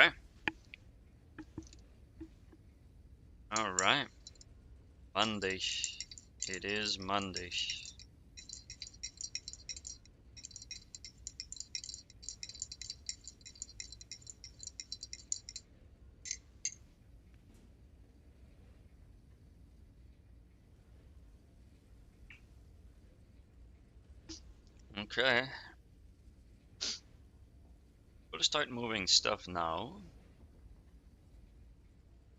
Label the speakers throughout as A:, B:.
A: Okay. All right. Monday. It is Monday. Okay. We'll start moving stuff now.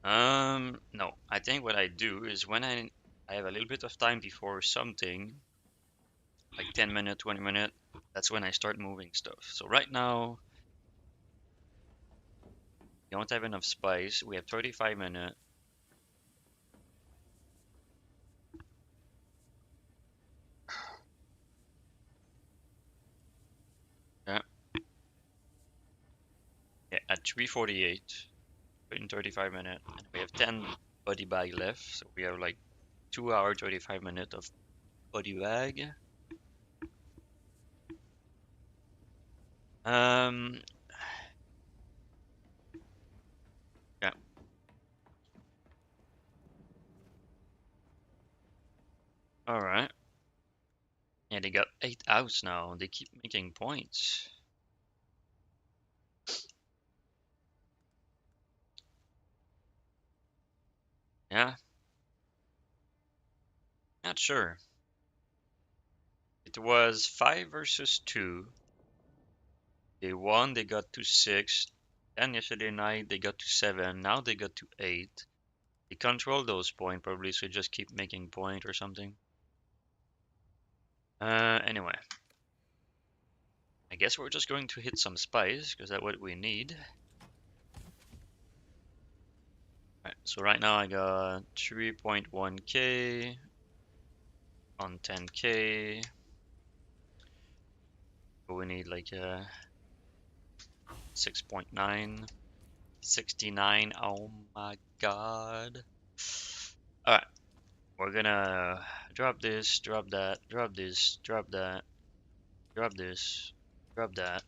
A: No. I think what I do is when I have a little bit of time before something, like 10 minute, 20 minute, that's when I start moving stuff. So right now, we don't have enough spice. We have 35 minutes. Yeah. Yeah, at 3:48 in 35 minutes. And we have 10 body bag left. So we have like 2 hour, 35 minutes of body bag. Um, yeah. All right. Yeah, they got 8 outs now. They keep making points. Yeah, not sure. It was 5 versus 2. They won, they got to 6. Then yesterday night they got to 7. Now they got to 8. They control those points probably, so just keep making point or something. Anyway. I guess we're just going to hit some spice, because that's what we need. Right, so right now I got 3.1k on 10k. But we need like 6.9. 69. Oh my god. Alright, we're gonna drop this, drop that, drop this, drop that, drop this, drop that.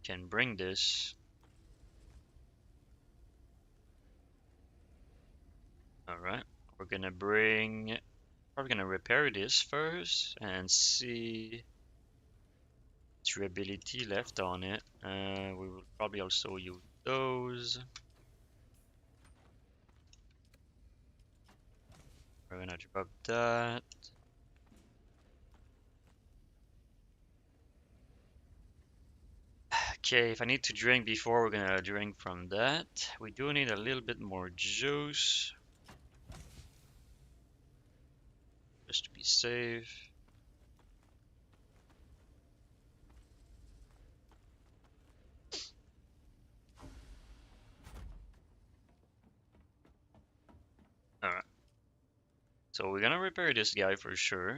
A: Can bring this. Alright, we're gonna bring. Probably gonna repair this first and see durability left on it. We will probably also use those. We're gonna drop that. Okay, if I need to drink before, we're gonna drink from that. We do need a little bit more juice, just to be safe. Alright, so we're gonna repair this guy for sure.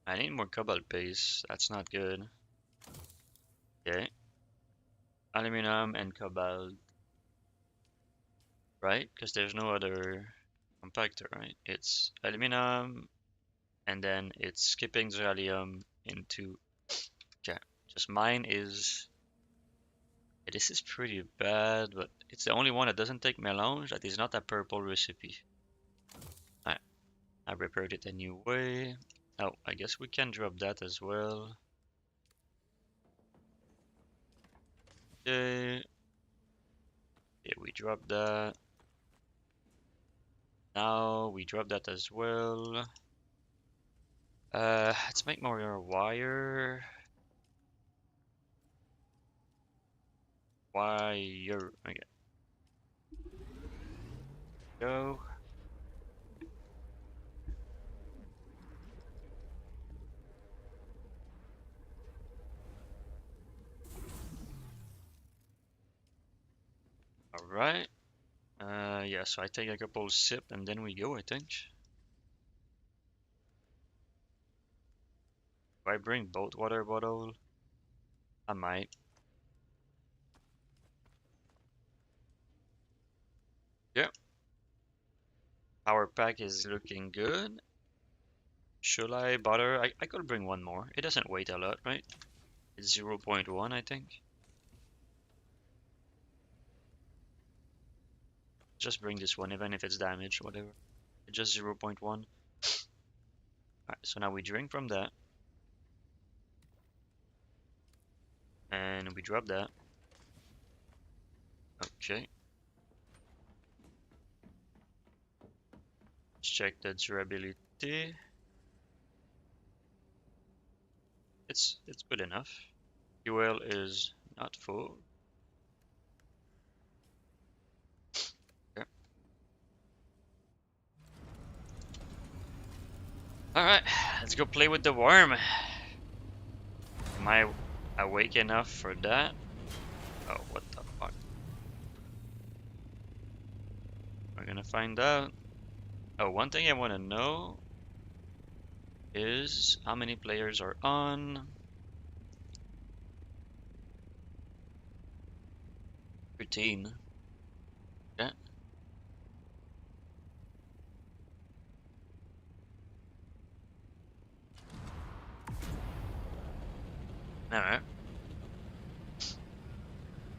A: I need more cobalt paste, that's not good. Okay, aluminum and cobalt, right? Because there's no other compactor, right? It's aluminum, and then it's skipping Zalium into. Okay, just mine is. Yeah, this is pretty bad, but it's the only one that doesn't take melange. That is not a purple recipe. Alright, I prepared it anyway. Oh, I guess we can drop that as well. Okay. Yeah, we drop that. Now we drop that as well. Let's make more wire. Wire. Okay. Go. All right. Yeah, so I take a couple sip and then we go, I think. Do I bring both water bottle? I might. Yeah. Power pack is looking good. Should I bother? I could bring one more. It doesn't weigh a lot, right? It's 0.1, I think. Just bring this one, even if it's damaged, whatever. It's just 0.1. Alright, so now we drink from that. And we drop that. Okay. Let's check the durability. It's good enough. Fuel is not full. Okay. Alright, let's go play with the worm. Am I awake enough for that? Oh, what the fuck? We're gonna find out. Oh, one thing I want to know is how many players are on. 13. Okay. Alright.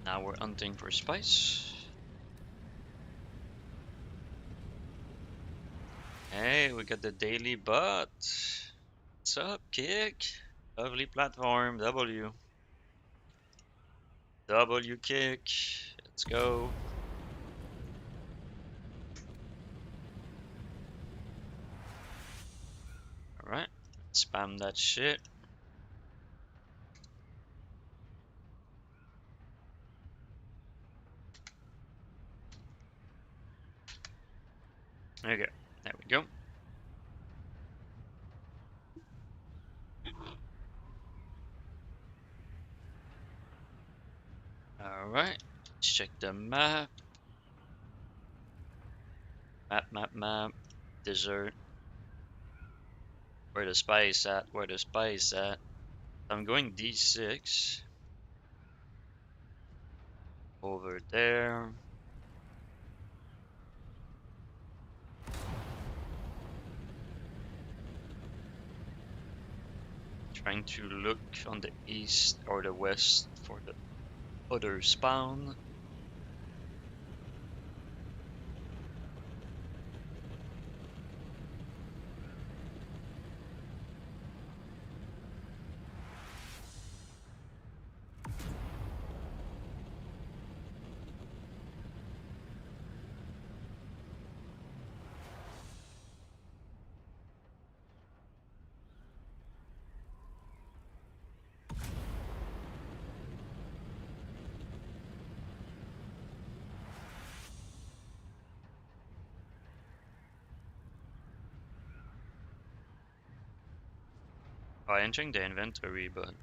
A: Now we're hunting for spice. Hey, we got the daily bot. What's up, Kick? Lovely platform, W. W Kick. Let's go. Alright. Spam that shit. Okay, there we go. Alright, let's check the map. Map. Desert. Where the spice at? Where the spice at? I'm going D6. Over there. Trying to look on the east or the west for the other spawn. Oh, entering the inventory, but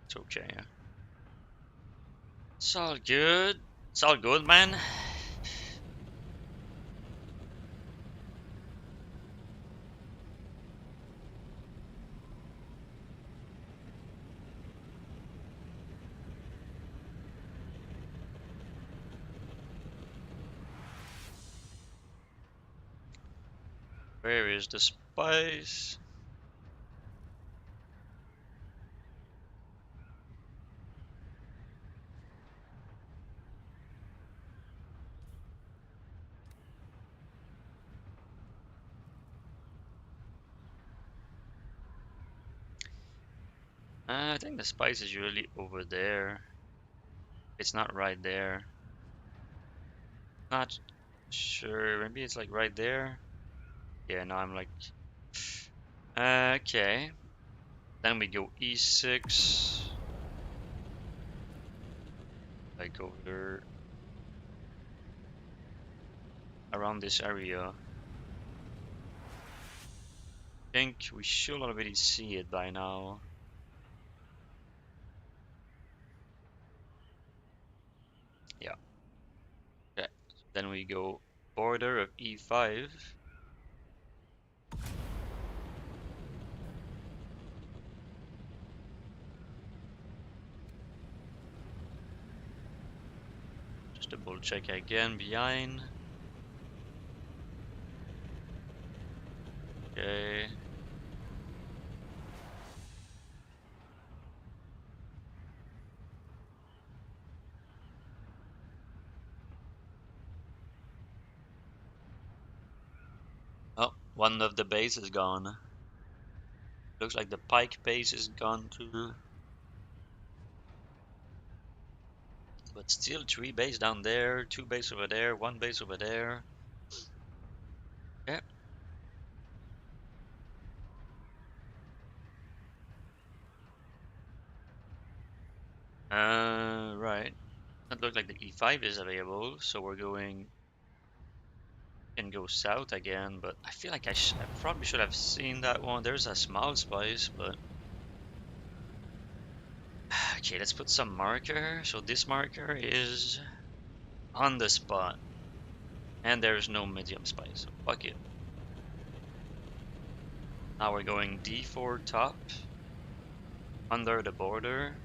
A: it's okay. It's all good. It's all good, man. Where is the spice? I think the spice is usually over there. It's not right there. Not sure. Maybe it's like right there. Yeah, no, I'm like. Okay. Then we go E6. Like over around this area. I think we should already see it by now. Yeah. Okay. Then we go border of E5. Just double check again behind. Okay. One of the base is gone. Looks like the pike base is gone too. But still 3 base down there, 2 base over there, 1 base over there. Yeah. Right. It looks like the E5 is available, so we're going. Can go south again, but I feel like I probably should have seen that one. There's a small spice, but okay, let's put some marker. So this marker is on the spot, and there's no medium spice, so fuck it. Now we're going D4 top, under the border.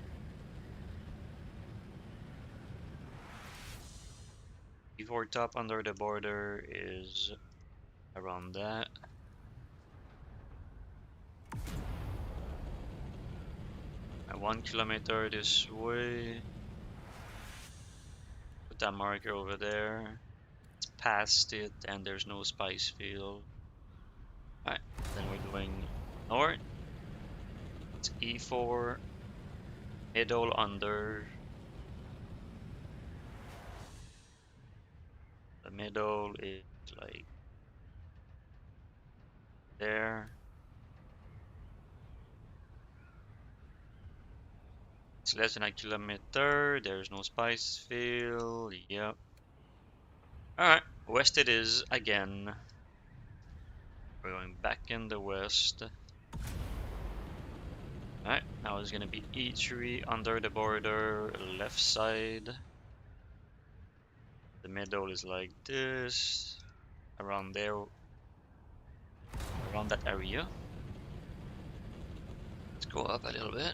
A: D4 top under the border is around that. At 1 kilometer this way. Put that marker over there. It's past it, and there's no spice field. Alright, then we're going north. It's E4, middle under. The middle is like there. It's less than a kilometer. There's no spice field. Yep. Alright, west it is again. We're going back in the west. Alright, now it's gonna be E3 under the border, left side. The middle is like this. Around there. Around that area. Let's go up a little bit.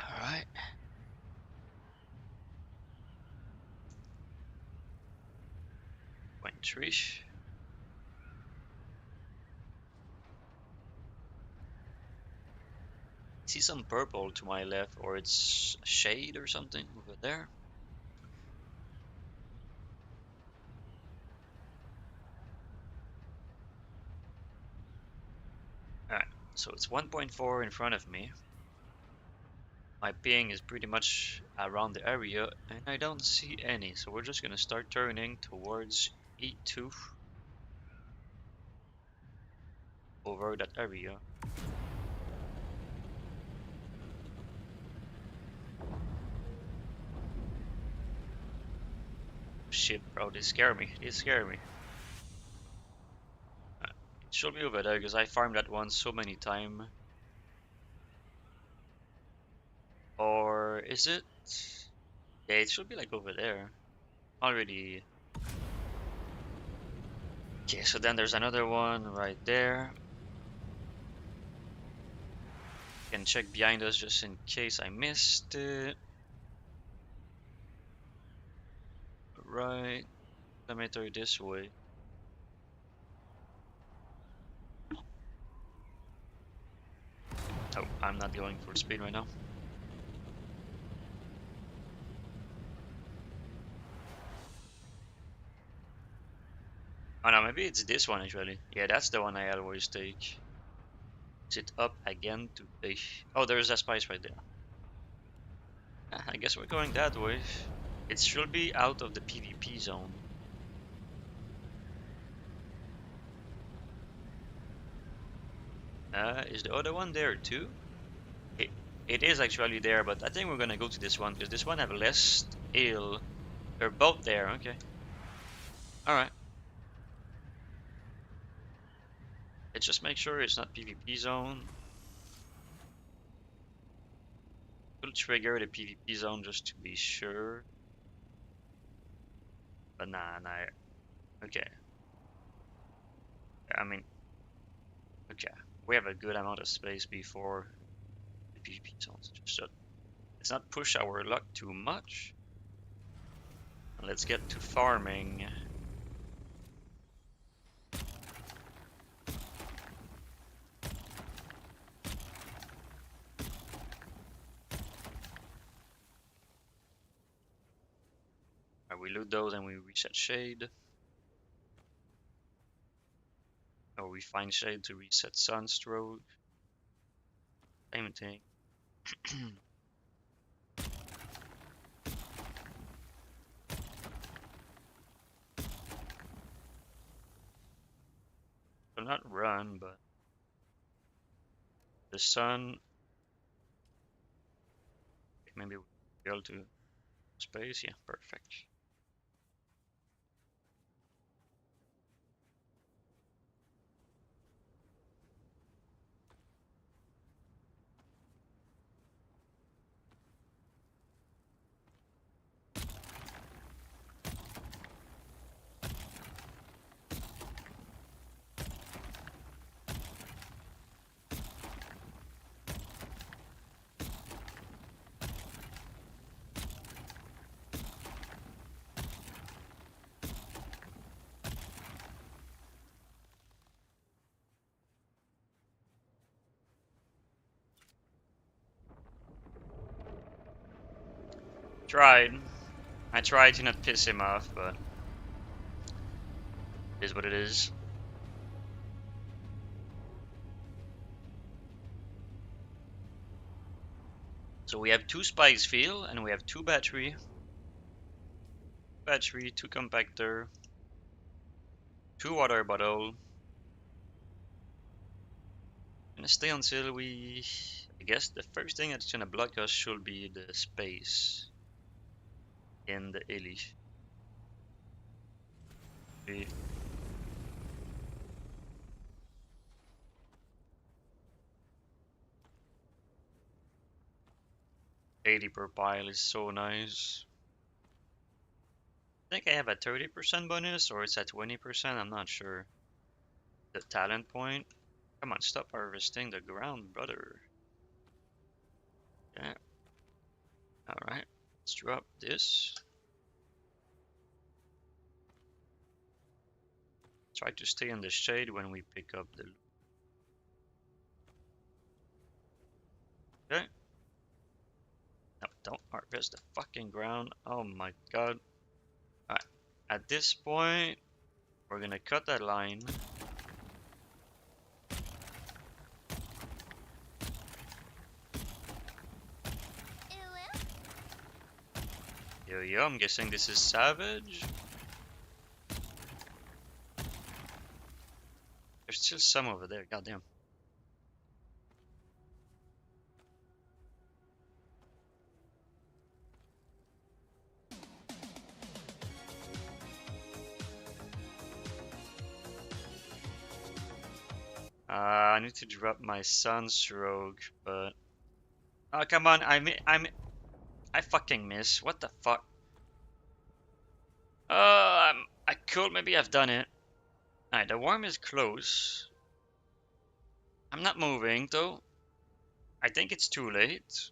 A: Alright. Point Trish. See some purple to my left, or it's shade or something over there. Alright, so it's 1.4 in front of me. My ping is pretty much around the area, and I don't see any, so we're just gonna start turning towards E2 over that area. Shit, bro, they scare me. They scare me. It should be over there because I farmed that one so many times. Or is it? Yeah, it should be like over there. Already. Okay, so then there's another one right there. Can check behind us just in case I missed it. Right. Kilometer this way. Oh, I'm not going full speed right now. Oh no, maybe it's this one actually. Yeah, that's the one I always take. Is it up again today? Oh, there's a spice right there. I guess we're going that way. It should be out of the PvP zone. Is the other one there too? It is actually there, but I think we're gonna go to this one because this one have less ale. They're both there, okay. Alright. Let's just make sure it's not PvP zone. We'll trigger the PvP zone just to be sure. But nah. Okay. I mean, okay. We have a good amount of space before the PvP zones. Just so let's not push our luck too much. And let's get to farming. We loot those and we reset shade. Or we find shade to reset sunstroke. Same thing. Will not run, but the sun. Maybe we'll be able to space. Yeah, perfect. Tried. I tried to not piss him off, but it is what it is. So we have 2 spice field and we have 2 battery. Battery, 2 compactor, 2 water bottle. Gonna stay until we. I guess the first thing that's gonna block us should be the space in the Illy. 80 per pile is so nice. I think I have a 30% bonus or it's at 20%, I'm not sure. The talent point. Come on, stop harvesting the ground, brother. Yeah. Alright, let's drop this. Try to stay in the shade when we pick up the loot. Okay. No, don't harvest the fucking ground. Oh my god. Alright. At this point, we're gonna cut that line. Yo, I'm guessing this is savage. There's still some over there, goddamn. I need to drop my sunstroke, but oh come on, I fucking miss. What the fuck? I could maybe have done it. Alright, the worm is close. I'm not moving though. I think it's too late.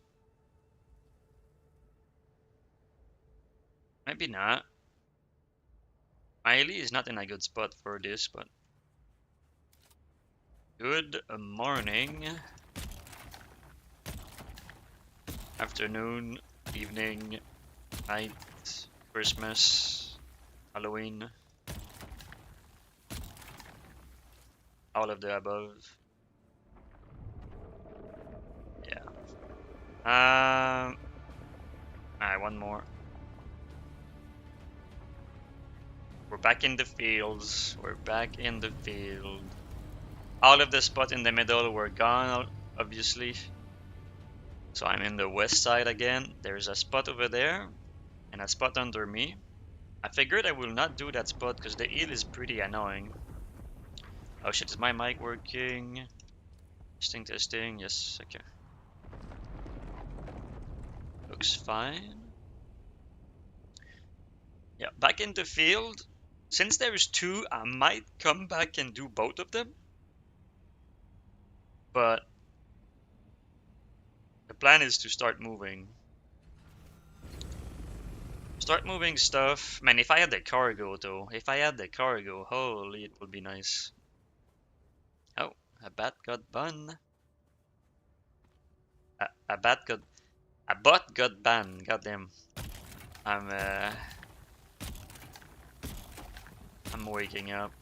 A: Maybe not. Miley is not in a good spot for this, but good morning, afternoon, evening, night, Christmas, Halloween, all of the above. Yeah. Alright, one more. We're back in the fields. We're back in the field. All of the spots in the middle were gone, obviously. So I'm in the west side again. There's a spot over there and a spot under me. I figured I will not do that spot because the eel is pretty annoying. Oh shit, is my mic working? Testing, testing. Yes, okay. Looks fine. Yeah, back in the field. Since there's 2, I might come back and do both of them. But the plan is to start moving. Start moving stuff. Man, if I had the cargo though. If I had the cargo, holy, it would be nice. Oh, a bat got banned. A bat got... A bot got banned, goddamn. I'm I'm waking up.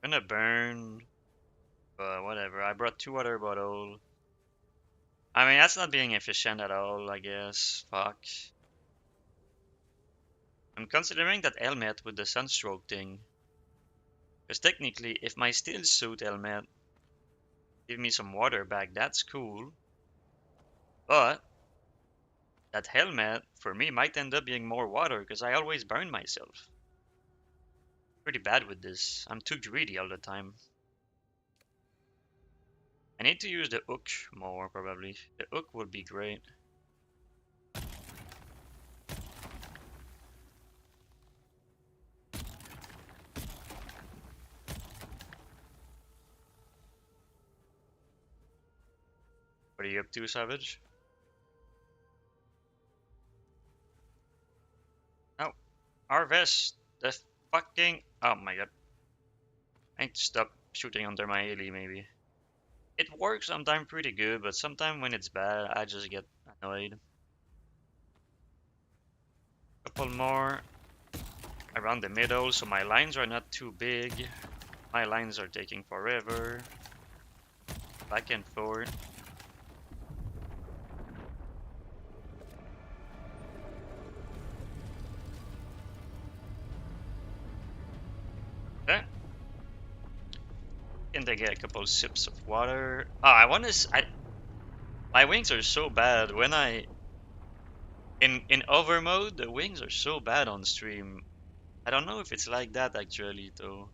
A: Gonna burn, but whatever. I brought 2 water bottles. I mean, that's not being efficient at all, I guess. Fuck. I'm considering that helmet with the sunstroke thing. Because technically, if my steel suit helmet give me some water back, that's cool. But that helmet, for me, might end up being more water because I always burn myself. Pretty bad with this. I'm too greedy all the time. I need to use the hook more, probably. The hook would be great. What are you up to, Savage? No. Harvest the fucking... Oh my god. I need to stop shooting under my heli, maybe. It works sometimes pretty good, but sometimes when it's bad, I just get annoyed. Couple more around the middle, so my lines are not too big. My lines are taking forever. Back and forth. Okay. And I get a couple sips of water. Oh, I want to. My wings are so bad when I in over mode. The wings are so bad on stream. I don't know if it's like that actually though.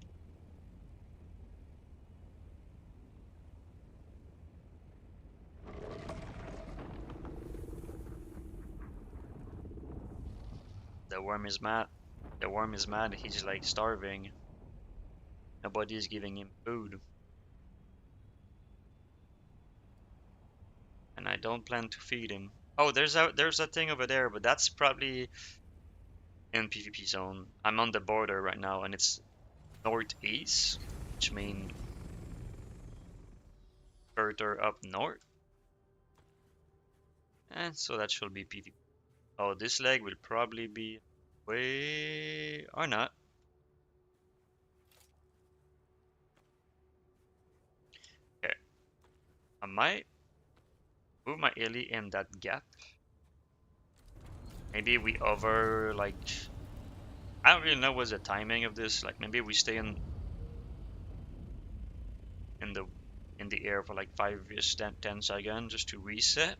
A: The worm is mad. The worm is mad. He's like starving. Nobody is giving him food, and I don't plan to feed him. Oh, there's a thing over there, but that's probably in PvP zone. I'm on the border right now, and it's northeast, which means further up north. And so that should be PvP. Oh, this leg will probably be way or not. Okay, I might move my heli in that gap. Maybe we over like I don't really know what's the timing of this. Like maybe we stay in the in the air for like 5 to 10 seconds just to reset.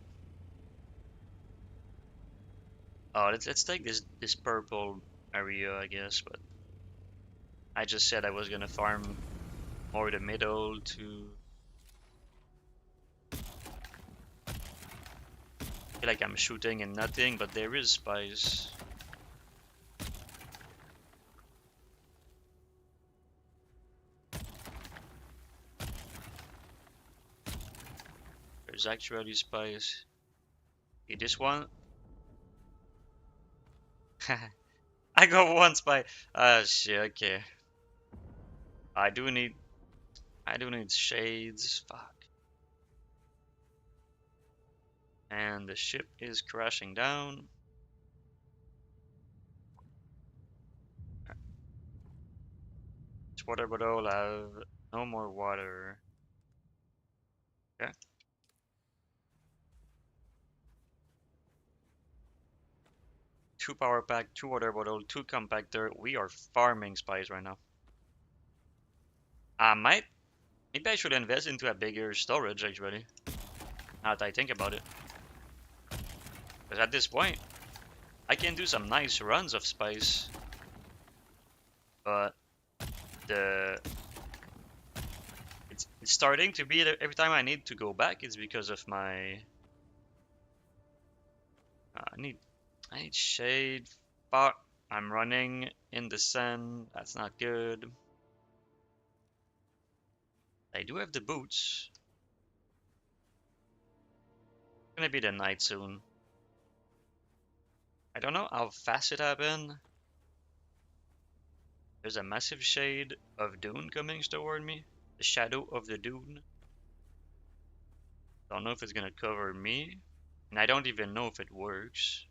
A: Oh, let's take this purple area, I guess. But I just said I was gonna farm more the middle to feel like I'm shooting and nothing, but there is spice. There's actually spice. Okay, this one. I got one spice. Ah shit. Okay. I do need. I do need shades. Fuck. And the ship is crashing down. This water bottle have no more water. Okay. 2 power pack, 2 water bottle, 2 compactor. We are farming spice right now. I might. Maybe I should invest into a bigger storage actually. Now that I think about it. Because at this point, I can do some nice runs of spice. But the it's starting to be that every time I need to go back, it's because of my I need shade. Fuck, I'm running in the sun. That's not good. I do have the boots. It's gonna be the night soon. I don't know how fast it happened. There's a massive shade of dune coming toward me. The shadow of the dune. Don't know if it's gonna cover me. And I don't even know if it works.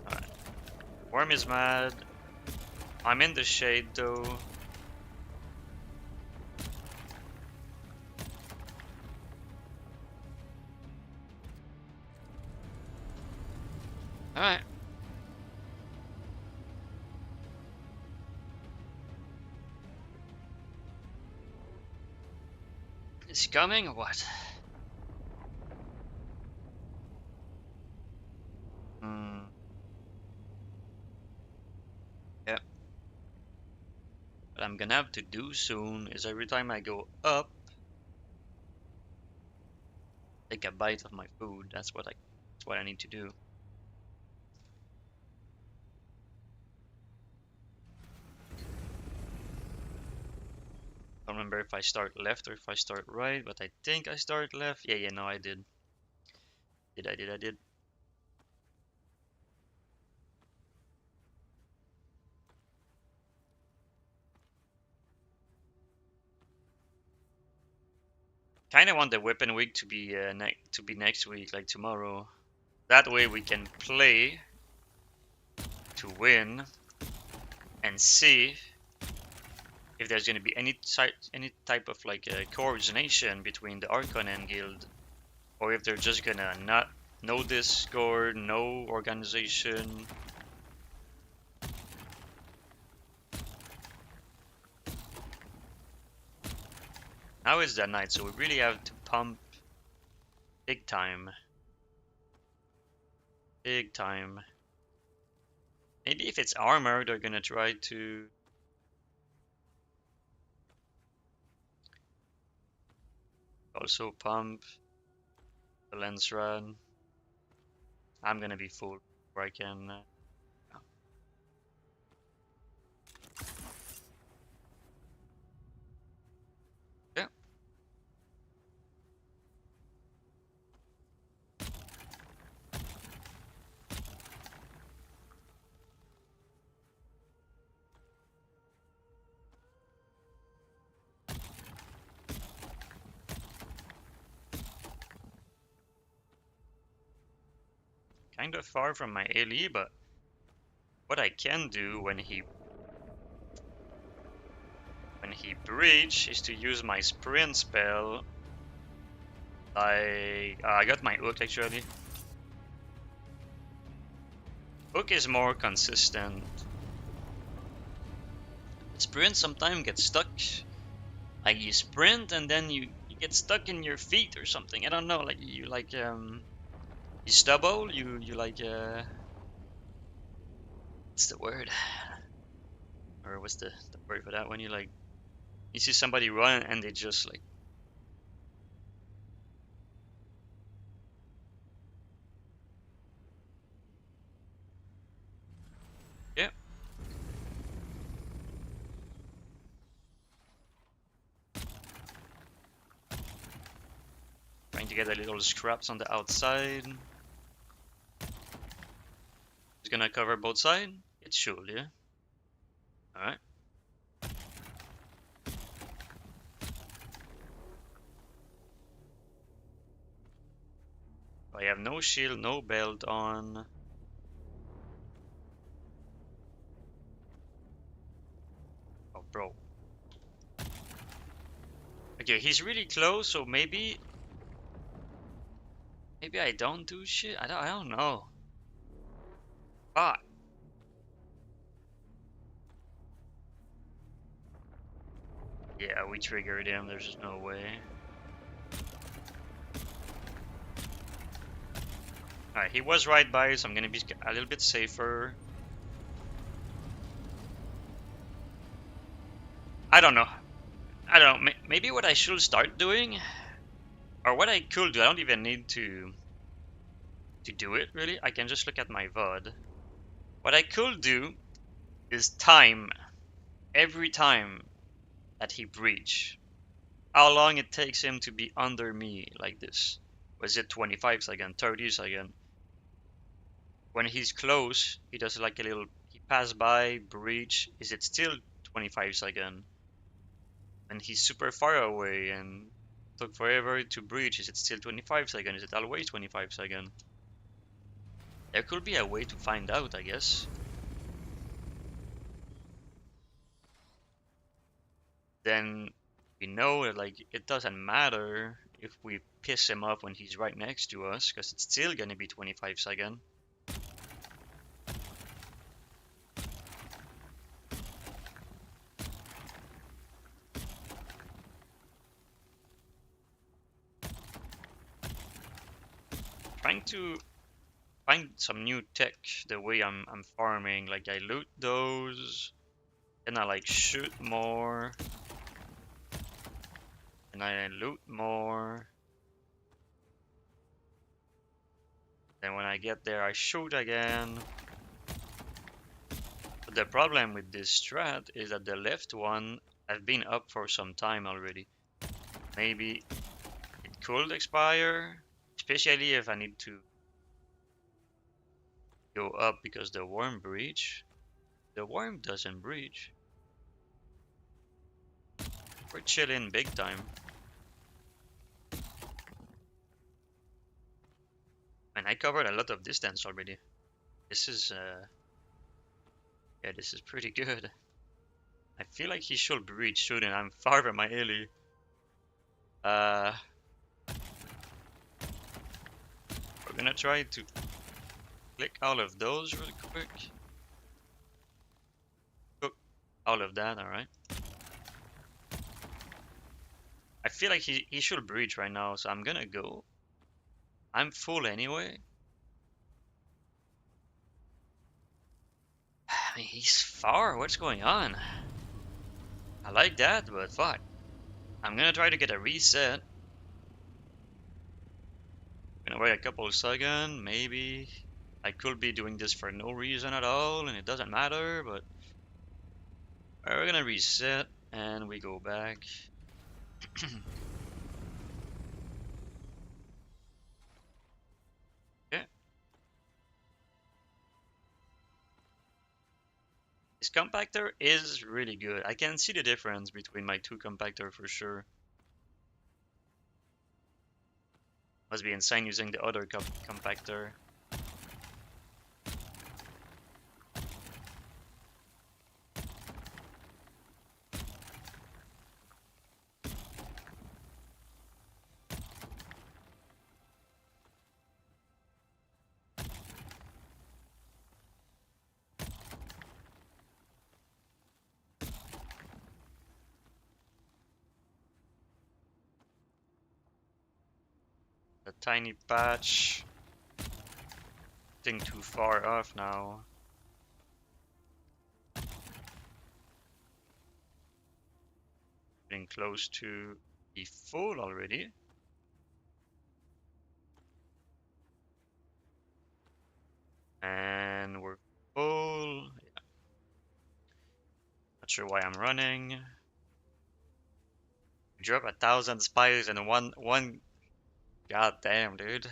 A: Alright. Worm is mad. I'm in the shade though. Alright. Is he coming or what? Yeah. What I'm gonna have to do soon is every time I go up, take a bite of my food. That's what I need to do. I don't remember if I start left or if I start right, but I think I start left. Yeah, no, I did. I did. Kind of want the weapon week to be next week, like tomorrow. That way we can play to win and see if there's gonna be any type of like coordination between the Archon and Guild, or if they're just gonna not no Discord, no organization. Now is that night, so we really have to pump big time. Big time. Maybe if it's armor, they're gonna try to also pump the lens rod. I'm gonna be full before I can. Yeah. Kind of far from my ALE, but what I can do when he breach is to use my sprint spell. Like I got my hook actually. Hook is more consistent. Sprint sometimes gets stuck. Like you sprint and then you get stuck in your feet or something. I don't know. Like you stubble. You like what's the word? Or what's the word for that when you like you see somebody run and they just like yeah. Trying to get a little scraps on the outside. It's gonna cover both sides? It should, yeah. Alright. I have no shield, no belt on. Oh, bro. Okay, he's really close, so maybe I don't do shit. I don't know. Ah. Yeah, we triggered him. There's just no way. Alright, he was right by, so I'm gonna be a little bit safer. I don't know. Maybe what I should start doing, or what I could do. I don't even need to do it really. I can just look at my VOD. What I could do is time every time that he breach. How long it takes him to be under me like this? Was it 25 seconds, 30 seconds? when he's close, he does like a little, he pass by, breach. Is it still 25 seconds? And he's super far away and took forever to breach. Is it still 25 seconds? Is it always 25 seconds? There could be a way to find out, I guess. Then we know that like it doesn't matter if we piss him off when he's right next to us, because it's still gonna be 25 seconds. Trying to find some new tech the way I'm farming. Like I loot those, then I like shoot more, and I loot more. Then when I get there, I shoot again. But the problem with this strat is that the left one I've been up for some time already. Maybe it could expire, especially if I need to go up because the worm breach. The worm doesn't breach. We're chilling big time. And I covered a lot of distance already. This is yeah, this is pretty good. I feel like he should breach soon and I'm far from my alley. We're gonna try to click all of those real quick. Cook all of that, alright. I feel like he should breach right now, so I'm gonna go. I'm full anyway. I mean, he's far. What's going on? I like that, but fuck. I'm gonna try to get a reset. Gonna wait a couple of seconds, maybe. I could be doing this for no reason at all, and it doesn't matter, but we're gonna reset and we go back. Okay. This compactor is really good. I can see the difference between my two compactor for sure. Must be insane using the other compactor. A tiny patch. Getting too far off now. Getting close to the full already. And we're full. Yeah. Not sure why I'm running. Drop 1,000 spiders in one. God damn, dude.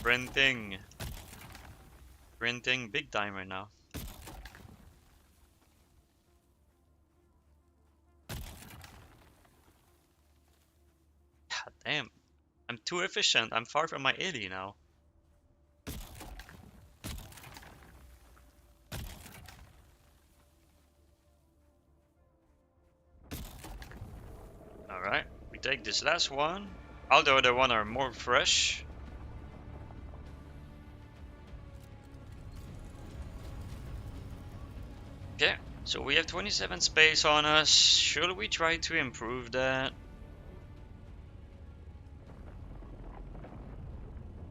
A: Printing big time right now. God damn. I'm too efficient. I'm far from my alley now. Alright, we take this last one. All the other one are more fresh. Okay, so we have 27 space on us. Should we try to improve that?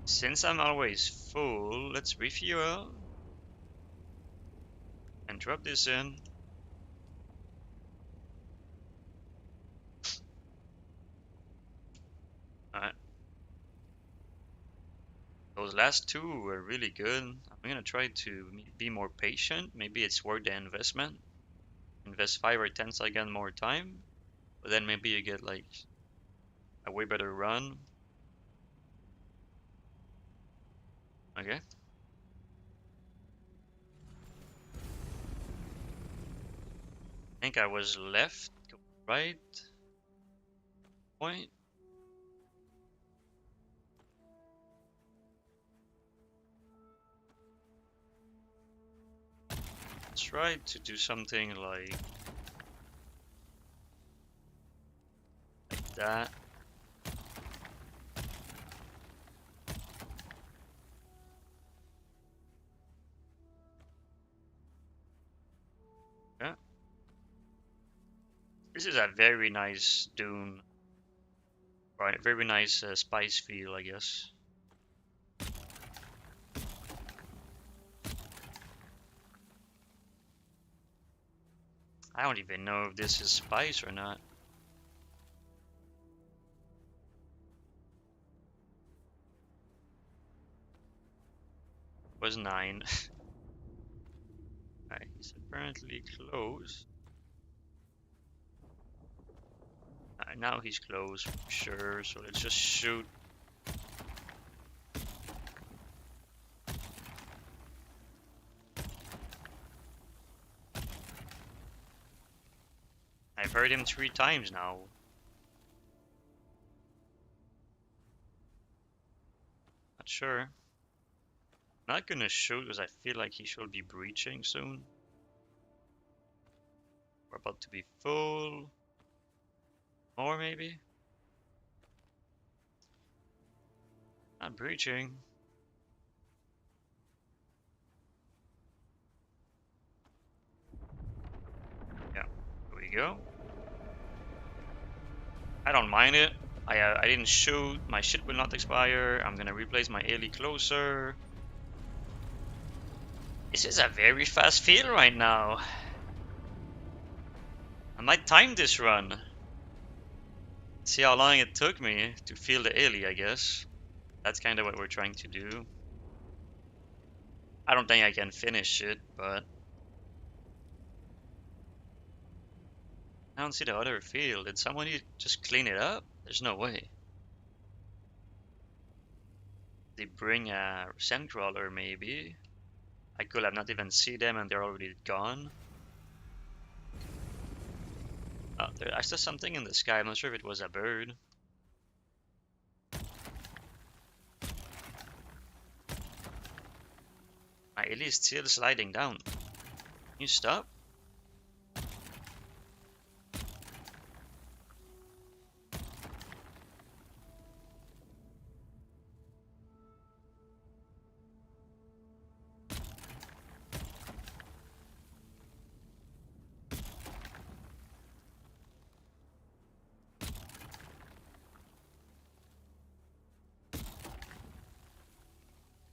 A: Since I'm always full, let's refuel. And drop this in. Alright. Those last two were really good. I'm gonna try to be more patient. Maybe it's worth the investment. Invest 5 or 10 seconds more time. But then maybe you get like a way better run. Okay. I think I was left, right, point. Try to do something like that. Yeah. This is a very nice dune. Right, very nice spice feel, I guess. I don't even know if this is spice or not. Was 9. Alright, he's apparently close. Now he's close, for sure, so let's just shoot. I've heard him 3 times now. Not sure. Not gonna shoot because I feel like he should be breaching soon. We're about to be full. More maybe? Not breaching. Yeah, here we go. I don't mind it. I didn't shoot. My shit will not expire. I'm gonna replace my ALE closer. This is a very fast field right now. I might time this run. See how long it took me to feel the ALE, I guess. That's kind of what we're trying to do. I don't think I can finish it, but I don't see the other field. Did someone just clean it up? There's no way. They bring a sandcrawler maybe. I could have not even see them and they're already gone. Oh, I saw something in the sky. I'm not sure if it was a bird. My ALE is still sliding down. Can you stop?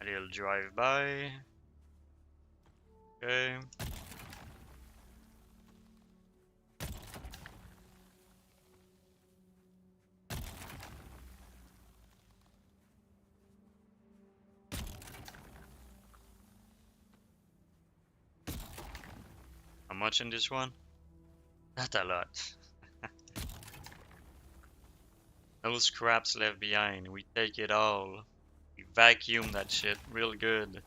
A: A little drive by. Okay. How much in this one? Not a lot. No scraps left behind. We take it all. We vacuum that shit real good.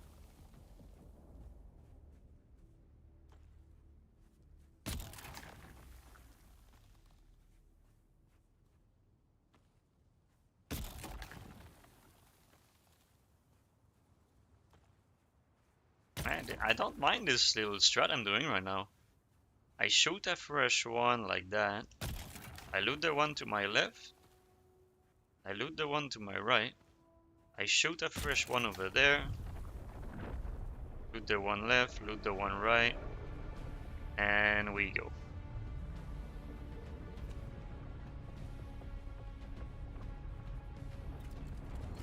A: Man, I don't mind this little strat I'm doing right now. I shoot a fresh one like that. I loot the one to my left. I loot the one to my right. I shoot a fresh one over there. Loot the one left, loot the one right. And we go.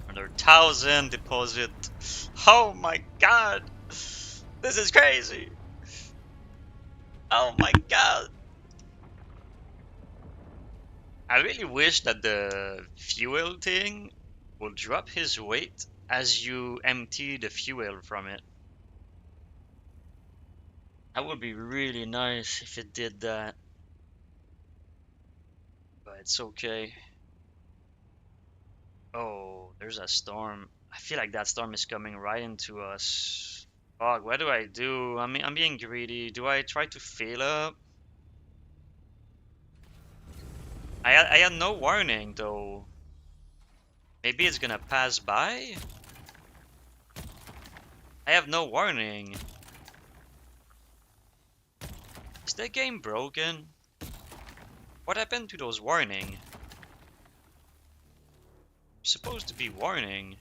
A: Another 1,000 deposit. Oh my god! This is crazy! Oh my god! I really wish that the fuel thing will drop his weight as you empty the fuel from it. That would be really nice if it did that. But it's okay. Oh, there's a storm. I feel like that storm is coming right into us. Fuck, what do I do? I mean, I'm being greedy. Do I try to fill up? I had no warning though. Maybe it's gonna pass by? I have no warning. Is the game broken? What happened to those warning? Supposed to be warning.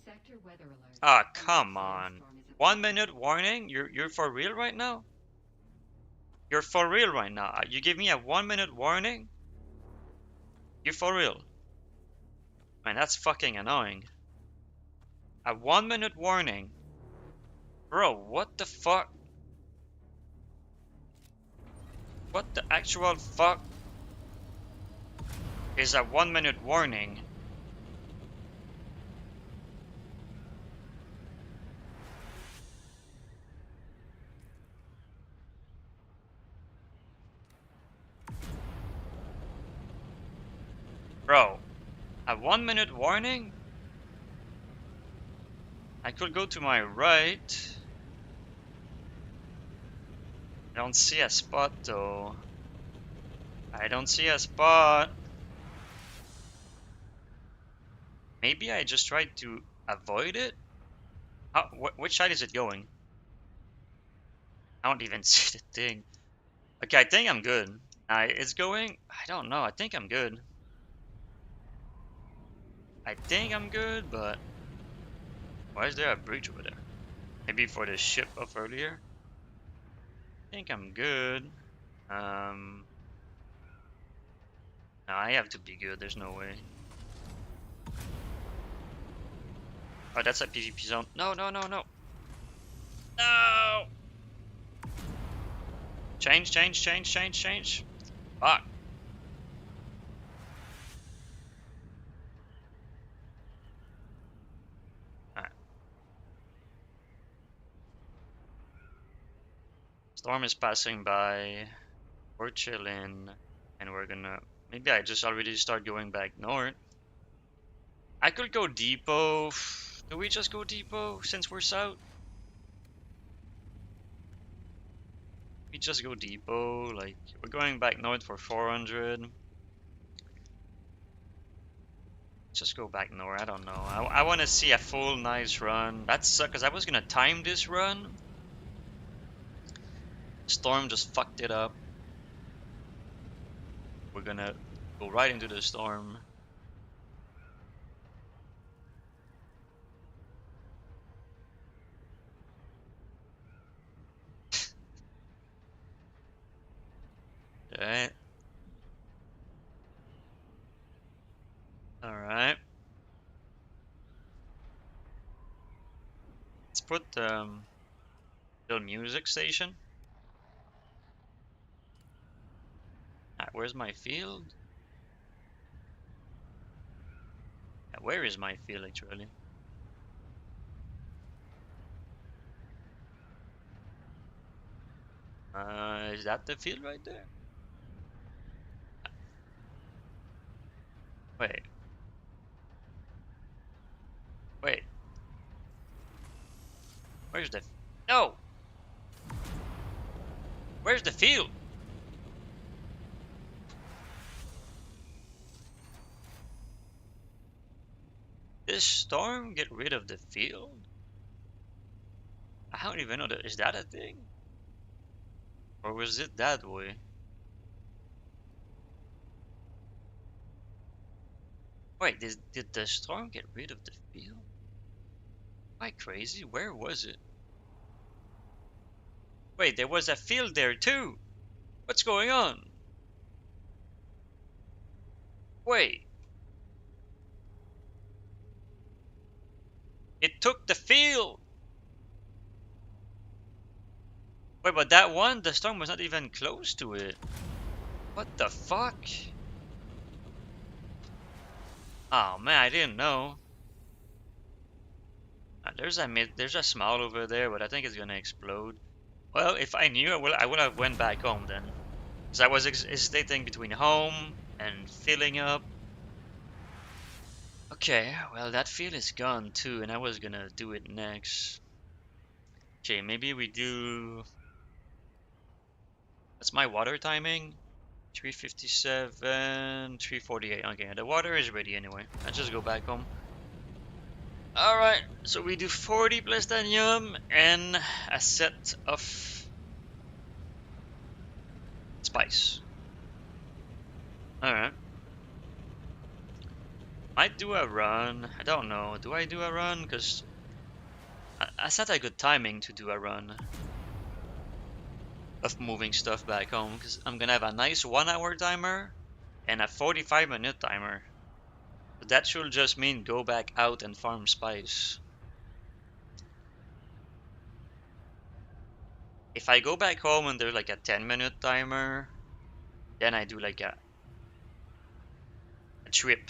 B: Sector weather alert.
A: Ah, come on. 1 minute warning? You're for real right now? You're for real right now. You give me a 1 minute warning? You for real? Man, that's fucking annoying. A 1 minute warning. Bro, what the fuck? What the actual fuck is a 1 minute warning? Bro, a 1 minute warning? I could go to my right. I don't see a spot though. I don't see a spot. Maybe I just tried to avoid it? Which side is it going? I don't even see the thing. Okay, I think I'm good. It's going. I don't know. I think I'm good. I think I'm good, but why is there a bridge over there? Maybe for the ship of earlier. I think I'm good. No, I have to be good. There's no way. Oh, that's a PvP zone. No, no, no, no. No! Change, change, change, change, change. Fuck. Alright. Storm is passing by. We're chilling. And we're gonna... Maybe I just already start going back north. I could go depot. Do we just go depot since we're south? We just go depot. Like, we're going back north for 400. Just go back north. I don't know. I want to see a full nice run. That sucks because I was gonna time this run. Storm just fucked it up. We're gonna go right into the storm. Alright. Alright. Let's put the music station. Alright, where's my field? Yeah, where is my field actually? Is that the field right there? Wait. Wait. Where's the... No! Where's the field? This storm get rid of the field? I don't even know that. Is that a thing? Or was it that way? Wait, did the storm get rid of the field? Am I crazy? Where was it? Wait, there was a field there too! What's going on? Wait. It took the field! Wait, but that one, the storm was not even close to it. What the fuck? Oh man, I didn't know. There's a smile over there, but I think it's gonna explode. Well, if I knew, I would have went back home then. Because I was hesitating between home and filling up. Okay, well that field is gone too, and I was gonna do it next. Okay, maybe we do. What's my water timing? 357, 348. Okay, the water is ready anyway. I just go back home. Alright, so we do 40 plastanium and a set of spice. Alright. Might do a run. I don't know. Do I do a run? Because I set a good timing to do a run of moving stuff back home. Because I'm gonna have a nice 1 hour timer and a 45-minute timer. But that should just mean go back out and farm spice. If I go back home and there's like a 10-minute timer, then I do like a trip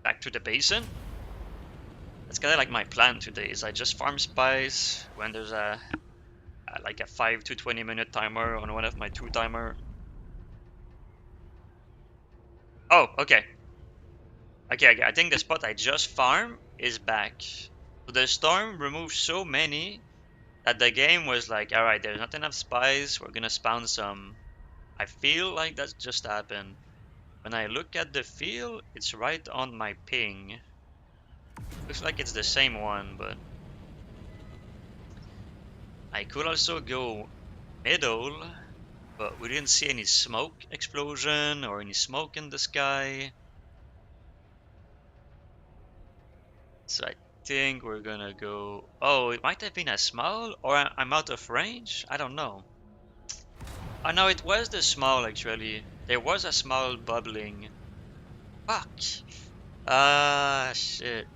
A: back to the basin. That's kind of like my plan today. Is I just farm spice when there's like a 5 to 20-minute timer on one of my 2 timer. Oh, okay. Okay, I think the spot I just farmed is back. So the storm removed so many that the game was like, alright, there's not enough spice, we're gonna spawn some. I feel like that just happened. When I look at the field, it's right on my ping. Looks like it's the same one, but I could also go middle, but we didn't see any smoke explosion or any smoke in the sky. So I think we're gonna go. Oh, it might have been a small, or I'm out of range. I don't know. Oh no, it was the small actually. There was a small bubbling. Fuck. Ah, shit.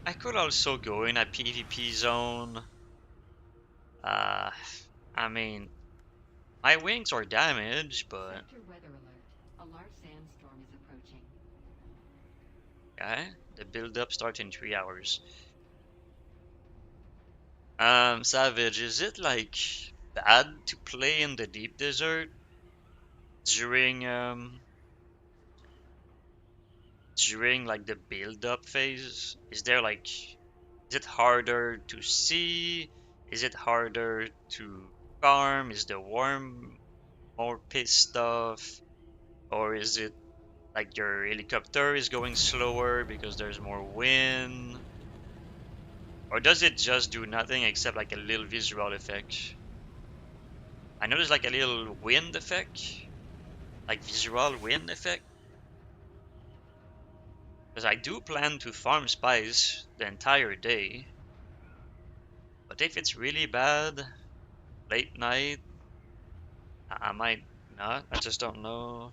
A: I could also go in a PvP zone. Uh, I mean, my wings are damaged, but
B: Sector weather alert. A large sandstorm is approaching.
A: yeah, the build-up starts in 3 hours. Savage, is it like bad to play in the deep desert during during like the build-up phase? Is there like, is it harder to see? Is it harder to farm? Is the worm more pissed off? Or is it like your helicopter is going slower because there's more wind? Or does it just do nothing except like a little visual effect? I noticed like a little wind effect, like visual wind effect. Because I do plan to farm spice the entire day. But if it's really bad, late night, I might not. I just don't know.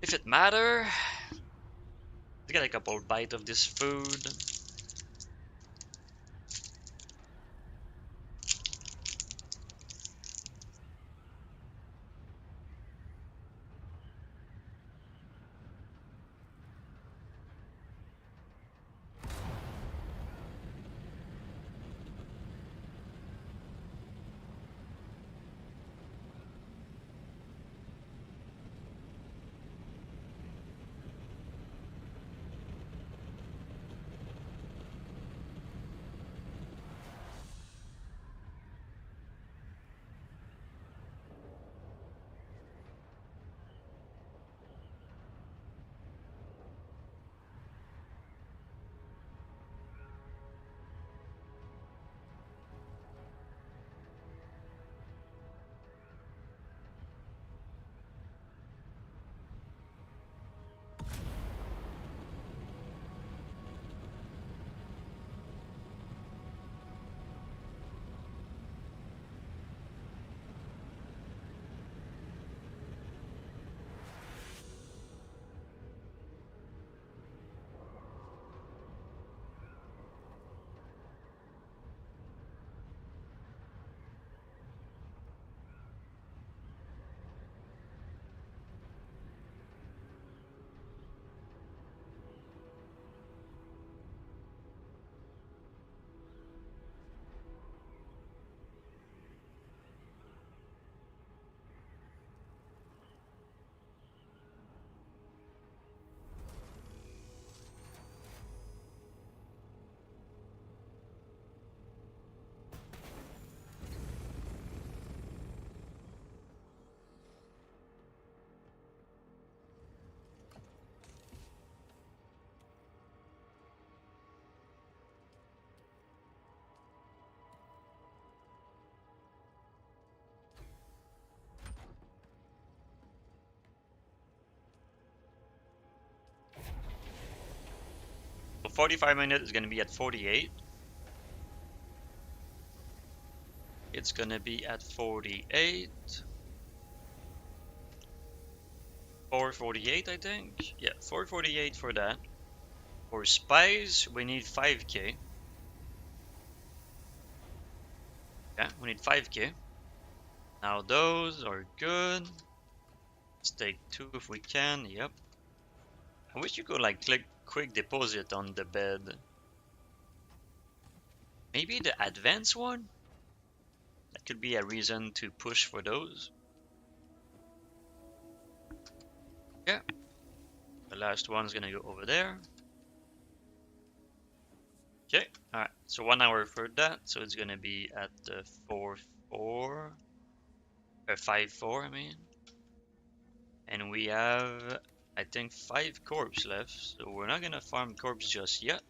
A: If it matter, let's get a couple bite of this food. 45 minutes is gonna be at 48. It's gonna be at 48. 448, I think. Yeah, 448 for that. For spice, we need 5k. Yeah, we need 5k. Now those are good. Let's take 2 if we can. Yep. I wish you could like click quick deposit on the bed. Maybe the advanced one? That could be a reason to push for those. Yeah. The last one's gonna go over there. Okay, alright. So 1 hour for that. So it's gonna be at the 4-4. Or 5-4, I mean. And we have, I think, 5 corpse left. So we're not gonna farm corpse just yet.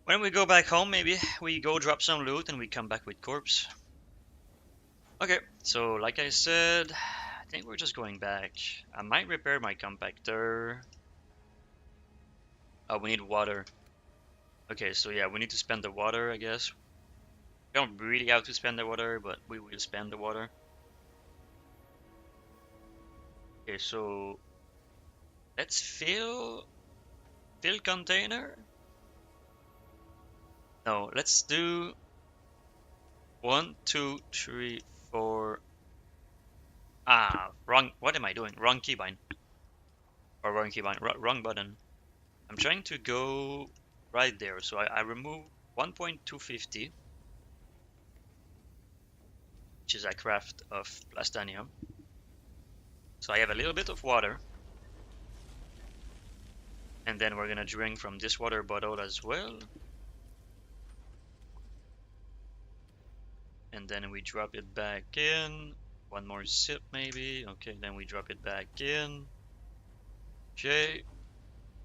A: When we go back home, maybe we go drop some loot and we come back with corpse. Okay, so like I said, I think we're just going back. I might repair my compactor. Oh, we need water. Okay, so yeah, we need to spend the water, I guess. We don't really have to spend the water, but we will spend the water. Okay, so let's fill container. No, let's do 1, 2, 3, 4. Ah, wrong. What am I doing? Wrong keybind. Or wrong keybind. Wrong button. I'm trying to go right there. So I remove 1.250, which is a craft of plastanium. So I have a little bit of water. And then we're gonna drink from this water bottle as well. And then we drop it back in. One more sip maybe. Okay, then we drop it back in. Okay.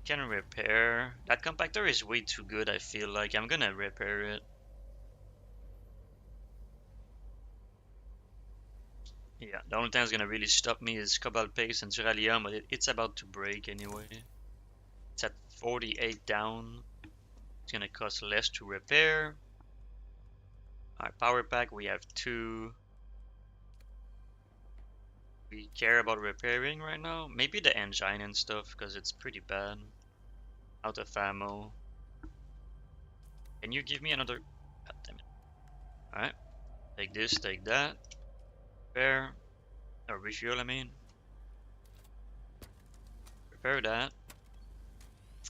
A: Can repair. That compactor is way too good, I feel like. I'm gonna repair it. Yeah, the only thing that's gonna really stop me is cobalt paste and duralium, but it's about to break anyway. It's at 48 down. It's gonna cost less to repair. Alright, power pack, we have 2. We care about repairing right now. Maybe the engine and stuff, because it's pretty bad. Out of ammo. Can you give me another? God damn it. Alright. Take this, take that. Repair. Or refuel, I mean. Repair that.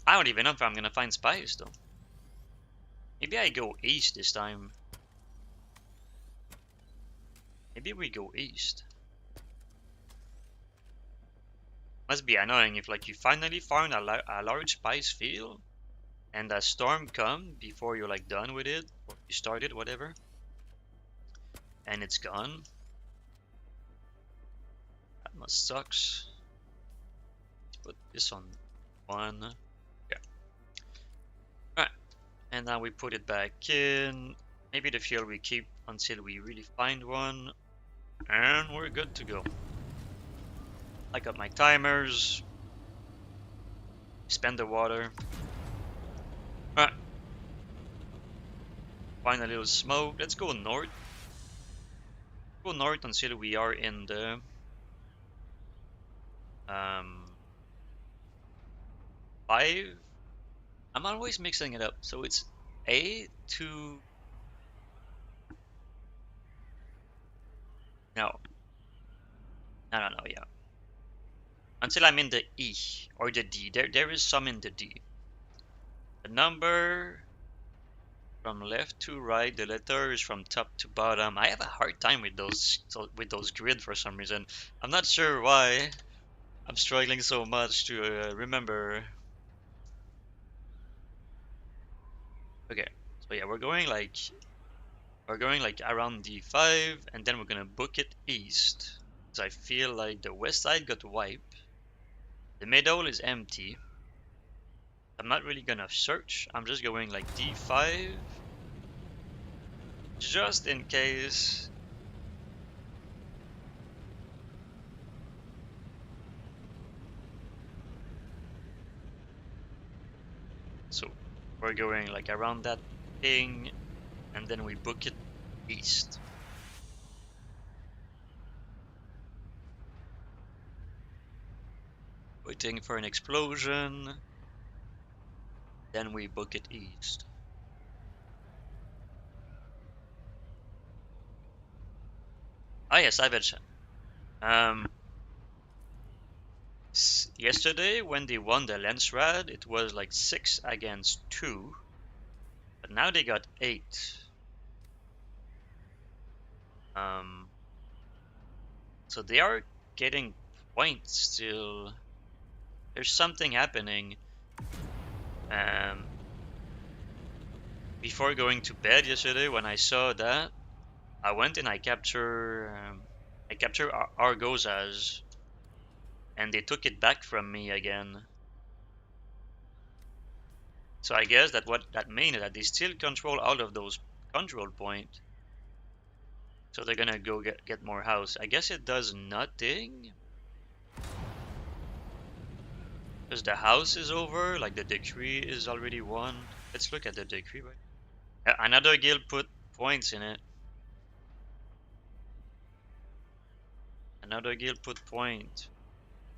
A: I don't even know if I'm gonna find spice though. Maybe I go east this time. Maybe we go east. Must be annoying if like you finally found a large spice field and a storm come before you're like done with it, or you started whatever, and it's gone. That must sucks. Let's put this on 1. Yeah. Alright. And now we put it back in. Maybe the fuel we keep until we really find one. And we're good to go. I got my timers. Spend the water. Alright. Find a little smoke. Let's go north. Go north until we are in the 5. I'm always mixing it up. So it's A to no. No, yeah. Until I'm in the E or the D. There is some in the D. The number from left to right, the letter is from top to bottom. I have a hard time with those grid for some reason. I'm not sure why. I'm struggling so much to remember. Okay, so yeah, we're going like around D5, and then we're gonna book it east. Because I feel like the west side got wiped. The middle is empty. I'm not really gonna search. I'm just going like D5. Just in case. We're going like around that thing, and then we book it east. Waiting for an explosion, then we book it east. Ah yeah, Savage. Yesterday when they won the Lensrad, it was like 6 against 2, but now they got 8. So they are getting points still. There's something happening. Before going to bed yesterday, when I saw that, I went and I captured Argosas, and they took it back from me again. So I guess that what that means is that they still control all of those control points. So they're gonna go get more house. I guess it does nothing. Because the house is over, like the decree is already won. Let's look at the decree, right? Another guild put points in it. Another guild put point.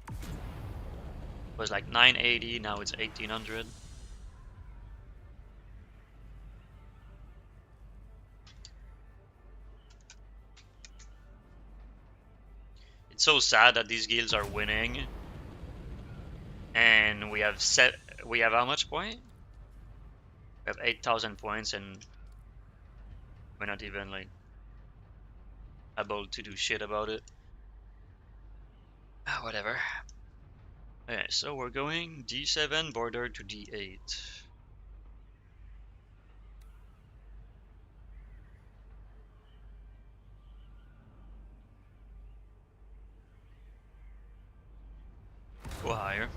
A: It was like 980, now it's 1800. It's so sad that these guilds are winning. And we have how much point? We have 8,000 points and we're not even like able to do shit about it. Whatever. Okay, so we're going D7 border to D8. Go higher.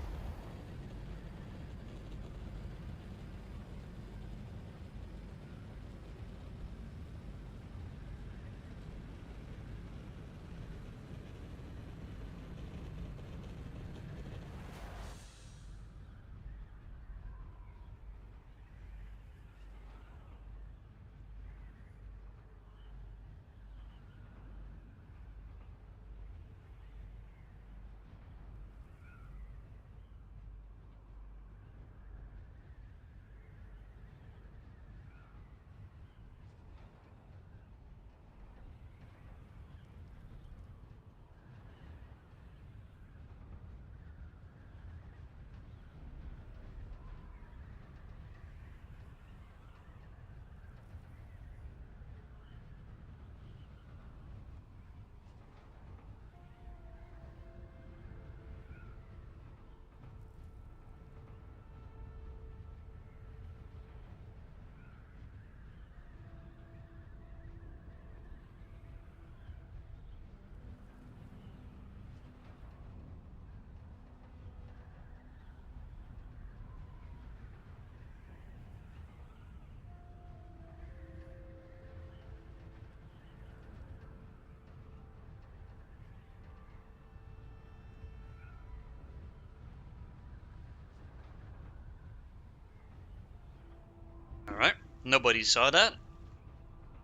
A: Alright, nobody saw that.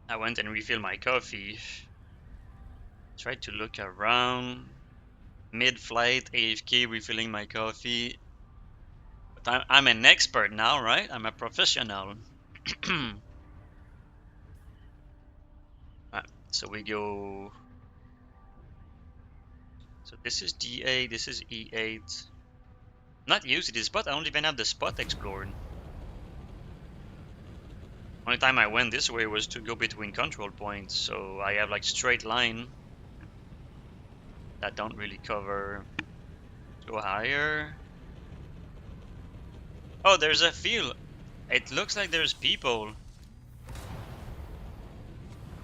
A: I went and refilled my coffee. Tried to look around. Mid-flight, AFK, refilling my coffee. But I'm an expert now, right? I'm a professional. Right, so we go. So this is D8, this is E8. Not used to this spot, I don't even have the spot explored. Only time I went this way was to go between control points, so I have like straight line that don't really cover. Go higher. Oh, there's a field. It looks like there's people.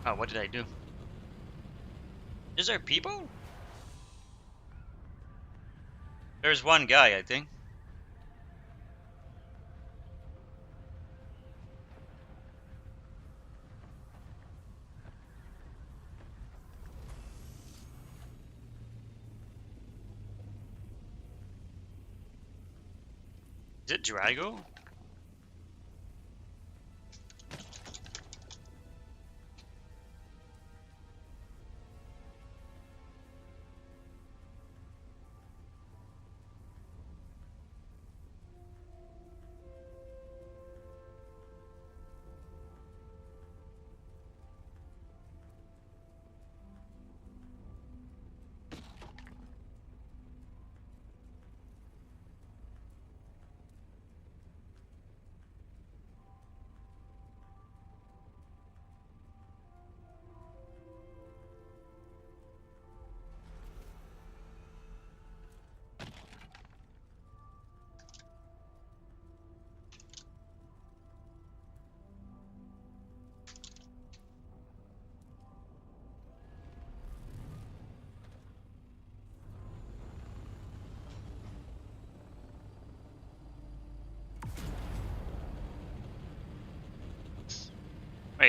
A: Oh, what did I do? Is there people? There's one guy, I think. Is it Drago?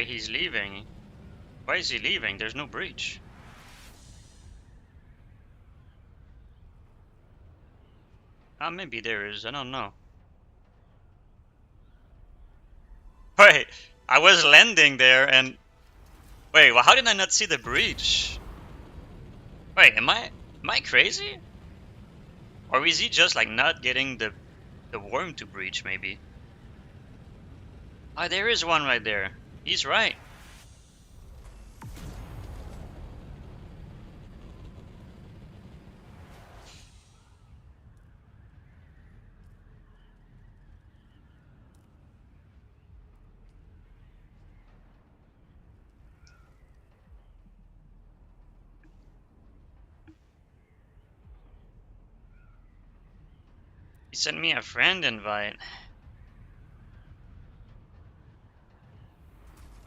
A: Wait, he's leaving. Why is he leaving? There's no breach. Ah, maybe there is. I don't know. Wait, I was landing there and... Wait, well, how did I not see the breach? Wait, am I crazy? Or is he just like not getting the worm to breach maybe? Ah, there is one right there. He's right. He sent me a friend invite.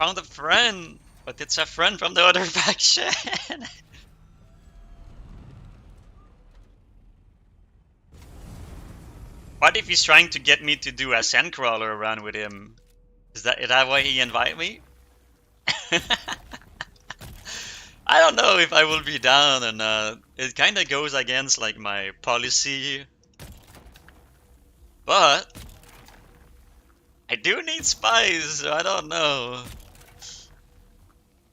A: Found a friend, but it's a friend from the other faction. What if he's trying to get me to do a sandcrawler run with him? Is that why he invited me? I don't know if I will be down or not. It kind of goes against like my policy, but I do need spies, so I don't know.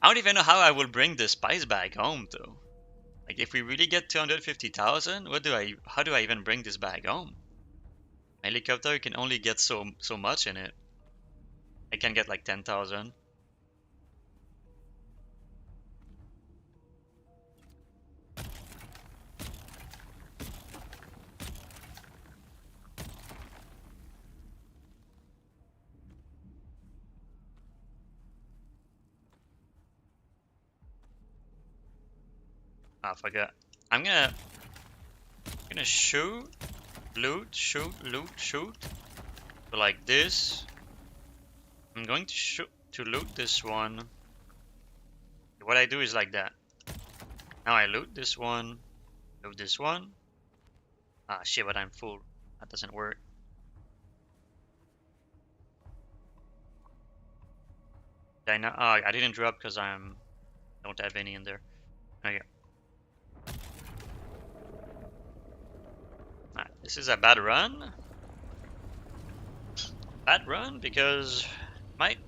A: I don't even know how I will bring the spies back home though. Like if we really get 250,000, how do I even bring this back home? My helicopter can only get so much in it. I can get like 10,000. Ah, I forgot. I'm gonna shoot, loot, shoot, loot, shoot. So like this. I'm going to loot this one. What I do is like that. Now I loot this one, loot this one. Ah shit, but I'm full. That doesn't work. Did I not? Oh, I didn't drop because don't have any in there. Okay. This is a bad run. Bad run because might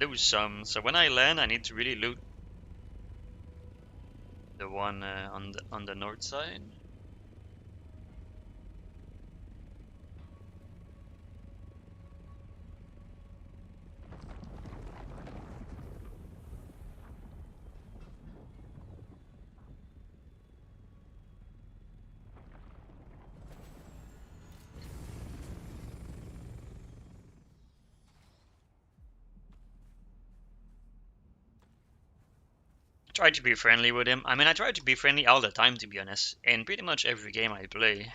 A: lose some. So when I land, I need to really loot the one on the north side. Try to be friendly with him. I mean, I try to be friendly all the time, to be honest. In pretty much every game I play.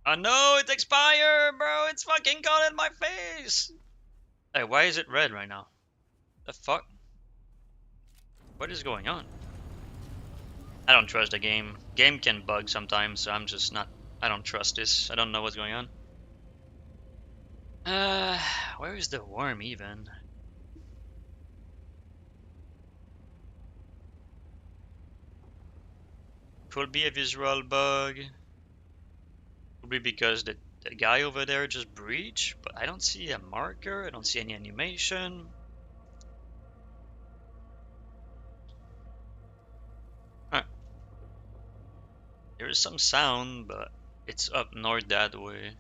A: Oh no, it's expired, bro! It's fucking gone in my face! Hey, why is it red right now? The fuck? What is going on? I don't trust the game. Game can bug sometimes, so I'm just not... I don't trust this. I don't know what's going on. Where is the worm even? Could be a visual bug. Could be because the guy over there just breached, but I don't see a marker. I don't see any animation. Huh. There is some sound, but it's up north that way.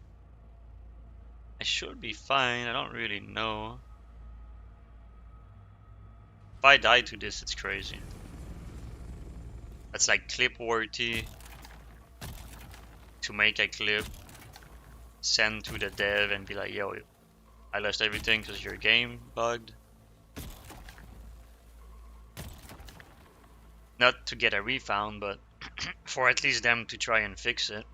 A: I should be fine. I don't really know. If I die to this, it's crazy. That's like clip worthy to make a clip, send to the dev and be like, yo, I lost everything because your game bugged. Not to get a refund, but for at least them to try and fix it.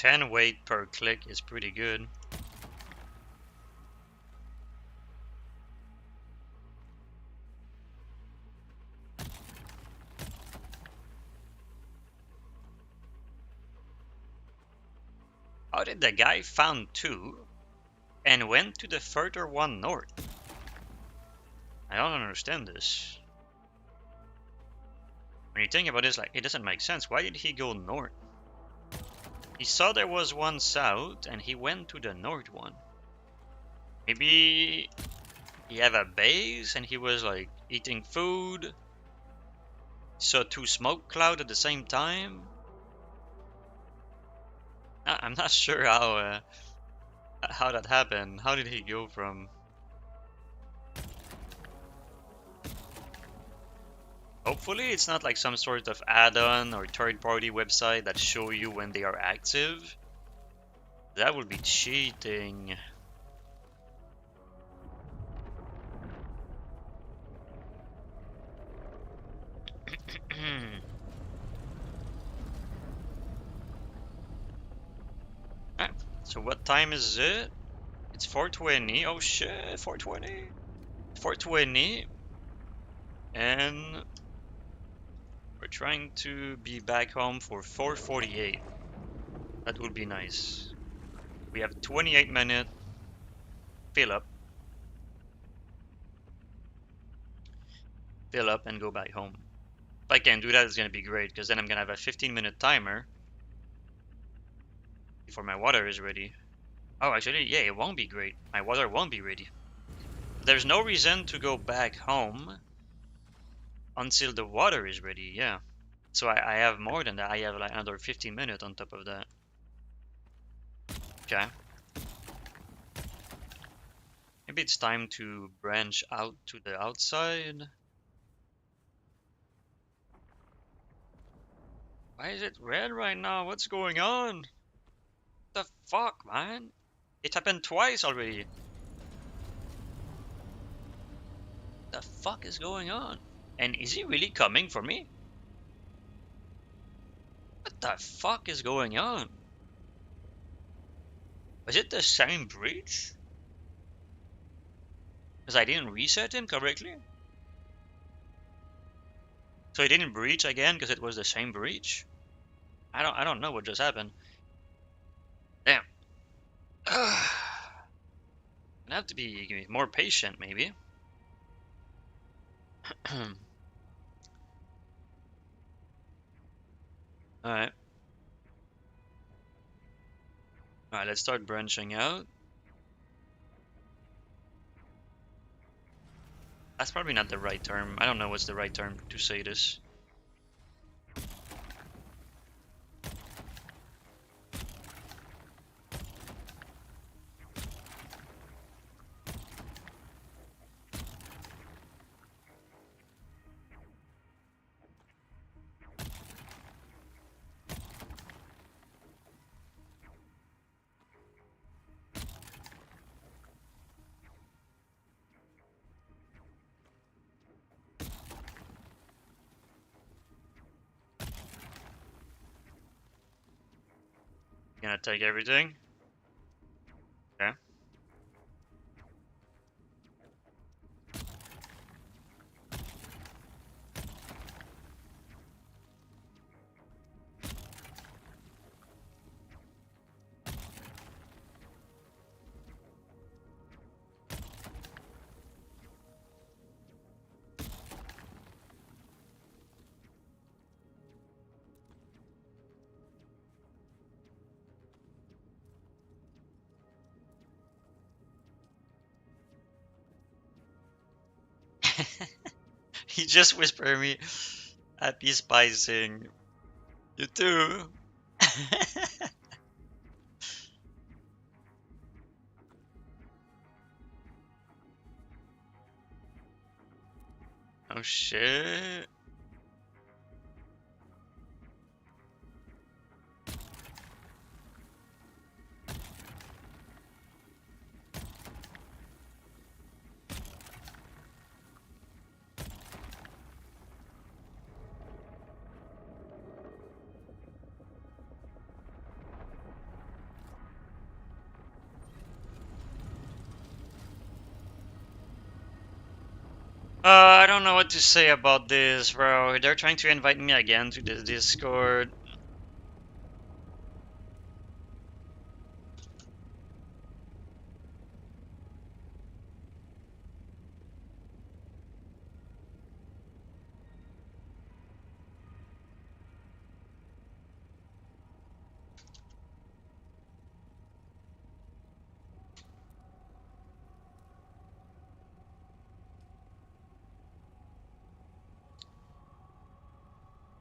A: $10 weight per click is pretty good. How did the guy found two and went to the further one north? I don't understand this. When you think about this, like, it doesn't make sense. Why did he go north? He saw there was one south and he went to the north one. Maybe he have a base and he was like eating food. Saw two smoke clouds at the same time. I'm not sure how that happened. How did he go from? Hopefully it's not like some sort of add-on or third-party website that show you when they are active. That would be cheating. Alright, so what time is it? It's 4:20. Oh shit, 4:20. 4:20. And we're trying to be back home for 4:48. That would be nice. We have 28 minutes. Fill up. Fill up and go back home. If I can do that, it's gonna be great, because then I'm gonna have a 15-minute timer before my water is ready. Oh, actually, yeah, it won't be great. My water won't be ready. There's no reason to go back home until the water is ready, yeah. So I have more than that. I have like another 15 minutes on top of that. Okay. Maybe it's time to branch out to the outside. Why is it red right now? What's going on? The fuck, man? It happened twice already. The fuck is going on? And is he really coming for me? What the fuck is going on? Was it the same breach? Because I didn't reset him correctly? So he didn't breach again because it was the same breach? I don't know what just happened. Damn. I have to be more patient, maybe. Alright. Alright, let's start branching out. That's probably not the right term. I don't know what's the right term to say this. Gonna take everything. Okay. He just whispered me, happy spicing. You too. Oh shit. I don't know what to say about this, bro. They're trying to invite me again to the Discord.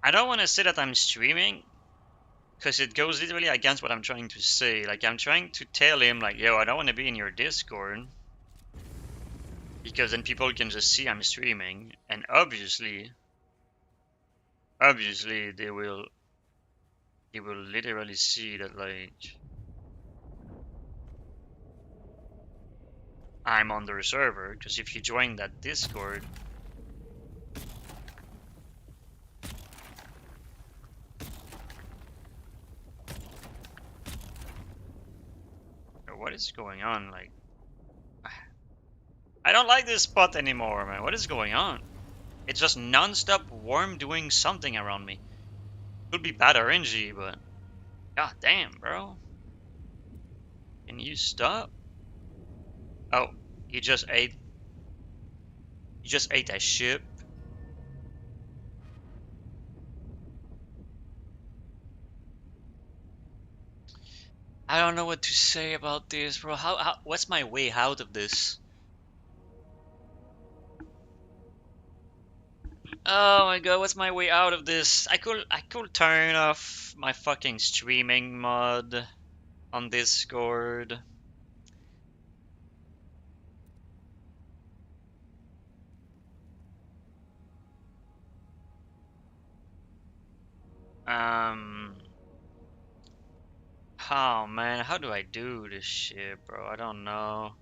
A: I don't want to say that I'm streaming, because it goes literally against what I'm trying to say. Like, I'm trying to tell him, like, yo, I don't want to be in your Discord, because then people can just see I'm streaming, and obviously they will literally see that, like, I'm on their server, because if you join that Discord, what is going on? Like, I don't like this spot anymore, man. What is going on? It's just non-stop worm doing something around me. Could be bad RNG, but god damn, bro. Can you stop? Oh, you just ate. You just ate a ship. I don't know what to say about this, bro. What's my way out of this? Oh my god, what's my way out of this? I could turn off my fucking streaming mod on Discord. Um Oh man, how do I do this shit, bro? I don't know.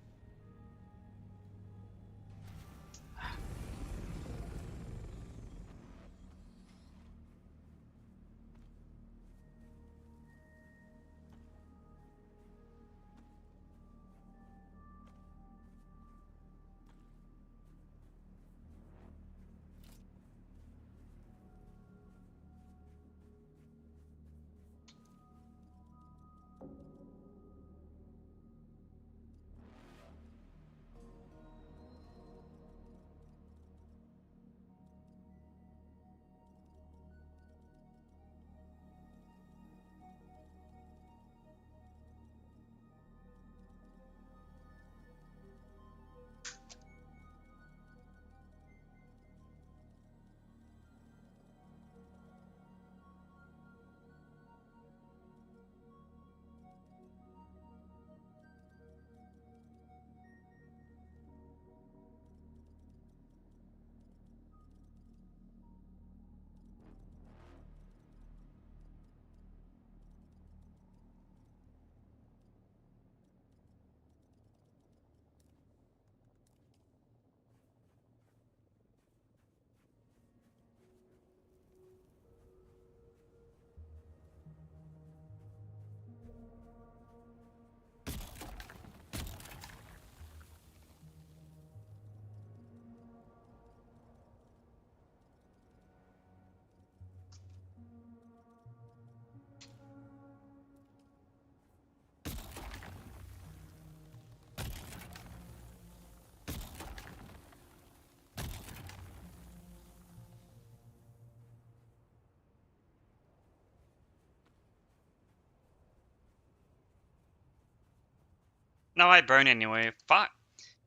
A: No, I burn anyway. Fuck.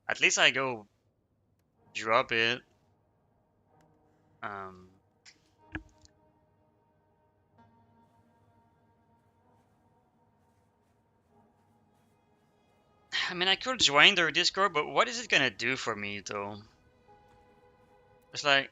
A: At least I go drop it. Um, I mean, I could join their Discord, but what is it gonna do for me, though? It's like,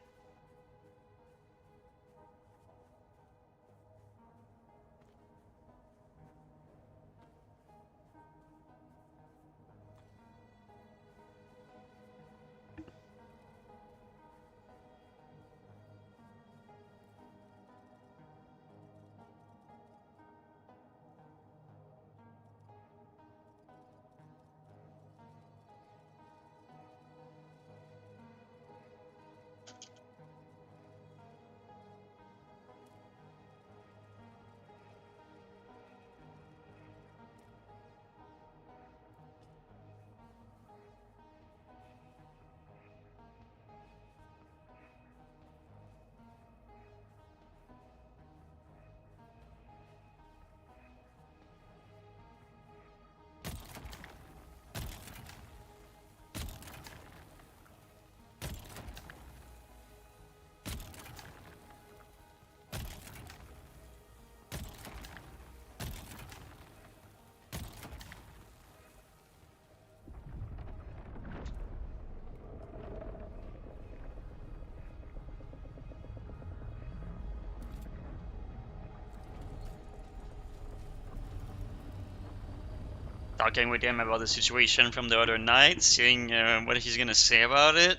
A: talking with him about the situation from the other night, seeing what he's gonna say about it.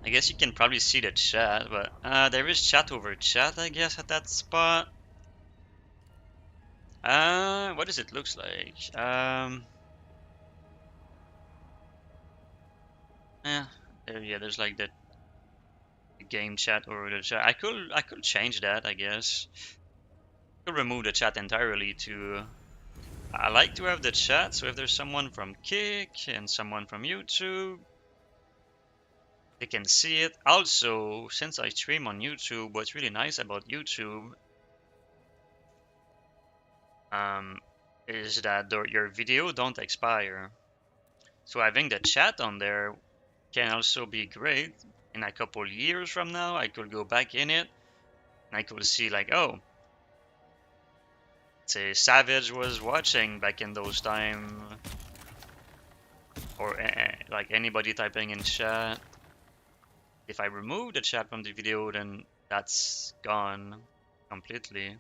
A: I guess you can probably see the chat, but there is chat over chat, I guess, at that spot. What does it looks like? Yeah, there's like the game chat or the chat. I could change that, I guess. I could remove the chat entirely to. I like to have the chat, so if there's someone from Kick and someone from YouTube, they can see it. Also, since I stream on YouTube, what's really nice about YouTube um, is that your video don't expire. So having the chat on there can also be great. In a couple years from now, I could go back in it and I could see like, oh, say Savage was watching back in those time, or like anybody typing in chat. If I remove the chat from the video, then that's gone completely.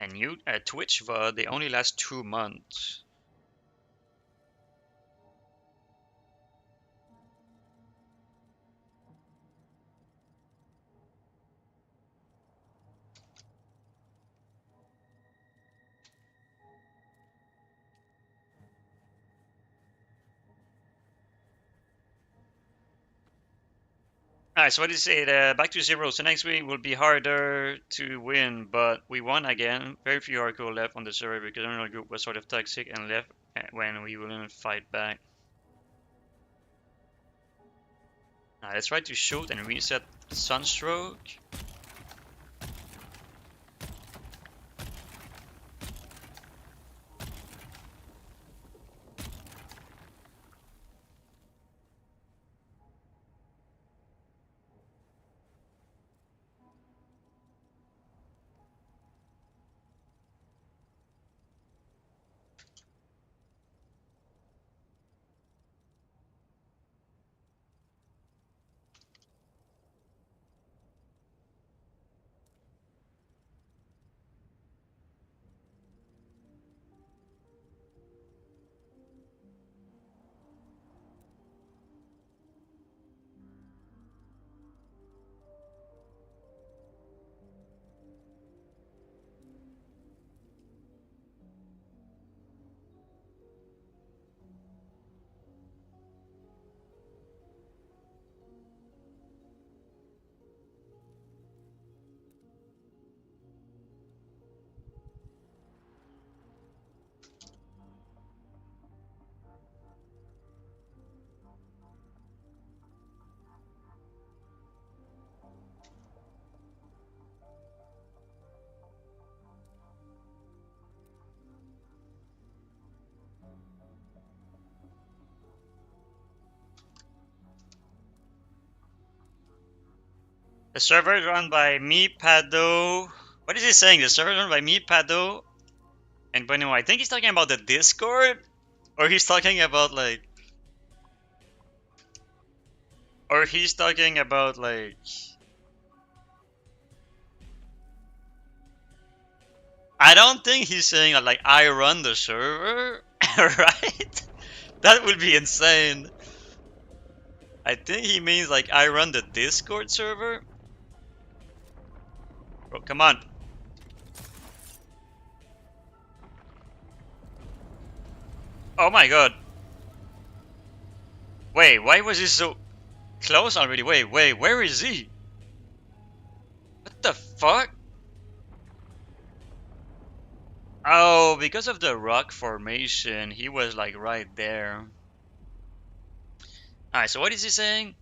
A: And Twitch VOD, they only last 2 months. Alright, so what did you say? Back to zero. So next week will be harder to win, but we won again. Very few hardcore left on the server because the original group was sort of toxic and left when we wouldn't fight back. Let's try to shoot and reset Sunstroke. The server is run by me, Pado. What is he saying? The server is run by me, Pado, and Bueno. I think he's talking about the Discord, or he's talking about like, or he's talking about like. I don't think he's saying like I run the server, right? That would be insane. I think he means like I run the Discord server. Bro, come on. Oh my god. Wait, why was he so close already? Wait, where is he? What the fuck? Oh, because of the rock formation, he was like right there. Alright, so what is he saying?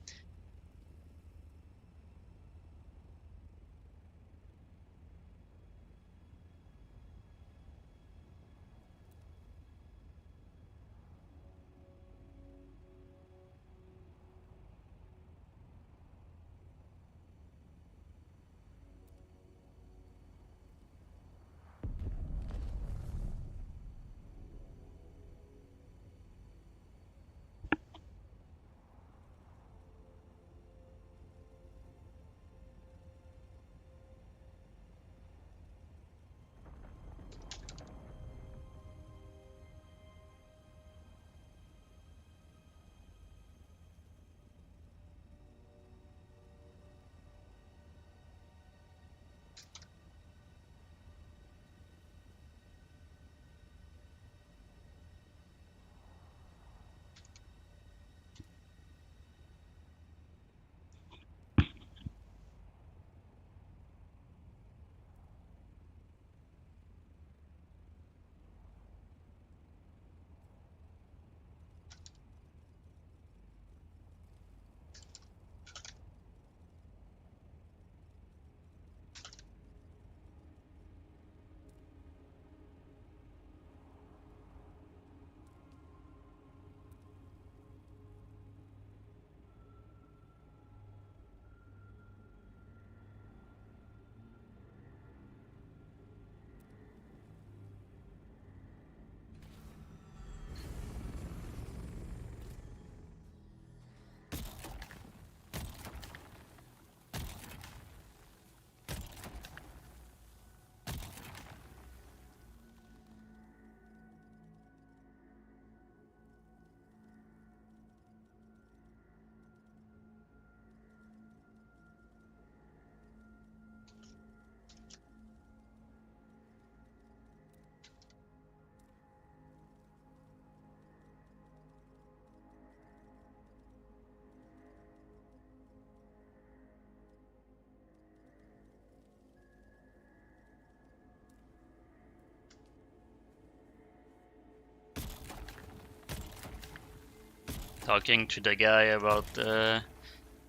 A: talking to the guy about a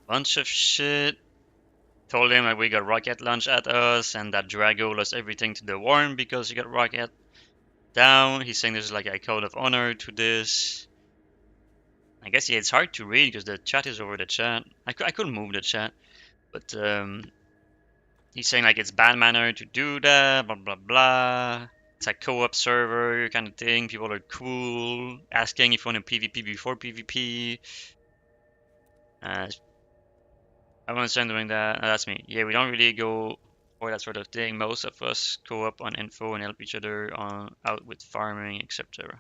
A: bunch of shit. Told him like we got rocket launch at us and that Drago lost everything to the worm because he got rocket down. He's saying there's like a code of honor to this. I guess yeah, it's hard to read because the chat is over the chat. I could move the chat, but he's saying like it's bad manner to do that, blah blah blah. It's a co-op server kind of thing. People are cool, asking if you want to PvP before PvP. Uh, I want to start doing that. That's me. Yeah, we don't really go for that sort of thing. Most of us co-op on info and help each other on out with farming, etc.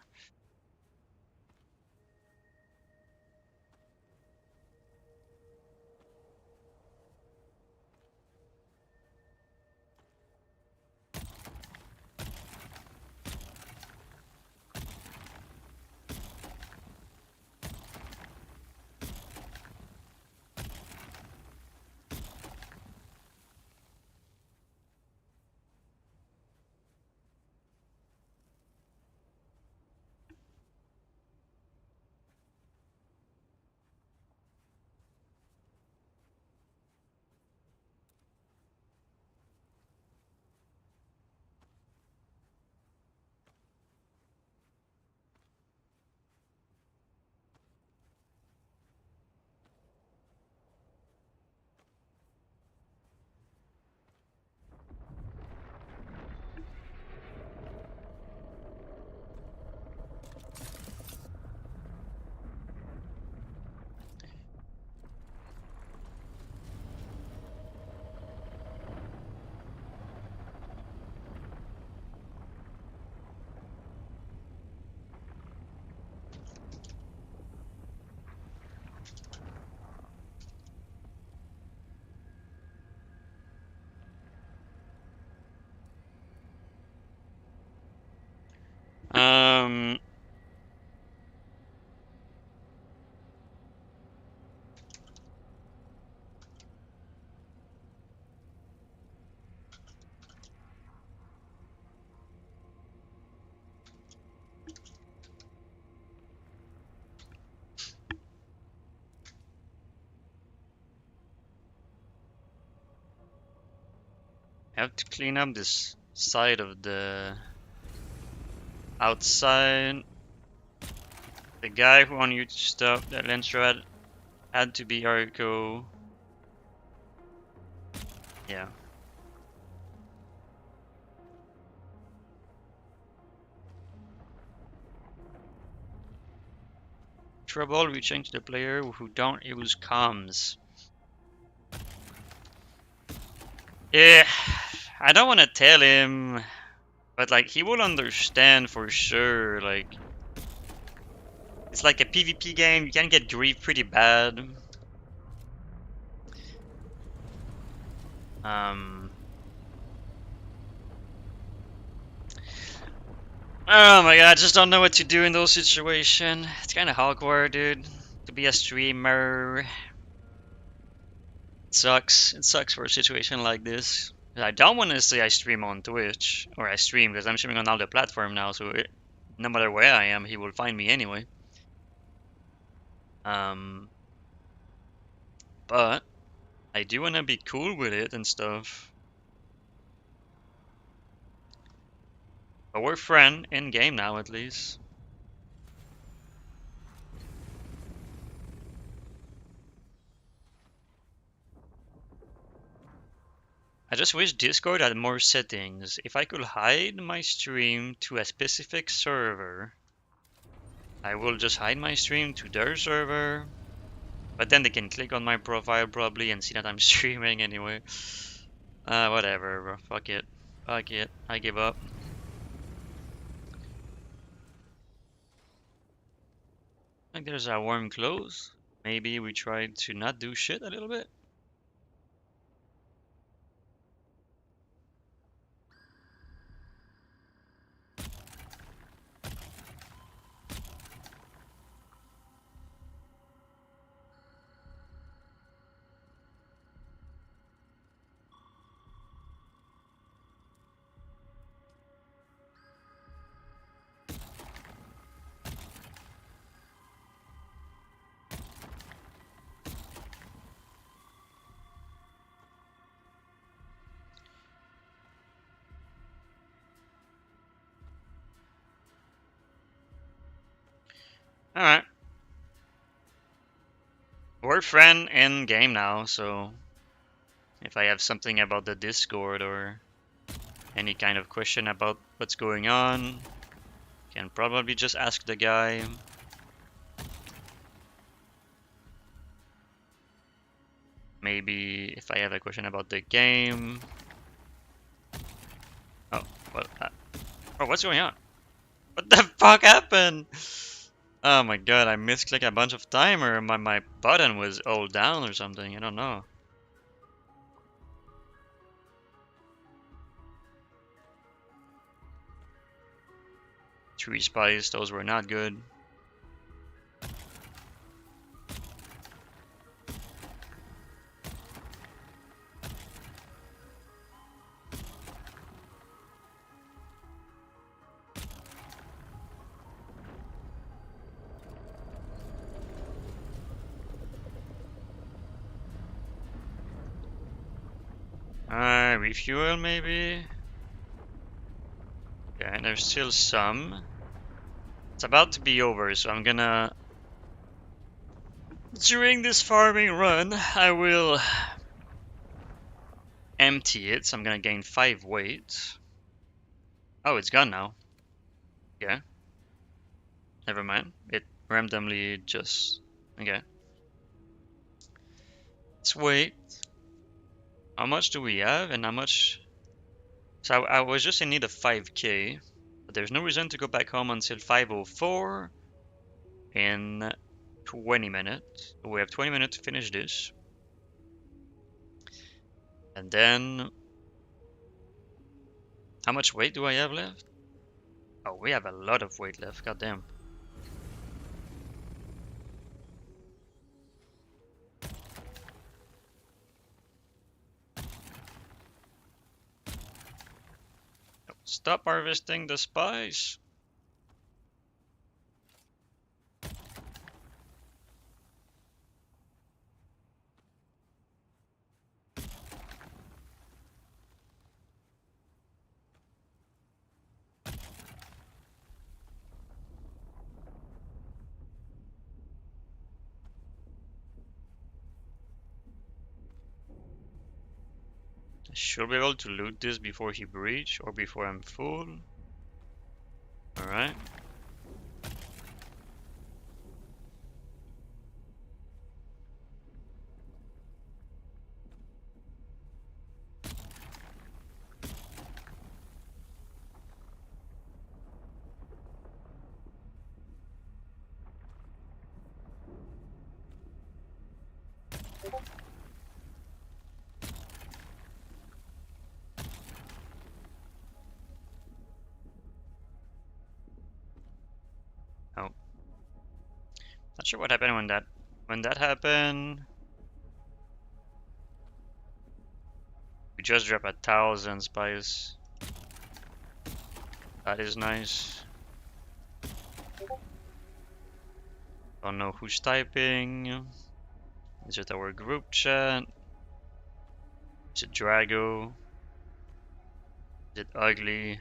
A: Um, I have to clean up this side of the outside. The guy who wanted you to stop that Lensrad had to be Arco. Yeah. Trouble reaching to the player who don't use comms. Yeah, I don't want to tell him, but like he will understand for sure. Like it's like a PvP game. You can get grief pretty bad. Um. Oh my god, I just don't know what to do in those situations. It's kind of awkward, dude. To be a streamer. It sucks. It sucks for a situation like this. I don't want to say I stream on Twitch, or I stream because I'm streaming on all the platform now, so no matter where I am, he will find me anyway. Um, but I do want to be cool with it and stuff. But we're friends in game now, at least. I just wish Discord had more settings. If I could hide my stream to a specific server, I will just hide my stream to their server. But then they can click on my profile probably and see that I'm streaming anyway. Whatever, bro. Fuck it. Fuck it. I give up. I think there's a warm close. Maybe we try to not do shit a little bit. Alright. We're friend in game now, so if I have something about the Discord or any kind of question about what's going on, can probably just ask the guy. Maybe if I have a question about the game. Oh, what? Oh, what's going on? What the fuck happened? Oh my god, I misclicked a bunch of time, or my button was all down or something. I don't know. 3 spies, those were not good. Refuel maybe? Yeah, and there's still some. It's about to be over, so I'm gonna... During this farming run, I will empty it, so I'm gonna gain 5 weight. Oh, it's gone now. Yeah. Never mind. It randomly just... Okay. Let's wait. How much do we have and how much... So I was just in need of 5k. But there's no reason to go back home until 5:04 in 20 minutes. We have 20 minutes to finish this. And then... How much weight do I have left? Oh, we have a lot of weight left. God damn. Stop harvesting the spice. I should be able to loot this before he breach or before I'm full. Alright. Oh. Not sure what happened when that happened. We just dropped 1,000 spice. That is nice. Don't know who's typing. Is it our group chat? Is it Drago? Is it Ugly?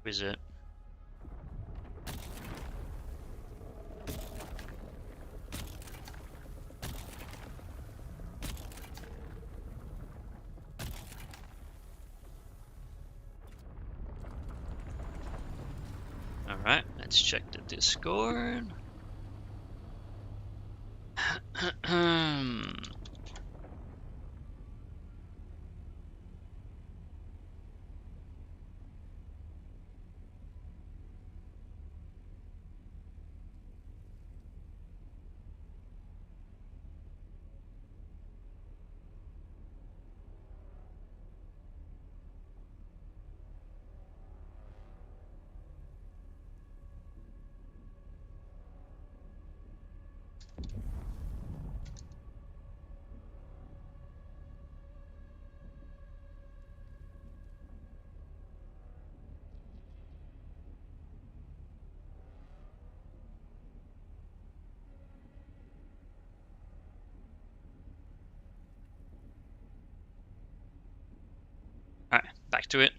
A: Who is it? Alright, let's check the Discord. Alright, back to it.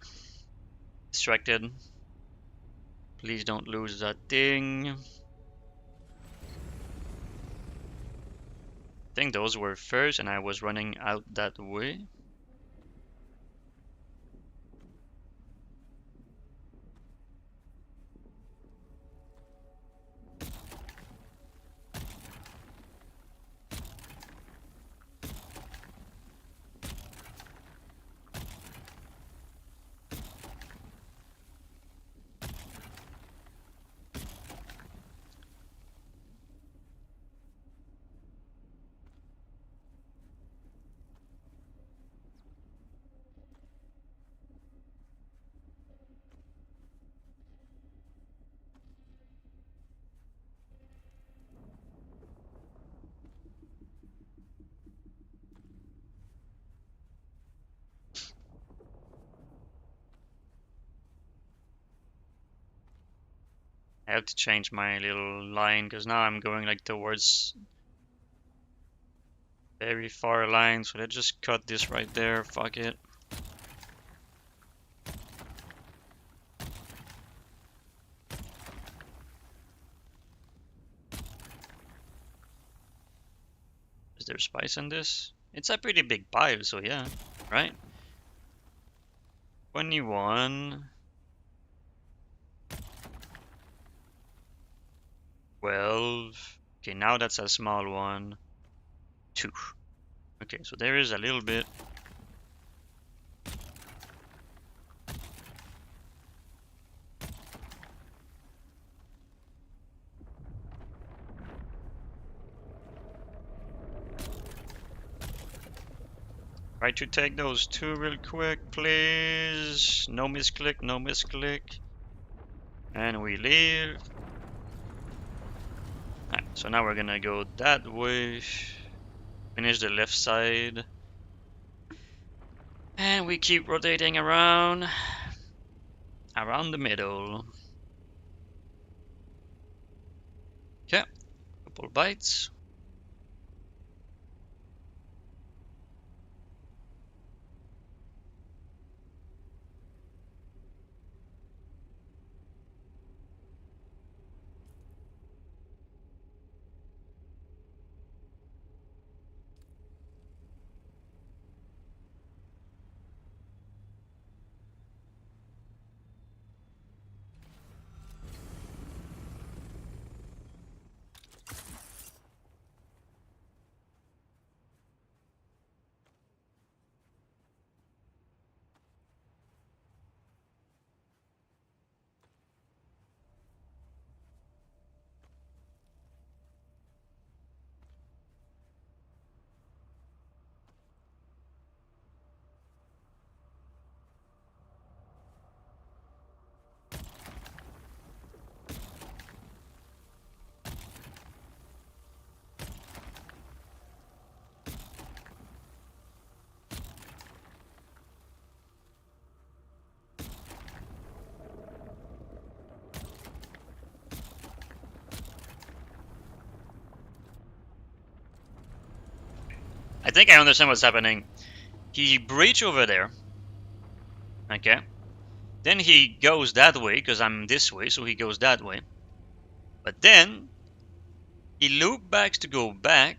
A: Distracted. Please don't lose that thing. think those were first and I was running out that way. I have to change my little line because now I'm going like towards very far line, so let's just cut this right there. Fuck it. Is there spice in this? It's a pretty big pile, so yeah, right? 21. 12. Okay, now that's a small one. 2. Okay, so there is a little bit. Try to take those 2 real quick, please. No misclick, no misclick. And we leave. Alright, so now we're gonna go that way. Finish the left side. And we keep rotating around the middle. Okay, couple bites. I think I understand what's happening. He breach over there. Okay. Then he goes that way because I'm this way, so he goes that way. But then he loop backs to go back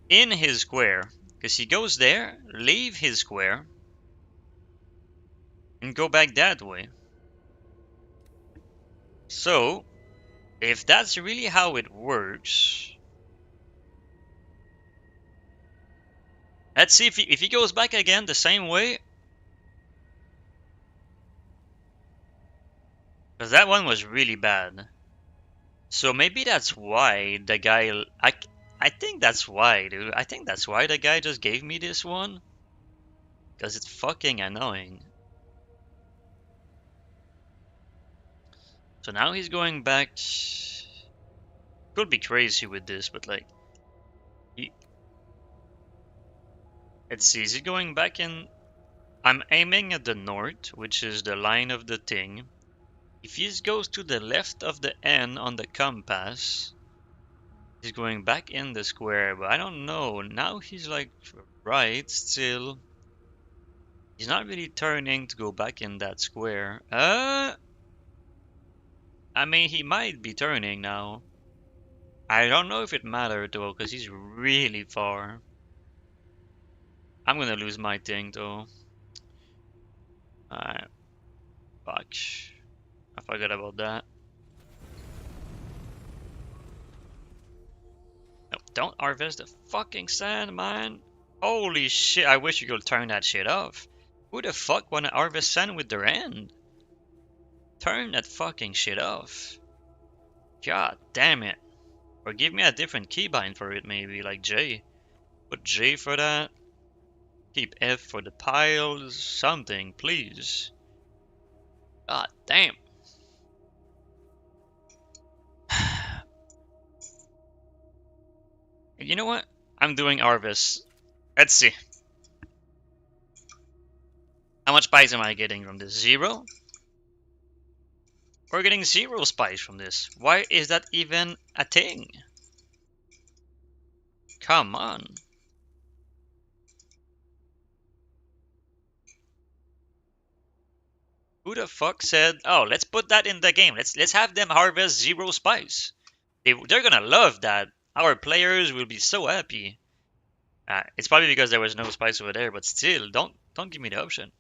A: in his square because he goes there, leave his square, and go back that way. So, if that's really how it works, let's see if he goes back again the same way. Because that one was really bad. So maybe that's why the guy... I think that's why, dude. I think that's why the guy just gave me this one. Because it's fucking annoying. So now he's going back... Could be crazy with this, but like... Let's see, is he going back in... I'm aiming at the north, which is the line of the thing. If he goes to the left of the N on the compass, he's going back in the square, but I don't know. Now he's like right still. He's not really turning to go back in that square. I mean, he might be turning now. I don't know if it mattered though, because he's really far. I'm gonna lose my thing though. Alright, fuck. I forgot about that. No, don't harvest the fucking sand, man. Holy shit, I wish you could turn that shit off. Who the fuck wanna harvest sand with their hand? Turn that fucking shit off. God damn it. Or give me a different keybind for it maybe, like J. Put J for that. Keep F for the piles. Something, please. God damn. You know what? I'm doing harvest. Let's see. How much spice am I getting from this? 0? We're getting 0 spice from this. Why is that even a thing? Come on. Who the fuck said, "Oh, let's put that in the game. Let's have them harvest 0 spice." They're gonna love that. Our players will be so happy. It's probably because there was no spice over there, but still, don't give me the option.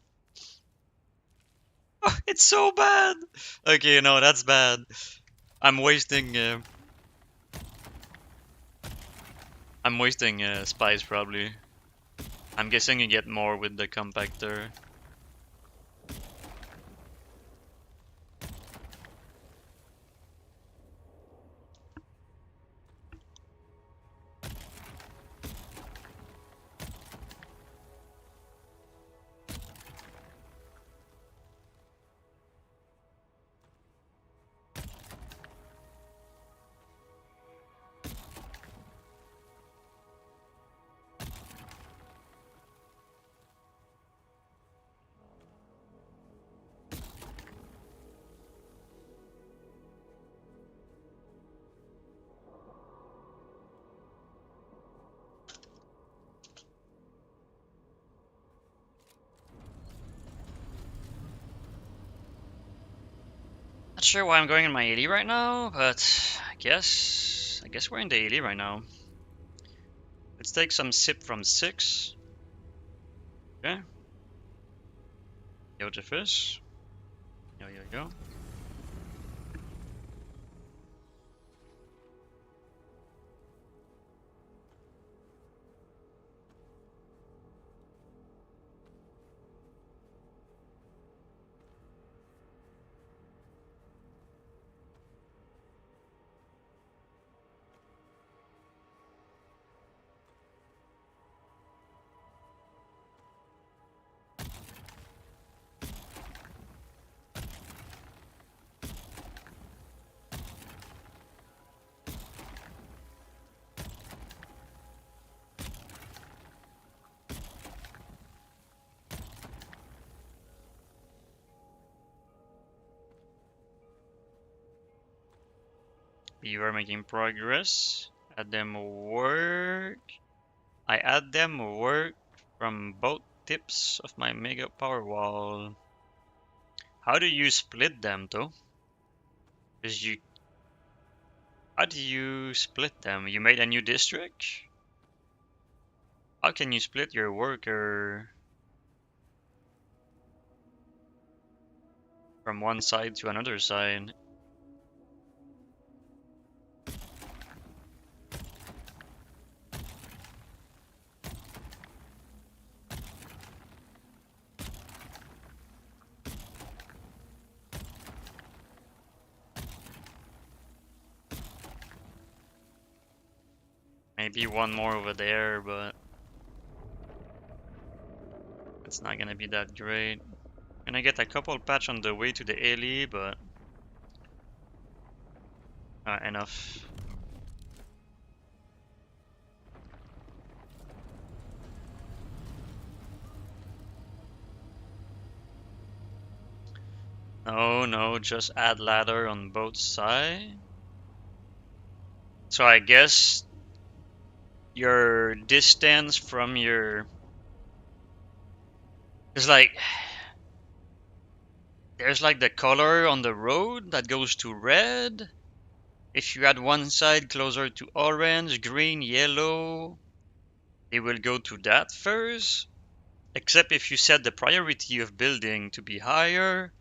A: Oh, it's so bad. Okay, no, that's bad. I'm wasting. I'm wasting spice probably. I'm guessing you get more with the compactor. Not sure why I'm going in my 80 right now, but I guess we're in the 80 right now. Let's take some sip from 6. Okay. Yo, the fish. Yo, yo, yo. You are making progress. Add them work. I add them work from both tips of my mega power wall. How do you split them though? Cause you, how do you split them? You made a new district? How can you split your worker from one side to another side? Maybe one more over there, but it's not gonna be that great. Gonna get a couple patch on the way to the alley, but enough. Oh no, just add ladder on both sides. So I guess your distance from your is like there's like the color on the road that goes to red, If you add one side closer to orange, green, yellow, they will go to that first. Except if you set the priority of building to be higher.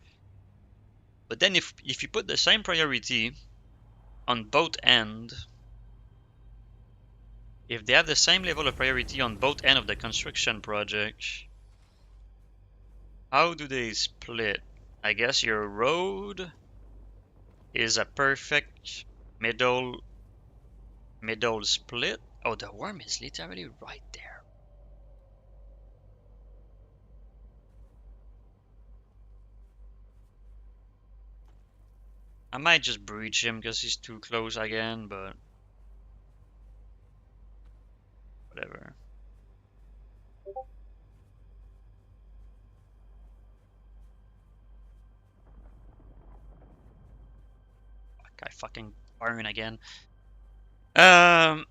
A: But then if you put the same priority on both ends, if they have the same level of priority on both ends of the construction project, how do they split? I guess your road is a perfect middle split. Oh, the worm is literally right there. I might just breach him because he's too close again, but whatever. Guy fucking burn again. Um,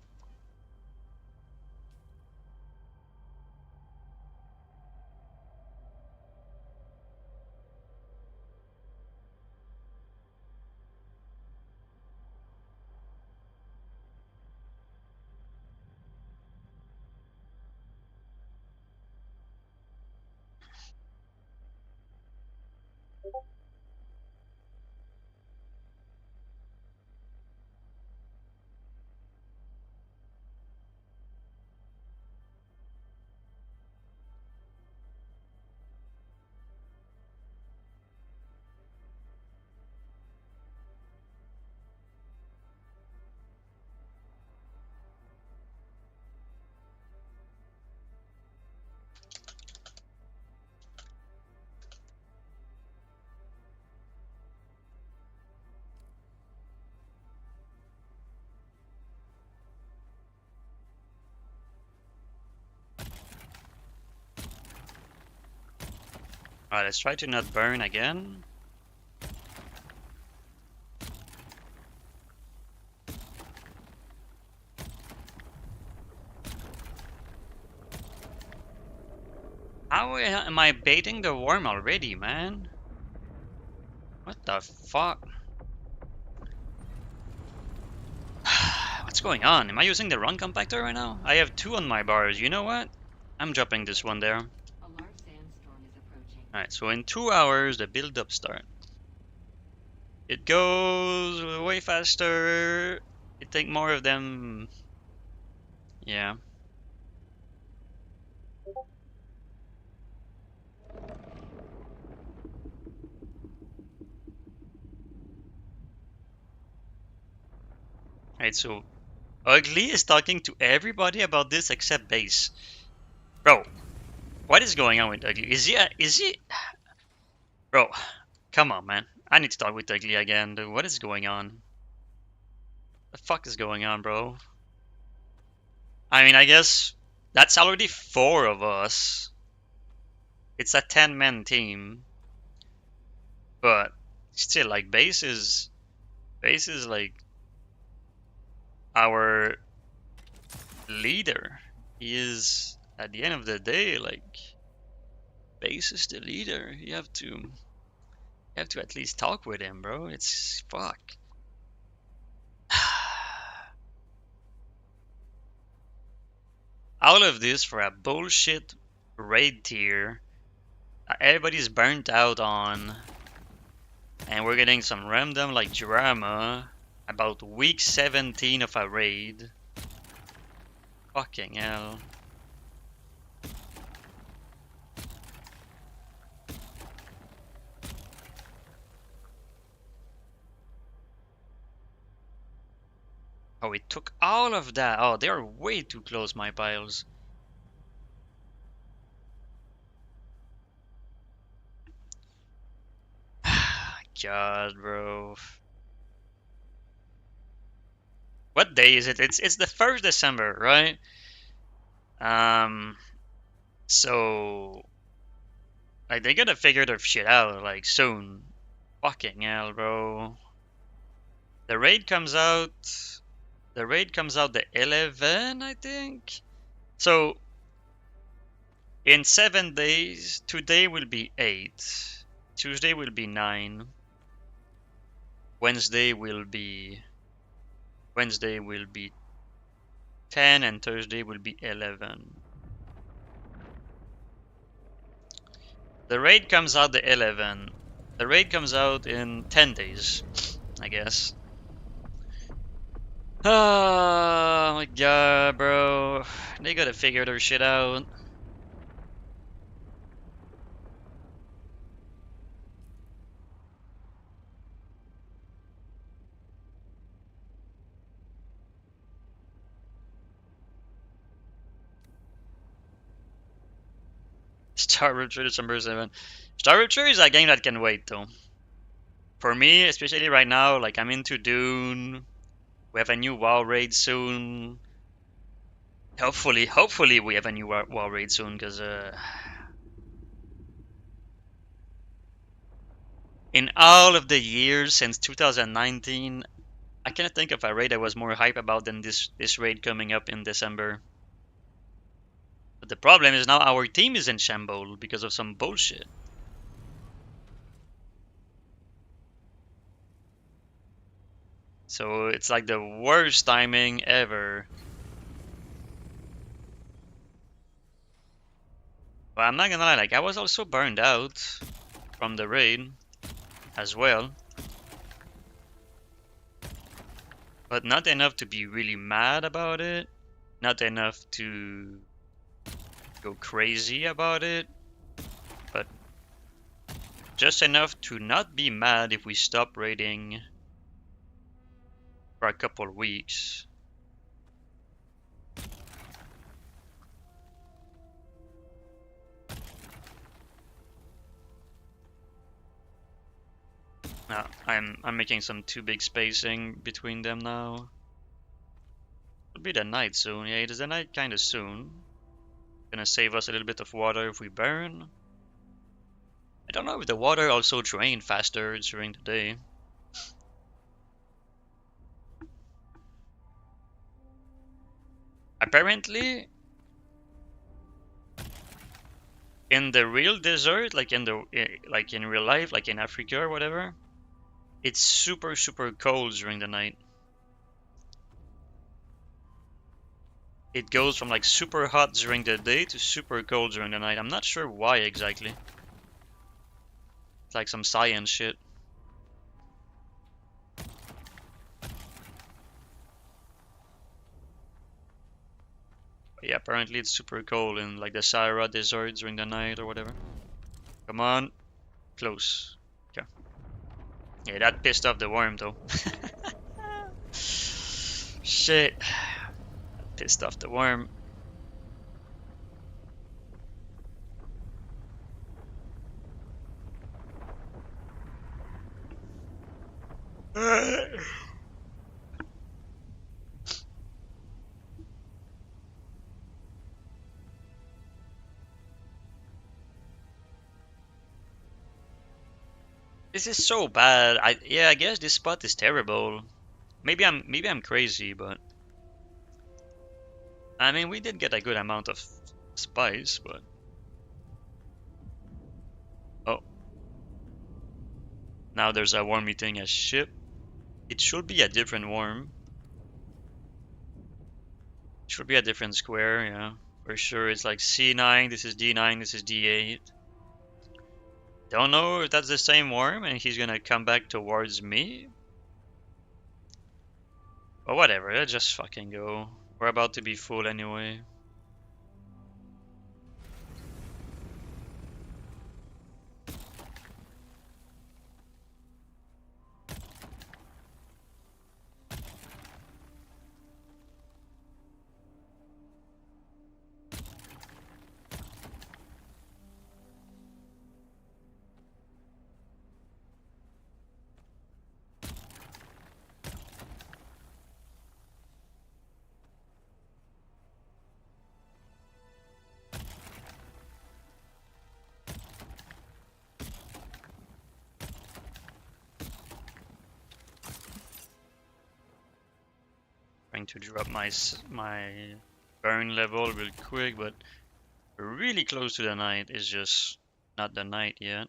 A: Alright, let's try to not burn again. How am I baiting the worm already, man? What the fuck? What's going on? Am I using the wrong compactor right now? I have 2 on my bars. You know what? I'm dropping this one there.
B: A large sandstorm is approaching.
A: Alright, so in 2 hours, the build-up start. It goes way faster. It take more of them. Yeah. Alright, so Ugly is talking to everybody about this except Base. Bro, what is going on with Ugly? Is he? Bro, come on, man. I need to talk with Ugly again, dude. What is going on? The fuck is going on, bro? I mean, I guess that's already 4 of us. It's a 10-man team. But still, like, Base is like our leader. He is, at the end of the day, like, Base is the leader. You have to at least talk with him, bro. It's fuck. All of this for a bullshit raid tier everybody's burnt out on, and we're getting some random like drama about week 17 of a raid. Fucking hell. Oh, it took all of that. Oh, they are way too close, my piles. God, bro. What day is it? It's the 1st December, right? So like they gotta figure their shit out like soon. Fucking hell, bro. The raid comes out. The raid comes out the 11, I think. So in 7 days, today will be 8. Tuesday will be 9. Wednesday will be Wednesday will be 10 and Thursday will be 11. The raid comes out the 11. The raid comes out in 10 days, I guess. Oh my god, bro. They gotta figure their shit out. Star Witcher December 7. Star Witcher is a game that can wait though. For me, especially right now, like I'm into Dune. We have a new WoW raid soon. Hopefully we have a new WoW raid soon, because in all of the years since 2019, I can't think of a raid I was more hype about than this raid coming up in December. But the problem is now our team is in shambles because of some bullshit. So it's like the worst timing ever. But I'm not gonna lie, like I was also burned out from the raid as well. But not enough to be really mad about it. Not enough to go crazy about it. But just enough to not be mad if we stop raiding for a couple weeks. Now I'm making some too big spacing between them now. It'll be the night soon. Yeah, it is the night kind of soon. Gonna save us a little bit of water if we burn. I don't know if the water also drain faster during the day. Apparently, in the real desert, like in real life, like in Africa or whatever, it's super cold during the night. It goes from like super hot during the day to super cold during the night. I'm not sure why exactly. It's like some science shit. But yeah, apparently it's super cold in like the Sahara Desert during the night or whatever. Come on, close. Okay. Yeah, that pissed off the worm though. Shit. Pissed off the worm. This is so bad. I guess this spot is terrible. Maybe I'm crazy, but I mean we did get a good amount of spice, but oh, now there's a worm eating a ship. It should be a different worm. It should be a different square, yeah. For sure it's like C9, this is D9, this is D8. Don't know if that's the same worm and he's gonna come back towards me. But whatever, let's just fucking go. We're about to be full anyway. Trying to drop my burn level real quick, but we're really close to the night. It's just not the night yet.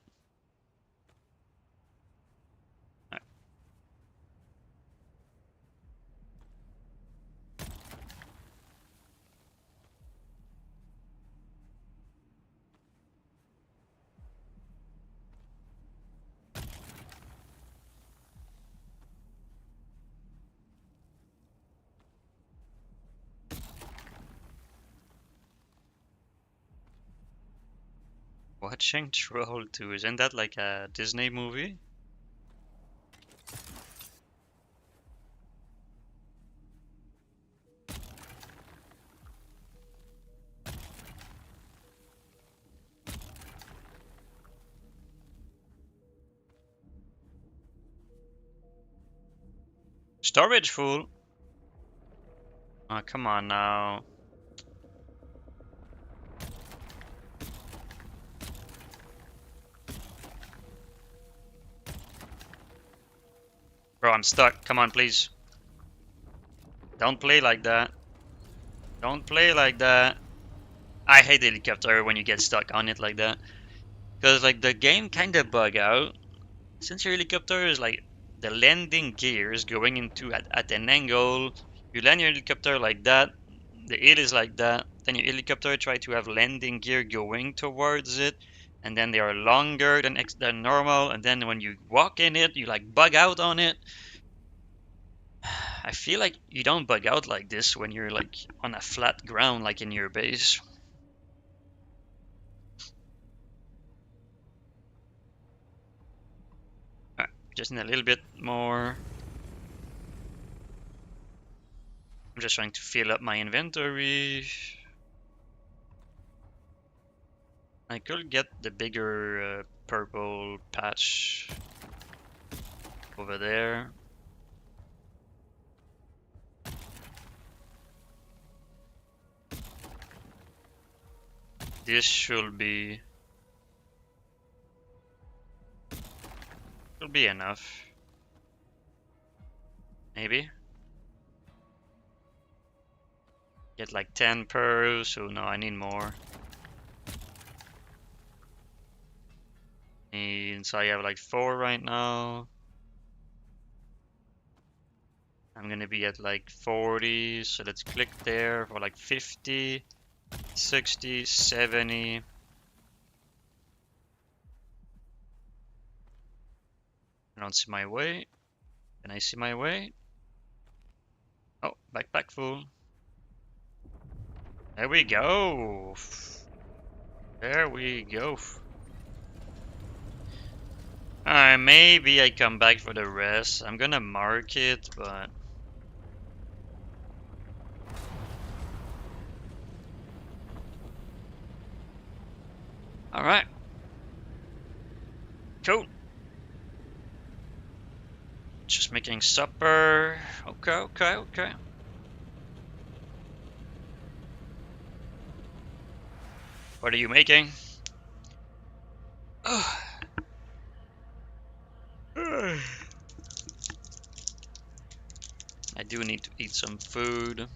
A: Watching Troll 2, isn't that like a Disney movie? Storage full. Oh, come on now. Bro, I'm stuck. Come on, please. Don't play like that. Don't play like that. I hate the helicopter when you get stuck on it like that. Because like the game kind of bug out. Since your helicopter is like the landing gear is going into at an angle. You land your helicopter like that. The hill is like that. Then your helicopter try to have landing gear going towards it. And then they are longer than normal. And then when you walk in it, you like bug out on it. I feel like you don't bug out like this when you're like on a flat ground, like in your base. Alright, just need a little bit more. I'm just trying to fill up my inventory. I could get the bigger purple patch over there. This should be enough. Maybe. Get like 10 per, so no, I need more. And so I have like 4 right now. I'm gonna be at like 40, so let's click there for like 50, 60, 70. I don't see my way. Can I see my way? Oh, backpack full. There we go. There we go. Alright, maybe I come back for the rest. I'm gonna mark it, but... Alright. Cool. Just making supper. Okay, okay, okay. What are you making? I do need to eat some food.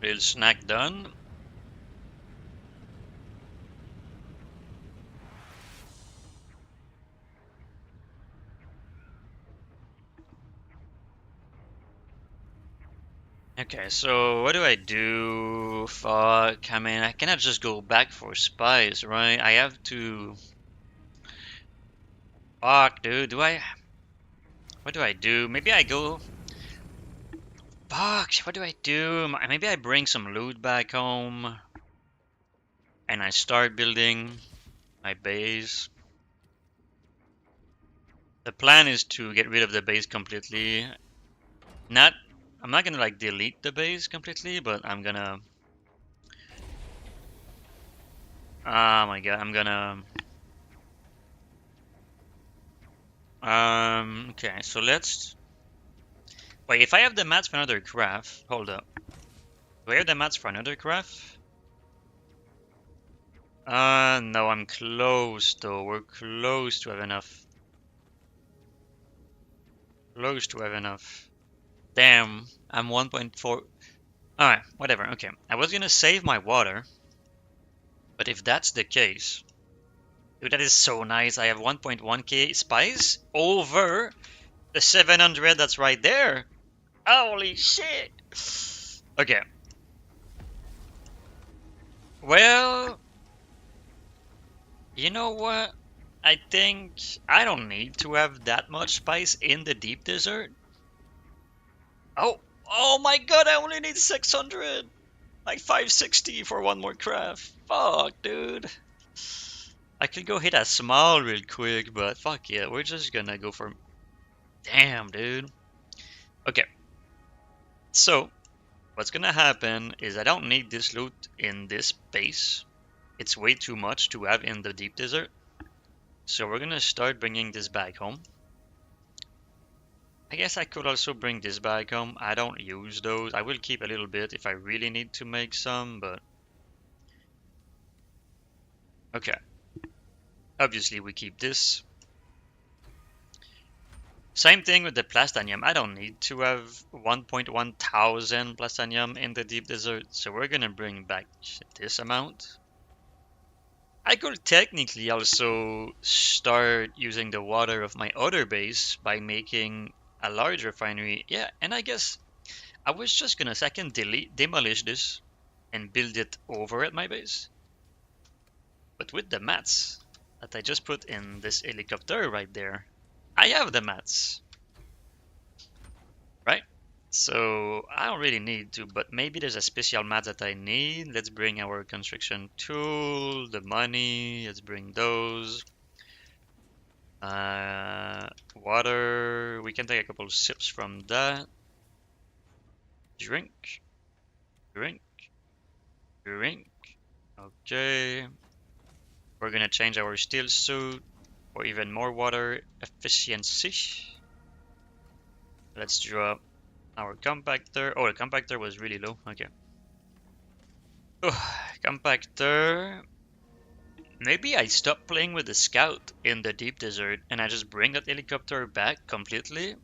A: Little snack done. Okay, so what do I do? Fuck, I mean, I cannot just go back for spies, right? I have to. Fuck, dude, do I. What do I do? Maybe I go. Fuck, what do I do? Maybe I bring some loot back home and I start building my base. The plan is to get rid of the base completely. Not, I'm not gonna like delete the base completely, but I'm gonna. Oh my god, I'm gonna. Okay, so let's. Wait, if I have the mats for another craft, hold up. Do I have the mats for another craft? No, I'm close though. We're close to have enough. Close to have enough. Damn, I'm 1.4. Alright, whatever. Okay, I was gonna save my water, but if that's the case, dude, that is so nice. I have 1.1k spice over the 700 that's right there. Holy shit! Okay, well, you know what? I think I don't need to have that much spice in the deep desert. Oh, oh my god, I only need 600! Like 560 for one more craft. Fuck, dude. I could go hit a small real quick, but fuck yeah, we're just gonna go for. Damn, dude. Okay, so what's gonna happen is I don't need this loot in this base. It's way too much to have in the deep desert. So we're gonna start bringing this back home. I guess I could also bring this back home. I don't use those. I will keep a little bit if I really need to make some, but okay. Obviously we keep this. Same thing with the plastanium. I don't need to have 1.1 thousand plastanium in the deep desert, so we're gonna bring back this amount. I could technically also start using the water of my other base by making a large refinery. Yeah, and I guess I was just gonna second demolish this and build it over at my base. But with the mats that I just put in this helicopter right there, I have the mats, right? So I don't really need to, but maybe there's a special mat that I need. Let's bring our construction tool, the money, let's bring those. Water, we can take a couple sips from that. Drink, drink, drink. Okay. We're gonna change our steel suit for even more water efficiency. Let's drop our compactor. Oh, the compactor was really low. Okay. Compactor. Maybe I stop playing with the scout in the deep desert and I just bring that helicopter back completely.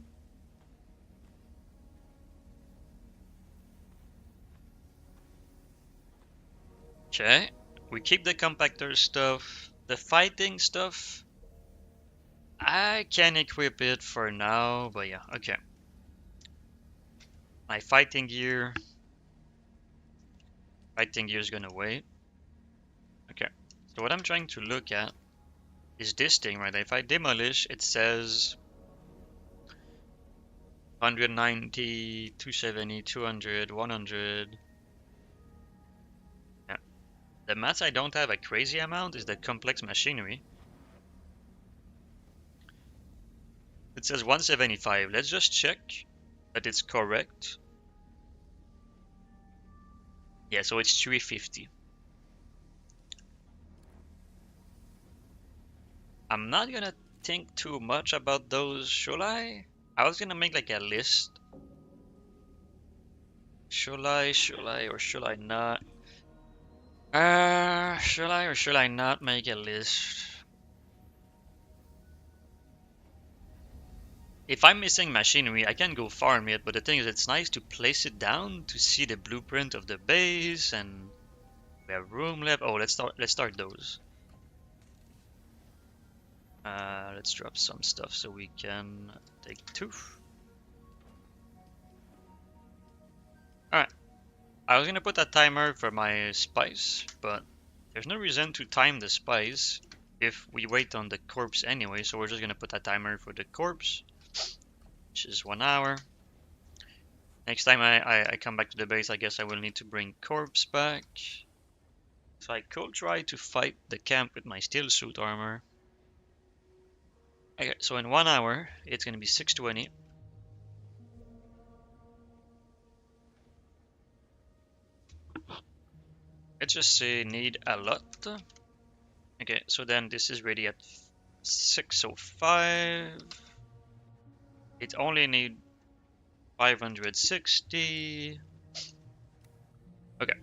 A: Okay. We keep the compactor stuff. The fighting stuff, I can equip it for now, but yeah, okay. My fighting gear. Fighting gear is gonna wait. Okay. So what I'm trying to look at is this thing, right? If I demolish, it says 190, 270, 200, 100. Yeah. The mats I don't have a crazy amount is the complex machinery. It says 175. Let's just check that it's correct. Yeah, so it's 350. I'm not gonna think too much about those, should I? I was gonna make like a list. Should I, or should I not? Should I or should I not make a list? If I'm missing machinery, I can go farm it, but the thing is, it's nice to place it down to see the blueprint of the base, and we have room left. Oh, let's start those. Let's drop some stuff so we can take 2. Alright, I was gonna put a timer for my spice, but there's no reason to time the spice if we wait on the corpse anyway, so we're just gonna put a timer for the corpse, which is 1 hour. Next time I come back to the base, I guess I will need to bring corpse back. So I could try to fight the camp with my steel suit armor. Okay, so in 1 hour, it's gonna be 6:20. Let's just say need a lot. Okay, so then this is ready at 6:05. It only need 560. Okay.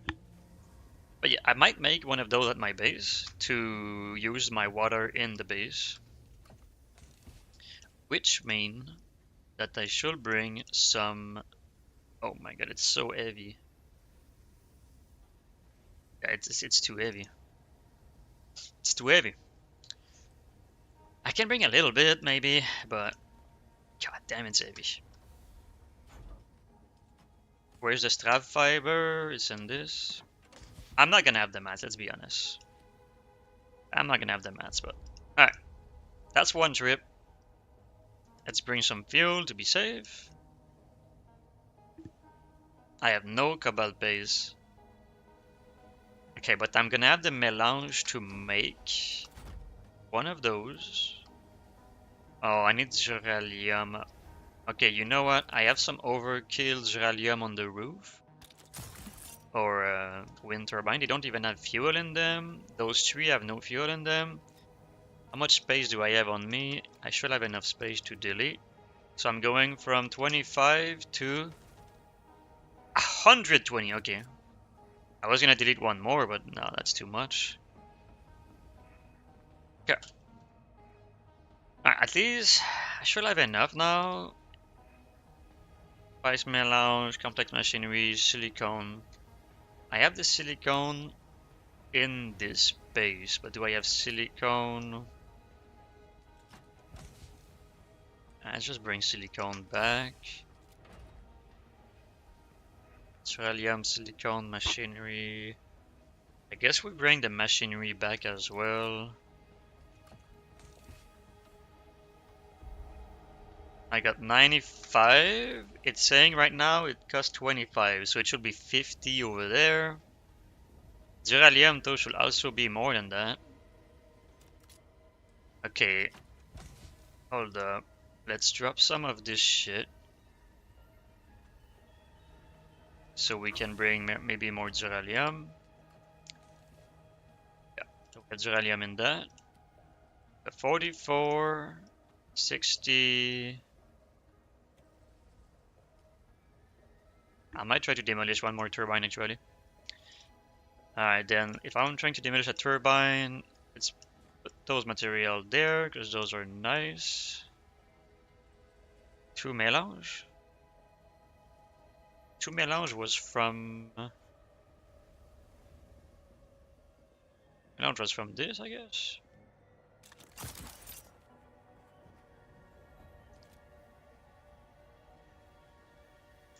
A: But yeah, I might make one of those at my base to use my water in the base. Which mean that I should bring some... Oh my god, it's so heavy. Yeah, it's too heavy. It's too heavy. I can bring a little bit maybe, but god damn, it's heavy. Where's the strav fiber? It's in this. I'm not gonna have the mats, let's be honest. I'm not gonna have the mats, but alright. That's one trip. Let's bring some fuel to be safe. I have no cobalt base. Okay, but I'm gonna have the melange to make one of those. Oh, I need geranium. Okay, you know what? I have some overkill geranium on the roof. Or wind turbine. They don't even have fuel in them. Those 3 have no fuel in them. How much space do I have on me? I should have enough space to delete. So I'm going from 25 to 120. Okay. I was gonna delete one more, but no, that's too much. Okay. At least I should have enough now. Spice melange, complex machinery, silicone. I have the silicone in this base, but do I have silicone? Let's just bring silicone back. Ceruleum, silicone, machinery. I guess we bring the machinery back as well. I got 95. It's saying right now it costs 25, so it should be 50 over there. Geralium though should also be more than that. Okay, hold up. Let's drop some of this shit. So we can bring maybe more geralium. Yeah, so we got geralium in that. 44, 60. I might try to demolish one more turbine actually. Alright, then if I'm trying to demolish a turbine, let's put those material there because those are nice. 2 melange. 2 melange was from... melange was from this, I guess.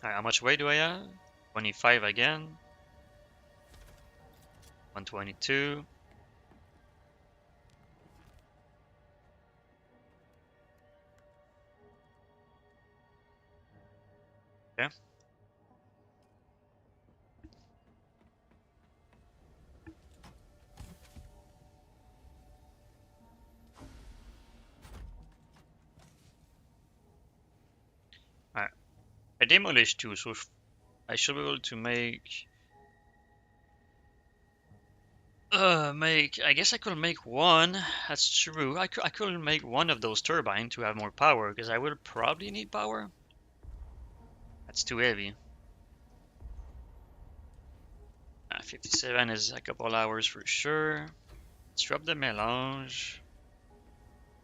A: Alright, how much weight do I have? 25 again. 122. Okay. Alright. I demolished 2, so I should be able to make... I guess I could make one. That's true. I could make one of those turbines to have more power, because I will probably need power. That's too heavy. 57 is a couple hours for sure. Let's drop the melange.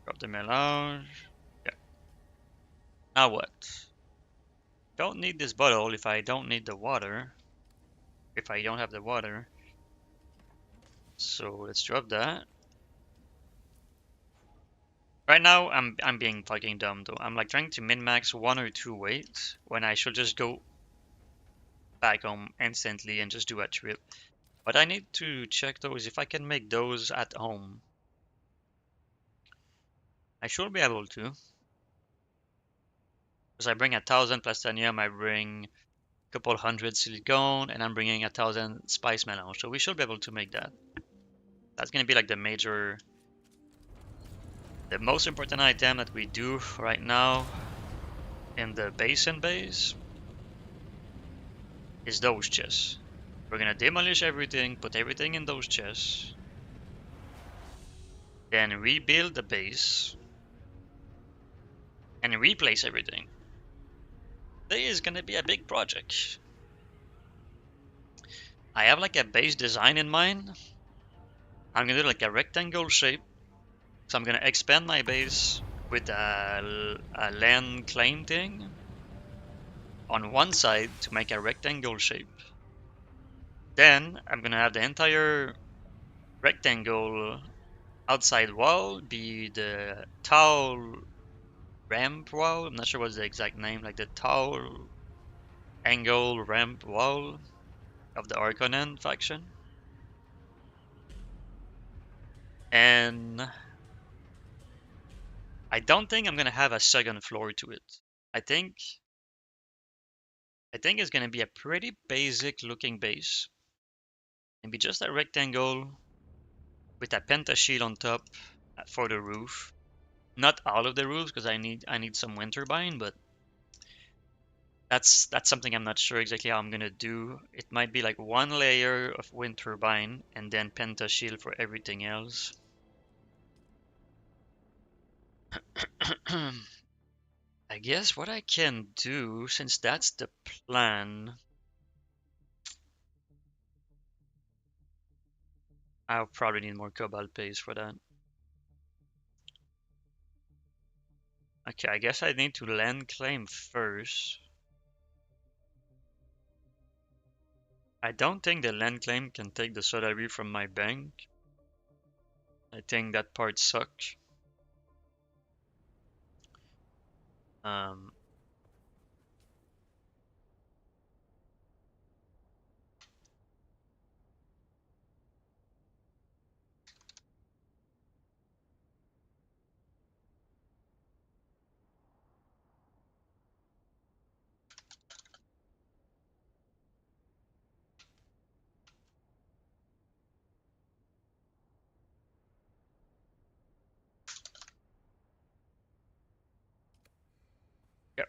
A: Drop the melange. Yeah. Now what? Don't need this bottle if I don't need the water. If I don't have the water. So let's drop that. Right now, I'm being fucking dumb though. I'm like trying to min-max 1 or 2 weights when I should just go back home instantly and just do a trip. But I need to check those if I can make those at home. I should be able to. Because I bring 1,000 plastanium, I bring a couple hundred silicone, and I'm bringing 1,000 spice melange. So we should be able to make that. That's gonna be like the most important item that we do right now in the basin base is those chests. We're gonna demolish everything, put everything in those chests, then rebuild the base and replace everything. This is gonna be a big project. I have like a base design in mind. I'm gonna do like a rectangle shape. So I'm gonna expand my base with a land claim thing on one side to make a rectangle shape. Then I'm gonna have the entire rectangle outside wall be the tall ramp wall. I'm not sure what's the exact name, like the tall angle ramp wall of the Arconen faction. And I don't think I'm gonna have a second floor to it. I think I think it's gonna be a pretty basic looking base. Maybe just a rectangle with a pentashield on top for the roof. Not all of the roofs because I need some wind turbine, but that's something I'm not sure exactly how I'm gonna do. It might be like one layer of wind turbine and then pentashield for everything else. I guess what I can do, since that's the plan, I'll probably need more cobalt paste for that. Okay, I guess I need to land claim first. I don't think the land claim can take the soda from my bank. I think that part sucks. Um, yep.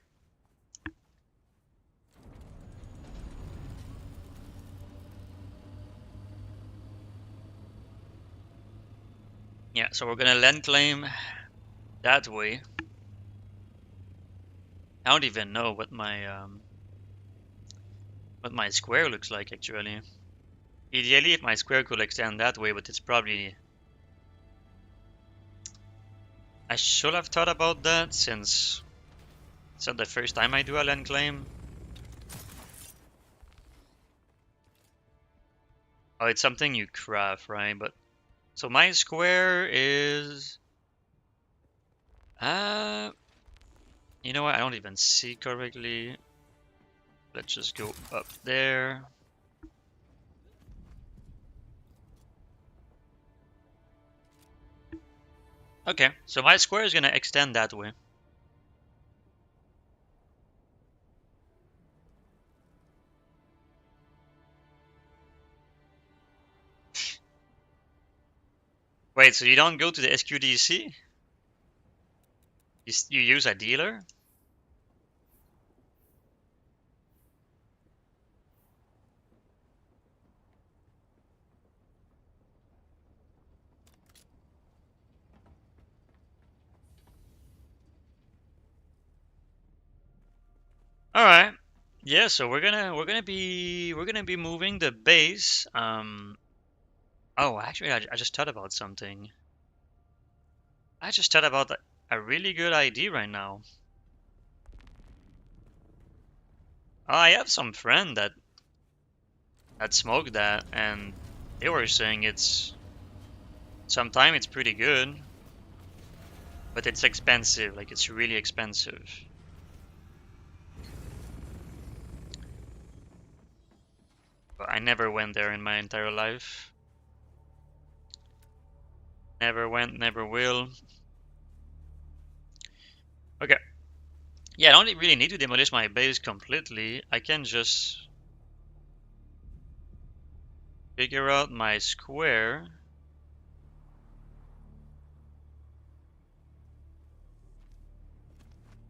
A: Yeah, so we're gonna land claim that way. I don't even know what my square looks like actually. Ideally, if my square could extend that way, but it's probably I should have thought about that since it's not the first time I do a land claim. Oh, it's something you craft, right? But so my square is uh you know what? I don't even see correctly. Let's just go up there. Okay, so my square is gonna extend that way. Wait, so you don't go to the SQDC? You use a dealer? All right. Yeah, so we're gonna be moving the base. Oh, actually, I just thought about something. I just thought about a really good idea right now. I have some friend that smoked that, and they were saying sometimes it's pretty good, but it's expensive. Like it's really expensive. But I never went there in my entire life. Never went, never will. Okay. Yeah, I don't really need to demolish my base completely. I can just figure out my square.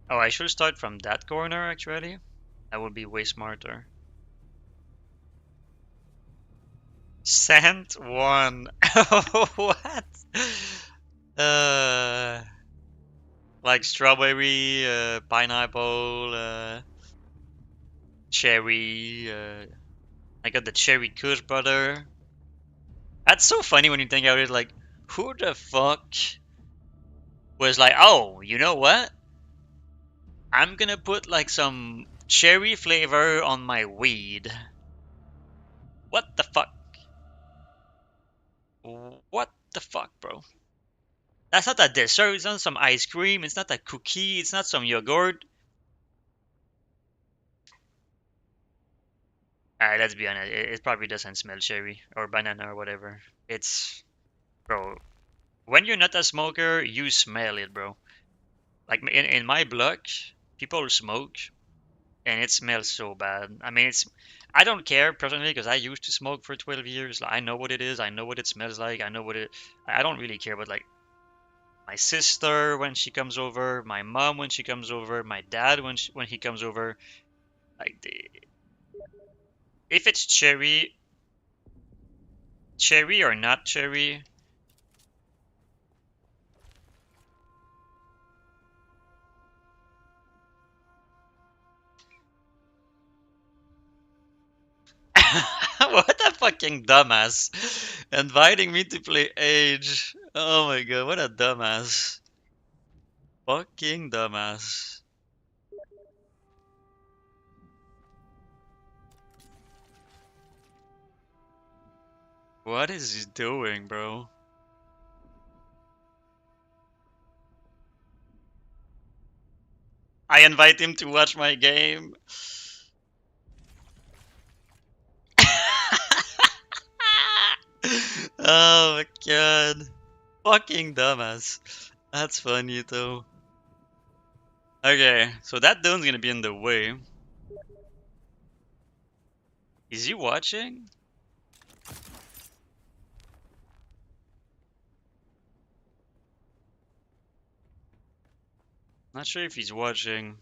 A: Oh, I should start from that corner actually. That would be way smarter. Scent one. What? Uh, like strawberry, pineapple, cherry. I got the cherry kush butter. That's so funny when you think about it. Like, who the fuck was like, oh, you know what? I'm gonna put like some cherry flavor on my weed. What the fuck? What the fuck, bro? That's not a dessert. It's not some ice cream. It's not a cookie. It's not some yogurt. Alright, let's be honest. It probably doesn't smell cherry or banana or whatever. It's, bro. When you're not a smoker, you smell it, bro. Like in my block, people smoke and it smells so bad. I mean, I don't care personally because I used to smoke for 12 years. Like, I know what it is. I know what it smells like. I know what it. I don't really care, but like my sister when she comes over, my mom when she comes over, my dad when he comes over, like if it's cherry or not cherry. What a fucking dumbass. Inviting me to play Age. Oh my god, what a dumbass. Fucking dumbass. What is he doing, bro? I invite him to watch my game. Oh my god. Fucking dumbass. That's funny though. Okay, so that dude's gonna be in the way. Is he watching? Not sure if he's watching.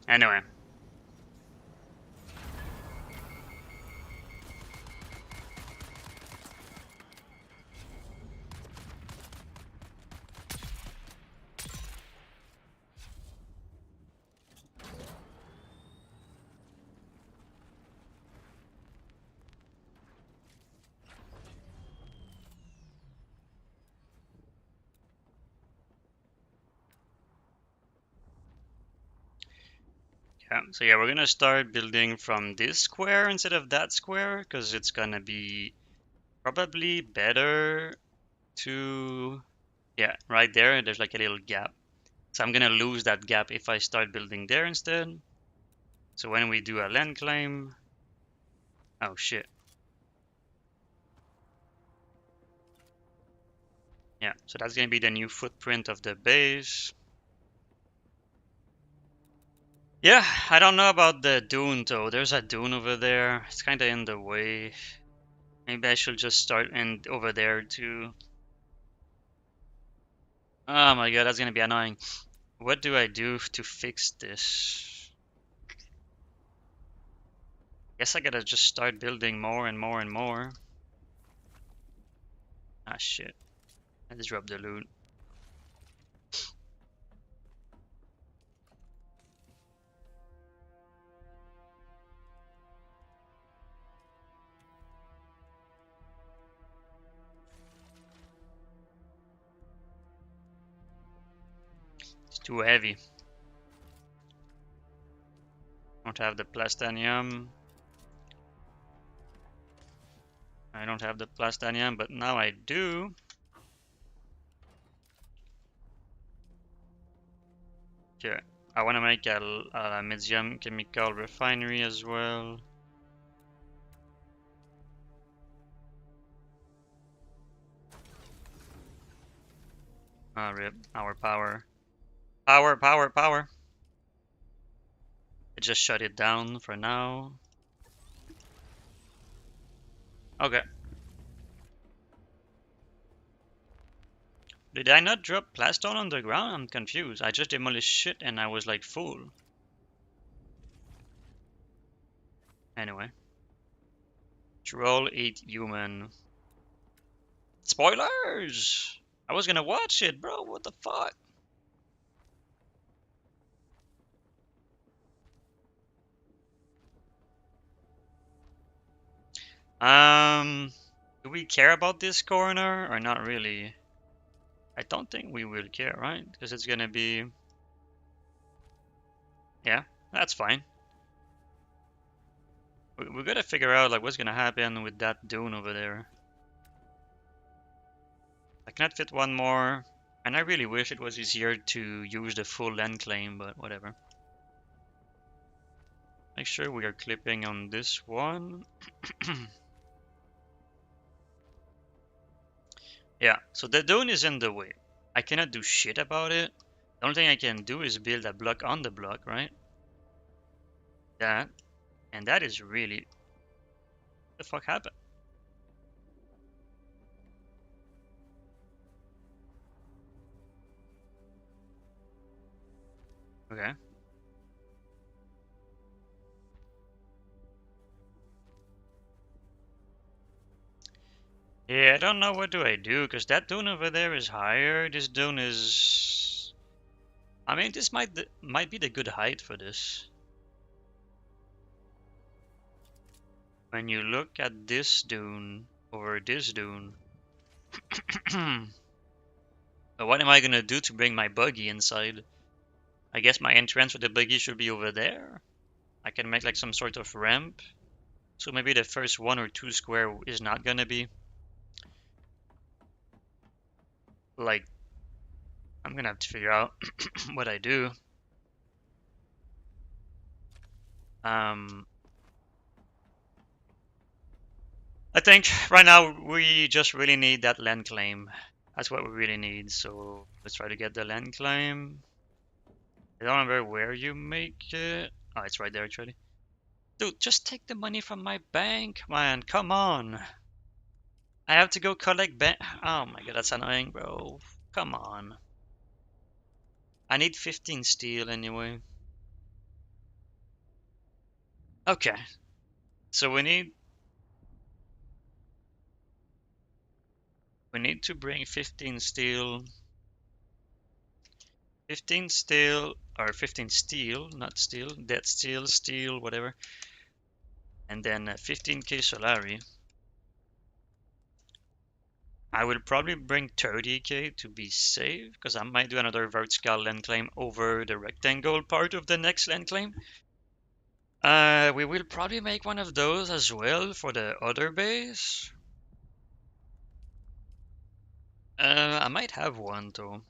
A: Anyway. Yeah, so yeah, we're gonna start building from this square instead of that square because it's gonna be probably better to, yeah, right there. There's like a little gap. So I'm gonna lose that gap if I start building there instead. So when we do a land claim, oh shit. Yeah, so that's gonna be the new footprint of the base. Yeah, I don't know about the dune though. There's a dune over there. It's kind of in the way. Maybe I should just start and over there too. Oh my god, that's gonna be annoying. What do I do to fix this? Guess I gotta just start building more and more and more. Ah shit. I just dropped the loot. It's too heavy. Don't have the plastanium. I don't have the plastanium, but now I do. Okay. I want to make a medium chemical refinery as well. Ah, rip. Our power. Power, power, power. I just shut it down for now. Okay. Did I not drop plastone on the ground? I'm confused. I just demolished shit and I was like full. Anyway. Troll eat human. Spoilers! I was gonna watch it, bro. What the fuck? Do we care about this coroner or not really? I don't think we will care, right? Because it's gonna be... Yeah, that's fine. We gotta figure out like what's gonna happen with that dune over there. I cannot fit one more, and I really wish it was easier to use the full land claim, but whatever. Make sure we are clipping on this one. Yeah, so the dune is in the way. I cannot do shit about it. The only thing I can do is build a block on the block, right? That, and that is really... What the fuck happened? Okay. Yeah, I don't know what do I do, because that dune over there is higher. This dune is... I mean, this might be the good height for this. When you look at this dune over this dune... But what am I gonna do to bring my buggy inside? I guess my entrance for the buggy should be over there. I can make like some sort of ramp. So maybe the first 1 or 2 square is not gonna be like... I'm gonna have to figure out what I do. Um, I think right now we just really need that land claim. That's what we really need. So let's try to get the land claim. I don't remember where you make it. Oh, it's right there actually. Dude, just take the money from my bank, man. Come on. I have to go collect bank. Oh my god, that's annoying, bro. Come on. I need 15 steel anyway. Okay. So we need to bring 15 steel. 15 steel or 15 steel, not steel, dead steel, steel, whatever. And then 15k Solari. I will probably bring 30k to be safe, because I might do another vertical land claim over the rectangle part of the next land claim. We will probably make one of those as well for the other base. I might have one though.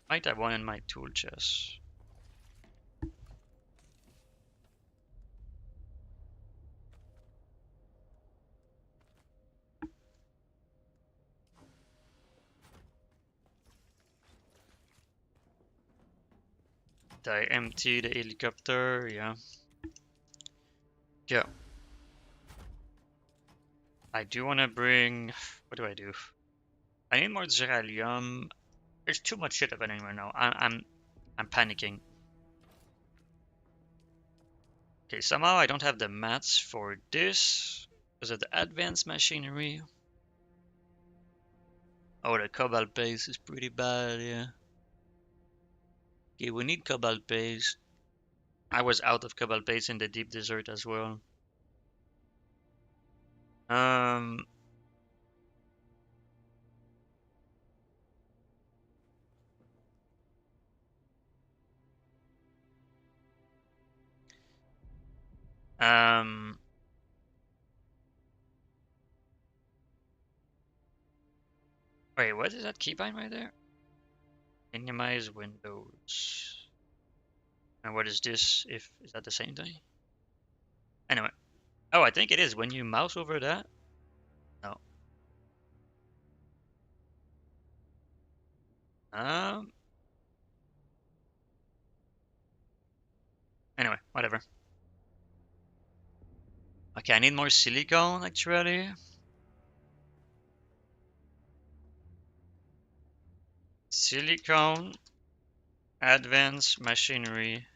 A: Might have one in my tool chest. Did I empty the helicopter? Yeah. Yeah. I do want to bring... What do I do? I need more Zeralium. There's too much shit happening right now. I'm panicking. Okay, somehow I don't have the mats for this because of the advanced machinery. Oh, the cobalt base is pretty bad, yeah. Okay, we need cobalt base. I was out of cobalt base in the deep desert as well. Um, um, wait, what is that keybind right there? Minimize windows. And what is this? If is that the same thing? Anyway, oh, I think it is. When you mouse over that, no. Um, anyway, whatever. Okay, I need more silicone actually. Silicone, advanced machinery,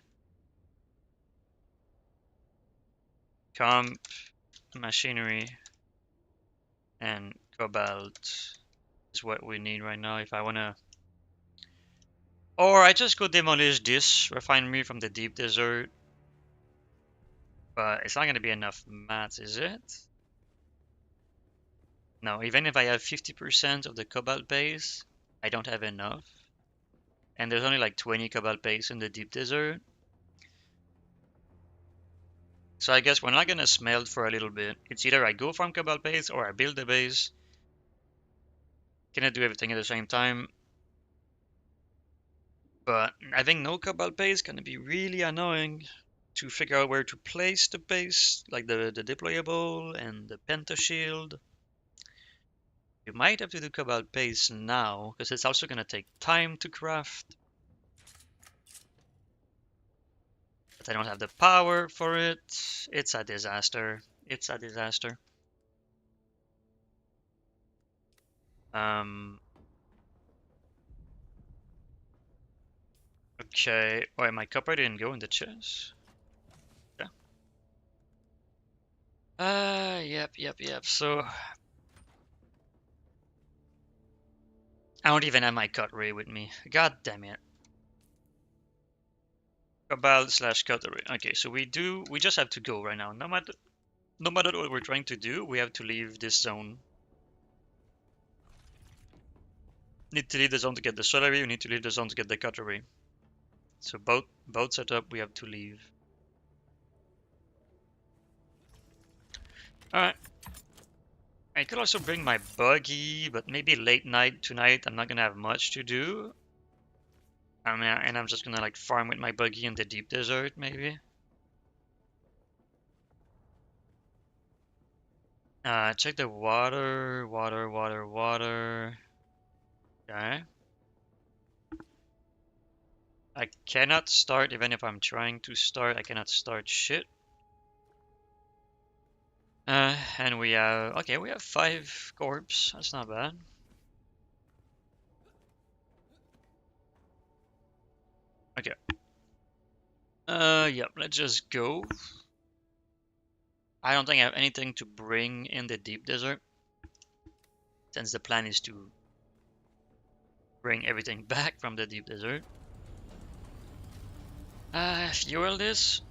A: comp machinery, and cobalt is what we need right now if I wanna. Or I just go demolish this refinery from the deep desert. But it's not gonna be enough mats, is it? No, even if I have 50% of the cobalt base, I don't have enough. And there's only like 20 cobalt base in the deep desert. So I guess we're not gonna smelt for a little bit. It's either I go farm cobalt base or I build the base. Cannot do everything at the same time. But having no cobalt base gonna be really annoying to figure out where to place the base, like the deployable and the pentashield. You might have to do cobalt base now, because it's also gonna take time to craft. But I don't have the power for it. It's a disaster. It's a disaster. Um. Okay. Wait, my copper didn't go in the chest. Yeah. Yep. So I don't even have my cutlery with me. God damn it. Cobalt slash cutlery. Okay, so we just have to go right now. No matter what we're trying to do, we have to leave this zone. Need to leave the zone to get the cutlery. We need to leave the zone to get the cutlery. So both set up. We have to leave. All right. I could also bring my buggy, but maybe late night tonight. I'm not gonna have much to do. I mean, and I'm just gonna like farm with my buggy in the deep desert, maybe. Check the water. Okay. I cannot start, even if I'm trying to start, I cannot start shit. And we have, okay, we have 5 corpse. That's not bad. Okay. Yep, let's just go. I don't think I have anything to bring in the deep desert, since the plan is to bring everything back from the deep desert. Fuel this.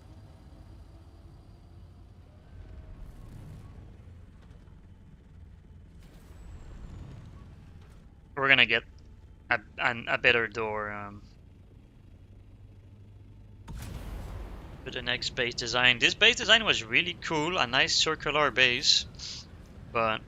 A: We're gonna get a better door for the next base design. This base design was really cool, a nice circular base, but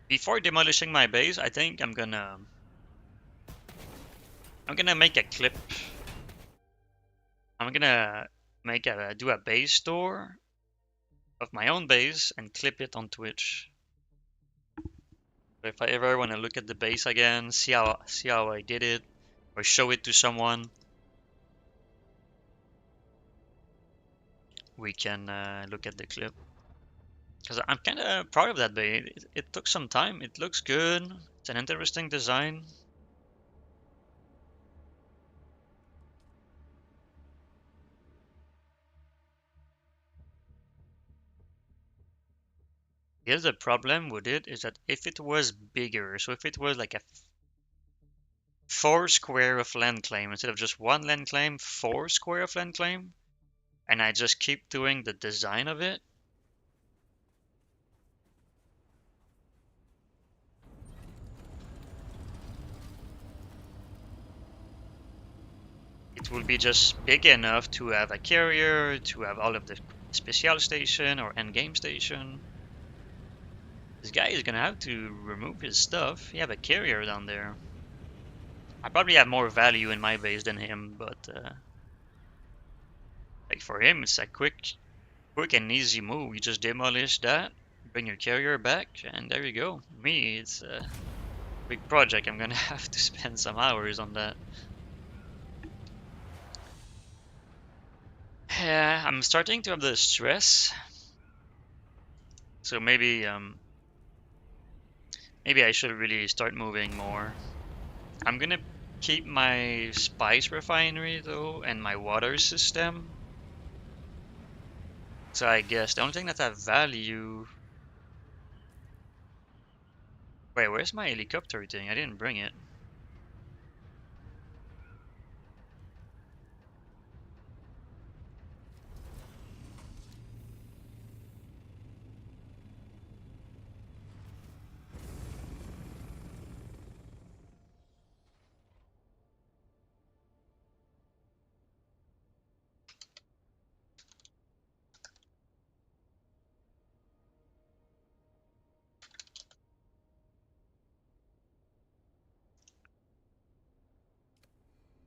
A: before demolishing my base, I think I'm gonna make a clip. I'm gonna do a base tour of my own base and clip it on Twitch. If I ever want to look at the base again, see how I did it, or show it to someone. we can look at the clip. Because I'm kind of proud of that bay. It took some time. It looks good. It's an interesting design. Here's the problem with it is that if it was bigger, so if it was like a 4 square of land claim instead of just one land claim, 4 square of land claim, and I just keep doing the design of it, it will be just big enough to have a carrier, to have all of the special station or end game station. This guy is gonna have to remove his stuff. He have a carrier down there. I probably have more value in my base than him, but like for him, it's a quick and easy move. You just demolish that, bring your carrier back, and there you go. Me, it's a big project. I'm gonna have to spend some hours on that. Yeah, I'm starting to have the stress, so maybe I should really start moving more. I'm gonna keep my spice refinery though and my water system. So I guess the only thing that have value. Wait, where's my helicopter thing? I didn't bring it.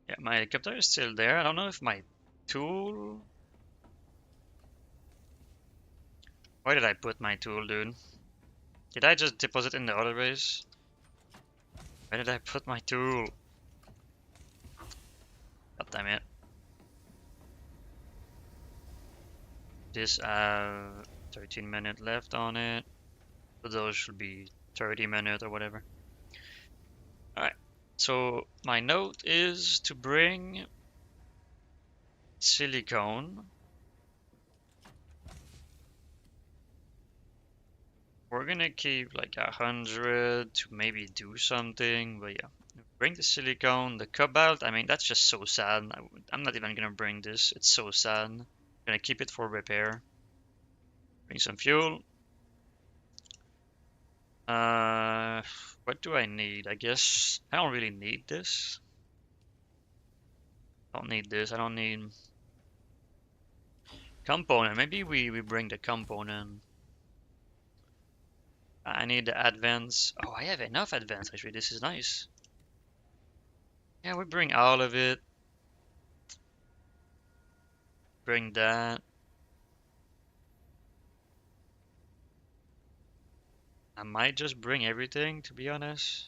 A: Yeah, my helicopter is still there. I don't know if my tool. Where did I put my tool, dude? Did I just deposit in the other base? Where did I put my tool? God damn it. This 13 minutes left on it. So those should be 30 minutes or whatever. Alright. So my note is to bring silicone. We're gonna keep like 100 to maybe do something, but yeah. Bring the silicone, the cobalt. I mean, that's just so sad. I'm not even gonna bring this. It's so sad. Gonna keep it for repair. Bring some fuel. Uh, what do I need? I guess I don't really need this. I don't need this. I don't need component. Maybe we bring the component. I need the advance. Oh, I have enough advance actually. This is nice. Yeah, we bring all of it. Bring that. I might just bring everything, to be honest.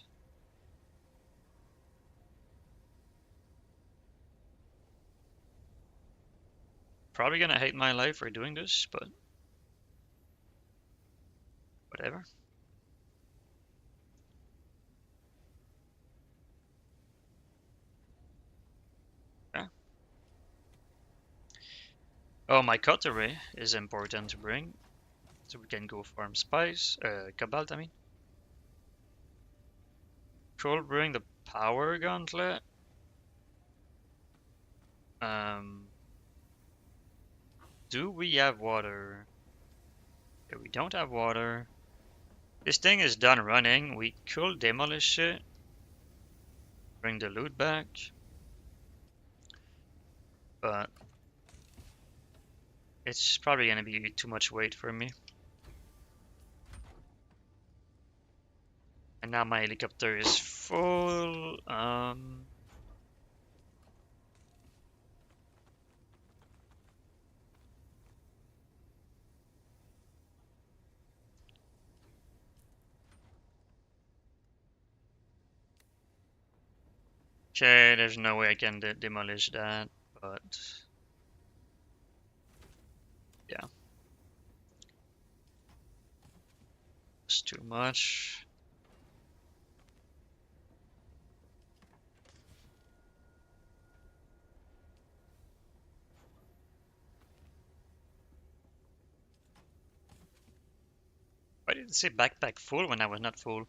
A: Probably gonna hate my life for doing this, but whatever. Yeah. Oh, my cutlery is important to bring. So we can go farm spice, cobalt, I mean. Could bring the power gauntlet. Um, do we have water? Yeah, we don't have water. This thing is done running. We could demolish it. Bring the loot back. But it's probably gonna be too much weight for me. And now my helicopter is full. Okay, there's no way I can demolish that, but too much. Why did it say backpack full when I was not full?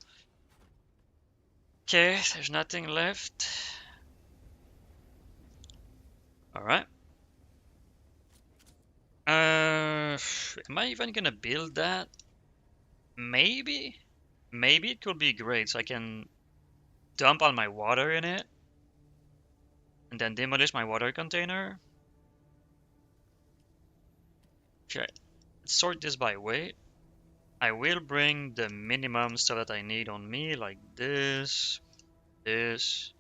A: Okay, there's nothing left. Alright. Am I even gonna build that? Maybe? Maybe it could be great, so I can dump all my water in it and then demolish my water container. Okay, let's sort this by weight. I will bring the minimum stuff that I need on me, like this, this.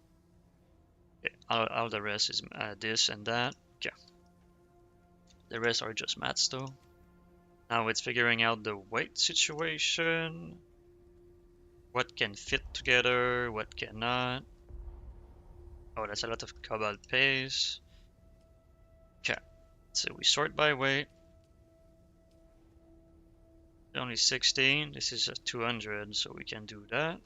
A: Okay, all the rest is this and that. Okay, the rest are just mats though. Now it's figuring out the weight situation. What can fit together, what cannot. Oh, that's a lot of cobalt paste. Okay, so we sort by weight. Only 16. This is a 200, so we can do that.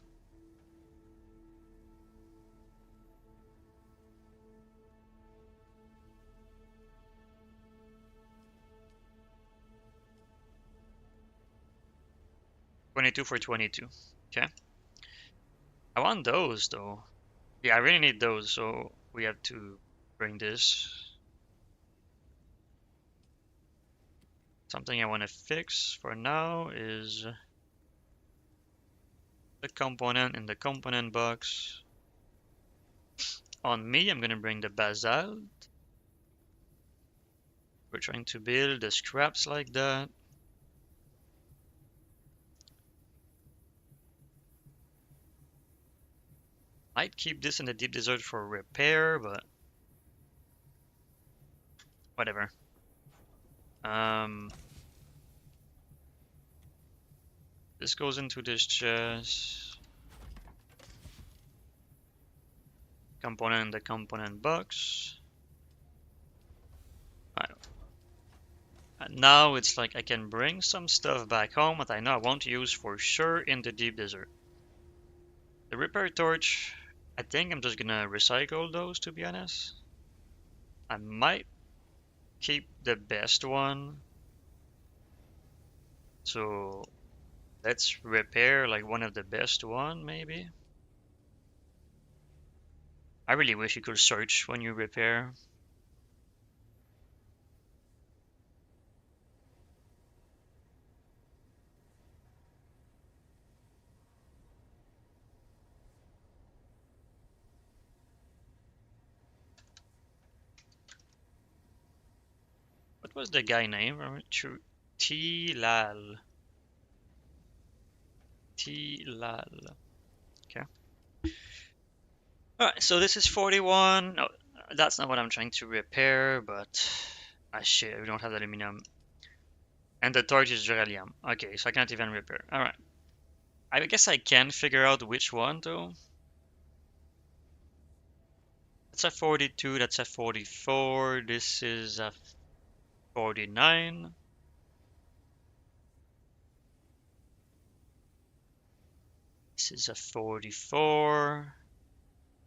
A: $22 for 22. Okay. I want those though. Yeah, I really need those, so we have to bring this. Something I want to fix for now is the component in the component box. On me, I'm gonna bring the basalt. We're trying to build the scraps like that. Might keep this in the deep desert for repair, but whatever. This goes into this chest. Component in the component box. And now it's like I can bring some stuff back home that I know I won't use for sure in the deep desert. The repair torch, I think I'm just gonna recycle those, to be honest. I might keep the best one. So let's repair like one of the best one, maybe. I really wish you could search when you repair. What was the guy name? T-Lal. T-Lal. Okay. Alright, so this is 41. No, that's not what I'm trying to repair, but shit, we don't have aluminum. And the torch is beryllium. Okay, so I can't even repair. Alright. I guess I can figure out which one though. That's a 42, that's a 44, this is a 49. This is a 44,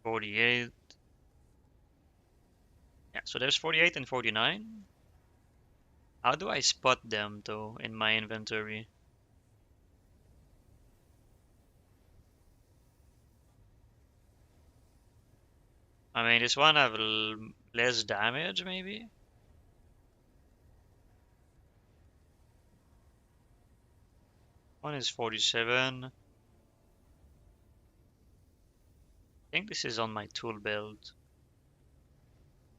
A: 48. Yeah, so there's 48 and 49. How do I spot them though in my inventory? I mean, this one have less damage maybe? One is 47. I think this is on my tool belt.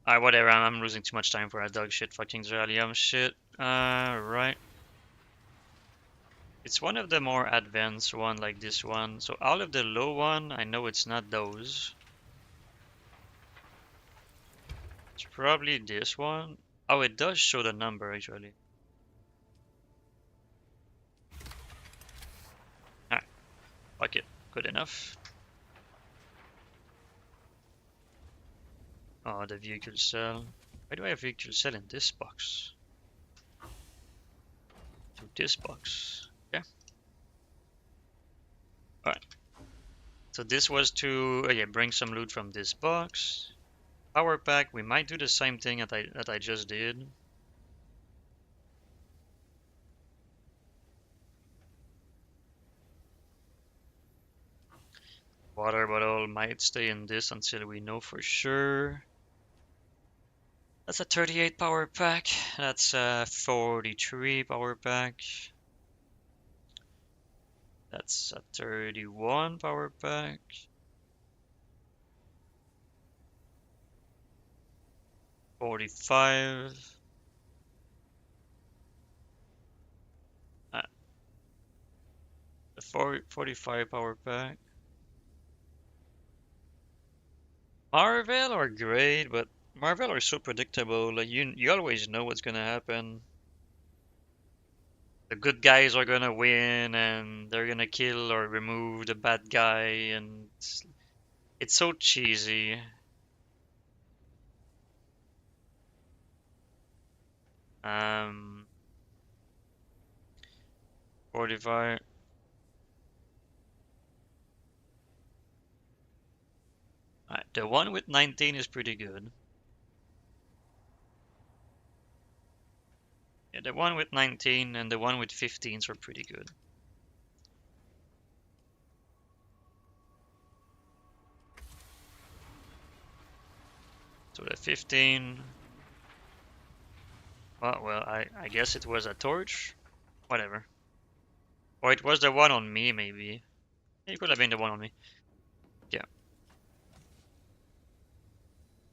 A: Alright, whatever, I'm losing too much time for a dog shit fucking Zeralium shit. Right. It's one of the more advanced one like this one. So all of the low one, I know it's not those. It's probably this one. Oh, it does show the number actually. Ah, fuck it. Good enough. Oh, the vehicle cell. Why do I have vehicle cell in this box? To this box. Okay. So this was to yeah, bring some loot from this box. Power pack, we might do the same thing that I just did. Water bottle might stay in this until we know for sure. That's a 38 power pack. That's a 43 power pack. That's a 31 power pack. 45. Uh, a 45 power pack. Marvel are great, but Marvel are so predictable. Like you always know what's gonna happen. The good guys are gonna win, and they're gonna kill or remove the bad guy, and it's so cheesy. Um, 45. The one with 19 is pretty good. Yeah, the one with 19 and the one with 15s are pretty good. So the 15. Well, I guess it was a torch. Whatever. Or it was the one on me, maybe. It could have been the one on me. Yeah.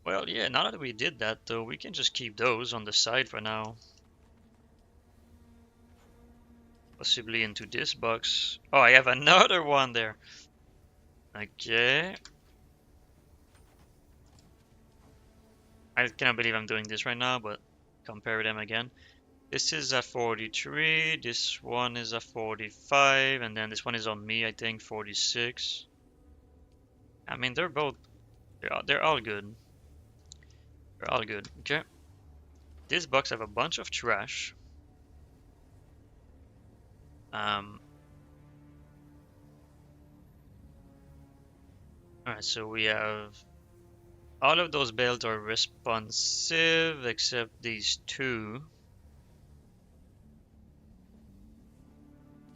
A: Well, yeah, now that we did that, though, we can just keep those on the side for now. Possibly into this box. Oh, I have another one there. Okay. I cannot believe I'm doing this right now, but compare them again. This is a 43, this one is a 45, and then this one is on me, I think, 46. I mean, they're all good. They're all good. Okay. This box have a bunch of trash. Um, Alright, so we have all of those builds are responsive except these two.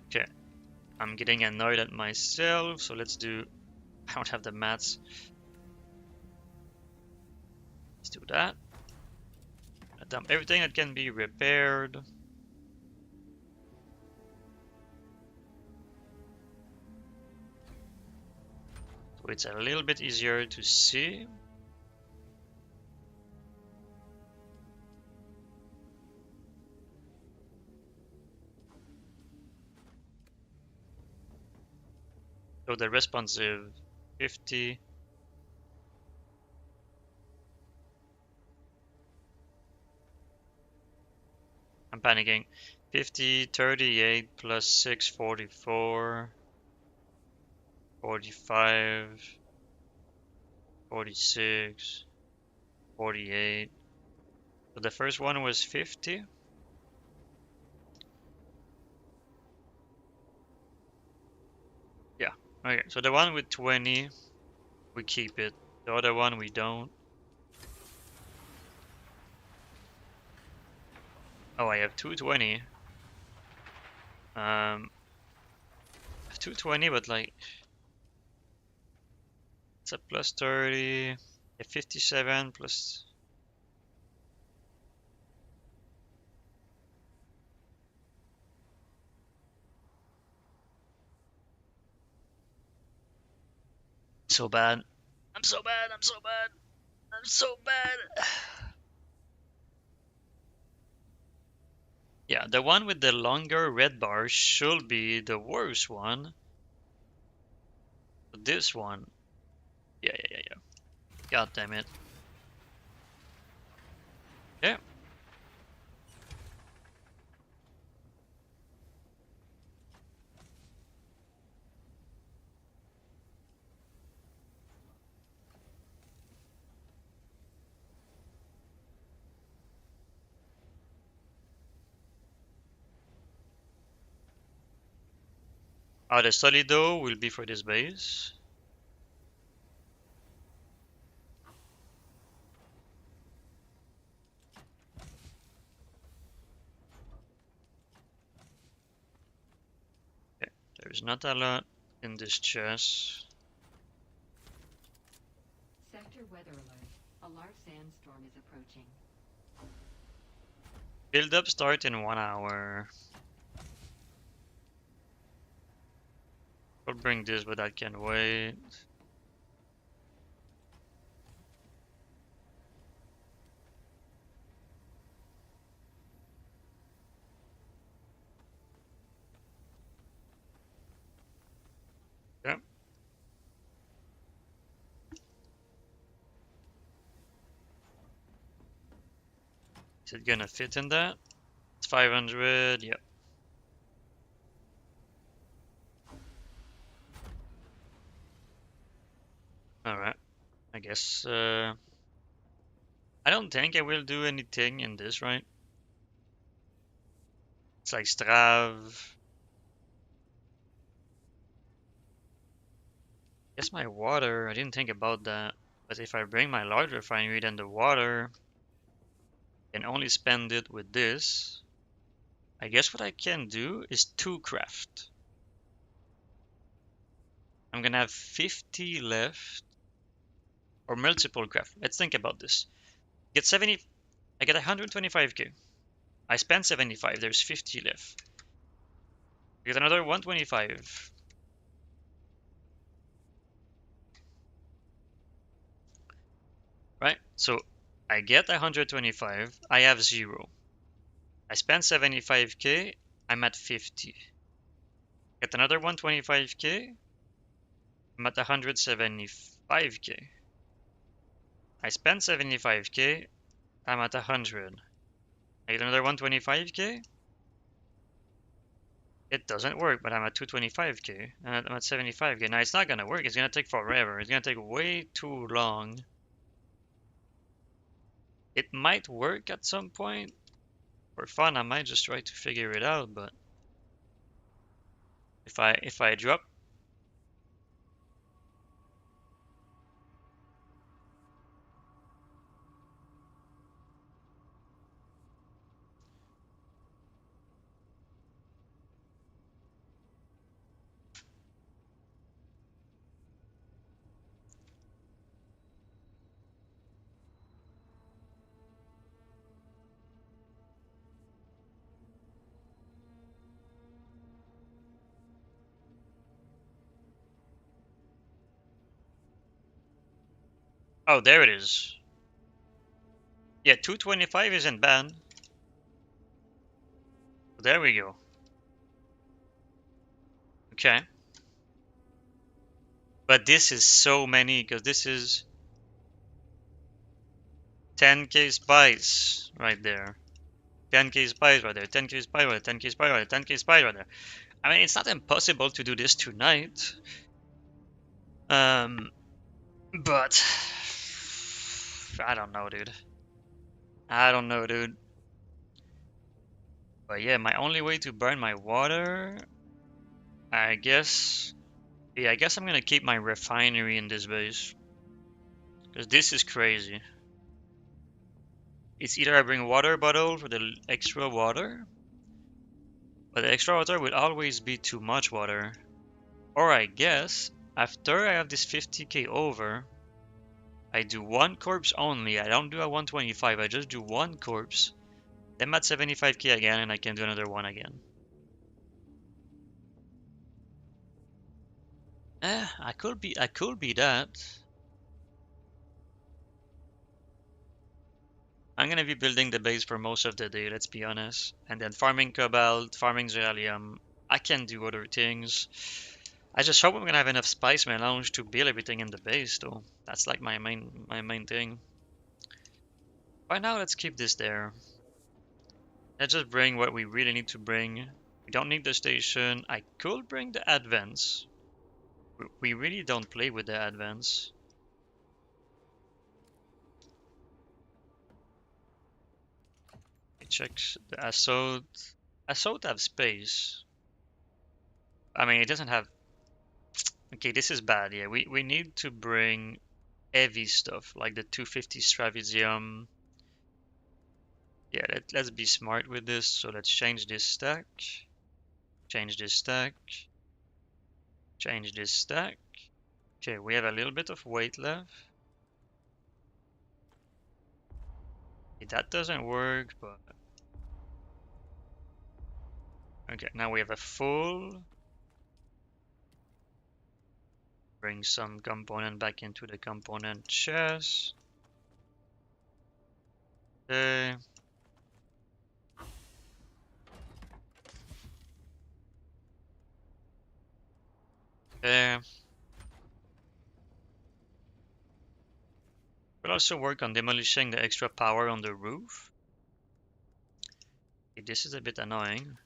A: Okay, I'm getting annoyed at myself, so let's do. I don't have the mats. Let's do that. Dump everything that can be repaired. So it's a little bit easier to see. So the responsive 50. I'm panicking. 50, 38 plus 6, 44, 45, 46, 48. So the first one was 50. Yeah. Okay, so the one with 20, we keep it. The other one we don't. Oh, I have 220. I have 220, but like it's a plus 30. A 57 plus. So bad. I'm so bad. I'm so bad. I'm so bad. Yeah, the one with the longer red bar should be the worst one. But this one. Yeah. God damn it. Yeah. The Solido will be for this base. There's not a lot in this chest.
B: Sector weather alert. A large sandstorm is approaching.
A: Build up start in 1 hour. We'll bring this, but that can wait. Yep. Is it gonna fit in that? It's 500, yep. Alright, I guess, I don't think I will do anything in this, right? It's like Strav. Guess my water, I didn't think about that. But if I bring my large refinery, then the water can only spend it with this. I guess what I can do is 2 craft. I'm gonna have 50 left. Or multiple craft. Let's think about this. Get 70, I get 125k. I spend 75, there's 50 left. I get another 125. Right? So I get 125, I have 0. I spend 75k, I'm at 50. Get another 125k, I'm at 175k. I spend 75k, I'm at 100. I get another 125k. It doesn't work, but I'm at 225k, and I'm at 75k. Now it's not gonna work, it's gonna take forever. It's gonna take way too long. It might work at some point. For fun, I might just try to figure it out, but if I drop. Oh, there it is. Yeah, 225 isn't bad. There we go. Okay. But this is so many, because this is 10k spice right there. 10k spice right there, 10k spice right there, 10k spice right there, 10k spice right there. I mean, it's not impossible to do this tonight. But I don't know, dude. I don't know, dude. But yeah, my only way to burn my water, I guess. Yeah, I guess I'm gonna keep my refinery in this base. Because this is crazy. It's either I bring water bottle for the extra water, but the extra water would always be too much water. Or I guess, after I have this 50k over, I do 1 corpse only. I don't do a 125, I just do 1 corpse. Then I'm at 75k again, and I can do another one again. I could be that. I'm gonna be building the base for most of the day, let's be honest. And then farming cobalt, farming xeralium. I can do other things. I just hope I'm gonna have enough spice melange to build everything in the base though. That's like my main thing. Right now, let's keep this there. Let's just bring what we really need to bring. We don't need the station. I could bring the advance. We really don't play with the advance. Check the assault. Assault have space. I mean, it doesn't have. Okay, this is bad. Yeah, we need to bring heavy stuff like the 250 Stravisium. Yeah, let's be smart with this. So let's change this stack. Change this stack. Change this stack. Okay, we have a little bit of weight left. Okay, that doesn't work, but okay, now we have a full. Bring some component back into the component chest. Okay. Okay. We'll also work on demolishing the extra power on the roof. Okay, this is a bit annoying.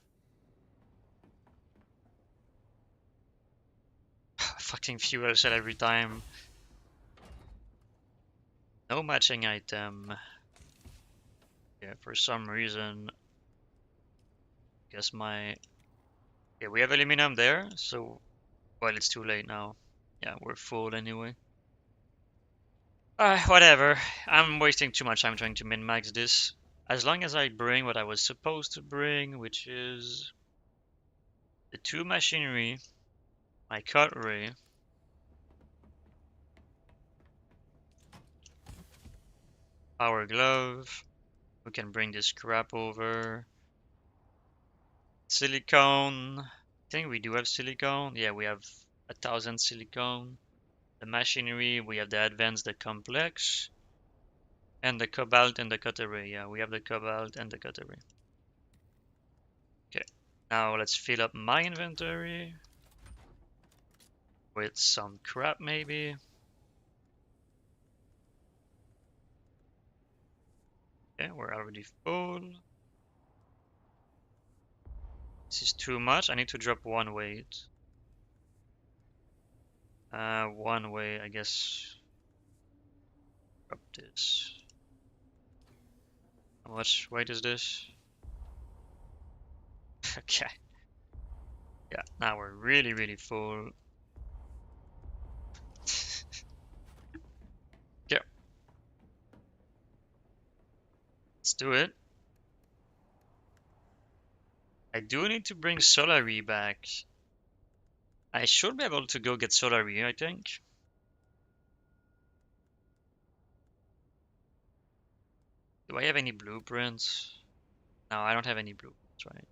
A: Fucking fuel cell every time. No matching item. Yeah, for some reason. Guess my. Yeah, we have aluminum there, so. Well, it's too late now. Yeah, we're full anyway. Whatever. I'm wasting too much time trying to min-max this. As long as I bring what I was supposed to bring, which is the two machinery, my cutlery, power glove. We can bring this crap over. Silicone. I think we do have silicone. Yeah, we have 1,000 silicone. The machinery, we have the advanced, the complex, and the cobalt and the cutlery. Yeah, we have the cobalt and the cutlery. Okay, now let's fill up my inventory with some crap maybe. Okay, we're already full. This is too much. I need to drop one weight. One weight, I guess. Drop this. How much weight is this? Okay. Yeah, now we're really, really full. Yeah, let's do it. I do need to bring Solary back. I should be able to go get Solary, I think. Do I have any blueprints? No, I don't have any blueprints, right?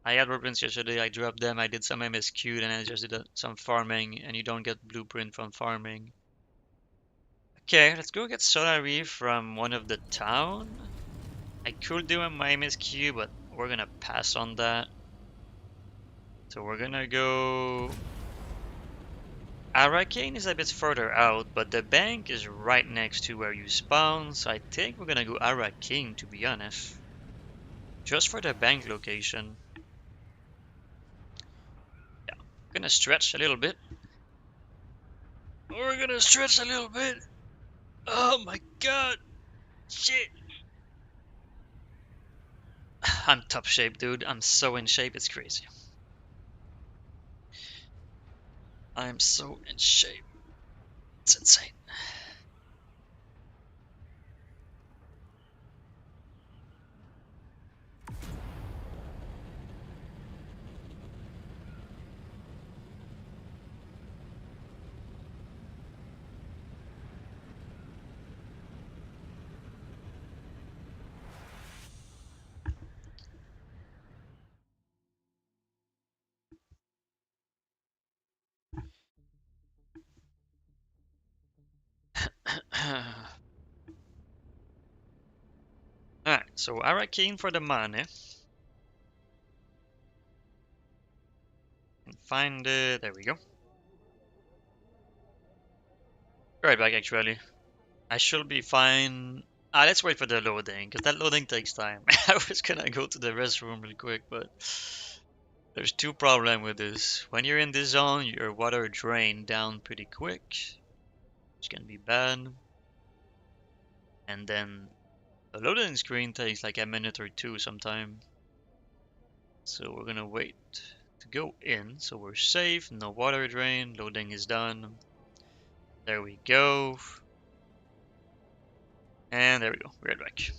A: I had blueprints yesterday, I dropped them, I did some MSQ, and I just did some farming, and you don't get blueprint from farming. Okay, let's go get Solary from one of the town. I could do a MSQ, but we're gonna pass on that. So we're gonna go. Arcane is a bit further out, but the bank is right next to where you spawn, so I think we're gonna go Arcane to be honest. Just for the bank location. Yeah, gonna stretch a little bit. We're gonna stretch a little bit. Oh my god! Shit! I'm top shape, dude. I'm so in shape, it's crazy. I'm so in shape. It's insane. Alright, so Arcane for the money. Find it. There we go. Right back actually. I should be fine. Let's wait for the loading, because that loading takes time. I was gonna go to the restroom real quick, but there's two problems with this. When you're in this zone, your water drain down pretty quick. It's gonna be bad. And then the loading screen takes like a minute or two sometime. So we're gonna wait to go in, so we're safe, no water drain, loading is done. There we go. And there we go, we're back.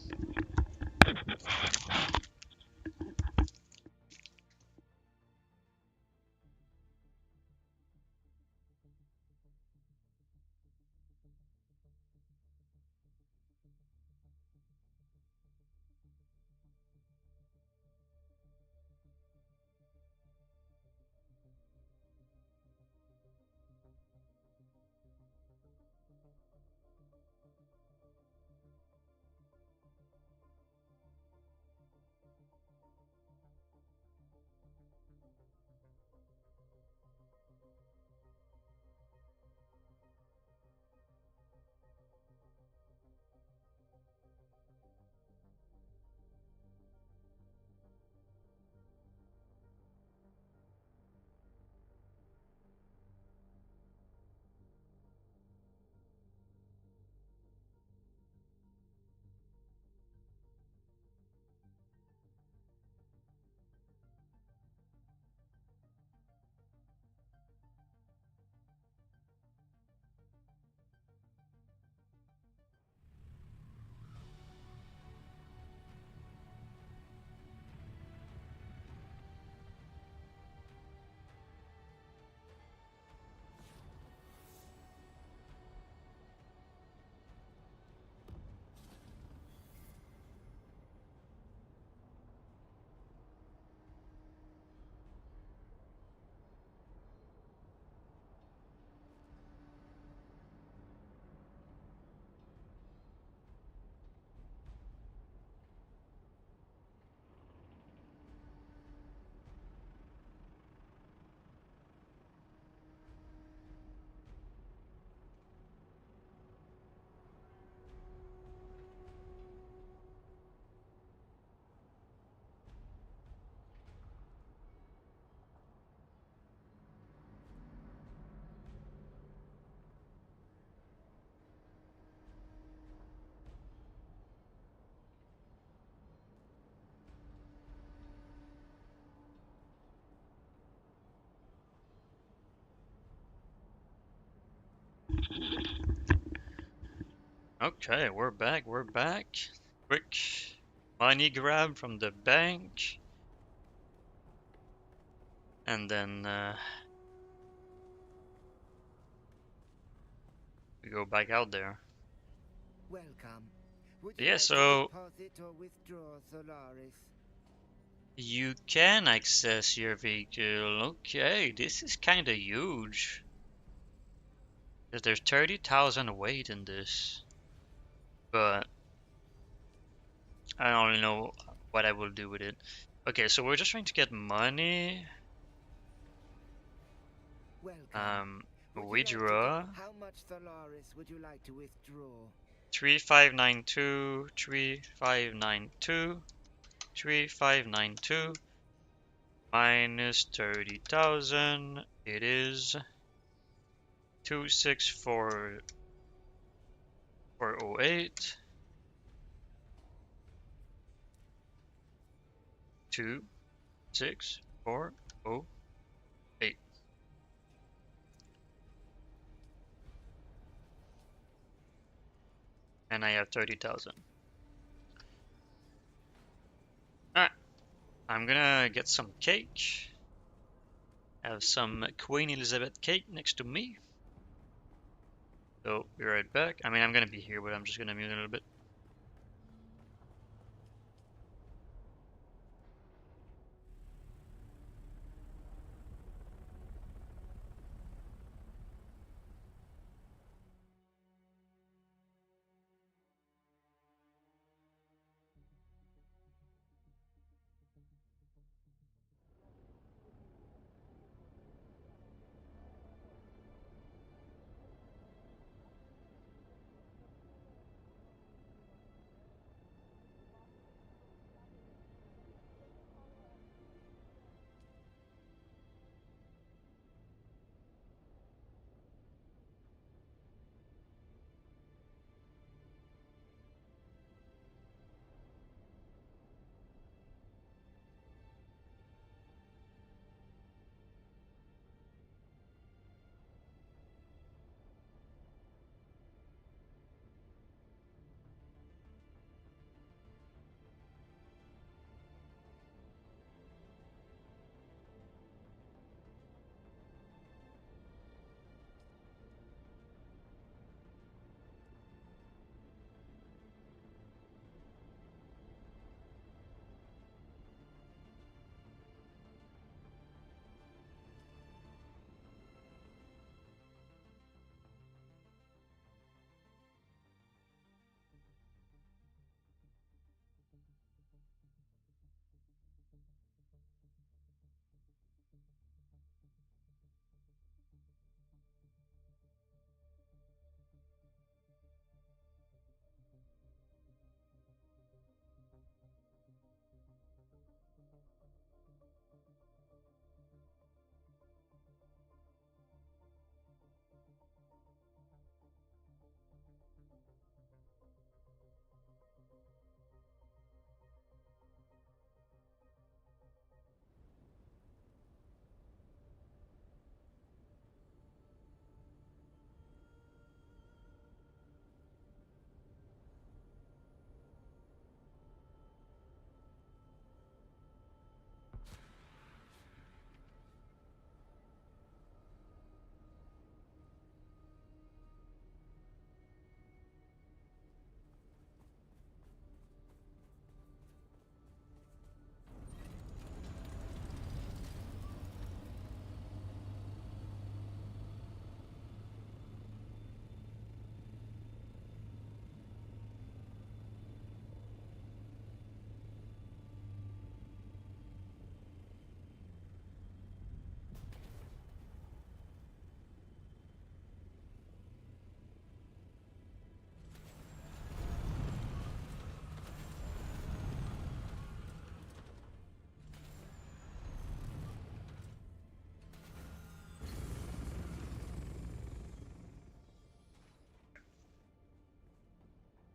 A: Okay, we're back, we're back. Quick money grab from the bank. And then we go back out there.
C: Welcome. Would you
A: Yeah,
C: like to
A: so
C: deposit or withdraw Solaris?
A: you can access your vehicle. Okay, this is kind of huge. Because there's 30,000 weight in this. But I don't really know what I will do with it. Okay, so we're just trying to get money.
C: Welcome.
A: Um,
C: Would you
A: we
C: like to
A: draw
C: how much Solaris would you like to withdraw?
A: 3592, 3592, 3592 minus 30,000. It is 264408. 26408. And I have 30,000. Alright, I'm gonna get some cake. Have some Queen Elizabeth cake next to me. So, be right back. I mean, I'm gonna be here, but I'm just gonna mute a little bit.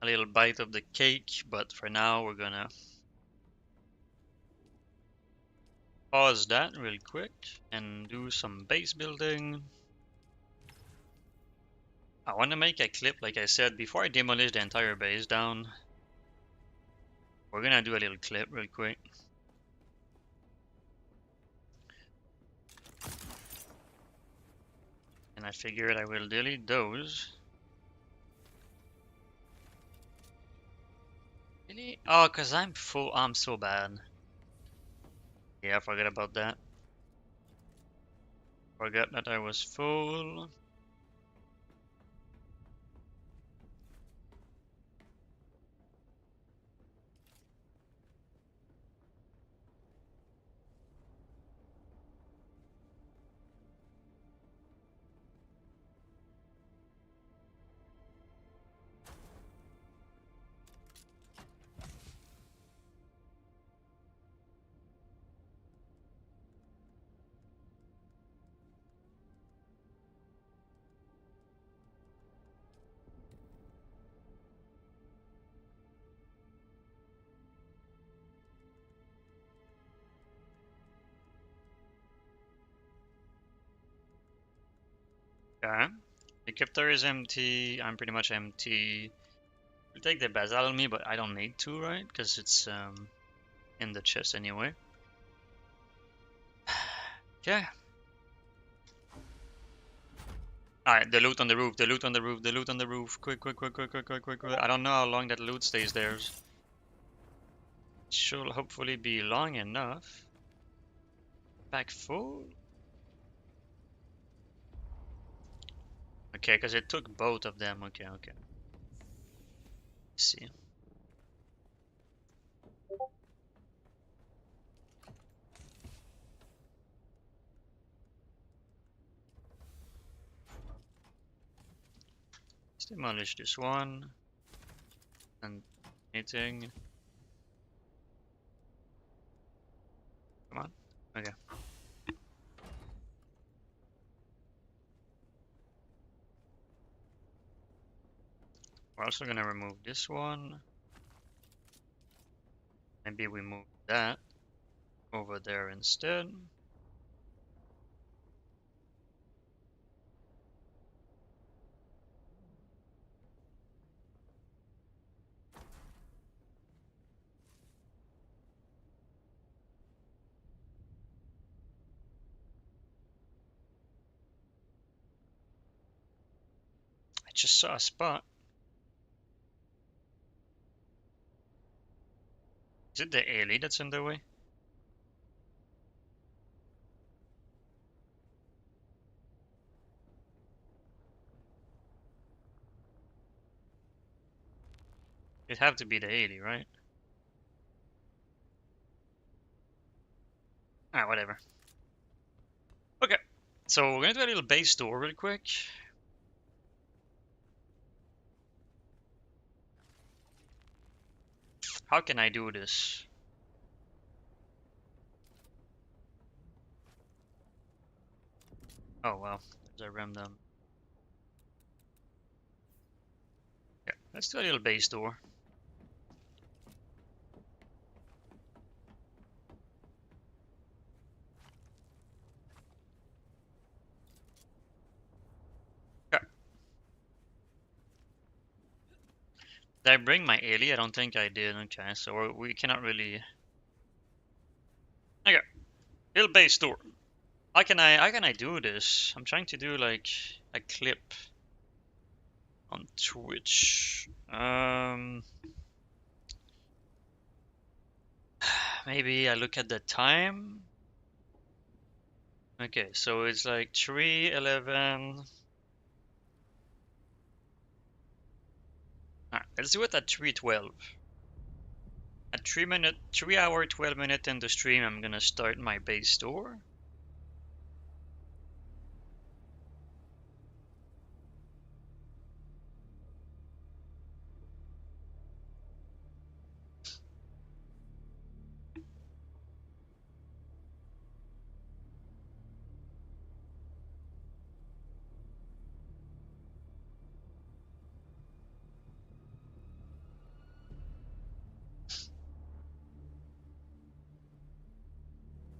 A: A little bite of the cake, but for now we're gonna pause that real quick and do some base building. I want to make a clip, like I said, before I demolish the entire base down. We're gonna do a little clip real quick. And I figured I will delete those. Really? Oh, cause I'm full. I'm so bad. Yeah, I forgot about that. Forgot that I was full. Okay. The Captor is empty. I'm pretty much empty. We'll take the Basal on me, but I don't need to, right? Because it's in the chest anyway. Okay. Alright, the loot on the roof, the loot on the roof, the loot on the roof. Quick, quick, quick, quick, quick, quick, quick, quick. I don't know how long that loot stays there. It should hopefully be long enough. Back full? Okay, because it took both of them. Okay, okay. Let's see. Let's demolish this one. And anything. Come on. Okay. We're also gonna remove this one. Maybe we move that over there instead. I just saw a spot. Is it the alley that's in the way? It'd have to be the alley, right? Ah, whatever. Okay, so we're gonna do a little base tour real quick. How can I do this? Oh well, there's a random. Yeah, let's do a little base tour. Okay. Did I bring my alley? I don't think I did. Okay, so we cannot really. Okay, little base tour. How can I do this? I'm trying to do like a clip on Twitch. Maybe I look at the time. Okay, so it's like 3:11. Alright, let's do it at 3:12. At 3 hour 12 minute in the stream, I'm gonna start my base tour.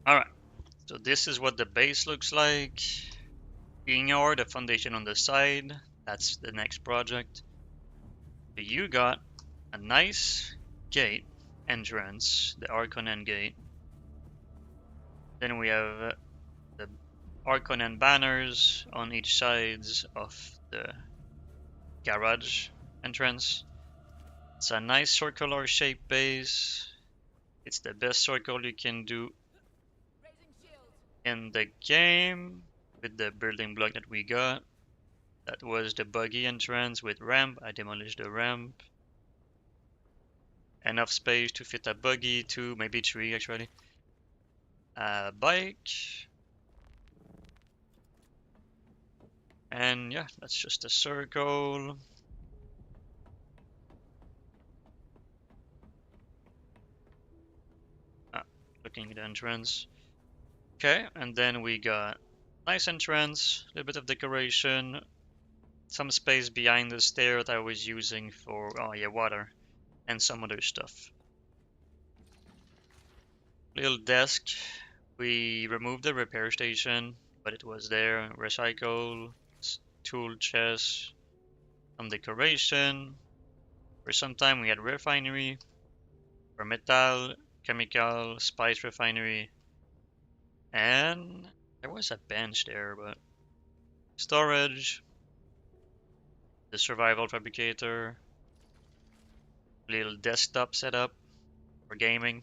A: Alright, so this is what the base looks like. ENG, the foundation on the side. That's the next project. So you got a nice gate entrance, the Arconen gate. Then we have the Arconen banners on each sides of the garage entrance. It's a nice circular shaped base. It's the best circle you can do in the game with the building block that we got. That was the buggy entrance with ramp. I demolished the ramp. Enough space to fit a buggy, two, maybe three actually. A bike. And yeah, that's just a circle. Ah, looking at the entrance. Okay, and then we got nice entrance, a little bit of decoration, some space behind the stair that I was using for, oh yeah, water, and some other stuff. Little desk. We removed the repair station, but it was there. Recycle, tool chest, some decoration. For some time we had refinery, for metal, chemical, spice refinery, and there was a bench there, but storage, the survival fabricator, little desktop setup for gaming,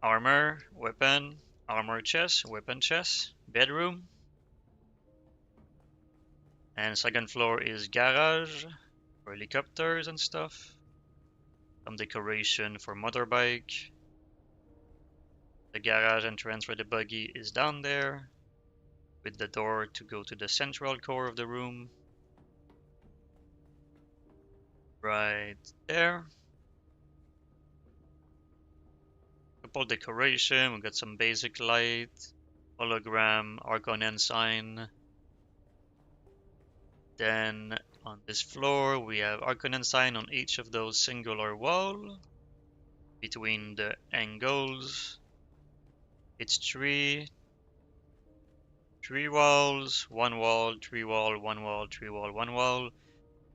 A: armor, weapon, armor chest, weapon chest, bedroom, and second floor is garage for helicopters and stuff. Some decoration for motorbike. The garage entrance where the buggy is down there, with the door to go to the central core of the room. Right there. Couple decoration, we got some basic light, hologram, Argon ensign. Then on this floor we have Argon ensign on each of those singular wall between the angles. It's three walls, one wall, three wall, one wall, three wall, one wall,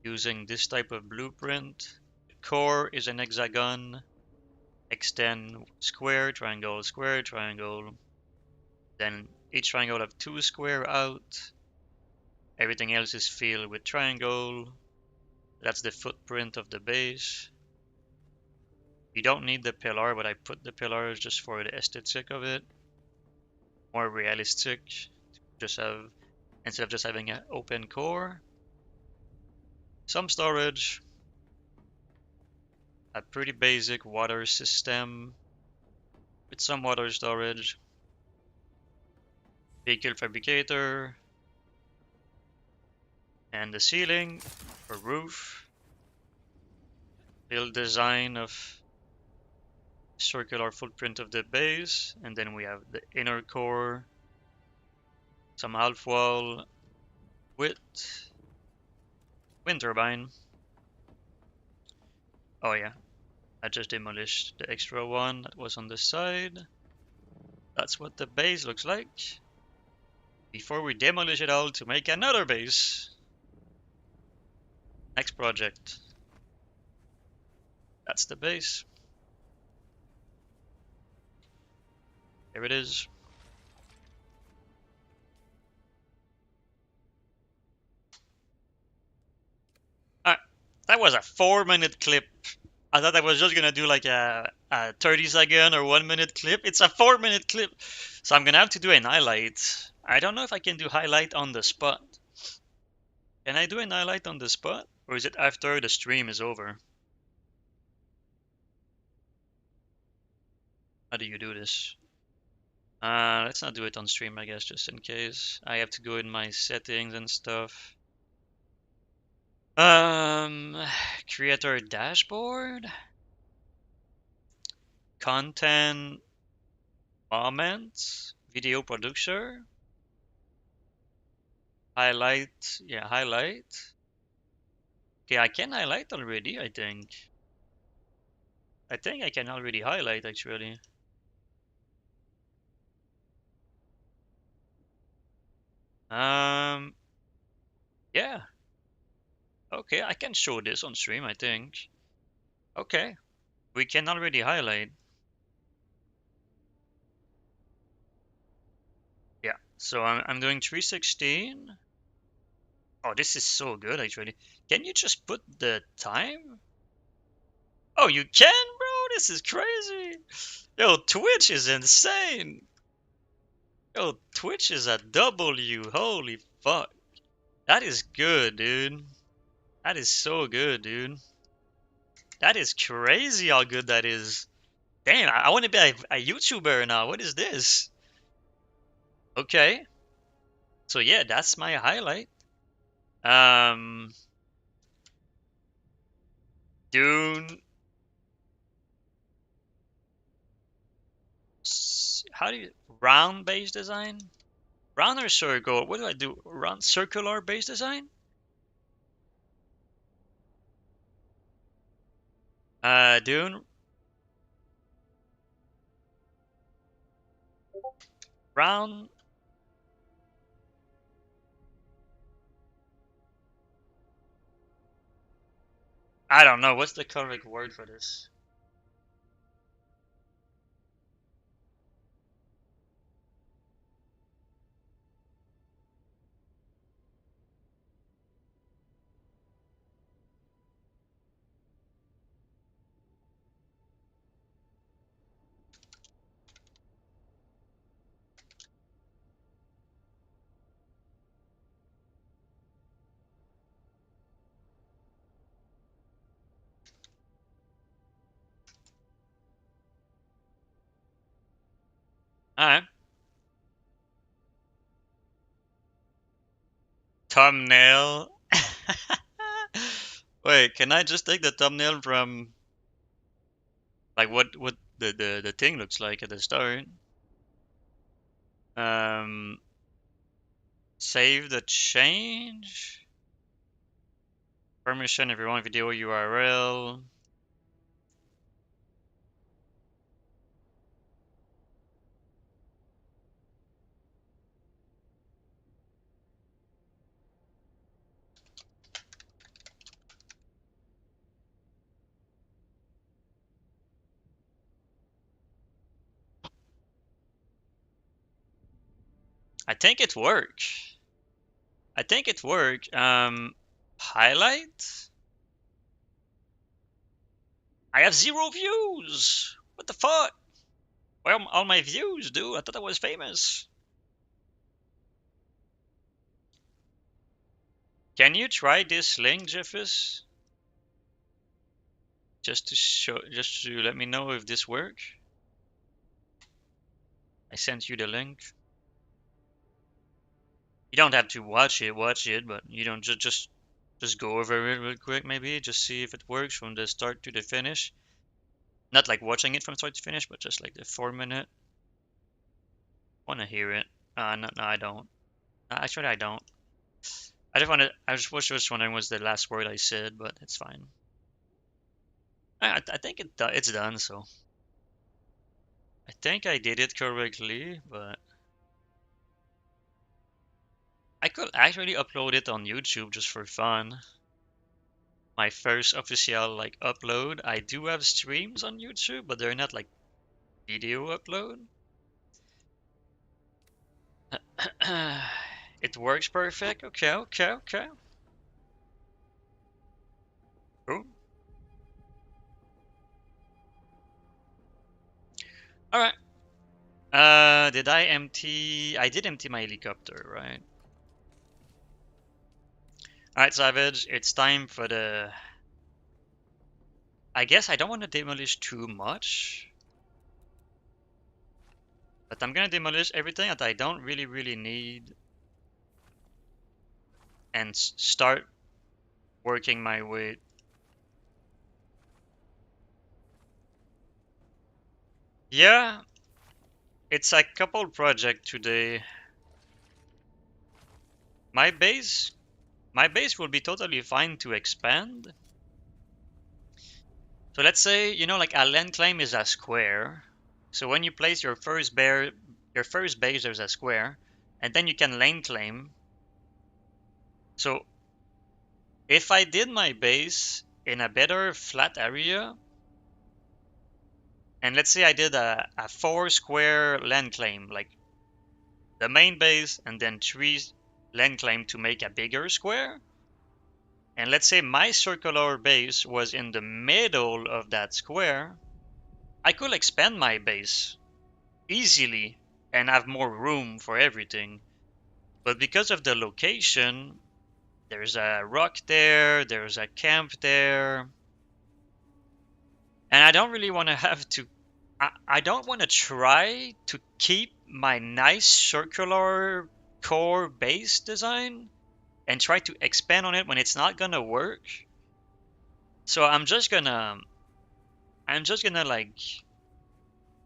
A: using this type of blueprint. The core is an hexagon, extend square, triangle, square, triangle. Then each triangle have two square out. Everything else is filled with triangle. That's the footprint of the base. You don't need the pillar, but I put the pillars just for the aesthetic of it. More realistic. Just have, instead of just having an open core. Some storage. A pretty basic water system with some water storage. Vehicle fabricator. And the ceiling for roof. Little design of circular footprint of the base, and then we have the inner core, some half wall with wind turbine. Oh yeah, I just demolished the extra one that was on the side. That's what the base looks like before we demolish it all to make another base. Next project. That's the base. Here it is. Alright, that was a 4-minute clip. I thought I was just gonna do like a 30-second or 1-minute clip. It's a 4-minute clip. So I'm gonna have to do an highlight. I don't know if I can do highlight on the spot. Can I do an highlight on the spot? Or is it after the stream is over? How do you do this? Let's not do it on stream, I guess, just in case. I have to go in my settings and stuff. Creator dashboard? Content, moments, video producer, highlight, yeah, highlight. Okay, I can highlight already, I think. I think I can already highlight, actually. Um, Yeah. Okay, I can show this on stream, I think. Okay. We can already highlight. Yeah. So I'm doing 316. Oh, this is so good actually. Can you just put the time? Oh, you can, bro? This is crazy. Yo, Twitch is insane. Yo, Twitch is a W. Holy fuck. That is good, dude. That is so good, dude. That is crazy how good that is. Damn, I want to be a YouTuber now. What is this? Okay. So yeah, that's my highlight. Um, Dune. How do you round base design? Round or circle? What do I do? Round circular base design? Dune. Round. I don't know. What's the correct word for this? Alright. Thumbnail. Wait, can I just take the thumbnail from like what the thing looks like at the start? Um, Save the change. Permission if you want video URL. I think it worked. I think it worked. Highlight. I have 0 views. What the fuck? Where are all my views, dude? I thought I was famous. Can you try this link, Jeffus? Just to show, just to let me know if this works. I sent you the link. You don't have to watch it, but you don't just go over it real quick, maybe just see if it works from the start to the finish. Not like watching it from start to finish, but just like the 4 minute. Want to hear it? No, no, I don't. Actually, I don't. I just wanted. I was just wondering what's the last word I said, but it's fine. I think it's done. So I think I did it correctly, but I could actually upload it on YouTube just for fun. My first official like upload. I do have streams on YouTube, but they're not like video upload. It works perfect. Okay, okay, okay. Cool. All right. Did I empty? I did empty my helicopter, right? All right, Savage. It's time for the. I guess I don't want to demolish too much, but I'm gonna demolish everything that I don't really need and start working my way. Yeah, it's a couple project today. My base, my base will be totally fine to expand. So let's say, like a land claim is a square. So when you place your first base, there's a square, and then you can land claim. So if I did my base in a better flat area, and let's say I did a 4 square land claim, like the main base and then 3 land claim to make a bigger square, and let's say my circular base was in the middle of that square, I could expand my base easily and have more room for everything. But because of the location, there's a rock there, there's a camp there, and I don't really want to have to. I don't want to try to keep my nice circular core base design and try to expand on it when it's not gonna work. So I'm just gonna like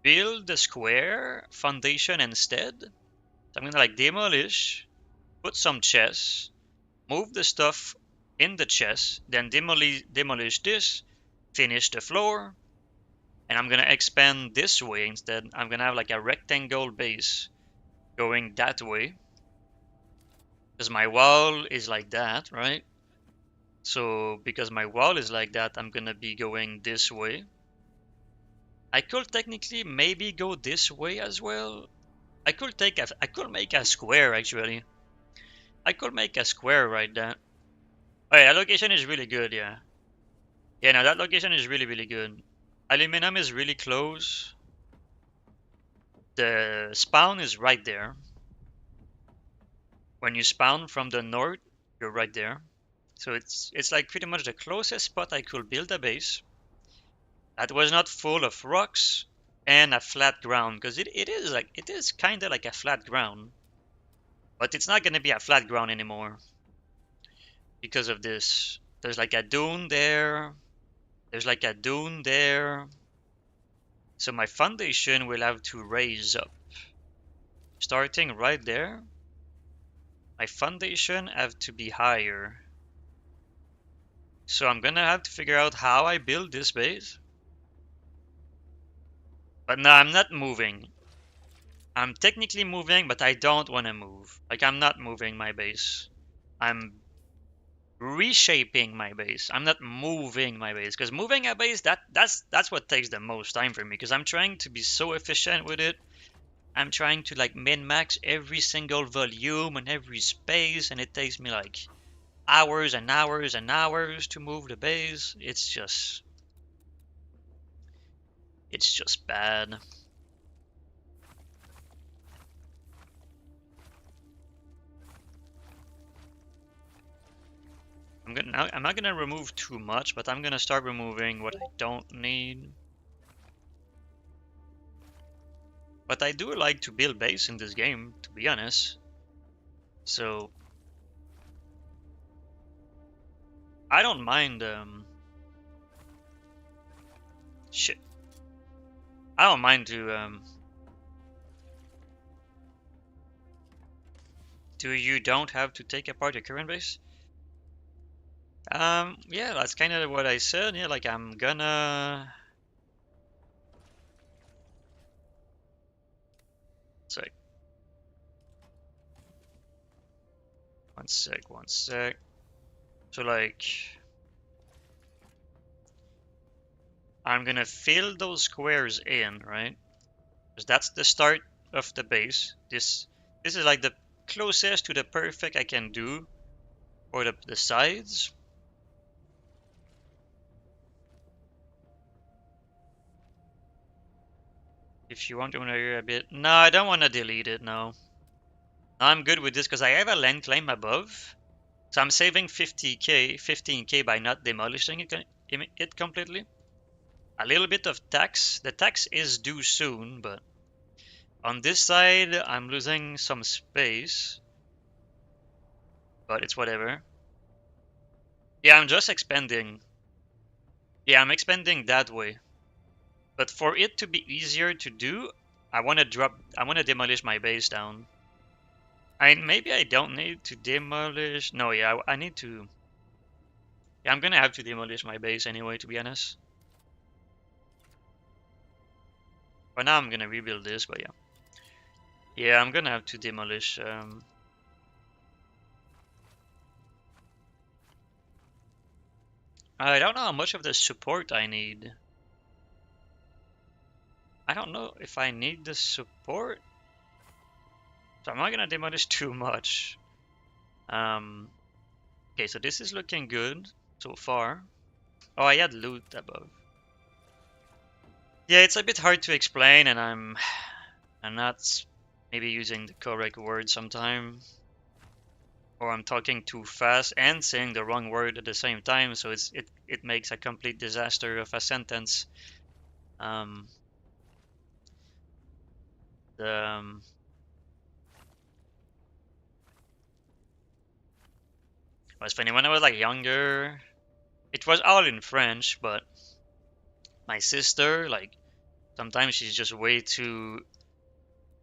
A: build the square foundation instead. So I'm gonna like demolish, put some chests, move the stuff in the chest, then demolish this, finish the floor, and I'm gonna expand this way instead. I'm gonna have like a rectangle base going that way, because my wall is like that, right? So because my wall is like that, I'm gonna be going this way. I could technically maybe go this way as well. I could make a square actually. I could make a square right there. Oh yeah, that location is really good, yeah. Yeah, no, that location is really good. Aluminum is really close. The spawn is right there. When you spawn from the north, you're right there. So it's like pretty much the closest spot I could build a base. That was not full of rocks and a flat ground, because it is kinda like a flat ground. But it's not gonna be a flat ground anymore because of this. There's like a dune there. There's like a dune there. So my foundation will have to raise up. Starting right there, my foundation have to be higher. So I'm gonna have to figure out how I build this base. But no, I'm not moving. I'm technically moving, but I don't want to move. Like, I'm not moving my base. I'm reshaping my base. I'm not moving my base, because moving a base, that's what takes the most time for me, because I'm trying to be so efficient with it. I'm trying to like min-max every single volume and every space, and it takes me like hours and hours and hours to move the base. It's just bad. I'm not gonna remove too much, but I'm gonna start removing what I don't need. But I do like to build base in this game, to be honest. So I don't mind. Shit. I don't mind to. Do you don't have to take apart your current base? Yeah, that's kind of what I said. Yeah, like I'm gonna. Sorry. One sec. So like, I'm gonna fill those squares in, right? Because that's the start of the base. This is like the closest to the perfect I can do for the sides. If you want to hear a bit. No, I don't want to delete it, no. I'm good with this because I have a land claim above. So I'm saving 50k, 15k by not demolishing it completely. A little bit of tax. The tax is due soon, but on this side, I'm losing some space. But it's whatever. Yeah, I'm just expanding. Yeah, I'm expanding that way. But for it to be easier to do, I want to demolish my base down. Maybe I don't need to demolish. No, yeah, I need to. Yeah, I'm gonna have to demolish my base anyway, to be honest. For now, I'm gonna rebuild this, but yeah. Yeah, I'm gonna have to demolish. I don't know how much of the support I need. I don't know if I need the support. So I'm not gonna demolish too much. Okay, so this is looking good so far. Oh, I had loot above. Yeah, it's a bit hard to explain, and I'm not maybe using the correct word sometime, or I'm talking too fast and saying the wrong word at the same time, so it makes a complete disaster of a sentence. Um, the it was funny when I was like younger. It was all in French, but my sister, like, sometimes she's just way too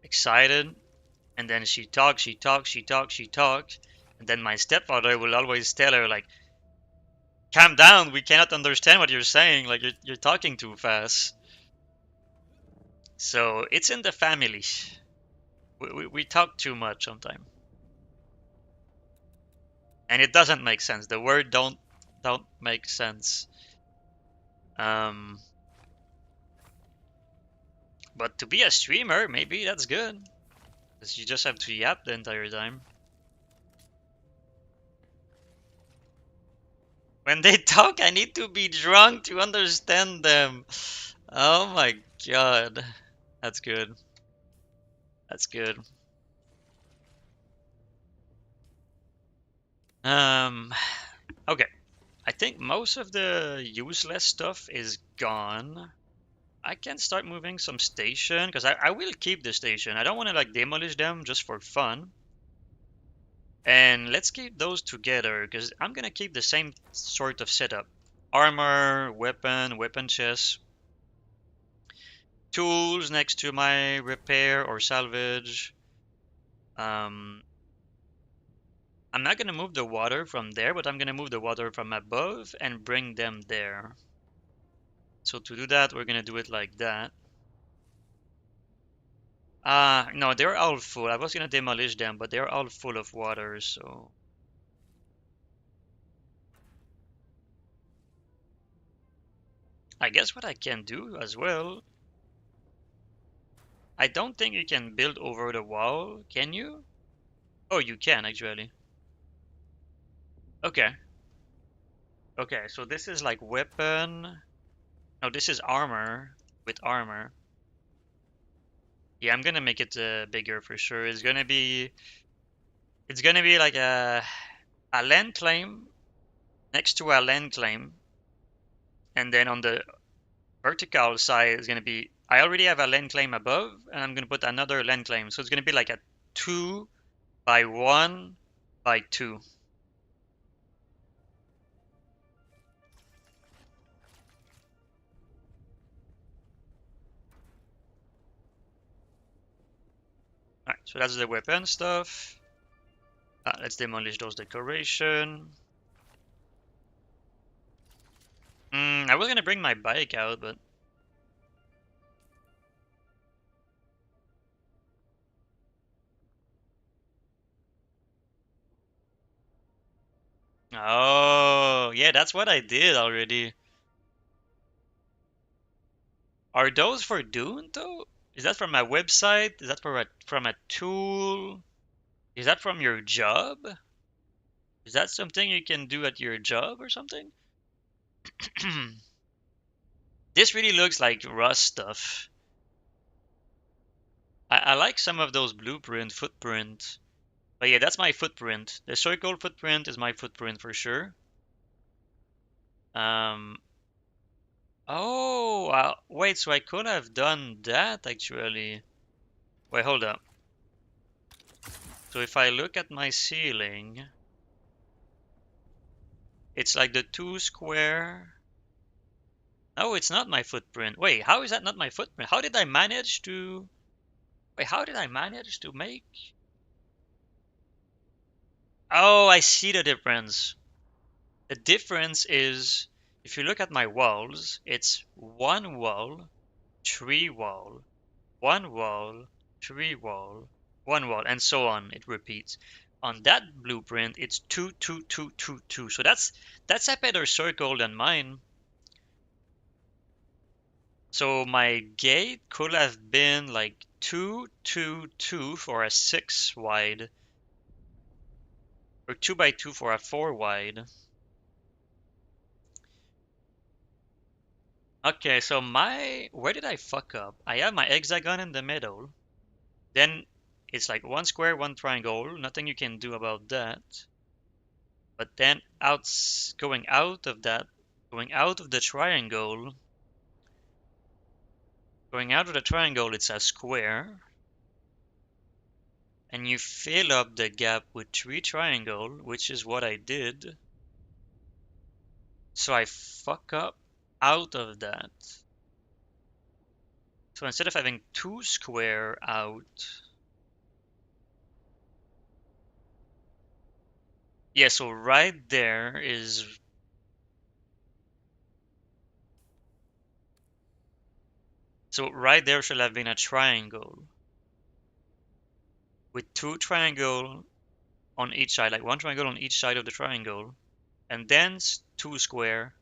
A: excited, and then she talks, and then my stepfather will always tell her like, "Calm down, we cannot understand what you're saying. Like you're talking too fast." So it's in the family. We talk too much sometimes, and it doesn't make sense. The word don't make sense. Um, but to be a streamer, maybe that's good, because you just have to yap the entire time. When they talk, I need to be drunk to understand them. Oh my god. That's good. That's good. Um, okay. I think most of the useless stuff is gone. I can start moving some station because I will keep the station. I don't want to like demolish them just for fun. And let's keep those together because I'm gonna keep the same sort of setup. Armor, weapon chest, tools next to my repair or salvage. Um, I'm not gonna move the water from there, but I'm gonna move the water from above and bring them there. So to do that, we're gonna do it like that. No, they're all full. I was gonna demolish them, but they're all full of water, so I guess what I can do as well. I don't think you can build over the wall, can you? Oh, you can actually. Okay. Okay, so this is like weapon. No, this is armor with armor. Yeah, I'm gonna make it bigger for sure. It's gonna be like a land claim next to a land claim, and then on the vertical side is gonna be. I already have a land claim above, and I'm gonna put another land claim. So it's gonna be like a 2 by 1 by 2. Alright, so that's the weapon stuff. Let's demolish those decoration. I was gonna bring my bike out, but oh yeah, that's what I did already. Are those for Dune though? Is that from a website? Is that from a tool? Is that from your job? Is that something you can do at your job or something? This really looks like Rust stuff. I like some of those footprint. But yeah, that's my footprint. The circle footprint is my footprint for sure. Um, oh, wait, so I could have done that actually. Wait, hold up. So if I look at my ceiling, it's like the 2 square. Oh, it's not my footprint. Wait, how is that not my footprint? How did I manage to... Wait, how did I manage to make... Oh, I see the difference. The difference is, if you look at my walls, it's 1 wall, 3 wall, 1 wall, 3 wall, 1 wall, and so on. It repeats. on that blueprint, it's 2, 2, 2, 2, 2. So that's a better circle than mine. So my gate could have been like 2, 2, 2 for a 6 wide, or 2 by 2 for a 4 wide. Okay, so where did I fuck up? I have my hexagon in the middle. Then it's like one square, one triangle. Nothing you can do about that. But then going out of that, going out of the triangle, it's a square. And you fill up the gap with 3 triangle, which is what I did. So I fuck up out of that. So instead of having 2 square out, yeah, so right there is, so right there should have been a triangle with 2 triangle on each side, like 1 triangle on each side of the triangle, and then 2 square,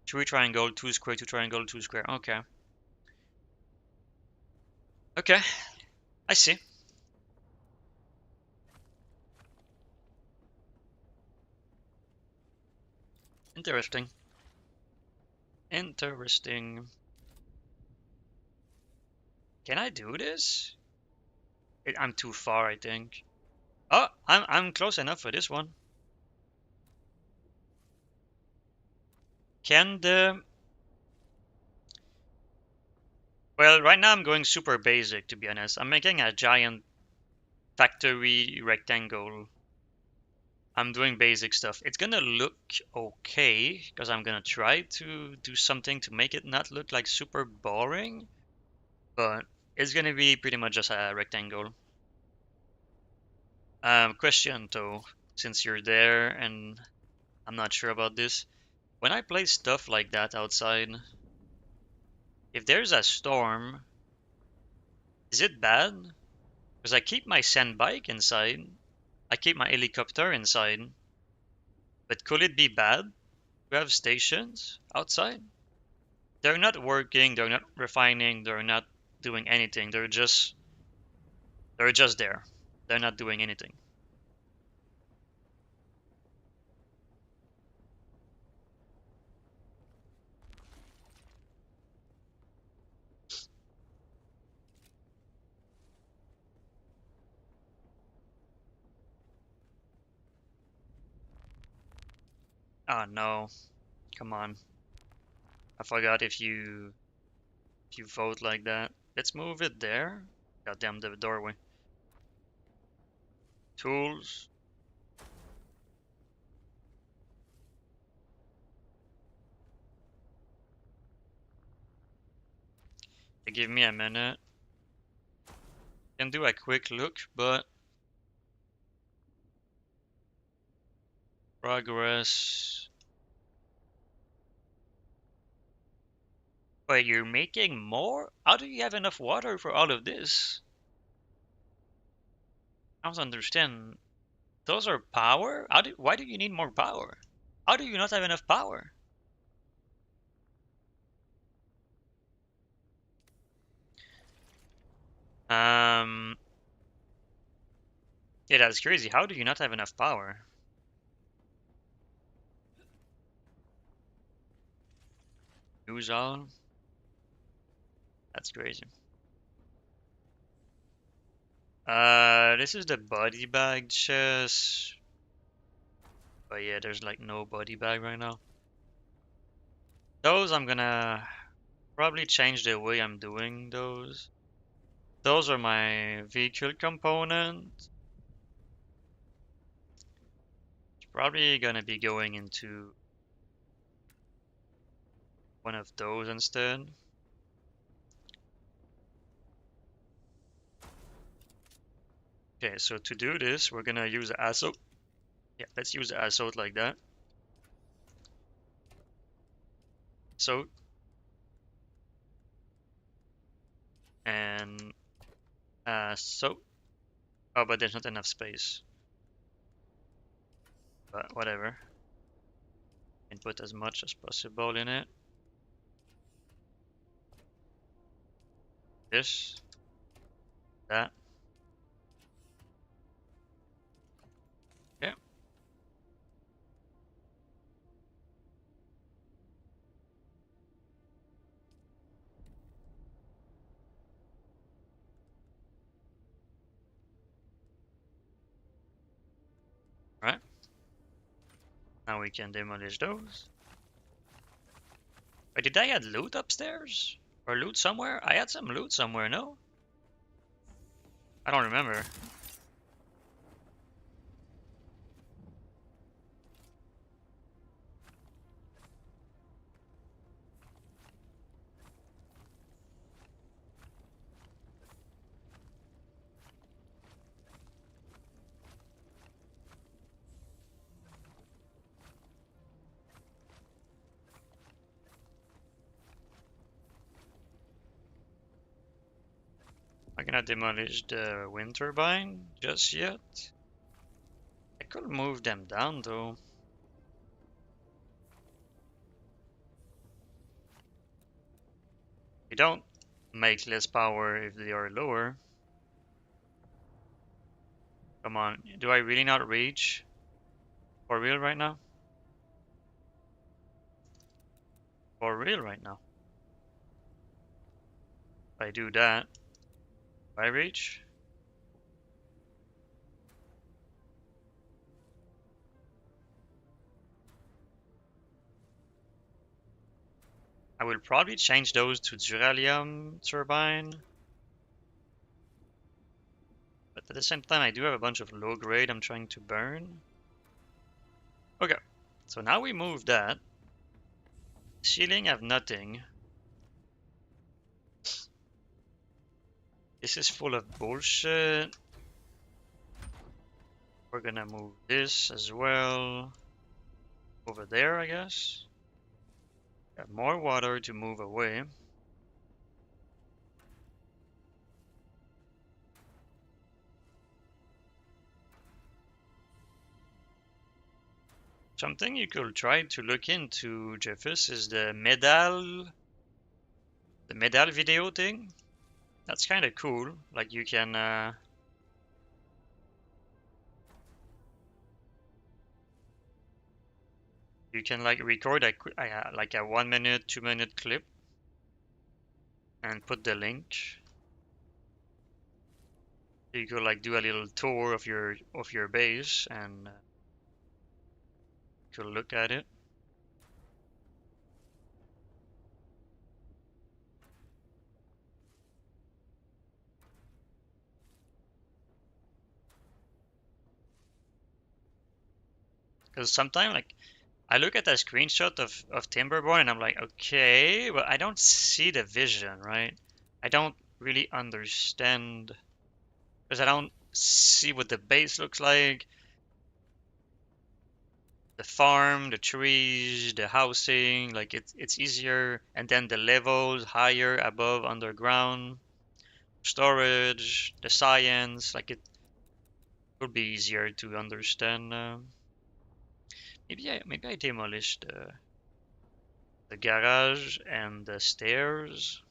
A: 3 triangle, 2 square, 2 triangle, 2 square. Okay. Okay, I see. Interesting. Interesting. Can I do this? I'm too far, I think. Oh, I'm close enough for this one. Can the... Well, right now I'm going super basic, to be honest. I'm making a giant factory rectangle. I'm doing basic stuff. It's gonna look okay, because I'm gonna try to do something to make it not look like super boring, but it's gonna be pretty much just a rectangle. Question though, since you're there and I'm not sure about this. When I play stuff like that outside, if there's a storm, is it bad? Because I keep my sand bike inside, I keep my helicopter inside, but could it be bad to have stations outside? They're not working, they're not refining, they're not doing anything. They're just there. They're not doing anything. Ah no, come on. I forgot if you vote like that. Let's move it there. Goddamn the doorway. Tools. Give me a minute. Can do a quick look, but progress. Wait, you're making more? How do you have enough water for all of this? I don't understand. Those are power? Why do you need more power? How do you not have enough power? Um, yeah, that's crazy. How do you not have enough power? Use all? That's crazy. This is the body bag chest. But yeah, there's like no body bag right now. Those I'm gonna probably change the way I'm doing those. Those are my vehicle components. Probably gonna be going into one of those instead. Okay, so to do this, we're gonna use the assault. Yeah, let's use the assault like that. So, and so. Oh, but there's not enough space. but whatever. Can put as much as possible in it. This, that. Yeah. Right. Now we can demolish those. Wait, did I add loot upstairs? Or loot somewhere? I had some loot somewhere, no? I don't remember. I'm gonna demolish the wind turbine just yet. I could move them down though. You don't make less power if they are lower. Come on, do I really not reach for real right now? For real right now. If I do that, I reach. I will probably change those to Duralium turbine. But at the same time, I do have a bunch of low grade I'm trying to burn. Okay, so now we move that. Ceiling have nothing. This is full of bullshit. We're gonna move this as well. Over there, I guess. Have more water to move away. Something you could try to look into, Jeffus, is the medal video thing. That's kind of cool. Like you can like record like a 1 minute, 2 minute clip and put the link. You could like do a little tour of your base and you could look at it. Because sometimes like I look at a screenshot of Timberborn and I'm like, okay, but I don't see the vision, right? I don't really understand because I don't see what the base looks like, the farm, the trees, the housing, like it's easier, and then the levels higher, above, underground, storage, the science, like it would be easier to understand. Maybe I demolished the garage and the stairs.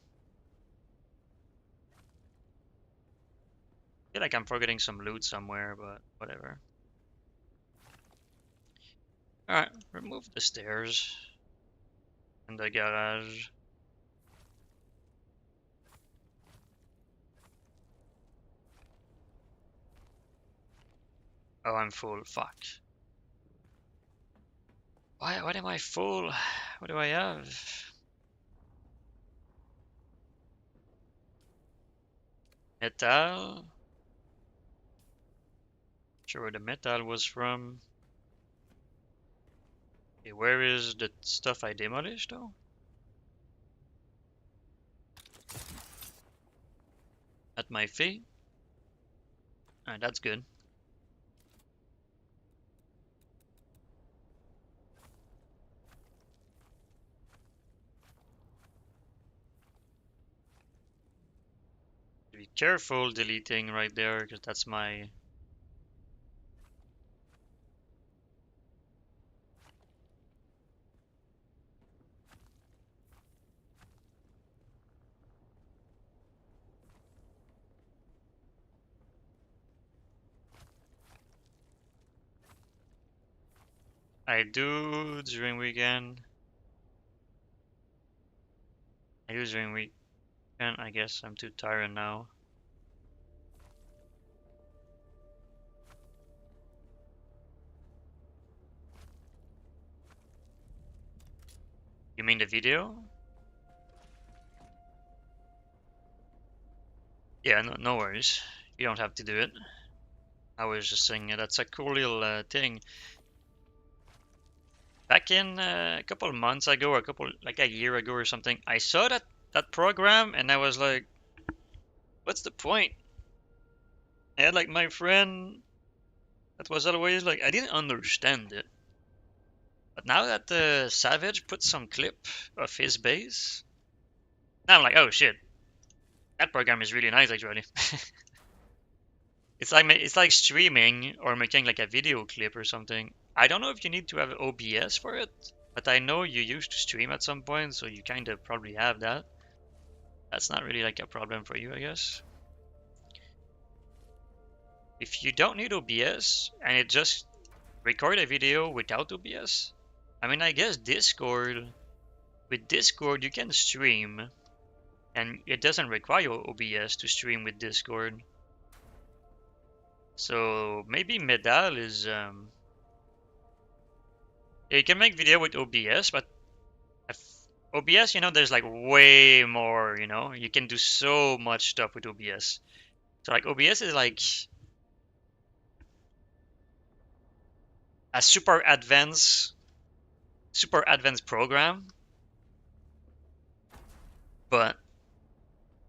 A: I feel like I'm forgetting some loot somewhere, but whatever. Alright, remove the stairs and the garage. Oh, I'm full. Fuck. What am I full? What do I have? Metal? Sure where the metal was from. Okay, where is the stuff I demolished though? At my feet? Alright, that's good. Be careful deleting right there, because that's my I do during weekend. I do during weekend. I guess I'm too tired now. You mean the video? Yeah, no worries. You don't have to do it. I was just saying that's a cool little thing. Back in a couple of months ago, or like a year ago or something, I saw that program and I was like, "What's the point?" I had like my friend that was always like, I didn't understand it, but now that Savage put some clip of his bass, now I'm like, "Oh shit, that program is really nice actually." It's like streaming or making like a video clip or something. I don't know if you need to have OBS for it, but I know you used to stream at some point, so you kind of probably have that. That's not really like a problem for you, I guess. If you don't need OBS and it just record a video without OBS, I mean, I guess with Discord you can stream and it doesn't require OBS to stream with Discord. So maybe Medal is yeah, you can make video with OBS, but OBS, there's like way more, you can do so much stuff with OBS. So like OBS is like a super advanced program, but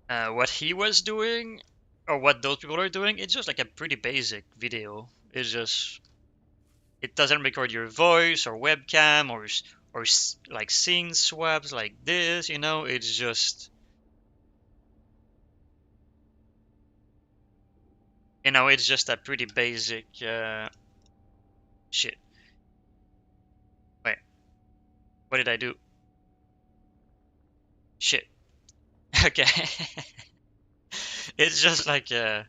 A: what he was doing or what those people are doing, it's just like a pretty basic video. It doesn't record your voice or webcam or like scene swaps like this, It's just it's just a pretty basic shit. Wait, what did I do? Shit. Okay. It's just like a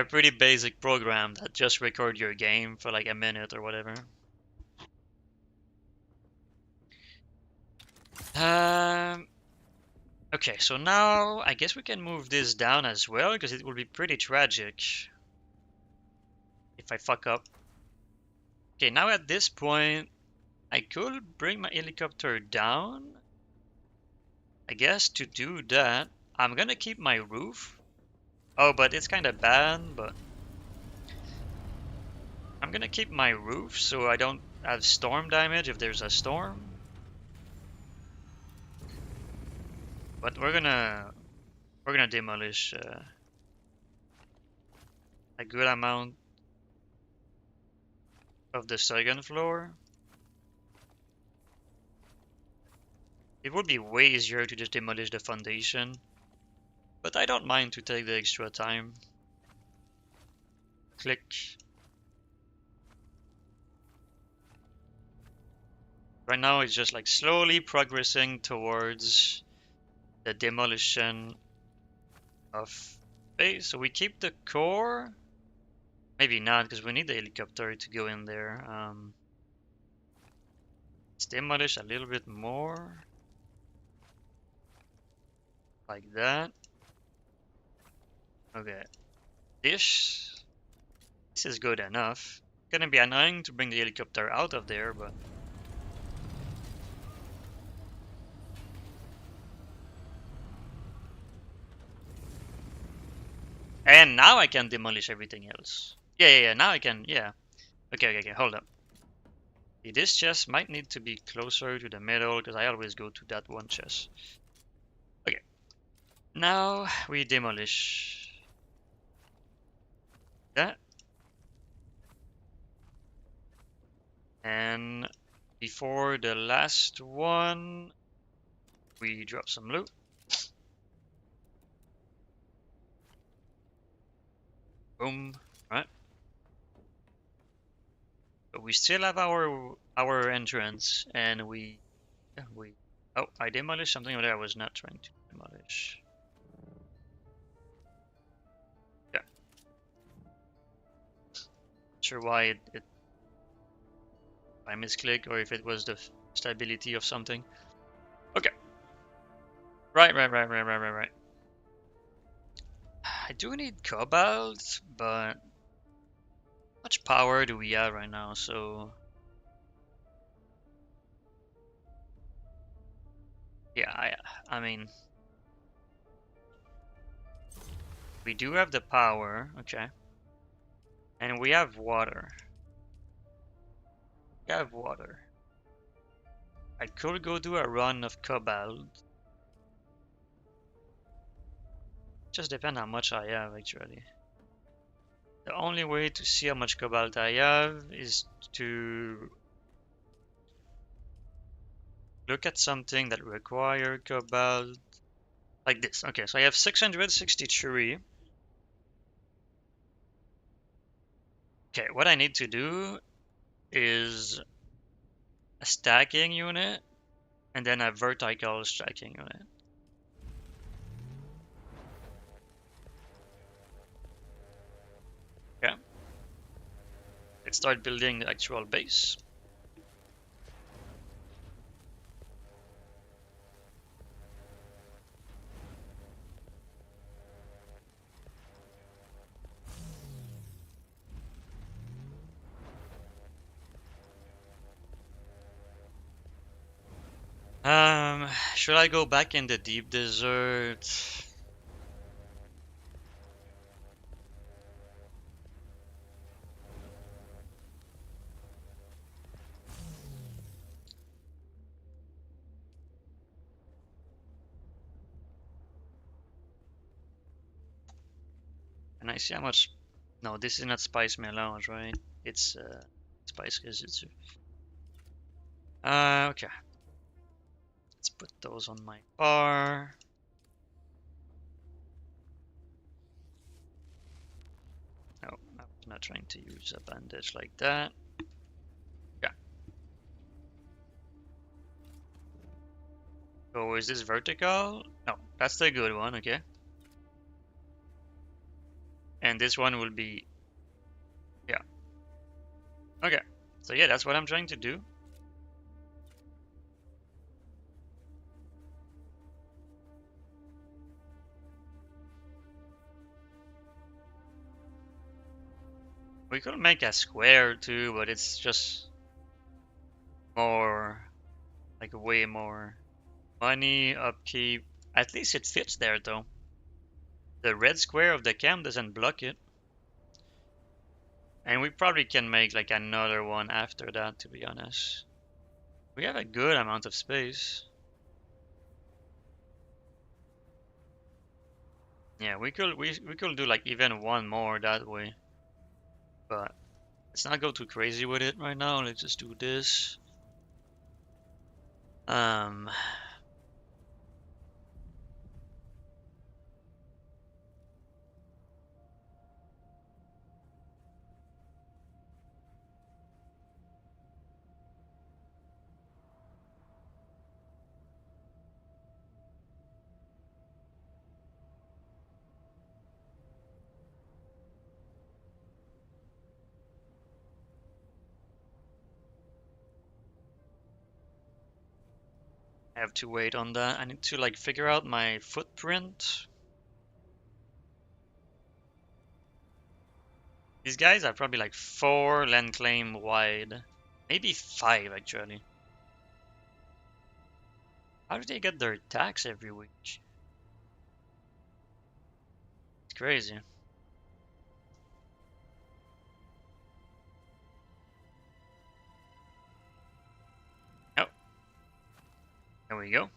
A: pretty basic program that just record your game for like a minute or whatever. Um. Okay, so now I guess we can move this down as well because it will be pretty tragic if I fuck up. Okay, now at this point, I could bring my helicopter down. I guess to do that, I'm gonna keep my roof. Oh, but it's kind of bad, but I'm gonna keep my roof so I don't have storm damage if there's a storm. But we're gonna demolish a good amount of the second floor. It would be way easier to just demolish the foundation, but I don't mind to take the extra time. Click. Right now it's just like slowly progressing towards the demolition of base. So we keep the core. Maybe not, because we need the helicopter to go in there. Let's demolish a little bit more. Like that. Okay. This is good enough. Gonna be annoying to bring the helicopter out of there, but and now I can demolish everything else. Yeah, now I can, yeah. Okay, hold up. This chest might need to be closer to the middle, because I always go to that one chest. Okay. Now we demolish that. And before the last one, we drop some loot. Boom. Right. But we still have our entrance, and we oh, I demolished something over there I was not trying to demolish. Yeah. Not sure why it I misclick or if it was the stability of something. Okay. Right. I do need cobalt, but how much power do we have right now? So yeah, I mean we do have the power, okay. And we have water. We have water. I could go do a run of cobalt. Just depend how much I have actually. The only way to see how much cobalt I have is to look at something that require cobalt like this. Okay, so I have 663. Okay, what I need to do is a stacking unit and then a vertical stacking unit. Okay, let's start building the actual base. Should I go back in the deep desert? And I see how much. No, this is not spice melange, right? It's spice residue. Okay. Let's put those on my bar. No, I'm not trying to use a bandage like that. Yeah. So is this vertical? No, that's the good one, okay. And this one will be, yeah. Okay. So yeah, that's what I'm trying to do. We could make a square too, but it's just more, like way more money, upkeep. At least it fits there though. The red square of the camp doesn't block it. And we probably can make like another one after that, to be honest. We have a good amount of space. Yeah, we could do like even one more that way. But let's not go too crazy with it right now. Let's just do this. Um I have to wait on that. I need to like figure out my footprint. These guys are probably like 4 land claim wide. Maybe 5 actually. How do they get their tax every week? It's crazy. Oh, there we go.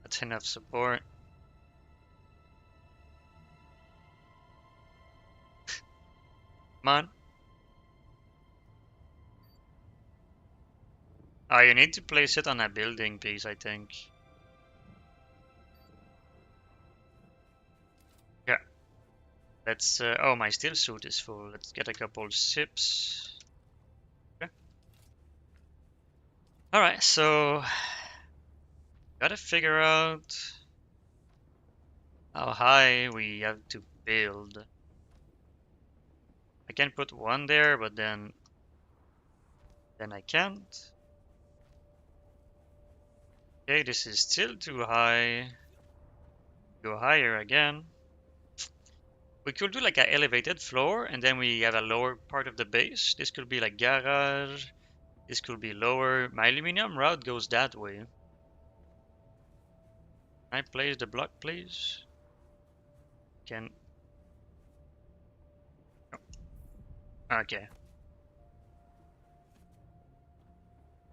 A: That's enough support. Come on. Oh, you need to place it on a building piece, I think. Yeah. Let's. Oh, my steel suit is full. Let's get a couple sips. Okay. All right. So, gotta figure out how high we have to build. I can put one there, but then I can't. Okay, this is still too high. Go higher again. We could do like an elevated floor, and then we have a lower part of the base. This could be like garage. This could be lower. My aluminum route goes that way. Can I place the block, please? Can. Okay.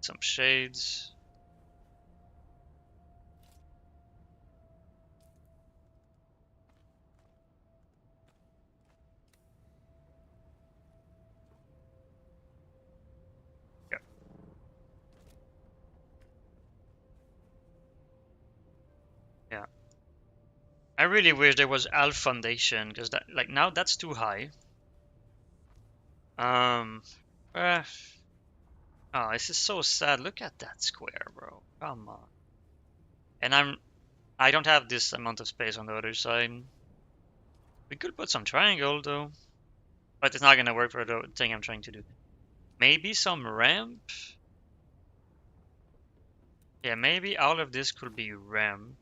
A: Some shades. Yeah. Yeah. I really wish there was half foundation, because that, like, now that's too high. Um. Uh, oh, this is so sad. Look at that square, bro. Come on. And I don't have this amount of space on the other side. We could put some triangle though, but it's not gonna work for the thing I'm trying to do. Maybe some ramp. Yeah, maybe all of this could be ramp.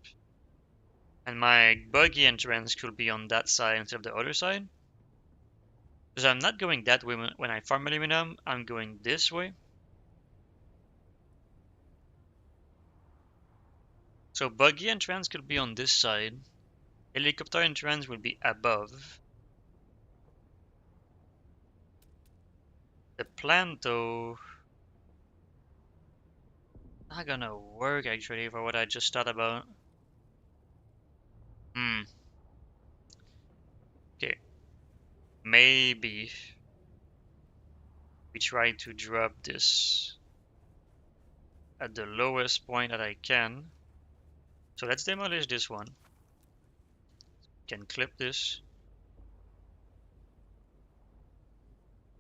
A: And my buggy entrance could be on that side instead of the other side. Because I'm not going that way when I farm aluminum, I'm going this way. So buggy entrance could be on this side. Helicopter entrance will be above. The plan though, not gonna work actually for what I just thought about. Hmm. Okay. Maybe we try to drop this at the lowest point that I can. So let's demolish this one. Can clip this.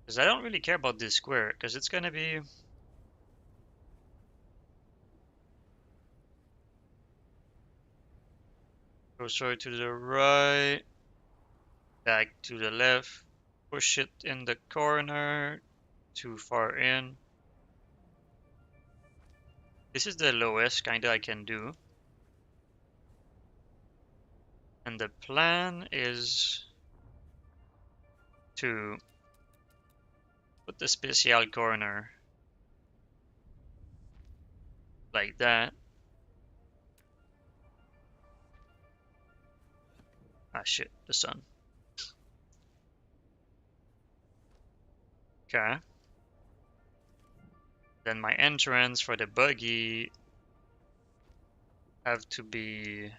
A: Because I don't really care about this square, because it's gonna be closer to the right, back to the left, push it in the corner, too far in. This is the lowest kinda I can do. And the plan is to put the special corner like that. Ah shit, the sun. Okay. Then my entrance for the buggy have to be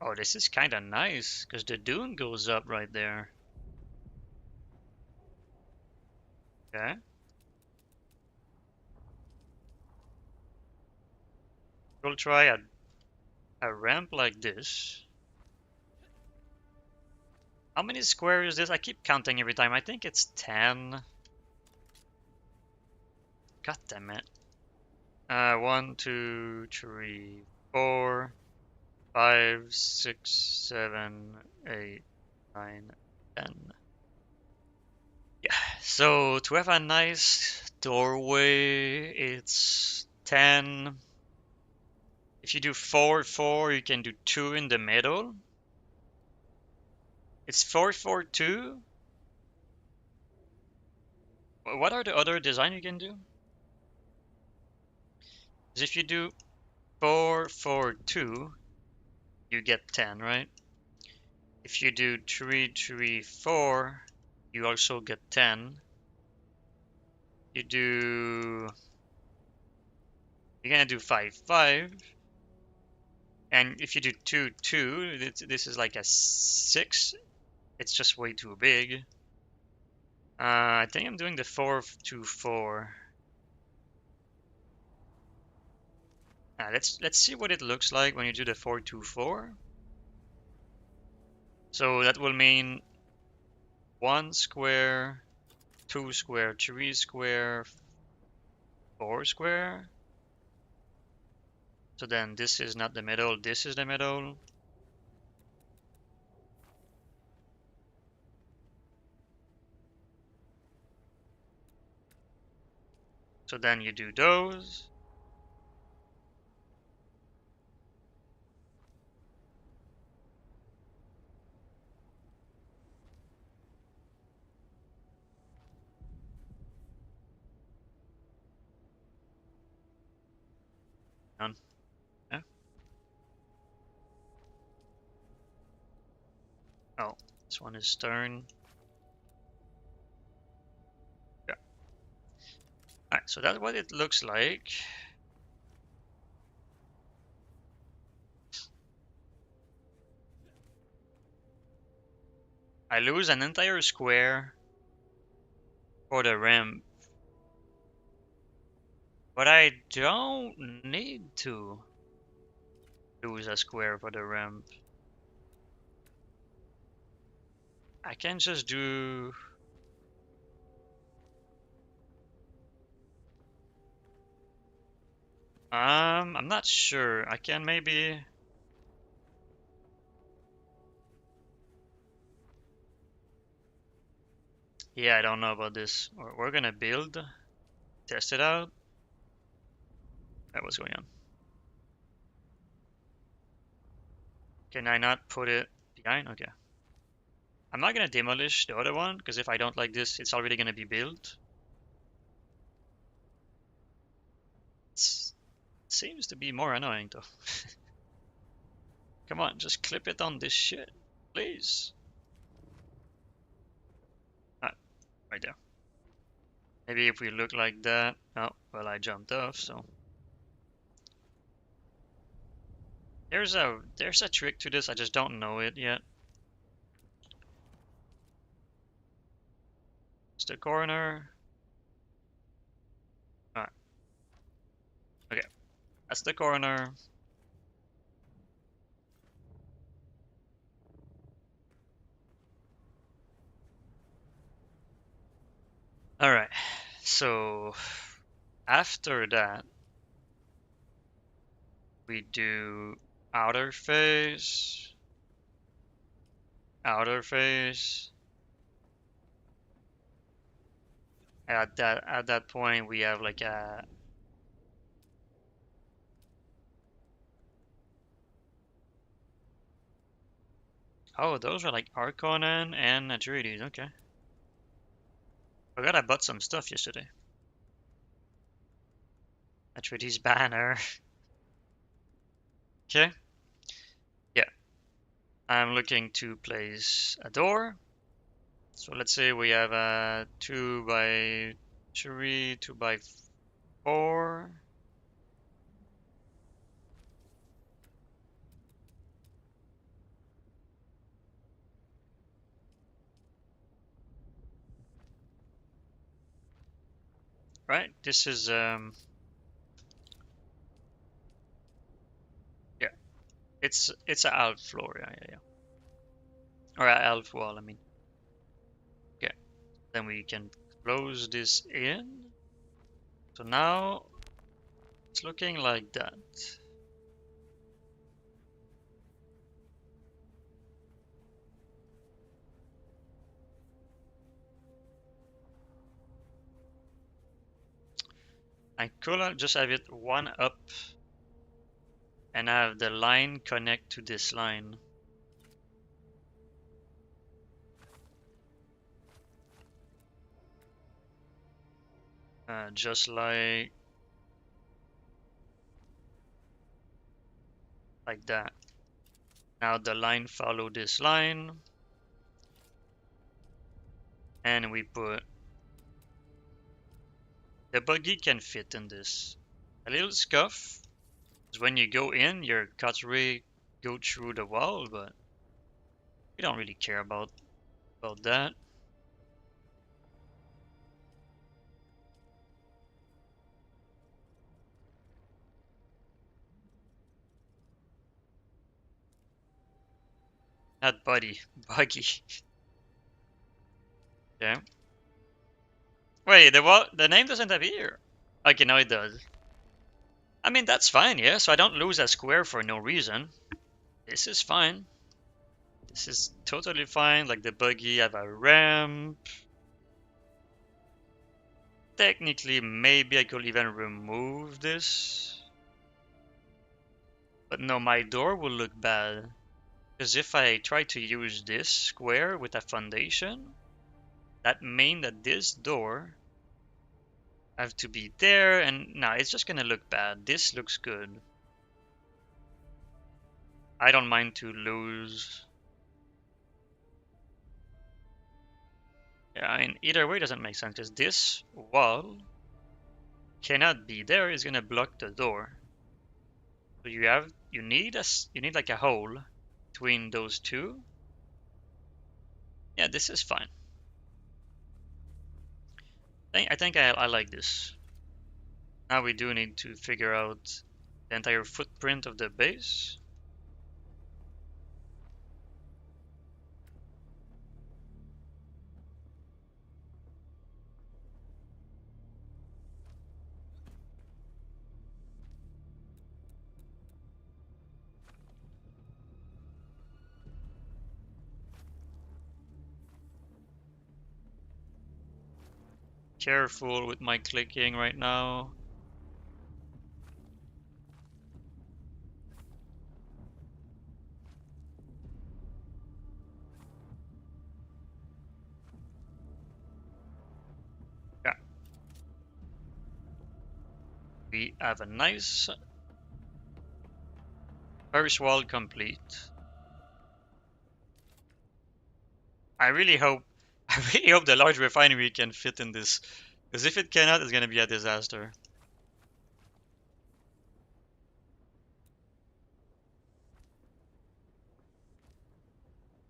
A: oh, this is kind of nice because the dune goes up right there. Okay. We'll try a ramp like this. How many squares is this? I keep counting every time. I think it's 10. God damn it. 1, 2, 3, 4, 5, 6, 7, 8, 9, 10. Yeah, so to have a nice doorway, it's 10. If you do 4, 4, you can do 2 in the middle. It's 4, 4, 2. What are the other design you can do? Because if you do 4, 4, 2, you get 10, right? If you do 3, 3, 4, you also get 10. You're gonna do 5, 5. And if you do 2, 2, this is like a 6. It's just way too big. I think I'm doing the 4, 2, 4. Let's see what it looks like when you do the 4, 2, 4. So that will mean 1 square, 2 square, 3 square, 4 square. So then this is not the middle, this is the middle. So then you do those. Done. Yeah. Oh, this one is stern. Yeah. Alright, so that's what it looks like. I lose an entire square for the rim, but I don't need to lose a square for the rim. I can just do... I'm not sure. I can maybe... Yeah, I don't know about this. We're gonna build, test it out. What's going on? Can I not put it behind? Okay. I'm not gonna demolish the other one, because if I don't like this, it's already gonna be built. It seems to be more annoying though. Come on, just clip it on this shit, please. Ah, right there. Maybe if we look like that. Oh, well, I jumped off, so. There's a trick to this, I just don't know it yet. It's the corner. Alright. Okay. That's the corner. Alright. So after that we do outer face. Outer face. At that point we have like a oh, those are like Arconan and Atreides, okay. Forgot I bought some stuff yesterday. Atreides banner. Okay. Yeah. I'm looking to place a door. So let's say we have a 2x3, 2x4. Right? This is yeah. It's a half floor, yeah. Or a half wall, I mean. Okay. Then we can close this in. So now it's looking like that. I could just have it one up and have the line connect to this line. Just like that. Now the line follow this line, and we put the buggy can fit in this. A little scuff is when you go in, your cutaway go through the wall, but we don't really care about that. Not buggy. Okay. Wait, the name doesn't appear. Okay, now it does. I mean, that's fine, yeah, so I don't lose a square for no reason. This is fine. This is totally fine. Like the buggy have a ramp. Technically, maybe I could even remove this. But no, my door will look bad. Because if I try to use this square with a foundation, that means that this door have to be there, and no, it's just gonna look bad. This looks good. I don't mind to lose. Yeah, I mean, either way doesn't make sense, because this wall cannot be there, it's gonna block the door. So you need like a hole between those two. Yeah, this is fine. I think I like this. Now we do need to figure out the entire footprint of the base. Careful with my clicking right now. Yeah, we have a nice first wall complete. I really hope I really hope the large refinery can fit in this. Because if it cannot, it's gonna be a disaster.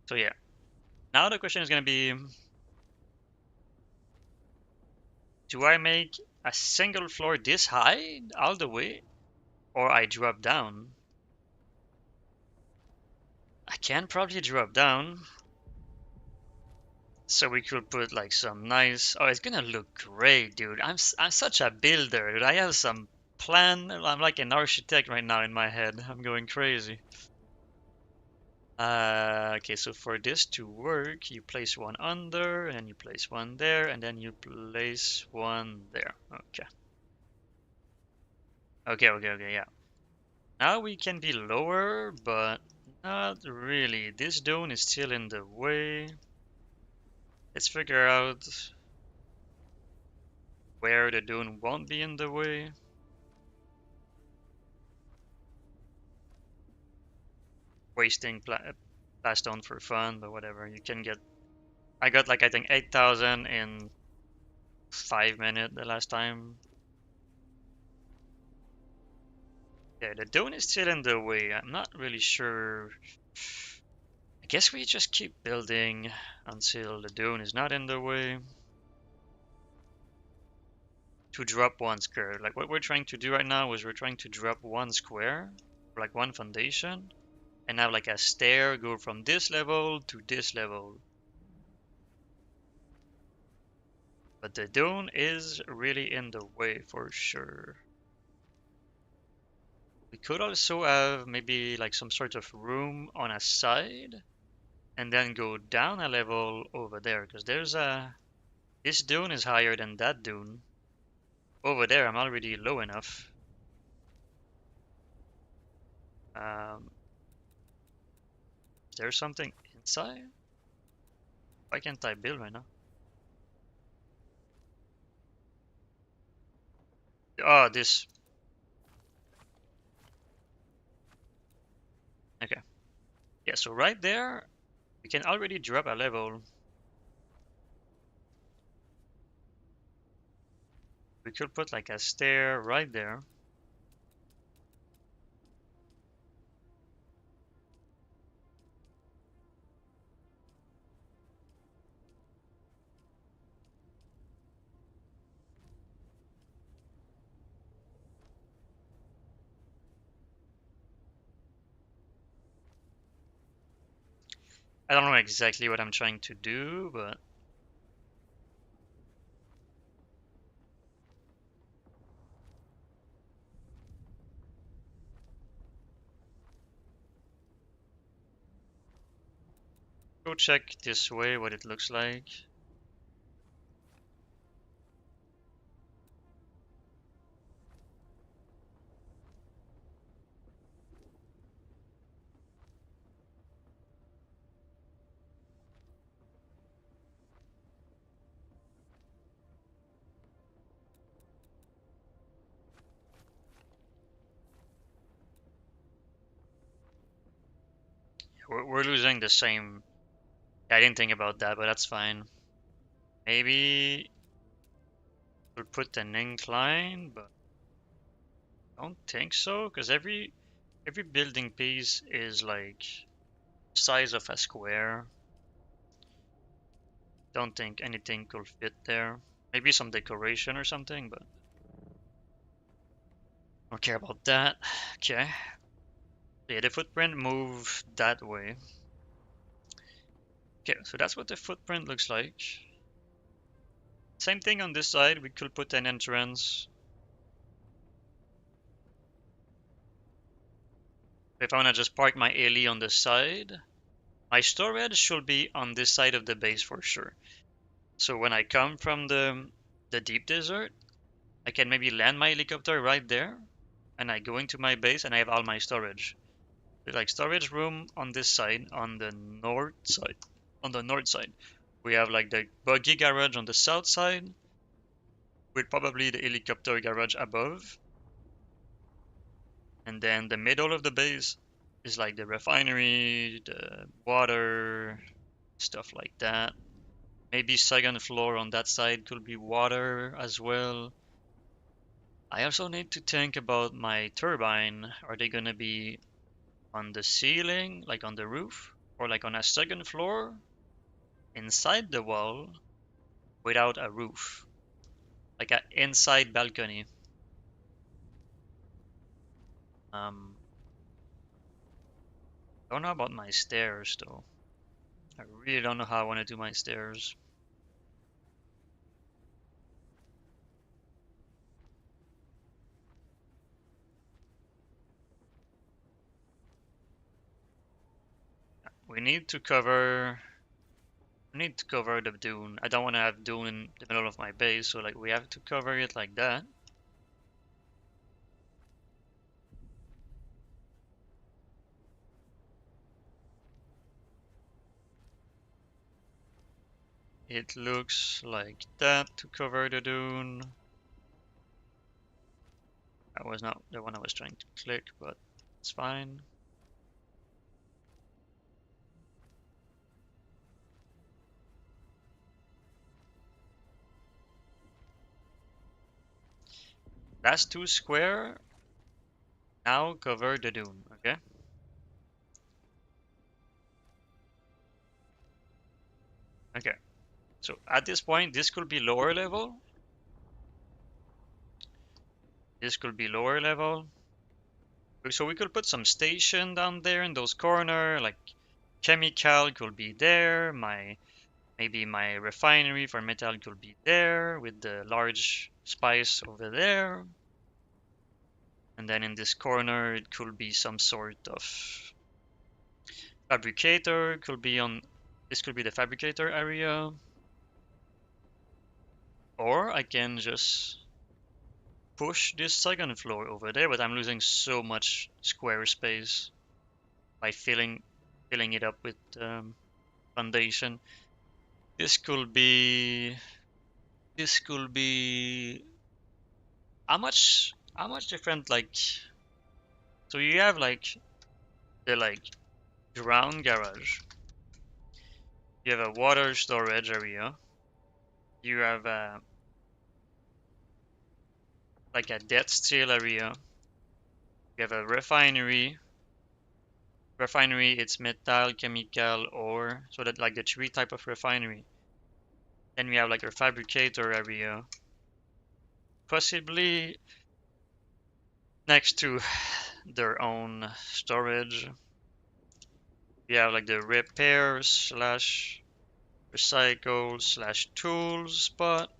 A: So yeah. Now the question is gonna be, do I make a single floor this high all the way? Or I drop down? I can probably drop down. So we could put like some nice. Oh, it's gonna look great, dude. I'm such a builder, dude. I have some plan. I'm like an architect right now in my head. I'm going crazy. Okay, so for this to work, you place one under, and you place one there, and then you place one there. Okay. Okay, yeah. Now we can be lower, but not really. This dome is still in the way. Let's figure out where the dune won't be in the way. Wasting stone for fun, but whatever. You can get. I got like I think 8,000 in 5 minutes the last time. Yeah, the dune is still in the way. I'm not really sure. I guess we just keep building until the dune is not in the way. To drop one square. Like what we're trying to do right now is we're trying to drop one square, like one foundation, and have like a stair go from this level to this level. But the dune is really in the way for sure. We could also have maybe like some sort of room on a side and then go down a level over there because there's a this dune is higher than that dune. Over there I'm already low enough. Um, is there something inside? Why can't I build right now? Oh, this. Okay. Yeah, so right there, we can already drop a level. We could put like a stair right there. I don't know exactly what I'm trying to do, but Go check this way what it looks like. We're losing the same. I didn't think about that, but that's fine. Maybe we'll put an incline, but I don't think so, because every building piece is like size of a square. Don't think anything could fit there. Maybe some decoration or something, but don't care about that. Okay. Yeah, the footprint move that way. Okay, so that's what the footprint looks like. Same thing on this side, we could put an entrance. If I wanna just park my alley on the side, my storage should be on this side of the base for sure. So when I come from the deep desert, I can maybe land my helicopter right there, and I go into my base and I have all my storage. There's like storage room on this side, on the north side. On the north side, we have like the buggy garage on the south side, with probably the helicopter garage above. And then the middle of the base is like the refinery, the water, stuff like that. Maybe second floor on that side could be water as well. I also need to think about my turbine. Are they gonna be on the ceiling, like on the roof, or like on a second floor inside the wall without a roof, like an inside balcony? Um, don't know about my stairs though. I really don't know how I want to do my stairs. We need to cover. We need to cover the dune. I don't want to have dune in the middle of my base, so like we have to cover it like that. It looks like that to cover the dune. That was not the one I was trying to click, but it's fine. Last two square now cover the dune, okay? Okay, so at this point, this could be lower level. This could be lower level. So we could put some station down there in those corner, like chemical could be there, maybe my refinery for metal could be there with the large spice over there. And then in this corner, it could be some sort of fabricator, could be on, this could be the fabricator area. Or I can just push this second floor over there, but I'm losing so much square space by filling it up with foundation. This could be how much different, like, so you have like the like ground garage, you have a water storage area, you have like a dead steel area, you have a refinery, it's metal, chemical, ore, so that like the three type of refinery. Then we have like a fabricator area, possibly next to their own storage. We have like the repair slash recycle slash tools spot.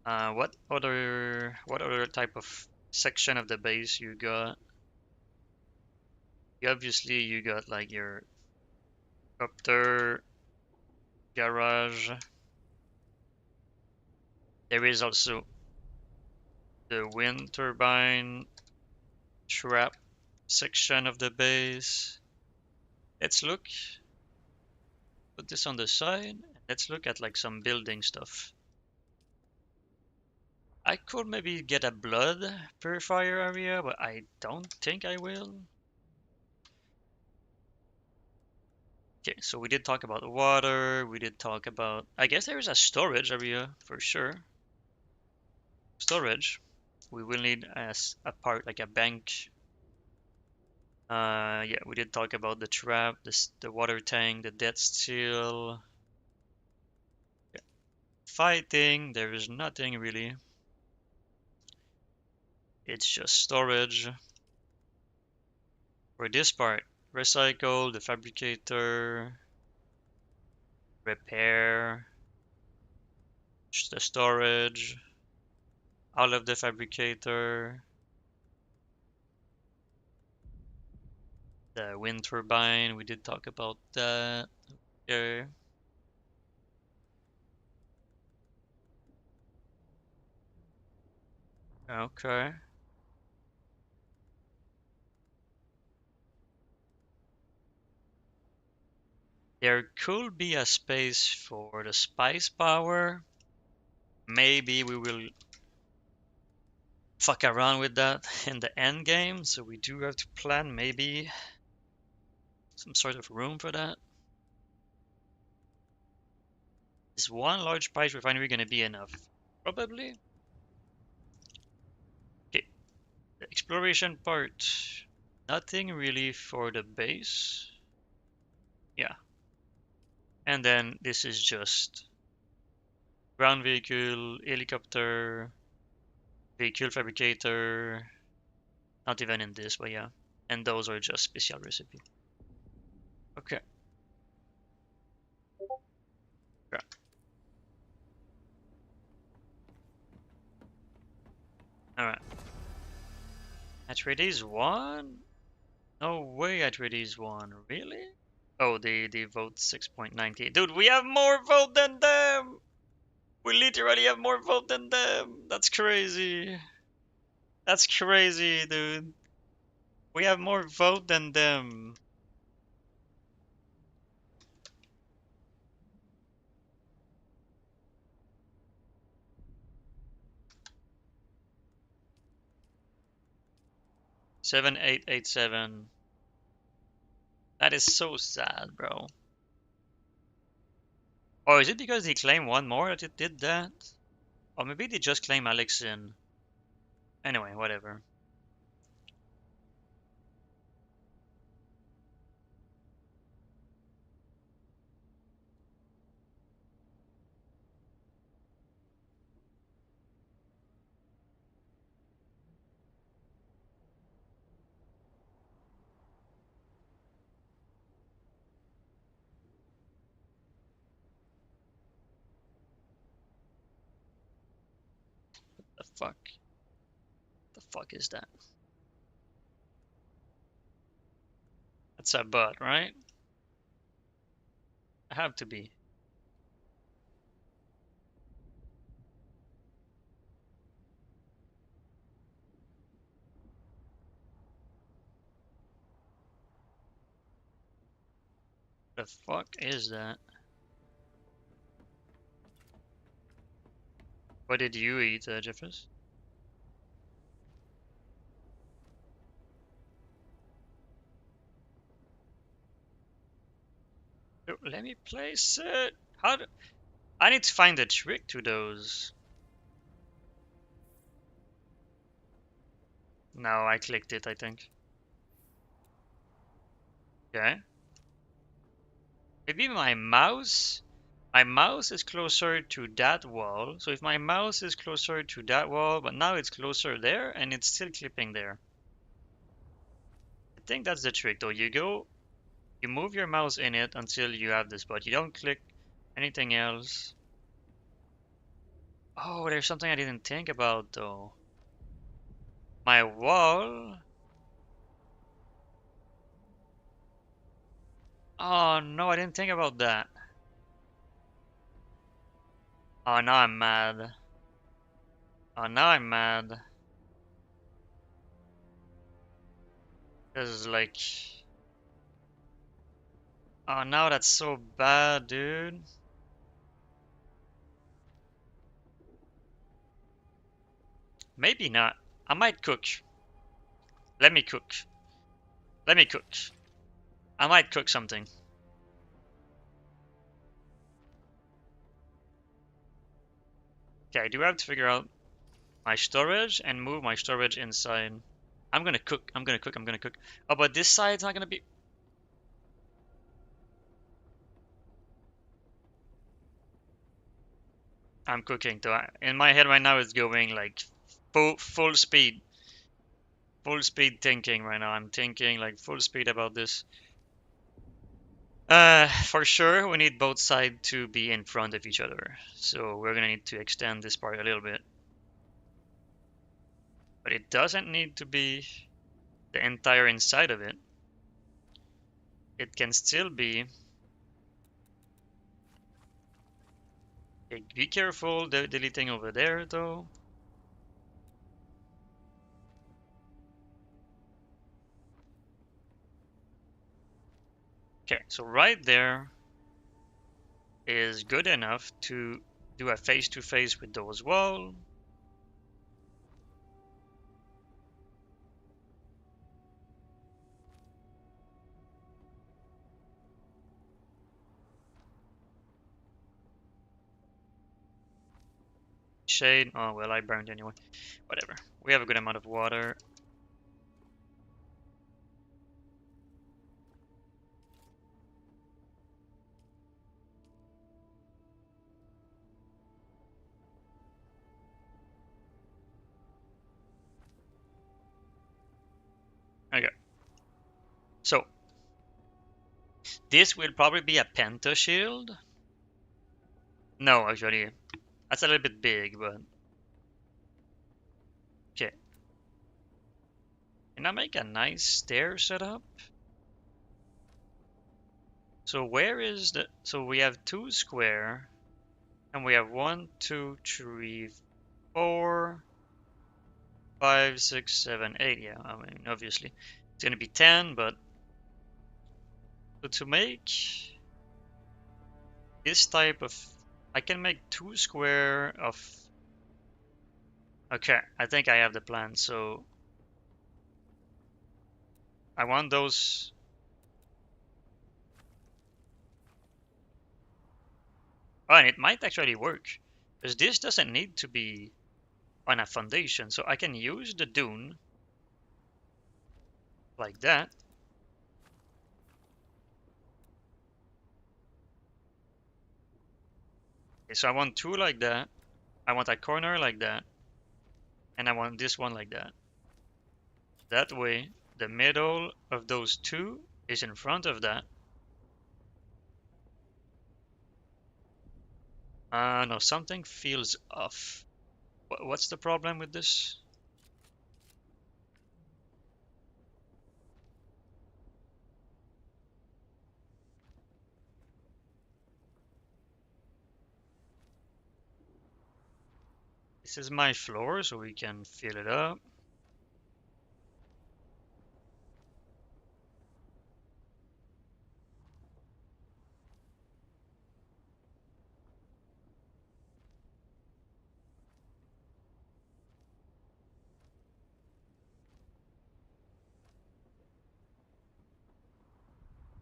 A: What other type of section of the base you got? Obviously, you got like your copter garage. There is also the wind turbine trap section of the base. Let's look, put this on the side. Let's look at like some building stuff. I could maybe get a blood purifier area, but I don't think I will. Okay, so we did talk about water, we did talk about, I guess there is a storage area for sure. Storage. We will need as a part like a bank. Yeah, we did talk about the trap, the water tank, the dead steel. Yeah. Fighting, there is nothing really. It's just storage. For this part, recycle, the fabricator, repair, the storage, all of the fabricator, the wind turbine, we did talk about that. Okay. Okay. There could be a space for the spice power. Maybe we will fuck around with that in the end game, so we do have to plan maybe some sort of room for that. Is one large spice refinery gonna be enough? Probably. Okay, the exploration part. Nothing really for the base. Yeah. And then this is just ground vehicle, helicopter, vehicle fabricator. Not even in this, but yeah. And those are just special recipe. Okay. Yeah. Alright. Atreides won? No way Atreides won. Really? Oh, they vote 6.98. Dude, we have more vote than them! We literally have more vote than them! That's crazy. That's crazy, dude. We have more vote than them. Seven, 8, 8, 7. That is so sad, bro. Or is it because he claimed one more that it did that? Or maybe they just claim Alexin. Anyway, whatever. The fuck? The fuck is that? That's a bot, right? I have to be. The fuck is that? What did you eat, Jeffers? Oh, let me place it. How do I need to find a trick to those? No, I clicked it, I think. Okay. Maybe my mouse is closer to that wall. So if my mouse is closer to that wall, but now it's closer there and it's still clipping there. I think that's the trick though. You move your mouse in it until you have this, but you don't click anything else. Oh, there's something I didn't think about though. My wall Oh no, I didn't think about that. Oh, now I'm mad. Oh, now I'm mad. This is like... Oh, now that's so bad, dude. Maybe not. I might cook. Let me cook. Let me cook. I might cook something. Okay, I do have to figure out my storage and move my storage inside. I'm gonna cook. I'm gonna cook. I'm gonna cook. Oh, but this side's not gonna be... I'm cooking though. In my head right now it's going like full speed. Full speed thinking right now. I'm thinking like full speed about this. For sure we need both sides to be in front of each other. So we're gonna need to extend this part a little bit. But it doesn't need to be the entire inside of it. It can still be... Okay, be careful deleting over there though. Okay, so right there is good enough to do a face-to-face with those walls. Shade. Oh, well, I burned anyway. Whatever. We have a good amount of water. Okay. So, this will probably be a penta shield. No, actually. That's a little bit big, but... Okay. Can I make a nice stair setup? So where is the... So we have 2 square. And we have 1, 2, 3, 4, 5, 6, 7, 8. Yeah, I mean, obviously. It's gonna be 10, but... So to make this type of... I can make 2 square of... Okay, I think I have the plan. So I want those... Oh, and it might actually work. Because this doesn't need to be on a foundation. So I can use the dune like that. Okay, so I want 2 like that. I want a corner like that. And I want this one like that. That way, the middle of those 2 is in front of that. No, something feels off. What's the problem with this? This is my floor, so we can fill it up.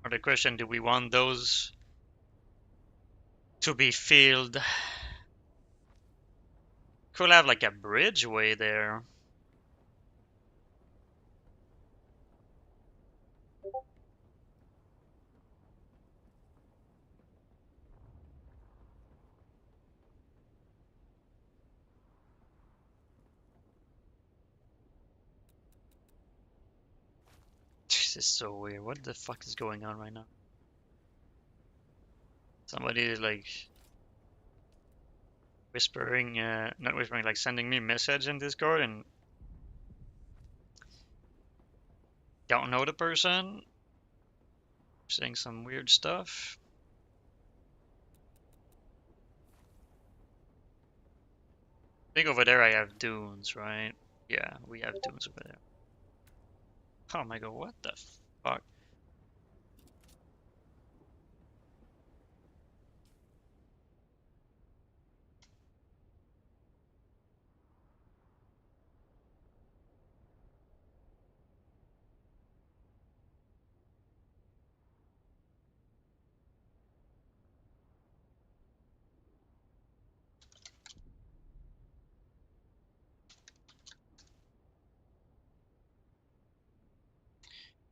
A: Or the question, do we want those to be filled? Could have like a bridgeway there. This is so weird. What the fuck is going on right now? Somebody is like whispering, not whispering, like sending me a message in Discord and don't know the person. Saying some weird stuff. I think over there I have dunes, right? Yeah, we have dunes over there. Oh my god, what the fuck?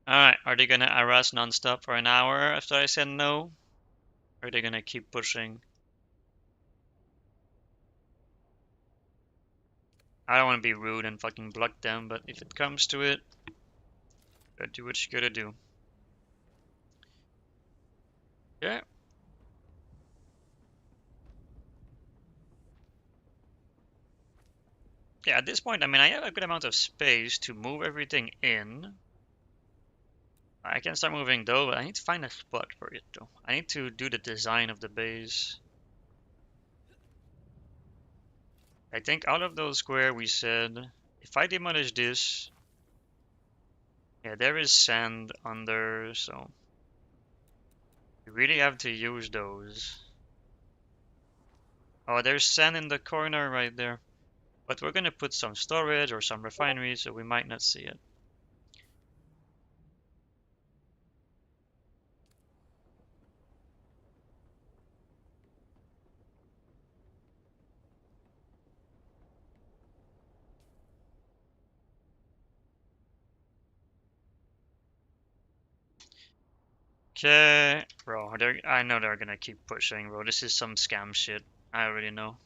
A: Alright, are they gonna harass non-stop for an hour after I said no? Or are they gonna keep pushing? I don't want to be rude and fucking block them, but if it comes to it, gotta do what you gotta do. Yeah. Yeah, at this point, I mean, I have a good amount of space to move everything in. I can start moving though, but I need to find a spot for it though. I need to do the design of the base. I think out of those square we said, if I demolish this, yeah, there is sand under, so you really have to use those. Oh, there's sand in the corner right there. But we're gonna put some storage or some refinery, so we might not see it. Okay, bro, I know they're gonna keep pushing, bro. This is some scam shit. I already know.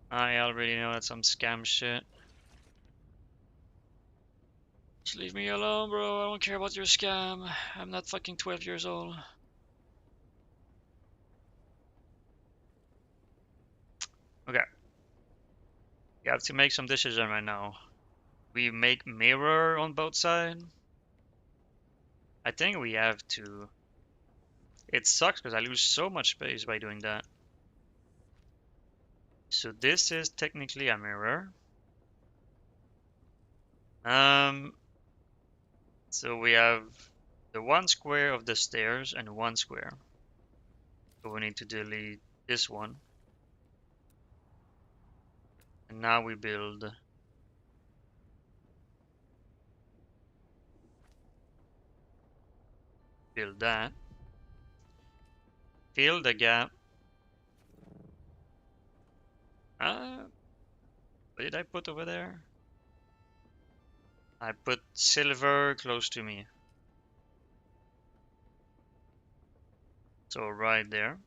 A: I already know that's some scam shit. Just leave me alone, bro. I don't care about your scam. I'm not fucking 12 years old. Okay, we have to make some decision right now. We make mirror on both sides. I think we have to. It sucks because I lose so much space by doing that. So this is technically a mirror. Um, so we have the one square of the stairs and one square. So we need to delete this one. And now we build that. Fill the gap. What did I put over there? I put silver close to me. So right there.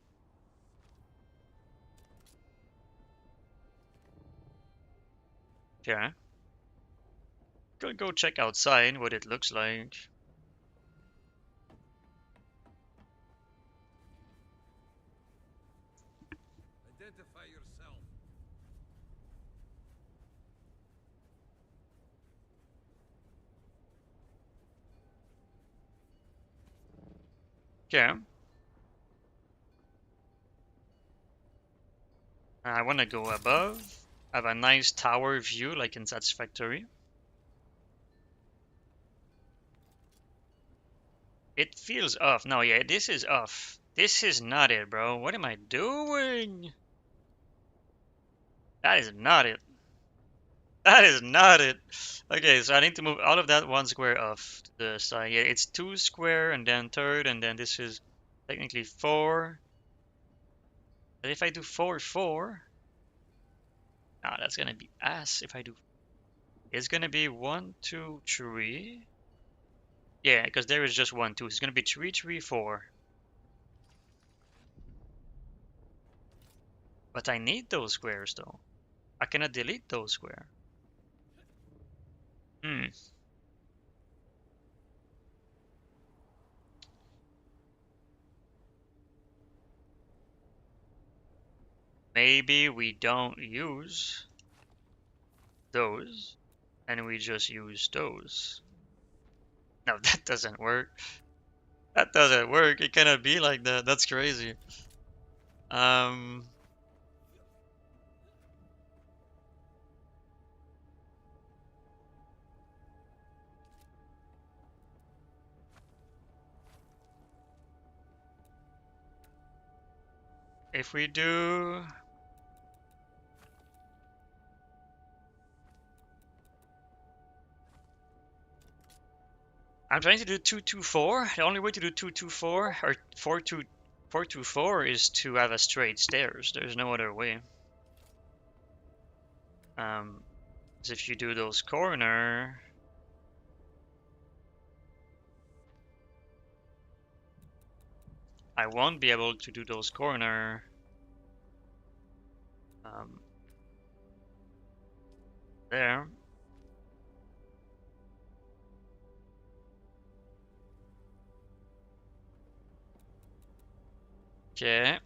A: Okay. Gonna go check outside what it looks like.
D: Identify yourself.
A: Okay. I want to go above. Have a nice tower view like in Satisfactory. It feels off. No, yeah, this is off. This is not it, bro. What am I doing? That is not it. That is not it. Okay, so I need to move all of that one square off to the side. Yeah, it's two square and then third, and then this is technically four. But if I do four, nah, that's gonna be ass if I do. It's gonna be one, two, three. Yeah, because there is just one, two. It's gonna be three, three, four. But I need those squares though. I cannot delete those squares. Hmm. Maybe we don't use those and we just use those. No, that doesn't work. That doesn't work. It cannot be like that. That's crazy. Um, if we do, I'm trying to do 224. The only way to do 224 or 424 is to have a straight stairs. There's no other way. 'Cause if you do those corner, I won't be able to do those corner. Um, there. Okay.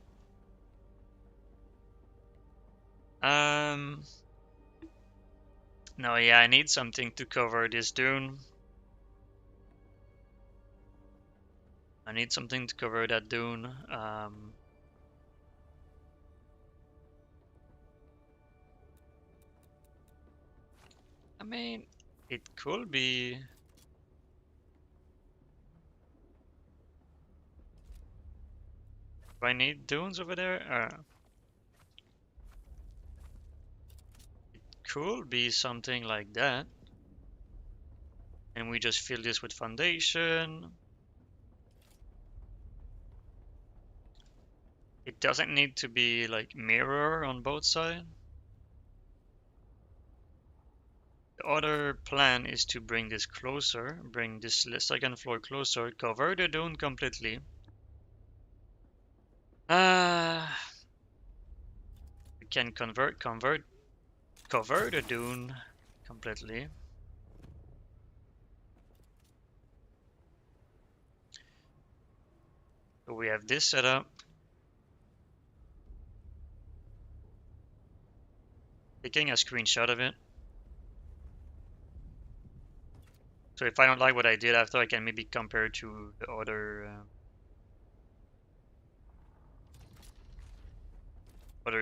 A: Um, no, yeah, I need something to cover this dune. I need something to cover that dune. I mean, it could be. Do I need dunes over there? Could be something like that. And we just fill this with foundation. It doesn't need to be like mirror on both sides. The other plan is to bring this closer, bring this second floor closer, cover the dune completely. We can cover the dune completely. So we have this set up. Taking a screenshot of it. So if I don't like what I did after, I can maybe compare to the other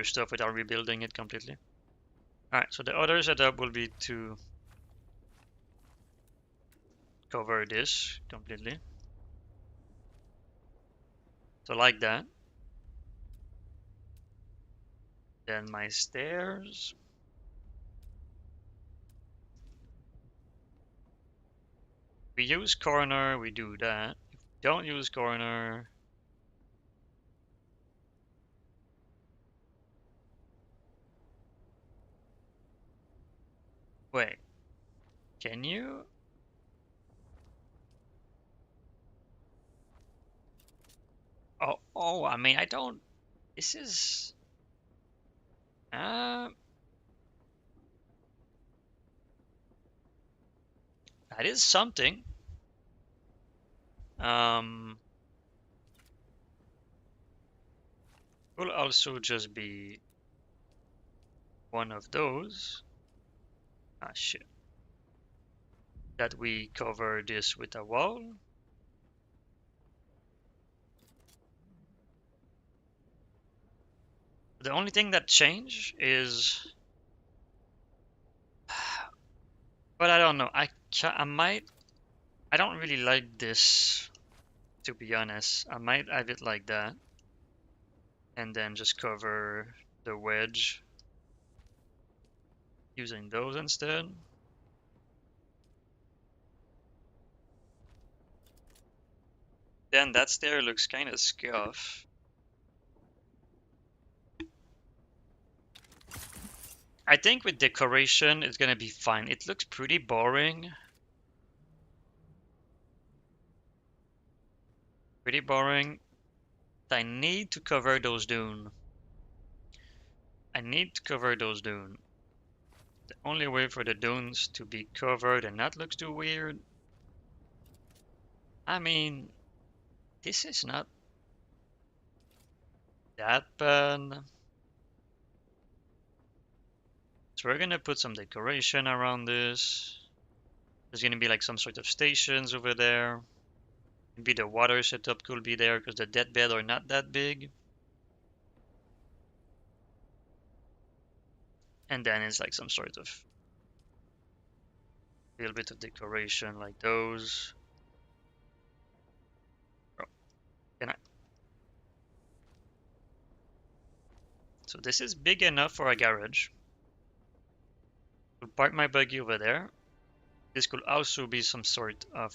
A: stuff without rebuilding it completely. Alright, so the other setup will be to cover this completely. So like that. Then my stairs. We use corner, we do that. If we don't use corner, wait, can you? Oh, I mean, I don't, this is, uh, that is something. Um, will also just be one of those. Ah, shit. That we cover this with a wall. The only thing that changed is, but I don't know. I might. I don't really like this, to be honest. I might have it like that, and then just cover the wedge using those instead. Then that stair looks kind of scuff. I think with decoration, it's gonna be fine. It looks pretty boring. Pretty boring. I need to cover those dune. I need to cover those dune. The only way for the dunes to be covered and not look too weird. I mean, this is not that bad. So we're gonna put some decoration around this. There's gonna be like some sort of stations over there. Maybe the water setup could be there because the dead bed are not that big. And then it's like some sort of little bit of decoration like those. Oh, can I? So this is big enough for a garage. I'll park my buggy over there. This could also be some sort of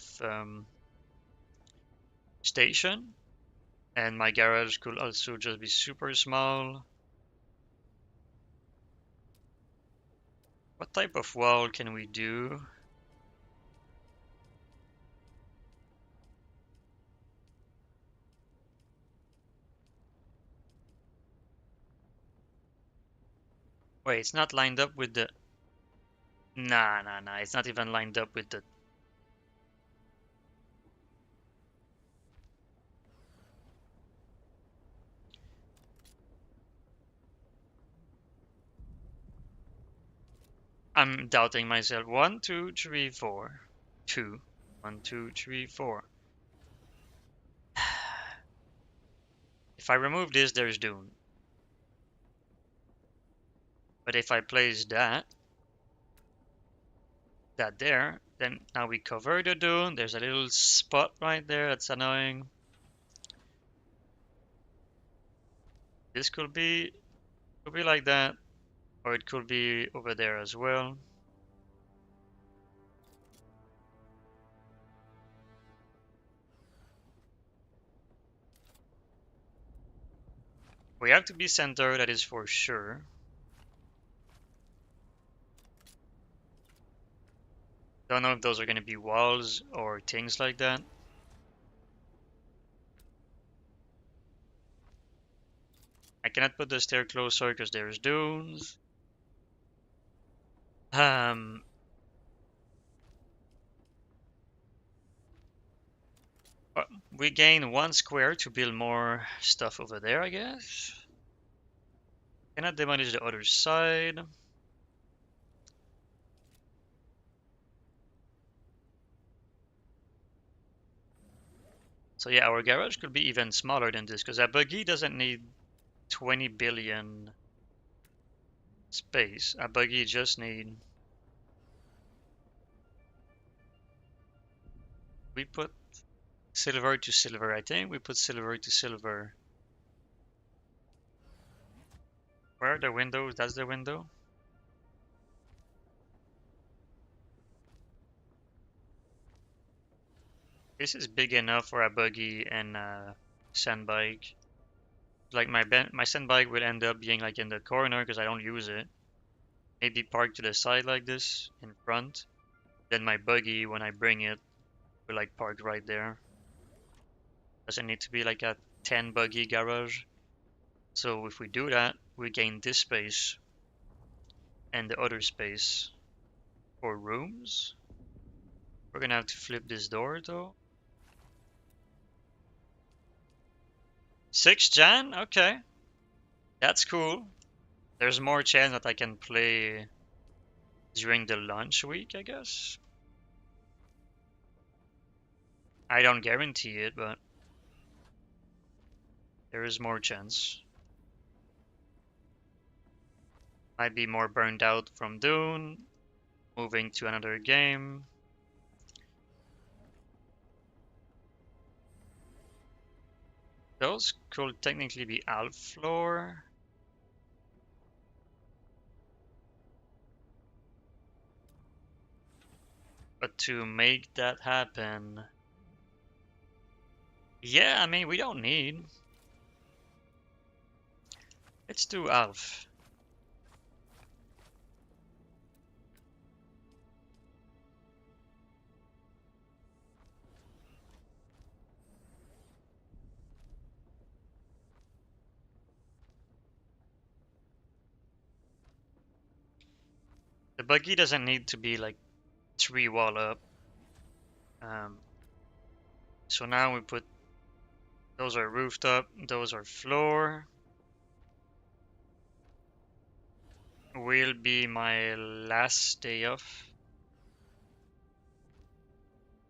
A: station. And my garage could also just be super small. What type of wall can we do? Wait, it's not lined up with the... Nah, nah, nah. It's not even lined up with the... I'm doubting myself. 1, 2, 3, 4. 2. 1, 2, 3, 4. If I remove this, there's Dune. But if I place that there, then now we cover the Dune. There's a little spot right there. That's annoying. This could be like that, or it could be over there as well. We have to be center, that is for sure. Don't know if those are going to be walls or things like that. I cannot put the stair closer because there's dunes. We gain 1 square to build more stuff over there, I guess. Cannot demolish the other side. So yeah, our garage could be even smaller than this because a buggy doesn't need 20 billion space. A buggy just need... We put silver to silver, I think. We put silver to silver. Where are the windows? That's the window. This is big enough for a buggy and a sand bike. Like my sand bike will end up being like in the corner because I don't use it. Maybe park to the side like this in front. Then my buggy, when I bring it, will like park right there. Doesn't need to be like a 10 buggy garage. So if we do that, we gain this space and the other space for rooms. We're gonna have to flip this door though. 6 Jan? Okay. That's cool. There's more chance that I can play during the launch week, I guess. I don't guarantee it, but there is more chance. Might be more burned out from Dune, moving to another game. Those could technically be alt floor. But to make that happen... Yeah, I mean, we don't need. Let's do Alf. The buggy doesn't need to be like 3 wall up. So now we put... Those are roofed up, those are floor. Will be my last day off.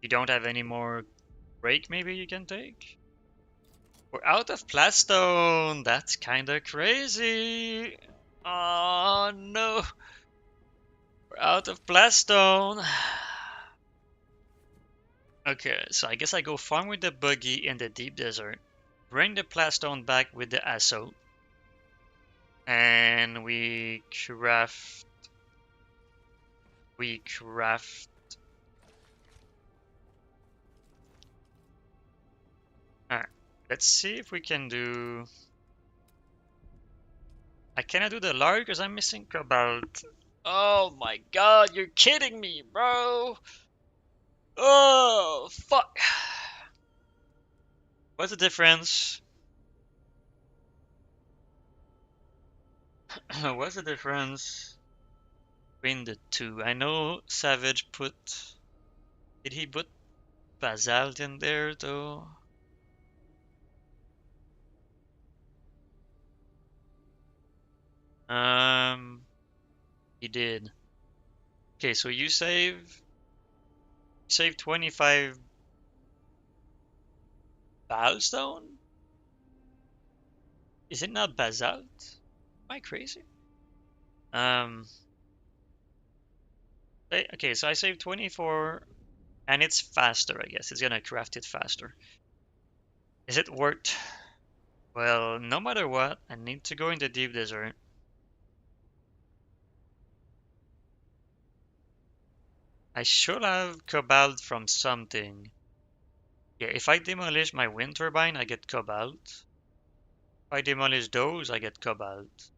A: You don't have any more break maybe you can take. We're out of Platstone. That's kinda crazy. Oh no. We're out of Platstone. Okay, so I guess I go farm with the buggy in the deep desert. Bring the Platstone back with the assault. And we craft. Alright, let's see if we can do. I cannot do the large because I'm missing cobalt. Oh my god, you're kidding me, bro! Oh, fuck! What's the difference? What's the difference between the two? I know Savage put. Did he put basalt in there though? He did. Okay, so you save 25 Balstone? Is it not basalt? Am I crazy? Okay, so I saved 24 and it's faster, I guess. It's gonna craft it faster. Is it worth? Well, no matter what, I need to go in the deep desert. I should have cobalt from something. Yeah, if I demolish my wind turbine, I get cobalt. If I demolish those, I get cobalt.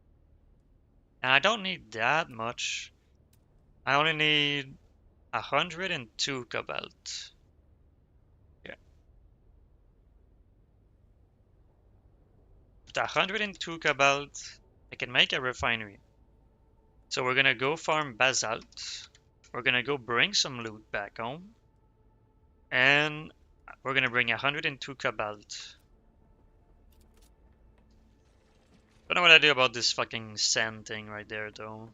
A: And I don't need that much. I only need 102 cobalt. Yeah. With 102 cobalt, I can make a refinery. So we're gonna go farm basalt. We're gonna go bring some loot back home. And we're gonna bring 102 cobalt. Don't know what I do about this fucking sand thing right there though.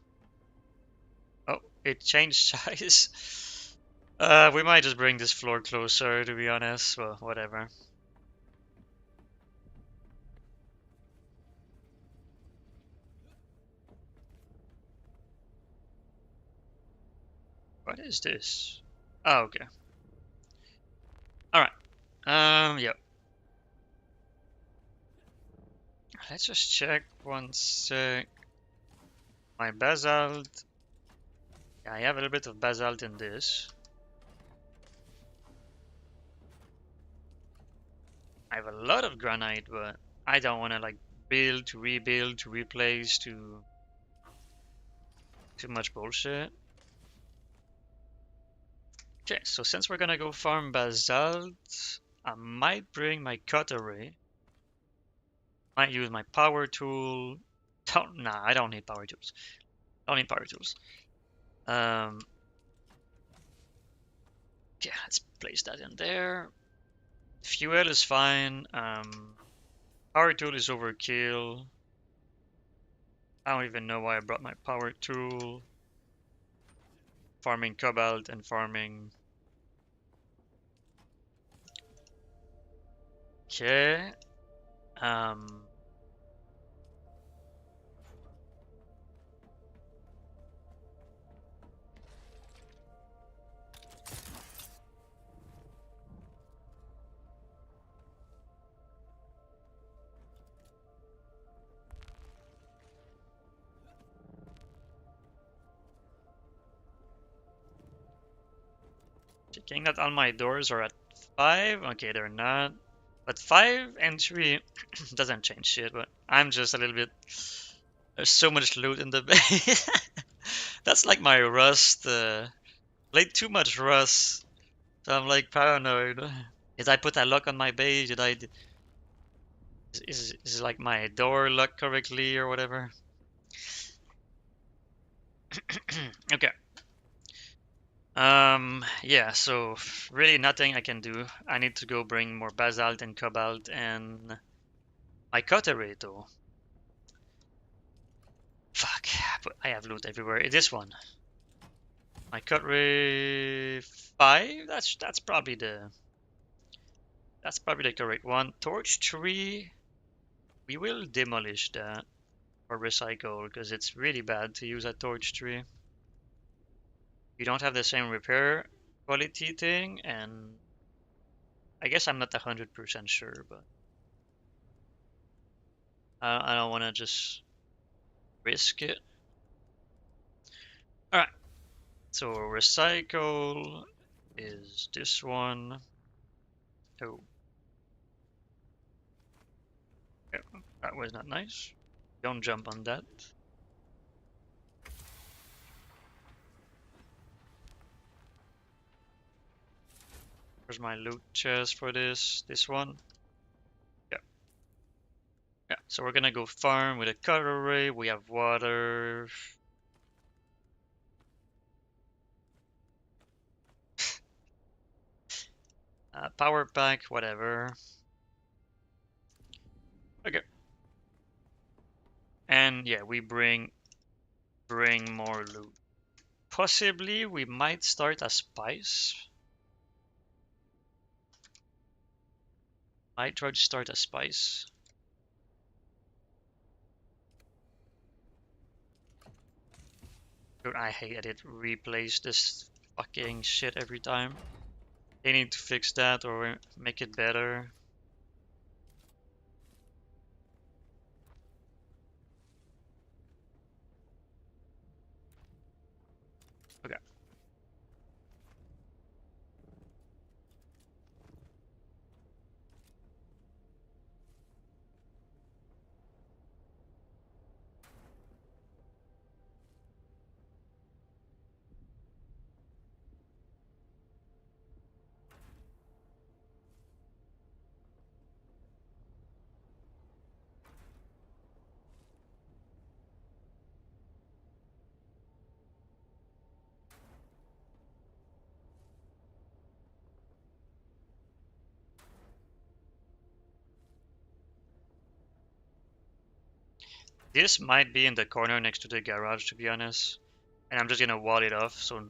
A: Oh, it changed size. We might just bring this floor closer to be honest. Well, whatever. What is this? Oh, okay. Alright. Yep. Let's just check one sec. My basalt. Yeah, I have a little bit of basalt in this. I have a lot of granite, but I don't want to like build, to rebuild, to replace, to too much bullshit. Okay, so since we're gonna go farm basalt, I might bring my cutlery. Might use my power tool. Nah, I don't need power tools. Don't need power tools. Okay, let's place that in there. Fuel is fine. Power tool is overkill. I don't even know why I brought my power tool. Farming cobalt and farming. Okay. Checking that all my doors are at 5. Okay, they're not. But 5 and 3 doesn't change shit, but I'm just a little bit. There's so much loot in the base. That's like my rust. Played too much rust. So I'm like paranoid. Did I put a lock on my base? Did I. Is like my door locked correctly or whatever? Okay. Yeah, so really nothing I can do. I need to go bring more basalt and cobalt and my cutlery though. Fuck, but I have loot everywhere. This one. My cutlery 5? That's probably the That's probably the correct one. Torch 3, we will demolish that or recycle because it's really bad to use a torch 3. You don't have the same repair quality thing, and I guess I'm not 100% sure, but I don't want to just risk it. Alright, so recycle is this one. Oh, yeah, that was not nice. Don't jump on that. Where's my loot chest for this? This one? Yeah. Yeah, so we're gonna go farm with a cutter ray. We have water. Power pack, whatever. Okay. And yeah, we bring more loot. Possibly we might start a spice. Might try to start a spice. Dude, I hate that it replays this fucking shit every time. They need to fix that or make it better. Okay. This might be in the corner next to the garage, to be honest. And I'm just gonna wall it off so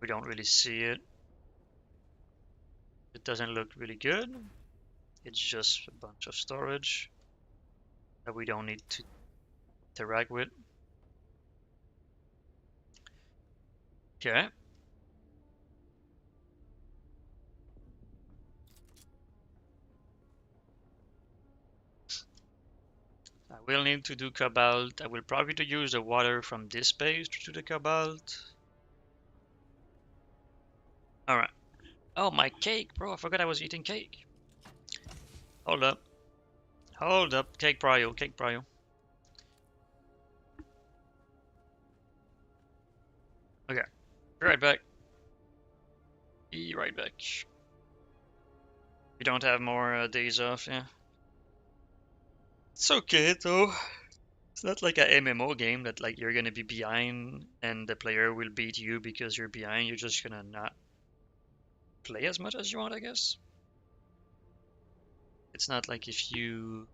A: we don't really see it. It doesn't look really good. It's just a bunch of storage that we don't need to interact with. Okay. I will need to do cobalt. I will probably to use the water from this base to do the cobalt. Alright. Oh, my cake, bro. I forgot I was eating cake. Hold up. Hold up. Cake prio. Cake prio. Okay. Be right back. Be right back. You don't have more days off, yeah? It's okay, though. It's not like a MMO game that like you're gonna be behind and the player will beat you because you're behind. You're just gonna not play as much as you want, I guess. It's not like if if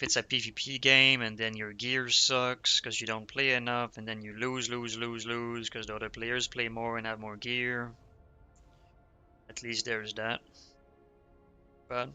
A: it's a PvP game and then your gear sucks because you don't play enough and then you lose because the other players play more and have more gear. At least there's that. But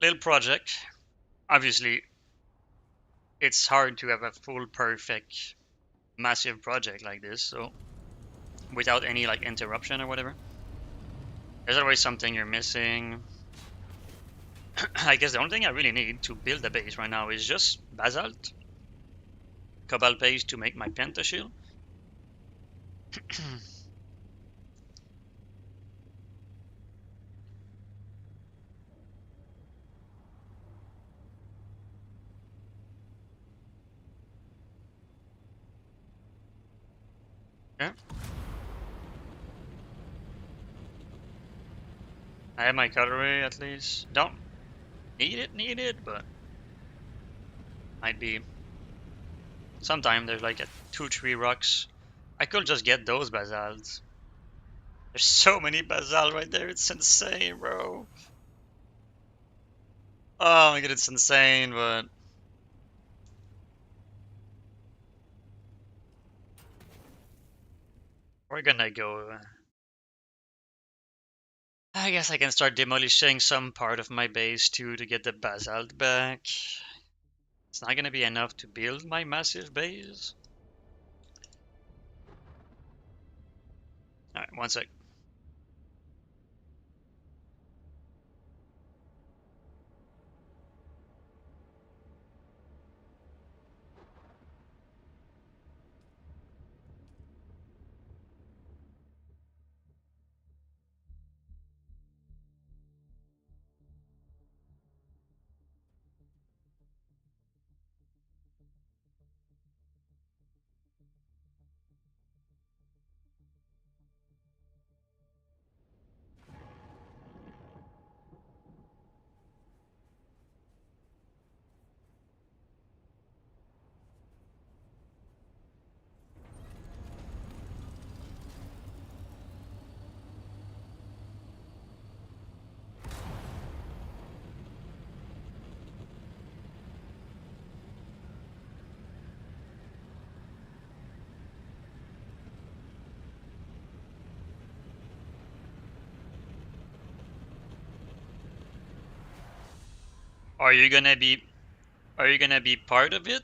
A: little project. Obviously, it's hard to have a full perfect massive project like this, so without any like interruption or whatever. There's always something you're missing. I guess the only thing I really need to build a base right now is just basalt, cobalt paste to make my penta shield. Yeah. I have my cutlery at least. Don't need it, but might be. Sometime there's like a 2-3 rocks. I could just get those basalts. There's so many basalt right there, it's insane, bro. Oh my god, it's insane, but we're gonna go. I guess I can start demolishing some part of my base too to get the basalt back. It's not gonna be enough to build my massive base. Alright, one sec. Are you gonna be part of it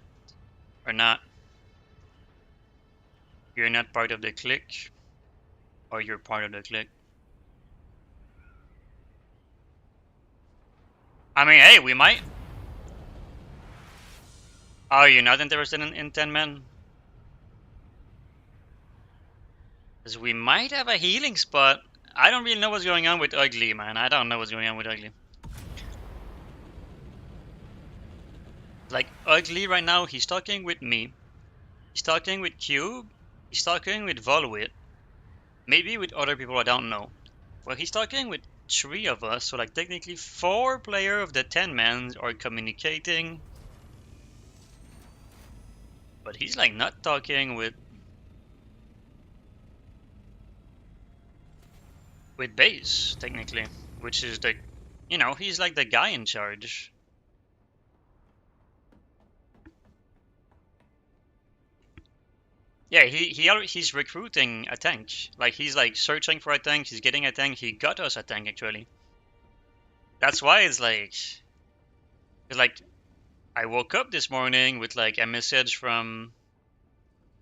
A: or not? You're not part of the clique, or you're part of the clique? I mean, hey, we might. Oh, you're not interested in 10 men? Because we might have a healing spot. I don't really know what's going on with Ugly, man. I don't know what's going on with Ugly. Like, Ugly right now, he's talking with me. He's talking with Cube. He's talking with Volwit. Maybe with other people I don't know. Well, he's talking with 3 of us, so like technically 4 players of the 10 men are communicating. But he's like not talking with base, technically. Which is the, you know, he's like the guy in charge. Yeah, he's recruiting a tank. Like he's like searching for a tank. He's getting a tank. He got us a tank actually. That's why it's like I woke up this morning with like a message from,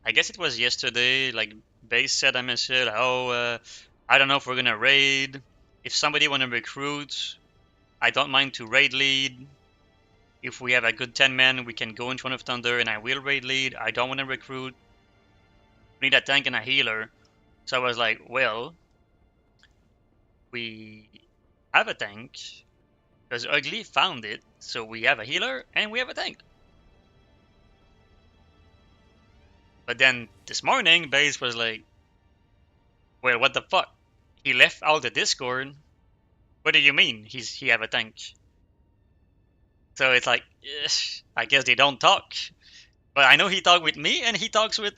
A: I guess it was yesterday. Like base said a message. I don't know if we're gonna raid. If somebody wanna recruit, I don't mind to raid lead. If we have a good 10 men, we can go in front of Thunder and I will raid lead. I don't want to recruit. We need a tank and a healer. So I was like, well, we have a tank because Ugly found it. So we have a healer and we have a tank. But then this morning, Base was like, well, what the fuck? He left out the Discord. What do you mean he have a tank? So it's like, I guess they don't talk. But I know he talked with me and he talks with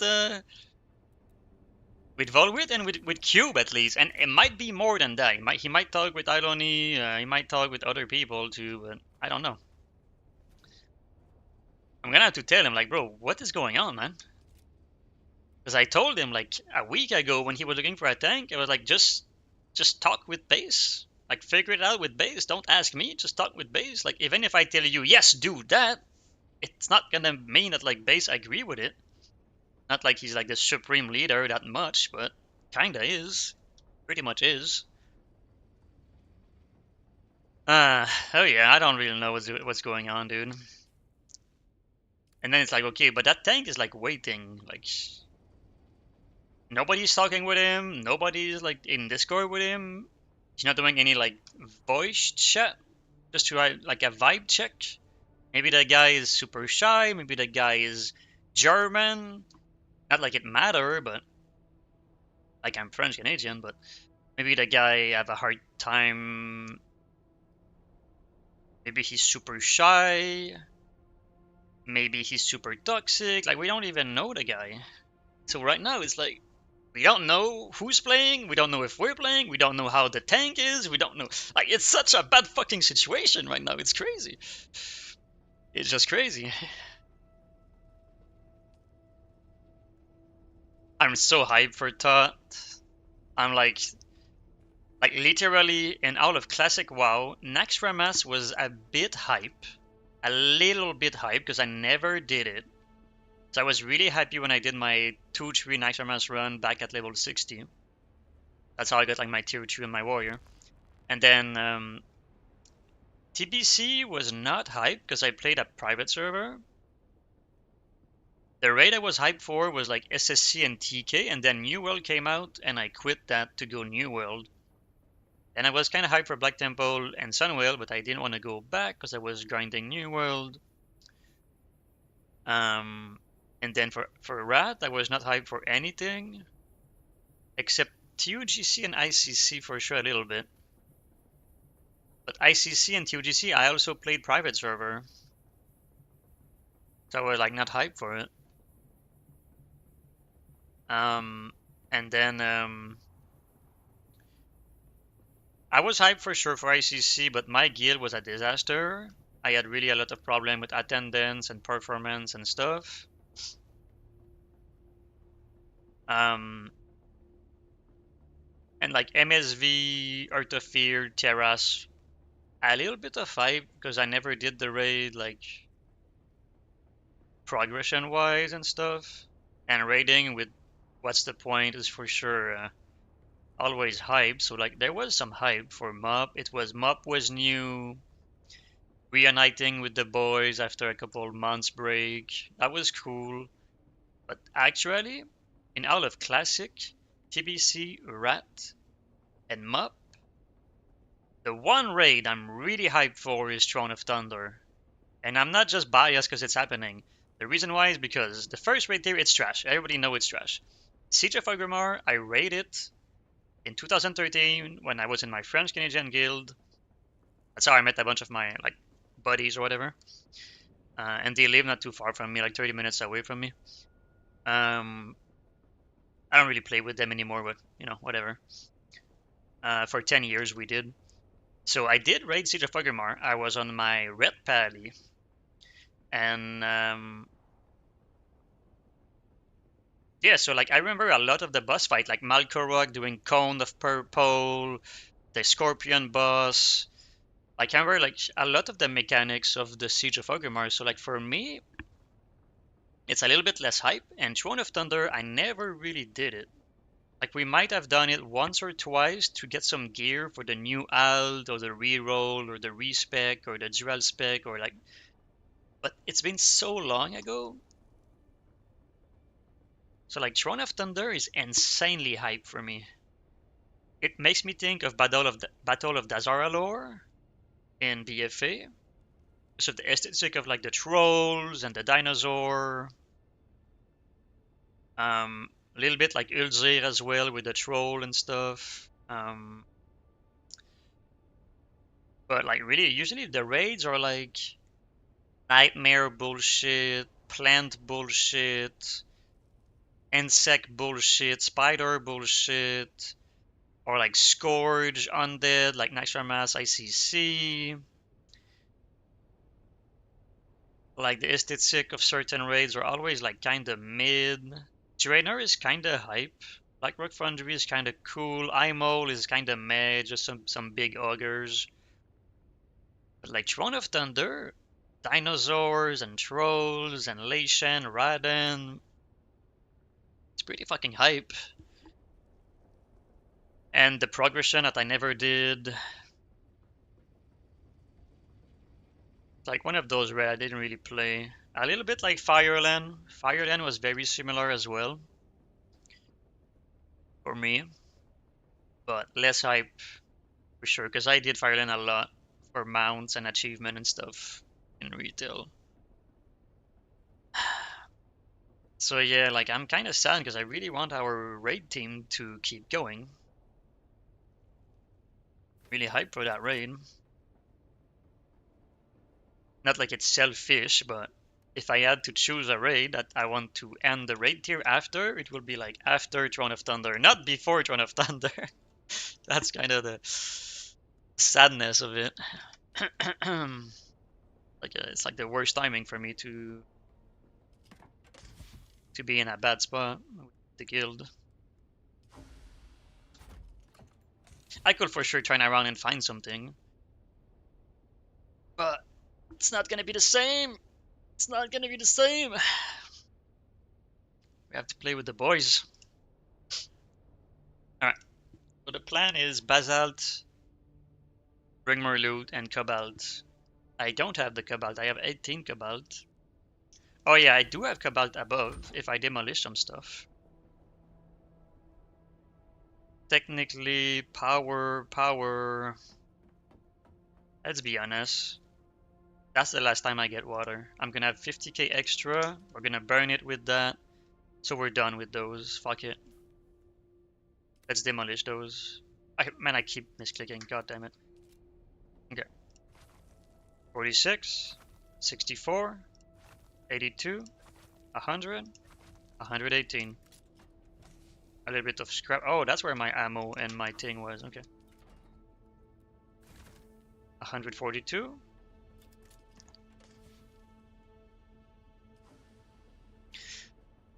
A: Volwit and with Cube at least, and it might be more than that. He might talk with Iloni, he might talk with other people too, but I don't know. I'm gonna have to tell him like, bro, what is going on, man? Because I told him like a week ago when he was looking for a tank, I was like, just talk with base. Like, figure it out with base. Don't ask me. Just talk with base. Like, even if I tell you, yes, do that, it's not gonna mean that, like, base agree with it. Not like he's, like, the supreme leader that much, but kinda is. Pretty much is. Oh yeah, I don't really know what's going on, dude. And then it's like, okay, but that tank is, like, waiting. Like, nobody's talking with him. Nobody's, like, in Discord with him. He's not doing any, like, voice chat. Just to, like, a vibe check. Maybe the guy is super shy. Maybe the guy is German. Not like it matter, but like I'm French Canadian, but maybe the guy have a hard time. Maybe he's super shy. Maybe he's super toxic. Like, we don't even know the guy. So right now it's like, we don't know who's playing. We don't know if we're playing. We don't know how the tank is. We don't know. Like, it's such a bad fucking situation right now. It's crazy. It's just crazy. I'm so hyped for Tot. I'm like literally in all of classic WoW, Naxxramas was a bit hype, a little bit hype because I never did it. So I was really happy when I did my 2-3 Naxxramas run back at level 60. That's how I got like my tier 2 and my warrior. And then TBC was not hype because I played a private server. The raid I was hyped for was like SSC and TK, and then New World came out and I quit that to go New World. And I was kind of hyped for Black Temple and Sunwell, but I didn't want to go back because I was grinding New World. And then for Rat, I was not hyped for anything except TUGC and ICC for sure a little bit. But ICC and TUGC, I also played private server, so I was like not hyped for it. And then I was hyped for sure for ICC, but my guild was a disaster. I had really a lot of problem with attendance and performance and stuff. And like MSV, Art of Fear, Terras, a little bit of hype because I never did the raid like progression wise and stuff. And raiding with what's the point is for sure always hype. So like there was some hype for MUP. MUP was new. Reuniting with the boys after a couple of months break. That was cool. But actually, in all of Classic, TBC, Rat, and MUP, the one raid I'm really hyped for is Throne of Thunder. And I'm not just biased because it's happening. The reason why is because the first raid there, it's trash. Everybody knows it's trash. Siege of Orgrimmar, I raided in 2013 when I was in my French Canadian guild. That's how I met a bunch of my like buddies or whatever. And they live not too far from me, like 30 minutes away from me. I don't really play with them anymore, but you know, whatever. For 10 years we did. So I did raid Siege of Orgrimmar. I was on my red pally. And yeah, so like I remember a lot of the boss fight, like Malkorok doing Cone of Purple, the Scorpion boss. Like I remember like a lot of the mechanics of the Siege of Orgrimmar. So like for me, it's a little bit less hype. And Throne of Thunder, I never really did it. Like we might have done it once or twice to get some gear for the new alt or the reroll or the respec or the dual spec or like, but it's been so long ago. So like Throne of Thunder is insanely hype for me. It makes me think of Battle of Dazar'alor in BFA. So the aesthetic of like the trolls and the dinosaur. A little bit like Ulzir as well with the troll and stuff. But like really, usually the raids are like nightmare bullshit, plant bullshit, insect bullshit, spider bullshit, or like Scourge undead, like Naxxramas ICC. Like the aesthetic of certain raids are always like kinda mid. Draenor is kinda hype. Blackrock Foundry is kind of cool. Imol is kind of meh, just some big ogres. But like Throne of Thunder, dinosaurs and trolls and Leishan, Raden, it's pretty fucking hype. And the progression that I never did. It's like one of those where I didn't really play. A little bit like Fireland. Fireland was very similar as well for me, but less hype for sure, because I did Fireland a lot for mounts and achievement and stuff in retail. So yeah, like I'm kind of sad because I really want our raid team to keep going. Really hyped for that raid. Not like it's selfish, but if I had to choose a raid that I want to end the raid tier after, it will be like after Throne of Thunder, not before Throne of Thunder. That's kind of the sadness of it. Like it's like the worst timing for me to be in a bad spot with the guild. I could for sure turn around and find something, but it's not gonna be the same. It's not gonna be the same. We have to play with the boys. Alright, so the plan is Basalt, bring more loot, and Cobalt. I don't have the Cobalt, I have 18 Cobalt. Oh yeah, I do have Cobalt above if I demolish some stuff. Technically, power. Let's be honest. That's the last time I get water. I'm gonna have 50k extra. We're gonna burn it with that. So we're done with those. Fuck it. Let's demolish those. Man, I keep misclicking. God damn it. Okay. 46, 64, 82, 100, 118. A little bit of scrap. Oh, that's where my ammo and my thing was. Okay. 142.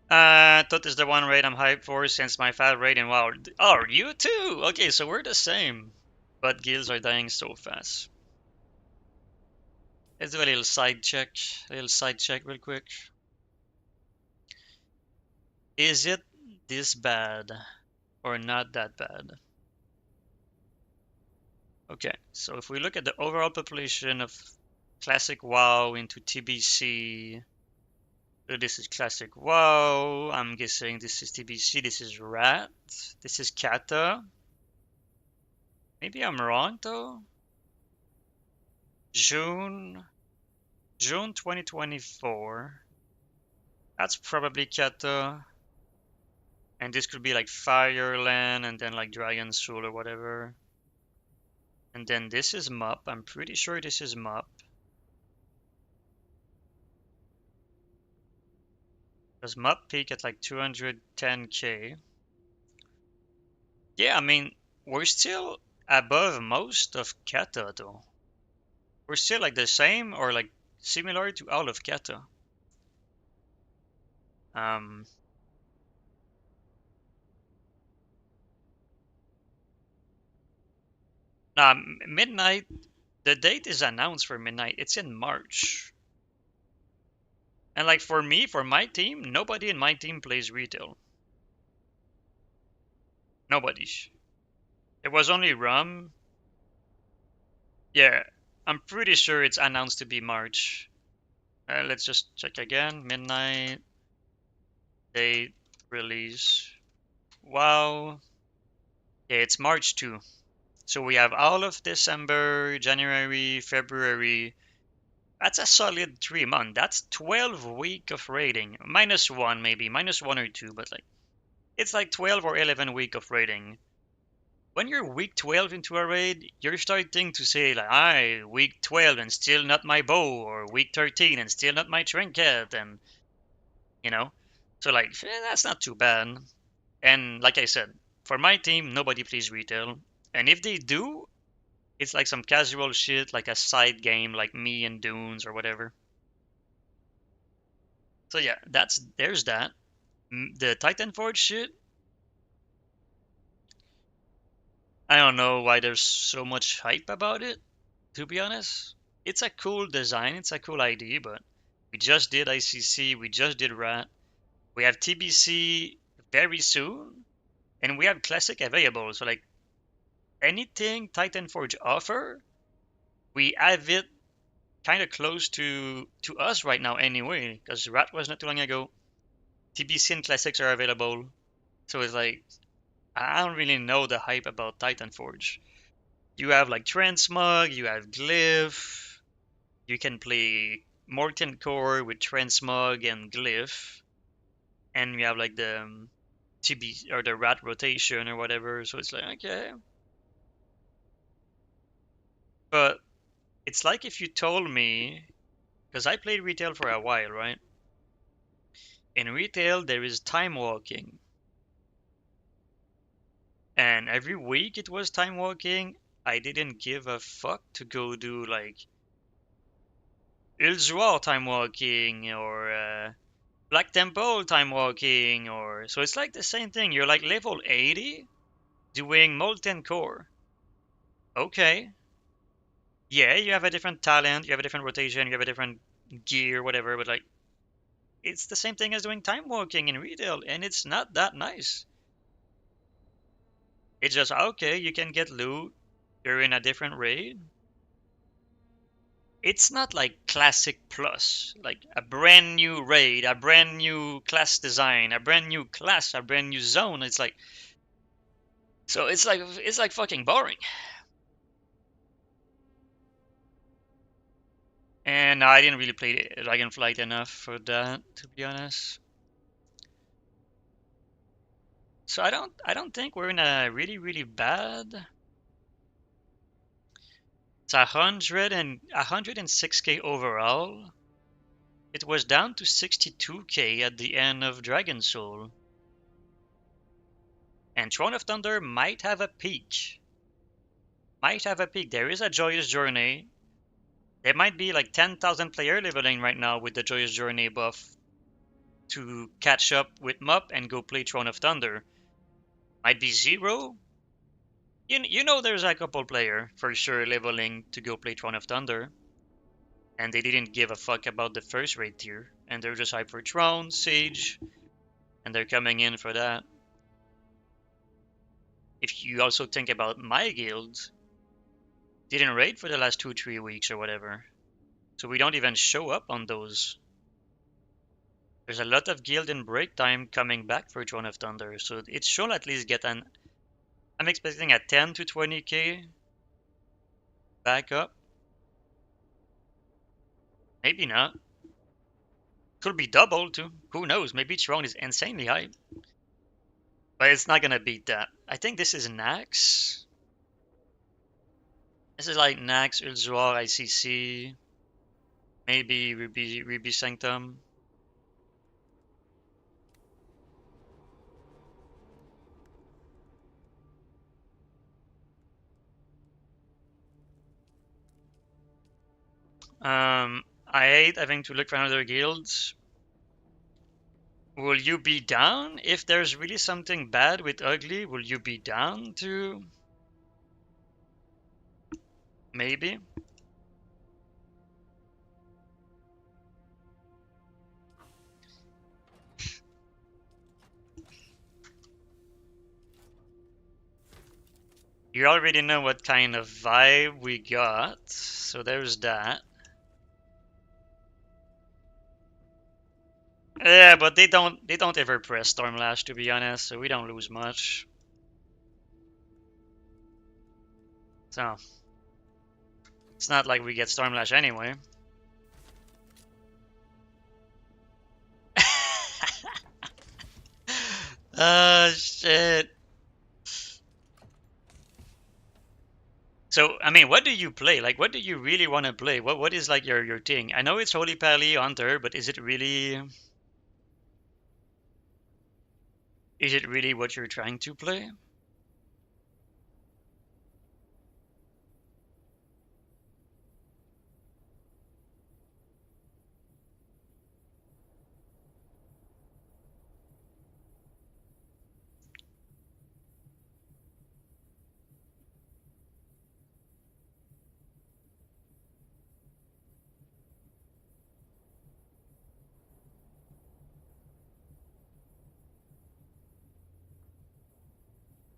A: That is the one raid I'm hyped for since my fat rating. Wow. Oh, you too? Okay, so we're the same. But guilds are dying so fast. Let's do a little side check. A little side check real quick. Is it this bad or not that bad? Okay, so if we look at the overall population of Classic WoW into TBC, so this is Classic WoW, I'm guessing this is TBC, this is Rat, this is Kata. Maybe I'm wrong though. June 2024. That's probably Kata. And this could be like Fireland and then like Dragon Soul or whatever. And then this is MUP. I'm pretty sure this is MUP. Does MUP peak at like 210k? Yeah, I mean, we're still above most of Kata though. We're still like the same or like similar to all of Kata. Nah, midnight, the date is announced for midnight. It's in March. And like for me, for my team, nobody in my team plays retail. Nobody. It was only Rum. Yeah, I'm pretty sure it's announced to be March. Let's just check again. Midnight, date, release. Wow. Yeah, it's March 2. So we have all of December, January, February. That's a solid 3 month. That's 12 week of raiding. -1 maybe, -1 or 2, but like it's like 12 or 11 week of raiding. When you're week 12 into a raid, you're starting to say like, week 12 and still not my bow, or week 13 and still not my trinket, and you know, so like that's not too bad. And like I said, for my team, nobody plays retail, and if they do, it's like some casual shit, like a side game, like me and Dunes or whatever. So yeah, there's that. The Titanforge shit. I don't know why there's so much hype about it, to be honest. It's a cool design, it's a cool idea, but we just did ICC, we just did RAT, we have TBC very soon, and we have Classic available. So like anything Titan Forge offer, we have it kind of close to us right now anyway, because RAT was not too long ago. TBC and Classics are available, so it's like I don't really know the hype about Titan Forge. You have like Transmog, you have Glyph, you can play Morton Core with Transmog and Glyph, and you have like the TB or the Rat rotation or whatever. So it's like okay, but it's like if you told me, because I played retail for a while, right? In retail there is time walking, and every week it was time walking. I didn't give a fuck to go do like Ilzuar time walking or Black Temple time walking, or so it's like the same thing. You're like level 80 doing Molten Core. Okay. Yeah, you have a different talent, you have a different rotation, you have a different gear, whatever, but like it's the same thing as doing time walking in retail, and it's not that nice. It's just okay, you can get loot, you're in a different raid. It's not like Classic Plus, like a brand new raid, a brand new class design, a brand new class, a brand new zone. It's like so it's like fucking boring. And I didn't really play Dragonflight enough for that, to be honest. So I don't think we're in a really bad. It's 106k overall. It was down to 62k at the end of Dragon Soul. And Throne of Thunder might have a peak. Might have a peak. There is a Joyous Journey. There might be like 10,000 player leveling right now with the Joyous Journey buff to catch up with MUP and go play Throne of Thunder. Might be zero. You know there's a couple player for sure leveling to go play Throne of Thunder. And they didn't give a fuck about the first raid tier. And they're just hyped for Throne, Sage, and they're coming in for that. If you also think about my guild, didn't raid for the last 2-3 weeks or whatever. So we don't even show up on those. There's a lot of guild in break time coming back for Throne of Thunder, so it should at least get an. I'm expecting a 10 to 20k back up. Maybe not. Could be double too. Who knows? Maybe Throne is insanely high. But it's not gonna beat that. I think this is Nax. This is like Nax, Ulzuar, ICC, maybe Ruby Sanctum. I hate having to look for another guild. Will you be down if there's really something bad with Ugly? Will you be down to maybe? You already know what kind of vibe we got, so there's that. Yeah, but they don't ever press Stormlash, to be honest, so we don't lose much. So it's not like we get Stormlash anyway. Shit. So I mean, what do you play? Like, what do you really want to play? What is like your thing? I know it's Holy Pally Hunter, but is it really what you're trying to play?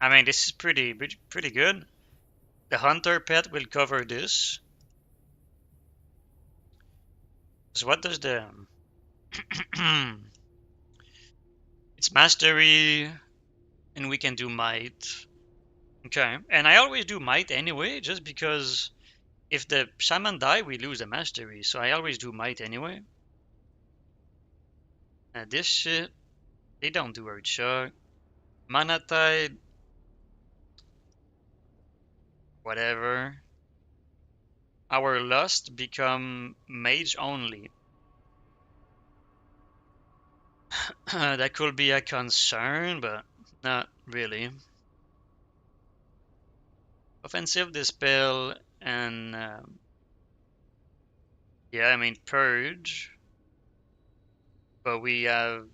A: I mean, this is pretty good. The hunter pet will cover this. So what does the it's mastery, and we can do might. Okay, and I always do might anyway, just because if the shaman die, we lose the mastery. So I always do might anyway. This shit, they don't do earth shock. Mana tide, whatever. Our lust become mage only. That could be a concern, but not really. Offensive dispel and yeah, I mean purge. But we have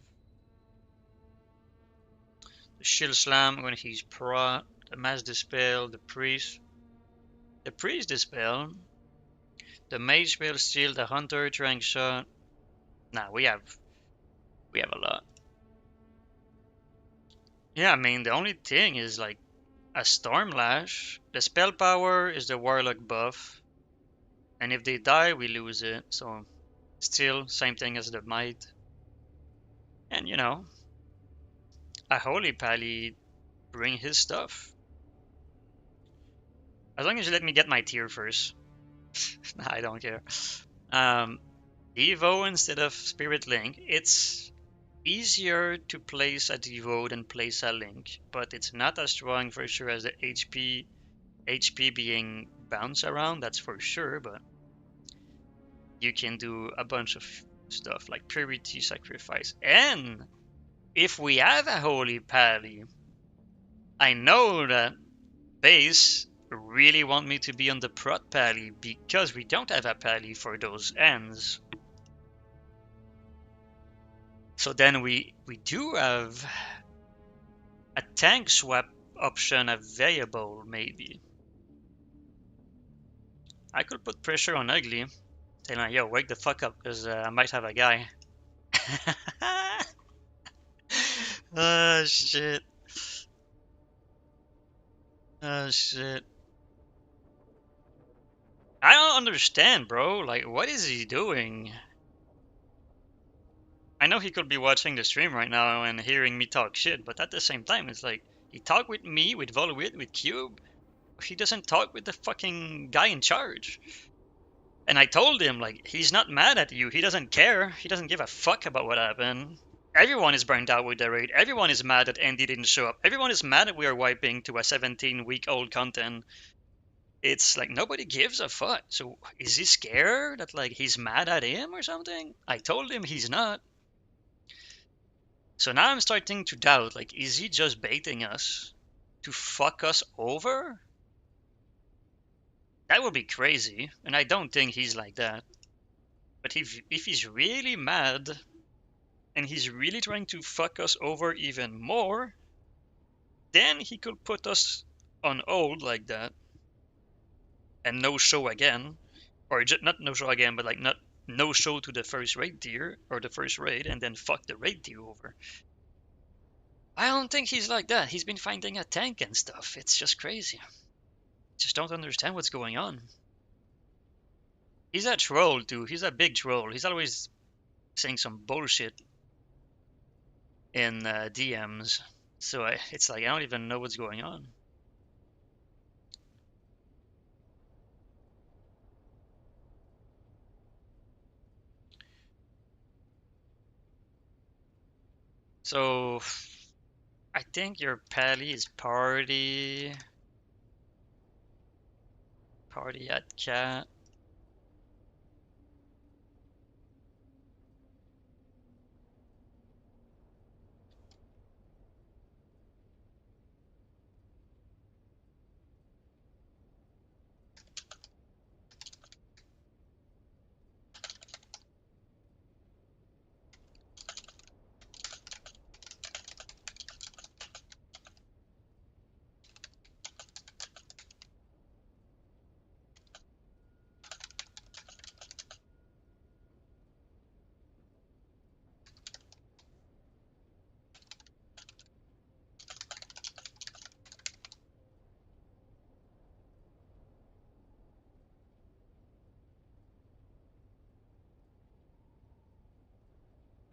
A: the shield slam when he's prot, the mass dispel, the priest dispel, the mage spell steal, the hunter trank shot. Nah, we have a lot. Yeah, I mean the only thing is like a storm lash. The spell power is the warlock buff, and if they die, we lose it. So still same thing as the might. And you know, a holy pally bring his stuff. As long as you let me get my tier first. Nah, I don't care. Devo instead of Spirit Link. It's easier to place a Devo than place a Link, but it's not as strong for sure as the HP being bounce around, that's for sure, but you can do a bunch of stuff like Purity Sacrifice. And if we have a Holy Pally, I know that base really want me to be on the Prot Pally because we don't have a Pally for those ends. So then we do have a tank swap option available, maybe. I could put pressure on Ugly, telling him, yo, wake the fuck up, because I might have a guy. Oh, shit. Oh, shit. I don't understand, bro. Like, what is he doing? I know he could be watching the stream right now and hearing me talk shit, but at the same time, it's like, he talked with me, with Voluit, with Cube. He doesn't talk with the fucking guy in charge. And I told him, like, he's not mad at you. He doesn't care. He doesn't give a fuck about what happened. Everyone is burned out with the raid. Everyone is mad that Andy didn't show up. Everyone is mad that we are wiping to a 17-week-old content. It's like nobody gives a fuck. So is he scared that like he's mad at him or something? I told him he's not. So now I'm starting to doubt, like, is he just baiting us to fuck us over? That would be crazy, and I don't think he's like that. But if he's really mad and he's really trying to fuck us over even more, then he could put us on hold like that and no show again, or not no show again, but like not no show to the first raid tier or the first raid and then fuck the raid tier over. I don't think he's like that. He's been finding a tank and stuff. It's just crazy. Just don't understand what's going on. He's a troll too. He's a big troll. He's always saying some bullshit in DMs. So it's like I don't even know what's going on. So I think your pally is party at cat.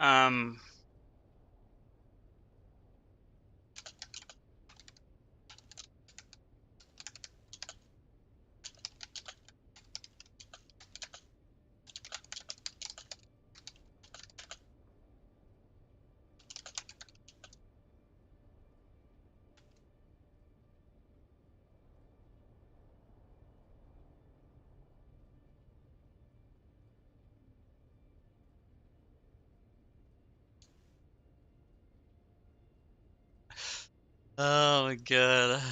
A: Um, oh my god.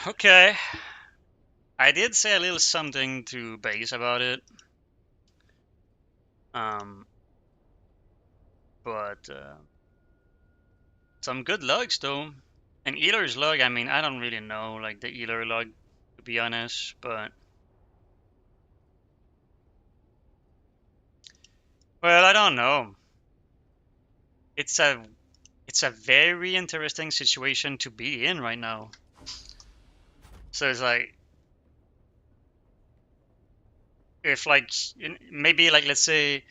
A: Okay. I did say a little something to base about it. Um, but some good logs though. And Ealer's log, I mean, I don't really know like the Ealer log to be honest, but well, I don't know. It's a it's a very interesting situation to be in right now. So it's like if like maybe like let's say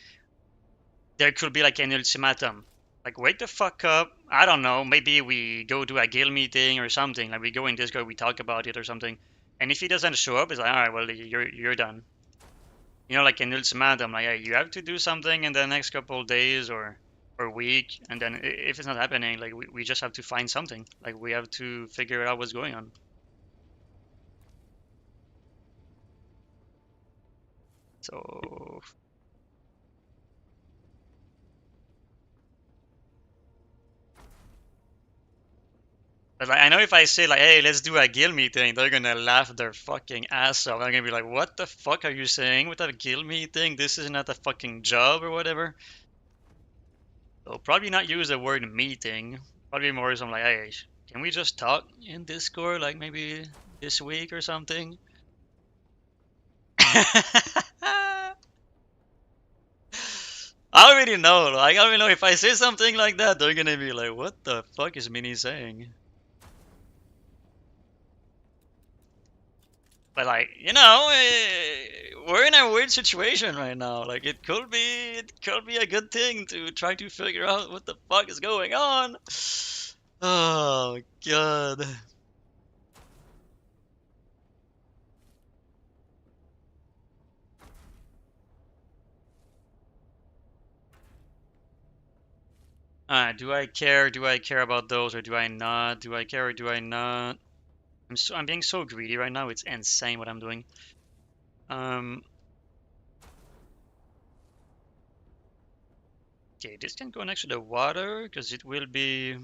A: there could be like an ultimatum. Like wake the fuck up. I don't know. Maybe we go to a guild meeting or something. Like we go in Discord, we talk about it or something. And if he doesn't show up, it's like all right, well you're done. You know, like an ultimatum. Like hey, you have to do something in the next couple of days or week. And then if it's not happening, like we just have to find something. Like we have to figure out what's going on. So but like, I know if I say like, "Hey, let's do a guild meeting," they're gonna laugh their fucking ass off. They're gonna be like, "What the fuck are you saying with a guild meeting? This is not a fucking job or whatever." They'll probably not use the word meeting. Probably more something like, "Hey, can we just talk in Discord, like maybe this week or something?" I already know. Like, I already know if I say something like that, they're gonna be like, "What the fuck is Mini saying?" But like, we're in a weird situation right now. Like it could be a good thing to try to figure out what the fuck is going on. Oh god. Do I care? Do I care about those or do I not? Do I care or do I not? I'm being so greedy right now. It's insane what I'm doing. Um okay, this can go next to the water because it will be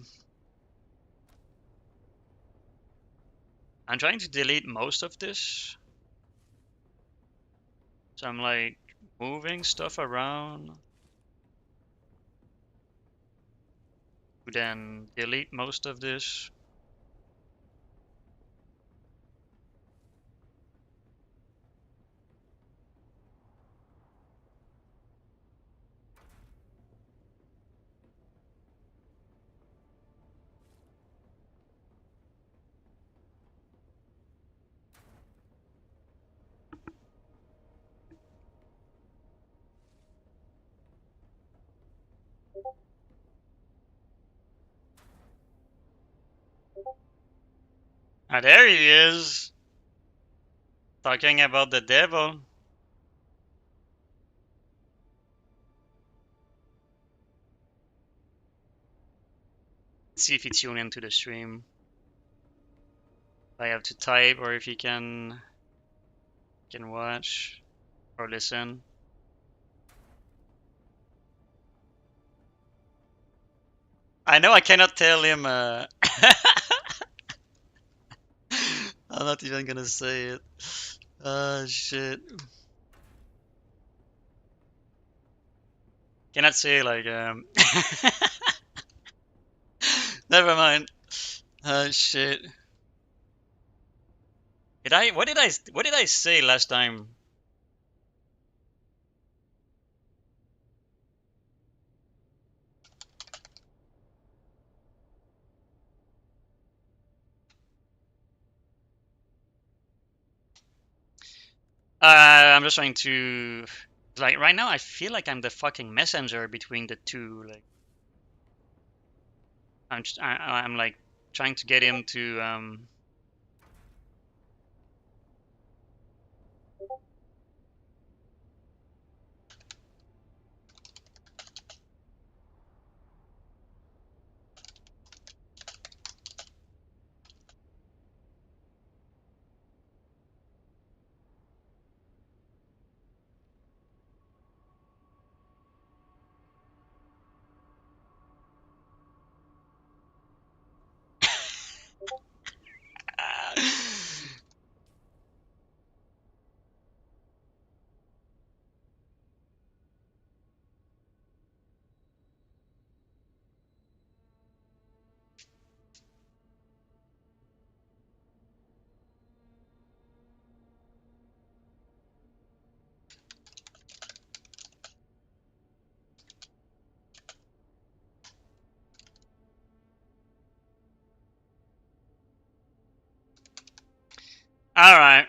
A: I'm trying to delete most of this. So I'm like moving stuff around to then delete most of this. Ah, there he is, talking about the devil. Let's see if he tuned into the stream. If I have to type or if he can watch or listen. I know I cannot tell him. I'm not even gonna say it. Shit. Cannot say like Never mind. Shit. What did I say last time? I'm just trying to like right now I feel like I'm the fucking messenger between the two. Like I'm like trying to get him to All right.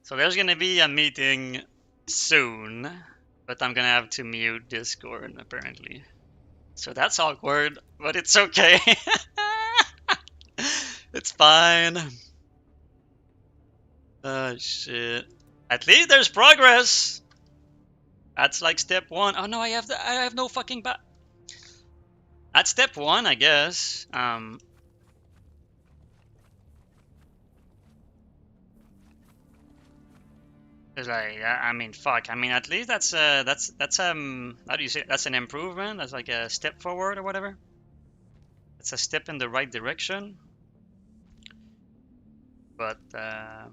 A: So there's gonna be a meeting soon, but I'm gonna have to mute Discord apparently. So that's awkward, but it's okay. It's fine. Oh shit. At least there's progress. That's like step one. Oh no, I have no fucking That's step one, I guess. Cause I mean, fuck. I mean, at least that's how do you say it? That's an improvement. That's like a step forward or whatever. It's a step in the right direction. But I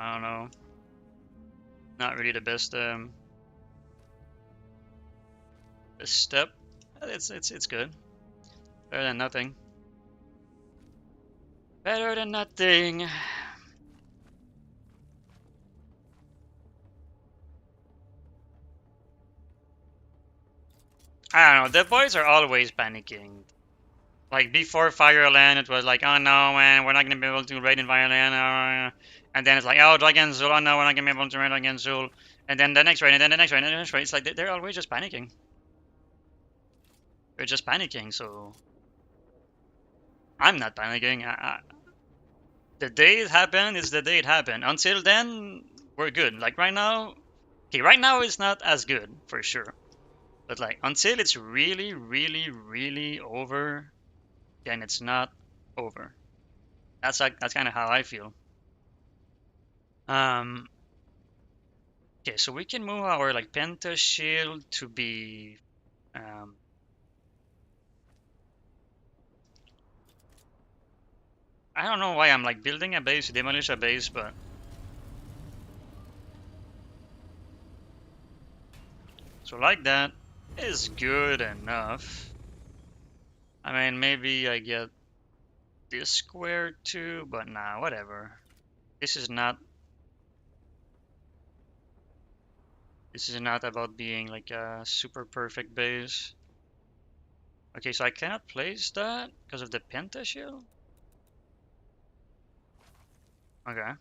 A: don't know. Not really the best step. It's good. Better than nothing. Better than nothing. I don't know. The boys are always panicking. Like before Fireland, it was like, oh no, man, we're not gonna be able to raid in Fireland. And then it's like, oh, Dragon Zul, oh no, we're not gonna be able to raid Dragon Zul. And then the next raid, and then the next raid, and then the next raid. It's like they're always just panicking. They're just panicking. So I'm not panicking. The day it happened is the day it happened. Until then, we're good. Like right now, okay, right now it's not as good for sure. But like until it's really, really, really over, then it's not over. That's kind of how I feel. Um, okay, so we can move our like Penta shield to be I don't know why I'm like building a base, demolish a base, but so like that is good enough. I mean, maybe I get this square too, but nah, whatever. This is not this is not about being like a super perfect base. Okay, so I cannot place that because of the Penta shield. Okay.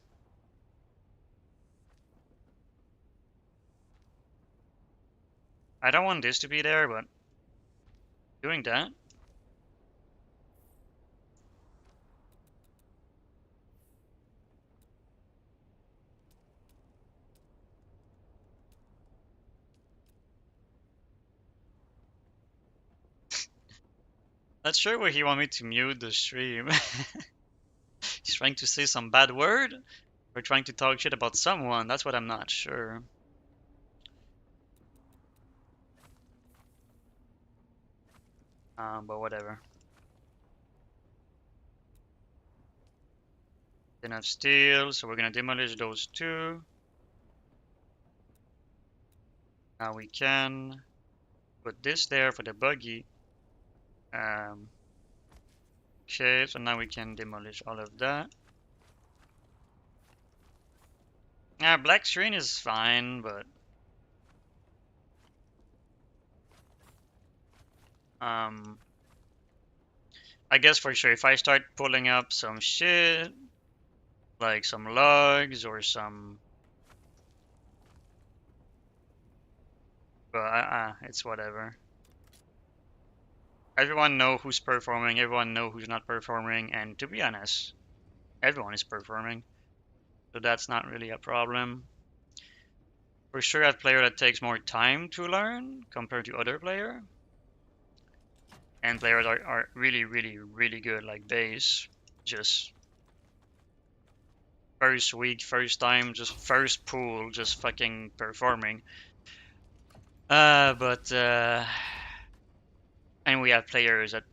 A: I don't want this to be there, but doing that. Not sure why he want me to mute the stream. He's trying to say some bad word or trying to talk shit about someone. That's what I'm not sure. But whatever. Enough steel, so we're gonna demolish those two. Now we can put this there for the buggy. Okay, so now we can demolish all of that. Black screen is fine, but I guess for sure if I start pulling up some shit, like some logs or some, but it's whatever. Everyone know who's performing, everyone know who's not performing, and to be honest, everyone is performing, so that's not really a problem. For sure, a player that takes more time to learn compared to other player, and players are really, really, really good, like base, just first week, first time, just first pool, just fucking performing. And we have players that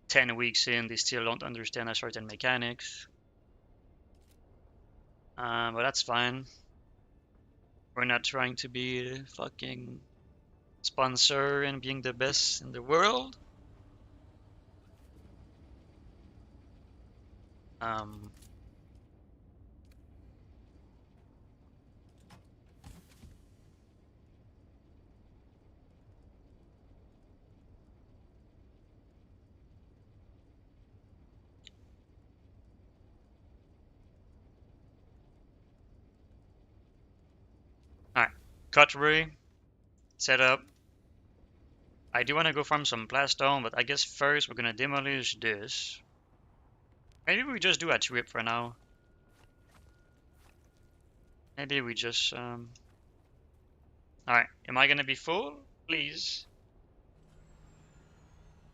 A: 10 weeks in, they still don't understand a certain mechanics. But that's fine. We're not trying to be a fucking sponsor and being the best in the world. Alright, cutlery, set up. I do want to go farm some plastone, but I guess first we're gonna demolish this. Maybe we just do a trip for now. Maybe we just Alright, am I gonna be full? Please.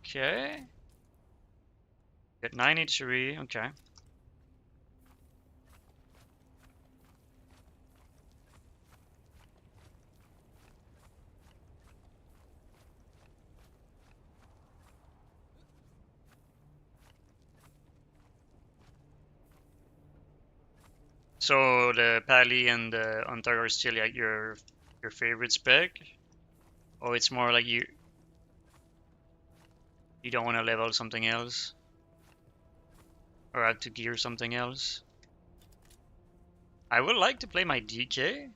A: Okay. Got 93, okay. So the Pally and the Hunter are still like your favorite spec? Or it's more like you don't want to level something else? Or have to gear something else? I would like to play my DK.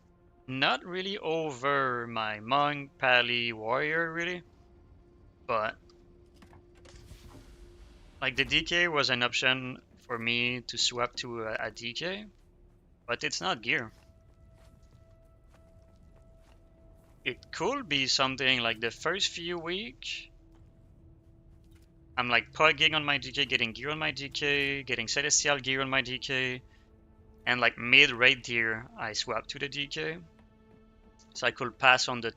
A: Not really over my Monk, Pally, Warrior really. But like the DK was an option for me to swap to a DK. But it's not gear. It could be something like the first few weeks I'm like pugging on my DK, getting gear on my DK, getting Celestial gear on my DK, and like mid-raid tier I swap to the DK. So I could pass on the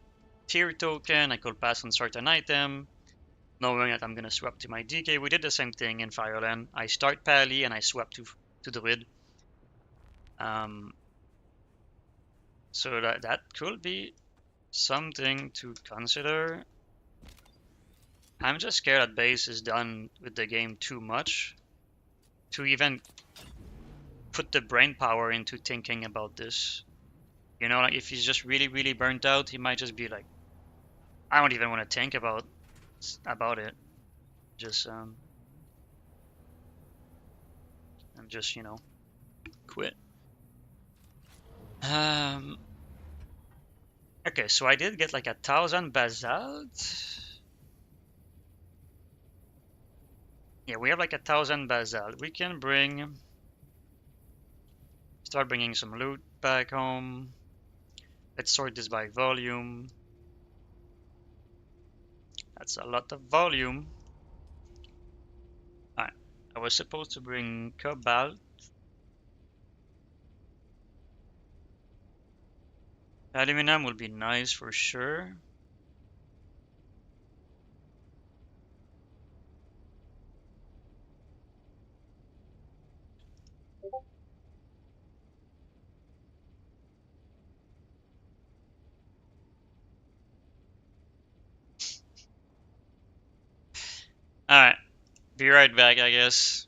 A: tier token, I could pass on certain item, knowing that I'm gonna swap to my DK. We did the same thing in Fireland. I start Pally and I swap to Druid. So that could be something to consider. I'm just scared that base is done with the game too much to even put the brain power into thinking about this. You know, like if he's just really, really burnt out, he might just be like, I don't even want to think about it. Just and just quit. Okay, so I did get like 1,000 basalt. Yeah, we have like 1,000 basalt. We can start bringing some loot back home. Let's sort this by volume. That's a lot of volume. Alright, I was supposed to bring cobalt. Aluminum will be nice for sure. Alright, be right back, I guess.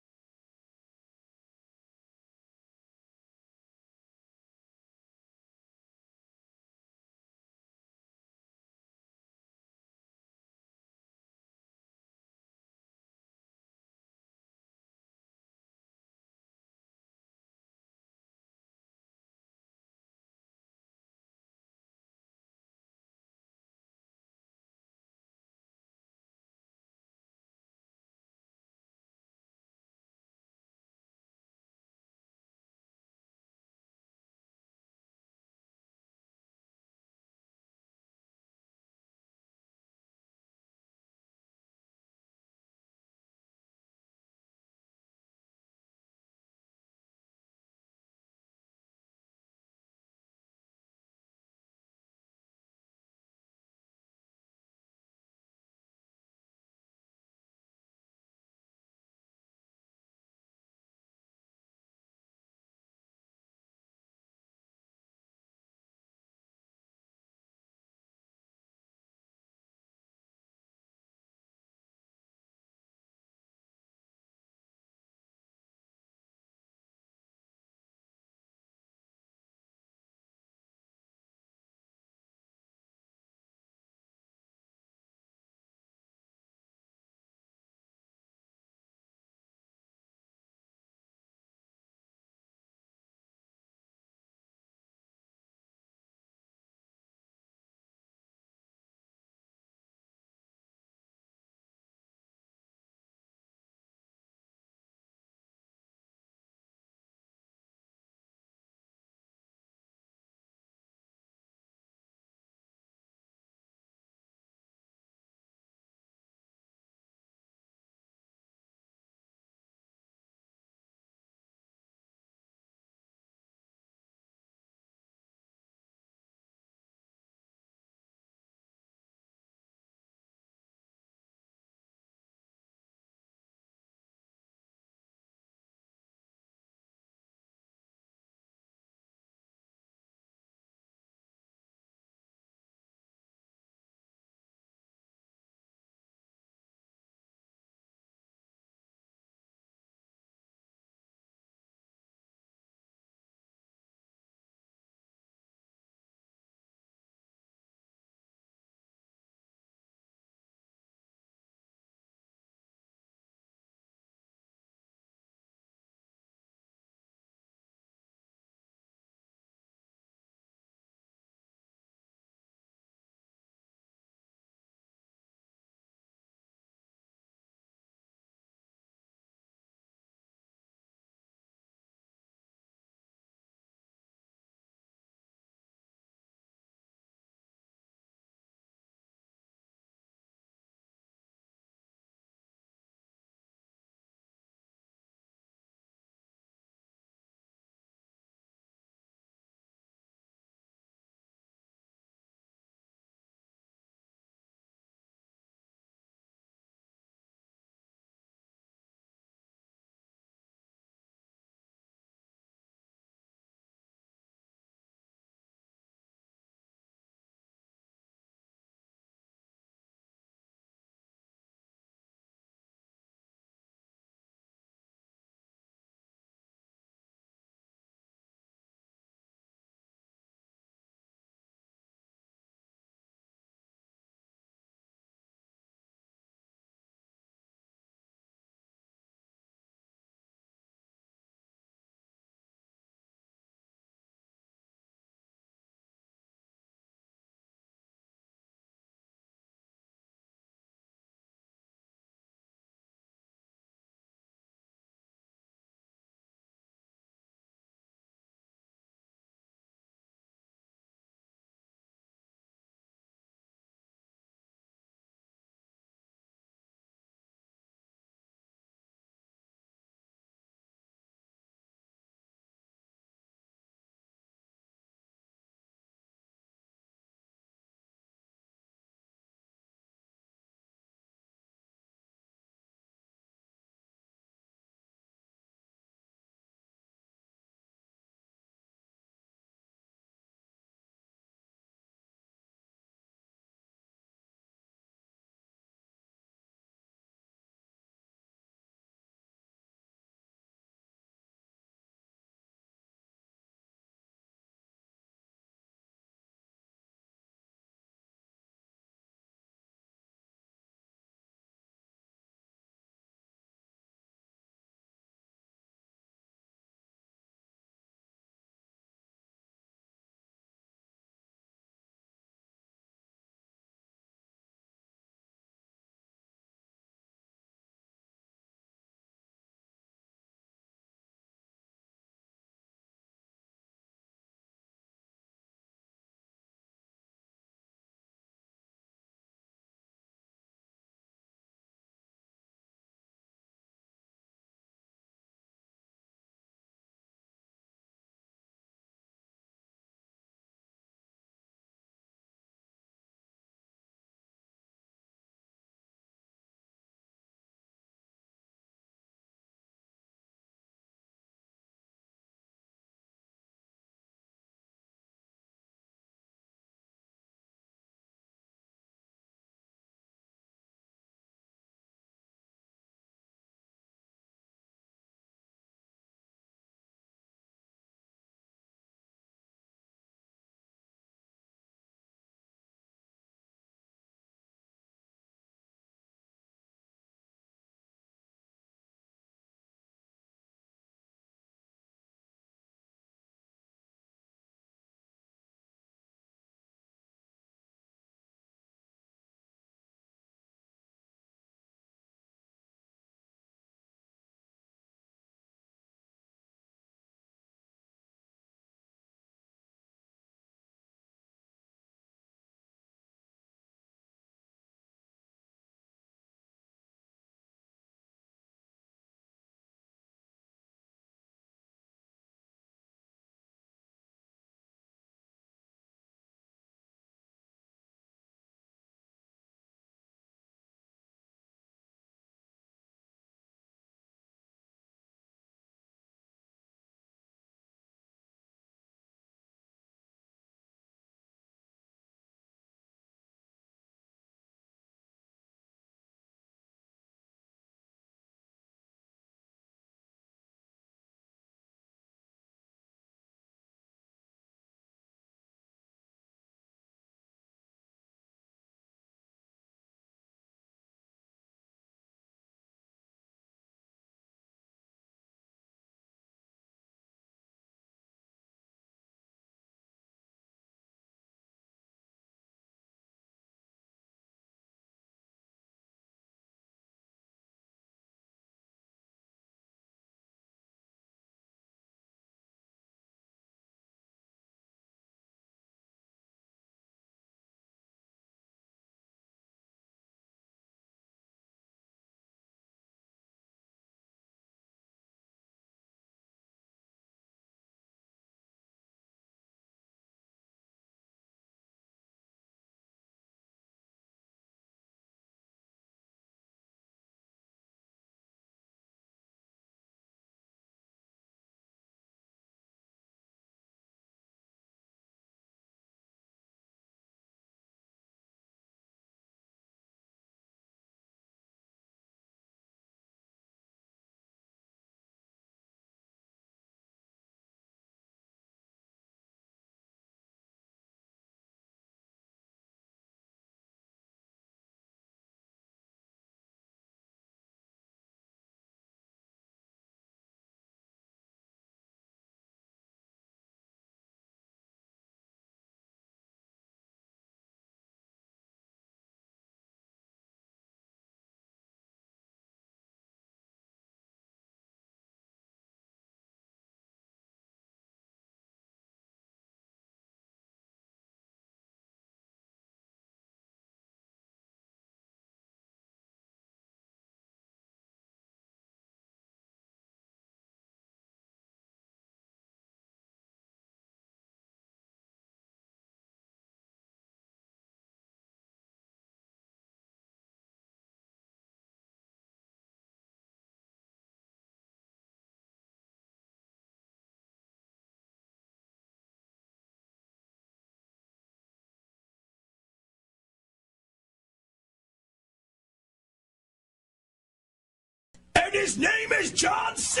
E: And his name is John C.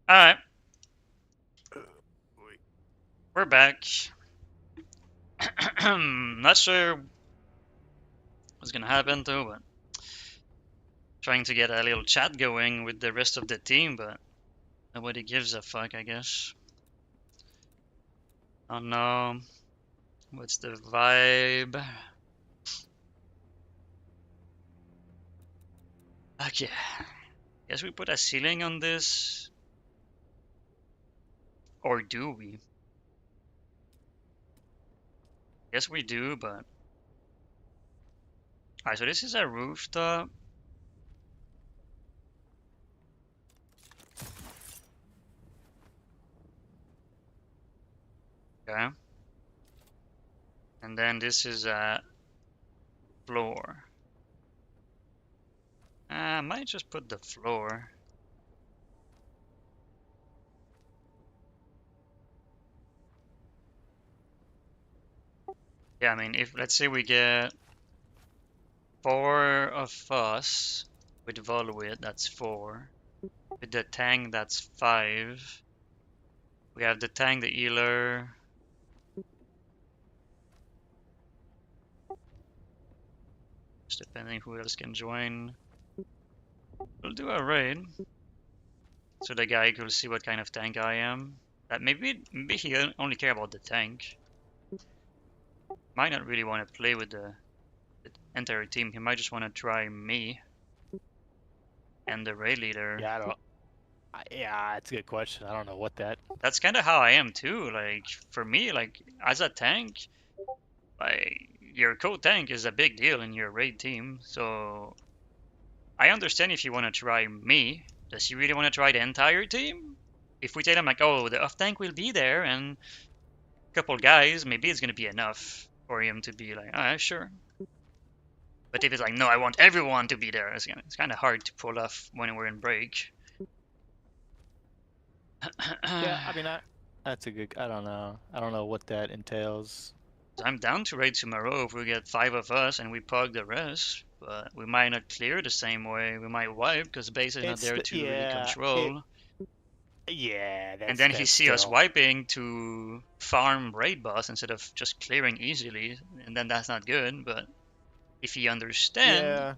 A: Alright, we're back. Not sure what's gonna happen though, but trying to get a little chat going with the rest of the team, but nobody gives a fuck, I guess. Oh no. What's the vibe? Okay. Guess we put a ceiling on this. Or do we? Guess we do, but... Alright, so this is a rooftop. Okay. And then this is a floor. I might just put the floor. Yeah, I mean, if let's say we get 4 of us with Voluit, that's 4. With the tank, that's 5. We have the tank, the healer. Just depending who else can join. We'll do a raid. So the guy could see what kind of tank I am. Maybe he only care about the tank. Might not really want to play with the entire team. He might just want to try me and the raid leader.
F: Yeah, I don't. Yeah, it's a good question. I don't know what that.
A: That's kind of how I am too. Like for me, like as a tank, like your co-tank is a big deal in your raid team. So I understand if you want to try me. Does he really want to try the entire team? If we tell him like, oh, the off tank will be there and a couple guys, maybe it's gonna be enough for him to be like, alright, sure. But if it's like, no, I want everyone to be there, it's kind of hard to pull off when we're in break.
F: Yeah, I mean, that's a good. I don't know. I don't know what that entails.
A: I'm down to raid tomorrow if we get 5 of us and we pug the rest. But we might not clear the same way. We might wipe because base is not there to really control.
F: Yeah,
A: and then he see us wiping to farm raid boss instead of just clearing easily, and then that's not good. But if he understands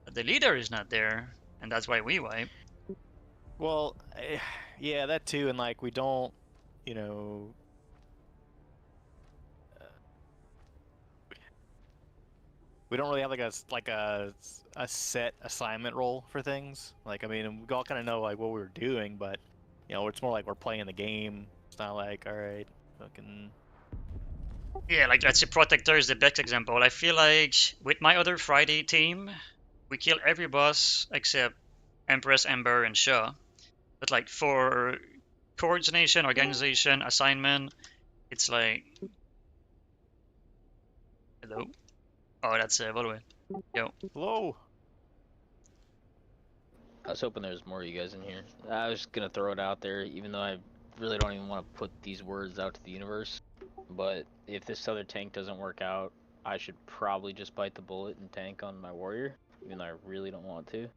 A: that the leader is not there, and that's why we wipe.
F: Well, yeah, that too, and like we don't, you know, we don't really have like a set assignment role for things. Like, I mean, we all kind of know like what we're doing, but you know, it's more like we're playing the game. It's not like, all right, fucking.
A: Yeah, like let's say Protector is the best example. I feel like with my other Friday team, we kill every boss except Empress, Ember, and Shaw. But like for coordination, organization, assignment, it's like... Hello? Oh, that's Volway. Yo.
F: Hello.
G: I was hoping there was more of you guys in here. I was gonna throw it out there, even though I really don't even want to put these words out to the universe. But if this other tank doesn't work out, I should probably just bite the bullet and tank on my warrior, even though I really don't want to.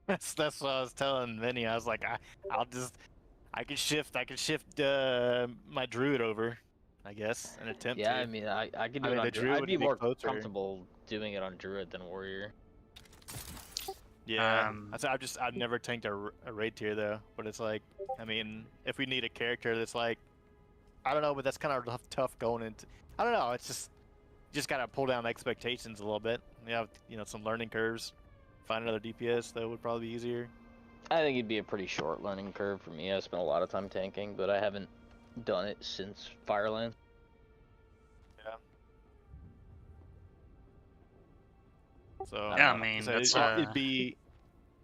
F: That's what I was telling Vinny. I was like, I can shift my druid over, I guess, and attempt
G: Yeah,
F: to.
G: I mean, I could do it on druid. I'd be more comfortable doing it on druid than warrior.
F: Yeah, I've never tanked a raid tier though, but it's like, I mean, if we need a character that's like, I don't know, but that's kind of tough going into. I don't know. It's just gotta pull down expectations a little bit. You have, you know, some learning curves. Find another DPS that would probably be easier.
G: I think it'd be a pretty short learning curve for me. I spent a lot of time tanking, but I haven't done it since Fireland.
F: Yeah. So
A: yeah, I mean,
F: so
A: that's
F: it'd be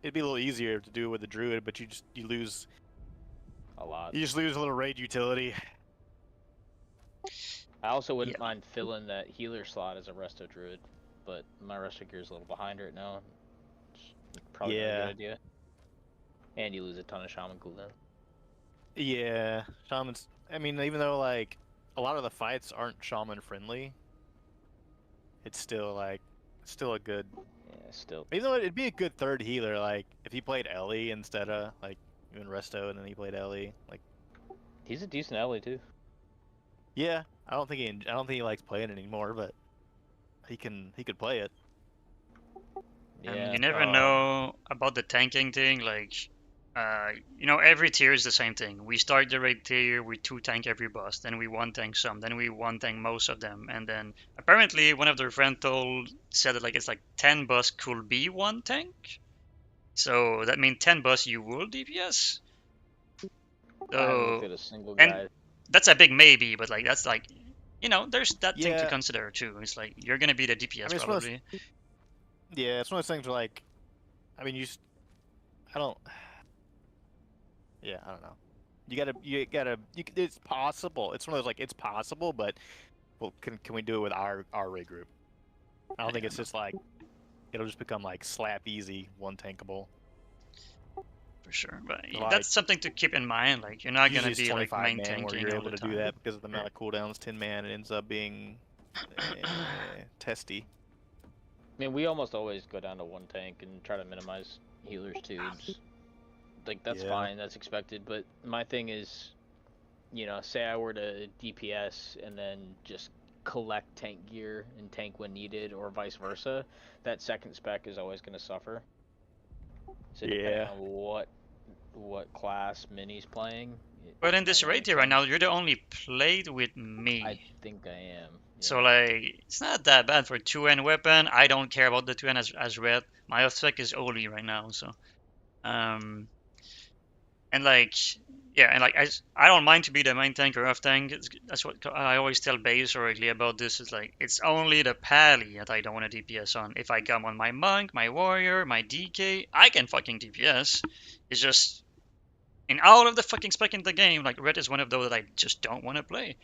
F: a little easier to do it with the druid, but you lose
G: a lot.
F: You just lose a little raid utility.
G: I also wouldn't mind filling that healer slot as a resto druid, but my resto gear is a little behind right now. It's probably not a good idea. And you lose a ton of shaman cooldown.
F: Yeah, shamans. I mean, even though like a lot of the fights aren't shaman friendly, it's still a good.
G: Yeah, still.
F: Even though it'd be a good third healer, like if he played Ellie instead of like even Resto, and then he played Ellie. Like,
G: He's a decent ally too.
F: yeah, I don't think he likes playing it anymore, but he could play it.
A: And
G: Yeah.
A: you never know about the tanking thing. Like, every tier is the same thing. We start the raid tier, we 2 tank every boss, then we 1 tank some, then we 1 tank most of them, and then apparently one of their friend said that like it's like 10 boss could be 1 tank. So that means 10 boss you will DPS.
G: I haven't looked
A: So
G: at a single
A: and
G: guy.
A: that's a big maybe, but like that's like there's that thing to
F: Yeah.
A: consider too. It's like you're gonna be the DPS
F: I mean, it's one of those-
A: probably.
F: Yeah, it's one of those things where like, I mean, I don't. Yeah, I don't know. It's possible. It's one of those like it's possible, but well, can we do it with our raid group? I don't think
A: Yeah,
F: it's just like it'll just become like slap easy 1 tankable.
A: For sure, but
F: Like,
A: that's something to keep in mind. Like you're not gonna
F: Usually it's
A: be like
F: 25
A: main
F: man where
A: tanking
F: you're
A: all
F: able
A: the
F: to do
A: time.
F: that because of the amount of cooldowns. 10 man, it ends up being testy.
G: I mean, we almost always go down to 1 tank and try to minimize healers too. Just, like that's
F: Yeah.
G: fine, that's expected. But my thing is, say I were to DPS and then just collect tank gear and tank when needed, or vice versa, that second spec is always going to suffer. So depending
F: Yeah.
G: on what class Mini's playing.
A: But in this
G: that
A: raid
G: makes
A: here right now,
G: sense.
A: you're the only played with me.
G: I think I am.
A: So
G: yeah.
A: like it's not that bad for 2N weapon. I don't care about the 2N as red. My off-spec is Oli right now, so and like yeah, and like I don't mind to be the main tank or off tank. That's what I always tell Base or Ugly about this. Is like it's only the pally that I don't want to DPS on. If I come on my monk, my warrior, my DK, I can fucking DPS. It's just in all of the fucking spec in the game, like red is one of those that I just don't want to play.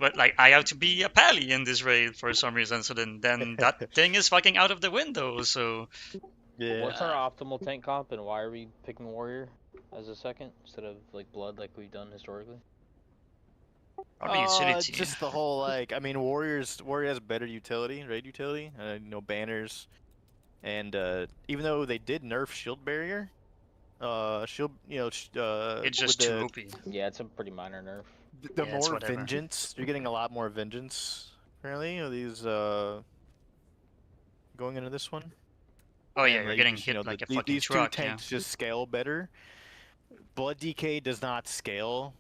A: But like I have to be a pally in this raid for some reason, so then that thing is fucking out of the window. So
F: Yeah.
G: What's our optimal tank comp, and why are we picking warrior as a second instead of like blood like we've done historically?
A: probably utility.
F: Just the whole like, I mean, warrior has better utility, raid utility. Banners, and even though they did nerf shield barrier, shield,
A: It's
F: with
A: just too OP.
G: Yeah, it's a pretty minor nerf.
F: the
A: Yeah, it's
F: more
A: whatever.
F: vengeance, you're getting a lot more vengeance. Apparently, these going into this one.
A: Oh yeah,
F: And
A: you're
F: they
A: getting
F: just,
A: hit like a fucking
F: these
A: truck.
F: two tanks just scale better. Blood DK does not scale.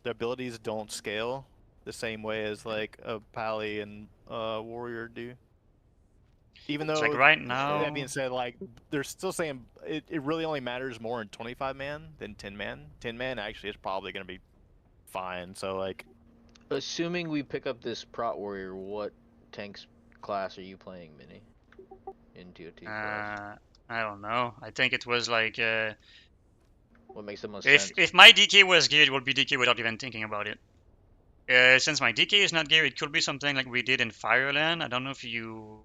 F: The abilities don't scale the same way as like a Pally and Warrior do. Even
A: It's
F: though
A: like right now.
F: that being said, like they're still saying it really only matters more in 25 man than 10 man. 10 man actually is probably gonna be fine. So like,
G: Assuming we pick up this prot warrior, what tanks class are you playing, Mini? In TOT class?
A: I don't know. I think it was like
G: What makes the most
A: if
G: sense?
A: my DK was geared, it would be DK without even thinking about it. Since my DK is not geared, it could be something like we did in Fireland. I don't know if you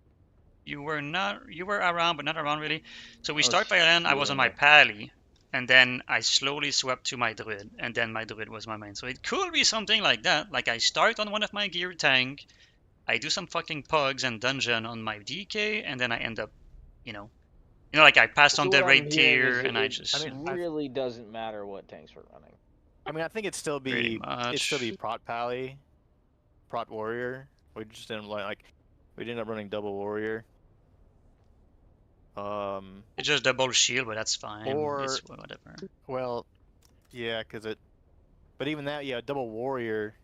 A: were around, but not around really. So we start Fireland. I was on my Pally, and then I slowly swept to my Druid, and then my Druid was my main. So it could be something like that. Like I start on one of my gear tank, I do some fucking pugs and dungeon on my DK, and then I end up, like I passed on
G: So
A: the
G: what I'm
A: raid
G: hearing
A: tier,
G: is
A: and I
G: it
A: just
G: really doesn't matter what tanks we're running.
F: I mean, I think it'd still
A: pretty
F: be
A: much.
F: Prot Pally, Prot Warrior. We just didn't like we ended up running double Warrior.
A: It's just double shield, but that's fine.
F: Or-
A: It's whatever.
F: Well, yeah, but even that, yeah, double Warrior.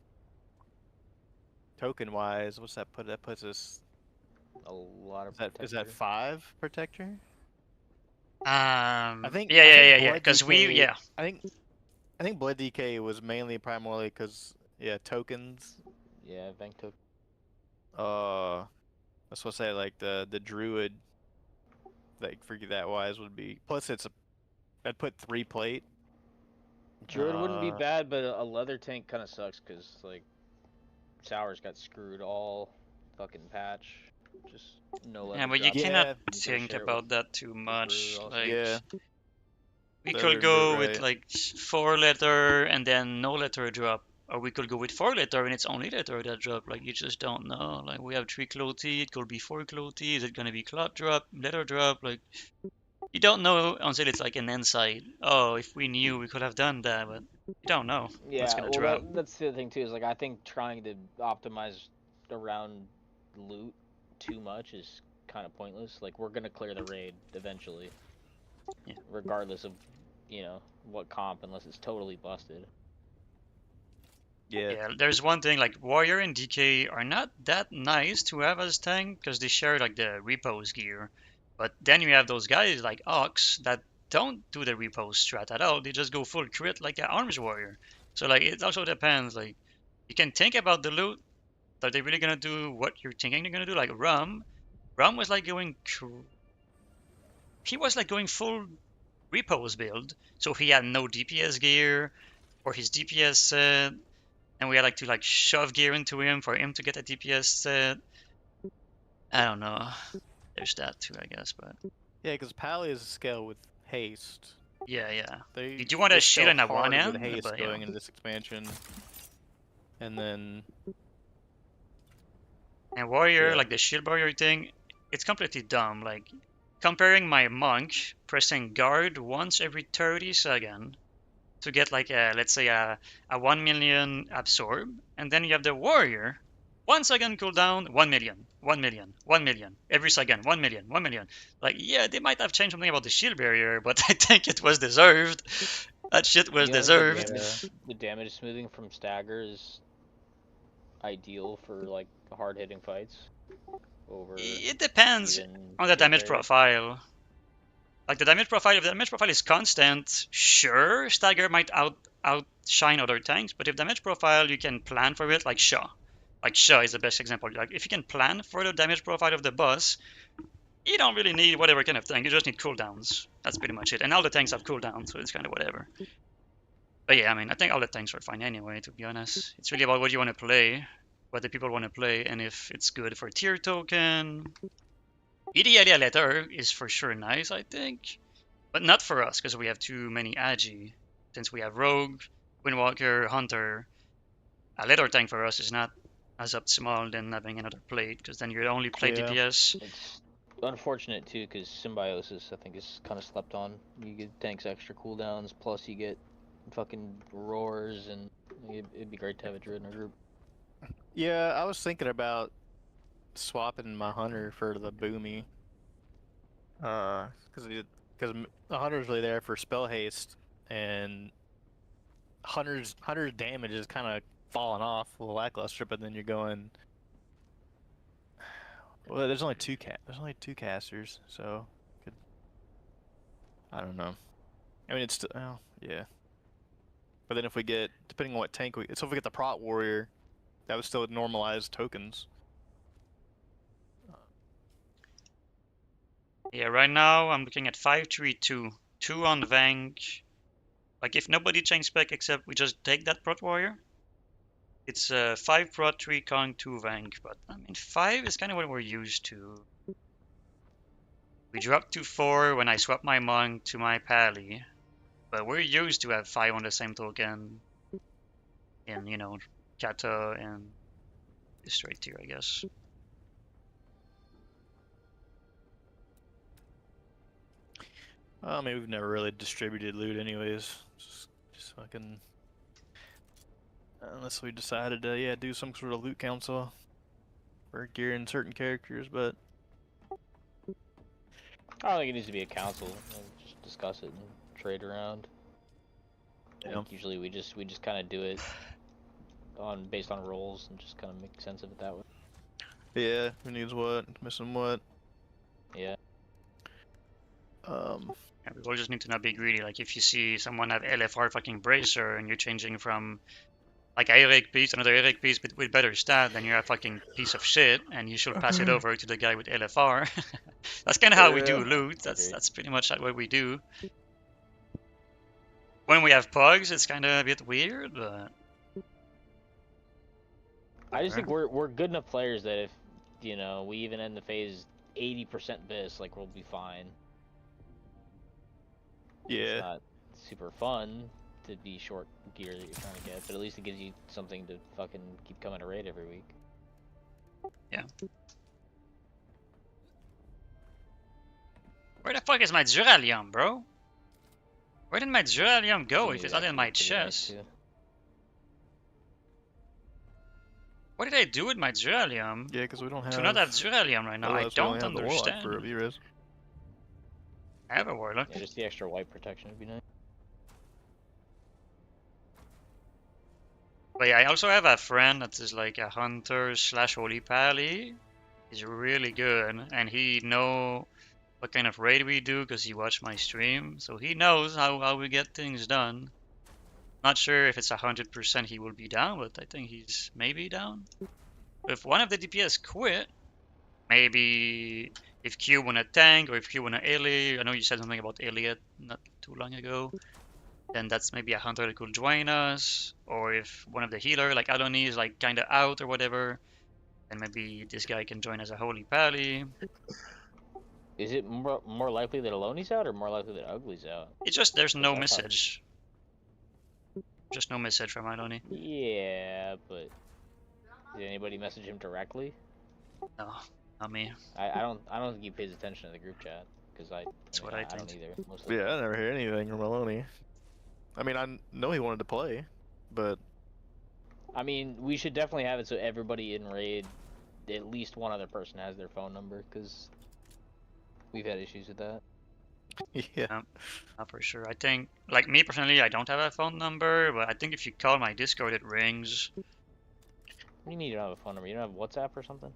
F: Token wise, what's that put? That puts us.
G: A lot of
F: Is that
G: protector.
F: 5 protector?
A: Yeah.
F: Blood
A: Because
F: DK I think Blood DK was primarily because tokens.
G: Yeah, bank token.
F: That's what I say. Like the Druid, like for that wise would be. Plus I'd put 3 plate.
G: Druid wouldn't be
F: Uh,
G: bad, but a leather tank kind of sucks because like Sours got screwed all fucking patch. Just no leather.
A: Yeah, but you
G: drops.
A: cannot
F: Yeah.
G: You gotta
A: think
G: share it
A: about
G: with
A: that too much.
G: also.
A: Like
F: Yeah.
A: we
F: Leather
A: could
F: and
A: go
F: Druid,
A: with
F: right.
A: like 4 letter and then no letter drop Or we could go with 4 letter and it's only letter that drop. Like you just don't know. Like we have 3 clothy, it could be 4 clothy. Is it gonna be clot drop, letter drop? Like you don't know until it's like an insight. Oh, if we knew, we could have done that, but you don't know what's
G: Yeah,
A: gonna
G: well,
A: drop.
G: that's the other thing too. Is like I think trying to optimize around loot too much is kind of pointless. Like we're gonna clear the raid eventually,
A: Yeah.
G: regardless of what comp, unless it's totally busted.
F: Yeah.
A: Yeah, there's one thing like Warrior and DK are not that nice to have as tank because they share like the repose gear. But then you have those guys like Ox that don't do the repose strat at all. They just go full crit like an Arms Warrior. So like it also depends. Like you can think about the loot. Are they really gonna do what you're thinking they're gonna do? Like Rum was like he was like going full repose build. So he had no DPS gear or his DPS set and we had like to like shove gear into him for him to get a DPS set. I don't know. There's that too, I guess, but
F: Yeah, because Pally is a scale with haste.
A: yeah.
F: They
A: You do want a
F: they
A: shield
F: scale
A: on a one
F: hard with
A: end,
F: haste
A: but
F: going into this expansion, and then
A: and warrior,
F: yeah,
A: like the shield warrior thing, it's completely dumb. Like comparing my monk pressing guard once every 30 seconds to get like a let's say a 1 million absorb, and then you have the warrior 1 second cooldown, 1 million, 1 million, 1 million every second, 1 million, 1 million. Like yeah, they might have changed something about the shield barrier, but I think it was deserved. That shit was
G: You know, the
A: deserved.
G: damage, the damage smoothing from stagger is ideal for like hard hitting fights over
A: It depends
G: even
A: on the
G: shield
A: damage
G: barrier.
A: profile. Like the damage profile, if the damage profile is constant, sure, Stagger might outshine other tanks, but if damage profile you can plan for it, like Shaw. Like Shaw is the best example. Like if you can plan for the damage profile of the boss, you don't really need whatever kind of tank, you just need cooldowns. That's pretty much it. And all the tanks have cooldowns, so it's kind of whatever. But yeah, I mean, I think all the tanks are fine anyway, to be honest. It's really about what you want to play, what the people want to play, and if it's good for tier token. Ideally, a letter is for sure nice, I think. But not for us, because we have too many Agi. Since we have Rogue, Windwalker, Hunter, a letter tank for us is not as optimal than having another plate, because then you only play
F: yeah.
A: DPS.
G: It's unfortunate too, because symbiosis I think is kind of slept on. You get tanks extra cooldowns, plus you get fucking roars, and it'd be great to have a druid in a group.
F: Yeah, I was thinking about swapping my hunter for the boomy. Because the hunter's really there for spell haste, and hunter's damage is kind of falling off a little lackluster. But then you're going, well, there's only two casters, so I don't know. I mean, it's still, well, yeah. But then if we get, depending on what tank so if we get the prot warrior, that would still normalize tokens.
A: Yeah, right now I'm looking at 5-3-2. 2 on Vank. Like if nobody changes spec except we just take that Prot Warrior, it's 5 Prot, 3 Con, 2 Vank. But I mean 5 is kind of what we're used to. We drop to 4 when I swap my Monk to my Pally. But we're used to have 5 on the same token in, Kata and straight tier, I guess.
F: I mean, we've never really distributed loot anyways. Just fucking... Unless we decided to, yeah, do some sort of loot council for gearing certain characters, but...
G: I don't think it needs to be a council. We'll just discuss it and trade around.
F: Yeah.
G: Like, usually we just kind of do it based on roles and just kind of make sense of it that way.
F: Yeah, who needs what, missing what.
G: Yeah.
A: Yeah, we all just need to not be greedy. Like if you see someone have LFR fucking bracer and you're changing from like a Eric piece, another Eric piece with better stat, then you're a fucking piece of shit and you should pass it over to the guy with LFR. That's kind of how we do loot. That's pretty much what we do. When we have pugs, it's kind of a bit weird, but
G: I just think we're good enough players that if we even end the phase 80% bis, like we'll be fine.
F: Yeah.
G: It's not super fun to be short gear that you're trying to get, but at least it gives you something to fucking keep coming to raid every week.
A: Yeah. Where the fuck is my Duralium, bro? Where did my Duralium go if it's not in my chest? What did I do with my Duralium?
F: Yeah, because we don't have.
A: Do not have Duralium right now. I
F: Otherwise we only
A: don't
F: have the Warlock
A: understand.
F: for Avirus.
A: I have a Warlock.
G: Yeah, just the extra white protection would be nice.
A: But yeah, I also have a friend that is like a hunter slash holy pally. He's really good, and he know what kind of raid we do because he watched my stream, so he knows how we get things done. Not sure if it's 100% he will be down, but I think he's maybe down. If one of the DPS quit, maybe if Q won a tank or if Q won a Ellie, I know you said something about Elliot not too long ago, then that's maybe a hunter that could join us. Or if one of the healer like Aloni is like kinda out or whatever, then maybe this guy can join as a holy pally.
G: Is it more likely that Aloni's out or more likely that Ugly's out?
A: It's just there's no
G: That's how-
A: message. Just no message from Aloni.
G: Yeah, but did anybody message him directly?
A: No, not me.
G: I don't think he pays attention to the group chat because
A: That's what I
G: don't
A: think.
G: either. Most of the
F: Yeah,
G: time.
F: I never hear anything from Maloney. I mean, I know he wanted to play, but
G: I mean, we should definitely have it so everybody in raid, at least one other person has their phone number because we've had issues with that.
F: yeah.
A: Not for sure. I think, like me personally, I don't have a phone number, but I think if you call my Discord, it rings.
G: What do you mean you don't have a phone number? You don't have WhatsApp or something?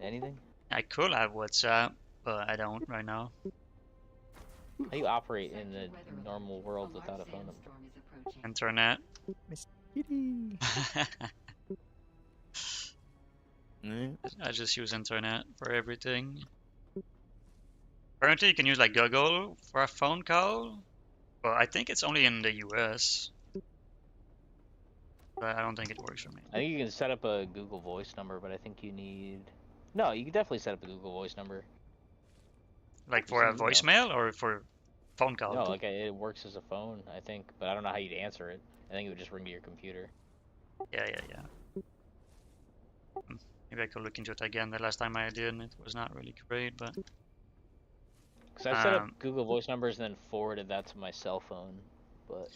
G: Anything?
A: I could have WhatsApp, but I don't right now.
G: How do you operate in the
B: Detected weather alert.
G: normal
B: A
G: world
B: large
G: without a phone number?
B: sandstorm is approaching.
A: Internet. I just use internet for everything. Apparently, you can use like Google for a phone call, but I think it's only in the US. But I don't think it works for me.
G: I think you can set up a Google Voice number, but I think you need... No, you can definitely set up a Google Voice number.
A: Like for a
G: Just an email.
A: voicemail or for phone call?
G: No, like it works as a phone, I think, but I don't know how you'd answer it. I think it would just ring to your computer.
A: Yeah. Maybe I could look into it again. The last time I did, it was not really great, but
G: Because I set up
A: Um,
G: Google Voice numbers and then forwarded that to my cell phone, but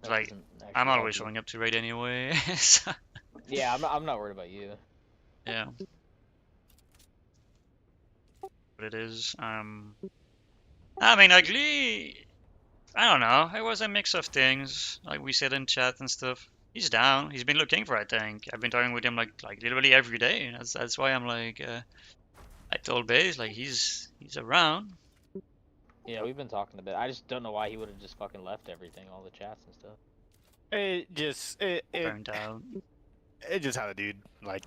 G: that
A: Like,
G: doesn't actually
A: I'm
G: help
A: always
G: you.
A: showing up to raid anyway. So,
G: Yeah, I'm not worried about you.
A: yeah. But it is. I mean, Ugly. I don't know. It was a mix of things. Like we said in chat and stuff. He's down. He's been looking for a tank. I've been talking with him like literally every day. That's why I'm like. I told Baze like he's around.
G: Yeah, we've been talking a bit. I just don't know why he would have just fucking left everything, all the chats and stuff.
F: It just
A: Burned out.
F: it just how the dude like,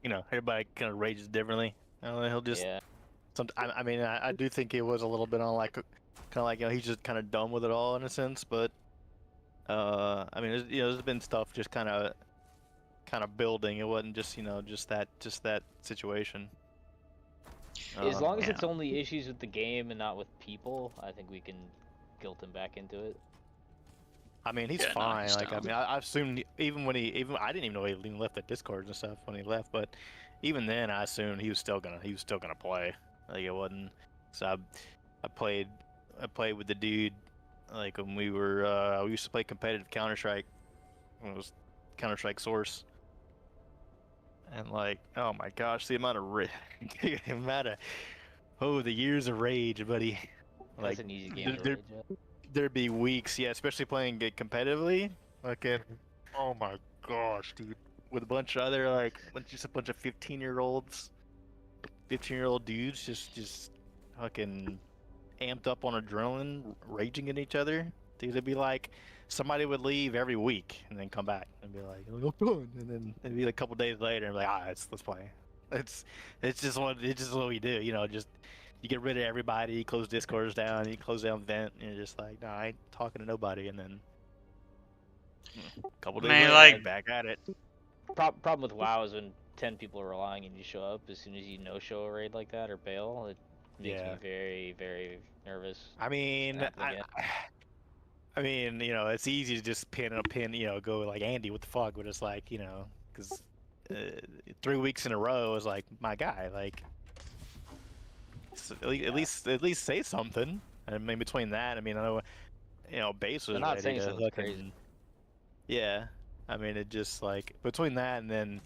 F: you know, everybody kind of rages differently. I don't know, he'll just.
G: Yeah.
F: I mean, I do think it was a little bit on like, kind of like, you know, he's just kind of done with it all in a sense. But, I mean, there's been stuff just kind of building. It wasn't just, just that situation.
G: As long as
A: yeah.
G: it's only issues with the game and not with people, I think we can guilt him back into it.
F: I mean, he's
A: Yeah, no,
F: fine.
A: he's
F: Like, I
A: down.
F: mean, I assumed even I didn't even know he even left the Discord and stuff when he left. But even then, I assumed he was still gonna play. Like it wasn't. So I played with the dude like when we used to play competitive Counter-Strike when it was Counter-Strike Source. And like, oh my gosh, the amount of the years of rage, buddy. Like,
G: That's an easy game to
F: there-
G: rage at.
F: there'd be weeks, yeah, especially playing it competitively. Like, oh my gosh, dude, with a bunch of other just a bunch of 15-year-olds, 15-year-old dudes, just fucking amped up on adrenaline, raging at each other. Dude, it'd be like somebody would leave every week and then come back and be like, "Oh, fun," and then it'd be like a couple days later and be like, let's play. It's just what we do, just. You get rid of everybody, you close Discords down, you close down Vent, and you're just like, no, I ain't talking to nobody, and then a couple days
A: Man,
F: later,
A: like-
F: back at it.
G: Problem with WoW is when 10 people are relying and you show up, as soon as you no-show a raid like that or bail, it makes
F: Yeah.
G: me very, very nervous.
F: I mean,
G: Happen again.
F: I mean, you know, it's easy to just pin, you know, go like Andy, what the fuck? But it's like, you know, because 3 weeks in a row is like my guy. Like, at least say something. I mean, between that, I mean, I know, you know, base
G: They're
F: was
G: not
F: ready
G: saying
F: to
G: something crazy.
F: fucking yeah. I mean, it just like between that and then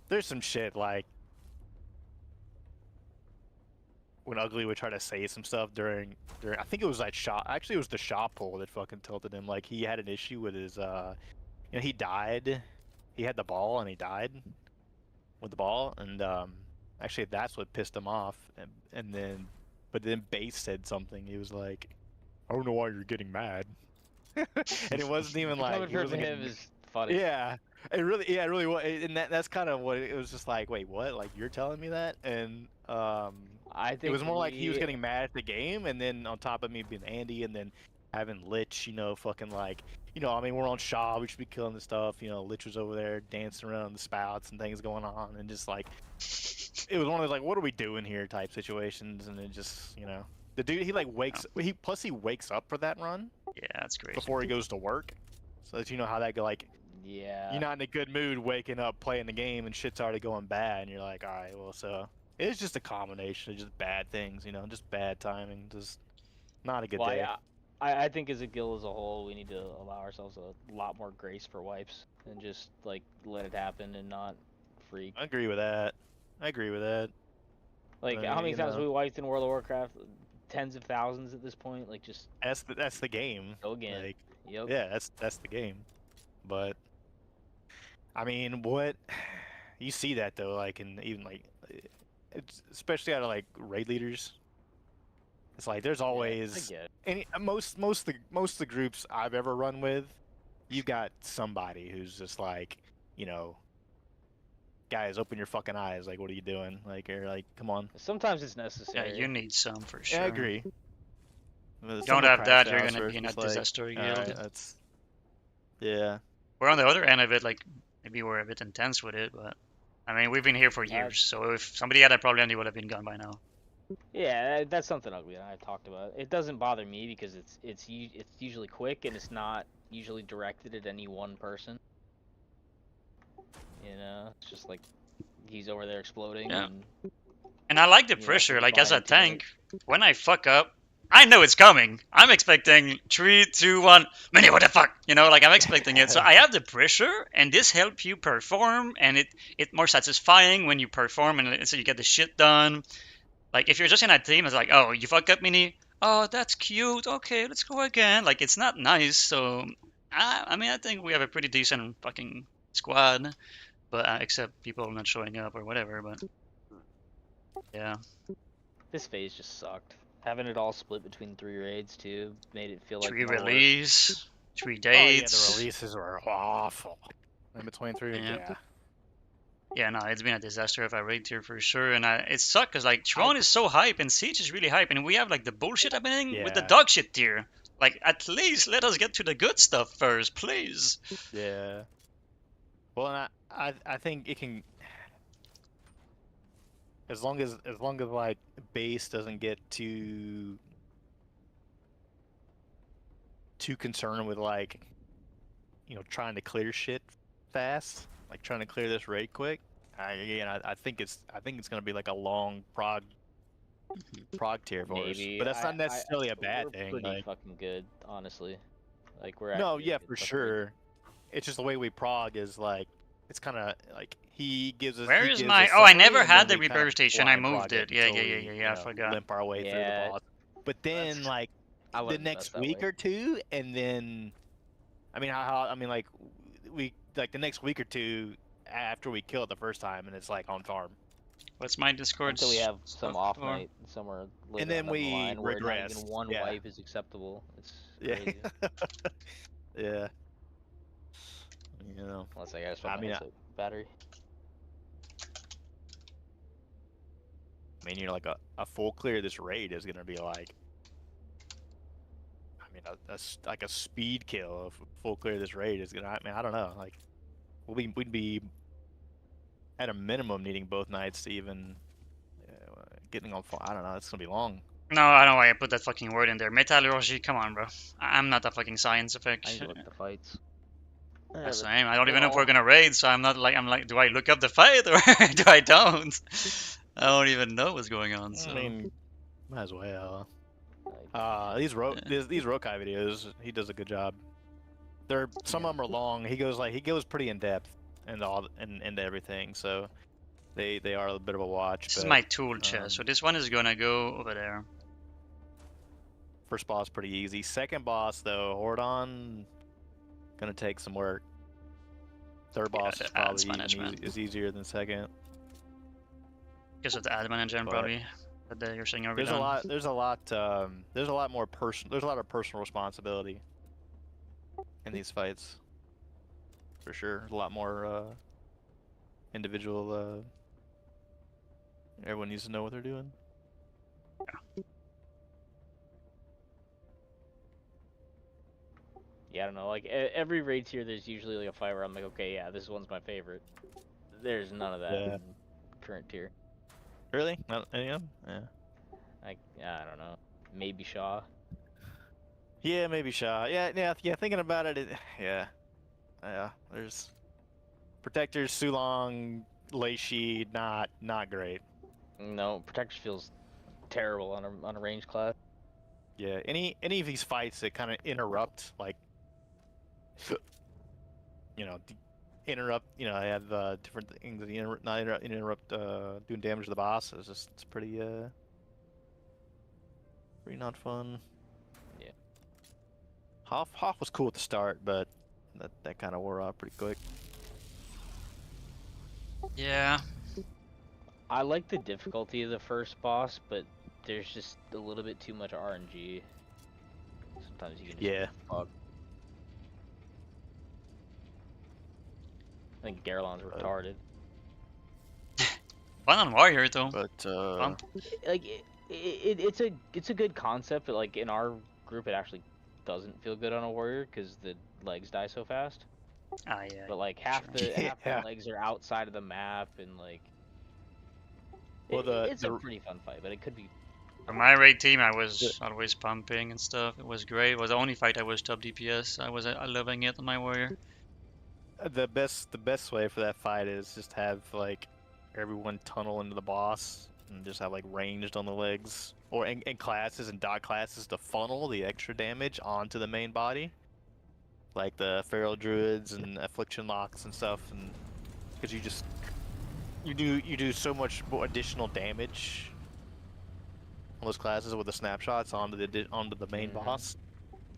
F: there's some shit like when Ugly would try to say some stuff during I think it was like shot actually it was the shot pull that fucking tilted him. Like he had an issue with his you know, he died. He had the ball and he died with the ball and actually that's what pissed him off and then but then Base said something. He was like, I don't know why you're getting mad. And it wasn't even like
G: Coming
F: he
G: from
F: wasn't
G: him
F: even
G: is funny.
F: yeah. It really was, and that's kind of what it was. Just like, wait, what? Like you're telling me that? And
G: I
F: it
G: think
F: was more like he was
G: we.
F: getting mad at the game, and then on top of me being Andy, and then having Lich, you know, fucking like, you know, I mean, we're on Shaw, we should be killing the stuff. You know, Lich was over there dancing around the spouts and things going on, and just like, it was one of those like, what are we doing here type situations, and it just, you know, the dude he like wakes he wakes up for that run
A: Yeah, that's crazy.
F: before he goes to work, so that you know how that go like.
G: Yeah.
F: You're not in a good mood waking up playing the game and shit's already going bad and you're like, all right, well, so it's just a combination of just bad things, you know, just bad timing, just not a good
G: Well,
F: day.
G: I think as a guild as a whole, we need to allow ourselves a lot more grace for wipes and just like let it happen and not freak.
F: I agree with that. I agree with that.
G: Like
F: But,
G: how many
F: you
G: times have
F: know,
G: we wiped in World of Warcraft? Tens of thousands at this point. Like just
F: that's the game.
G: go again.
F: Like,
G: Yep.
F: yeah, that's the game. But I mean, what you see that though, like, in even like, it's especially out of like raid leaders. It's like there's
G: Yeah, I
F: always
G: get it.
F: any most of the groups I've ever run with, you've got somebody who's just like, you know, guys, open your fucking eyes. Like, what are you doing? Like, you're like, come on.
G: Sometimes it's
A: Yeah,
G: necessary.
A: you need some for
F: Yeah, I
A: sure.
F: agree. Some
A: Don't
F: of the
A: have
F: crash
A: that, you're
F: outs
A: gonna
F: where
A: be
F: it's
A: in a
F: just like,
A: disaster
F: all
A: guild.
F: right, that's yeah,
A: We're on the other end of it, like maybe we're a bit intense with it, but I mean we've been here for
G: Uh,
A: years, so if somebody had a problem, they would have been gone by now.
G: Yeah, that's something Ugly and I have talked about. It doesn't bother me because it's usually quick and it's not usually directed at any one person. You know, it's just like he's over there exploding
A: Yeah.
G: and
A: And I like the
G: you know
A: pressure,
G: somebody's
A: like as
G: behind
A: a
G: your teammate.
A: tank, when I fuck up, I know it's coming. I'm expecting 3, 2, 1, Minnie, what the fuck? You know, like I'm expecting it. So I have the pressure, and this helps you perform, and it more satisfying when you perform, and so you get the shit done. Like if you're just in a team, it's like, oh, you fuck up, Minnie. Oh, that's cute. Okay, let's go again. Like it's not nice. So I mean, I think we have a pretty decent fucking squad, but except people not showing up or whatever. But yeah,
G: This phase just sucked. Having it all split between 3 raids too made it feel like
A: 3
G: more work.
A: release, 3
F: oh yeah, the
A: dates.
F: releases were awful. In between three,
A: Yeah.
F: yeah.
A: Yeah, no, it's been a disaster if I rate here for sure, and it sucked because like
F: I-
A: Tron is so hype and Siege is really hype, and we have like the bullshit happening with the
F: Yeah.
A: dog shit tier. Like at least let us get to the good stuff first, please.
F: Yeah. Well, and I think it can, as long as like base doesn't get too concerned with like, you know, trying to clear shit fast, like trying to clear this raid quick. I think it's gonna be like a long prog tier for us,
G: Maybe
F: but that's not necessarily a bad
G: we're
F: thing.
G: pretty
F: Like,
G: fucking good, honestly. Like we're
F: no,
G: actually
F: yeah,
G: a good
F: for
G: fucking
F: sure. It's just the way we prog is like, it's kind of like he gives us.
A: Where
F: He
A: is
F: gives
A: my?
F: us
A: Oh, I
F: summary,
A: never
F: and
A: had
F: then
A: the
F: we kind of
A: rebirth station. I
F: blind
A: moved
F: prog
A: it. Yeah,
F: until
A: yeah, yeah,
F: we,
A: yeah,
F: you
A: yeah. I
F: know,
A: forgot.
F: limp our way through the
G: Yeah,
F: boss. But then
G: that's-
F: like
G: I
F: the
G: wasn't the
F: next
G: best that
F: week
G: way.
F: or two, and then I mean, I mean, like we like the next week or two after we kill it the first time, and it's like on farm,
A: What's my Discord
G: Until we have some
A: stuff
G: off
A: for?
G: night somewhere later
F: and then
G: on down the
F: we
G: line where not
F: regress.
G: even one
F: Yeah,
G: wipe is acceptable. It's
F: yeah,
G: crazy.
F: yeah. You know,
G: Unless I gotta swap
F: I
G: my
F: mean,
G: headset battery.
F: I mean, you know, like a full clear of this raid is gonna be like, I mean, like a speed kill of full clear of this raid is gonna. I mean, I don't know. Like, we'd be at a minimum needing both nights to even getting on. I don't know. It's gonna be long.
A: No, I don't know why I put that fucking word in there. Metallurgy, come on, bro. I'm not a fucking scientific.
G: I need to look at the fights.
A: That's the name. I don't
G: They're
A: even know if we're
G: all-
A: gonna raid, so I'm like, do I look up the fight or do I don't? I don't even know what's going on. So
F: I mean, might as well.
G: like,
F: These Rokai videos, he does a good job. They're some of them are long. He goes pretty in depth and into everything. So they are a bit of a watch.
A: this is
F: But
A: my tool chest. So this one is gonna go over there.
F: first boss pretty easy. Second boss though, Hordon, gonna take some work. Third
A: Yeah,
F: boss
A: the
F: is probably
A: ads
F: even
A: management.
F: is easier than second.
A: Because of the admin engine,
F: But
A: probably. That you're saying over
F: There's a lot. There's a lot more person. There's a lot of personal responsibility in these fights. For sure, a lot more individual. Everyone needs to know what they're doing.
G: yeah, I don't know. Like every raid tier, there's usually like a fight where I'm like, okay, yeah, this one's my favorite. There's none of that
F: Yeah.
G: in current tier.
F: Really? Not any of them? Yeah.
G: Like, I don't know. Maybe Shaw.
F: Yeah, maybe Shaw. Yeah. Thinking about it, yeah. There's protectors, Sulong, Leishi, not great.
G: No, Protector feels terrible on a range class.
F: Yeah, any of these fights that kind of interrupt, like, interrupt. I have different things that not interrupt doing damage to the boss. It's pretty not fun.
G: Yeah.
F: Hoff was cool at the start, but that kind of wore off pretty quick.
A: Yeah.
G: I like the difficulty of the first boss, but there's just a little bit too much RNG. Sometimes you can just
F: Yeah.
G: fuck. I think Garlon's retarded.
A: Fun on Warrior, though.
F: But
A: Fun.
G: Like it's a good concept, but like in our group, it actually doesn't feel good on a warrior because the legs die so fast.
A: Ah, yeah.
G: But like half
A: sure.
G: the half
F: Yeah.
G: the legs are outside of the map, and like
F: Well,
G: it's a pretty fun fight, but it could be.
A: For my raid team, I was always pumping and stuff. It was great. It was the only fight I was top DPS. I was loving it on my Warrior.
F: the best way for that fight is just have like everyone tunnel into the boss and just have like ranged on the legs or in classes and dot classes to funnel the extra damage onto the main body, like the feral druids and affliction locks and stuff, and because you do so much more additional damage on those classes with the snapshots onto the main boss.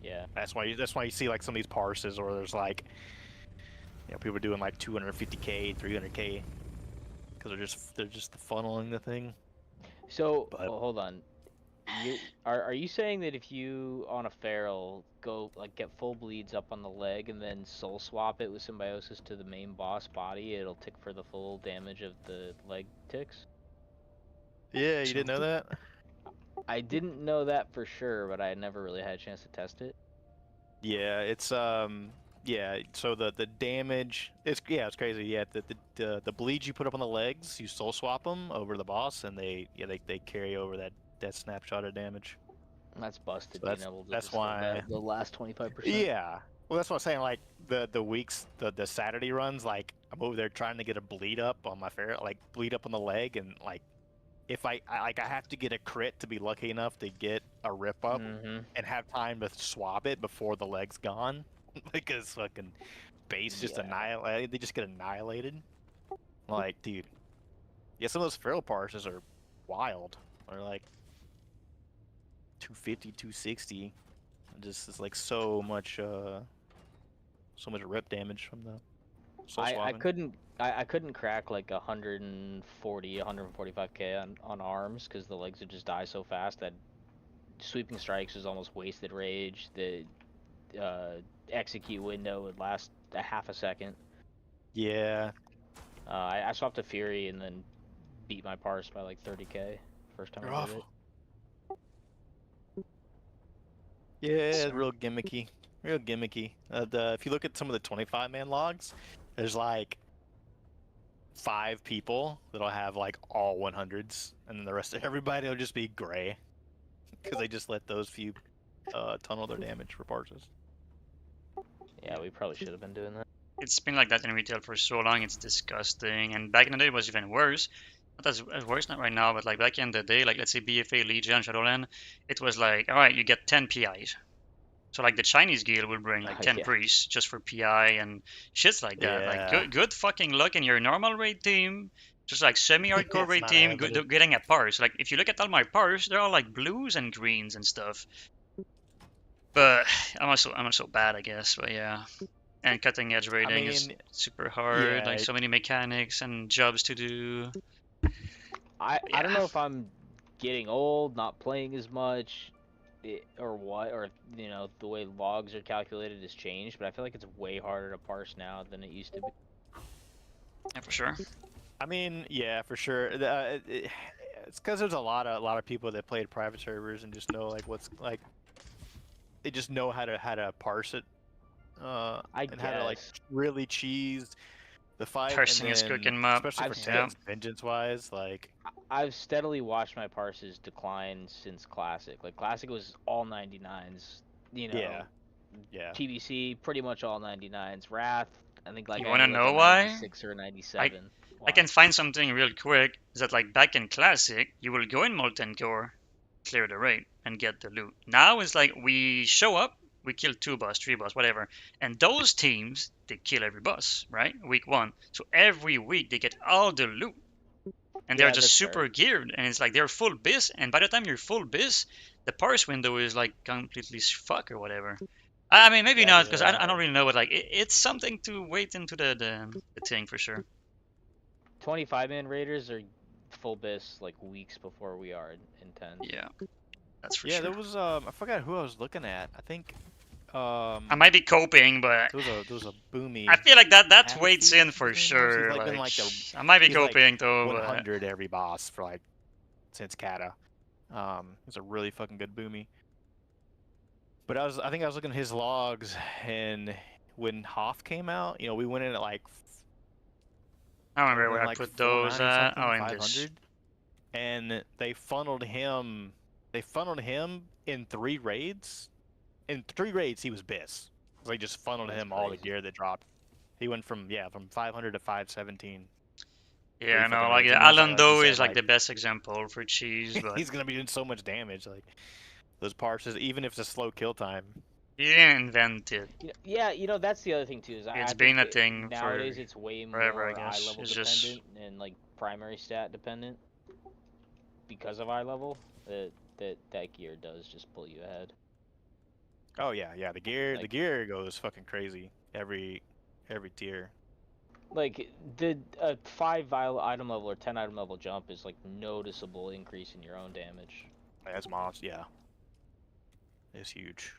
G: Yeah.
F: That's why you see like some of these parses, or there's like, people are doing like 250k, 300k, because they're just funneling the thing.
G: So
F: But-
G: hold on. Are you saying that if you on a feral go like get full bleeds up on the leg and then soul swap it with symbiosis to the main boss body, it'll tick for the full damage of the leg ticks?
F: Yeah, you didn't know that?
G: I didn't know that for sure, but I had never really had a chance to test it.
F: Yeah, it's yeah. So the damage, it's crazy. Yeah, the bleeds you put up on the legs, you soul swap them over the boss, and they carry over that snapshot of damage.
G: That's busted.
F: So
G: being able to
F: that's
G: just hold
F: why-
G: that- the last 25%.
F: Yeah. Well, that's what I'm saying. Like the weeks, the Saturday runs, like I'm over there trying to get a bleed up on my ferret, like bleed up on the leg, and like if I have to get a crit to be lucky enough to get a rip up
G: Mm-hmm.
F: and have time to swap it before the leg's gone, because fucking base just
G: Yeah.
F: annihilate. They just get annihilated. Like, dude, yeah, some of those feral parses are wild. They're like 250, 260. Just it's like so much rip damage from the soul
G: I
F: swapping.
G: couldn't crack like 140, 145k on arms because the legs would just die so fast that sweeping strikes was almost wasted rage. The execute window would last a half a second.
F: Yeah,
G: I swapped to Fury and then beat my parse by like 30k first time
F: they're
G: I did
F: awful.
G: it.
F: Yeah, it's real gimmicky. Real gimmicky. If you look at some of the 25-man logs, there's like 5 people that'll have like all 100s, and then the rest of everybody will just be gray. because they just let those few tunnel their damage for parses.
G: Yeah, we probably should have been doing that.
A: It's been like that in retail for so long. It's disgusting. And back in the day, it was even worse. Not as worse not right now, but like back in the day, like let's say BFA, Legion, Shadowland, it was like, all right, you get 10 PIs. So like the Chinese guild will bring like 10
G: Yeah.
A: priests just for PI and shits like that. Like
F: Yeah.
A: good fucking luck in your normal raid team. Just like semi-hardcore
F: It's
A: raid
F: not
A: team
F: happening.
A: getting a parse. Like if you look at all my parse, they're all like blues and greens and stuff. But I'm also bad, I guess. But yeah. And cutting edge raiding is super hard.
F: yeah,
A: Like so many mechanics and jobs to do.
G: I
A: Yeah.
G: don't know if I'm getting old, not playing as much, or what, or you know the way logs are calculated has changed, but I feel like it's way harder to parse now than it used to be.
A: Yeah, for sure.
F: I mean, yeah, for sure. It's because there's a lot of people that played private servers and just know like what's like. They just know how to parse it.
G: I
F: and how to like
G: guess.
F: really cheese the fight.
A: Parsing
F: and
A: is
F: then,
A: cooking 'em up.
F: especially
G: I've
F: for
A: Yeah.
F: vengeance wise, like
G: I've steadily watched my parses decline since Classic. Like Classic was all 99s, you know.
F: yeah.
G: TBC pretty much all 99s. Wrath, I think like
A: You
G: only
A: wanna
G: like
A: know
G: a
A: why?
G: 96 or a 97.
A: I can find something real quick. Is that like back in Classic, you will go in Molten Core, clear the raid, and get the loot. Now it's like we show up, we kill 2 boss, 3 boss, whatever, and those teams they kill every boss, right? Week 1. So every week they get all the loot. And they're
G: Yeah,
A: just
G: that's
A: super
G: fair.
A: geared, and it's like they're full bis, and by the time you're full bis, the parse window is like completely fuck or whatever. I mean, maybe
G: Yeah,
A: not,
G: there's
A: because I don't really know, but like it's something to wait into the thing for sure.
G: 25-man raiders are full bis like weeks before we are in 10.
A: Yeah, that's for
F: Yeah,
A: sure.
F: there was I forgot who I was looking at. I think
A: I might be coping, but
F: there was a boomy.
A: I feel like that
F: Athlete,
A: waits in for
F: his name was. He's
A: sure.
F: like
A: Like,
F: been like
A: I might be
F: he's like
A: coping though, but
F: 100 every boss for like since Kata. It's a really fucking good boomy. But I think I was looking at his logs, and when Hoff came out, we went in at like
A: I don't remember
F: went
A: where I
F: like
A: put those
F: 490
A: at.
F: something,
A: Oh, in
F: 500,
A: this.
F: and they funneled him. They funneled him in 3 raids. In 3 raids, he was bis. So they just funneled
G: That's
F: him all the
G: crazy.
F: gear that dropped. He went from 500 to 517.
A: Yeah,
F: fucking
A: no, like
F: raids. And he's
A: Alan
F: like you
A: Doe
F: said,
A: is like the best example for cheese, but
F: he's gonna be doing so much damage. Like those parses, even if it's a slow kill time.
A: he didn't invent it.
G: Yeah, that's the other thing too. Is
A: It's
G: I
A: been
G: think
A: a thing
G: nowadays
A: for
G: it's way
A: forever, I
G: more eye
A: guess.
G: level
A: It's just
G: dependent and like primary stat dependent because of eye level. That gear does just pull you ahead.
F: Oh yeah. The
G: Like-
F: gear goes fucking crazy every tier.
G: Like the 5 item level or 10 item level jump is like noticeable increase in your own damage.
F: That's monster. Yeah, it's huge.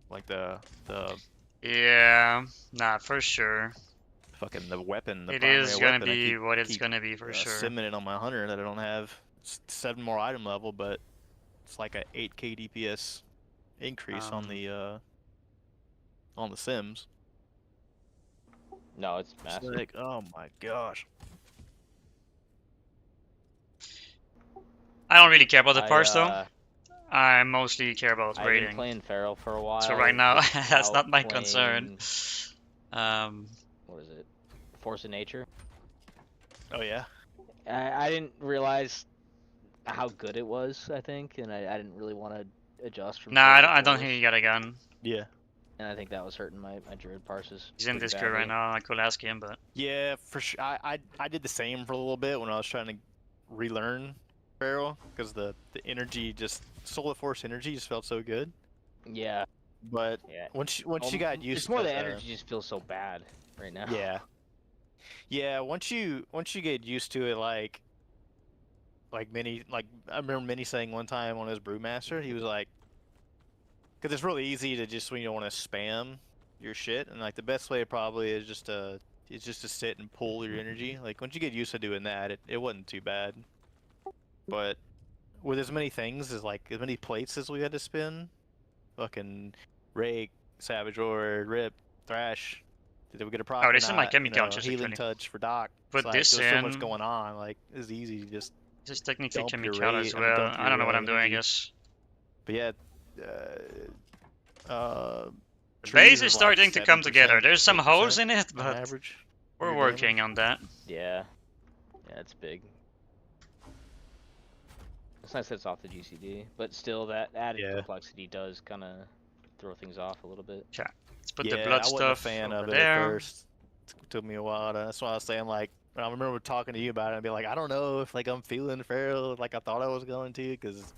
F: Like the
A: yeah, nah, for sure.
F: fucking the weapon. The
A: It
F: primary
A: is gonna
F: weapon, I
A: be
F: keep-
A: what it's
F: keep,
A: gonna be for sure.
F: simming it on my hunter that I don't have. It's 7 more item level, but it's like a 8k DPS increase on the sims.
G: No, it's
F: It's
G: massive.
F: like, oh my gosh.
A: I don't really care about the parse though.
G: uh,
A: I mostly care about
G: I've been
A: raiding.
G: playing Feral for a while.
A: So right now,
G: just
A: that's not
G: out
A: my concern.
G: playing- What is it? Force of Nature.
F: Oh yeah.
G: I didn't realize how good it was. I think, and I didn't really want to adjust from.
A: Nah,
G: Feral
A: I don't
G: to
A: think
G: Force,
A: he got a gun.
F: Yeah.
G: And I think that was hurting my druid parses.
A: He's in
G: pretty
A: Discord right
G: badly.
A: now. I could ask him, but
F: Yeah, for sure. I did the same for a little bit when I was trying to relearn Feral, because the energy just Solar Force energy just felt so good.
G: Yeah.
F: But
G: Yeah.
F: once you got used
G: It's
F: to
G: more the energy just feels so bad right now.
F: Yeah, once you get used to it, like Minnie, like I remember Minnie saying one time on his Brewmaster, he was like, because it's really easy to just when you don't want to spam your shit, and like the best way probably is just to sit and pull your energy. Like once you get used to doing that, it wasn't too bad. But with as many things as as many plates as we had to spin, fucking Rake, Savage Roar, Rip, Thrash. Did we get a proc?
A: Oh,
F: or
A: this is my
F: not?
A: chemical just
F: Healing
A: actually.
F: touch for Doc.
A: put
F: like,
A: this
F: there's so much
A: in.
F: going on. Like, it's easy to just
A: This technically
F: dump
A: can be
F: your
A: cut
F: rate.
A: as
F: I mean,
A: well.
F: dump
A: I don't know what
F: your
A: I'm doing, I
F: energy.
A: guess.
F: But yeah,
A: The
F: trees
A: base
F: are
A: is
F: like
A: starting to come together.
F: 7%,
A: There's some
F: 8%
A: holes in it,
F: on
A: but
F: average.
A: we're
F: your
A: working
F: damage.
A: on that.
G: Yeah. Yeah, it's big. It's nice that it's off the GCD, but still, that added
F: Yeah.
G: complexity does kind of throw things off a little bit.
A: Okay, let's put the
F: Yeah,
A: blood
F: I wasn't a
A: stuff
F: fan
A: over
F: of it
A: there.
F: at first. It took me a while. That's why I was saying, like, I remember talking to you about it and be like, I don't know if like I'm feeling feral like I thought I was going to, because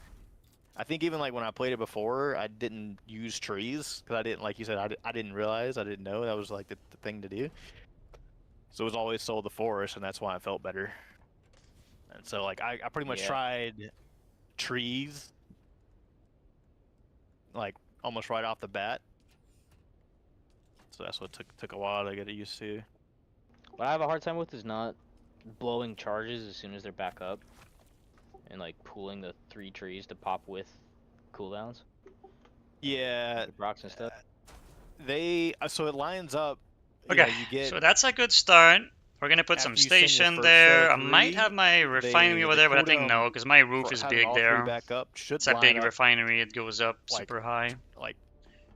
F: I think even like when I played it before, I didn't use trees because I didn't, like you said, I didn't realize, I didn't know that was like the thing to do. So it was always sold the forest, and that's why I felt better. And so like I pretty much
G: Yeah.
F: tried trees like almost right off the bat. So that's what took a while to get used to.
G: What I have a hard time with is not blowing charges as soon as they're back up, and like pooling the 3 trees to pop with cooldowns.
F: Yeah,
G: Like rocks and stuff.
F: they so it lines up. You
A: Okay,
F: know, you get
A: so that's a good start. We're gonna put some
F: after you send your
A: station
F: first
A: there.
F: set
A: I
F: of
A: might
F: 3,
A: have my refinery over
F: the
A: there, but I think no,
F: cooldown
A: because my roof
F: for
A: is
F: having
A: big
F: all 3
A: there.
F: back up should
A: It's a
F: line
A: big
F: up
A: refinery. It goes up
F: like
A: super high.
F: like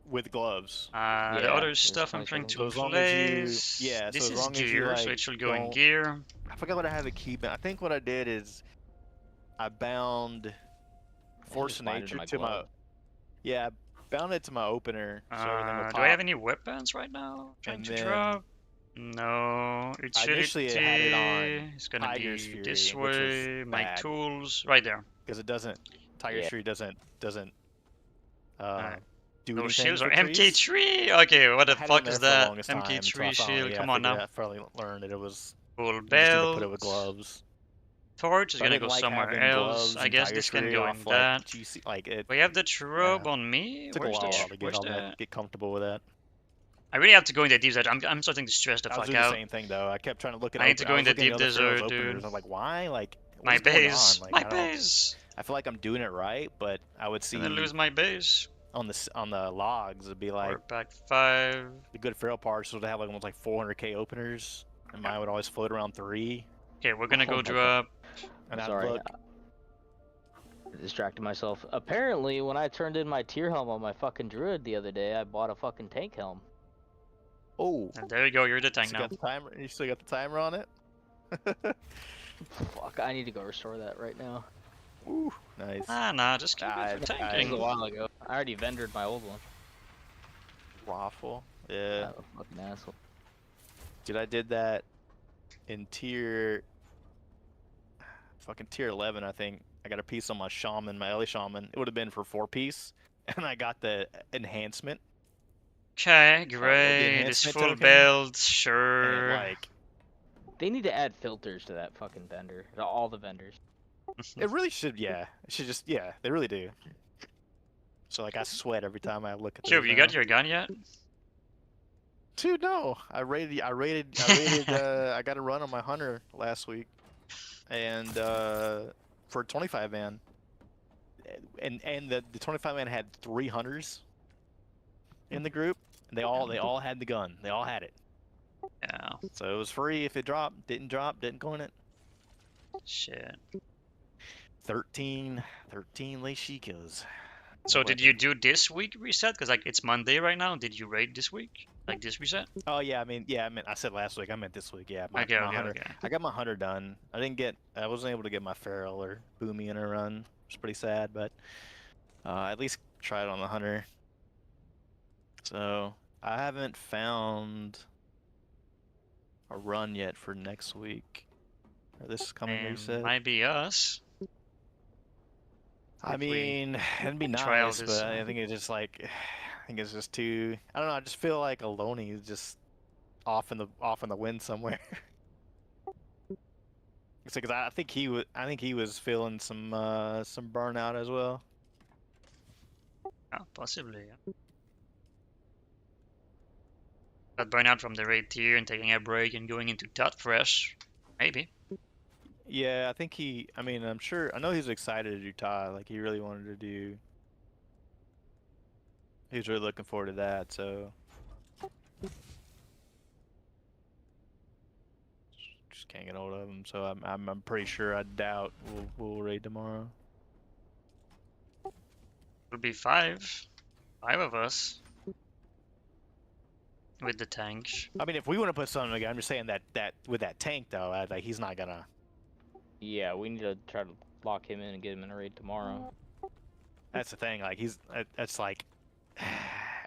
F: with gloves.
A: The
G: Yeah,
A: other
G: there's
A: stuff I'm
G: 20
A: trying
G: seconds.
A: to
F: So as long as you,
A: place.
F: yeah,
A: This
F: so as
A: is
F: long as you
A: gear, so
F: like
A: it should go in
F: don't.
A: gear.
F: I forgot what I have it keep. I think what I did is I bound Force
G: just
F: of
G: bind it
F: Nature
G: to my
F: to my,
G: glove.
F: yeah, I bound it to my opener. So and then the
A: Do I have
F: top,
A: any weapons right now? Trying
F: and
A: to
F: then
A: drop? No.
F: initially it had it on
A: It's gonna
F: Tiger's
A: be
F: Fury,
A: this
F: which was
A: way. My
F: bad
A: tools right there.
F: because it doesn't. Tiger's
G: Yeah.
F: Fury doesn't
A: Alright.
F: do
A: No
F: anything
A: shields
F: for
A: or
F: trees.
A: MK3? Okay, what
F: I
A: the
F: had it on
A: fuck
F: there
A: is
F: for the
A: that?
F: longest time until I
A: MK3
F: finally,
A: shield,
F: yeah,
A: come on now.
F: I finally learned that it was
A: Full
F: you just need to put it
A: belt.
F: with gloves.
A: Torch is
F: So I
A: gonna
F: didn't
A: go
F: like
A: somewhere
F: having
A: else.
F: gloves
A: I
F: and
A: guess
F: Tiger's
A: this can
F: Fury
A: go
F: off
A: in
F: like
A: that.
F: GC, like it
A: We have the shrub on me.
F: took a
A: Where's the
F: while to
A: where's the?
F: get comfortable with that.
A: I really have to go in the deep desert. I'm starting to stress the
F: I was
A: fuck
F: doing the
A: out.
F: same thing though. I kept trying to look at.
A: I need to go
F: I
A: in
F: was
A: the
F: looking at
A: deep
F: other Pharaoh's
A: desert,
F: openers.
A: dude.
F: I was like, why? Like,
A: My
F: what's going
A: base.
F: on? Like,
A: My
F: I don't.
A: base.
F: I feel like I'm doing it right, but I would see
A: I'm gonna lose my base.
F: on the logs it'd be like
A: We're back 5.
F: the good Pharaoh parts would have like almost like 400k openers, and mine would always float around 3.
A: Okay, we're gonna
G: Oh
A: go
G: my God.
A: drop.
F: And I'd
G: Sorry.
F: look.
G: I distracted myself. Apparently, when I turned in my tier helm on my fucking druid the other day, I bought a fucking tank helm.
F: Oh,
A: And there you go. You're the tank
F: still
A: now.
F: got the timer. You still got the timer on it.
G: Fuck, I need to go restore that right now.
F: Ooh, nice.
A: Nah, just keep it for
G: This was a
A: tanking.
G: while ago. I already vendored my old one.
F: Waffle. Yeah.
G: I'm a fucking asshole.
F: Dude, I did that in fucking tier 11, I think. I got a piece on my shaman, my Ellie shaman. It would have been for 4-piece, and I got the enhancement.
A: Okay,
F: the
A: great. This
F: enhancement
A: full
F: token,
A: build,
F: And
A: sure.
F: it, like,
G: They need to add filters to that fucking vendor. To all the vendors.
F: it really should, yeah. It should just, yeah, they really do. So, like, I sweat every time I look at
A: Cube,
F: those
A: you
F: now.
A: got your gun yet?
F: Dude, no. I got a run on my hunter last week, and for a 25 man, and the 25 man had 3 hunters in the group. And they all had the gun. They all had it.
A: Yeah.
F: So it was free if it dropped. Didn't drop. Didn't go in it.
A: Shit.
F: 13 Leishikas.
A: So did you do this week reset? Because like it's Monday right now. Did you raid this week? Like this reset?
F: Oh yeah, I mean, I said last week. I meant this week. Yeah,
A: Okay,
F: my
A: okay,
F: hunter.
A: okay.
F: I got my hunter done. I wasn't able to get my feral or boomy in a run. It's pretty sad, but at least tried on the hunter. So I haven't found a run yet for next week or this coming
A: And
F: reset.
A: might be us.
F: I
A: if we
F: mean, it'd be
A: trial
F: nice,
A: this,
F: but I think it's just like, I think it's just too. I don't know. I just feel like Aloni is just off in the wind somewhere. It's because I think he was feeling some burnout as well.
A: Oh, possibly. Yeah. Got burnout from the raid tier and taking a break and going into Tot fresh. Maybe.
F: Yeah, I think he. I mean, I'm sure. I know he's excited to do Todd. Like he really wanted to do. He was really looking forward to that. So. just can't get hold of him. So I'm pretty sure I doubt we'll raid tomorrow.
A: It'll be five of us with the tanks.
F: I mean, if we want to put something together, I'm just saying that with that tank though, like he's not gonna.
G: Yeah, we need to try to lock him in and get him in a raid tomorrow.
F: That's the thing. Like that's like,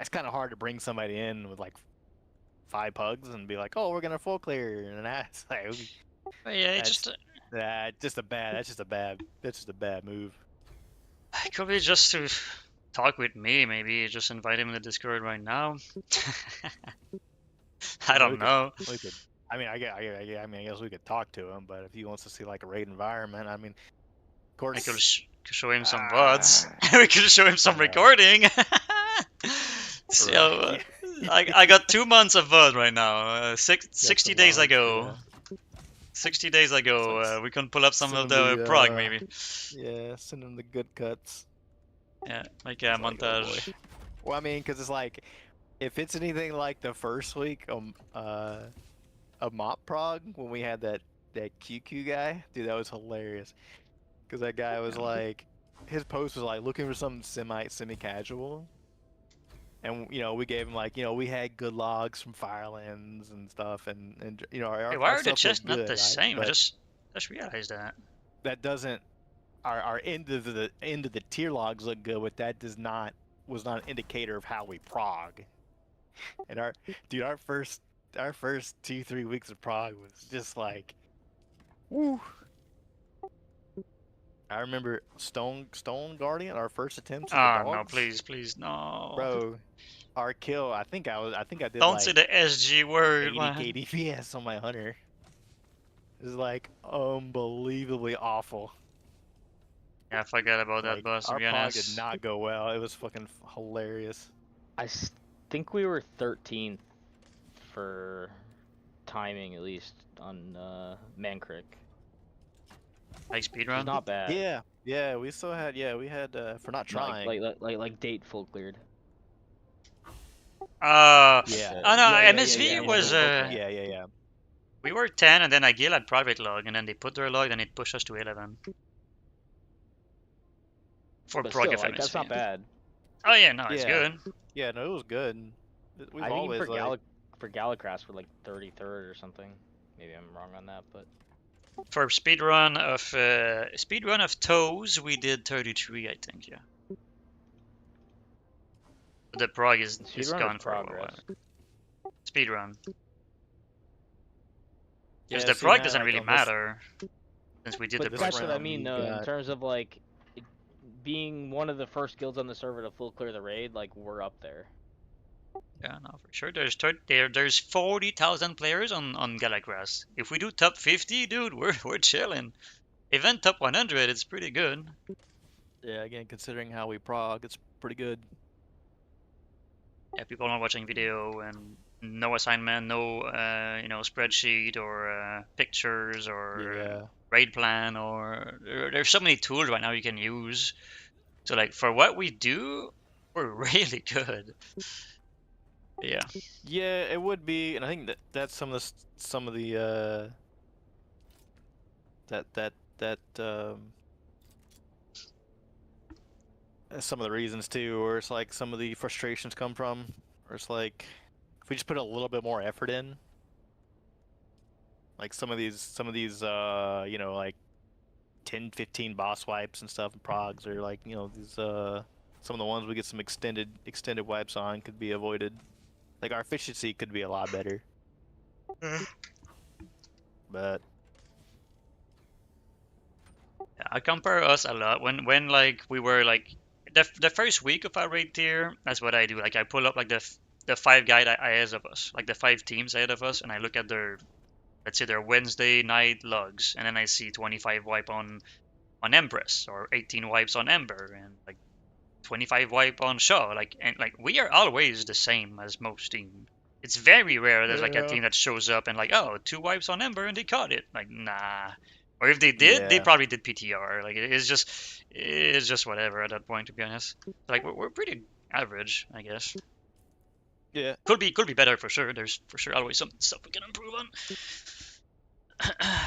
F: it's kind of hard to bring somebody in with like 5 pugs and be like, oh, we're gonna full clear, and that's like,
A: But yeah,
F: that's
A: it's
F: just that's just a bad move.
A: it could be just to talk with me. Maybe just invite him in the Discord right now. I don't know.
F: We could. I mean, I guess we could talk to him, but if he wants to see like a raid environment, I mean, of course.
A: I could show him some VODs.
F: Ah,
A: We could show him some recording. So I got 2 months of VOD right now. 60 days ago. 60 days ago, we can pull up some of the prog maybe.
F: Yeah, send him the good cuts.
A: Yeah, like a montage.
F: Well, I mean, because it's like, if it's anything like the first week of Mop Prog, when we had that QQ guy, dude, that was hilarious. Because that guy was like, his post was like looking for something semi-casual. And, you know, we gave him like, you know, we had good logs from Firelands and stuff, and you know,
A: Hey, why are the chests not the same? I just realized that.
F: That doesn't, our end of the tier logs look good, but that was not an indicator of how we prog. And our first 2-3 weeks of prog was just like, woo. I remember Stone Guardian, our first attempt.
A: Oh no, please, no.
F: Bro, our kill. I think I did.
A: Don't
F: like
A: say the SG word,
F: 80
A: man.
F: KDPS on my hunter. It was like unbelievably awful.
A: Yeah, I forgot about that
F: Like,
A: boss, to
F: our
A: be
F: prog
A: honest.
F: did not go well. It was fucking hilarious.
G: I think we were 13th for timing, at least on Mankrik.
A: Like speedrun?
G: It's not bad.
F: Yeah, we still had. Yeah, we had for not trying.
G: Like date full cleared.
A: Yeah.
F: Yeah.
A: Oh no,
F: Yeah,
A: MSV was
F: yeah.
A: we were 10 and then Agil had private log and then they put their log and it pushed us to 11. For
G: But
A: prog
G: still,
A: of
G: like,
A: MSV.
G: that's not bad.
A: Oh yeah, no, it's
F: Yeah.
A: good.
F: Yeah, no, it was good. We've
G: I think
F: always
G: for Gallicrass we're like 33rd or something. Maybe I'm wrong on that, but
A: For speedrun of toes, we did 33, I think, yeah. But the prog is
G: Speedrun or
A: gone for a
G: progress?
A: while. Speedrun. Because
F: Yeah,
A: the
F: see,
A: prog
F: now,
A: doesn't
F: like,
A: really
F: on this-
A: matter since we did
G: But
A: the
G: that's
A: prog.
G: what I mean,
F: you
G: though, in
F: got-
G: terms of like being one of the first guilds on the server to full clear the raid. Like, we're up there.
A: Yeah, no, for sure. There's 40,000 players on Galacrass. If we do top 50, dude, we're chilling. Even top 100, it's pretty good.
F: Yeah, again, considering how we prog, it's pretty good.
A: Yeah, people are watching video and no assignment, no spreadsheet or pictures or
F: Yeah.
A: raid plan or there's so many tools right now you can use. So like for what we do, we're really good. Yeah.
F: Yeah, it would be, and I think that's some of the some of the reasons too, or it's like some of the frustrations come from, or it's like if we just put a little bit more effort in, like some of these like 10-15 boss wipes and stuff and progs, or like these some of the ones we get some extended wipes on could be avoided. Like our efficiency could be a lot better. But
A: Yeah, I compare us a lot when like we were like the first week of our raid tier. That's what I do. Like I pull up like the 5 guys ahead of us, like the 5 teams ahead of us, and I look at their, let's say, their Wednesday night logs, and then I see 25 wipe on Empress or 18 wipes on Ember and like 25 wipe on Shaw. Like we are always the same as most teams. It's very rare there's like a team that shows up and like, oh, 2 wipes on Ember and they caught it. Like, nah. Or if they did, they
F: Yeah.
A: probably did PTR. Like it's just whatever at that point, to be honest. Like we're pretty average, I guess.
F: yeah,
A: Could be better for sure. There's for sure always some stuff we can improve on.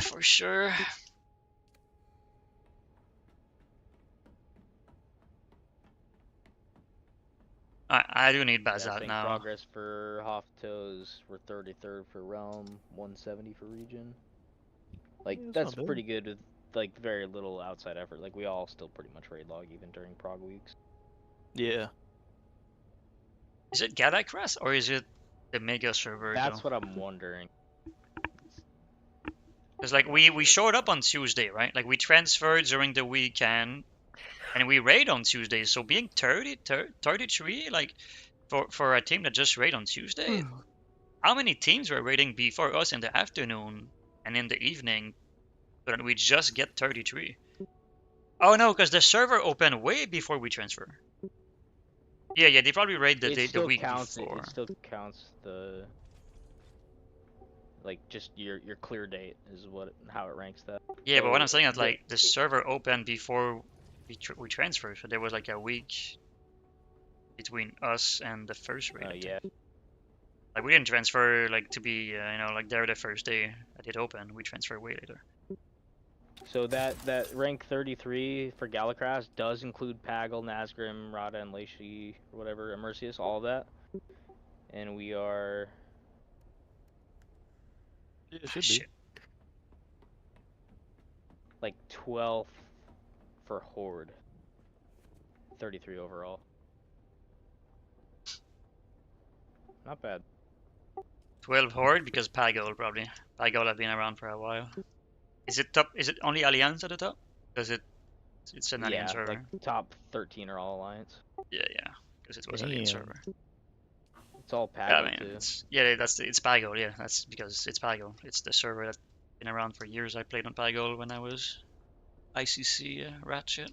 A: For sure. I do need
G: Yeah,
A: Bazat
G: saying
A: now.
G: progress for Hoftos, we're 33rd for Realm, 170 for Region. Like,
F: Yeah,
G: that's
F: not bad.
G: pretty good with, like, very little outside effort. Like, we all still pretty much raid log even during prog weeks.
F: Yeah.
A: Is it Galacras or is it the Mega server
G: That's
A: though?
G: what I'm wondering.
A: Because like we showed up on Tuesday, right? Like we transferred during the weekend and we raid on Tuesday. So being 33, like for a team that just raid on Tuesday, how many teams were raiding before us in the afternoon and in the evening? But we just get 33. Oh no, because the server opened way before we transfer. Yeah, they probably raid the the week before.
G: It still counts the, like, just your clear date is how it ranks that.
A: Yeah, but what
G: So
A: I'm saying is like the server opened before we transferred, so there was like a week between us and the first raid. I think.
G: yeah.
A: Like we didn't transfer like to be like there the first day that it opened. We transferred way later.
G: So that rank 33 for Galacras does include Pagel, Nazgrim, Rada, and Leishi, or whatever, Immersius, all of that. And we are
F: Yeah, it should be.
A: Shit.
G: like 12th for Horde. 33 overall. Not bad.
A: 12 Horde because Pagol probably. Pagol have been around for a while. Is it top? Is it only Alliance at the top? Because it's an Alliance
G: Yeah,
A: server.
G: like top 13 are all Alliance.
A: Yeah, because it was Alliance
F: Damn.
A: server.
G: It's all
A: Yeah,
G: Pagel
A: I mean,
G: too.
A: it's Pagol. Yeah, that's because it's Pagol. It's the server that's been around for years. I played on Pagol when I was ICC Ratchet.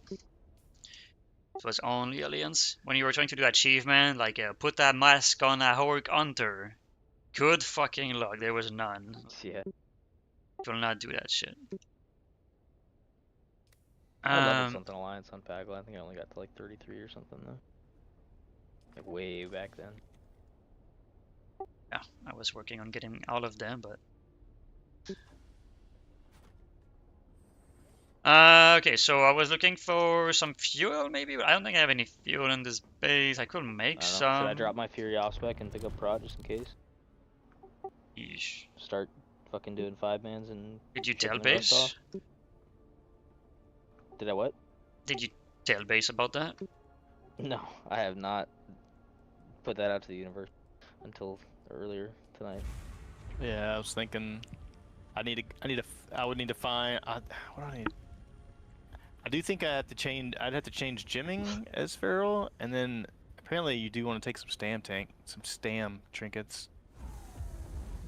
A: So it's only Alliance. When you were trying to do achievement, like put that mask on a Hork Hunter, good fucking luck. There was none.
G: Yeah.
A: Will not do that shit.
G: I leveled something Alliance on Pagel. I think I only got to like 33 or something though. Like way back then.
A: Yeah, I was working on getting all of them, but. Okay, so I was looking for some fuel, maybe, but I don't think I have any fuel in this base. I could make
G: I don't know.
A: some.
G: Should I drop my Fury off spec and pick up Prod just in case?
A: Yeesh.
G: Start fucking doing 5-mans and.
A: Did you tell
G: chipping the rust
A: base?
G: off? Did I what?
A: Did you tell base about that?
G: No, I have not put that out to the universe until earlier tonight.
F: Yeah, I was thinking I would need to find what do I need? I do think I'd have to change gymming as feral, and then apparently you do want to take some stam trinkets.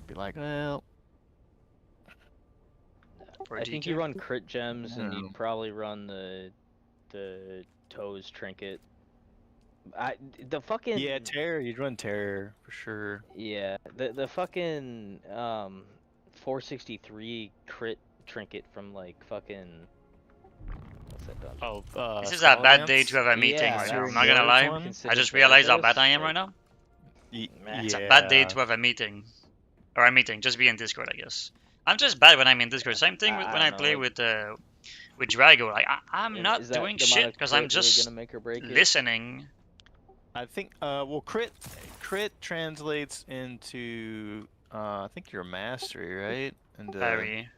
F: Be like, well,
A: For
G: I think
A: DK?
G: you run crit gems and
F: No.
G: you'd probably run the toes trinket. The fucking
F: yeah, terror. You'd run terror for sure.
G: yeah, the fucking 463 crit trinket from like fucking what's that done?
F: Oh,
A: This is a bad day to have a meeting
G: Yeah,
A: right now.
F: that's
A: I'm not gonna
F: the
A: lie.
F: one.
A: I just realized how bad I am
G: Like,
A: right now.
G: Man,
A: It's a bad day to have a meeting. Or a meeting, just be in Discord, I guess. I'm just bad when I'm in Discord. Same thing when I
G: don't know,
A: play
G: like-
A: with Drago. Like I'm not
G: is that
A: doing
G: the amount
A: shit
G: of
A: because
G: crit
A: I'm
G: really
A: just
G: gonna make or break it?
A: listening.
F: I think well crit translates into I think your mastery, right? And
A: Parry.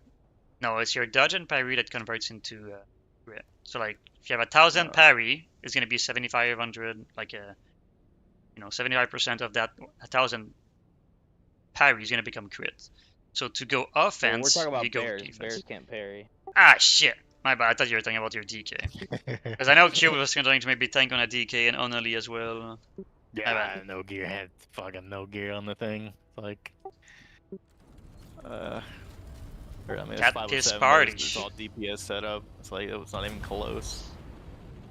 A: No, it's your dodge and parry that converts into crit. So like if you have 1,000 parry, it's gonna be 7,500. Like 75% of that 1,000 parry is gonna become crit. So to go
G: Well,
A: offense,
G: we're talking about
A: you go
G: bears.
A: defense.
G: Bears can't parry.
A: Ah shit. My bad. I thought you were talking about your DK. Because I know Q was going to maybe tank on a DK and Only as well.
F: yeah, no gear, had fucking no gear on the thing. Like, I mean, it's
A: Cat
F: 507,
A: piss
F: but
A: party.
F: it's all DPS setup. It's like, it was not even close.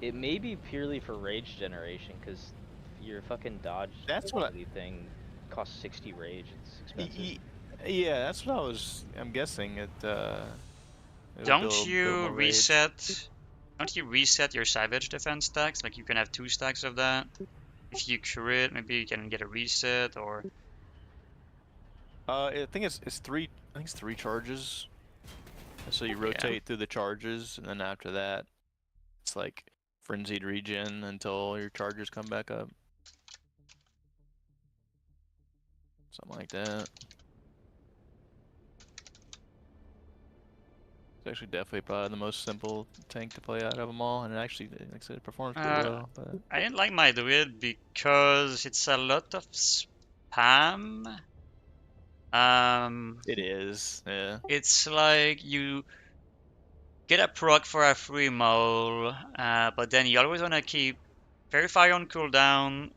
G: It may be purely for rage generation, because your fucking dodge
F: That's what
G: ability thing costs 60 rage. It's expensive.
F: Yeah, that's what I'm guessing.
A: Don't you reset? Don't you reset your Savage defense stacks? Like you can have 2 stacks of that. If you crit, maybe you can get a reset or.
F: I think it's 3. I think it's 3 charges. So you rotate through the charges, and then after that, it's like frenzied regen until your charges come back up. Something like that. It's actually definitely probably the most simple tank to play out of them all, and it actually, like I said, it performs pretty well. But
A: I didn't like my druid because it's a lot of spam.
F: it is, yeah.
A: It's like you get a proc for a free mole, but then you always wanna keep Verify on cooldown,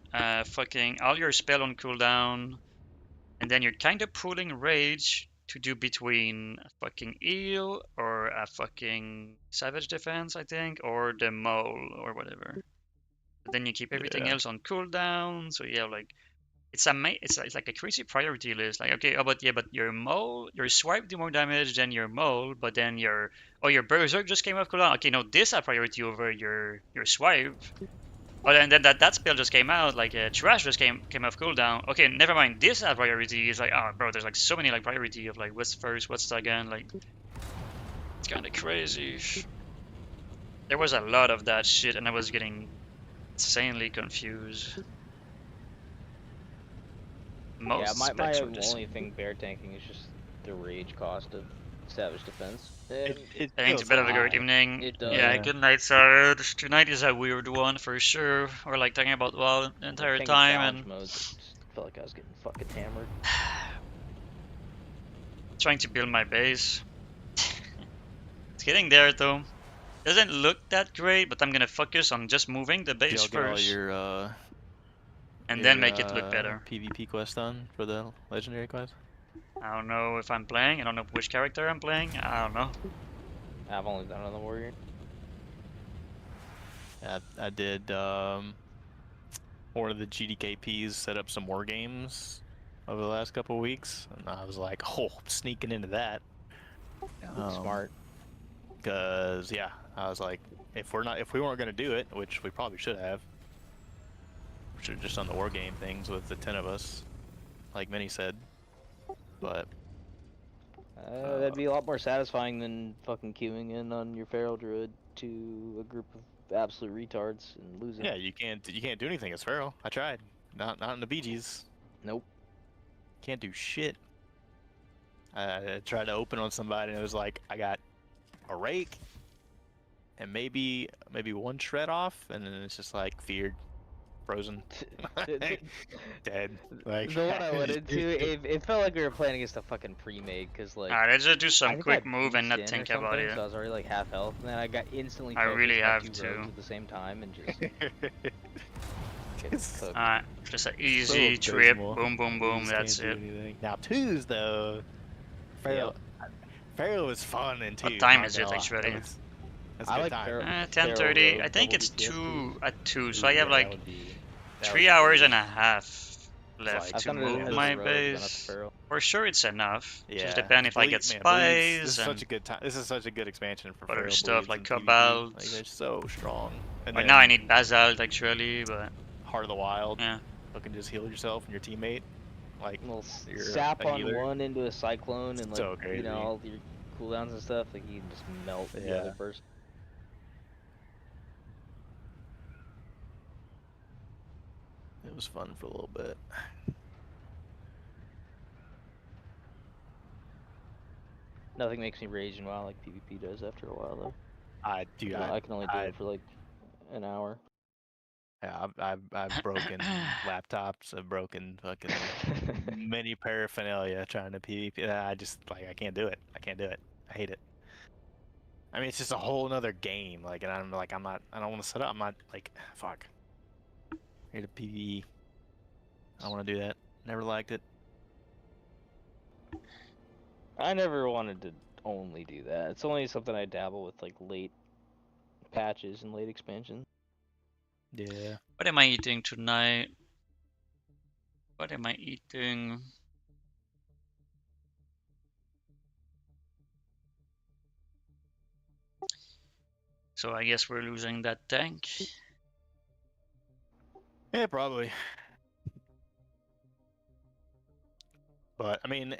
A: fucking all your spell on cooldown, and then you're kind of pulling Rage to do between a fucking heal or a fucking Savage Defense, I think, or the Mole or whatever. But then you keep everything
F: Yeah.
A: else on cooldown, so yeah, like it's like a crazy priority list. Like okay, oh but yeah, but your Mole, your Swipe do more damage than your Mole, but then your Berserk just came off cooldown. Okay, no, this a priority over your Swipe. Oh, and then that spell just came out, like Trash just came off cooldown. Okay, never mind. This has priority. It's like, oh, bro, there's like so many like priority of like what's first, what's second. Like, it's kind of crazy. There was a lot of that shit, and I was getting insanely confused. Most
G: my
A: specs were the
G: only
A: same.
G: thing bear tanking is just the rage cost of Savage Defense. And
A: I think it's a bit of a good
G: high.
A: evening.
G: It does.
A: Yeah, good night, Sarge. Tonight is a weird one for sure. We're like talking about WoW the entire
G: Tanking
A: time,
G: challenge
A: and
G: modes, I just felt like I was getting fucking hammered.
A: trying to build my base. It's getting there though. Doesn't look that great, but I'm gonna focus on just moving the base
F: Y'all get all
A: first,
F: your
A: and then make it look better.
F: PvP quest done for the legendary quest.
A: I don't know if I'm playing. I don't know which character I'm playing. I don't know.
G: I've only done it on the warrior.
F: I did one of the GDKPs set up some war games over the last couple of weeks, and I was like, oh, I'm sneaking into that.
G: Smart.
F: Cause yeah, I was like, if we weren't gonna do it, which we probably should have, we should have just done the war game things with the 10 of us, like Minnie said. But
G: That'd be a lot more satisfying than fucking queuing in on your feral druid to a group of absolute retards and losing.
F: yeah, you can't do anything as Pharaoh. I tried, not in the BGs.
G: Nope.
F: Can't do shit. I tried to open on somebody, and it was like I got a rake and maybe one shred off, and then it's just like feared, frozen, dead. Like
G: The one I went into, it felt like we were playing against a fucking pre-made, cause like
A: Alright, let's just do
G: I
A: some
G: think
A: quick
G: I
A: move and
G: beast
A: not
G: in
A: think
G: or
A: about
G: something,
A: it.
G: so I was already like half health, and then I got instantly
A: I
G: focused
A: really
G: on
A: have
G: two rogues
A: to.
G: at the same time and just get
F: It's
G: cooked.
A: Alright, just an
F: so
A: easy trip.
F: abysmal.
A: Boom, boom,
F: You
A: boom.
F: just
A: That's
F: can't
A: it.
F: do anything. Now twos though, Pharaoh, Pharaoh is fun in two.
A: What time
F: not
A: is
F: gonna
A: it
F: lie.
A: actually?
F: That's a
G: I
F: good
G: like
F: time.
G: Pharaoh.
A: 10:30. I
G: rogue,
A: think
G: double
A: it's
G: DPS twos.
A: at 2, so I
F: Yeah,
A: have
F: that
A: like
F: would be-
A: 3 hours and a half
F: like-
A: left
G: I've
A: to
G: done it
A: move
G: as a
A: my
G: rogue, but not the
A: base.
G: feral.
A: For sure it's enough.
F: Yeah.
A: Just depend if I get
F: Man, bleeds,
A: spies
F: this is
A: and
F: such a good time. This is such a good expansion for
A: other
F: Pharaoh
A: stuff
F: bleeds
A: like
F: and PvP.
A: Cobalt.
F: Like they're so strong. And
A: Right
F: then
A: now I need Basalt actually, but
F: Heart of the Wild.
A: yeah.
F: You can just heal yourself and your teammate. Like
G: Well,
F: you're
G: sap
F: a
G: on
F: healer.
G: one into a cyclone and like
F: So crazy.
G: all your cooldowns and stuff, like you can just melt the
F: Yeah.
G: other person.
F: It was fun for a little bit.
G: Nothing makes me rage and WoW like PvP does after a while though.
F: I do.
G: I can only do it for like an hour.
F: Yeah, I've broken laptops. I've broken fucking many paraphernalia trying to PvP. I just like I can't do it. I can't do it. I hate it. I mean, it's just a whole nother game. Like, and I'm like, I'm not. I don't want to set up. I'm not like, fuck. Here to PvE. I don't want to do that. Never liked it.
G: I never wanted to only do that. It's only something I dabble with like late patches and late expansions.
F: Yeah.
A: What am I eating tonight? What am I eating? So I guess we're losing that tank.
F: Yeah, probably. But I mean,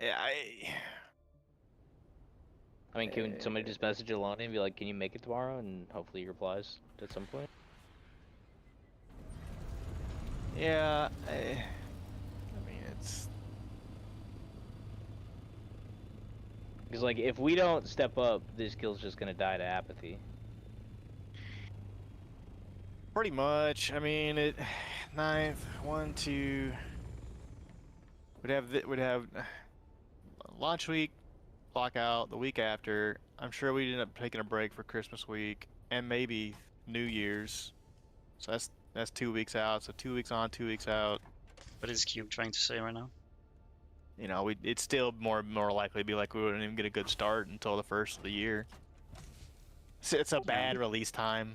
G: I mean, can somebody just message Alani and be like, "Can you make it tomorrow?" And hopefully he replies at some point.
F: Yeah, I mean, it's
G: Because like, if we don't step up, this guild's just gonna die to apathy.
F: pretty much. I mean, it ninth, 1, 2. Would have launch week, lockout the week after. I'm sure we'd end up taking a break for Christmas week and maybe New Year's. So that's 2 weeks out. So 2 weeks on, 2 weeks out.
A: What is Cube trying to say right now?
F: You know, it's still more likely to be like we wouldn't even get a good start until the first of the year. So it's a bad release time.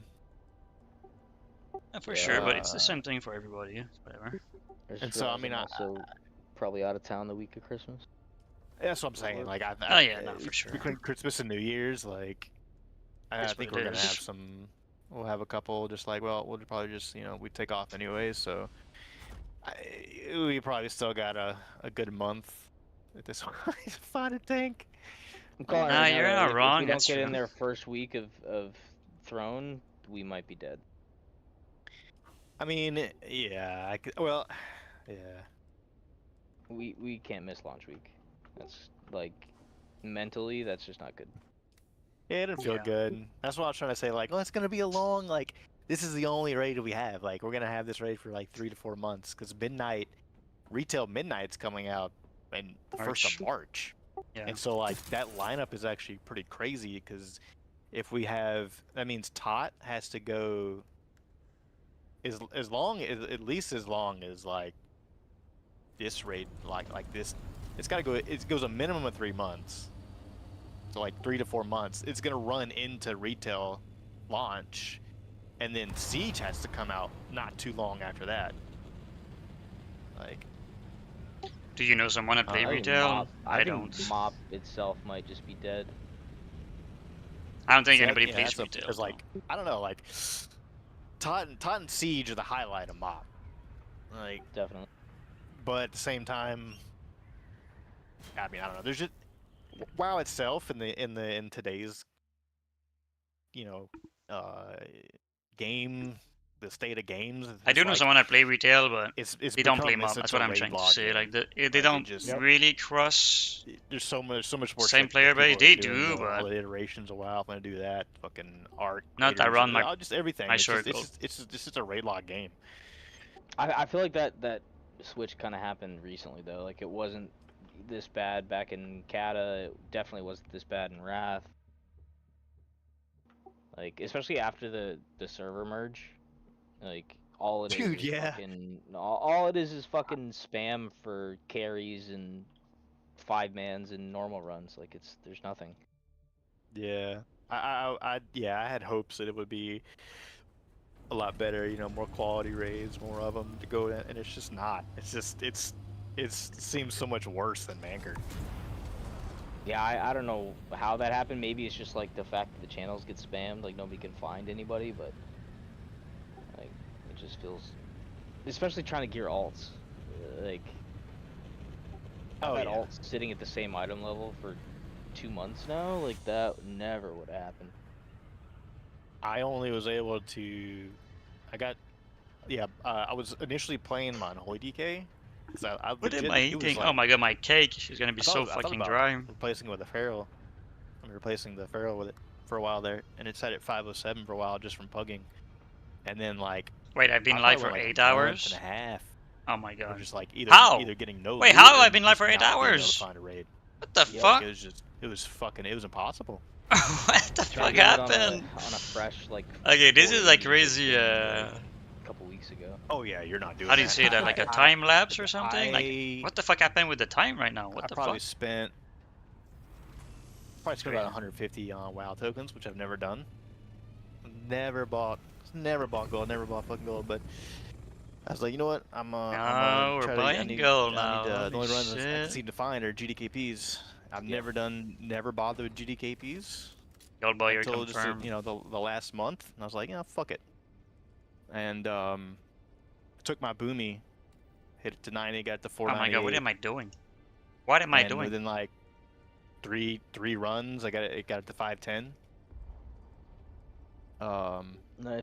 A: Yeah, for sure, but it's the
F: Uh,
A: same thing for everybody. Whatever.
G: There's
F: And so, I mean,
G: also probably out of town the week of Christmas.
F: That's what I'm saying. Like,
A: Oh yeah, no, for sure.
F: between Christmas and New Year's, like, I
A: That's
F: think
A: what
F: we're
A: it
F: gonna
A: is.
F: have some. We'll have a couple just like, well, we'll probably just, we take off anyways. So, we probably still got a good month at this point to find a tank.
G: I'm calling it
A: Nah,
G: right now,
A: you're
G: though.
A: not
G: If
A: wrong,
G: we don't
A: that's
G: get in
A: true.
G: there first week of Throne, we might be dead.
F: I mean, yeah, well, yeah.
G: We can't miss launch week. That's like mentally, that's just not good.
F: Yeah, it didn't feel
A: Yeah.
F: good. That's what I was trying to say. Like, well, it's gonna be a long. Like, this is the only raid we have. Like, we're gonna have this raid for like 3 to 4 months because retail midnight's coming out in the 1st of March.
A: Yeah.
F: And so like that lineup is actually pretty crazy because if we have, that means Tot has to go as long as at least as long as like this raid like this. It's gotta go. It goes a minimum of 3 months. So like 3 to 4 months. It's gonna run into retail launch, and then Siege has to come out not too long after that. Like,
A: Do you know someone that play
G: I think
A: retail?
G: I think
A: don't.
G: Mop itself might just be dead.
A: I don't think
F: see,
A: anybody
F: yeah,
A: plays
F: that's
A: retail.
F: because like I don't know, like Tot and Siege are the highlight of Mop. Like,
G: Definitely.
F: but at the same time, I mean, I don't know. There's just WoW itself in today's game, the state of games.
A: I do know someone that play retail, but
F: It's
A: they don't play
F: become
A: mob.
F: such
A: That's
F: a
A: what I'm
F: raid
A: trying to
F: log
A: say.
F: game.
A: Like they
F: Like, it
A: don't
F: just-
A: really cross.
F: There's so much more
A: Same
F: shit
A: player
F: that people
A: base, they
F: are doing,
A: do,
F: all
A: but-
F: the iterations of WoW. I'm gonna do that. Fucking art.
A: Not that I run my
F: just everything. It's
A: circle.
F: just a raid log game.
G: I feel like that switch kind of happened recently though. Like it wasn't this bad back in Kata. It definitely wasn't this bad in Wrath. Like especially after the server merge, like all it is
F: Dude,
G: is
F: yeah.
G: fucking all it is fucking spam for carries and 5-mans and normal runs. Like there's nothing.
F: Yeah. I had hopes that it would be a lot better. More quality raids, more of them to go in, and it's just not. It seems so much worse than Vanguard.
G: Yeah, I don't know how that happened. Maybe it's just like the fact that the channels get spammed, like nobody can find anybody, but like it just feels, especially trying to gear alts, like I've had alts sitting at the same item level for 2 months now. Like that never would have happened.
F: I only was able to. I was initially playing my Unholy DK.
A: What am I eating? Oh my god, my cake is gonna be so
F: I thought
A: fucking
F: about
A: dry.
F: replacing it with a Feral. I'm replacing the Feral with it for a while there, and it sat at 507 for a while just from pugging. And then like
A: Wait, I've been
F: I
A: live
F: probably
A: for
F: went,
A: 8
F: like, a month
A: hours?
F: and a half.
A: Oh my
F: Or
A: god.
F: just like either
A: How?
F: getting no
A: Wait,
F: loot
A: how have
F: or
A: I been live
F: just
A: for 8
F: not being able
A: hours?
F: to find a raid.
A: What the
G: Yeah.
A: fuck?
F: It was impossible.
A: What the
G: Tried
A: fuck
G: doing it
A: happened?
G: on a fresh like.
A: Okay, this is like
G: 480
A: crazy.
G: a couple weeks ago.
F: Oh yeah, you're not doing.
A: How do you say that? Like a time lapse or something? Like
F: I
A: what the fuck happened with the time right now? What
F: I
A: the
F: probably
A: fuck?
F: spent about
A: Crazy.
F: 150 on WoW tokens, which I've never done. Never bought gold, never bought fucking gold. But I was like, you know what? I'm gonna
A: we're
F: try
A: buying
F: I need,
A: gold
F: I
A: now.
F: need, the
A: Holy
F: only runs I can
A: shit.
F: seem to find are GDKPs. I've never bothered with GDKPs
A: Gold buyer
F: until just
A: confirmed.
F: the last month, and I was like, fuck it. And took my boomy, hit it to 90, got it to
A: Oh
F: 498.
A: my god, what am I doing? What am I
F: and
A: doing?
F: within like three runs. It got it to 510.
G: Nice.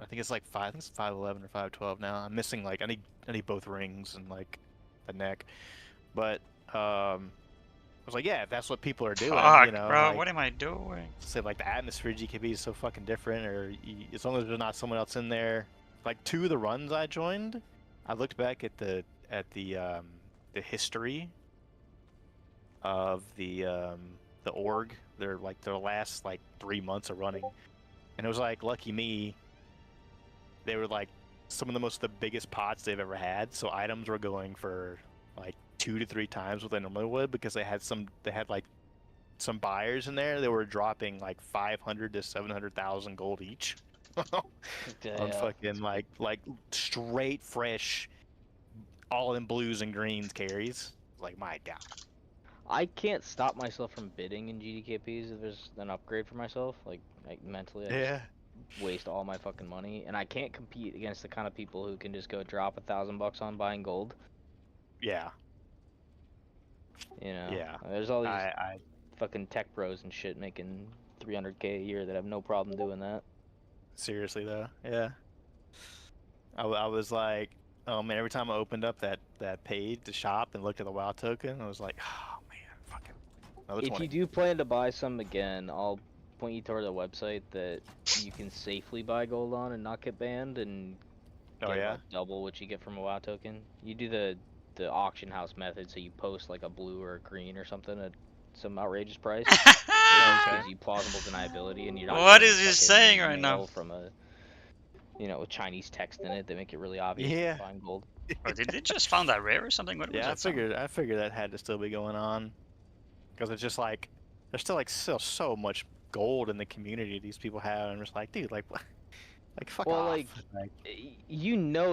F: I think it's like five. I think it's 511 or 512 now. I'm missing like I need both rings and like the neck, but I was like, yeah, if that's what people are doing,
A: Fuck,
F: you know,
A: bro,
F: like,
A: what am I doing?
F: say like the atmosphere GKB is so fucking different, or as long as there's not someone else in there. Like 2 of the runs I joined, I looked back at the history of the org. Their last like 3 months of running, and it was like, lucky me, they were like some of the biggest pots they've ever had. So items were going for like 2 to 3 times what they normally would, because they had like some buyers in there that were dropping like 500 to 700,000 gold each on fucking like straight fresh, all in blues and greens carries. Like, my god.
G: I can't stop myself from bidding in GDKPs if there's an upgrade for myself. Like mentally, I
F: Yeah.
G: just waste all my fucking money, and I can't compete against the kind of people who can just go drop $1,000 on buying gold.
F: Yeah.
G: You know,
F: Yeah.
G: there's all these
F: I
G: fucking tech bros and shit making 300K a year that have no problem doing that.
F: seriously though, yeah. I was like, oh man, every time I opened up that page, the shop, and looked at the WoW token, I was like, oh man, fucking another
G: If
F: 20.
G: you do plan to buy some again, I'll point you toward a website that you can safely buy gold on and not get banned, and
F: Oh
G: get
F: yeah.
G: like double what you get from a WoW token. You do the auction house method, so you post like a blue or a green or something at some outrageous price. It just
F: Okay.
G: gives you plausible deniability, and you're not
A: What
G: getting
A: is he
G: fucking
A: saying right now?
G: mail from a, with Chinese text in it that make it really obvious
F: Yeah.
G: you're buying gold.
A: Oh, did they just found that rare or something? What was
F: Yeah,
A: that sound?
F: I figured that had to still be going on, because it's just like there's still like so much gold in the community these people have, and I'm just like, dude, like what? Like, fuck
G: Well,
F: off.
G: like,
F: Like,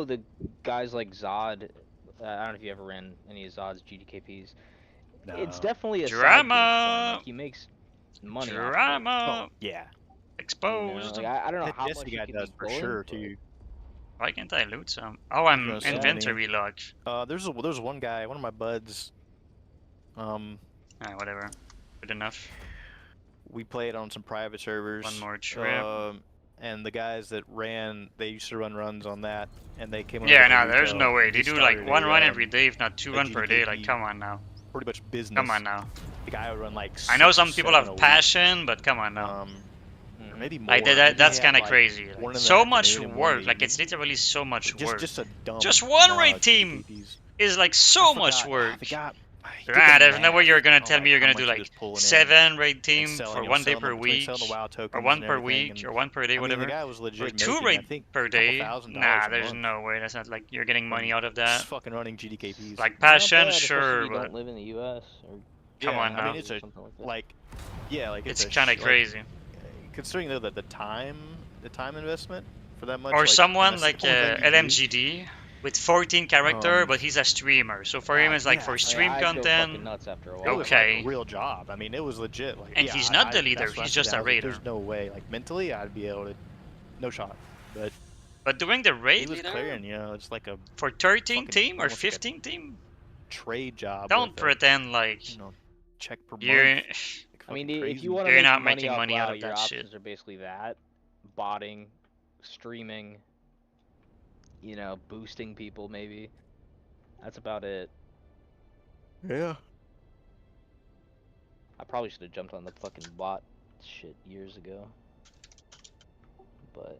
G: the guys like Zod. I don't know if you ever ran any of Zod's GDKPs. It's
F: no.
G: definitely a side gig for him.
A: Drama!
G: Like, he makes money off of it.
F: Oh
A: Drama!
F: yeah.
A: Exposed!
G: Like, I don't know
F: That
G: how
F: Jesse
G: much he
F: guy
G: could
F: does
G: be
F: for
G: pulling,
F: sure
G: but...
F: too.
A: Why can't I loot some? Oh,
F: He's
A: I'm
F: doing so many.
A: inventory locked.
F: There's one guy, one of my buds.
A: Whatever. Good enough.
F: We played on some private servers.
A: One more trip.
F: And the guys that they used to run runs on that, and they came.
A: Yeah,
F: over to
A: no, there's
F: retail.
A: no way. They
F: He
A: do like
F: started
A: one
F: a,
A: run every day, if not 2
F: a
A: run per day. Like,
F: GDKP,
A: come on now.
F: pretty much business.
A: Come on now.
F: The guy would run like.
A: I know
F: 6
A: some
F: or
A: people
F: 7 a
A: have
F: week.
A: passion, but come on now.
F: Or maybe more.
A: Like
F: I think he
A: that's
F: had,
A: kind of
F: like,
A: crazy.
F: one
A: Like,
F: in the
A: so much
F: afternoon and one in
A: work.
F: the
A: Like, it's
F: evening.
A: literally so much work.
F: Just a dumb.
A: Just one raid team
F: GDKPs.
A: is like so
F: I
A: much
F: forgot-
A: work.
F: I forgot.
A: There's no way you're gonna tell me you're
F: how
A: gonna
F: much
A: do
F: he
A: like
F: was pulling in
A: 7 raid
F: and
A: team
F: selling,
A: for
F: you know,
A: 1 day
F: selling
A: per
F: the- between
A: week,
F: selling the WoW
A: or
F: tokens
A: 1
F: and
A: per
F: everything,
A: week,
F: and-
A: or 1 per day,
F: I mean,
A: whatever.
F: the guy was legit
A: Or 2
F: making, I
A: raid
F: think,
A: per
F: a couple
A: day.
F: $1,000
A: Nah,
F: a
A: there's
F: month
A: no way. That's not like you're getting money
F: from
A: out of that.
F: just fucking running GDKPs.
A: Like
G: Not
A: passion,
G: bad, especially
A: sure,
G: if you
A: but
G: don't live in the U.S. or
A: come on
F: I
A: now.
F: mean, it's a
G: something like that.
F: like, yeah, like
A: It's
F: a
A: kind of
F: like,
A: crazy.
F: considering though that the time investment for that much.
A: Or
F: like,
A: someone
F: and
A: like
F: that's the only thing you do.
A: LMGD with 14 character,
F: Um,
A: but he's a streamer. So for him, it's like
F: yeah,
A: for
F: I mean,
A: stream
G: I'd go fucking
A: content.
G: nuts after a
F: It
G: while.
F: was like
A: Okay.
F: a real job. I mean, it was legit. Like,
A: And
F: yeah,
A: he's not the leader,
F: that's what I
A: he's
F: said.
A: just
F: I
A: a
F: was like,
A: raider.
F: There's no way. Like mentally, I'd be able to, no shot. But
A: But doing the
F: he
A: raid
F: was
A: leader
F: clearing, you know, it's like a
A: for 13
F: fucking
A: team or
F: almost like a
A: 15 team,
F: trade job.
A: don't
F: with
A: pretend like
F: you know, check per
A: you're.
F: month. Like,
G: I mean,
F: fucking
G: if
F: crazy.
G: you want to
A: You're
G: make
A: not
G: money
A: making
G: off
A: money out
G: WoW,
A: of
G: your
A: that
G: options
A: shit.
G: are basically that, botting, streaming, boosting people maybe. That's about it.
F: Yeah.
G: I probably should have jumped on the fucking bot shit years ago. But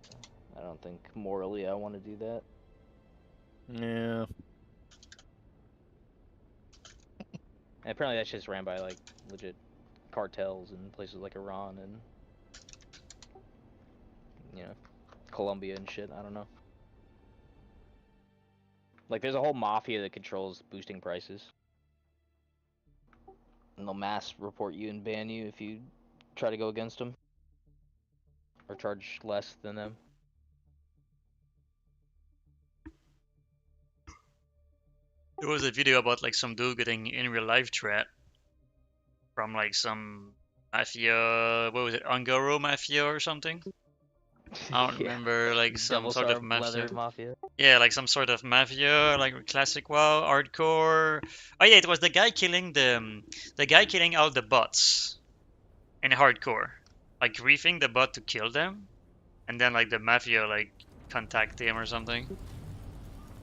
G: I don't think morally I want to do that.
F: Yeah.
G: And apparently that shit's ran by like legit cartels in places like Iran and Colombia and shit. I don't know. Like there's a whole mafia that controls boosting prices. And they'll mass report you and ban you if you try to go against them. Or charge less than them.
A: There was a video about like some dude getting in real life threat from like some mafia. What was it? Angaro mafia or something? I don't
G: Yeah.
A: remember, like some
G: Double
A: sort of
G: star
A: mafia.
G: leather mafia.
A: Yeah, like some sort of mafia, like classic WoW, hardcore. Oh yeah, it was the guy killing all the bots in hardcore, like griefing the bot to kill them, and then like the mafia like contact him or something.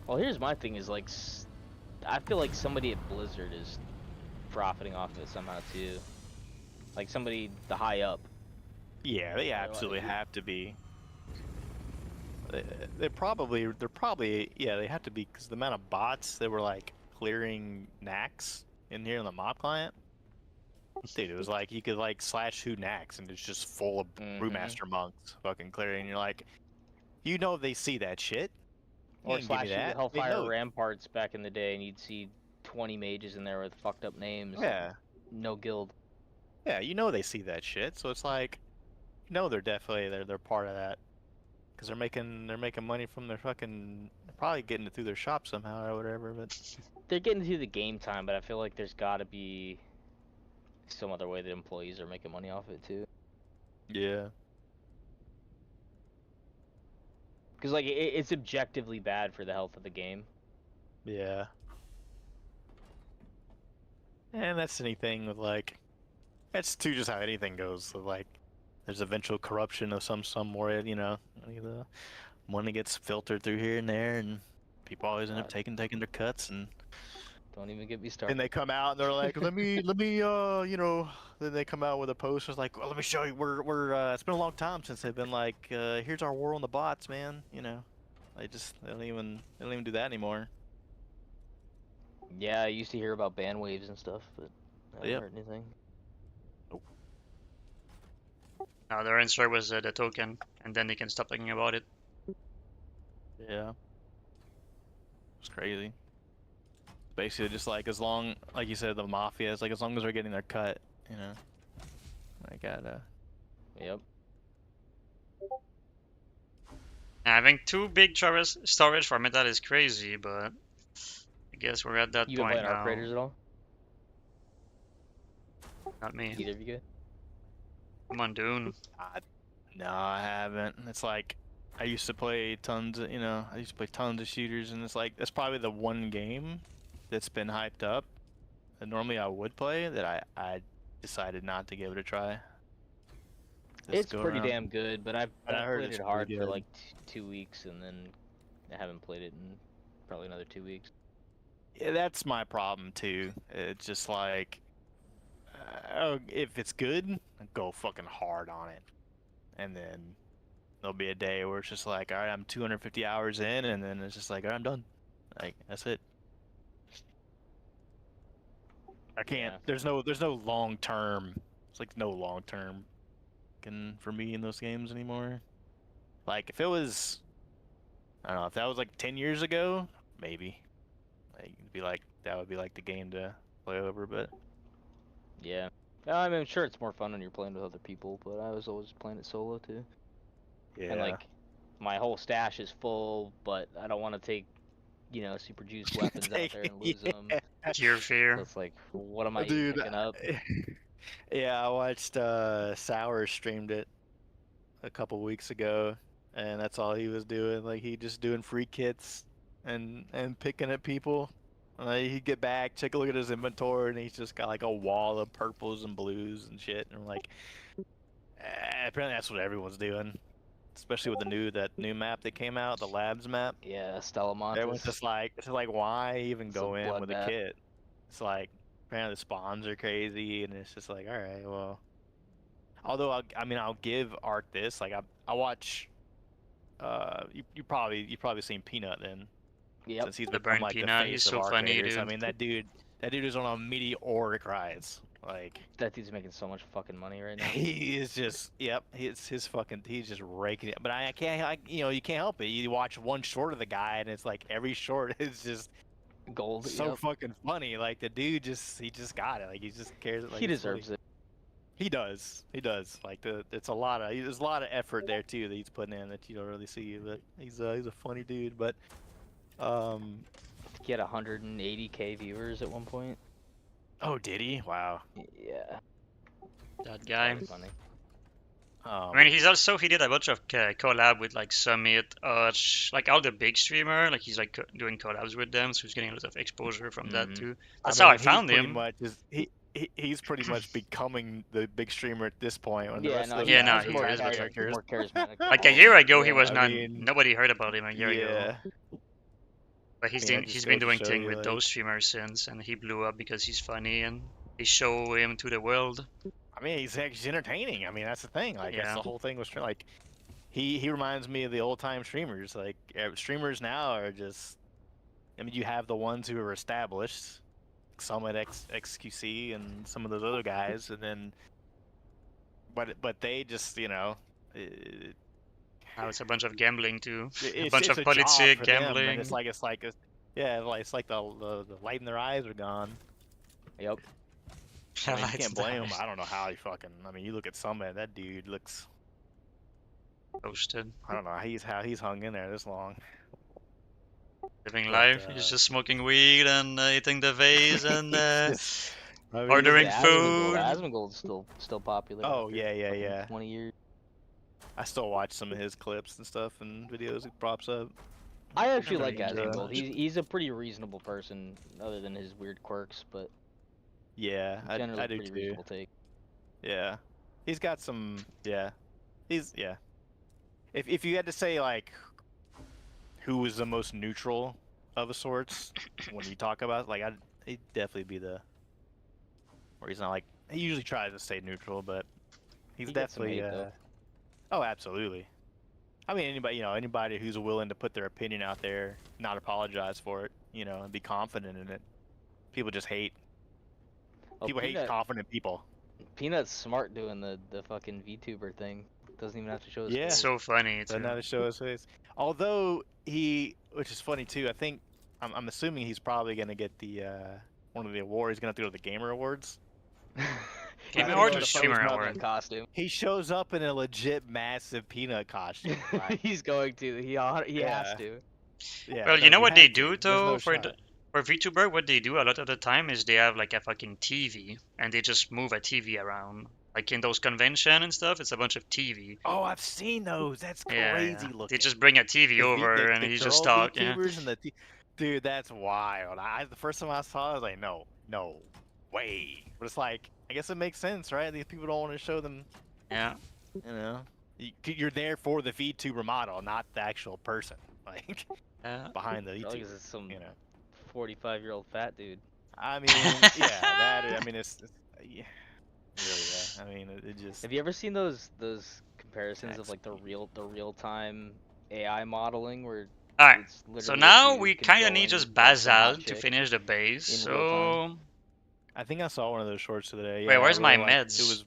G: Well, here's my thing: is like, I feel like somebody at Blizzard is profiting off of it somehow too. Like somebody the high up.
F: Yeah, they
G: Or,
F: absolutely
G: like,
F: have to be. They're probably, yeah, they have to be because the amount of bots that were like clearing knacks in here in the mob client. Dude, it was like you could like slash who knacks and it's just full of brewmaster monks fucking clearing. You're like, you know, they see that shit. You
G: or
F: didn't give me
G: slash
F: that. They
G: Hellfire
F: know.
G: Ramparts back in the day, and you'd see 20 mages in there with fucked up names.
F: Yeah,
G: No guild.
F: yeah, you know they see that shit. So it's like, no, they're definitely they're part of that because they're making money from their fucking probably getting it through their shop somehow or whatever. But
G: They're getting to the game time, but I feel like there's got to be some other way that employees are making money off it too.
F: yeah,
G: Because like it's objectively bad for the health of the game.
F: yeah. And that's anything with like, that's too just how anything goes. So like, there's eventual corruption of somewhere, you know, the money gets filtered through here and there, and people always end up taking their cuts, and
G: Don't even get me
F: then
G: started.
F: they come out and they're like, let me, you know, then they come out with a post that's like, well, let me show you, it's been a long time since they've been like, here's our war on the bots, man, you know, they don't even do that anymore.
G: Yeah, I used to hear about ban waves and stuff, but I haven't
F: Yep.
G: heard anything.
A: No, their answer was the token, and then they can stop talking about it.
F: Yeah. It's crazy. Basically, just like as long, like you said, the mafia is like as long as they're getting their cut, you know. I gotta.
G: Yep.
A: Having two big storage for metal is crazy, but I guess we're at that
G: You been
A: point
G: playing Arc
A: now.
G: Raiders at all?
A: Not me.
G: Either of you good?
A: Come on, Dune.
F: No, I haven't. It's like I used to play tons of, shooters, and it's like that's probably the one game that's been hyped up that normally I would play that I decided not to give it a try.
G: It's pretty damn good, but I've
F: I heard
G: played
F: it's
G: it
F: pretty
G: hard for
F: good.
G: like 2 weeks, and then I haven't played it in probably another 2 weeks.
F: Yeah, that's my problem too. It's just like, if it's good, go fucking hard on it, and then there'll be a day where it's just like, all right, I'm 250 hours in, and then it's just like, all right, I'm done. Like that's it. I can't.
G: Yeah.
F: There's no long term. It's like no long term, for me in those games anymore. Like if it was, I don't know, if that was like 10 years ago, maybe. Like it'd be like that would be like the game to play over, but
G: Yeah. I mean, I'm sure it's more fun when you're playing with other people, but I was always playing it solo too.
F: yeah.
G: And like, my whole stash is full, but I don't want to take, super juiced weapons out there and lose them.
A: Gear
G: So
A: fear.
G: it's like, what am I even
F: Dude,
G: picking up?
F: yeah, I watched Sour streamed it a couple weeks ago, and that's all he was doing. Like he just doing free kits and picking at people. He'd get back, take a look at his inventory, and he's just got like a wall of purples and blues and shit. And I'm like, apparently that's what everyone's doing, especially with that new map that came out, the Labs map.
G: Yeah, Stella
F: Everyone's
G: Montes.
F: it's like, why even
G: It's a
F: go in with a
G: bloodbath.
F: kit? It's like apparently the spawns are crazy, and it's just like, all right, well. Although I'll give Ark this. Like I watch. You probably seen Peanut then.
G: Yep.
F: Since he's
A: The
F: become
A: burn
F: like the
A: Peanut,
F: face
A: he's
F: of
A: so
F: Arc
A: funny,
F: Raiders. I
A: dude.
F: mean that dude is on a meteoric rise. Like
G: That dude's making so much fucking money right now.
F: he is just he's just raking it. But I can't you can't help it. You watch one short of the guy and it's like every short is just
G: Gold.
F: so
G: Yep.
F: fucking funny. Like the dude he just got it. Like he just cares. Like
G: He
F: it's funny.
G: deserves it.
F: He does. He does. Like there's a lot of effort there too that he's putting in that you don't really see. But he's a funny dude. But
G: He had 180K viewers at one point.
F: oh, did he? Wow.
G: Yeah.
A: That guy.
G: Very funny.
A: I mean, he did a bunch of collab with like Summit, like all the big streamer. Like he's like doing collabs with them, so he's getting a lot of exposure from that too. That's how I
F: he's
A: found
F: pretty
A: him.
F: much he's pretty much becoming the big streamer at this point. When the
G: Yeah,
F: rest
G: no,
F: of
G: he's,
F: those
A: no,
F: guys
G: he's
A: he
G: more,
F: are
A: is, but
F: characters.
G: more charismatic.
A: Like a year ago, he
G: Yeah.
A: was
F: I
A: not.
F: mean,
A: Nobody heard about him a year ago.
F: yeah.
A: But he's
F: I mean, that
A: he's
F: just
A: been
F: goes to
A: doing
F: show
A: thing
F: you,
A: with
F: like,
A: those streamers since, and he blew up because he's funny and they show him to the world.
F: I mean, he's entertaining. I mean, that's the thing. Like, that's
A: Yeah.
F: the whole thing was like, he reminds me of the old time streamers. Like, streamers now are just. I mean, you have the ones who are established, some at XQC and some of those other guys, and then. But they just
A: Now it's a bunch of gambling too. A
F: it's
A: bunch
F: it's
A: of
F: a job
A: politics,
F: for them,
A: gambling.
F: and it's like the light in their eyes are gone.
G: Yep.
F: I mean, you
A: Lights
F: can't blame him.
A: down.
F: I don't know how he fucking. I mean, you look at Summit, that dude looks.
A: Toasted.
F: I don't know how he's hung in there this long.
A: Living
F: But,
A: life. He's just smoking weed and eating the vase and
F: I mean,
A: ordering
G: Yeah,
A: food.
G: Asmongold's still popular.
F: Oh,
G: after
F: yeah,
G: fucking
F: yeah.
G: 20 years.
F: I still watch some of his clips and stuff and videos he props up.
G: I actually
A: Never
G: like
A: used it
G: Asmongold.
A: much.
G: He's a pretty reasonable person, other than his weird quirks, but
F: Yeah,
G: generally
F: I do
G: pretty
F: too.
G: reasonable take.
F: Yeah, he's got some. Yeah, yeah. If you had to say like, who was the most neutral of a sorts when you talk about like, he'd definitely be the. Or he's not like he usually tries to stay neutral, but he's
G: He gets some
F: definitely.
G: hate, though.
F: Oh, absolutely. I mean, anybody who's willing to put their opinion out there, not apologize for it, and be confident in it. People just hate.
G: Oh,
F: People hate confident people.
G: Peanut's smart doing the fucking VTuber thing. Doesn't even have to show his
F: Yeah.
G: face.
A: So funny too.
F: Doesn't have to show his face. Although which is funny too. I think I'm assuming he's probably gonna get the one of the awards. He's gonna have to go to the Gamer Awards.
A: Game
F: I don't
A: Awards
F: know
A: or
F: if I
A: Streamer
F: was not
A: Award?
G: costume.
F: He shows up in a legit massive peanut costume. Like,
G: He's going to. He has
F: Yeah.
G: to.
F: yeah,
A: Well,
F: no,
A: you know what they
F: have to.
A: do
F: There's
A: though
F: no
A: for
F: shot.
A: for VTuber, what they do a lot of the time is they have like a fucking TV and they just move a TV around. Like in those convention and stuff, it's a bunch of TV.
F: Oh, I've seen those. That's
A: Yeah,
F: crazy
A: yeah.
F: looking.
A: They just bring a TV
F: The
A: over and
F: the
A: he's
F: girl
A: just talking. Yeah.
F: VTubers and dude, that's wild. The first time I saw it, I was like, no way. But it's like, I guess it makes sense, right? These people don't want to show them.
A: Yeah.
F: You're there for the VTuber model, not the actual person. Like
A: Yeah.
F: behind the
G: Probably
F: YouTube.
G: 'cause it's some
F: You know.
G: 45-year-old fat dude.
F: I mean, yeah, that. I mean, it's yeah, really, yeah. I mean, it just.
G: Have you ever seen those comparisons of
F: That's
G: like the real time AI modeling where
A: All right.
G: it's
A: So
G: literally
A: now
G: you
A: we kind of need
G: controlling,
A: just
G: like, the hot
A: Basalt to
G: chick?
A: finish the base.
G: in real
A: So
F: I think I saw one of those shorts today.
A: Wait,
F: Yeah,
A: where's
F: I
A: my
F: really liked-
A: meds?
F: It was.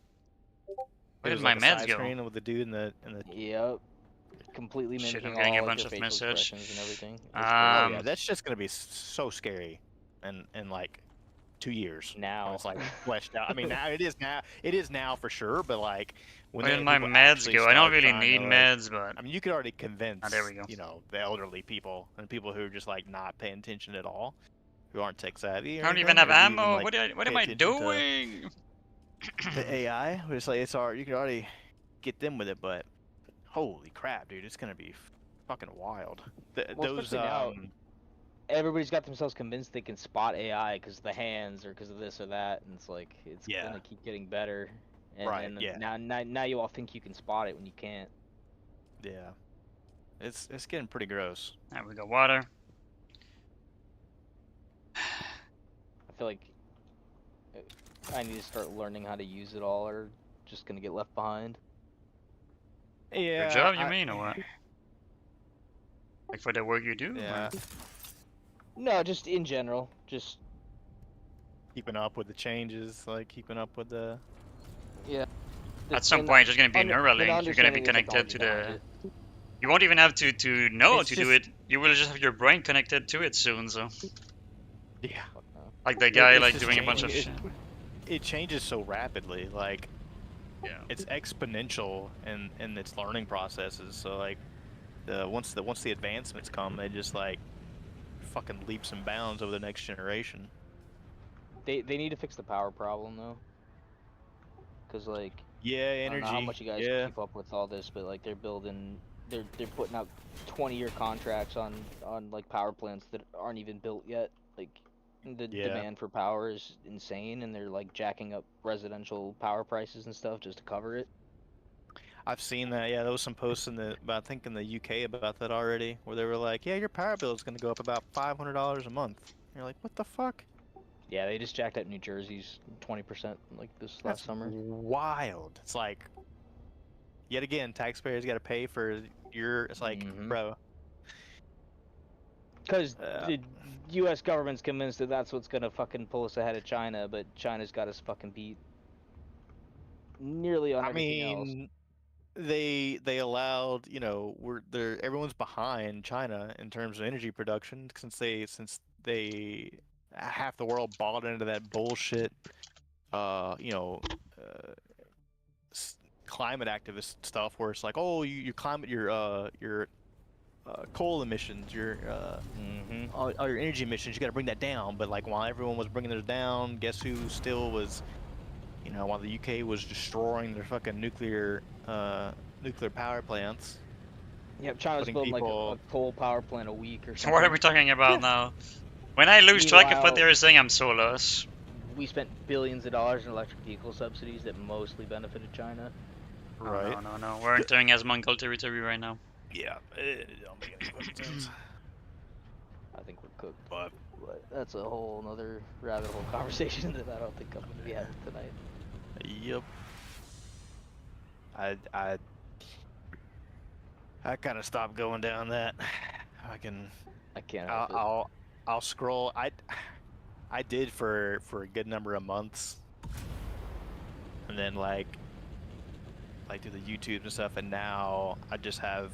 A: Where
F: it
A: did
F: was
A: my
F: like a
A: meds
F: side
A: go?
F: screen with the dude in the.
G: Yep. Completely
A: Shit,
G: mimicking
A: I'm getting a
G: all
A: bunch
G: of
A: of
G: your facial
A: message.
G: expressions and everything. It's
F: Oh
A: Um,
F: yeah, that's just gonna be so scary, in like 2 years.
G: crazy. Now
F: When it's like fleshed out. I mean, now it is now. It is now for sure. But like
A: where did my meds go? I don't really need meds, but
F: I mean, you could already convince.
A: there we go.
F: The elderly people and people who are just like not paying attention at all, who aren't tech savvy.
A: I
F: Or
A: don't even
F: anything,
A: have
F: or who
A: ammo.
F: like,
A: What am
F: pay
A: I
F: attention to
A: doing?
F: The AI, it's like you can already get them with it, but holy crap, dude, it's gonna be fucking wild.
G: Well,
F: Those
G: especially now, everybody's got themselves convinced they can spot AI because of the hands or because of this or that, and it's like it's
F: Yeah.
G: gonna keep getting better. And,
F: Right,
G: and
F: yeah.
G: Now you all think you can spot it when you can't.
F: yeah, it's getting pretty gross.
A: There we go. Water.
G: I feel like I need to start learning how to use it all, or just gonna get left behind.
F: Yeah,
A: Your job, you mean, or what? Like for the work you do? or-
F: Yeah,
G: No, just in general, just
F: keeping up with the changes, like keeping up with the.
A: At some point, it's just gonna be a Neuralink. You're gonna be connected to the. You won't even have to know
F: It's
A: to do
F: just-
A: it. You will just have your brain connected to it soon. So,
F: Yeah,
A: like the guy
F: it's
A: like
F: just
A: doing a bunch of
F: changing.
A: shit.
F: it changes so rapidly. Like
A: Yeah.
F: it's exponential in its learning processes. So like, once the advancements come, they just like fucking leaps and bounds over the next generation.
G: They need to fix the power problem though, because like
F: Yeah,
G: I don't know how
F: energy.
G: much you guys
F: Yeah.
G: keep up with all this, but like they're putting out 20-year contracts on like power plants that aren't even built yet. Like the
F: Yeah.
G: demand for power is insane, and they're like jacking up residential power prices and stuff just to cover it.
F: I've seen that. Yeah, there was some posts I think in the UK about that already, where they were like, "Yeah, your power bill is going to go up about $500 a month." And you're like, "What the fuck?"
G: Yeah, they just jacked up New Jersey's 20% like this
F: That's
G: last summer.
F: wild. It's like, yet again, taxpayers got to pay for your. It's like, bro.
G: Because the U.S. government's convinced that that's what's gonna fucking pull us ahead of China, but China's got us fucking beat nearly on
F: I
G: everything else.
F: mean, they allowed, everyone's behind China in terms of energy production since they half the world bought into that bullshit, uh, you know, uh, climate activist stuff where it's like, oh, your coal emissions, all your energy emissions, you got to bring that down. But like while everyone was bringing theirs down, guess who still was, while the UK was destroying their fucking nuclear power plants.
G: Yep, China's building like a coal power plant a week or something.
A: What are we talking about now? When I lose track of what they're saying, I'm so lost.
G: We spent billions of dollars in electric vehicle subsidies that mostly benefited China.
F: Right.
A: Oh, no. We're entering as Mongol territory right now.
F: Yeah, it don't make any fucking sense.
G: I think we're cooked. But that's a whole nother rabbit hole conversation that I don't think I'm going to be having tonight.
F: Yep. I kind of stopped going down that. I can't. I'll scroll. I did for a good number of months, and then like do the YouTube and stuff, and now I just have.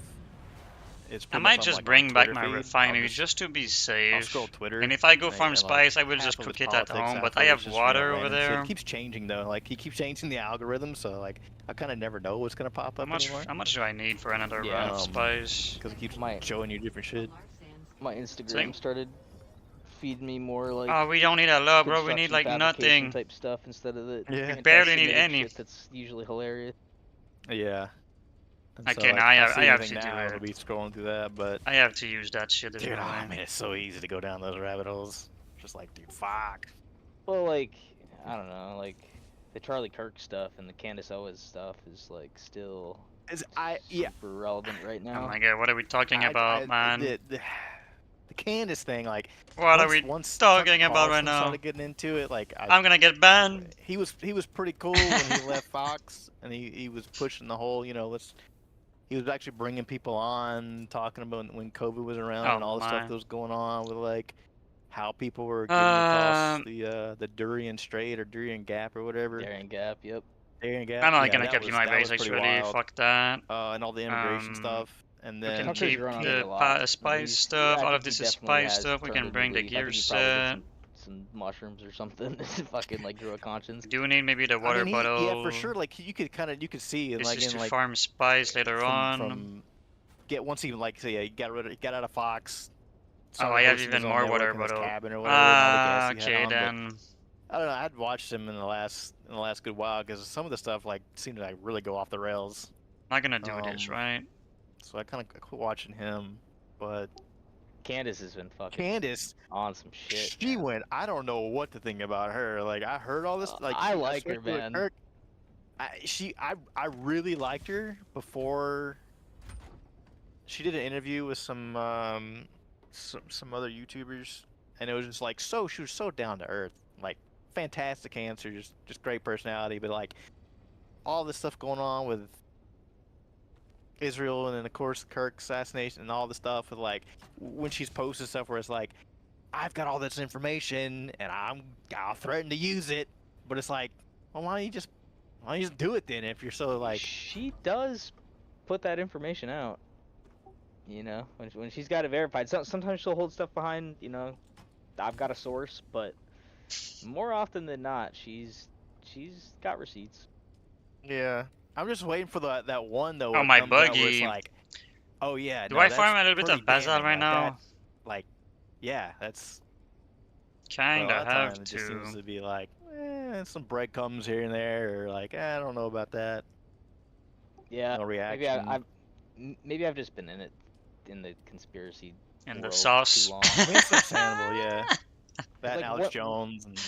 A: I might just bring back my refinery just to be safe.
F: I'll scroll Twitter.
A: And if I go farm spice, I will just cook it at home. But I have water over there.
F: It keeps changing though. Like he keeps changing the algorithm, so like I kind of never know what's gonna pop up anymore.
A: How much do I need for another run of spice?
F: Because it keeps showing you different shit.
G: My Instagram started feeding me more like.
A: Oh, we don't need a lot, bro. We need like nothing.
G: Type stuff instead of the.
A: Yeah. We barely need any.
G: That's usually hilarious.
F: Yeah.
A: Okay, now I have to do
F: it. I'll be scrolling through that, but
A: I have to use that shit.
F: Dude, I mean, it's so easy to go down those rabbit holes. Just like, dude, fuck.
G: Well, like, I don't know, like the Charlie Kirk stuff and the Candace Owens stuff is like still super relevant right now.
A: Oh my god, what are we talking about, man?
F: The Candace thing, like,
A: what are we talking about right now?
F: Started getting into it, like,
A: I'm gonna get banned.
F: He was pretty cool when he left Fox, and he was pushing the whole, he was actually bringing people on, talking about when COVID was around and all the stuff that was going on with like how people were getting across the Darien Strait or Darien Gap or whatever.
G: Darien Gap, yep.
F: Darien Gap.
A: I'm not gonna keep you my base actually. Fuck that.
F: And all the immigration stuff. And then
A: we can keep the spice stuff. All of this is spice stuff. We can bring the gear set.
G: Some mushrooms or something. Fucking like grow a conscience.
A: Do we need maybe the water bottle?
F: Yeah, for sure. Like you could see
A: this
F: like
A: is
F: in
A: to farm spice later on.
F: Once he like say he got out of Fox.
A: Oh, I have even more water bottle. Okay then.
F: I don't know. I'd watched him in the last good while because some of the stuff like seemed to like really go off the rails.
A: Not gonna do this, right?
F: So I kind of quit watching him, but.
G: Candace has been fucking on some shit.
F: She went. I don't know what to think about her. Like I heard all this. Like
G: I like her, man.
F: I really liked her before. She did an interview with some other YouTubers, and it was just like she was so down to earth, like fantastic answer, just great personality. But like all this stuff going on with Israel, and then of course Kirk assassination and all the stuff with like when she's posting stuff where it's like, I've got all this information and I'll threaten to use it, but it's like, well, why don't you just do it then if you're so like.
G: She does put that information out, when she's got it verified. Sometimes she'll hold stuff behind, I've got a source, but more often than not, she's got receipts.
F: Yeah. I'm just waiting for that one though.
A: Oh, my buggy.
F: It's like, oh yeah.
A: Do I farm a little bit of basil right now?
F: Yeah, that's
A: kinda have to.
F: It just seems to be like, some breadcrumbs here and there, or like, I don't know about that.
G: Yeah.
F: No
G: Maybe
F: reaction.
G: maybe I've just been in the conspiracy
A: And the
G: world
A: sauce.
G: too long.
F: I mean, it's understandable, yeah. That
G: Like,
F: and Alex
G: what-
F: Jones and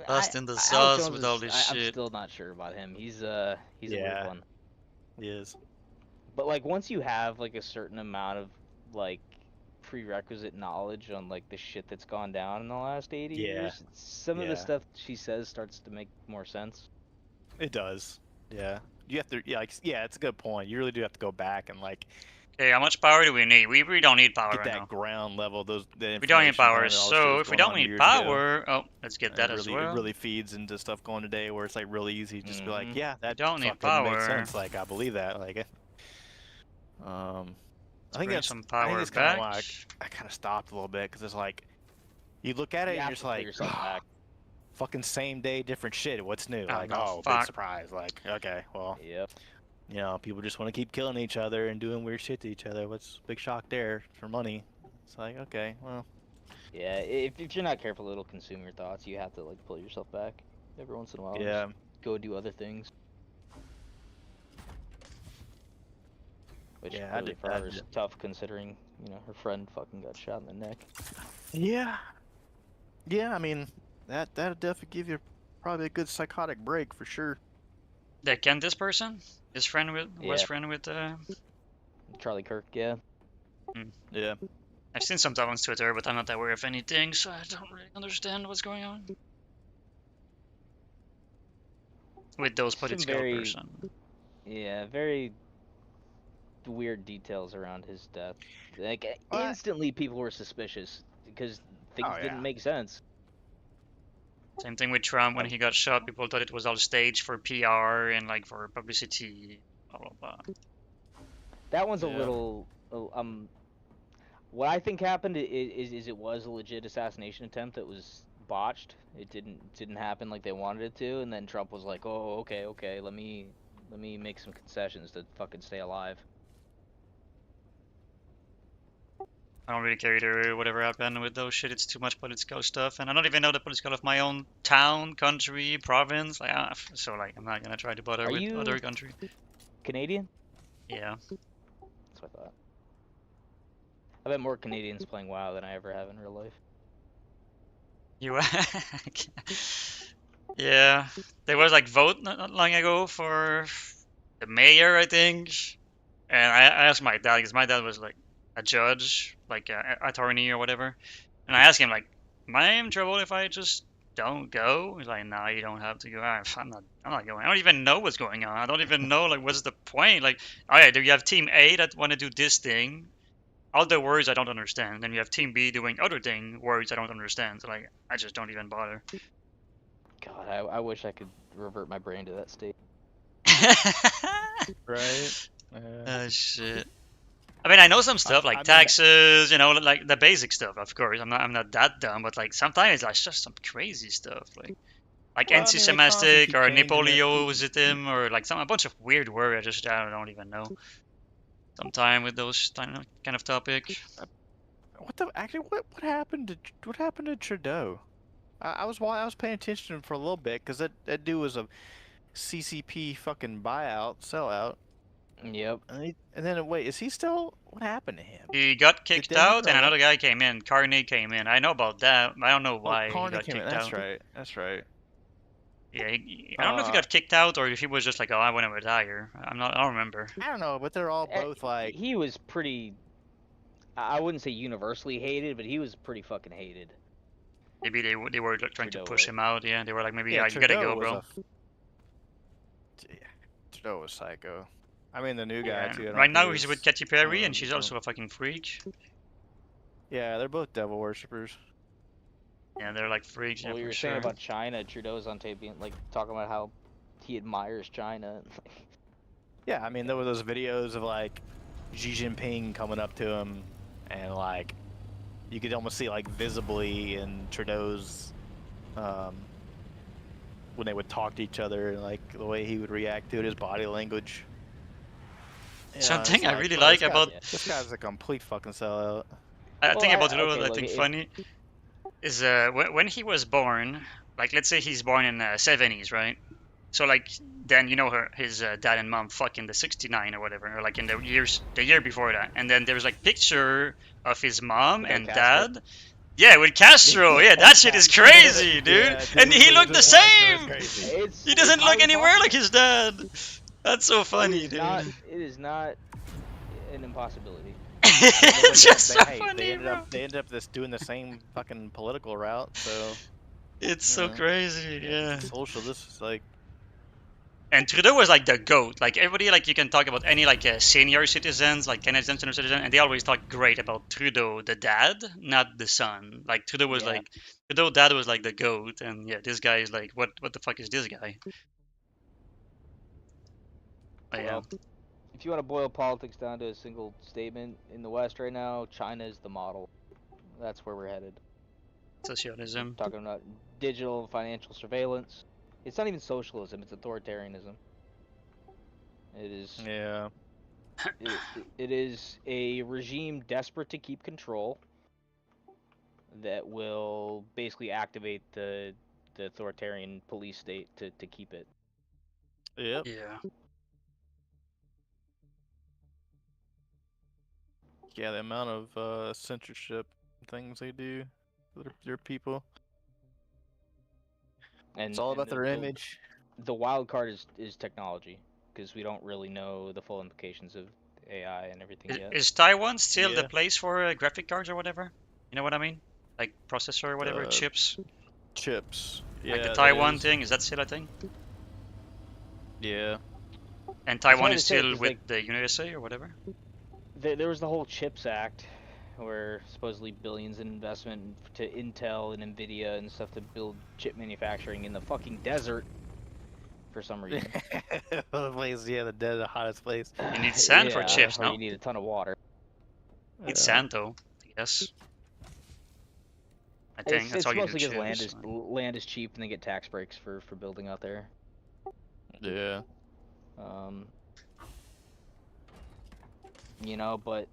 A: Lost in the
G: Alex
A: sauce
G: Jones
A: with all this
G: I'm
A: shit.
G: still not sure about him. He's a weird
F: Yeah.
G: one.
F: he is.
G: But like once you have like a certain amount of like prerequisite knowledge on like the shit that's gone down in the last 80
F: Yeah.
G: years, some of the
F: Yeah.
G: stuff she says starts to make more sense.
F: It does. Yeah. You have to, yeah, it's a good point. You really do have to go back and like
A: Okay, how much power do we need? We really don't need power
F: get
A: right
F: that
A: now.
F: ground level, the
A: We don't need
F: information
A: power,
F: behind all the shit
A: so
F: that's
A: if we
F: going
A: don't
F: on
A: need
F: years ago.
A: power, oh, let's get that
F: it
A: as
F: really,
A: well.
F: It really feeds into stuff going today where it's like really easy to just be like,
G: Mhm.
F: yeah, that
A: don't need
F: fucking makes
A: power.
F: sense. Like I believe that. Like, I think
A: Bring
F: that's
A: some
F: I think
A: power
F: it's kind of
A: back.
F: like I kind of stopped a little bit because it's like you look at it
G: You
F: and
G: have
F: you're just
G: to pull
F: like,
G: yourself back.
F: fucking same day, different shit. What's new?
A: Oh,
F: Like,
A: no,
F: oh,
A: fuck.
F: big surprise. Like, okay, well,
G: Yep.
F: you know, people just want to keep killing each other and doing weird shit to each other. What's big shock there for money? It's like, okay, well,
G: Yeah, if you're not careful, it'll consume your thoughts. You have to like pull yourself back every once in a while. and
F: yeah,
G: just go do other things. Which
F: Yeah, I
G: clearly
F: did-
G: for
F: I
G: her is
F: did.
G: tough considering, you know, her friend fucking got shot in the neck.
F: yeah, yeah. I mean, that'd definitely give you probably a good psychotic break for sure.
A: They can this person? His friend with was
G: Yeah.
A: friend with
G: Charlie Kirk, yeah.
F: Yeah,
A: I've seen some stuff on Twitter, but I'm not aware of anything, so I don't really understand what's going on with those
G: Some
A: political
G: very-
A: person.
G: Yeah, very weird details around his death. Like
F: What?
G: instantly people were suspicious because things
F: Oh, yeah.
G: didn't make sense.
A: Same thing with Trump when he got shot. People thought it was all staged for PR and like for publicity. Blah blah blah.
G: That one's a
F: Yeah.
G: little what I think happened is it was a legit assassination attempt that was botched. It didn't happen like they wanted it to, and then Trump was like, "Oh, okay, let me make some concessions to fucking stay alive."
A: I don't really care either. Whatever happened with those shit, it's too much political stuff, and I don't even know the political of my own town, country, province. Like, so like, I'm not gonna try to bother
G: Are
A: with
G: you-
A: other country.
G: Canadian?
A: Yeah.
G: That's what I thought. I bet more Canadians playing WoW than I ever have in real life.
A: You. Yeah. There was like vote not long ago for the mayor, I think, and I asked my dad because my dad was like a judge, like a attorney or whatever, and I asked him like, "Am I in trouble if I just don't go?" He's like, "No, you don't have to go." I'm not going. I don't even know what's going on. I don't even know like what's the point. Like, oh yeah, do you have Team A that want to do this thing? All the words I don't understand. Then you have Team B doing other thing, words I don't understand. So like, I just don't even bother.
G: God, I wish I could revert my brain to that state.
F: right.
A: Oh shit. I mean, I know some stuff like
F: I mean-
A: taxes, you know, like the basic stuff. Of course, I'm not that dumb, but like sometimes it's just some crazy stuff, like
F: Well, I mean, they
A: anti-Semitic
F: constantly keep
A: or
F: changing it.
A: Napoleonism or like a bunch of weird words. I don't even know. Sometime with those kind of topic.
F: What happened to Trudeau? I was paying attention to him for a little bit because that dude was a CCP fucking buyout sellout.
G: Yep.
F: And then wait, is he still? What happened to him?
A: He got kicked
F: they
A: out,
F: know
A: and
F: that?
A: another guy came in. Carney came in. I know about that. I don't know
F: Oh,
A: why he
F: Carney
A: got
F: came in.
A: kicked
F: That's
A: out.
F: right. That's right.
A: Yeah, I don't know if he got kicked out or if he was just like, oh, I want to retire. I don't remember.
F: I don't know, but they're all both like.
G: He was pretty. I wouldn't say universally hated, but he was pretty fucking hated.
A: Maybe they were like, trying to
G: Trudeau
A: push
G: was.
A: him out. Yeah, they were like, maybe
F: Yeah,
A: you gotta go,
F: Trudeau was
A: bro.
F: Yeah, Trudeau was psycho. I mean, the new guy
A: Yeah.
F: too. I don't
A: Right now
F: think
A: he's
F: is-
A: with Katy Perry, and
F: um,
A: she's also a fucking freak.
F: Yeah, they're both devil worshippers.
A: Yeah, they're like freaks.
G: Well,
A: Yeah,
G: you
A: for
G: were
A: sure.
G: saying about China. Trudeau's on tape being like talking about how he admires China.
F: Yeah, I mean, there were those videos of like Xi Jinping coming up to him, and like you could almost see like visibly in Trudeau's when they would talk to each other, and like the way he would react to it, his body language. You know,
A: Something
F: it's
A: I really
F: bro,
A: like
F: this guy-
A: about
F: this guy's a complete fucking sellout.
A: I
G: Well,
A: think about
G: okay,
A: Trudeau that I
G: look,
A: think
G: if-
A: funny is when he was born, like let's say he's born in 70s, right? So like then his dad and mom fuck in the 69 or whatever, or like in the year before that, and then there's like picture of his mom
G: Fidel
A: and
G: Castro.
A: dad. Yeah, with Castro. Yeah, that shit is crazy, dude.
F: Yeah,
A: And he
F: dude,
A: looked the
F: just watching it was
A: same.
F: crazy.
A: He doesn't look
G: highly
A: anywhere like
G: possible.
A: his dad. That's so
G: It
A: funny,
G: is
A: dude.
G: not. It is not an impossibility.
A: It's just so
F: Hey,
A: funny, bro.
F: they ended up just doing the same fucking political route. So
A: It's
F: you
A: so
F: know,
A: crazy, yeah.
F: social. This is like
A: And Trudeau was like the goat. Like everybody, like you can talk about any like senior citizens, like Canadian senior citizen, and they always talk great about Trudeau, the dad, not the son. Like Trudeau was
G: Yeah.
A: like Trudeau dad was like the goat, and yeah, this guy is like what the fuck is this guy? But yeah,
G: Well, if you want to boil politics down to a single statement, in the West right now, China is the model. That's where we're headed.
A: socialism.
G: Talking about digital financial surveillance. It's not even socialism; it's authoritarianism. It is.
F: yeah.
G: It is a regime desperate to keep control that will basically activate the authoritarian police state to keep it.
F: Yep.
A: Yeah.
F: Yeah, the amount of censorship things they do to their people.
G: And
F: It's all about their
G: the
F: image.
G: the wild card is technology, because we don't really know the full implications of AI and everything yet.
A: Is Taiwan still the
F: Yeah.
A: place for graphic cards or whatever? You know what I mean? Like processor or whatever,
F: Uh,
A: chips.
F: Chips. Yeah.
A: Like the
F: that
A: Taiwan
F: is.
A: thing, is that still a thing?
F: Yeah.
A: And
G: hard
A: Taiwan
G: to
A: is
G: say,
A: still
G: 'cause,
A: with
G: like,
A: the USA or whatever?
G: There was the whole CHIPS Act, where supposedly billions in investment to Intel and Nvidia and stuff to build chip manufacturing in the fucking desert for some reason.
F: The place, yeah, the hottest place.
A: You need sand for
G: Yeah,
A: chips,
G: or
A: no?
G: you need a ton of water.
A: Need sand though, I guess. I think that's
G: It's
A: all you
G: mostly
A: do
G: because
A: chips.
G: land is cheap and they get tax breaks for building out there.
F: Yeah.
G: You know, but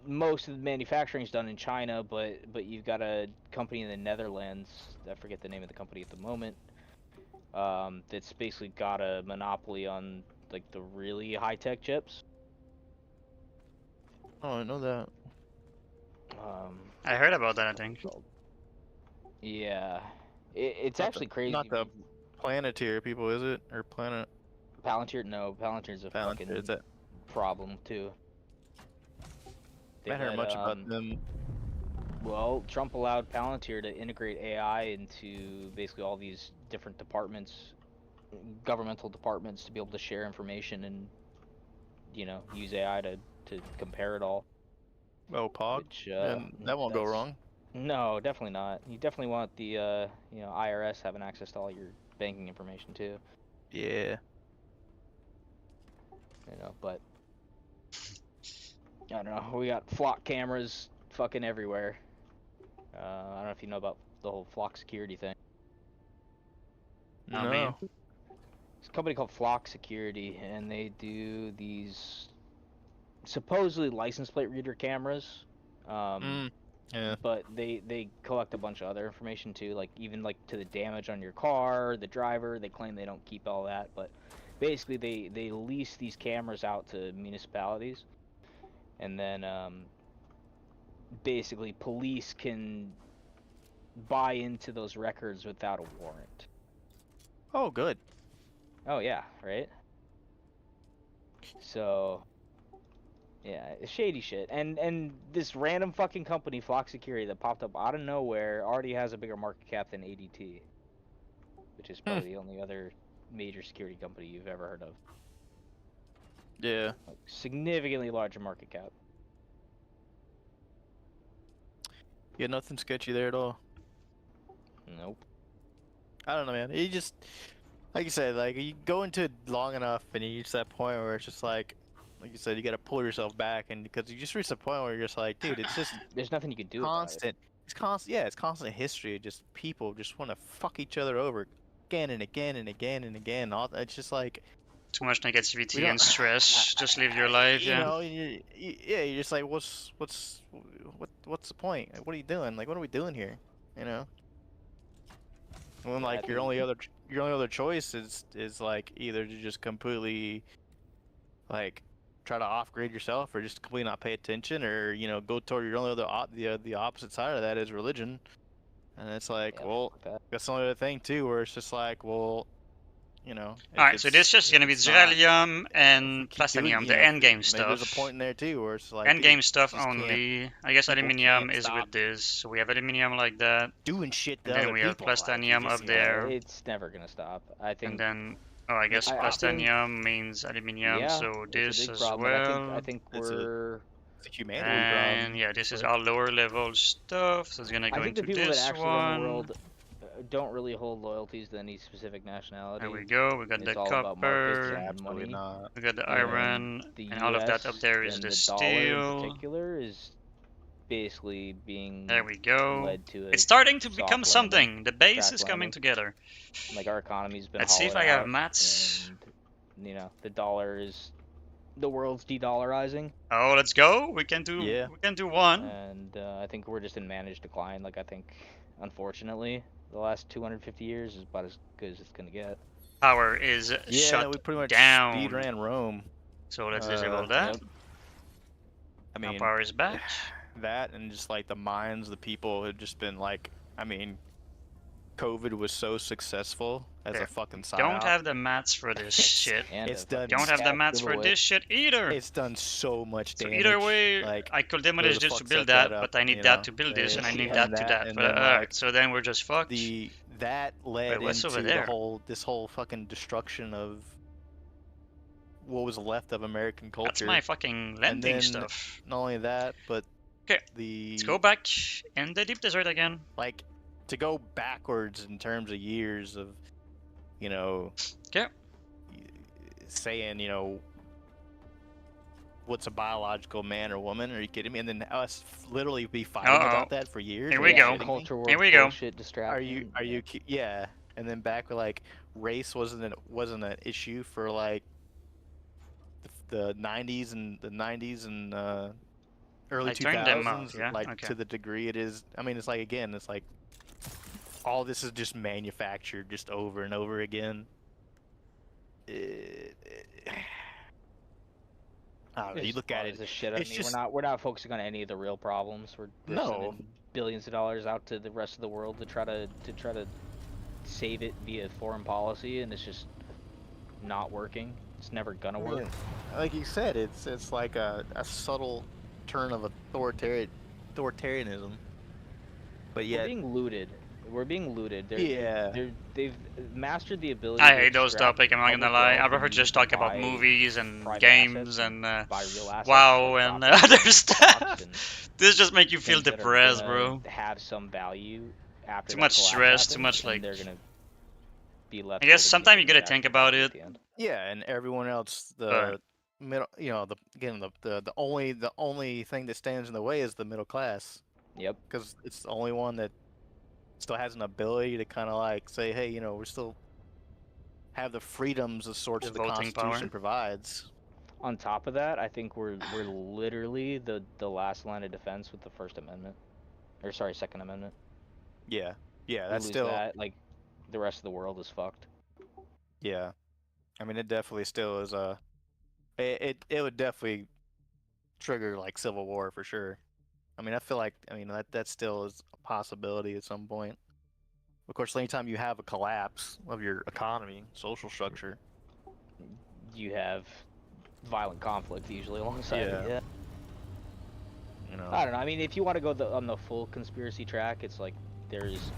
G: most of the manufacturing is done in China, but you've got a company in the Netherlands, I forget the name of the company at the moment, that's basically got a monopoly on like the really high-tech chips.
F: Oh, I know that.
A: I heard about that, I think.
G: Yeah, it's
F: Not
G: actually
F: the,
G: crazy.
F: Not the Planeteer people, is it? Or Planet
G: Palantir, no, Palantir's a
F: Palantir?
G: fucking
F: Is that?
G: problem too.
F: I haven't heard much about them.
G: Well, Trump allowed Palantir to integrate AI into basically all these different departments, governmental departments, to be able to share information and, you know, use AI to compare it all.
F: Oh, Pog.
G: Which,
F: And that won't go wrong.
G: No, definitely not. You definitely want the, IRS having access to all your banking information too.
F: Yeah.
G: You know, but I don't know. We got flock cameras fucking everywhere. I don't know if you know about the whole flock security thing.
A: I
F: No.
A: mean,
G: It's a company called Flock Security, and they do these supposedly license plate reader cameras.
F: Yeah.
G: But they collect a bunch of other information too, like even like to the damage on your car, the driver. They claim they don't keep all that, but basically they lease these cameras out to municipalities, and then basically police can buy into those records without a warrant.
F: Oh, good.
G: Oh yeah, right? So yeah, it's shady shit. And this random fucking company, Flock Security, that popped up out of nowhere, already has a bigger market cap than ADT, which is probably the only other major security company you've ever heard of.
F: Yeah.
G: Like, significantly larger market cap.
F: Yeah, nothing sketchy there at all.
G: Nope.
F: I don't know, man. You just, like you said, like you go into it long enough and you reach that point where it's just like you said, you got to pull yourself back, and because you just reach the point where you're just like, dude, it's just
G: There's nothing you can do
F: constant.
G: about
F: It's constant. Yeah, it's constant history. Just people just want to fuck each other over again and again and again and again. All it's just like
A: too much
F: we
A: negativity
F: don't-
A: and stress. Just live your life,
F: you
A: yeah.
F: know, yeah, you're just like, what's the point? Like, what are you doing? Like, what are we doing here? You know? When like your only other choice is like either to just completely like try to off-grade yourself, or just completely not pay attention, or go toward your only other the opposite side of that is religion. And it's like,
G: Yeah,
F: well,
G: fuck that.
F: that's the only other thing too, where it's just like, well, if
A: Alright, so this is just
F: if
A: gonna be
F: it's not,
A: Zeralium
F: if we
A: and
F: keep doing,
A: Plastinium, the endgame
F: maybe there's a
A: stuff.
F: point in there too where it's like, dude,
A: Endgame stuff
F: just can't,
A: only. I guess
F: people
A: aluminium
F: can't
A: is
F: stop
A: with this. So we have aluminium like that.
F: doing shit to
A: And then
F: other
A: we have
F: people. Like,
A: Plastinium up
G: Yeah,
A: there.
G: it's never gonna stop. I
A: And
G: think.
A: then, oh, I guess
G: I think
A: Plastinium means aluminium,
G: yeah,
A: so
G: it's a
A: this
G: big
A: as
G: problem. And I
A: well.
G: think
F: It's a
G: we're.
F: it's a humanity
A: And
F: problem.
A: yeah, this is
F: Like,
A: all lower level stuff, so it's gonna
G: I
A: go
G: think the
A: into
G: people that
A: this
G: actually run the
A: one.
G: world don't really hold loyalties to any specific nationality.
A: There we go, we got
G: It's
A: the
G: all about markets
A: copper,
G: and
F: absolutely
G: money.
F: not.
A: we got the
F: Yeah.
A: iron,
G: The
A: and all of that up
G: US
A: there is
G: and
A: the
G: the dollar in
A: steel.
G: particular is basically being
A: There we go.
G: led to a
A: It's starting to become
G: soft landing,
A: something. The base
G: crash
A: is coming
G: landing.
A: together.
G: Like our economy's been
A: Let's see if
G: hollowed
A: I have
G: out,
A: mats.
G: and the dollar is the world's de-dollarizing,
A: Oh, let's go. We can
F: Yeah.
A: do one.
G: and I think we're just in managed decline. Like I think, unfortunately, the last 250 years is about as good as it's gonna get.
A: Power is
F: Yeah, we
A: shut
F: pretty much
A: down.
F: speed ran Rome.
A: So let's disable that.
G: Yep.
F: I
A: Now
F: mean,
A: power is back.
F: that and just like the minds, the people had just been like, I mean, COVID was so successful as
A: There.
F: a fucking psyop.
A: Don't have the mats for this shit.
G: And
F: It's
G: a
F: done.
A: Don't have the
G: stat
A: mats for
G: giveaway.
A: this shit either.
F: It's done so much
A: So
F: damage.
A: either way,
F: like,
A: I could
F: who
A: demolish
F: the
A: this to
F: fuck
A: build
F: set that
A: that,
F: up,
A: but I need
F: you
A: that
F: know?
A: to build this, and I need
F: Yeah,
A: that
F: and
A: to that.
F: and
A: But
F: then,
A: alright,
F: like,
A: so then we're just fucked.
F: that led
A: Wait, what's over
F: into
A: there?
F: this whole fucking destruction of what was left of American culture.
A: That's my fucking lending
F: then-
A: stuff.
F: Not only that, but
A: 'Kay,
F: the
A: Let's go back in the deep desert again.
F: like to go backwards in terms of years of,
A: Yeah.
F: saying, what's a biological man or woman? Are you kidding me? And then us literally be fighting
A: Uh-oh.
F: about that for years.
A: Here
F: Are
A: we
F: you
A: go.
F: kidding me?
G: Culture war
A: Here we go.
G: bullshit distraction.
F: Yeah. And then back with like race wasn't an issue for like the 90s and early
A: I turned them off,
F: 2000s,
A: yeah?
F: like
A: Okay.
F: to the degree it is. I mean, it's like, again, it's like all this is just manufactured just over and over again. I don't know,
G: It
F: you
G: just
F: look at
G: bothers
F: it,
G: the shit out of
F: it's
G: me.
F: just-
G: We're not focusing on any of the real problems. We're
F: No.
G: sending billions of dollars out to the rest of the world to try to save it via foreign policy, and it's just not working. It's never gonna work.
F: Yeah, like you said, it's like a subtle turn of authoritarianism, but
G: We're
F: yet
G: being looted. We're being looted.
F: Yeah.
G: They've mastered the ability.
A: I
G: to
A: hate those
G: extract
A: topics, I'm not gonna
G: public
A: lie.
G: wealth
A: I'd rather
G: and
A: just talk about
G: buy
A: movies and
G: private
A: games
G: assets
A: and
G: buy real assets
A: WoW
G: like
A: and
G: property
A: other
G: and
A: stuff.
G: stocks and
A: This just make you feel
G: things that are
A: depressed,
G: gonna
A: bro.
G: Have some value after
A: Too
G: that
A: much
G: collapse
A: stress, too
G: happens,
A: much,
G: and
A: like-
G: they're gonna be left.
A: I guess
G: holding
A: sometimes you
G: nothing
A: gotta
G: back
A: think
G: at
A: about
G: the
A: it.
G: end.
F: yeah, and everyone else,
A: Right.
F: middle, the only thing that stands in the way is the middle class,
G: Yep.
F: because it's the only one that still has an ability to kind of like say, hey, we still have the freedoms of sorts
A: The
F: the
A: voting
F: Constitution
A: power.
F: provides.
G: On top of that, I think we're literally the last line of defense with the First Amendment, or sorry, Second Amendment.
F: Yeah, yeah,
G: We
F: that's
G: lose
F: still,
G: that, like the rest of the world is fucked.
F: yeah. I mean, it definitely still is it would definitely trigger like civil war for sure. I mean, I feel like that still is a possibility at some point. Of course, anytime you have a collapse of your economy, social structure,
G: You have violent conflict usually alongside it.
F: Yeah.
G: Yeah. I don't know. I mean, if you want to go on the full conspiracy track, it's like there's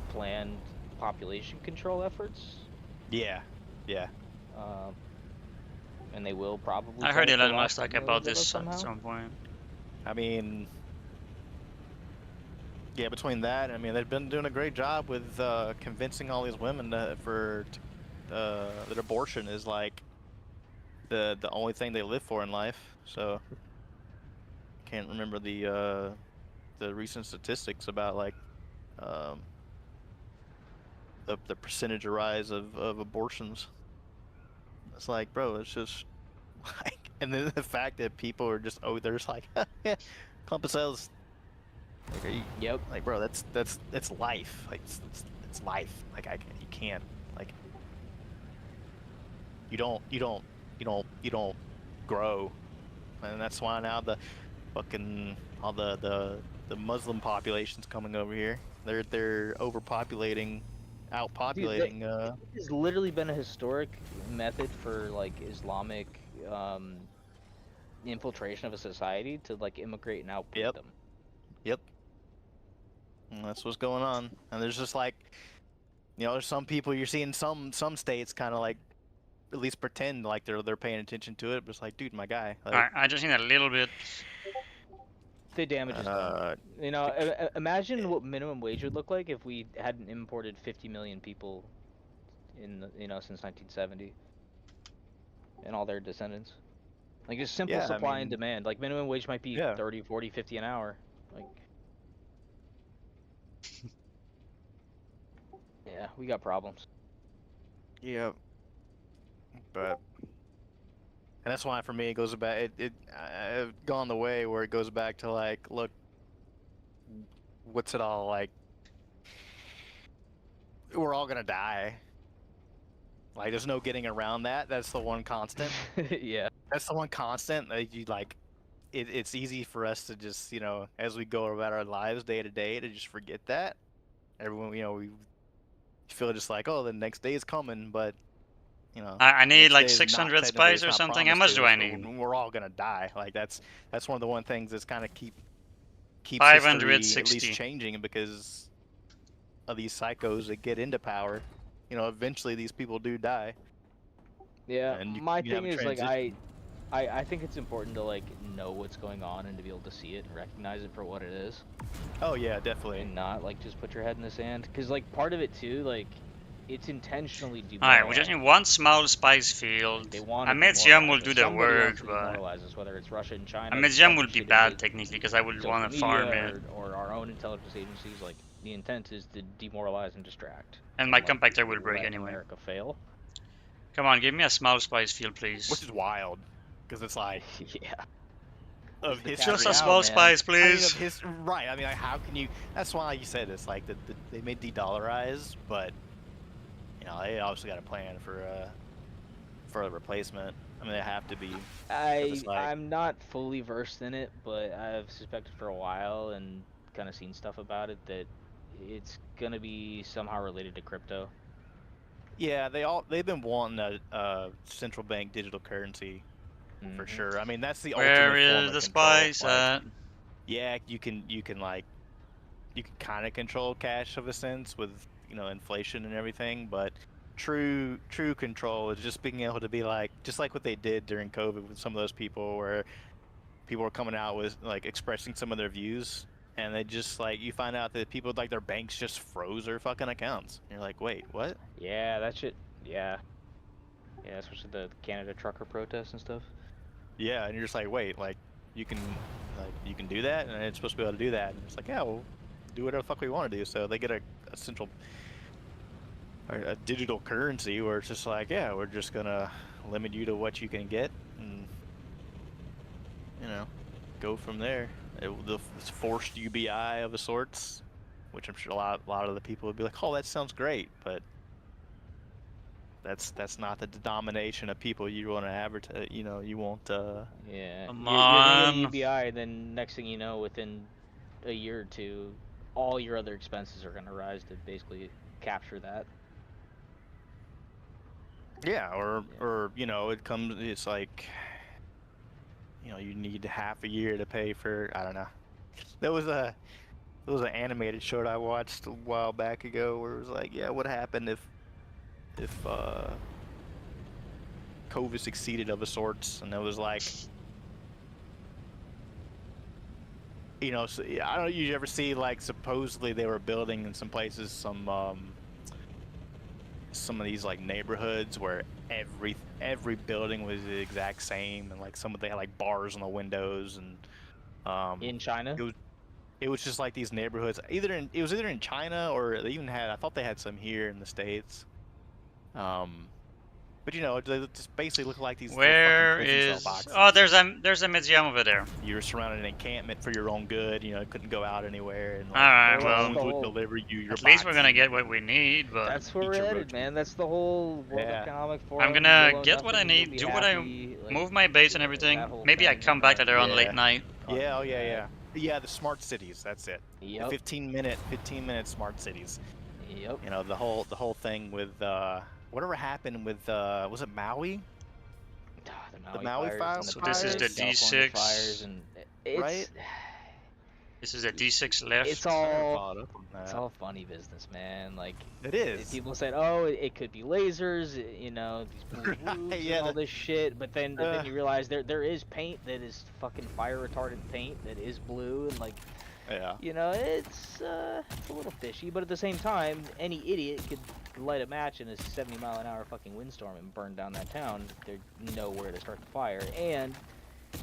G: planned population control efforts,
F: yeah,
G: and they will probably.
A: I heard
G: try to
A: Elon
G: kill off
A: Musk talk
G: millions
A: about
G: of us
A: this
G: somehow.
A: at some point.
F: I mean, yeah. Between that, I mean, they've been doing a great job with convincing all these women that that abortion is like the only thing they live for in life. So, can't remember the recent statistics about like the percentage of rise of abortions. It's like, bro, it's just like, and then the fact that people are just they're just like, yeah, clump of cells. Like, are you,
G: Yep.
F: like, bro, that's life. Like, it's it's life. Like you can't like you don't grow, and that's why now the fucking all the Muslim population's coming over here. They're overpopulating,
G: Dude,
F: outpopulating.
G: it's literally been a historic method for like Islamic um, infiltration of a society to like immigrate and outbreed
F: Yep.
G: them.
F: Yep. And that's what's going on. And there's just like, there's some people you're seeing some states kind of like at least pretend like they're paying attention to it, but it's like, dude, my guy, like,
A: Alright, I just need a little bit.
G: The damage is done. Imagine what minimum wage would look like if we hadn't imported 50 million people since 1970, and all their descendants. Like just simple
F: yeah, I
G: supply and
F: mean,
G: demand. Like minimum wage might be
F: yeah,
G: 30, 40, 50 an hour. Like, yeah, we got problems.
F: yeah, but. And that's why for me it goes back. I've gone the way where it goes back to like, look, what's it all like? We're all gonna die. Like, there's no getting around that. That's the one constant.
G: Yeah.
F: That's the one constant. Like, it's easy for us to just, as we go about our lives day to day, to just forget that. Everyone, we feel just like, oh, the next day is coming, but
A: I need
F: next
A: like
F: day is not
A: 600
F: technically,
A: spice
F: it's
A: or
F: not
A: something. How
F: promised
A: much
F: to
A: do
F: us,
A: I
F: but
A: need?
F: we're all gonna die. Like that's one of the one things that's kind of keeps history at least
A: 560.
F: changing because of these psychos that get into power. Eventually these people do die.
G: Yeah,
F: And
G: my
F: you have
G: thing
F: a
G: is like
F: transition.
G: I think it's important to like know what's going on and to be able to see it and recognize it for what it is,
F: Oh yeah, definitely.
G: and not like just put your head in the sand. Cause like part of it too, like it's intentionally
A: Alright, we just need
G: demoralizing.
A: one small spice
G: Like,
A: field.
G: they want
A: A
G: to
A: medium will
G: demoralize
A: do
G: us.
A: the
G: Somebody wants
A: work,
G: to
A: but
G: demoralize us, whether it's Russia and
A: a
G: China
A: medium will
G: pumping
A: be
G: shit
A: bad
G: into
A: technically because I would
G: social
A: want to
G: media
A: farm it.
G: or our own intelligence agencies. Like the intent is to demoralize and distract,
A: And my
G: and like
A: compactor will break
G: let
A: anyway.
G: America fail.
A: Come on, give me a small spice field,
F: Which
A: please.
F: is wild, because it's like
G: Yeah, this
F: of
G: is the cash
A: Just
F: history.
A: a
G: cow,
A: small
G: man.
A: spice,
F: I mean,
A: please.
F: of his right. I mean, like, how can you? That's why you said it's like they may de-dollarize, but they obviously got a plan for a replacement. I mean, they have to be. 'Cause it's like,
G: I'm not fully versed in it, but I've suspected for a while and kind of seen stuff about it that it's gonna be somehow related to crypto.
F: yeah, they've been wanting a central bank digital currency for
G: Hmm.
F: sure. I mean, that's the
A: Where
F: ultimate form
A: is
F: of
A: the
F: control.
A: spice
F: Like,
A: at?
F: yeah, you can kind of control cash of a sense with inflation and everything, but true control is just being able to be like just like what they did during COVID with some of those people where people were coming out with like expressing some of their views, and they just like you find out that people like their banks just froze their fucking accounts. And you're like, wait, what?
G: Yeah, that shit. Yeah, yeah, especially the Canada trucker protests and stuff.
F: Yeah, and you're just like, wait, you can you can do that, and it's supposed to be able to do that, and it's like, yeah, well, do whatever the fuck we want to do. So they get a central a digital currency where it's just like, yeah, we're just gonna limit you to what you can get, and go from there. It's forced UBI of a sorts, which I'm sure a lot of the people would be like, oh, that sounds great, but that's not the domination of people you want to advertise. You won't.
G: Yeah,
A: Come
G: you're gonna get a
A: on.
G: UBI, then next thing you know, within a year or two, all your other expenses are gonna rise to basically capture that.
F: Yeah,
G: Yeah.
F: or it's like you need half a year to pay for, I don't know. There was an animated show that I watched a while back ago where it was like, yeah, what happened if COVID succeeded of a sorts, and it was like, so, yeah, I don't know, you ever see like supposedly they were building in some places some of these like neighborhoods where every building was the exact same, and like some of they had like bars on the windows, and
G: In China?
F: it was just like these neighborhoods. It was either in China or they even had. I thought they had some here in the States. Um, But you know, they just basically look like these
A: Where
F: little fucking prison
A: is?
F: cell boxes.
A: Oh, there's a museum over there.
F: You were surrounded in an encampment for your own good. You know, couldn't go out anywhere, and like
A: Alright, well,
F: drones would deliver you your
A: at least we're gonna
F: boxes.
A: get what we need, but
G: That's where
F: eat
G: we're
F: your
G: headed,
F: roach
G: man. That's the whole World
F: Yeah.
G: Economic Forum.
A: I'm gonna
G: YOLO
A: get what I
G: nothing, you'll
A: need,
G: be
A: do what I
G: happy, like,
A: move my base and
G: that
A: everything.
G: whole
A: Maybe I
G: thing,
A: come back later on
F: Yeah.
A: late night.
F: Yeah, oh yeah,
G: Yeah.
F: yeah. Yeah, the smart cities. That's it.
G: Yep.
F: The 15-minute smart cities.
G: Yep.
F: You know, the whole thing with whatever happened with was it Maui?
G: The
F: Maui fires,
A: So this is the
G: California
A: D6.
G: fires, and it's,
F: Right?
A: This is a D6 left.
G: It's
F: I never
G: all
F: followed up on
G: it's
F: that.
G: all funny business, man. Like
F: It is.
G: people said, oh, it could be lasers, you know, these blue
F: Right,
G: roofs
F: yeah,
G: and all
F: the-
G: this shit. But then you realize there is paint that is fucking fire retardant paint that is blue, and like,
F: Yeah.
G: you know, it's a little fishy. But at the same time, any idiot could light a match in a 70-mile-an-hour fucking windstorm and burn down that town. There's nowhere to start the fire. And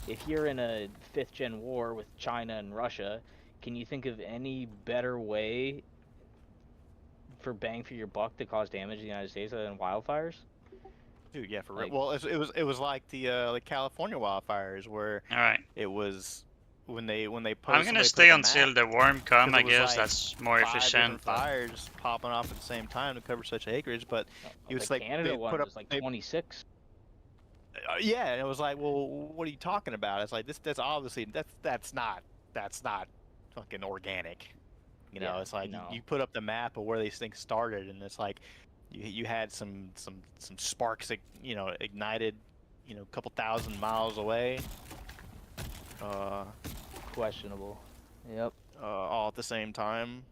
G: if you're in a 5th-gen war with China and Russia, can you think of any better way for bang for your buck to cause damage in the United States other than wildfires?
F: Dude, yeah, for real.
G: Like-
F: Well, it was like the like California wildfires where
A: Alright.
F: it was when they posted.
A: I'm gonna stay until the worm come, I
F: because it was
A: guess.
F: like
A: That's more
F: 5 different
A: efficient. but-
F: fires popping off at the same time to cover such acreage, but
G: Oh,
F: was
G: the
F: like,
G: Canada
F: they
G: one
F: put up-
G: was like
F: they-
G: 26.
F: yeah, and it was like, well, what are you talking about? It's like that's obviously that's not fucking organic. You know,
G: Yeah,
F: it's like
G: no.
F: you put up the map of where these things started, and it's like you had some sparks that ignited, a couple thousand miles away.
G: Questionable. Yep.
F: All at the same time.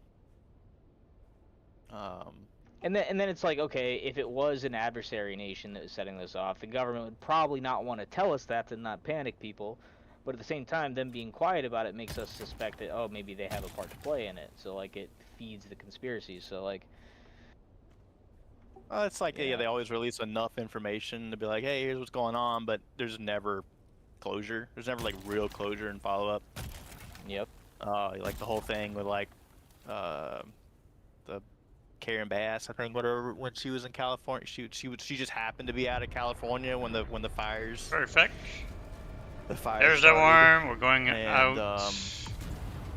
G: And then it's like, okay, if it was an adversary nation that was setting this off, the government would probably not want to tell us that to not panic people. But at the same time, them being quiet about it makes us suspect that, oh, maybe they have a part to play in it. So, like, it feeds the conspiracy. So, like...
F: It's like, yeah,
G: Yeah.
F: they always release enough information to be like, hey, here's what's going on, but there's never closure. There's never, like, real closure and follow-up.
G: Yep.
F: Like the whole thing with, like, the Karen Bass, I think, whatever, when she was in California, she just happened to be out of California when the fires.
A: Perfect.
F: The fires
A: There's the
F: started.
A: worm. We're going
F: And,
A: out.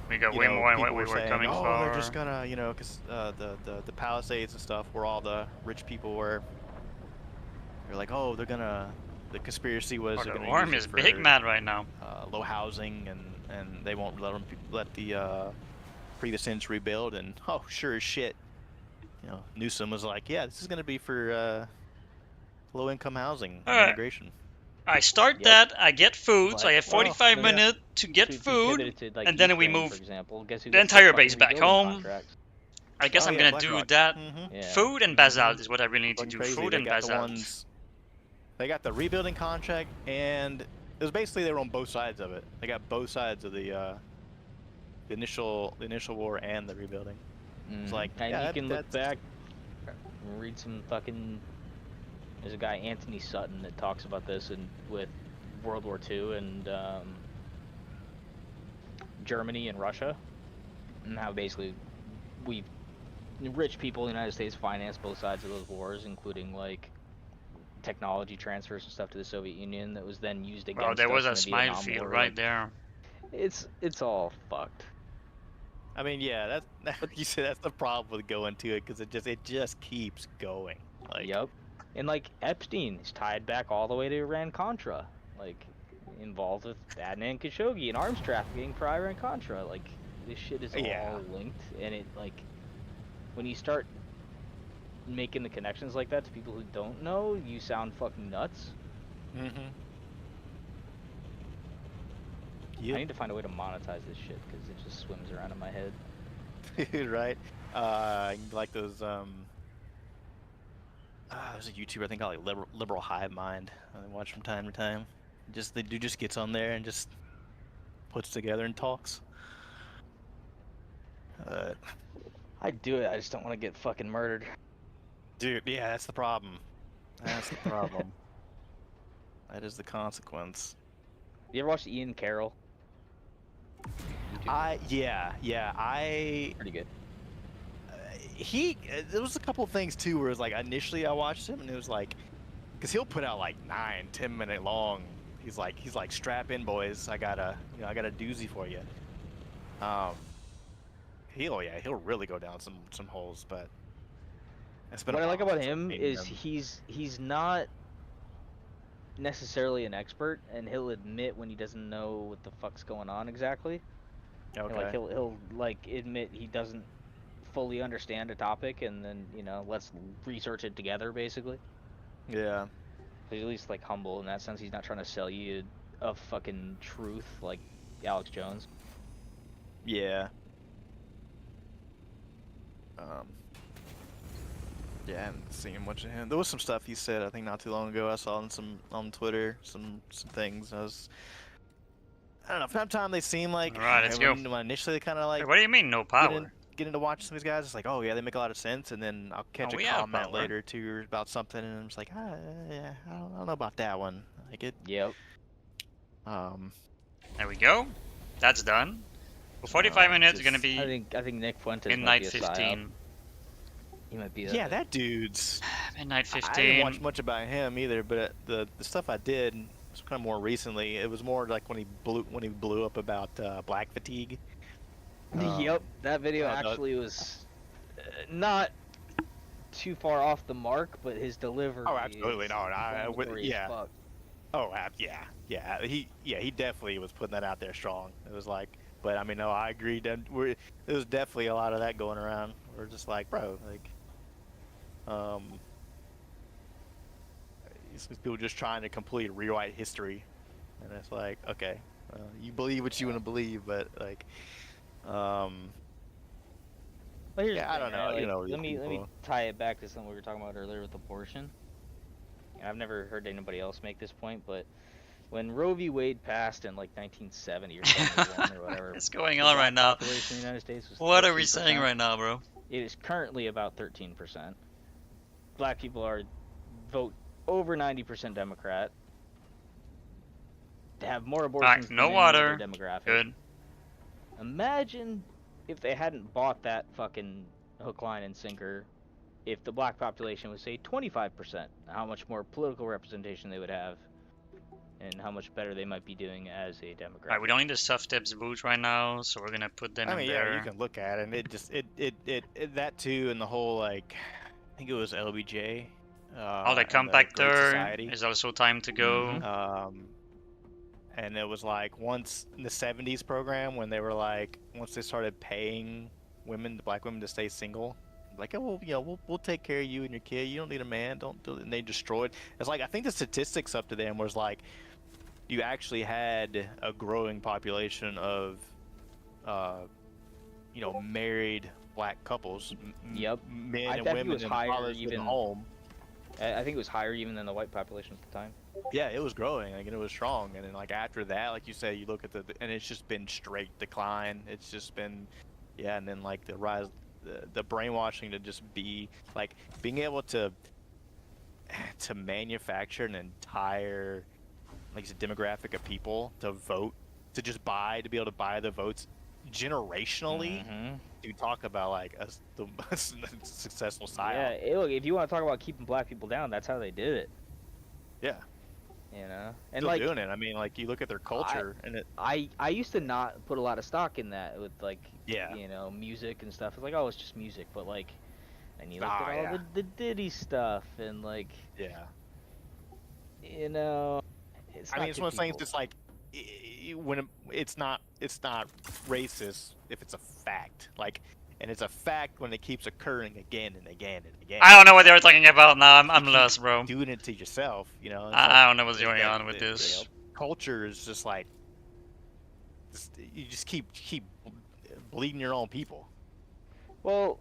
A: We got
F: you
A: way
F: know,
A: more than
F: people
A: what we were
F: saying,
A: coming
F: oh,
A: for.
F: they're just gonna, because the Palisades and stuff, where all the rich people were. They're like, oh, they're gonna. The conspiracy was
A: Oh,
F: they're
A: the
F: gonna
A: worm
F: use
A: is
F: it
A: big
F: for,
A: mad right now.
F: low housing, and they won't let the previous century rebuild. And oh, sure as shit, Newsom was like, yeah, this is gonna be for low-income housing
A: Alright.
F: integration.
A: I start
G: Yep.
A: that. I get food. So I have
F: Well,
A: 45
F: yeah.
A: minutes to get
G: So we
A: food.
G: pivoted to, like,
A: and then we
G: Ukraine,
A: move
G: for example. Guess who
A: the
G: gets
A: entire
G: fucking
A: base back
G: rebuilding
A: home.
G: contracts?
A: I guess
F: Oh,
A: I'm
F: yeah,
A: gonna do
F: BlackRock.
A: that.
F: Mhm.
G: Yeah.
A: Food and basalt is what I really need to
F: Fucking
A: do.
F: crazy.
A: Food
F: They
A: and
F: got the
A: basalt.
F: ones. They got the rebuilding contract, and it was basically they were on both sides of it. They got both sides of the initial war and the rebuilding. It's like,
G: and
F: yeah,
G: you can look
F: that's-
G: back, and read some fucking. There's a guy, Anthony Sutton, that talks about this and with World War II and Germany and Russia, and how basically rich people in the United States financed both sides of those wars, including like technology transfers and stuff to the Soviet Union that was then used against
A: Well, there
G: us
A: was
G: in
A: a
G: the
A: smile
G: Vietnam
A: field
G: War.
A: right
G: Like,
A: there.
G: it's all fucked.
F: I mean, yeah, that's you said that's the problem with going to it because it just keeps going. Like,
G: Yep. And like Epstein is tied back all the way to Iran Contra, like involved with Adnan Khashoggi and arms trafficking for Iran Contra. Like this shit is
F: Yeah.
G: all linked, and it like when you start making the connections like that to people who don't know, you sound fucking nuts.
F: Mm-hmm.
G: I need to find a way to monetize this shit because it just swims around in my head.
F: Right. Like those there's a YouTuber I think called like Liberal Hive Mind. I watch from time to time. The dude just gets on there and just puts together and talks.
G: I'd do it. I just don't want to get fucking murdered.
F: Dude, yeah, that's the problem. That's the problem. That is the consequence.
G: You ever watch Ian Carroll?
F: Yeah, I
G: Pretty good.
F: there was a couple things too where it was like initially I watched him and it was like Cause he'll put out like 9-10 minute long. He's like strap in, boys. I got a doozy for you. He'll really go down some holes, but it's been
G: What
F: a
G: I like
F: while
G: about
F: since I've
G: him
F: seen
G: is he's not necessarily an expert, and he'll admit when he doesn't know what the fuck's going on exactly. And, like
F: Okay.
G: he'll like admit he doesn't fully understand a topic, and then let's research it together basically.
F: Yeah.
G: So he's at least like humble in that sense. He's not trying to sell you a fucking truth like Alex Jones.
F: Yeah. Yeah, I haven't seen much of him. There was some stuff he said, I think, not too long ago. I saw on Twitter some things. I don't know. From time to time, they seem like
A: All right, let's go.
F: when initially they kind of like
A: Wait, what do you mean no power?
F: get into watching some of these guys. It's like, oh yeah, they make a lot of sense, and then I'll catch
A: Oh,
F: a
A: we have
F: comment
A: power.
F: later or two about something, and I'm just like, yeah, I don't know about that one. Like it.
G: Yep.
A: There we go. That's done. For 45 minutes, it's gonna
F: just-
A: be
G: I think Nick Fuentes might
A: midnight
G: be a
A: 15.
G: He might be.
F: Yeah, that dude's.
A: Midnight
F: I didn't
A: 15.
F: watch much about him either, but the stuff I did was kind of more recently. It was more like when he blew up about black fatigue.
G: Yep, that video
F: oh, no.
G: actually was not too far off the mark, but his delivery.
F: Oh, absolutely
G: is
F: no,
G: inflammatory as
F: yeah.
G: fuck.
F: Oh, yeah. He definitely was putting that out there strong. It was like, but I mean, no, I agree. There was definitely a lot of that going around. We're just like, bro, like, it's people just trying to completely rewrite history, and it's like, okay, you believe what you want to believe, but like,
G: Well, here's
F: yeah,
G: the
F: I
G: thing,
F: don't know.
G: right?
F: You know,
G: Like,
F: these
G: let me
F: people.
G: tie it back to something we were talking about earlier with abortion. And I've never heard anybody else make this point, but when Roe v. Wade passed in like 1970 or 71 or whatever,
A: What's going
G: the
A: on
G: black
A: right now?
G: population in the United States was
A: What are we saying
G: 13%.
A: right now, bro?
G: It is currently about 13%. Black people vote over 90% Democrat. They have more abortions
A: no
G: than any
A: water.
G: other demographic.
A: Good.
G: Imagine if they hadn't bought that fucking hook, line, and sinker. If the black population was say 25%, how much more political representation they would have, and how much better they might be doing as a demographic.
A: Alright, we don't need the soft tips boots right now, so we're gonna put them
F: I
A: in
F: mean,
A: there.
F: yeah, you can look at it, and it just it that too, and the whole like, I think it was LBJ.
A: Oh, the
F: and Great
A: compactor
F: Society.
A: is also time to go.
G: Mhm.
F: And it was like once in the '70s program when they were like, once they started paying black women to stay single, like, oh, well, you know, we'll take care of you and your kid. You don't need a man. Don't do it. And they destroyed. It's like I think the statistics up to them was like, you actually had a growing population of, married black couples.
G: Yep.
F: Men
G: I
F: and
G: bet it
F: women
G: was
F: and
G: higher
F: fathers
G: even-
F: living home.
G: I think it was higher even than the white population at the time.
F: Yeah, it was growing, like, and it was strong, and then like after that, like you said, you look at and it's just been straight decline. It's just been, yeah, and then like the rise, the brainwashing to just be like being able to manufacture an entire, like, demographic of people to vote, to just to be able to buy the votes generationally.
G: Mhm.
F: You talk about like the successful psyop.
G: Yeah, look, if you want to talk about keeping black people down, that's how they did it.
F: Yeah.
G: You know, and
F: Still
G: like
F: doing it. I mean, like, you look at their culture, and it.
G: I used to not put a lot of stock in that with like
F: Yeah.
G: music and stuff. It's like, oh, it's just music, but like, and you look
F: Ah,
G: at all
F: yeah.
G: the Diddy stuff and like,
F: Yeah.
G: it's
F: I
G: not
F: mean, it's
G: good
F: one of those things.
G: people.
F: It's like when it's not racist if it's a fact. Like, and it's a fact when it keeps occurring again and again and again.
A: I don't know what they were talking about now. I'm lost, bro.
F: Doing it to yourself, you know. It's
A: I
F: like,
A: don't know what's
F: it's
A: going
F: that-
A: on with
F: the-
A: this.
F: Culture is just like you just keep bleeding your own people.
G: Well,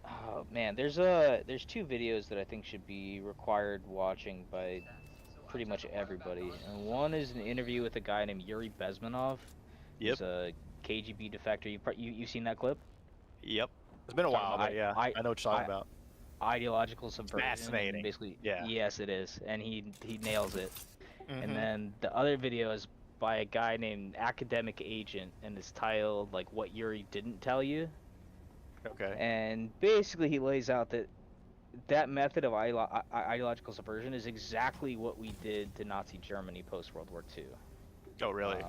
G: oh man, there's two videos that I think should be required watching by pretty much everybody. And one is an interview with a guy named Yuri Bezmenov.
F: Yep.
G: He's a KGB defector. You've seen that clip?
F: Yep. It's been a while, but yeah, I know what you're talking about.
G: Ideological subversion. and
F: fascinating.
G: Basically,
F: Yeah.
G: yes, it is, and he nails it.
F: Mhm.
G: And then the other video is by a guy named Academic Agent, and it's titled like "What Yuri Didn't Tell You."
F: Okay.
G: And basically, he lays out that that method of ideological subversion is exactly what we did to Nazi Germany post World War II.
F: Oh, really?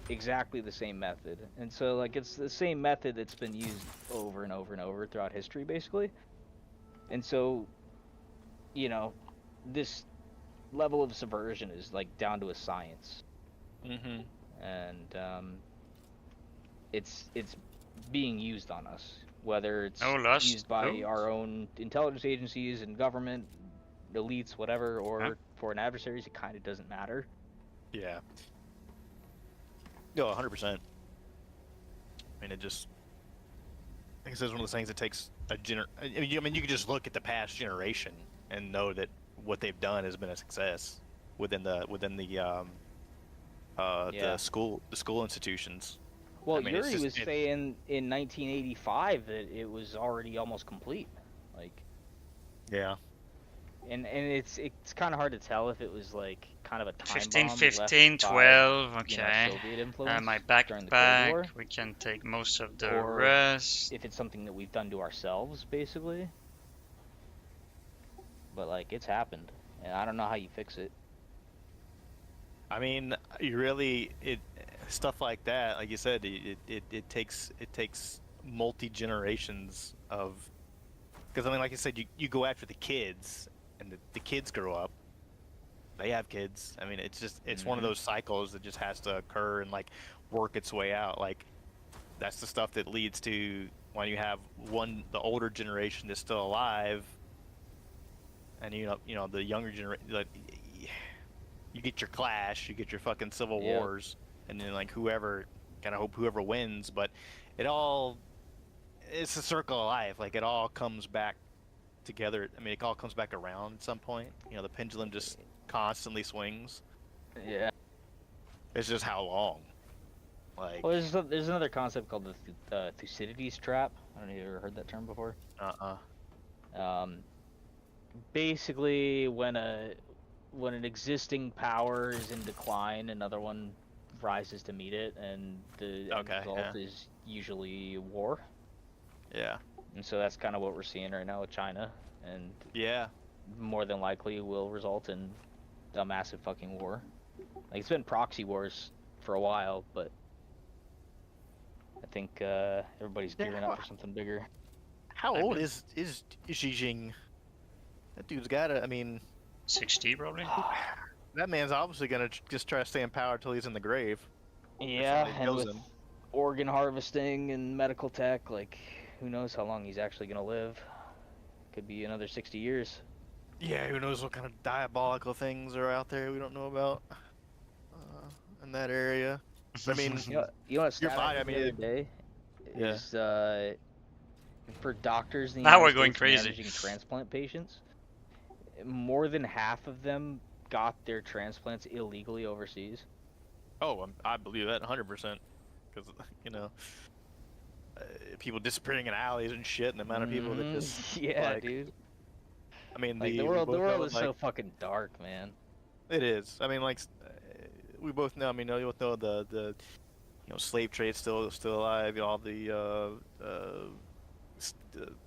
G: Exactly the same method, and so like it's the same method that's been used over and over and over throughout history, basically. And so, you know, this level of subversion is like down to a science,
F: Mm-hmm.
G: and it's being used on us, whether it's
A: No lost.
G: used by
A: Oh.
G: our own intelligence agencies and government elites, whatever, or for an adversaries. It kind of doesn't matter.
F: Yeah. No, 100%. I mean, it just. I think it's one of those things that takes a I mean, you can just look at the past generation and know that what they've done has been a success within the school institutions.
G: Well,
F: I mean,
G: Yuri was saying in 1985 that it was already almost complete. Like,
F: yeah.
G: and it's kind of hard to tell if it was like kind of a time
A: 15,
G: bomb
A: 15,
G: left
A: 12.
G: by,
A: Okay.
G: Soviet influence
A: My
G: during the Cold War,
A: backpack. We can take most of the
G: or
A: rest.
G: if it's something that we've done to ourselves, basically. But like, it's happened, and I don't know how you fix it.
F: I mean, you really stuff like that, like you said, it takes multi generations of, because I mean, like you said, you go after the kids, and the kids grow up, they have kids. I mean, it's one of those cycles that just has to occur and like work its way out. Like that's the stuff that leads to when you have the older generation that's still alive, and you know the younger generation. Like, you get your clash, you get your fucking civil wars, and then like whoever wins. But it's a circle of life. Like it all comes back together. I mean, it all comes back around at some point. You know, the pendulum just constantly swings.
G: Yeah.
F: It's just how long. Like.
G: Well, there's another concept called the Thucydides trap. I don't know if you ever heard that term before. Basically, when an existing power is in decline, another one rises to meet it, and the end result is usually war.
F: Yeah.
G: And so that's kind of what we're seeing right now with China, and more than likely will result in a massive fucking war. Like, it's been proxy wars for a while, but I think everybody's gearing up for something bigger.
F: How old is Xi Jinping? That dude's gotta, I mean...
A: 60 probably?
F: That man's obviously gonna just try to stay in power till he's in the grave.
G: Yeah, and with organ harvesting and medical tech, like, who knows how long he's actually gonna live. Could be another 60 years.
F: Yeah, who knows what kind of diabolical things are out there we don't know about in that area. I mean,
G: you know what?
F: Your body, I
G: the other day is for doctors in the
A: Now
G: United
A: we're going
G: States
A: crazy.
G: managing transplant patients, more than half of them got their transplants illegally overseas.
F: Oh, I believe that 100%. Because, you know, people disappearing in alleys and shit, and the amount of people that just...
G: Yeah, dude.
F: I mean,
G: like, the world is so fucking dark, man.
F: It is. I mean, like, we both know. I mean, you both know the slave trade's still alive. You know, all the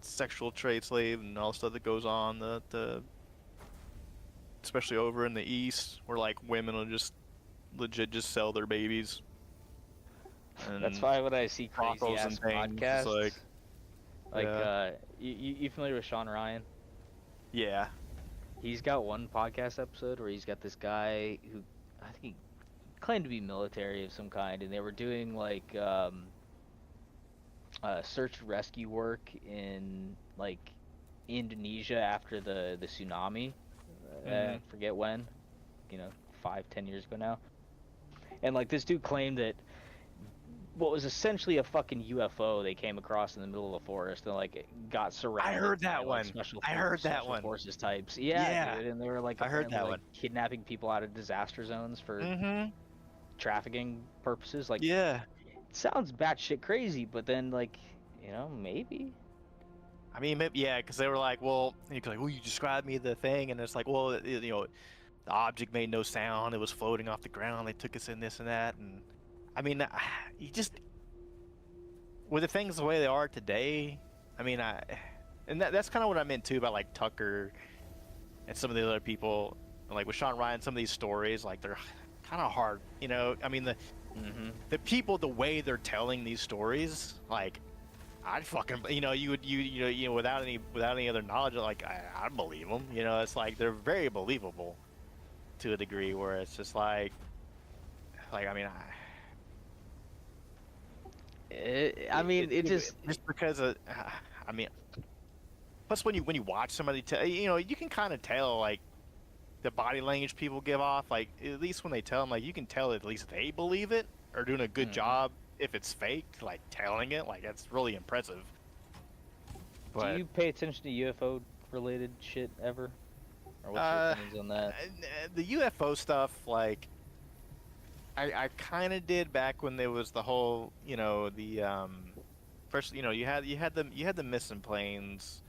F: sexual trade slave and all the stuff that goes on. Especially over in the East, where like women will just legit just sell their babies. And
G: that's why when I see crazy ass podcasts, you familiar with Sean Ryan?
F: Yeah.
G: He's got one podcast episode where he's got this guy who I think he claimed to be military of some kind, and they were doing like search and rescue work in like Indonesia after the tsunami. I forget when, 5-10 years ago now. And like this dude claimed that what was essentially a fucking UFO they came across in the middle of the forest and like got surrounded.
F: I heard that one. I heard that
G: special
F: one.
G: Forces types. Yeah, dude, and they were like
F: I heard that
G: like,
F: one.
G: kidnapping people out of disaster zones for trafficking purposes. Like,
F: yeah,
G: it sounds batshit crazy, but then like, maybe.
F: I mean, yeah, because they were like, well, you described me the thing, and it's like, well, the object made no sound. It was floating off the ground. They took us in this and that, and I mean, you just with the things the way they are today. I mean, and that's kind of what I meant too about like Tucker and some of the other people, like with Sean Ryan. Some of these stories, like they're kind of hard. You know, I mean the people, the way they're telling these stories, like I'd fucking, you know, without any other knowledge, like I'd believe them. You know, it's like they're very believable to a degree where it's just like I mean,
G: I mean, it just
F: because of, I mean, plus when you watch somebody tell, you know, you can kind of tell like the body language people give off, like at least when they tell them, like you can tell at least they believe it or doing a good job. If it's fake, like telling it, like that's really impressive. But
G: do you pay attention to UFO related shit ever? Or what's your opinions on that?
F: the UFO stuff, like I kind of did back when there was the whole, you know, the first, you know, you had the missing planes,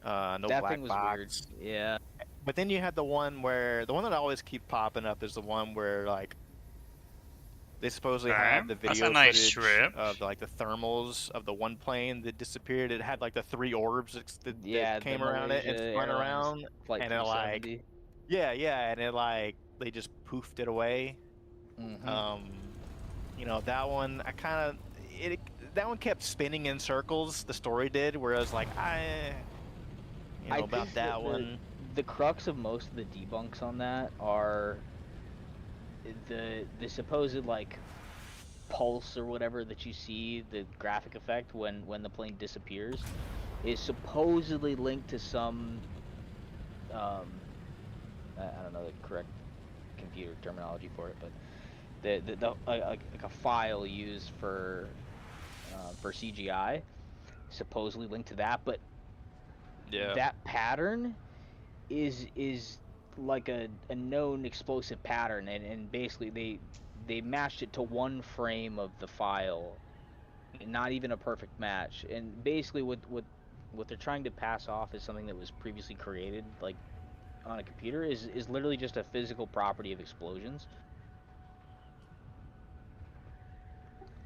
F: no
G: That
F: black
G: thing was
F: box.
G: weird. Yeah.
F: But then you had the one that always keep popping up is the one where like they supposedly have the
A: That's a
F: video
A: nice
F: footage
A: strip.
F: of like the thermals of the one plane that disappeared. It had like the 3 orbs that came
G: the
F: around it and
G: Malaysia
F: spun
G: Airlines
F: around,
G: Flight
F: and it like
G: 370.
F: yeah, and it like they just poofed it away. You know, that one I kind of that one kept spinning in circles. The story did, whereas like
G: I
F: about
G: think
F: that one.
G: The crux of most of the debunks on that are the supposed like pulse or whatever that you see, the graphic effect when the plane disappears, is supposedly linked to some I don't know the correct computer terminology for it, but like a file used for CGI, supposedly linked to that, but that pattern is like a known explosive pattern, and basically they matched it to one frame of the file, not even a perfect match, and basically what they're trying to pass off as something that was previously created like on a computer is literally just a physical property of explosions.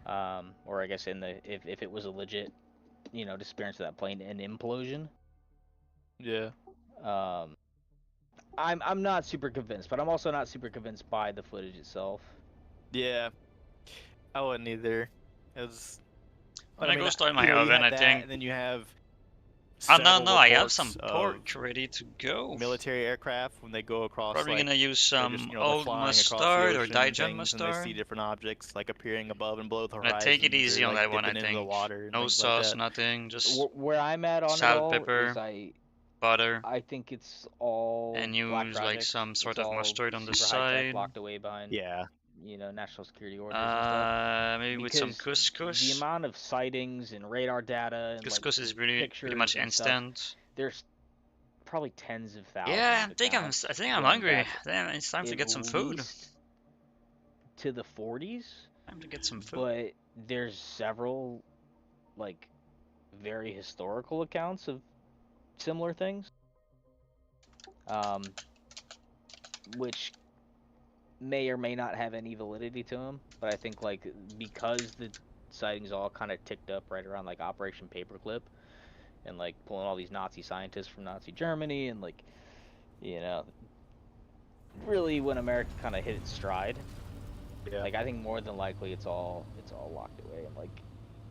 G: Or I guess if it was a legit, you know, disappearance of that plane, an implosion.
F: Yeah.
G: I'm not super convinced, but I'm also not super convinced by the footage itself.
F: Yeah. I wouldn't either. It was.
A: When I go start
F: you
A: my
F: know, you
A: oven,
F: had
A: I
F: that,
A: think.
F: and then you have.
A: Oh no,
F: Several
A: no, I have
F: reports
A: some
F: of
A: pork ready to go.
F: military aircraft when they go across.
A: Probably
F: like,
A: gonna use
F: they're
A: some
F: just, you know, they're
A: old
F: flying across the
A: mustard or
F: ocean and
A: Dijon
F: things, and they see
A: mustard.
F: different objects like appearing above and below the
A: Gonna take it
F: horizons,
A: easy
F: or
A: on
F: like
A: that one, I
F: dipping into the
A: think.
F: water and
A: No
F: things like
A: sauce,
F: that.
A: nothing, just
G: Where I'm at on it
A: salt,
G: all is
A: pepper,
G: I
A: butter,
G: think it's all
A: and
G: black
A: use like
G: projects.
A: some sort
G: It's
A: of
G: all
A: mustard on the
G: super high tech,
A: side.
G: locked away behind,
F: Yeah.
G: you know, national security orders and stuff.
A: Maybe with some
G: Because the
A: couscous.
G: amount of sightings and radar data and like
A: Couscous is pretty
G: pictures
A: much
G: and stuff,
A: instant.
G: there's probably tens of
A: Yeah,
G: thousands of
A: I
G: accounts
A: think I'm
G: going
A: hungry.
G: back
A: Damn, it's time to
G: at
A: get some food.
G: least to the 40s,
A: Time to get some food.
G: but there's several like very historical accounts of similar things, which may or may not have any validity to them. But I think like because the sightings all kind of ticked up right around like Operation Paperclip and like pulling all these Nazi scientists from Nazi Germany and like, you know, really when America kind of hit its stride.
F: Yeah.
G: Like I think more than likely it's all locked away, and like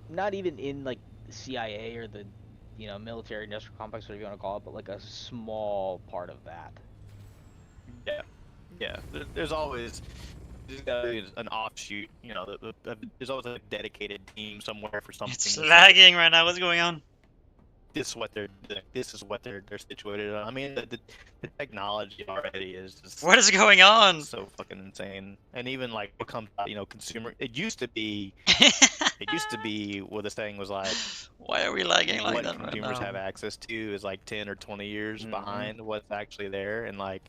G: not even in like the CIA or the, you know, military industrial complex, whatever you want to call it, but like a small part of that.
F: Yeah. Yeah. There's always an offshoot. You know, there's always a dedicated team somewhere for something.
A: It's
F: that's
A: lagging right now. What's going on?
F: this is what they're situated on. I mean, the technology already is just
A: What is going on?
F: so fucking insane. And even like what comes out, you know, consumer. It used to be what the saying was like.
A: Why are we lagging like
F: What
A: that right
F: consumers
A: now?
F: have access to is like 10 or 20 years behind what's actually there, and like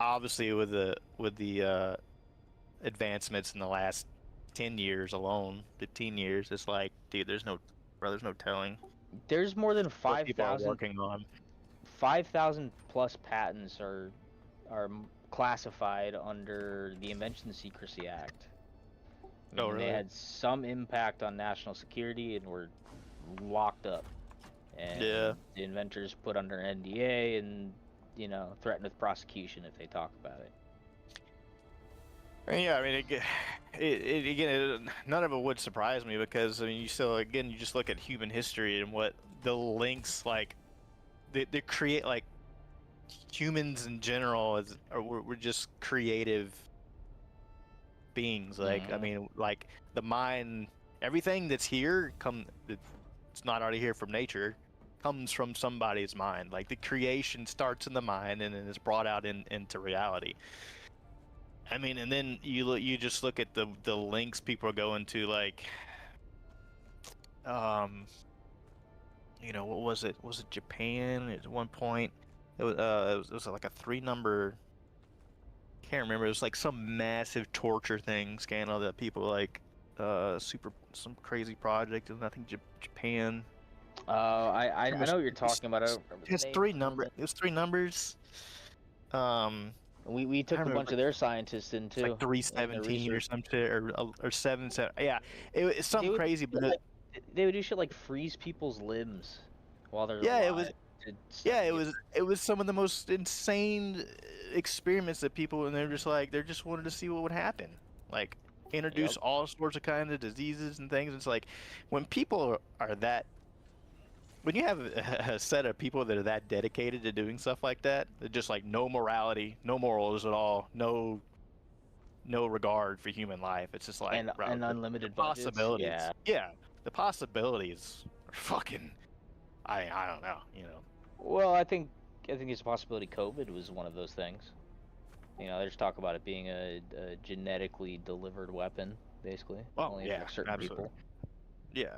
F: obviously with the advancements in the last 10 years alone, 15 years, it's like, dude, there's no telling.
G: There's more than
F: What people are working on.
G: 5,000 plus patents are classified under the Invention Secrecy Act.
F: Oh,
G: And
F: really?
G: they had some impact on national security and were locked up. and
F: Yeah.
G: the inventors put under NDA and threatened with prosecution if they talk about it.
F: And yeah, I mean, none of it would surprise me because I mean, you just look at human history and what the links like they create like humans in general we're just creative beings. Like I
G: Mhm.
F: mean, like the mind, everything that's here it's not already here from nature, comes from somebody's mind. Like the creation starts in the mind and then is brought out into reality. I mean, and then you just look at the links people are going to, like, um, what was it? Was it Japan at one point? It was like a three number. Can't remember. It was like some massive torture thing scandal that people like, some crazy project and I think Japan.
G: I know what you're talking about. I don't remember
F: It
G: the
F: has
G: name of it.
F: It was three numbers. Um,
G: We
F: I
G: took a bunch
F: remember.
G: of their scientists in
F: It's like
G: too in the
F: 317 or
G: research.
F: some shit, or 77. Yeah, it's
G: They
F: something
G: would do
F: crazy,
G: shit
F: but
G: like they would do shit like freeze people's limbs while they're
F: yeah, it was.
G: alive to
F: Yeah,
G: study
F: it
G: it.
F: was. It was some of the most insane experiments that people, and they're just wanted to see what would happen. Like
G: Yep.
F: introduce all sorts of kind of diseases and things. It's like when people are that. When you have a set of people that are that dedicated to doing stuff like that, they're just like no morality, no morals at all, no regard for human life. It's just like, bro,
G: And
F: the
G: unlimited budgets.
F: possibilities.
G: Yeah.
F: Yeah, the possibilities are fucking. I don't know.
G: Well, I think there's a possibility COVID was one of those things. There's talk about it being a genetically delivered weapon, basically.
F: Well,
G: Only
F: yeah,
G: affects certain
F: absolutely.
G: people.
F: Yeah,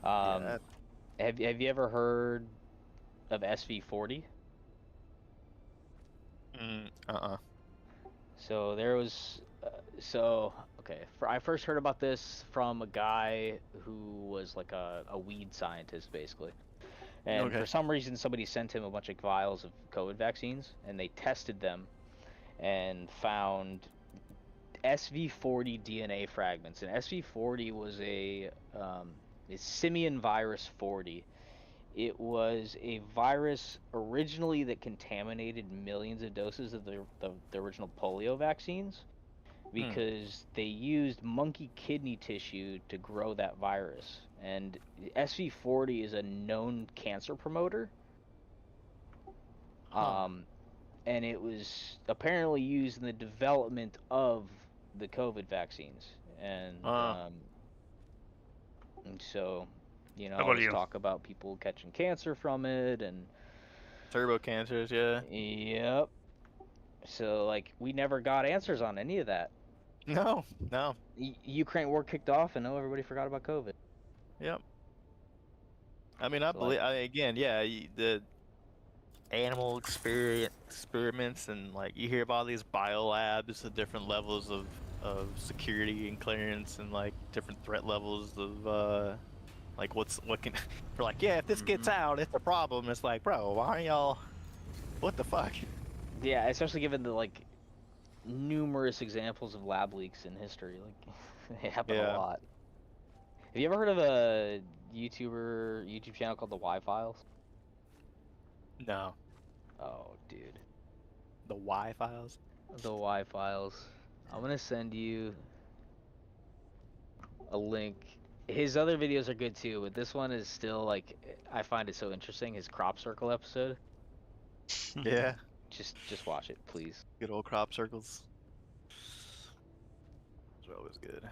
G: Um,
F: yeah.
G: have you ever heard of SV40?
F: Uh-uh.
G: So there was, okay. I first heard about this from a guy who was like a weed scientist, basically. And for
F: Okay.
G: some reason, somebody sent him a bunch of vials of COVID vaccines, and they tested them and found SV40 DNA fragments. And SV40 was a simian virus 40. It was a virus originally that contaminated millions of doses of the original polio vaccines
F: Hmm.
G: because they used monkey kidney tissue to grow that virus. And SV40 is a known cancer promoter.
F: Huh.
G: And it was apparently used in the development of the COVID vaccines.
F: Uh.
G: And so,
A: How
G: all
A: about
G: this
A: you?
G: talk about people catching cancer from it, and
F: Turbo cancers. Yeah.
G: yep. So, like, we never got answers on any of that.
F: No. No.
G: Ukraine war kicked off, and now everybody forgot about COVID.
F: Yep. I mean, I
G: So, like,
F: believe. Again, yeah. The animal experiments and like you hear about these biolabs, the different levels of security and clearance and like different threat levels of like what can we're like, yeah, if this gets
G: mhm.
F: out it's a problem. It's like, bro, why aren't y'all, what the fuck?
G: Yeah, especially given the like numerous examples of lab leaks in history, like they happen a
F: Yeah.
G: lot. Have you ever heard of a YouTube channel called the Y Files?
F: No.
G: Oh, dude,
F: The Y files.
G: the Y Files. I'm gonna send you a link. His other videos are good too, but this one is still like I find it so interesting. His crop circle episode.
F: Yeah.
G: Just watch it, please.
F: Good old crop circles. It's always good.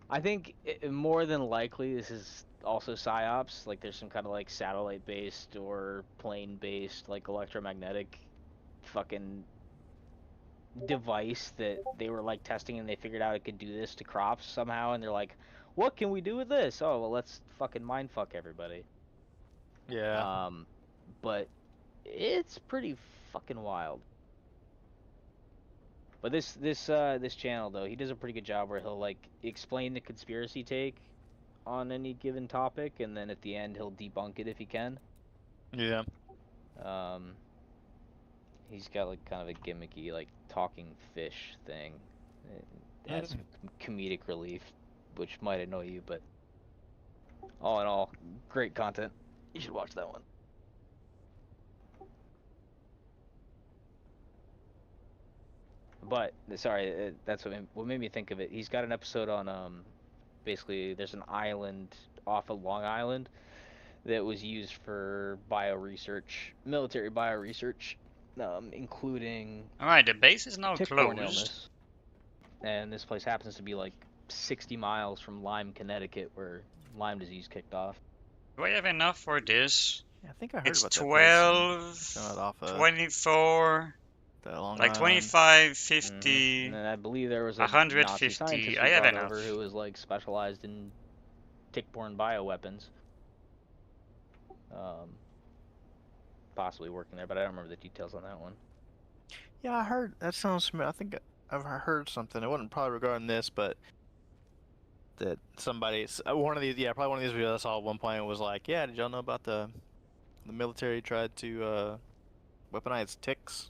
G: I think more than likely this is also psyops. Like there's some kind of like satellite based or plane based like electromagnetic fucking device that they were like testing and they figured out it could do this to crops somehow and they're like, what can we do with this? Oh well, let's fucking mindfuck everybody.
F: Yeah.
G: Um, but it's pretty fucking wild. But this channel though, he does a pretty good job where he'll like explain the conspiracy take on any given topic, and then at the end he'll debunk it if he can.
F: Yeah.
G: Um, he's got like kind of a gimmicky like talking fish thing. It has
F: Mm.
G: comedic relief, which might annoy you, but All in all, great content. You should watch that one. But sorry, that's what made me think of it. He's got an episode on basically there's an island off of Long Island that was used for bio research, military bio research, including
A: Alright, the base is now
G: tick-borne
A: closed.
G: illness. And this place happens to be like 60 miles from Lyme, Connecticut, where Lyme disease kicked off.
A: Do I have enough for this?
F: Yeah, I think I heard
A: It's
F: about that place.
A: 12,
F: Showing it off
A: 24,
F: the Long
A: like
F: Island.
A: 25,
G: And
A: 50.
G: then I believe there was a
A: 150.
G: Nazi scientist who
A: I have
G: brought
A: enough.
G: over who was like specialized in tick-borne bioweapons. Possibly working there, but I don't remember the details on that one.
F: Yeah, I heard that sounds familiar. I think I've heard something. It wasn't probably regarding this, but that somebody's one of these. Yeah, probably one of these videos I saw at one point was like, yeah, did y'all know about the military tried to weaponize ticks,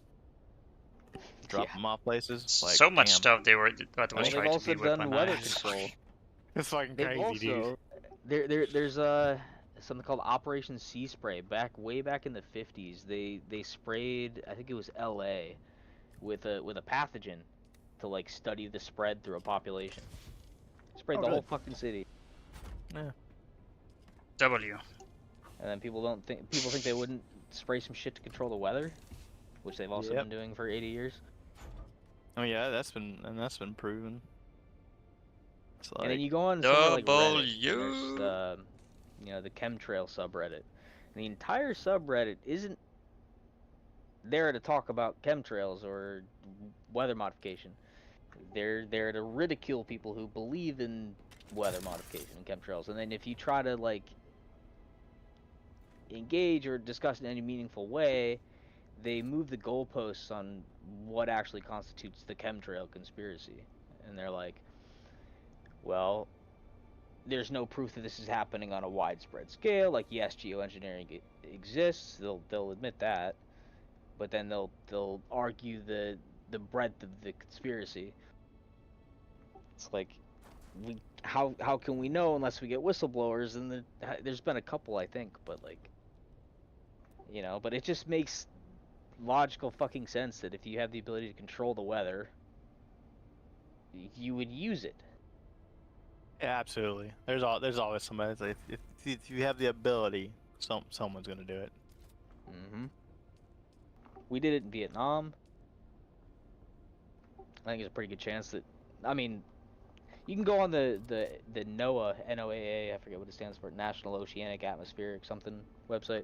F: drop
G: Yeah.
F: them off places? Like,
A: So much
F: damn.
A: stuff that was
G: Well, they've
A: trying to
G: also
A: be
G: done weather
A: weaponized.
G: control.
F: It's fucking
G: They've
F: crazy, dude.
G: also there's something called Operation Sea Spray. Way back in the 50s, they sprayed, I think it was L.A. with a pathogen to like study the spread through a population. Sprayed
F: Oh,
G: the whole
F: good.
G: fucking city,
A: W.
G: and then people think they wouldn't spray some shit to control the weather, which they've also
F: Yep.
G: been doing for 80 years.
F: Oh yeah, that's been proven. It's
G: And then
F: like,
G: you go on somewhere like Reddit,
A: W.
G: and there's the chemtrail subreddit. And the entire subreddit isn't there to talk about chemtrails or weather modification. They're there to ridicule people who believe in weather modification and chemtrails. And then if you try to like engage or discuss in any meaningful way, they move the goalposts on what actually constitutes the chemtrail conspiracy. And they're like, well, there's no proof that this is happening on a widespread scale. Like, yes, geoengineering exists. They'll admit that, but then they'll argue the breadth of the conspiracy. It's like, how can we know unless we get whistleblowers? And there's been a couple, I think, but like, but it just makes logical fucking sense that if you have the ability to control the weather, you would use it.
F: yeah, absolutely. There's always somebody. That's like, if you have the ability, someone's gonna do it.
G: Mm-hmm. We did it in Vietnam. I think there's a pretty good chance that, I mean, you can go on the NOAA, NOAA, I forget what it stands for, National Oceanic Atmospheric something website,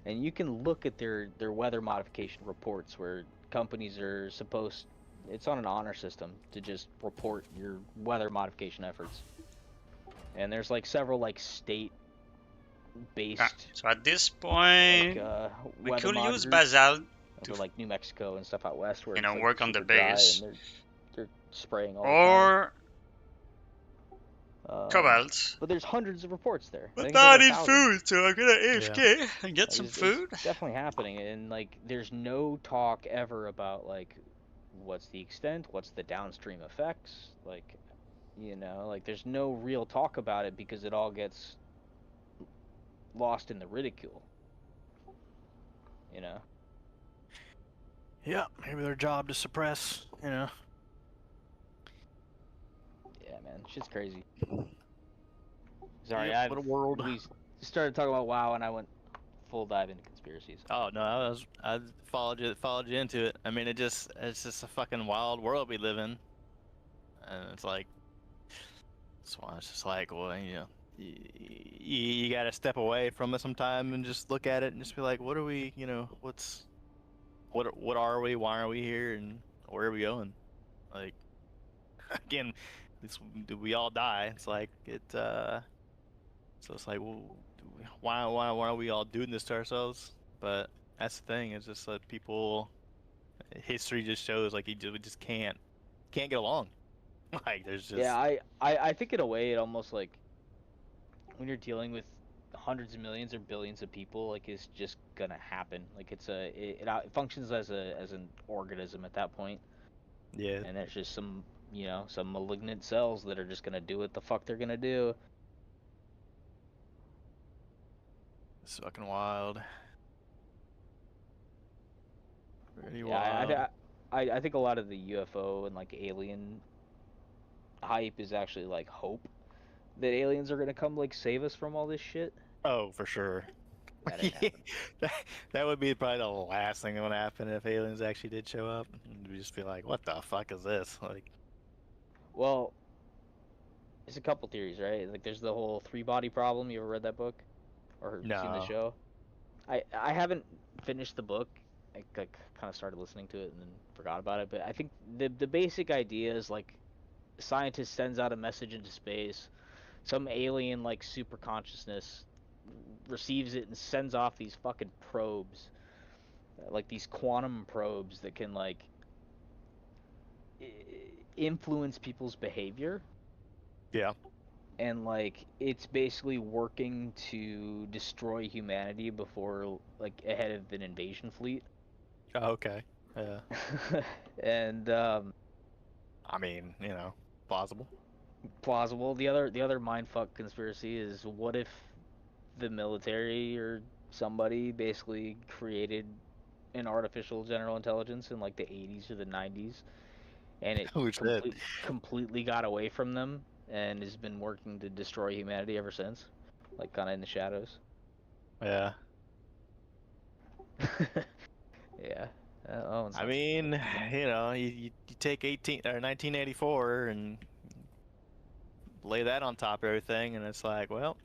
G: and you can look at their weather modification reports where companies are supposed, it's on an honor system to just report your weather modification efforts. And there's like several like state based
A: So at this point, we
G: weather
A: could
G: mod
A: use
G: groups
A: basalt
G: for
A: to,
G: like New Mexico and stuff out west where
A: you
G: it's
A: know,
G: like
A: work on the
G: super dry
A: base.
G: and they're spraying all the time.
A: or cobalt.
G: But there's hundreds of reports there. I
A: But
G: think
A: now I
G: it's over
A: need
G: 1,000.
A: food, so I'm gonna AFK and get
G: Like,
A: some
G: it's
A: food.
G: definitely happening, and like there's no talk ever about like what's the extent, what's the downstream effects, like like there's no real talk about it because it all gets lost in the ridicule.
F: Yeah, maybe their job to suppress.
G: Yeah, man, shit's crazy. Sorry,
F: Yep, what a world.
G: we started talking about WoW and I went full dive into conspiracies.
F: Oh no, I followed you into it. I mean, it's just a fucking wild world we live in, and it's like, that's why it's just like, well, you gotta step away from it sometime and just look at it and just be like, what are we, what are we? Why are we here? And where are we going? Like, again, we all die. It's like so it's like, well, why are we all doing this to ourselves? But that's the thing. It's just that people, history just shows like we just can't get along. Like there's just
G: Yeah, I think in a way it almost like when you're dealing with hundreds of millions or billions of people, like it's just gonna happen. Like it functions as an organism at that point,
F: yeah.
G: and there's just some malignant cells that are just gonna do what the fuck they're gonna do.
F: It's fucking wild. Pretty
G: Yeah,
F: wild.
G: I think a lot of the UFO and like alien hype is actually like hope that aliens are gonna come like save us from all this shit.
F: Oh, for sure.
G: That ain't happening.
F: that, that would be probably the last thing that would happen if aliens actually did show up. You'd just be like, what the fuck is this? Like,
G: Well, there's a couple theories, right? Like there's the whole three body problem. You ever read that book or seen the
F: no.
G: show? I haven't finished the book. I like kind of started listening to it and then forgot about it. But I think the basic idea is like a scientist sends out a message into space, some alien like super consciousness receives it and sends off these fucking probes, like these quantum probes that can like influence people's behavior.
F: Yeah.
G: And like it's basically working to destroy humanity before like ahead of an invasion fleet.
F: Oh, okay. Yeah.
G: And
F: I mean, plausible.
G: plausible. The other mindfuck conspiracy is what if the military or somebody basically created an artificial general intelligence in like the 80s or the 90s and it
F: Oh shit.
G: completely got away from them and has been working to destroy humanity ever since, like kind of in the shadows.
F: Yeah.
G: Yeah. Oh, it's
F: I
G: not.
F: mean, you take 1984 and lay that on top of everything, and it's like, well,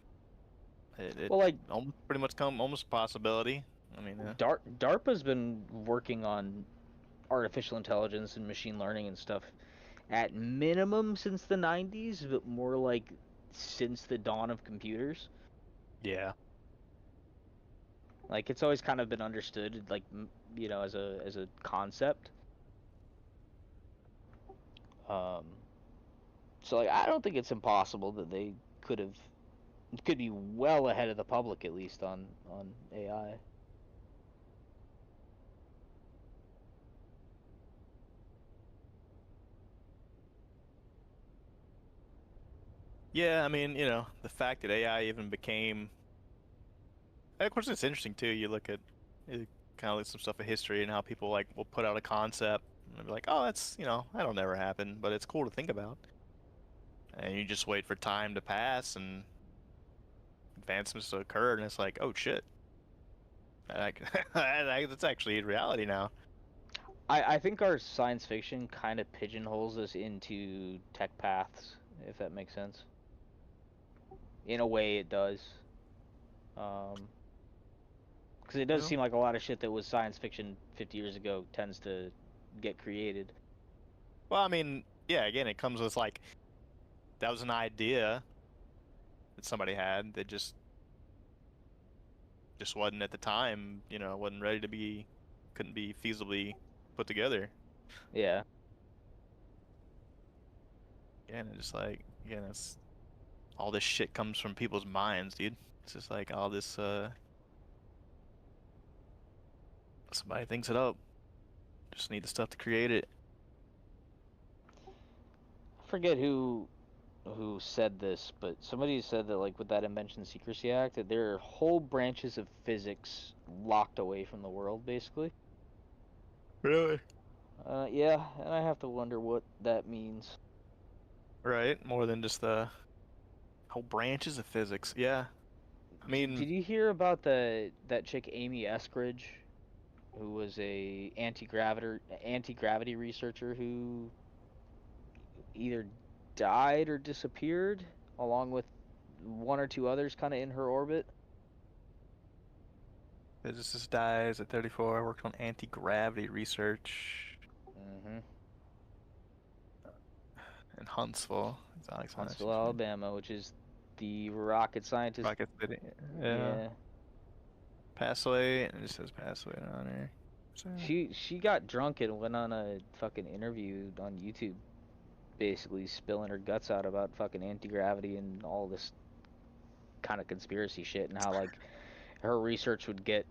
F: it
G: Well, like
F: almost pretty much come almost a possibility. I mean,
G: DARPA's been working on artificial intelligence and machine learning and stuff at minimum since the 90s, but more like since the dawn of computers.
F: yeah.
G: Like it's always kind of been understood, like as a concept. Um, so like I don't think it's impossible that they could be well ahead of the public at least on AI.
F: Yeah, I mean, the fact that AI even became, of course, it's interesting too. You look at kind of like some stuff in history and how people like will put out a concept and they'll be like, oh, that's, that'll never happen, but it's cool to think about. And you just wait for time to pass and advancements to occur, and it's like, oh shit, like that's actually reality now.
G: I think our science fiction kind of pigeonholes us into tech paths, if that makes sense. In a way, it does. Because it does
F: Well,
G: seem like a lot of shit that was science fiction 50 years ago tends to get created.
F: well, I mean, yeah, again, it comes with like that was an idea that somebody had that just wasn't at the time, wasn't ready to be, couldn't be feasibly put together.
G: Yeah.
F: And it's just like, again, it's all this shit comes from people's minds, dude. It's just like all this, somebody thinks it up. Just need the stuff to create it.
G: I forget who said this, but somebody said that like with that Invention Secrecy Act, that there are whole branches of physics locked away from the world, basically.
F: Really?
G: Yeah, and I have to wonder what that means.
F: Right? More than just the whole branches of physics. Yeah. I
G: Did
F: mean,
G: you hear about that chick Amy Eskridge, who was a anti-gravity researcher who either died or disappeared, along with one or two others kind of in her orbit?
F: physicist dies at 34. I worked on anti-gravity research
G: Mm-hmm.
F: in Huntsville. It's Alex
G: Huntsville, Alabama, which is the rocket scientist.
F: Rocket City. Yeah.
G: Yeah.
F: Passed away, and it just says passed away on here. So,
G: She got drunk and went on a fucking interview on YouTube, basically spilling her guts out about fucking anti-gravity and all this kind of conspiracy shit, and how like her research would get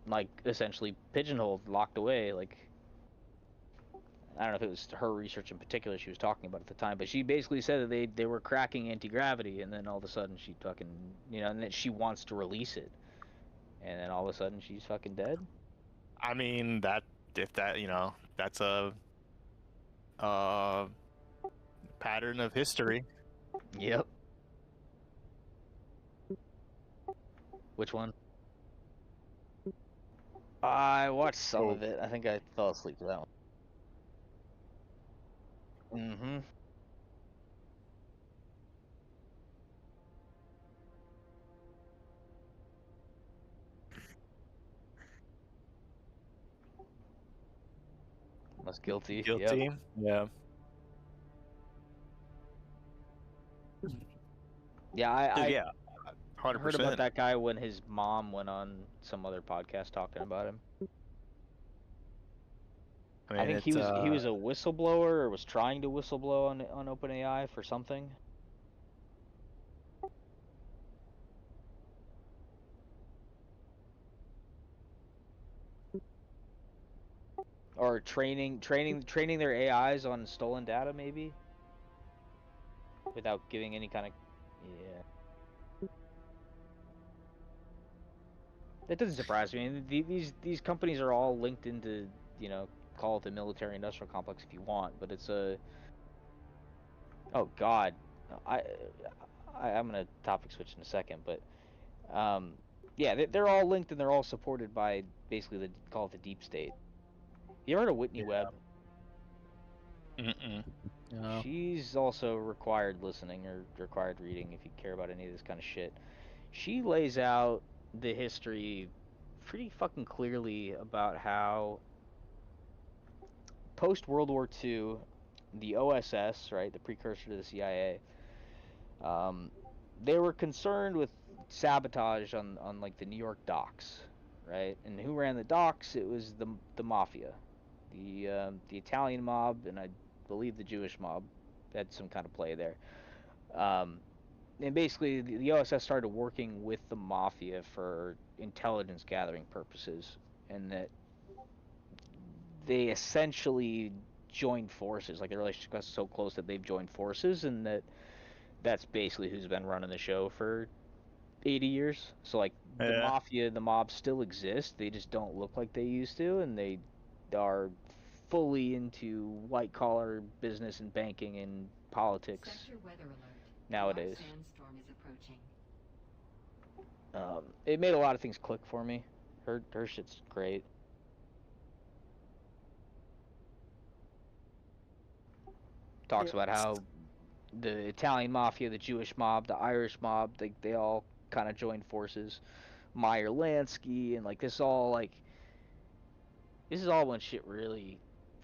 G: like essentially pigeonholed, locked away. Like I don't know if it was her research in particular she was talking about at the time, but she basically said that they were cracking anti-gravity, and then all of a sudden she fucking and that she wants to release it. and then all of a sudden she's fucking dead.
F: I mean, if that, that's a uh pattern of history.
G: Yep. Which one? I watched some of it. I think I fell asleep to that one. Mm-hmm. Was guilty. Yep.
F: Guilty. Yeah.
G: Yeah, I
F: Yeah. 100%.
G: heard about that guy when his mom went on some other podcast talking about him.
F: I
G: I
F: mean,
G: think he was a whistleblower or was trying to whistleblow on OpenAI for something. Or training their AIs on stolen data, maybe, without giving any kind of, yeah. That doesn't surprise me. I mean, these companies are all linked into, call it the military-industrial complex if you want, but it's a, oh God, I I'm gonna topic switch in a second, but yeah, they're all linked and they're all supported by basically call it the deep state. You ever heard of Whitney Webb?
F: Mm-mm. No.
G: She's also required listening or required reading if you care about any of this kind of shit. She lays out the history pretty fucking clearly about how post World War II, the OSS, right, the precursor to the CIA, they were concerned with sabotage on like the New York docks, right? And who ran the docks? It was the mafia, the Italian mob, and I believe the Jewish mob had some kind of play there. And basically, the OSS started working with the mafia for intelligence gathering purposes, and that they essentially joined forces. Like the relationship got so close that they've joined forces, and that's basically who's been running the show for 80 years. So like the
F: Yeah.
G: mafia, the mob still exist. They just don't look like they used to, and they are fully into white collar business and banking and politics
B: Sector weather alert.
G: nowadays.
B: Large sandstorm is approaching.
G: It made a lot of things click for me. Her shit's great. Talks about how the Italian mafia, the Jewish mob, the Irish mob, they all kind of joined forces. Meyer Lansky and like this is all when shit really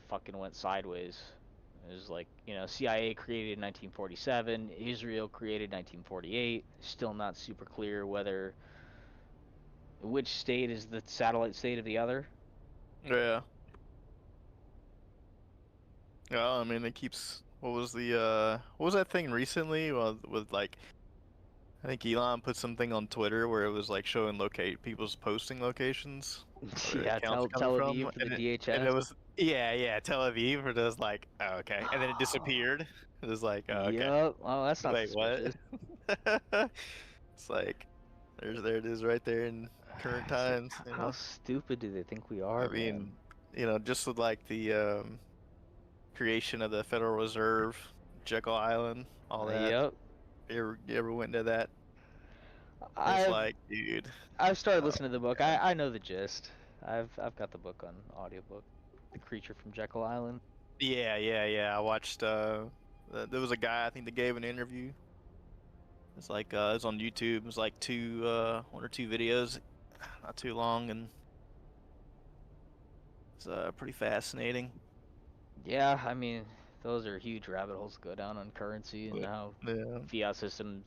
G: fucking went sideways. It was like, CIA created in 1947, Israel created 1948. Still not super clear which state is the satellite state of the other.
F: Yeah. Yeah, I mean, it keeps. What was that thing recently? Well, with like, I think Elon put something on Twitter where it was like showing people's posting locations, where
G: Yeah,
F: accounts are
G: Tel
F: coming from,
G: Aviv for the
F: and
G: DHS.
F: it was yeah, Tel Aviv, where it was like, oh, okay, and then it disappeared. It was like, oh, okay,
G: Yep. Oh, that's not
F: wait, what?
G: suspicious.
F: It's like, there it is right there in current
G: It's like,
F: times,
G: how stupid do they think we are,
F: I mean,
G: man?
F: just with like the creation of the Federal Reserve, Jekyll Island, all that.
G: Yep.
F: You ever went to that? It's
G: I've
F: like, dude.
G: I've started listening to the book. I know the gist. I've got the book on audiobook. The Creature from Jekyll Island.
F: Yeah. I watched. There was a guy I think that gave an interview. It's like it's on YouTube. It was like one or two videos, not too long, and it's pretty fascinating.
G: Yeah, I mean, those are huge rabbit holes to go down on currency and how
F: Yeah.
G: fiat systems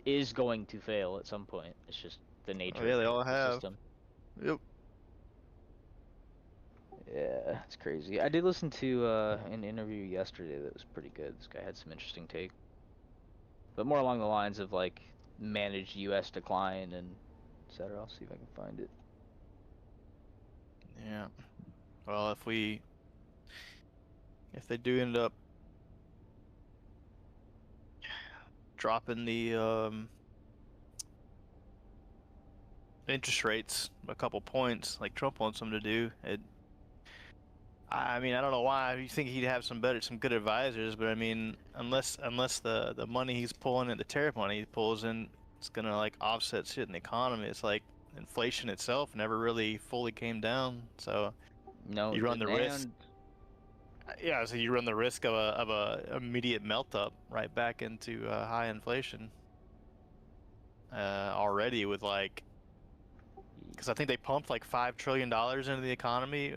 G: is going to fail at some point. It's just the nature
F: Oh, yeah,
G: of
F: they all
G: the
F: have.
G: system.
F: Yep.
G: Yeah, it's crazy. I did listen to an interview yesterday that was pretty good. This guy had some interesting take, but more along the lines of like managed U.S. decline and etc. I'll see if I can find it.
F: Yeah. Well, if they do end up dropping the interest rates a couple points, like Trump wants them to do. I mean, I don't know why you think he'd have some good advisors, but I mean, unless the money he's pulling in, the tariff money he pulls in, it's gonna like offset shit in the economy. It's like inflation itself never really fully came down, so
G: No,
F: you run the risk.
G: demand.
F: Yeah, so you run the risk of a immediate melt up right back into high inflation already with like. Because I think they pumped like $5 trillion into the economy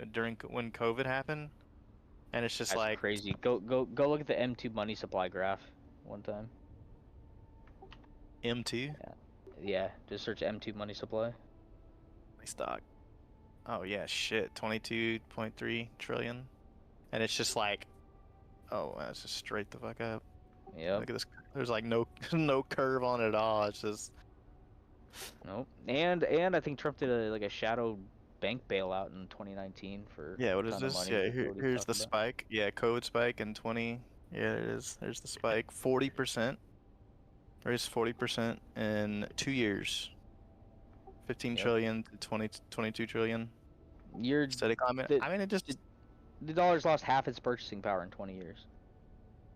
F: when COVID happened, and it's just
G: That's
F: like
G: crazy. Go look at the M2 money supply graph one time.
F: M2
G: Yeah, just search M2 money supply.
F: stock. Oh yeah, shit, 22.3 trillion, and it's just like, oh, that's just straight the fuck up.
G: Yep.
F: Look at this. There's like no no curve on it at all. It's just
G: Nope. And I think Trump did a shadow bank bailout in 2019 for
F: yeah.
G: a
F: What is
G: ton of
F: this?
G: money.
F: Yeah,
G: Is what he's
F: here's the
G: talking about.
F: spike. Yeah, code spike in 20. Yeah, it is. There's the spike. 40%. Raised 40% in 2 years. 15
G: Yep.
F: trillion to 22 trillion.
G: You're
F: Steady comment.
G: the,
F: I mean, it just
G: the dollar's lost half its purchasing power in 20 years.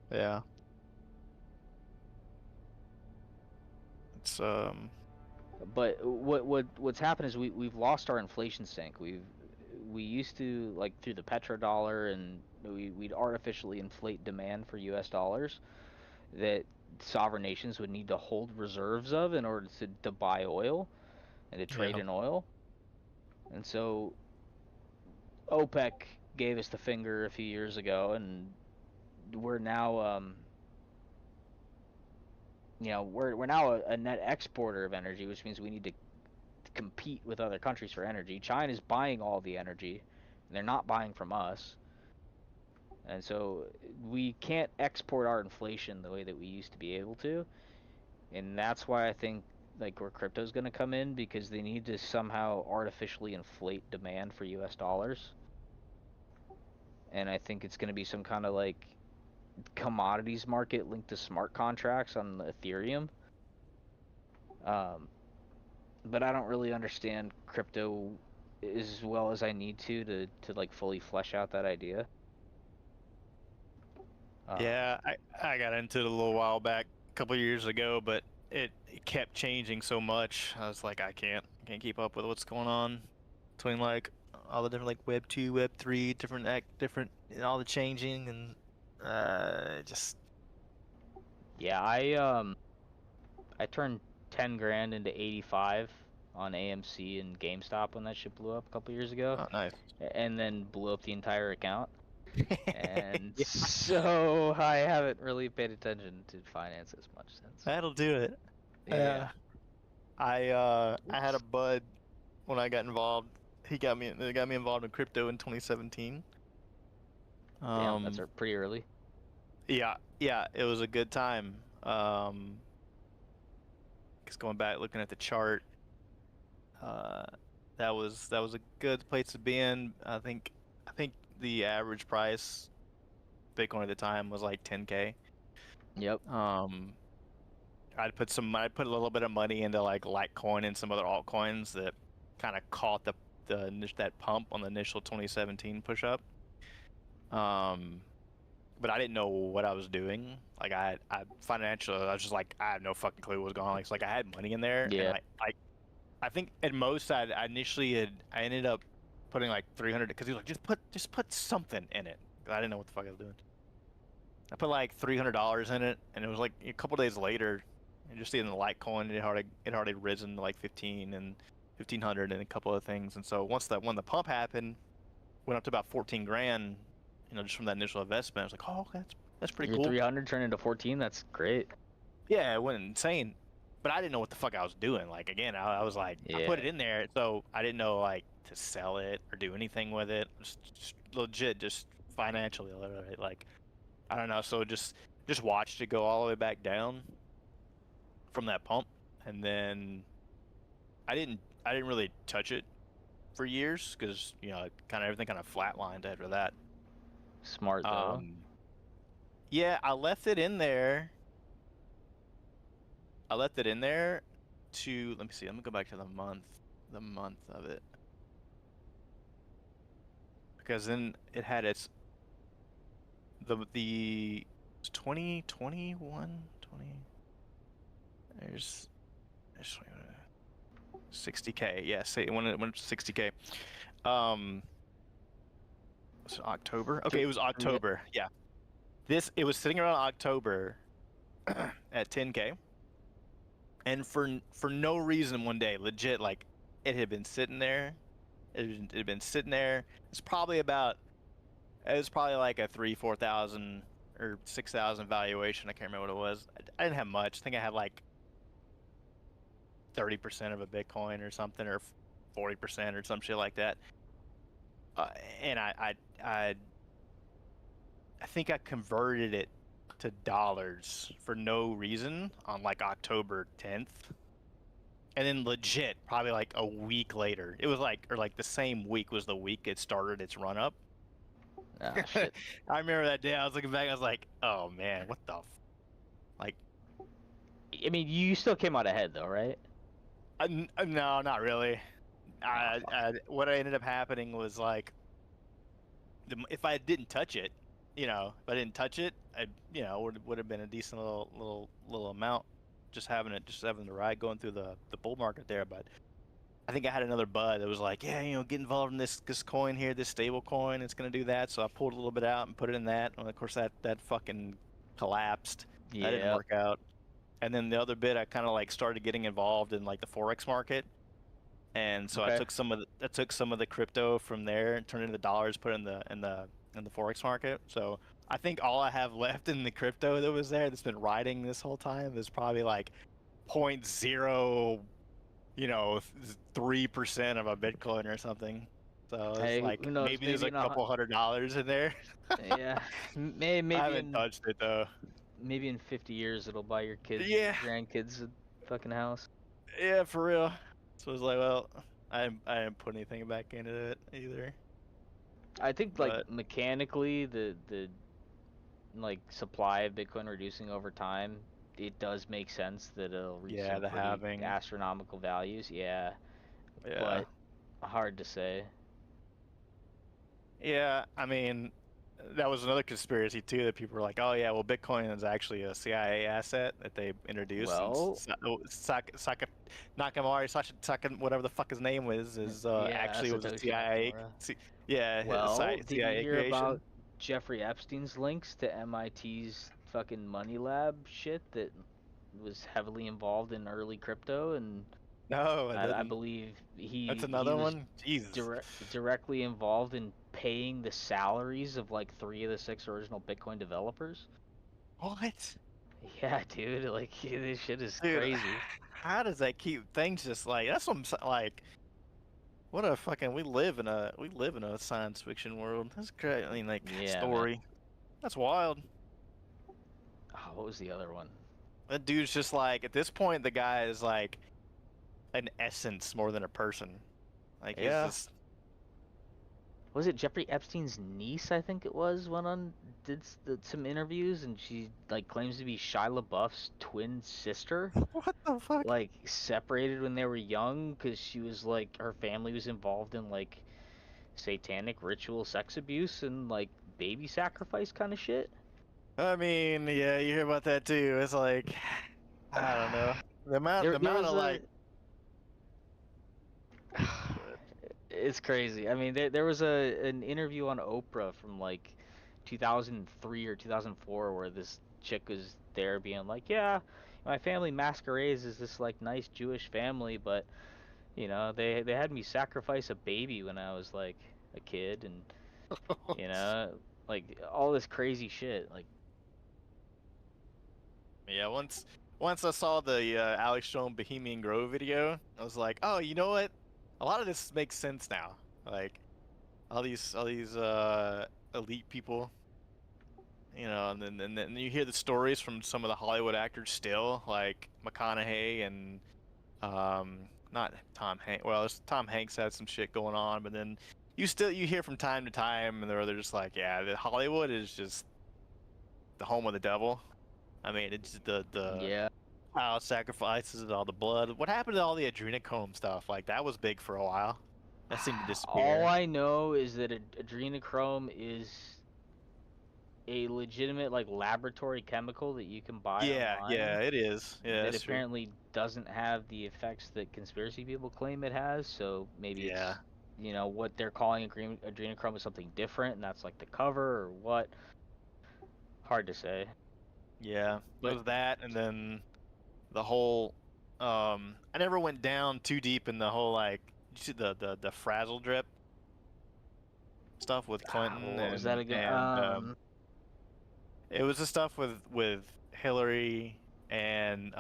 F: yeah. It's
G: But what's happened is we've lost our inflation sync. We used to, like, through the petrodollar, and we'd artificially inflate demand for U.S. dollars that sovereign nations would need to hold reserves of in order to buy oil and to trade
F: yeah.
G: in oil. And so OPEC gave us the finger a few years ago, and we're now we're now a net exporter of energy, which means we need to compete with other countries for energy. China's buying all the energy, and they're not buying from us. And so we can't export our inflation the way that we used to be able to. And that's why I think, like, where crypto's going to come in, because they need to somehow artificially inflate demand for US dollars. And I think it's going to be some kind of like commodities market linked to smart contracts on Ethereum. But I don't really understand crypto as well as I need to like fully flesh out that idea.
F: Yeah, I got into it a little while back, a couple years ago, but it kept changing so much. I was like, I can't keep up with what's going on between like all the different like Web 2, Web 3, different all the changing and just
G: Yeah, I turned 10 grand into 85 on AMC and GameStop when that shit blew up a couple years ago,
F: oh, nice.
G: and then blew up the entire account. And
F: Yeah,
G: so I haven't really paid attention to finance as much since.
F: that'll do it.
G: Yeah.
F: I had a bud when I got involved. They got me involved in crypto in 2017.
G: Damn, that's pretty early.
F: Yeah, it was a good time. Just going back looking at the chart, that was a good place to be in. I think the average price Bitcoin at the time was like 10K.
G: Yep.
F: I'd put a little bit of money into like Litecoin and some other altcoins that kind of caught that pump on the initial 2017 push up. But I didn't know what I was doing. Like I financially, I was just like, I have no fucking clue what was going on. Like, it's like I had money in there,
G: Yeah.
F: and I think at most I ended up putting like 300 because he was like, just put something in it. I didn't know what the fuck I was doing. I put like $300 in it, and it was like a couple days later, and just in the Litecoin, it already risen to like 15 and 1500 and a couple of things. And so when the pump happened, went up to about 14 grand. Just from that initial investment, I was like, oh, that's pretty
G: Your
F: cool.
G: 300 turned into 14. That's great.
F: Yeah, it went insane. But I didn't know what the fuck I was doing. Like, again, I was like, I put it in there, so I didn't know like to sell it or do anything with it. Just legit, just financially, literally. Like, I don't know. So just watched it go all the way back down from that pump, and then I didn't really touch it for years because everything kind of flatlined after that.
G: Smart though.
F: Yeah, I left it in there. To let me see. Let me go back to the month. the month of it. Because then it had its the 2021 20 there's 60K. Yeah, say when it went to 60K. Was it October? Okay, it was October. Yeah. It was sitting around October at 10K. And for no reason one day, legit, like it had been sitting there. It had been sitting there. It was probably like a 4,000 or 6,000 valuation. I can't remember what it was. I didn't have much. I think I had like 30% of a Bitcoin or something, or 40% or some shit like that. And I think I converted it to dollars for no reason on like October 10th. And then legit, probably like a week later, it was like, or like the same week was the week it started its run up.
G: Ah, shit.
F: I remember that day. I was looking back. I was like, "Oh man, what the?" Like,
G: I mean, you still came out ahead though, right?
F: no, not really. What ended up happening was like, if I didn't touch it, if I didn't touch it, would have been a decent little amount, just having the ride going through the bull market there. But I think I had another bud that was like, yeah, get involved in this coin here, this stable coin. It's gonna do that. So I pulled a little bit out and put it in that. And of course that fucking collapsed. That didn't
G: Yeah.
F: work out. And then the other bit, I kind of like started getting involved in like the forex market. And so
G: Okay.
F: I took some of the crypto from there and turned it into dollars, put it in the forex market. So I think all I have left in the crypto that was there that's been riding this whole time is probably like 0.0 3% of a Bitcoin or something. So it's
G: Hey,
F: like
G: who knows?
F: maybe there's
G: Maybe
F: a couple $100 in there.
G: yeah, maybe
F: I haven't touched it though.
G: maybe in 50 years it'll buy your kids,
F: Yeah,
G: grandkids a fucking house.
F: yeah, for real. So it's like, well, I didn't put anything back into it either.
G: I think like
F: But
G: mechanically the like supply of Bitcoin reducing over time, it does make sense that it'll reach
F: yeah,
G: some
F: the
G: pretty
F: halving.
G: astronomical values. Yeah,
F: Yeah.
G: but hard to say.
F: Yeah, I mean, that was another conspiracy too, that people were like, "Oh yeah, well, Bitcoin is actually a CIA asset that they introduced." And
G: Well,
F: Nakamura, whatever the fuck his name was, is
G: yeah,
F: actually was a
G: Satoshi
F: CIA.
G: Nakamura.
F: Yeah,
G: Well, did you
F: CIA
G: hear about
F: creation.
G: Jeffrey Epstein's links to MIT's fucking money lab shit that was heavily involved in early crypto? And
F: No, I
G: I
F: didn't.
G: believe
F: That's
G: he
F: another
G: was
F: one. Jesus.
G: directly involved in paying the salaries of like 3 of the 6 original Bitcoin developers.
F: What?
G: Yeah, dude, like this shit is
F: Dude,
G: crazy.
F: how does that keep things just like? That's what I'm like. What a fucking we live in a science fiction world. That's great. I mean, like
G: Yeah, man.
F: story. That's wild.
G: Oh, what was the other one?
F: That dude's just like, at this point, the guy is like an essence more than a person. Like he's
G: Yeah.
F: just
G: Was it Jeffrey Epstein's niece? I think it was went on some interviews, and she like claims to be Shia LaBeouf's twin sister.
F: what the fuck?
G: Like separated when they were young because she was like her family was involved in like satanic ritual sex abuse and like baby sacrifice kind of shit.
F: I mean, yeah, you hear about that too. It's like, I don't know. The amount
G: There
F: of
G: was a
F: like,
G: it's crazy. I mean, there was an interview on Oprah from like 2003 or 2004 where this chick was there being like, "Yeah, my family masquerades as this like nice Jewish family, but they had me sacrifice a baby when I was like a kid, and you know, like all this crazy shit." Like,
F: yeah, once I saw the Alex Jones Bohemian Grove video, I was like, oh, you know what? A lot of this makes sense now. Like all these elite people, and then you hear the stories from some of the Hollywood actors still, like McConaughey and not Tom Hanks. Well, Tom Hanks had some shit going on, but then you hear from time to time, and they're just like, yeah, Hollywood is just the home of the devil. I mean, it's the
G: yeah,
F: Child sacrifices and all the blood. What happened to all the adrenochrome stuff? Like that was big for a while. That seemed to
G: All
F: disappear.
G: I know is that adrenochrome is a legitimate like laboratory chemical that you can buy
F: Yeah,
G: online
F: it is. Yeah,
G: that
F: that's true.
G: apparently doesn't have the effects that conspiracy people claim it has. So maybe
F: Yeah.
G: it's what they're calling adrenochrome is something different, and that's like the cover or what. Hard to say.
F: Yeah. It
G: But
F: was that, and then the whole. I never went down too deep in the whole like. Did you see the frazzle drip stuff with Clinton
G: what was that again?
F: it was the stuff with Hillary and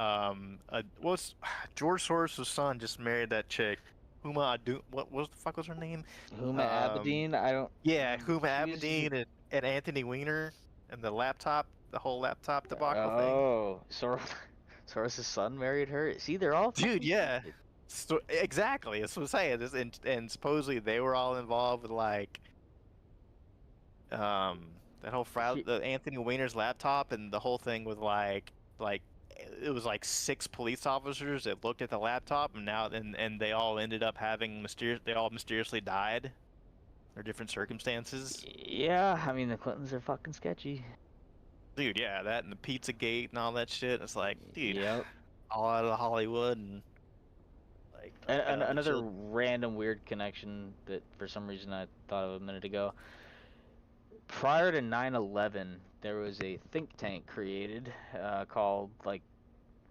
F: what's George Soros' son just married that chick. Huma Adu, what the fuck was her name?
G: Huma
F: Um,
G: Abedin. I don't.
F: yeah, Huma
G: She was.
F: Abedin and Anthony Weiner and the whole laptop debacle thing.
G: Oh, Soros' son married her. See, they're all
F: Dude,
G: fucking
F: yeah.
G: connected.
F: So, exactly. That's what I'm saying. And supposedly they were all involved with like um that whole
G: He-
F: the Anthony Weiner's laptop and the whole thing with like it was like 6 police officers that looked at the laptop and they all ended up having they all mysteriously died or different circumstances.
G: Yeah, I mean the Clintons are fucking sketchy.
F: Dude, yeah, that and the Pizzagate and all that shit. It's like, dude,
G: Yep.
F: all out of Hollywood and like
G: And
F: the
G: another
F: chill.
G: random weird connection that for some reason I thought of a minute ago. Prior to 9/11, there was a think tank created called like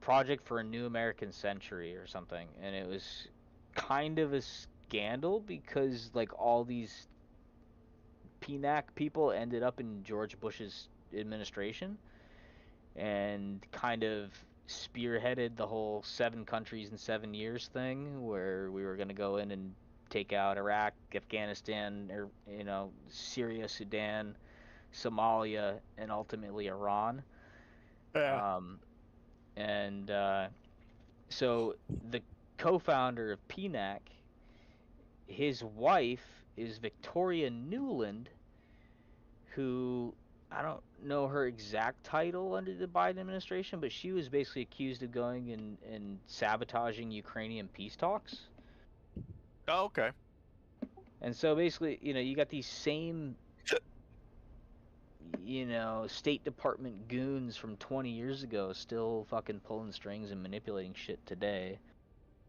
G: Project for a New American Century or something, and it was kind of a scandal because like all these PNAC people ended up in George Bush's administration and kind of spearheaded the whole 7 countries in 7 years thing where we were going to go in and take out Iraq, Afghanistan, or Syria, Sudan, Somalia, and ultimately Iran.
F: Yeah.
G: Um, and so the co-founder of PNAC, his wife is Victoria Newland, who I don't know her exact title under the Biden administration, but she was basically accused of going and sabotaging Ukrainian peace talks.
F: Oh, okay.
G: And so basically, you got these same, State Department goons from 20 years ago still fucking pulling strings and manipulating shit today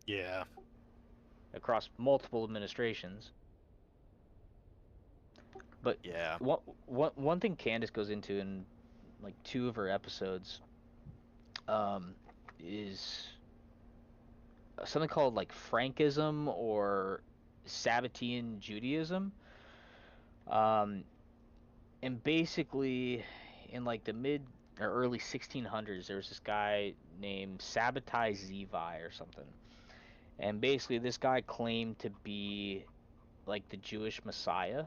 F: Yeah.
G: across multiple administrations. But
F: Yeah.
G: one thing Candace goes into in like 2 of her episodes is something called like Frankism or Sabbatean Judaism. Um, and basically, in like the mid or early 1600s, there was this guy named Sabbatai Zevi or something. And basically, this guy claimed to be like the Jewish Messiah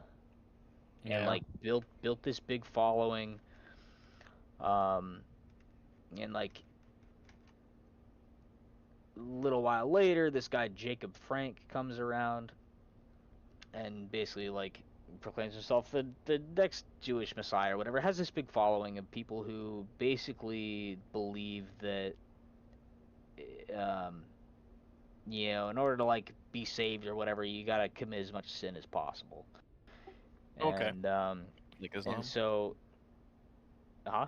G: and
F: Yeah.
G: like built this big following. And like a little while later, this guy Jacob Frank comes around and basically like proclaims himself the next Jewish Messiah or whatever. Has this big following of people who basically believe that um, in order to like be saved or whatever, you gotta commit as much sin as possible.
F: Okay.
G: And
F: Like Islam.
G: and so, huh?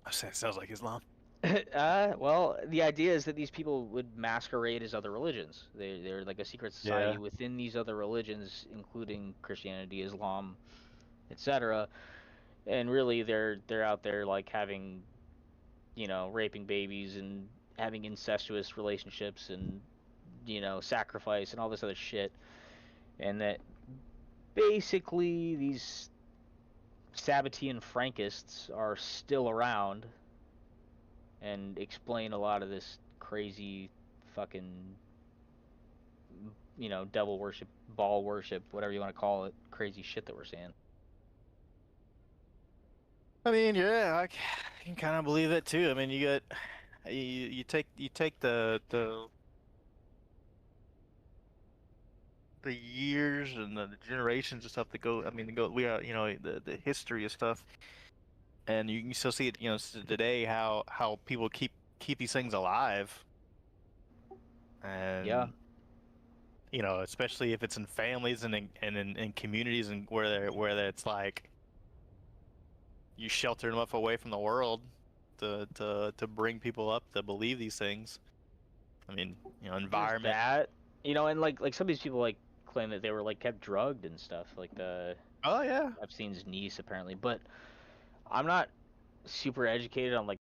F: I said, sounds like Islam.
G: Well, the idea is that these people would masquerade as other religions. They're like a secret society
F: Yeah.
G: within these other religions, including Christianity, Islam, etc. And really, they're out there like having, raping babies and having incestuous relationships and sacrifice and all this other shit. And that basically these Sabbatean Frankists are still around and explain a lot of this crazy fucking devil worship, ball worship, whatever you want to call it, crazy shit that we're seeing.
F: I mean, yeah, can kind of believe it too. I mean, you take the years and the generations and stuff that go. I mean, we are the history of stuff, and you can still see it. Today how people keep keep these things alive. And
G: Yeah.
F: you know, especially if it's in families and in communities and where it's like you shelter them up away from the world to bring people up to believe these things. I mean, you know,
G: There's
F: environment.
G: that, you know, and like some of these people like claim that they were like kept drugged and stuff, like the
F: Oh yeah.
G: Epstein's niece apparently. But I'm not super educated on like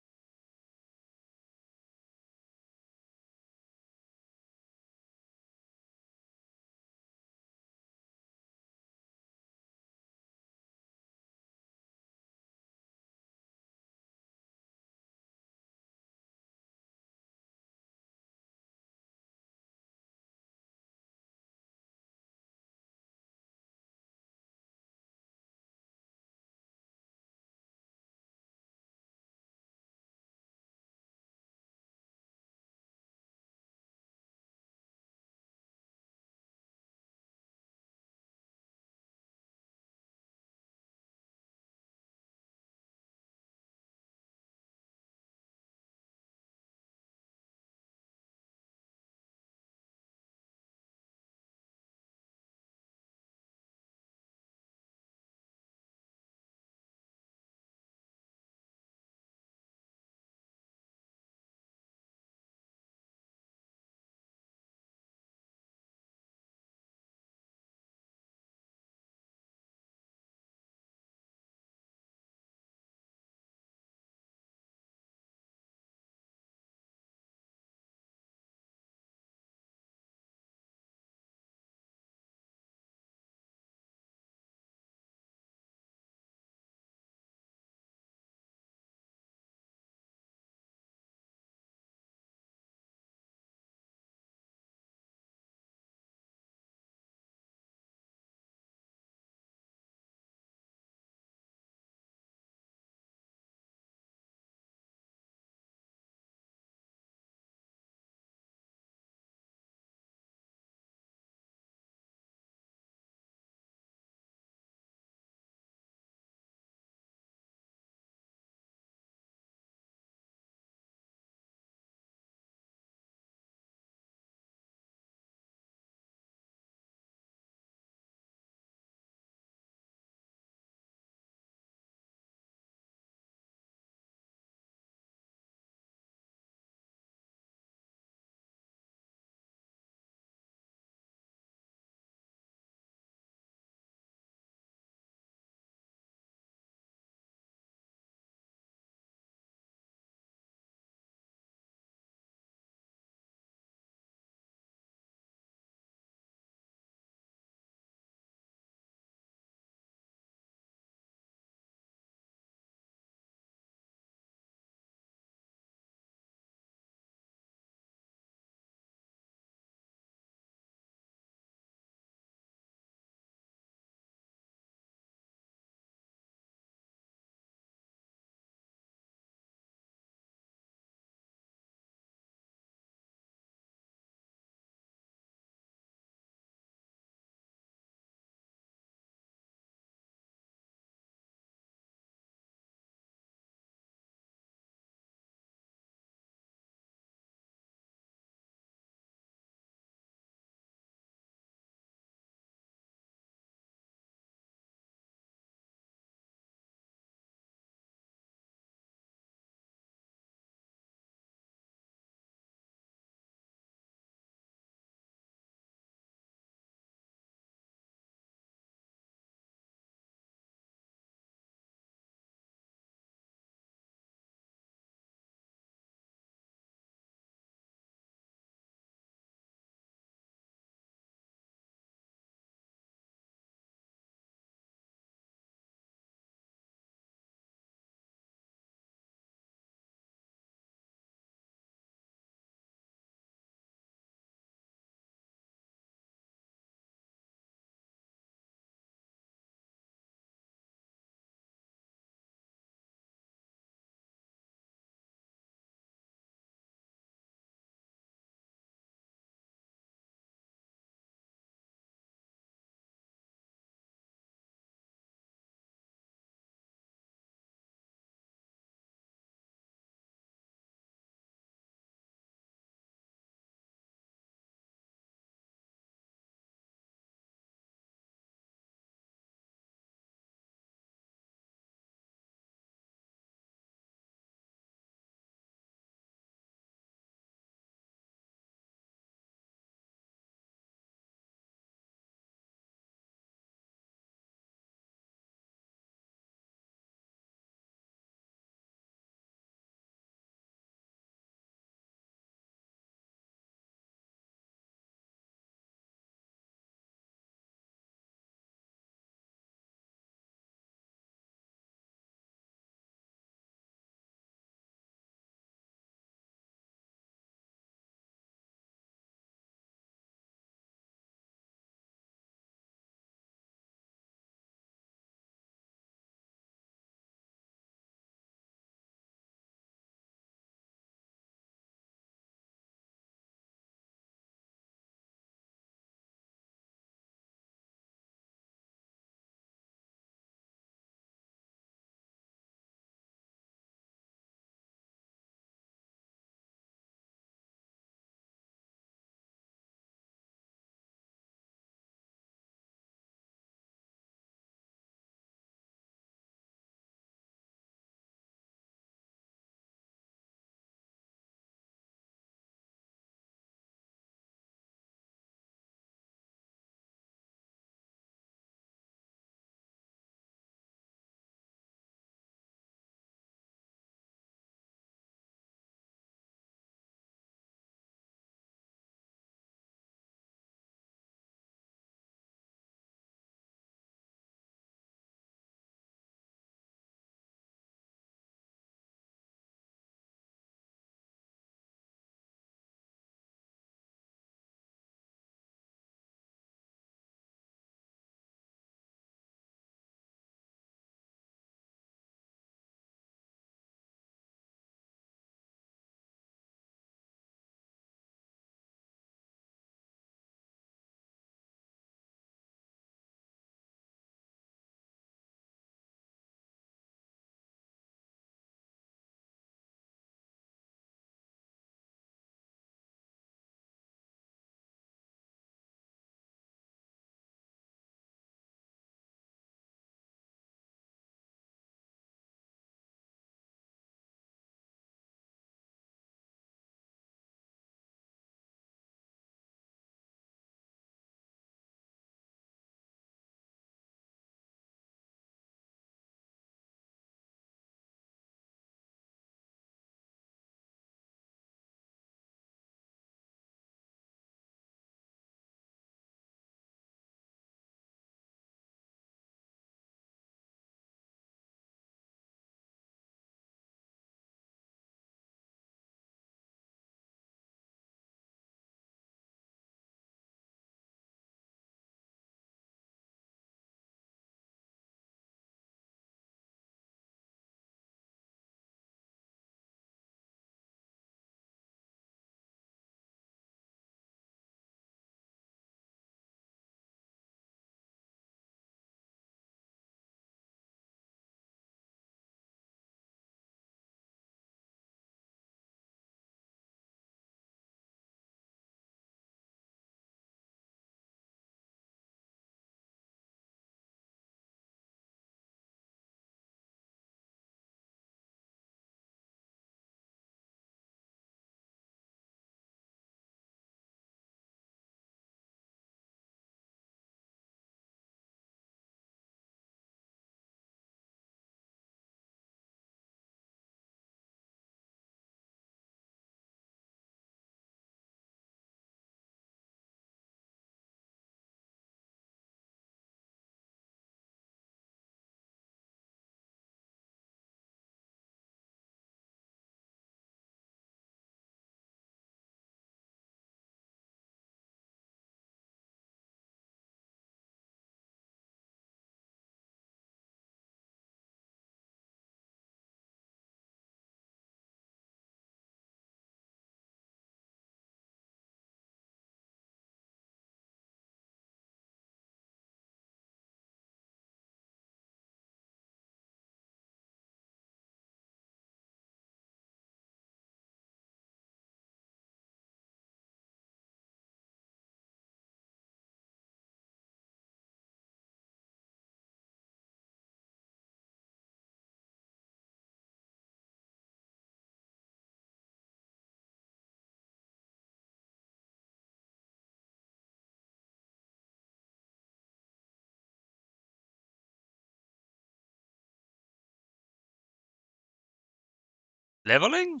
A: Leveling?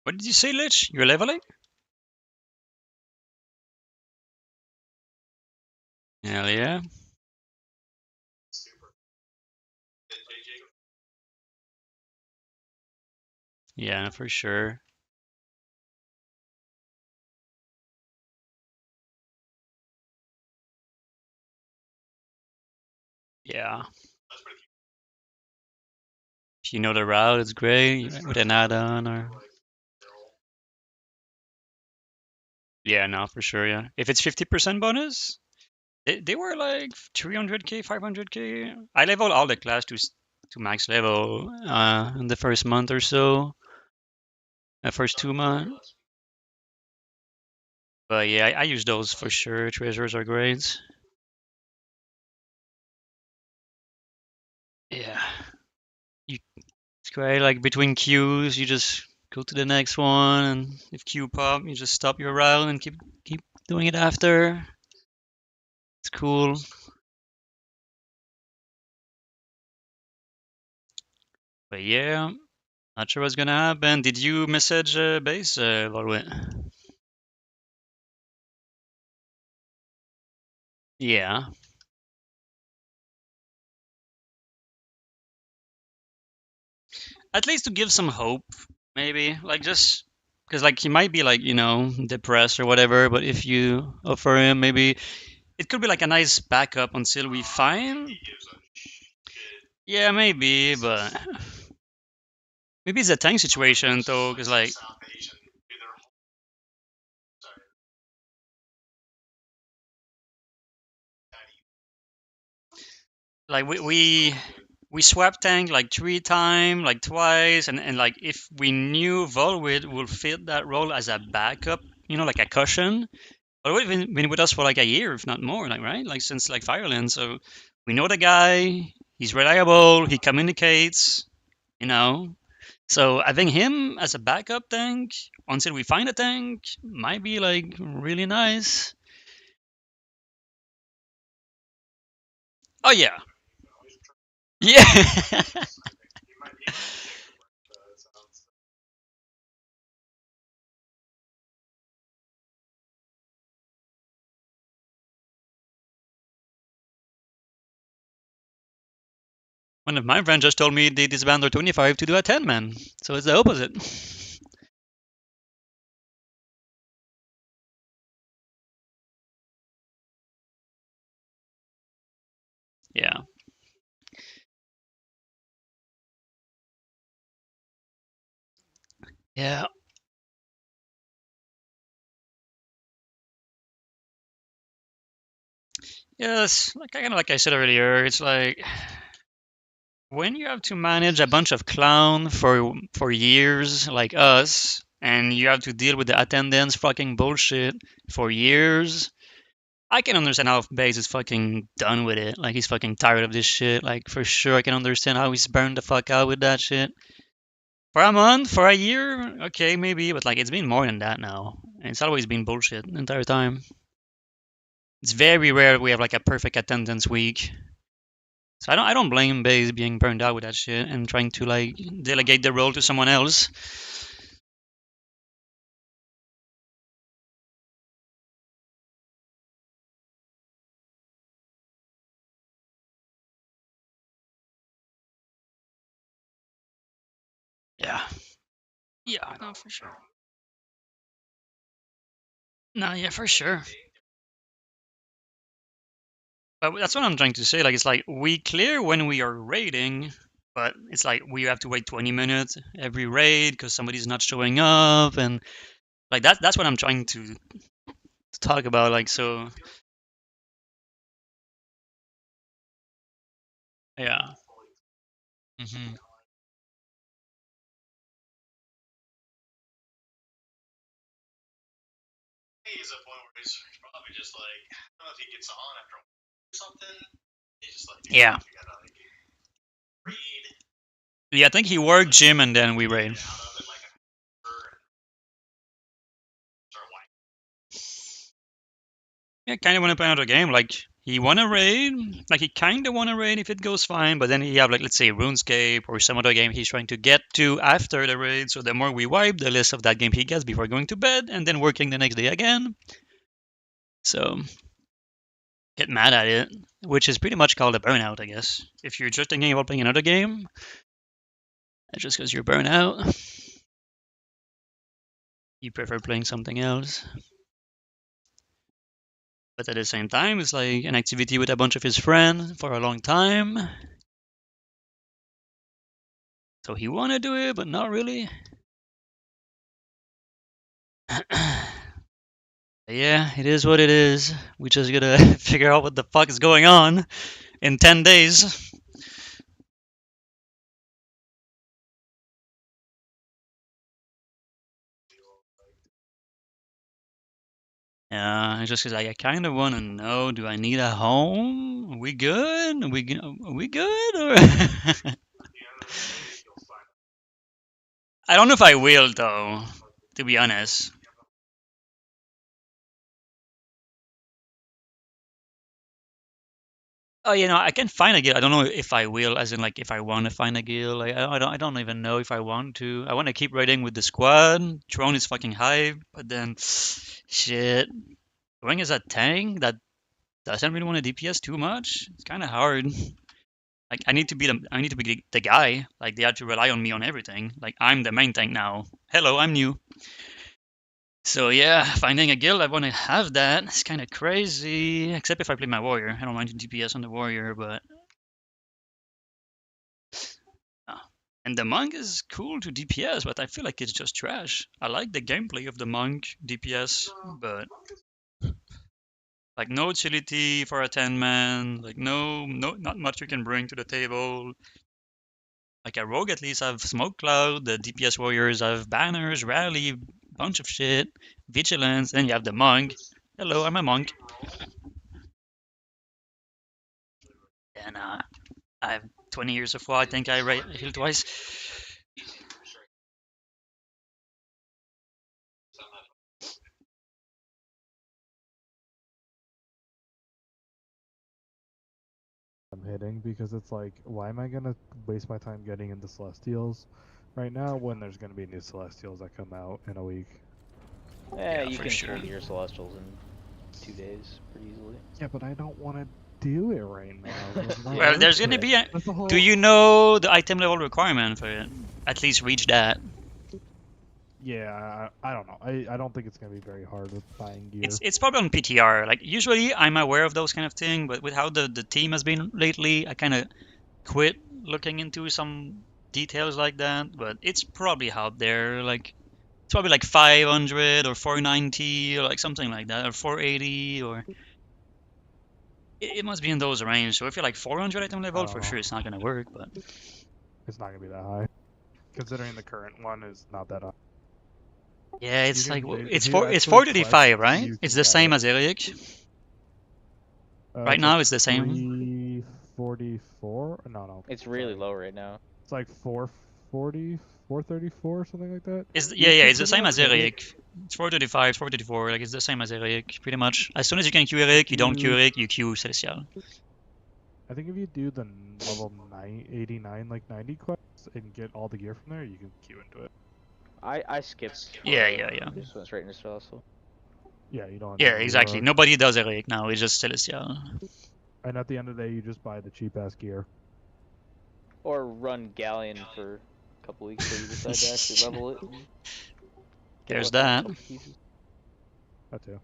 A: What did you say, Lich? You're leveling? Hell yeah. Yeah, for sure. Yeah. If you know the route, it's great with an add-on or. Yeah, no, for sure. Yeah, if it's 50% bonus, they were like 300k, 500k. I leveled all the class to max level in the first month or so, the first 2 months. But yeah, I use those for sure. Treasures are great. Yeah, you, it's great. Like between queues, you just go to the next one, and if queue pop, you just stop your route and keep doing it after. It's cool. But yeah, not sure what's gonna happen. Did you message base, Lorwit? Yeah, at least to give some hope, maybe. Like just because like he might be like depressed or whatever. But if you offer him, maybe it could be like a nice backup until we find. Yeah, maybe, but maybe it's a tank situation though, because like we swapped tank like 3 times, like twice, and like if we knew Volwid will fit that role as a backup, like a cushion, but we've been with us for like a year, if not more, like right, like since like Fireland, so we know the guy. He's reliable. He communicates, you know. So I think him as a backup tank until we find a tank might be like really nice. Oh yeah, yeah. One of my friends just told me they disbanded their 25 to do a 10 man. So it's the opposite. Yeah. Yeah. Yes. Like kind of like I said earlier, it's like when you have to manage a bunch of clown for years like us, and you have to deal with the attendance fucking bullshit for years. I can understand how Baze is fucking done with it. Like he's fucking tired of this shit. Like for sure, I can understand how he's burned the fuck out with that shit. For a month, for a year, okay, maybe, but like it's been more than that now. And it's always been bullshit the entire time. It's very rare we have like a perfect attendance week. So I don't blame Baze being burned out with that shit and trying to like delegate the role to someone else. Yeah. Yeah, no, for sure. No, yeah, for sure. But that's what I'm trying to say. Like, it's like we clear when we are raiding, but it's like we have to wait 20 minutes every raid because somebody's not showing up, and like that's what I'm trying to talk about. Like, so yeah. Hmm. Yeah. Yeah, I think he worked gym and then we raid. Yeah, kind of want to play another game. Like he won a raid, like he kind of won a raid if it goes fine, but then he have like, let's say RuneScape or some other game he's trying to get to after the raid, so the more we wipe, the less of that game he gets before going to bed and then working the next day again. So get mad at it, which is pretty much called a burnout, I guess. If you're just thinking about playing another game, that's just because you're burnt out. You prefer playing something else. But at the same time, it's like an activity with a bunch of his friends for a long time. So he want to do it, but not really. Yeah, it is what it is. We just gotta figure out what the fuck is going on in 10 days. Yeah, it's just because I kind of want to know, do I need a home? Are we good? Are we good? Or I don't know if I will, though, to be honest. Oh, I can find a guild. I don't know if I will, as in like if I want to find a guild. Like I don't even know if I want to. I want to keep raiding with the squad. Throne is fucking hype, but then shit. Going as a tank that doesn't really want to DPS too much. It's kind of hard. Like I need to be the guy. Like they have to rely on me on everything. Like I'm the main tank now. Hello, I'm new. So yeah, finding a guild I want to have that. It's kind of crazy. Except if I play my warrior, I don't mind DPS on the warrior, but and the monk is cool to DPS, but I feel like it's just trash. I like the gameplay of the monk DPS, but like no utility for a 10-man, like not much you can bring to the table. Like a rogue at least have smoke cloud, the DPS warriors have banners, rally, bunch of shit, vigilance, then you have the monk. Hello, I'm a monk. And I have 20 years of war, I think I heal twice.
H: I'm hitting because it's like, why am I gonna waste my time getting into Celestials right now when there's gonna be new Celestials that come out in a week?
G: Yeah, you
A: for
G: can
A: sure.
G: swing your Celestials in 2 days pretty easily.
H: Yeah, but I don't want to do it right now. It's not
A: Well, there's
H: worth
A: gonna
H: it.
A: be a.
H: That's the whole...
A: Do you know the item level requirement for it? At least reach that.
H: Yeah, I don't know. I don't think it's gonna be very hard with buying gear.
A: It's probably on PTR. Like usually I'm aware of those kind of thing, but with how the team has been lately, I kind of quit looking into some details like that. But it's probably out there. Like it's probably like 500 or 490 or like something like that, or 480 or. It must be in those range. So if you're like 400 item
H: I
A: level,
H: don't
A: for
H: know.
A: sure it's not gonna work. But
H: It's not gonna be that high, considering the current one is not that high.
A: yeah, it's
H: You
A: like
H: can-
A: it's
H: if you
A: it's
H: actually
A: 435,
H: quest,
A: right?
H: you
A: It's
H: can
A: the
H: get
A: same
H: it.
A: as Eric. Right
H: It's
A: now
H: like
A: it's the same.
H: 344. No.
G: It's really
H: sorry.
G: low right now.
H: It's like 440, 434, something like that.
A: Yeah,
H: You
A: it's
H: can
A: the same
H: pretty
A: as
H: much get it.
A: Eric. It's 435, 434, like it's the same as Eric, pretty much. As soon as you can queue Eric, you don't queue
H: You-
A: Eric, you queue Celestial.
H: I think if you do the level 89, like 90 quests, and get all the gear from there, you can queue into it.
G: I skipped.
A: Yeah.
G: Just went straight into Celestial.
H: Yeah, you don't have to
A: Yeah,
H: do
A: exactly.
H: the...
A: Nobody does Eric now, it's just Celestial.
H: And at the end of the day, you just buy the cheap-ass gear.
G: Or run Galleon for a couple weeks till you decide to actually level it. And get
A: There's
G: what's on a
A: that.
G: couple pieces.
H: That too.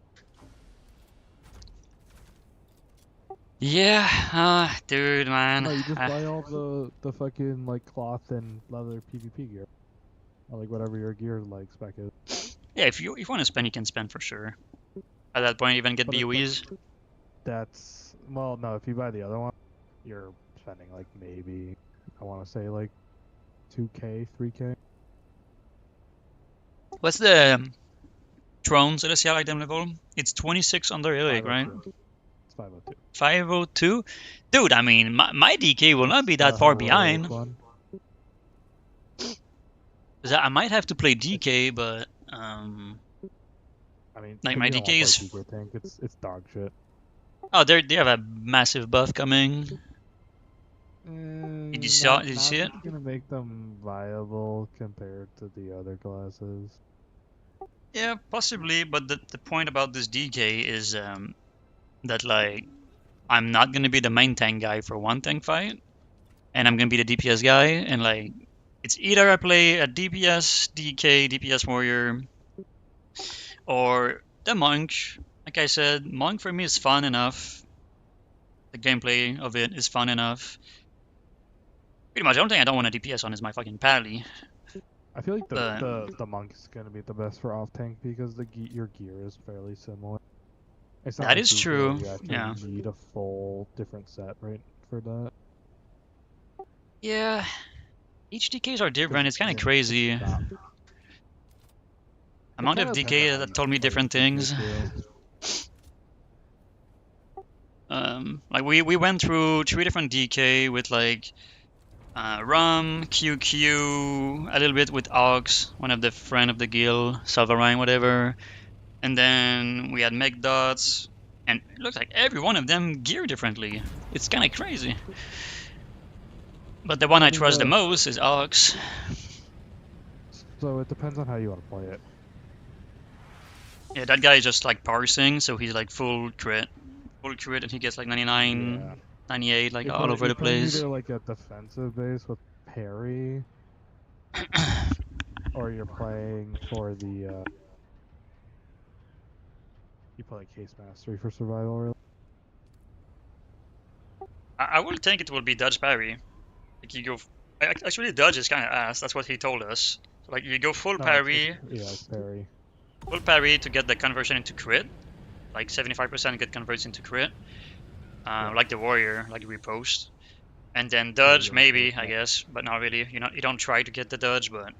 A: Yeah, dude, man.
H: No, you just buy all the fucking, like, cloth and leather PvP gear. Or, like, whatever your gear, like, spec is.
A: Yeah, if you want to spend, you can spend for sure. At that point, even get
H: But
A: BOEs.
H: That's... Well, no, if you buy the other one, you're spending, like, maybe... I want to say, like, 2k, 3k.
A: What's the Throne Celestial item level? It's 26 under Eric, right?
H: 502. It's 502.
A: 502? Dude, I mean, my DK will not be
H: It's
A: that
H: the
A: far
H: heroic
A: behind.
H: one.
A: 'Cause I might have to play DK, but
H: I mean,
A: like
H: if
A: my
H: you don't
A: DK
H: want
A: is
H: to play DK tank, it's dog shit.
A: Oh, they have a massive buff coming. Did you
H: Not,
A: did you
H: not
A: see it?
H: gonna make them viable compared to the other classes.
A: Yeah, possibly. But the point about this DK is that like I'm not gonna be the main tank guy for one tank fight, and I'm gonna be the DPS guy, and like it's either I play a DPS DK DPS warrior or the monk. Like I said, monk for me is fun enough. The gameplay of it is fun enough. Pretty much, the only thing I don't want a DPS on is my fucking pally.
H: I feel like
A: But
H: the monk is gonna be the best for off tank because your gear is fairly similar. It's not
A: that
H: like
A: is
H: DK where
A: true.
H: you actually
A: Yeah.
H: need a full different set right for that.
A: Yeah. Each DKs are
H: 'Cause
A: different. It's kind of
H: it's
A: crazy.
H: not. It
A: Amount
H: kind
A: of
H: of depends on
A: DK
H: how
A: that
H: you
A: told me
H: play
A: different
H: DK
A: things.
H: too.
A: Like we went through 3 different DK with like Rum, QQ, a little bit with Ox, one of the friend of the guild, Salvarine, whatever. And then we had Mech Dots, and it looks like every one of them gear differently. It's kind of crazy. But the one I
H: I mean,
A: trust the most is Ox.
H: So it depends on how you want to play it.
A: Yeah, that guy is just like parsing, so he's like full crit, and he gets like 99,
H: Yeah.
A: 98, like
H: If
A: all
H: we're
A: over the
H: if we're
A: place.
H: either like a defensive base with parry, or you're playing for the you play like case mastery for survival. Really.
A: I will think it will be dodge parry. Like you go, actually dodge is kind of ass. That's what he told us. So like you go full
H: No,
A: parry,
H: it's parry.
A: to get the conversion into crit. Like 75% get converts into crit.
H: Yeah.
A: Like the warrior, like repost. And then
H: Yeah,
A: dodge
H: you
A: maybe,
H: like
A: I
H: that.
A: guess, but not really. You don't try to get the dodge, but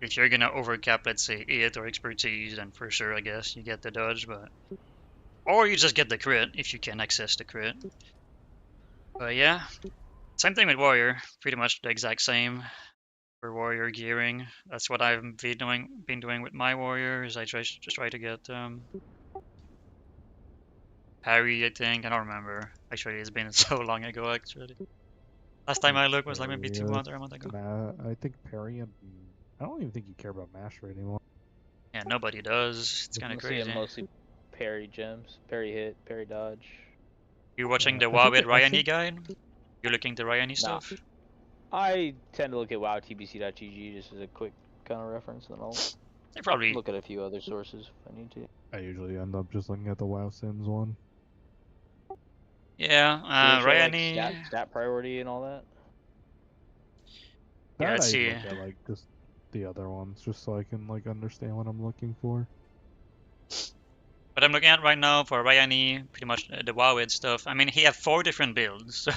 A: if you're gonna overcap, let's say it or expertise, then for sure I guess you get the dodge, but or you just get the crit if you can access the crit. But yeah, same thing with warrior, pretty much the exact same for warrior gearing. That's what I've been doing with my warrior. Is I just try to get parry. I think I don't remember. Actually, it's been so long ago. Actually, last time I looked was like maybe
H: Parry,
A: 2 months or a month ago.
H: I think parry and I don't even think you care about mastery anymore.
A: Yeah, nobody does. It's kind
G: I'm
A: of
G: seeing
A: crazy.
G: mostly parry gems, parry hit, parry dodge.
A: You're watching the
H: I think
A: Wawid
H: I
A: Ryani
H: think
A: guide? You're looking the Ryani
G: Nah,
A: stuff?
G: I tend to look at WoWTBC.gg just as a quick kind of reference, and I'll
A: They probably.
G: look at a few other sources if I need to.
H: I usually end up just looking at the WoW Sims one.
A: Yeah,
G: Do they show like
A: Ryani.
G: stat priority and all that?
A: Yeah,
H: That
A: let's
H: I
A: see.
H: look at like just the other ones just so I can like understand what I'm looking for.
A: What I'm looking at right now for Ryani, pretty much the Wawid stuff. I mean, he have 4 different builds. So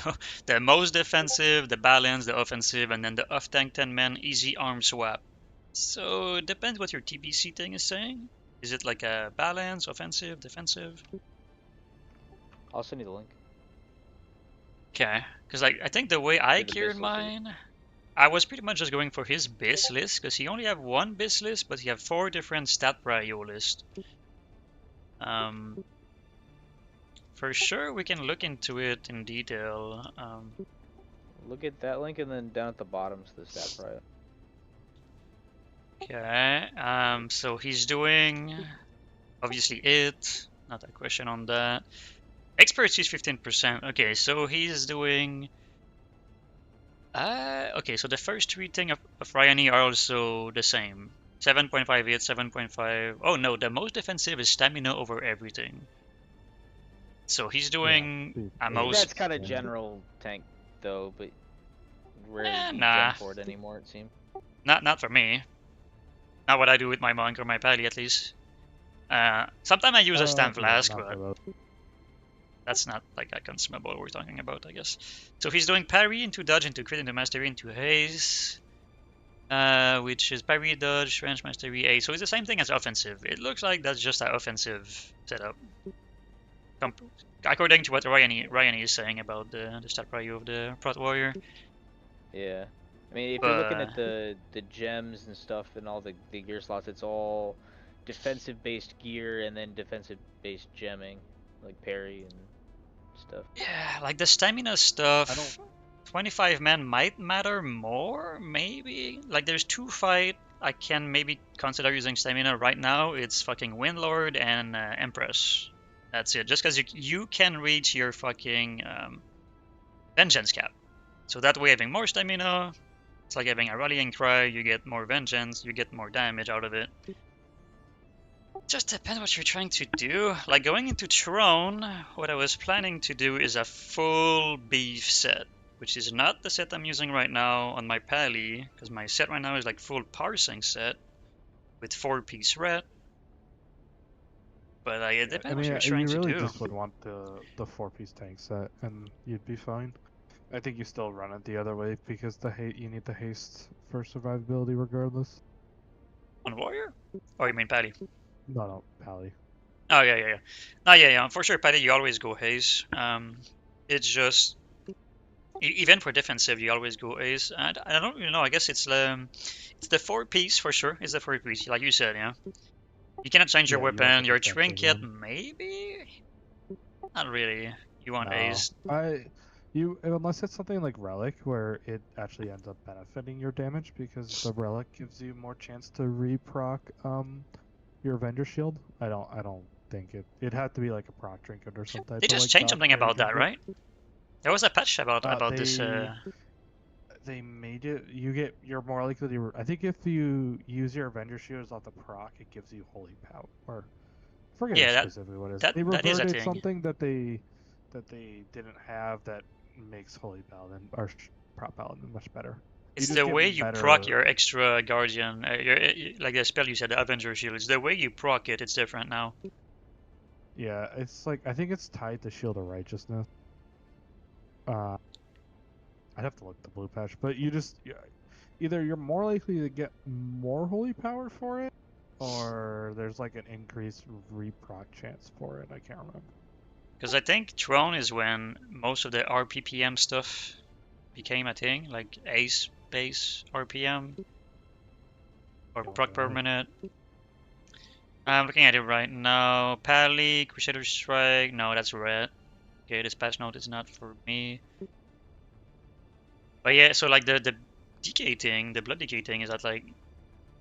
A: the most defensive, the balance, the offensive, and then the off tank 10 man easy arm swap. So it depends what your TBC thing is saying. Is it like a balance, offensive, defensive?
G: I'll send you the link.
A: Okay, because like I think the way I
G: For the
A: geared
G: base list,
A: mine, I was pretty much just going for his base list because he only have one base list, but he have 4 different stat prio list. For sure we can look into it in detail.
G: look at that link, and then down at the bottom is the stat priority.
A: Okay. So he's doing obviously it. Not a question on that. Expertise 15%. Okay, so he's doing. Okay, so the first 3 things of Ryani are also the same. 7.5 hit, 7.5. Oh no, the most defensive is stamina over everything. So he's doing a most.
G: That's kind of general tank though, but rarely do
A: Nah,
G: gen for it anymore. It seems.
A: not for me. Not what I do with my monk or my pally at least. Sometimes I use a stam flask, but that's not like a consumable we're talking about, I guess. So he's doing parry into dodge into crit into mastery into haze, which is parry, dodge, range, mastery, A. So it's the same thing as offensive. It looks like that's just an offensive setup. According to what Ryani is saying about the stat prio of the Prot Warrior.
G: Yeah. I mean, if you're looking at the gems and stuff and all the gear slots, it's all defensive based gear and then defensive based gemming. like parry and stuff.
A: Yeah, like the stamina stuff. 25 men might matter more, maybe. Like there's 2 fight I can maybe consider using stamina right now. It's fucking Windlord and Empress. That's it. Just because you can reach your fucking vengeance cap. So that way, having more stamina, it's like having a rallying cry. You get more vengeance, you get more damage out of it. Just depends what you're trying to do. Like going into Throne, what I was planning to do is a full beef set, which is not the set I'm using right now on my Pally, because my set right now is like full parsing set with 4-piece red. But it depends what you're trying
H: you
A: to
H: really
A: do.
H: just would want the 4-piece tank set, and you'd be fine. I think you still run it the other way because you need the haste for survivability regardless.
A: On Warrior? Oh, you mean Pally?
H: No, Pally.
A: Oh yeah. No, yeah. For sure, Pally, you always go haze. It's just even for defensive, you always go ace. And I don't really know. I guess it's the 4-piece for sure. It's the 4-piece, like you said. Yeah. You cannot change your
H: Yeah, you want
A: weapon.
H: the
A: Your
H: defensive
A: trinket,
H: one.
A: maybe. Not really. You want
H: No,
A: ace.
H: unless it's something like relic where it actually ends up benefiting your damage because the relic gives you more chance to reproc your Avenger shield. I don't think it had to be like a proc trinket or something.
A: They just changed something about that, right? There was a patch about this.
H: They made it. You're more likely to. I think if you use your Avenger shields off the proc, it gives you holy power. Or I forget
A: Yeah,
H: specifically what it is. They
A: that is a
H: reverted
A: thing.
H: something that they didn't have that makes holy paladin or prop paladin much better.
A: It's
H: just
A: the
H: get
A: way you
H: better-
A: proc your extra guardian, like the spell you said, the Avenger shield. It's the way you proc it. It's different now.
H: Yeah, it's like I think it's tied to Shield of Righteousness. I'd have to look at the blue patch, but either you're more likely to get more holy power for it, or there's like an increased reproc chance for it. I can't remember.
A: Because I think Throne is when most of the RPPM stuff became a thing, like Ace base RPM or
H: Yeah,
A: proc
H: yeah.
A: per minute. I'm looking at it right now. Pally, Crusader Strike. No, that's red. Okay, this patch note is not for me. But yeah, so like the decay thing, the blood decay thing is that like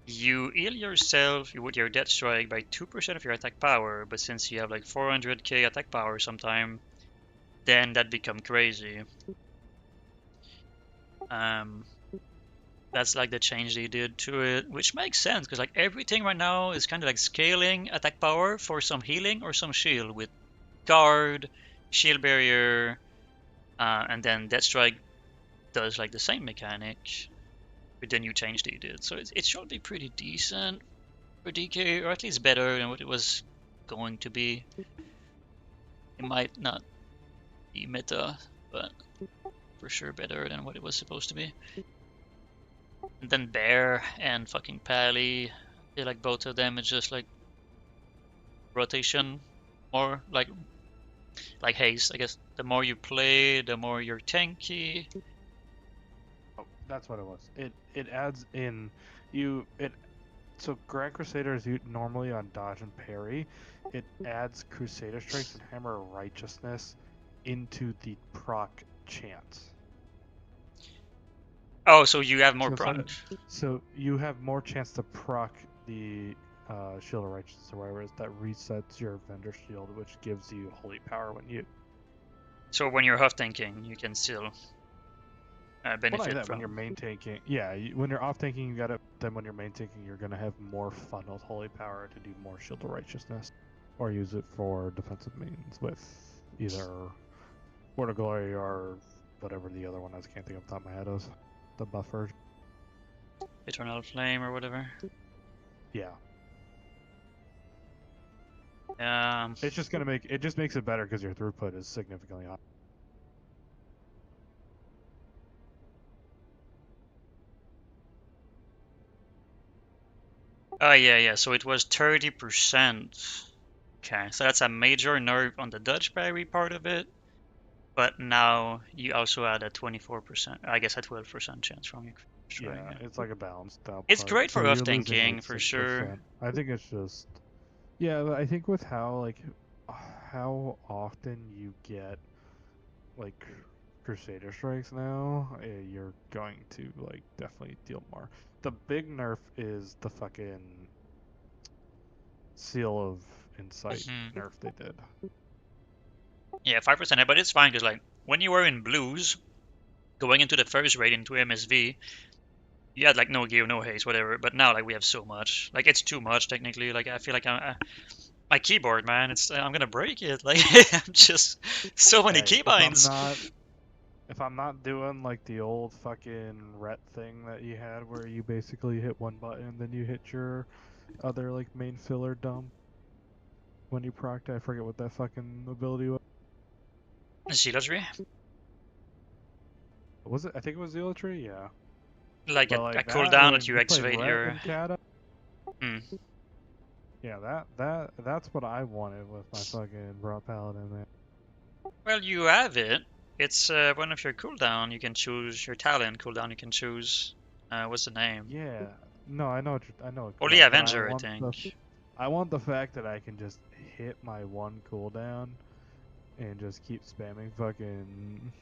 A: you heal yourself with your death strike by 2% of your attack power, but since you have like 400k attack power sometime, then that become crazy. That's like the change they did to it, which makes sense because like everything right now is kind of like scaling attack power for some healing or some shield with guard, shield barrier, and then death strike does like the same mechanic with the new change they did. So it should be pretty decent for DK, or at least better than what it was going to be. It might not be meta, but for sure better than what it was supposed to be. And then Bear and fucking Pally, I feel like both of them is just like rotation, more like haste. I guess the more you play, the more you're tanky.
H: Oh, that's what it was. It adds in so Grand Crusaders normally on dodge and parry, it adds Crusader Strikes and Hammer of Righteousness into the proc chance.
A: Oh, so you have more proc.
H: So you have more chance to proc the Shield of Righteousness or whatever it is that resets your Vendor Shield, which gives you holy power when you.
A: So when you're huff tanking, you can still benefit from.
H: When you're main tanking, when you're off tanking, you got it. Then when you're main tanking, you're gonna have more funneled holy power to do more Shield of Righteousness, or use it for defensive means with either Word of Glory or whatever the other one is. I can't think of the top of my head is. The buffer.
A: Eternal Flame or whatever.
H: Yeah.
A: It
H: just makes it better because your throughput is significantly high.
A: Oh yeah. So it was 30%. Okay, so that's a major nerf on the dodge parry part of it. But now you also add a 24%, I guess a 12% chance from your strike.
H: Yeah, it's like a balanced output.
A: It's great for off
H: you're losing,
A: tanking
H: like,
A: for
H: 6%.
A: sure.
H: I think it's just, yeah. But I think with how how often you get like Crusader strikes now, you're going to like definitely deal more. The big nerf is the fucking Seal of Insight
A: Mhm.
H: nerf they did.
A: Yeah, 5%, but it's fine because like when you were in blues, going into the first raid into MSV, you had like no gear, no haste, whatever. But now like we have so much, like it's too much technically. Like I feel like my keyboard, man, I'm gonna break it. Like I'm just so many
H: Hey,
A: keybinds.
H: if I'm not doing like the old fucking ret thing that you had where you basically hit one button then you hit your other like main filler dump when you procced, I forget what that fucking ability was.
A: Zealotry,
H: Was it? I think it was Zealotry, yeah.
A: like
H: But
A: a
H: like that,
A: cooldown that
H: when
A: you
H: you played
A: activate
H: ret
A: your.
H: and Kata,
A: Hmm.
H: yeah, that's what I wanted with my fucking Raw Paladin, man.
A: Well, you have it. It's one of your cooldown. You can choose your talent cooldown. You can choose. What's the name?
H: Yeah, no, I know, I know,
A: Only
H: but
A: Avenger, I think.
H: I want the fact that I can just hit my one cooldown and just keep spamming fucking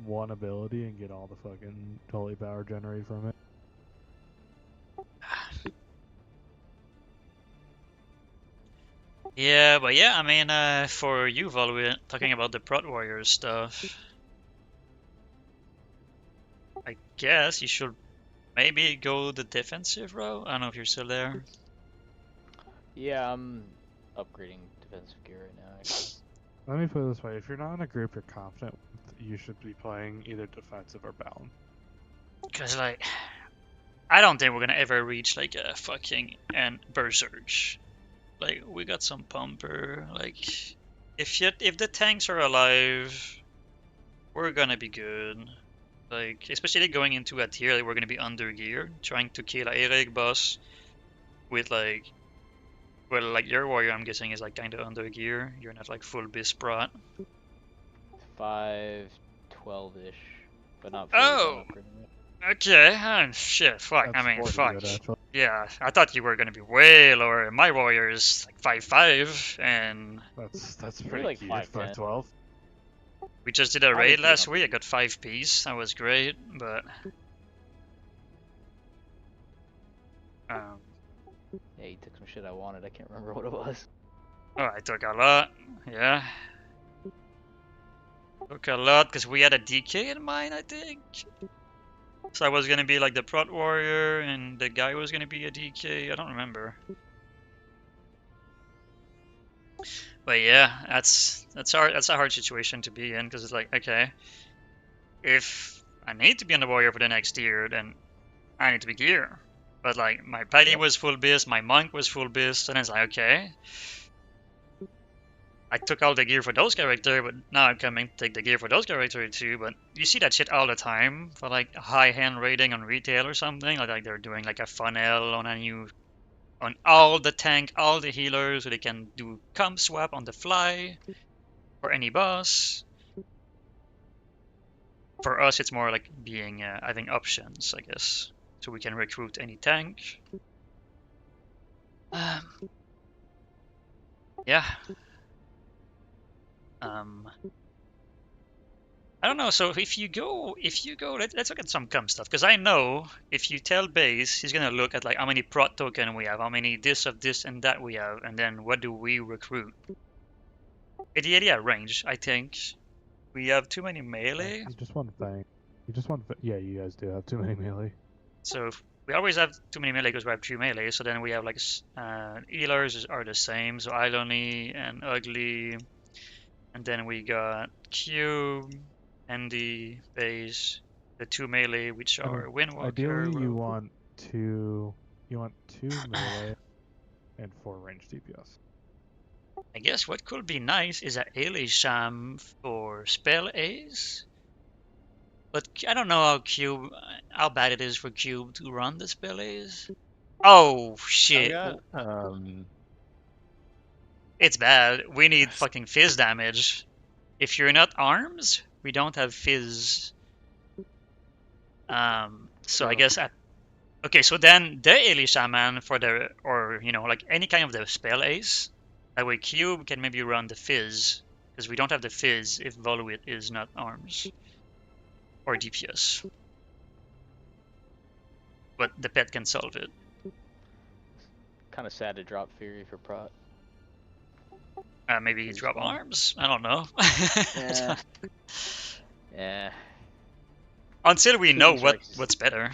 H: one ability and get all the fucking holy power generated from it.
A: Yeah, but yeah, I mean, for you, Vol, we're talking about the Prot Warrior stuff. I guess you should maybe go the defensive route. I don't know if you're still there.
G: Yeah, I'm upgrading defensive gear right now, actually.
H: Let me put it this way: if you're not in a group you're confident with, you should be playing either defensive or balance.
A: Because, like, I don't think we're gonna ever reach, like, a fucking Berserk. Like, we got some Pumper. Like, if the tanks are alive, we're gonna be good. Like, especially going into a tier that we're gonna be under gear, trying to kill a Eric boss with, like, well, like your warrior, I'm guessing, is like kind of under gear. You're not like full Bisprot.
G: 512-ish, but not fully
A: Oh,
G: done upgrading it.
A: okay. Shit, fuck. I
H: That's
A: mean,
H: pretty
A: fuck.
H: good, actually.
A: Yeah, I thought you were gonna be way lower. My warrior is like 5'5", and
H: That's
G: You're
H: pretty
G: like
H: cute.
G: 5'10".
H: 512.
A: we just did a
G: I
A: raid
G: would be
A: last
G: on
A: week. I got 5 piece. That was great, but um,
G: Yeah, he took some shit I wanted. I can't remember what it was.
A: oh, I took a lot. Yeah, took a lot because we had a DK in mind, I think. So I was gonna be like the prot warrior, and the guy was gonna be a DK. I don't remember. But yeah, that's a hard situation to be in because it's like, okay, if I need to be on the warrior for the next year, then I need to be gear. But like my paladin was full beast, my monk was full beast, and it's like, okay, I took all the gear for those characters, but now I'm coming to take the gear for those characters too. But you see that shit all the time for like high hand rating on retail or something, like they're doing like a funnel on a new on all the tank, all the healers, so they can do comp swap on the fly for any boss. For us, it's more like being having options, I guess, so we can recruit any tank. Yeah. I don't know. So if you go, let's look at some comp stuff, because I know if you tell base, he's gonna look at like how many prot token we have, how many this of this and that we have, and then what do we recruit? Ideally, at range, I think we have too many melee.
H: You just want to bang. You just want to. Yeah, you guys do have too many melee.
A: So we always have too many melee because we have 3 melee. So then we have like healers are the same. So Iloni and Ugly, and then we got Cube, Andy, Base, the 2 melee which
H: I mean,
A: are Windwalker.
H: ideally, you
A: Rogue.
H: want two. You want 2 melee and 4 range DPS.
A: I guess what could be nice is a Elisham for spell A's. But I don't know how bad it is for Cube to run the spell A's. Oh shit.
F: I got
A: It's bad. We need fucking fizz damage. If you're not arms, we don't have fizz. So I guess okay, so then the Eli Shaman for the, or you know, like any kind of the spell ace, That way Cube can maybe run the Fizz, because we don't have the Fizz if Voluit is not arms. Or DPS. But the pet can solve it.
G: Kind of sad to drop Fury for Prot.
A: Maybe
G: Pretty
A: drop
G: small.
A: arms? I don't know.
G: Yeah. Yeah.
A: Until we
G: Shooting
A: know
G: strikes is-
A: what's better.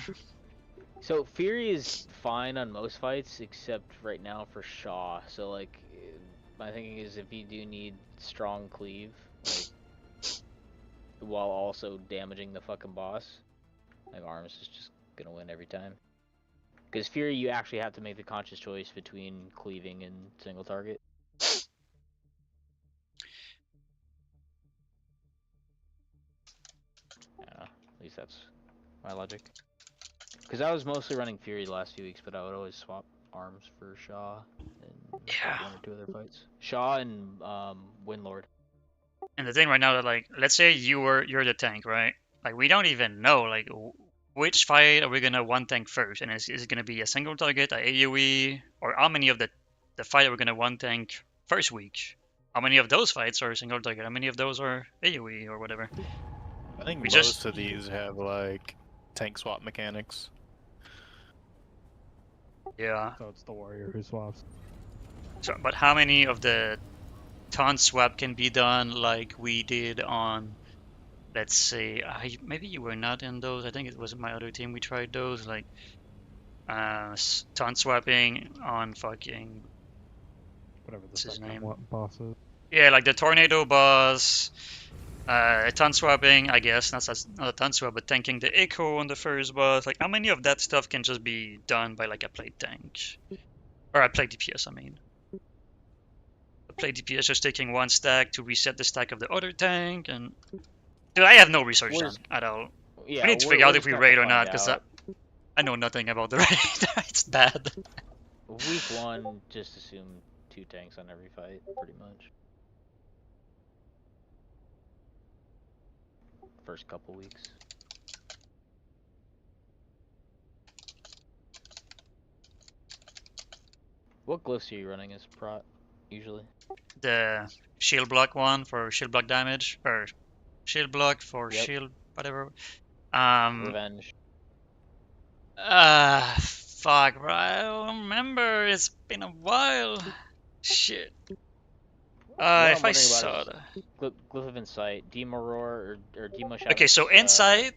G: So Fury is fine on most fights except right now for Shaw. So like, my thinking is if you do need strong cleave, like, while also damaging the fucking boss, like arms is just gonna win every time. Because Fury, you actually have to make the conscious choice between cleaving and single target. Yeah, at least that's my logic. Because I was mostly running Fury the last few weeks, but I would always swap arms for Shaw and
A: Yeah.
G: one or two other fights. Shaw and Windlord.
A: And the thing right now that like, let's say you're the tank, right? Like we don't even know like which fight are we gonna one tank first, and is it gonna be a single target, a AOE, or how many of the fight are we gonna one tank first week? How many of those fights are single target? How many of those are AOE or whatever?
F: I think
A: We
F: most
A: just-
F: of these have like tank swap mechanics.
A: Yeah.
H: So it's the warrior who swaps.
A: So, but how many of the taunt swap can be done like we did on, let's say, maybe you were not in those. I think it was my other team. We tried those like taunt swapping on fucking
H: Whatever the
A: What's his
H: second
A: name?
H: boss is.
A: yeah, like the tornado boss. Taunt swapping, I guess. Not a taunt swap, but tanking the echo on the first boss. Like, how many of that stuff can just be done by like a plate tank, or a plate DPS? I mean. Play DPS just taking one stack to reset the stack of the other tank, and dude, I have no research
G: We're
A: done
G: just-
A: at all.
G: Yeah,
A: We need to
G: we're-
A: figure out
G: we're
A: if
G: just
A: we
G: gonna
A: raid
G: have
A: or
G: to
A: not,
G: find
A: because
G: out.
A: I know nothing about the raid. It's bad.
G: Week 1, just assume 2 tanks on every fight, pretty much. First couple weeks. What glyphs are you running as Prot, usually?
A: The shield block one for shield block damage, or shield block for
G: Yep.
A: shield whatever.
G: Revenge.
A: Fuck, bro. I don't remember. It's been a while. Shit.
G: What I'm
A: If I
G: wondering
A: saw
G: about
A: the...
G: is Glyph of Insight, Demo Roar, or Demo Shadow.
A: Okay, so Insight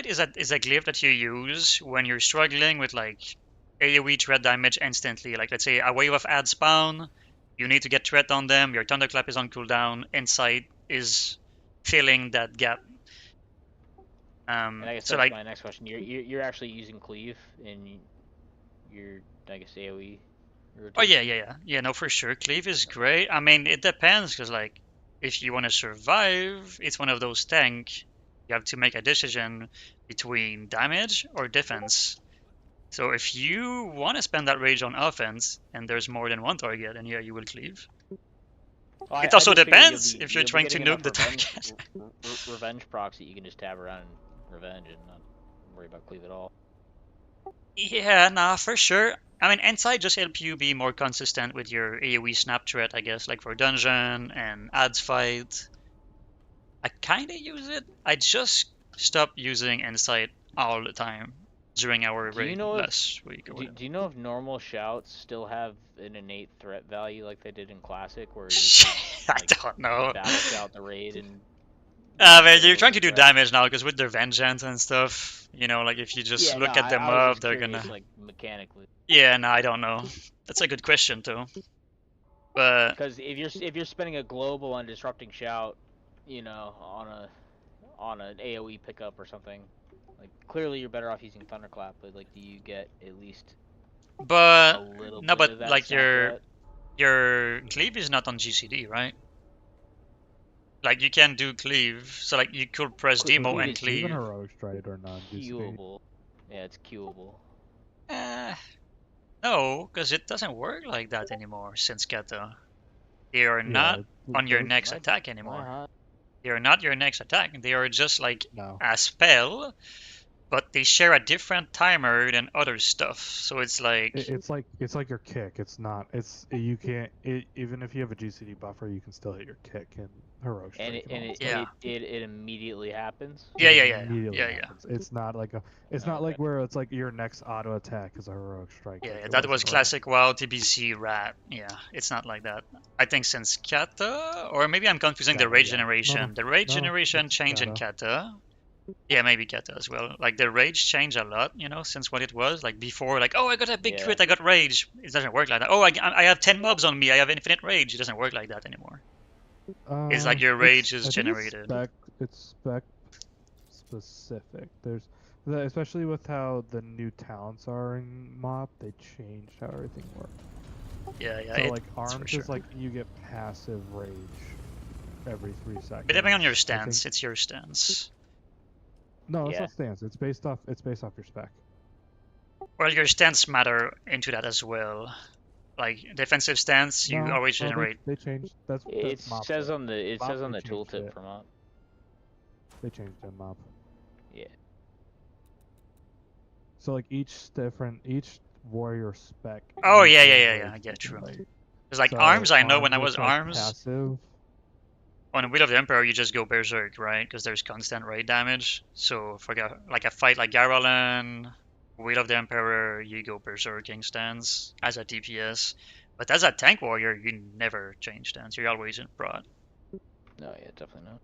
A: is a glyph that you use when you're struggling with like AoE threat damage instantly. Like let's say a wave of ad spawn, you need to get threat on them, your thunderclap is on cooldown, Insight is filling that gap.
G: And I guess
A: So
G: that's
A: like
G: my next question. You're actually using Cleave in your, I guess, AoE
A: oh yeah,
G: rotation?
A: yeah, no, for sure. Cleave is great. I mean, it depends, because like, if you want to survive, it's one of those tank. You have to make a decision between damage or defense. So if you want to spend that rage on offense, and there's more than one target, then yeah, you will cleave.
G: Well,
A: It
G: I
A: also
G: just figured
A: depends if you're
G: you'll be
A: trying to
G: getting
A: nuke the
G: enough
A: target.
G: revenge procs that you can just tab around revenge and not worry about Cleave at all.
A: Yeah, nah, for sure. I mean, Insight just help you be more consistent with your AoE snap threat, I guess, like for dungeon and ads fight. I kinda use it. I just stopped using Insight all the time during our
G: Do you
A: raid
G: know if-
A: last week or whatever.
G: Do you know if normal shouts still have an innate threat value like they did in Classic, where you could,
A: I
G: like,
A: don't know.
G: battle shout the raid and
A: Man, you're trying to do
G: threat?
A: damage now, because with their vengeance and stuff, you know, like if you just
G: Yeah,
A: look
G: no,
A: at them
G: I was
A: up,
G: just
A: they're
G: curious,
A: gonna.
G: like mechanically.
A: Yeah, no, I don't know. That's a good question too. But
G: Because if you're spending a global on disrupting shout, you know, on an AOE pickup or something, like clearly you're better off using Thunderclap. But like, do you get at least a
A: but
G: little
A: no,
G: bit of
A: but
G: that
A: like
G: snap
A: your
G: threat?
A: cleave is not on GCD, right? Like you can do cleave, so like you could press demo
G: Cleave
A: and
G: is
A: cleave.
H: Even heroic stride or non-GCD.
G: Queuable. Yeah, it's queuable.
A: No, because it doesn't work like that anymore since Ghetto. They are
H: Yeah,
A: not on your
H: those-
A: next
G: Why-
A: attack
G: Why
A: anymore.
G: not?
A: They are not your next attack. They are just like
H: No.
A: a spell but they share a different timer than other stuff. So it's like,
H: It's like your kick. It's not. It's you can't. Even if you have a GCD buffer, you can still hit your kick and heroic
G: And
H: strike
G: it
H: and all
G: and
H: that
G: it,
H: stuff.
A: yeah,
G: it immediately happens.
A: yeah,
H: It
A: yeah, yeah,
H: immediately
A: yeah, yeah,
H: happens. It's not like a. It's not
G: Okay.
H: like where it's like your next auto attack is a heroic strike.
A: yeah,
H: Like
A: yeah.
H: it
A: That was
H: was in Red.
A: classic WoW TBC rat. Yeah, it's not like that. I think since Kata, or maybe I'm confusing the
H: Kata,
A: rage
H: yeah. No,
A: generation. The rage
H: no,
A: generation
H: it's
A: changed in
H: Kata.
A: Kata. Yeah, maybe Kata as well. Like the rage changed a lot, you know, since what it was. Like before, like, oh, I got a big
G: Yeah.
A: crit, I got rage. It doesn't work like that. Oh, I have 10 mobs on me, I have infinite rage. It doesn't work like that anymore. It's like your rage is
H: I think
A: generated.
H: it's spec specific. There's, especially with how the new talents are in MOP, they changed how everything works.
A: Yeah, yeah,
H: So like
A: it's for
H: arms
A: sure.
H: is like you get passive rage every 3 seconds.
A: But depending on your
H: I
A: stance,
H: think
A: it's your stance.
H: no, it's
G: Yeah.
H: not stance. It's based off your spec.
A: Well, your stance matter into that as well. Like defensive stance, you
H: No,
A: always
H: no,
A: generate.
H: they changed.
G: It
H: That's MOP
G: says
H: though.
G: on the
H: MOP, they changed
G: tooltip
H: it.
G: from up.
H: They changed in MOP.
G: Yeah.
H: So like each warrior spec.
A: Oh
H: needs
A: yeah,
H: to
A: yeah,
H: have
A: yeah,
H: rage
A: yeah. I get true.
H: generate.
A: Because like
H: So
A: arms, I know when I
H: arms
A: was
H: is like
A: arms
H: passive.
A: on Wheel of the Emperor, you just go berserk, right? Because there's constant raid damage. So for like a fight like Garland, Wheel of the Emperor, you go berserking stance as a DPS. But as a tank warrior, you never change stance. You're always in prod.
G: No, yeah, definitely not.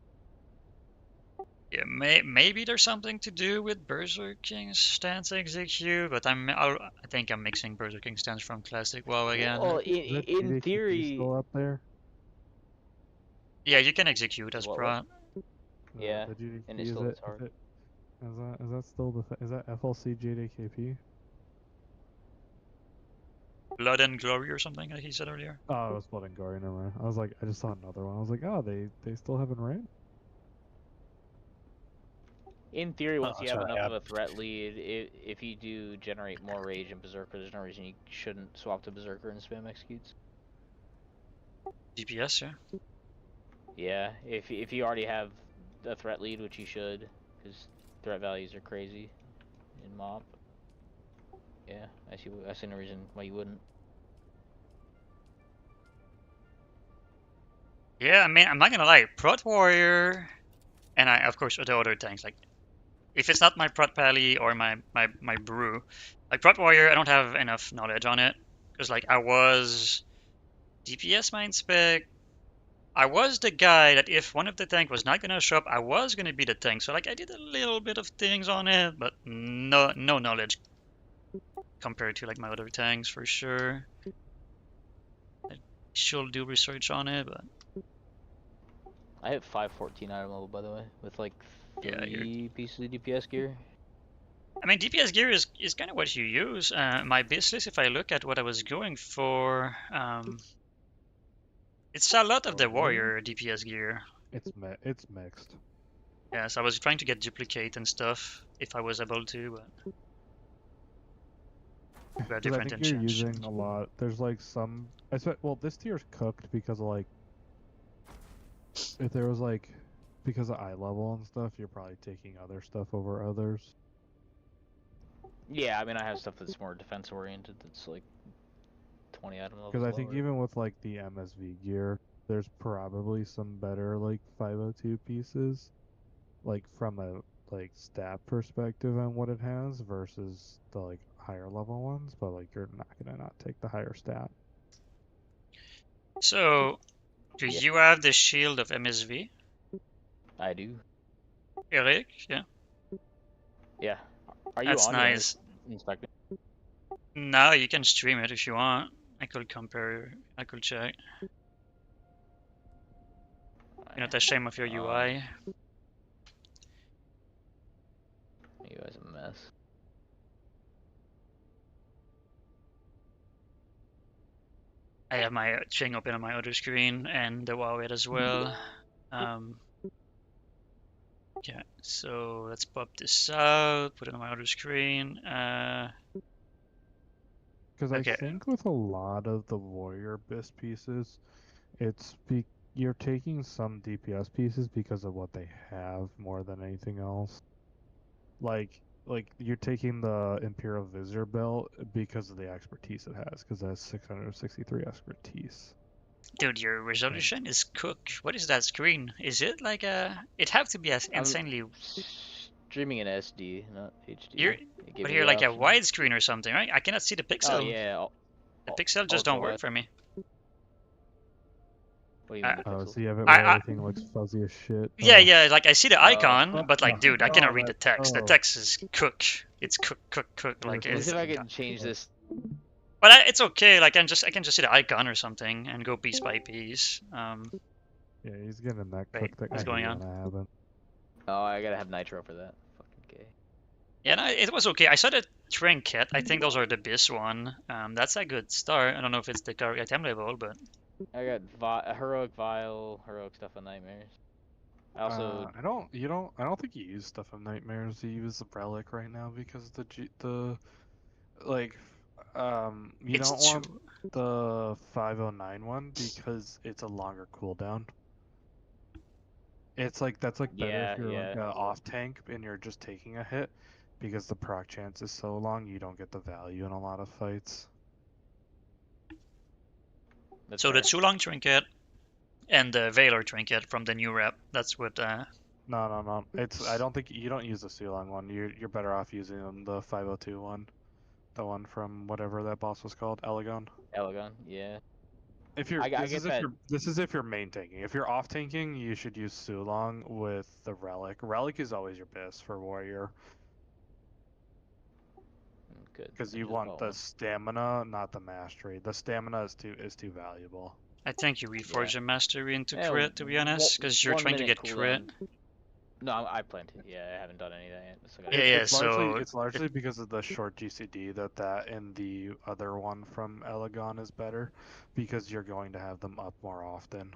A: Yeah, maybe there's something to do with berserking stance execute, but I think I'm mixing berserking stance from classic WoW again.
G: Well,
H: Is that
G: in
H: GDKP
G: theory,
H: still up there?
A: Yeah, you can execute as
G: what?
A: prod.
G: Yeah,
H: The GDKP
G: and it still hits hard.
H: is that still is that FLC GDKP?
A: Blood and Glory or something like he said earlier.
H: Oh, it was Blood and Gory. Never mind. I was like, I just saw another one. I was like, oh, they still haven't ran.
G: In theory, once
F: Oh,
G: you have
F: sorry,
G: enough
F: yeah.
G: of a threat lead, if you do generate more rage and berserker, there's no reason you shouldn't swap to berserker and spam executes.
A: DPS, yeah.
G: Yeah, if you already have a threat lead, which you should, because threat values are crazy in MOP. Yeah, I see no reason why you wouldn't.
A: Yeah, I mean, I'm not gonna lie, Prot Warrior, and I, of course, the other tanks, like, if it's not my Prot Pally or my Brew, like, Prot Warrior, I don't have enough knowledge on it, because, like, I was DPS main spec, I was the guy that if one of the tank was not gonna show up, I was gonna be the tank, so, like, I did a little bit of things on it, but no knowledge compared to, like, my other tanks, for sure. I should do research on it, but
G: I hit 514 item level, by the way, with like
A: yeah,
G: 3 pieces of DPS gear.
A: I mean, DPS gear is kind of what you use. My business, if I look at what I was going for, it's a lot of the warrior DPS gear.
H: It's mixed.
A: Yes, I was trying to get duplicate and stuff if I was able to, but we got
H: Because I
A: different
H: think you're
A: enchants.
H: using a lot. There's like some. Well, this tier's cooked because of like. If there was like, because of eye level and stuff, you're probably taking other stuff over others.
G: Yeah, I mean I have stuff that's more defense oriented. That's like 20 item levels
H: Because I think
G: lower.
H: even with like the MSV gear, there's probably some better like 502 pieces, like from a like stat perspective on what it has versus the like higher level ones. But like you're not gonna not take the higher stat.
A: So, do
G: Yeah.
A: you have the shield of MSV,
G: I do.
A: Eric? Yeah,
G: Yeah. Are you
A: that's
G: on? You want
A: nice.
G: to inspect it?
A: Now you can stream it if you want. I could compare. I could check. You're not ashamed of your UI.
G: You guys a mess.
A: I have my thing open on my other screen and the Huawei as well. Okay, so let's pop this out, put it on my other screen.
H: Because
A: Okay.
H: I think with a lot of the warrior BIS pieces, you're taking some DPS pieces because of what they have more than anything else. Like like you're taking the Imperial Visitor belt because of the expertise it has, because it has 663 expertise.
A: Dude, your resolution is cooked. What is that screen? Is it like a? It have to be as
G: I'm
A: insanely.
G: streaming in SD, not HD.
A: You're,
G: It gave
A: but
G: me
A: here
G: the
A: like a
G: option.
A: widescreen or something, right? I cannot see the
G: Oh
A: pixel.
G: yeah,
A: The pixel just
G: ultra
A: don't work
G: wide.
A: for me.
G: What do you
A: I,
G: mean the
H: Oh,
G: pixels?
H: so you have it
A: I,
H: where
A: I
H: everything looks fuzzy as shit.
A: yeah,
H: Oh.
A: yeah, like I see the icon, but like,
H: Oh,
A: dude, I cannot read the
H: that.
A: text. The
H: Oh.
A: text is cooked. It's cooked.
H: You're
A: Like
G: Let me see
A: it's.
G: if I can change this.
A: But it's okay. Like I can just see the icon or something and go piece by piece.
H: Yeah, he's getting that
A: Wait,
H: cooked thing. I
A: what's
H: hate
A: going on?
H: when I haven't.
G: Oh, I gotta have nitro for that. Fucking gay.
A: Yeah, no, it was okay. I saw the trinket. I think those are the best one. That's a good start. I don't know if it's the correct item level, but
G: I got heroic vial, heroic stuff of nightmares. I also
H: I don't think you use Stuff of Nightmares. You use the Relic right now because like, you
A: it's
H: don't
A: true.
H: want the 509 one because it's a longer cooldown. That's like better if you're like
G: yeah.
H: off tank and you're just taking a hit, because the proc chance is so long you don't get the value in a lot of fights.
G: That's
A: So the
G: fair.
A: Tulong trinket and the Valor trinket from the new rep. That's what.
H: No. I don't think you don't use the Sulong one. You're better off using the 502 one, the one from whatever that boss was called, Elegon.
G: Elegon, yeah.
H: If you're
G: I get that.
H: this is if you're main tanking. If you're off tanking, you should use Sulong with the Relic. Relic is always your best for warrior
G: Good.
H: because
G: I
H: you
G: just
H: want
G: bought
H: the
G: one.
H: stamina, not the mastery. The stamina is too valuable.
A: I think you
G: Yeah.
A: reforge your mastery into
G: Yeah,
A: crit, to be honest, because you're
G: 1
A: trying to
G: minute
A: get crit.
G: cooldown. No, I plan to. Yeah, I haven't done any of that yet. So I
A: Yeah,
G: gotta
A: yeah.
H: It's
A: If,
H: largely because of the short GCD that and the other one from Elegon is better, because you're going to have them up more often.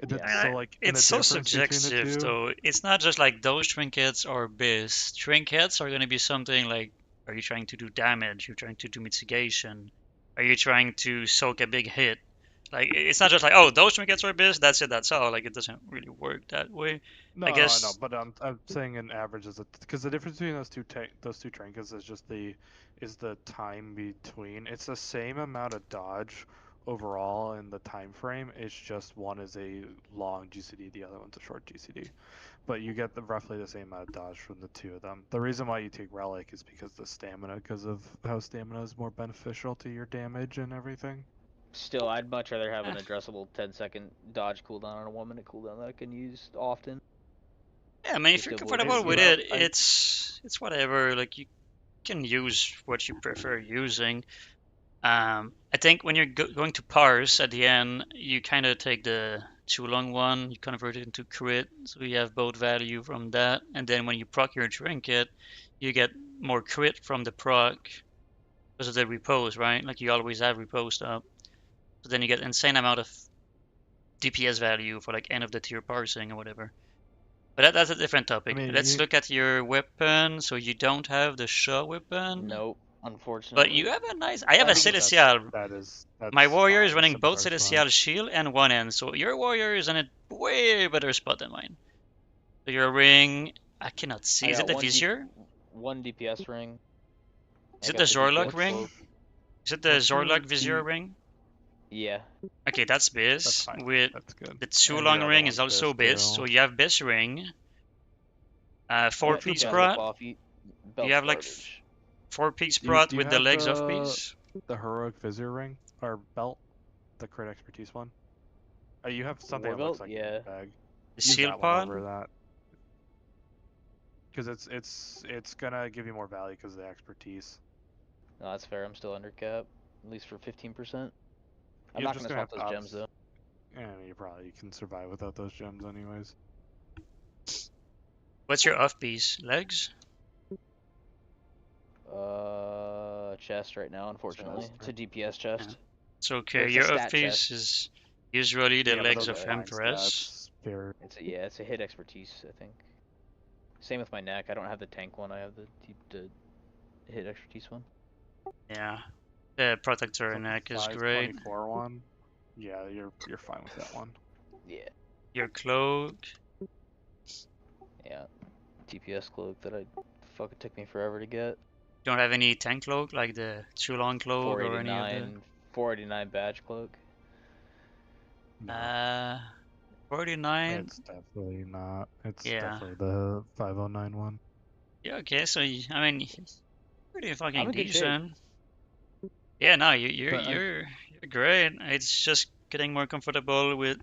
G: Yeah.
H: So like, and
A: it's
H: the
A: so
H: difference between the
A: subjective,
H: two.
A: though. It's not just like those trinkets are best. Trinkets are going to be something like, are you trying to do damage? You're trying to do mitigation? Are you trying to soak a big hit? Like, it's not just like, oh, those trinkets are best. That's it. That's all. Like, it doesn't really work that way. I
H: No, I know,
A: guess.
H: but I'm saying in average is because the difference between those two trinkets is just the time between. It's the same amount of dodge overall in the time frame. It's just one is a long GCD, the other one's a short GCD. But you get roughly the same amount of dodge from the two of them. The reason why you take Relic is because the stamina, because of how stamina is more beneficial to your damage and everything.
G: Still, I'd much rather have
A: Eh.
G: an addressable 10-second dodge cooldown and a 1 minute cooldown that I can use often.
A: Yeah, I mean, if
G: Just
A: you're
G: to avoid
A: comfortable
G: hitting
A: with
G: you.
A: it, it's whatever. Like, you can use what you prefer using. I think when you're going to parse at the end, you kind of take the too long one, you convert it into crit, so you have both value from that. And then when you proc your trinket, you get more crit from the proc because of the repose, right? Like you always have repose up. So then you get insane amount of DPS value for like end of the tier parsing or whatever. But that's a different
H: I
A: topic.
H: mean,
A: Let's look at your weapon. So you don't have the Shaw weapon,
G: Nope,
A: but you
G: unfortunately.
A: have a nice. I have
G: I
A: a
G: think
A: Celestial. My
H: that's
A: warrior is
H: fine.
A: running both
H: Scimitar's fine.
A: Celestial Shield and one end, so your warrior is in a way better spot than mine. So your ring, I cannot see.
G: I
A: Is it
G: got
A: the Vizier?
G: one DPS ring.
A: Is
G: I
A: it the
G: got the
A: Zorlok
G: DPS
A: ring?
G: cloak.
A: Is it the
H: What's your
A: Zorlok Vizier
H: D?
A: ring?
G: Yeah.
A: Okay, that's
H: That's
A: Biz.
H: fine.
A: With
H: That's good.
A: the
H: And your
A: Tulong
H: other
A: ring is
H: one's
A: also
H: best
A: Biz,
H: too.
A: so you have Biz ring.
G: I
A: Four
G: got
A: piece
H: True
G: death
H: belt.
A: prot.
G: off.
A: You
G: Belt's
A: have like
G: garbage.
A: 4 piece prot
H: Do you
A: with the
H: have
A: legs of piece.
H: the heroic Vizier ring or belt, the crit expertise one? You have something
G: War
H: that looks
G: belt?
H: like in
G: Yeah.
H: your bag.
A: The
H: Use
A: seal
H: that one
A: pod.
H: over that, because it's gonna give you more value because of the expertise.
G: No, that's fair. I'm still under cap, at least for 15%. I'm
H: You're
G: not
H: just
G: gonna
H: gonna
G: swap
H: have to
G: those gems though.
H: and you probably can survive without those gems anyways.
A: What's your off piece? Legs?
G: Chest right now, unfortunately.
H: Chest,
G: It's a DPS chest.
A: It's
G: Or
A: okay.
G: it's a
A: Your off
G: stat
A: piece
G: chest.
A: is usually the
H: Yeah, but
A: legs
H: those are
A: of
G: Okay.
H: fine
A: Empress.
H: stats. Very.
G: It's a hit expertise, I think. Same with my neck. I don't have the tank one. I have the hit expertise one.
A: Yeah. The protector
H: So
A: neck is great.
H: 524 one. Yeah, you're fine with that one.
G: Yeah.
A: Your cloak.
G: Yeah. TPS cloak that I fuck, it took me forever to get.
A: Don't have any tank cloak like the Chulon cloak or any of the
G: 489 badge cloak.
H: No,
A: 49.
H: it's definitely not. It's
A: Yeah.
H: definitely the 509 one.
A: Yeah. Okay. So I mean, pretty
G: I'm
A: fucking
G: in good shape.
A: decent. Yeah. No, you're
H: But
A: you're you're great. It's just getting more comfortable with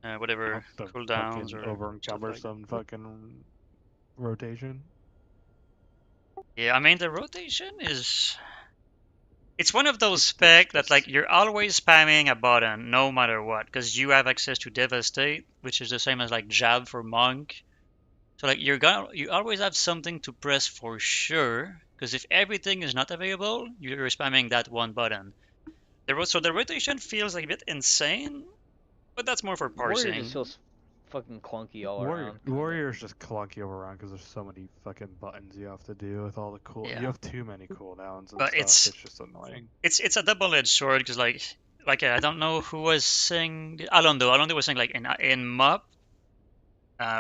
A: whatever
H: the
A: cooldowns
H: fucking
A: or
H: over
A: stuff like.
H: encumbersome fucking rotation.
A: Yeah. I mean, the rotation is. It's one of those
H: It's
A: spec that like
H: disgusting.
A: you're always spamming a button no matter what because you have access to Devastate, which is the same as like Jab for Monk. So like you always have something to press for sure because if everything is not available, you're spamming that one button. So the rotation feels like a bit insane, but that's more for
G: Warrior just
A: parsing.
G: feels fucking clunky all around.
H: Warrior's just clunky over around because there's so many fucking buttons you have to do with all the cool.
A: Yeah.
H: You have too many cooldowns and
A: But
H: stuff.
A: it's
H: It's just annoying.
A: it's a double-edged sword because like I don't know who was saying Alondo was saying like in MUP,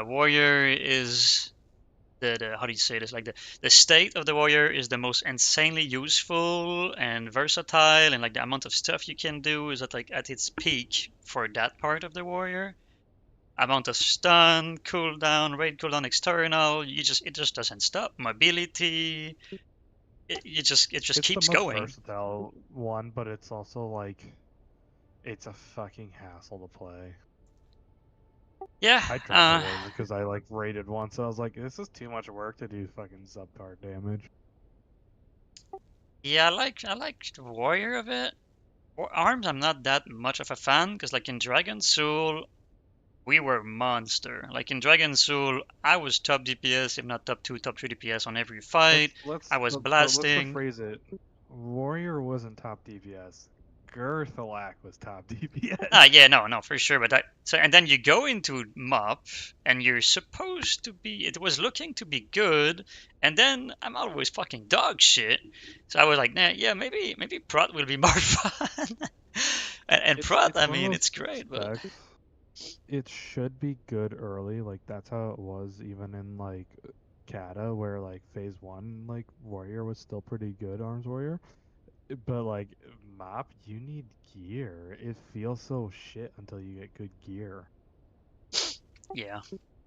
A: warrior is the how do you say this, like the state of the warrior is the most insanely useful and versatile, and like the amount of stuff you can do is at its peak for that part of the warrior. Amount of stun, cooldown, raid cooldown, external, it just doesn't stop. Mobility, it just
H: It's
A: keeps
H: the most
A: going.
H: versatile one, but it's also like it's a fucking hassle to play.
A: Yeah,
H: I tried to raid because I like raided once. I was like, this is too much work to do fucking subpar damage.
A: yeah, I like the warrior of it. Arms, I'm not that much of a fan because like in Dragon Soul, we were monster. Like in Dragon Soul, I was top DPS, if not top 2, top 3 DPS on every fight. I was
H: Let's
A: blasting.
H: rephrase it. Warrior wasn't top DPS. Girthalak was top DPS.
A: Yeah, no, for sure. But and then you go into MOP, and you're supposed to be. It was looking to be good, and then I'm always fucking dog shit. So I was like, nah, yeah, maybe Prot will be more fun. And Prot,
H: It's
A: I
H: one of
A: mean,
H: those
A: it's great, but
H: specs. It should be good early. Like that's how it was even in like Kata, where like phase one, like Warrior was still pretty good, Arms Warrior. But like Mop, you need gear. It feels so shit until you get good gear.
A: yeah,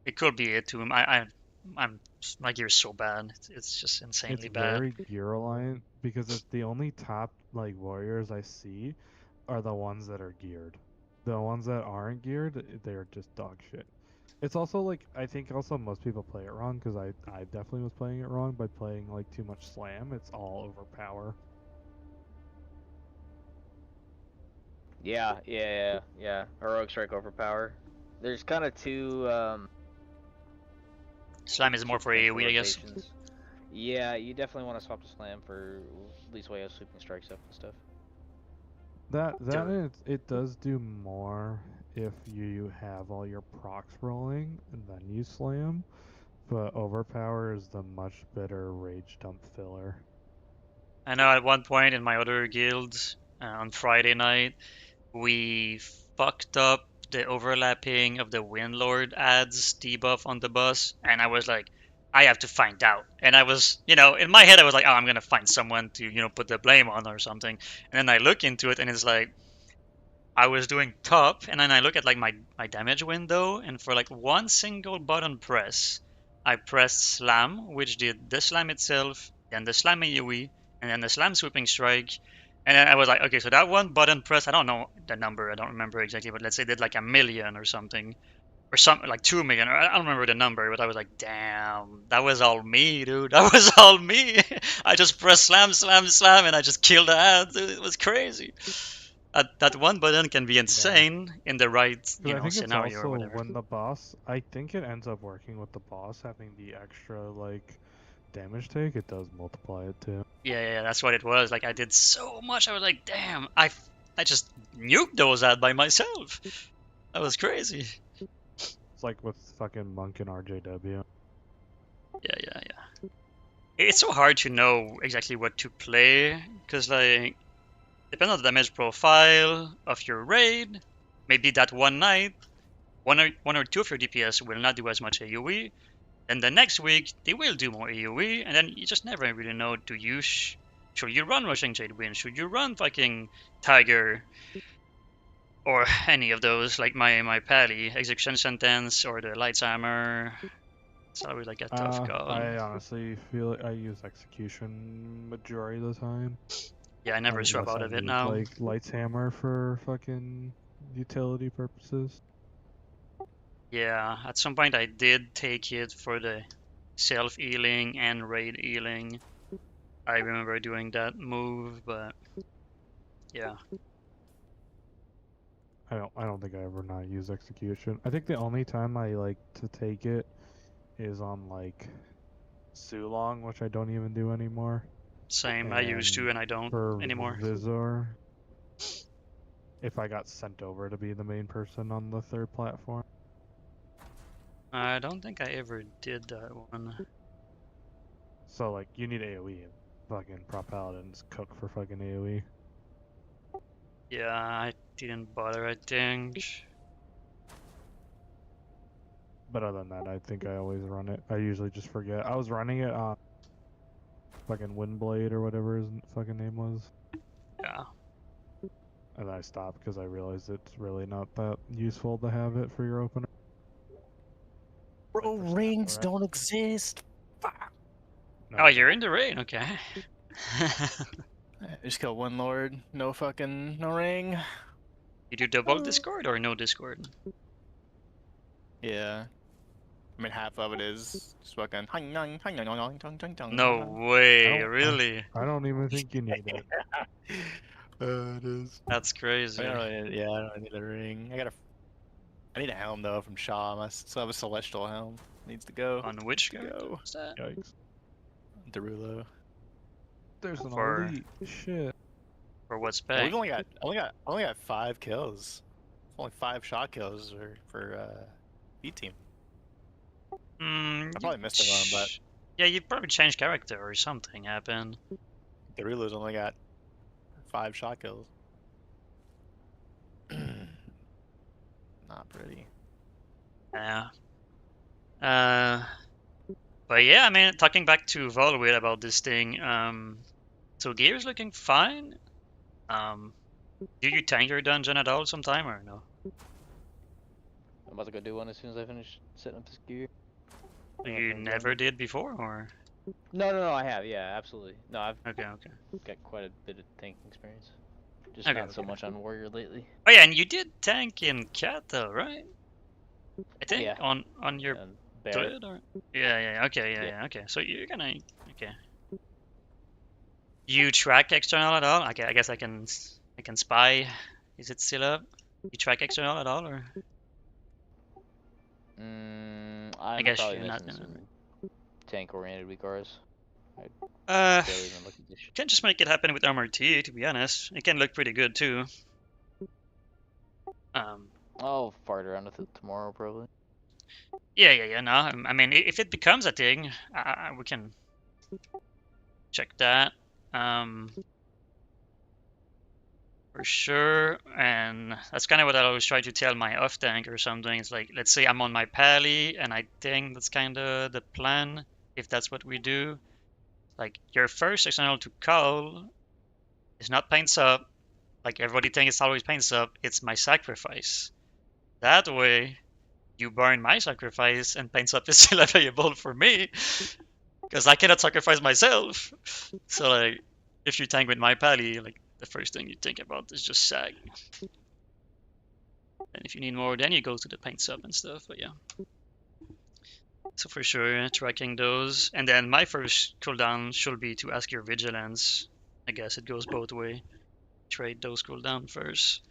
A: it could be it too. I'm my gear's so bad. It's just
H: It's
A: insanely bad.
H: very gear reliant because it's the only top like warriors I see are the ones that are geared. The ones that aren't geared, they're just dog shit. It's also like I think also most people play it wrong because I definitely was playing it wrong by playing like too much slam. It's all overpower.
G: Yeah. Heroic strike overpower. There's kind of two
A: Slam is more for
G: potential
A: AoE, I guess.
G: rotations. Yeah, you definitely want to swap to slam for at least way of sweeping strikes up and stuff.
H: It does do more if you have all your procs rolling and then you slam, but overpower is the much better rage dump filler.
A: I know at one point in my other guild on Friday night, we fucked up the overlapping of the Windlord ads debuff on the bus, and I was like, I have to find out. And I was, in my head, I was like, oh, I'm gonna find someone to, put the blame on or something. And then I look into it, and it's like, I was doing top, and then I look at like my damage window, and for like one single button press, I pressed slam, which did the slam itself, then the slam AoE, and then the slam sweeping strike. And then I was like, okay, so that one button press, I don't know the number, I don't remember exactly, but let's say did like 1,000,000 or something, or something like 2,000,000, or I don't remember the number, but I was like, damn, that was all me, dude, that was all me. I just pressed slam, slam, slam, and I just killed the ad, dude. It was crazy. That one button can be insane in the right,
H: Because I think it's
A: scenario or
H: also
A: whatever.
H: when the boss, I think it ends up working with the boss having the extra like damage take. It does multiply it too.
A: Yeah, that's what it was. Like I did so much. I was like, damn, I just nuked those out by myself. That was crazy.
H: It's like with fucking Monk and RJW.
A: Yeah. It's so hard to know exactly what to play because like depends on the damage profile of your raid. Maybe that one night, one or two of your DPS will not do as much AoE, And the next week they will do more AoE, and then you just never really know. Should you run Rushing Jade Wind? Should you run fucking Tiger? Or any of those, like my Pally, Execution Sentence, or the Lights Hammer. It's always like a tough call.
H: I honestly feel like I use execution majority of the time.
A: Yeah, I never swap
H: Unless
A: out
H: I
A: of it
H: need,
A: now.
H: like Lights Hammer for fucking utility purposes.
A: Yeah, at some point I did take it for the self-healing and raid healing. I remember doing that move, but yeah.
H: I don't think I ever not use execution. I think the only time I like to take it is on like Sulong, which I don't even do anymore.
A: Same, I used to and I don't
H: for
A: anymore.
H: Vizor, if I got sent over to be the main person on the third platform.
A: I don't think I ever did that one.
H: So like you need AoE and fucking prop paladins cook for fucking AoE.
A: Yeah, I didn't bother, I think.
H: But other than that, I think I always run it. I usually just forget. I was running it on fucking Windblade or whatever his fucking name was.
A: Yeah.
H: And I stopped because I realized it's really not that useful to have it for your opener.
F: Bro, rings don't exist.
H: No,
A: Oh, you're in the rain, okay.
F: Just kill one lord, no ring.
A: You do double Discord or no Discord?
F: Yeah. I mean, half of it is just fucking.
A: No way,
H: don't-
A: really?
H: I don't even think you need it.
F: It is.
A: That's crazy.
F: I don't need a ring. I need a helm though from Shaw. I still have a celestial helm. Needs to go.
A: On which
F: Go.
A: character was that?
H: Yikes.
F: Derulo.
H: There's an
A: For-
H: elite. Shit.
A: For what
F: Well,
A: spec?
F: we've only got 5 kills. Only 5 shot kills for B team. I probably missed one, but
A: Yeah, you probably changed character or something happened.
F: Derulo's only got 5 shot kills. Not pretty.
A: Yeah. But yeah, I mean, talking back to Volwit about this thing, so gear's looking fine. Do you tank your dungeon at all sometime or no?
G: I'm about to go do one as soon as I finish setting up this gear.
A: You never did before, or?
G: No, I have, yeah, absolutely. No, I've
A: Okay.
G: got quite a bit of tanking experience. Just
A: Okay,
G: not so
A: okay.
G: much on Warrior lately.
A: Oh yeah, and you did tank in Cat though, right? I think
G: Yeah.
A: on your
G: And Barrett.
A: Druid or? Yeah, okay,
G: Yeah.
A: okay. So you're gonna, okay. You track external at all? Okay, I guess I can spy. Is it still up? You track external at all, or?
G: I'm
A: guess
G: probably
A: you're not
G: missing
A: gonna-
G: some tank-oriented weakars.
A: Uh,
G: Barely even look at this shit.
A: can just make it happen with Armor T, to be honest. It can look pretty good too.
G: I'll fart around with it tomorrow, probably.
A: Yeah. No, I mean, if it becomes a thing, we can check that. For sure. And that's kind of what I always try to tell my off tank or something. It's like, let's say I'm on my pally, and I think that's kind of the plan. If that's what we do, like your first external to call is not paints up. Like everybody thinks it's always paints up. It's my sacrifice. That way, you burn my sacrifice, and paints up is still available for me, because I cannot sacrifice myself. So like, if you tank with my pally, like the first thing you think about is just sag. And if you need more, then you go to the paint sub and stuff. But yeah. So for sure, tracking those, and then my first cooldown should be to ask your vigilance. I guess it goes both way. Trade those cooldown first.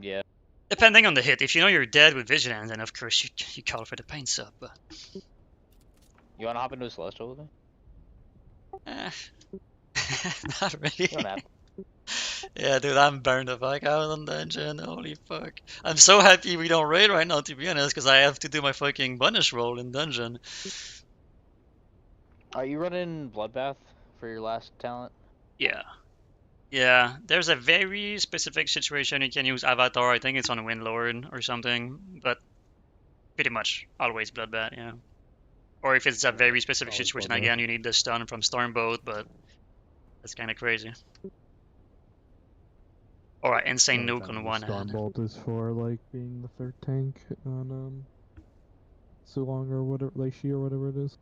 G: Yeah.
A: Depending on the hit, if you know you're dead with vigilance, then of course you call for the paint sub. But
G: You wanna hop into a Celestial with me?
A: not really.
G: You don't have to.
A: Yeah, dude, I'm burned the fuck out on dungeon. Holy fuck. I'm so happy we don't raid right now, to be honest, because I have to do my fucking banish roll in dungeon.
G: Are you running Bloodbath for your last talent?
A: Yeah. Yeah, there's a very specific situation you can use Avatar. I think it's on Windlord or something, but pretty much always Bloodbath, yeah. Or if it's a very specific
H: Always
A: situation,
H: wonder.
A: again, you need the stun from Stormbolt, but that's kind of crazy. Or insane
H: Like,
A: nuke on
H: the
A: one hand.
H: Stormbolt is for like being the third tank on Sulong or whatever, Leishi or whatever it is.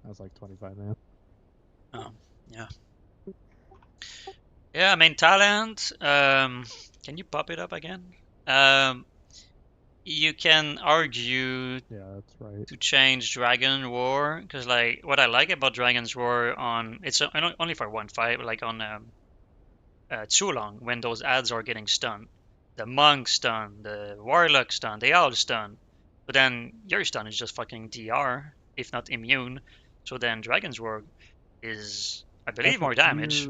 H: That's like 25 man.
A: Oh, yeah. Yeah, main talent. Can you pop it up again? You can argue
H: Yeah, that's right.
A: to change Dragon Roar, because like what I like about Dragon's Roar on it's only for one fight, but like on Chulong when those ads are getting stunned, the monk stun, the warlock stun, they all stun, but then your stun is just fucking DR if not immune. So then Dragon's Roar is I believe more damage.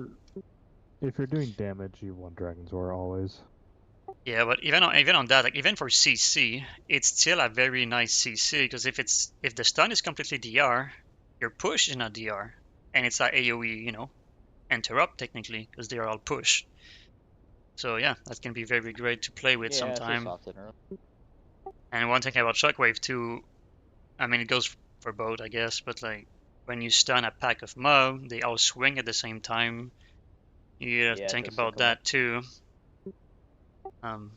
H: If you're doing damage, you want Dragon's Roar always.
A: Yeah, but even on that, like even for CC, it's still a very nice CC because if the stun is completely DR, your push is not DR, and it's like AOE, interrupt technically because they are all push. So yeah, that can be very great to play with
G: Yeah, it's a
A: sometime.
G: soft interrupt.
A: And one thing about Shockwave too, I mean it goes for both I guess, but like when you stun a pack of mob, they all swing at the same time. You gotta
G: Yeah,
A: think
G: just
A: about that too. Um,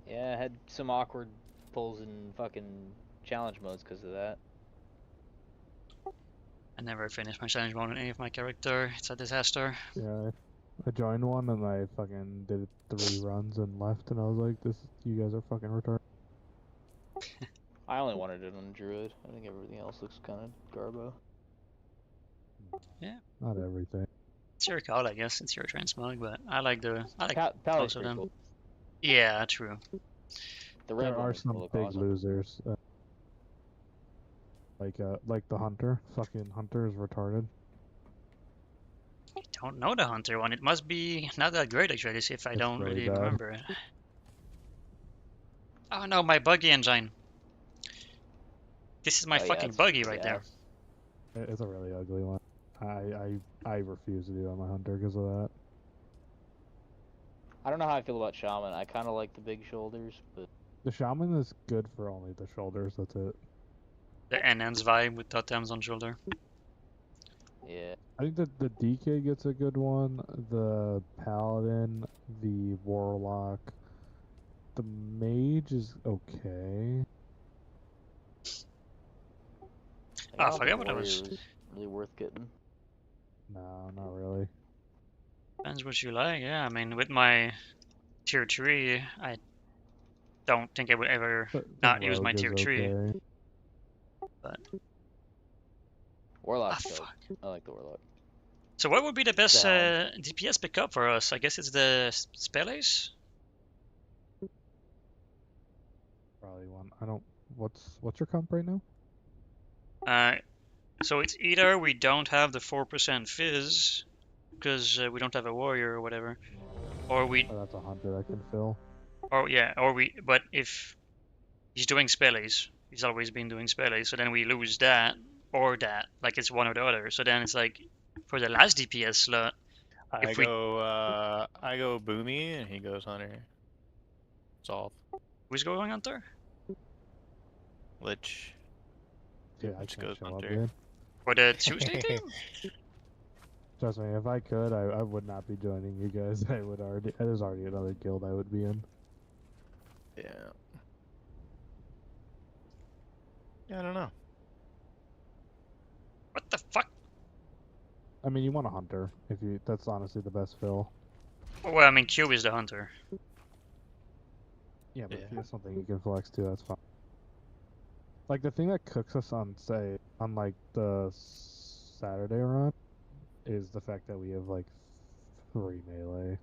G: Yeah, I had some awkward pulls in fucking challenge modes because of that.
A: I never finished my challenge mode on any of my character. It's a disaster.
H: Yeah, I joined one and I fucking did 3 runs and left, and I was like, you guys are fucking retarded.
G: I only wanted it on Druid. I think everything else looks kind of garbo.
A: Yeah.
H: Not everything.
A: It's your call, I guess. It's your transmog, but I like
G: Paladin's
A: both of
G: pretty
A: them.
G: cool.
A: Yeah, true.
G: The red
H: There
G: one
H: are
G: is
H: some
G: look
H: big
G: awesome.
H: losers. Like the Hunter. Fucking Hunter is retarded.
A: I don't know the Hunter one. It must be not that great actually, if I
H: It's
A: don't
H: really
A: really
H: bad.
A: remember it. Oh no, my buggy engine. This is my
G: Oh, yeah,
A: fucking
G: it's
A: buggy
G: pretty
A: right there.
G: ass.
H: It's a really ugly one. I refuse to do on my Hunter because of that.
G: I don't know how I feel about Shaman. I kind of like the big shoulders, but
H: The Shaman is good for only the shoulders, that's it.
A: The NN's vibe with totems on shoulder.
G: yeah.
H: I think that the DK gets a good one, the Paladin, the Warlock, the Mage is okay.
G: Like,
A: Oh,
G: I
A: I
G: don't
A: forgot
G: think
A: what I
G: Warrior
A: was.
G: was really worth getting.
H: No, not really.
A: Depends what you like. Yeah, I mean, with my tier 3, I don't think I would ever
H: But
A: not use
H: Rogue
A: my
H: is
A: tier 3.
H: okay.
A: But
G: Warlock's dope.
A: fuck.
G: I like the Warlock.
A: So what would be the best
G: Down.
A: DPS pickup for us? I guess it's the Spell Ace?
H: Probably one. I don't. What's your comp right now?
A: So it's either we don't have the 4% fizz because we don't have a warrior or whatever, or
H: Oh, that's a Hunter I can fill.
A: but if he's doing Spell Ace, he's always been doing Spell Ace, so then we lose that or that, like it's one or the other. So then it's like for the last DPS slot,
F: I go Boomy and he goes Hunter. Solve.
A: who's going Hunter?
F: Lich.
H: Yeah, I
F: Lich
H: can't
F: goes
H: show up,
F: Hunter.
H: dude.
A: For the Tuesday team?
H: Trust me, if I could, I would not be joining you guys. I would already. There's already another guild I would be in.
F: Yeah. Yeah, I don't know.
A: What the fuck?
H: I mean, you want a Hunter. If you, that's honestly the best fill.
A: Well, I mean, Q is the Hunter.
H: Yeah, but if
F: Yeah.
H: you have something you can flex to, that's fine. Like the thing that cooks us on, say, on like the Saturday run, is the fact that we have like 3 melee.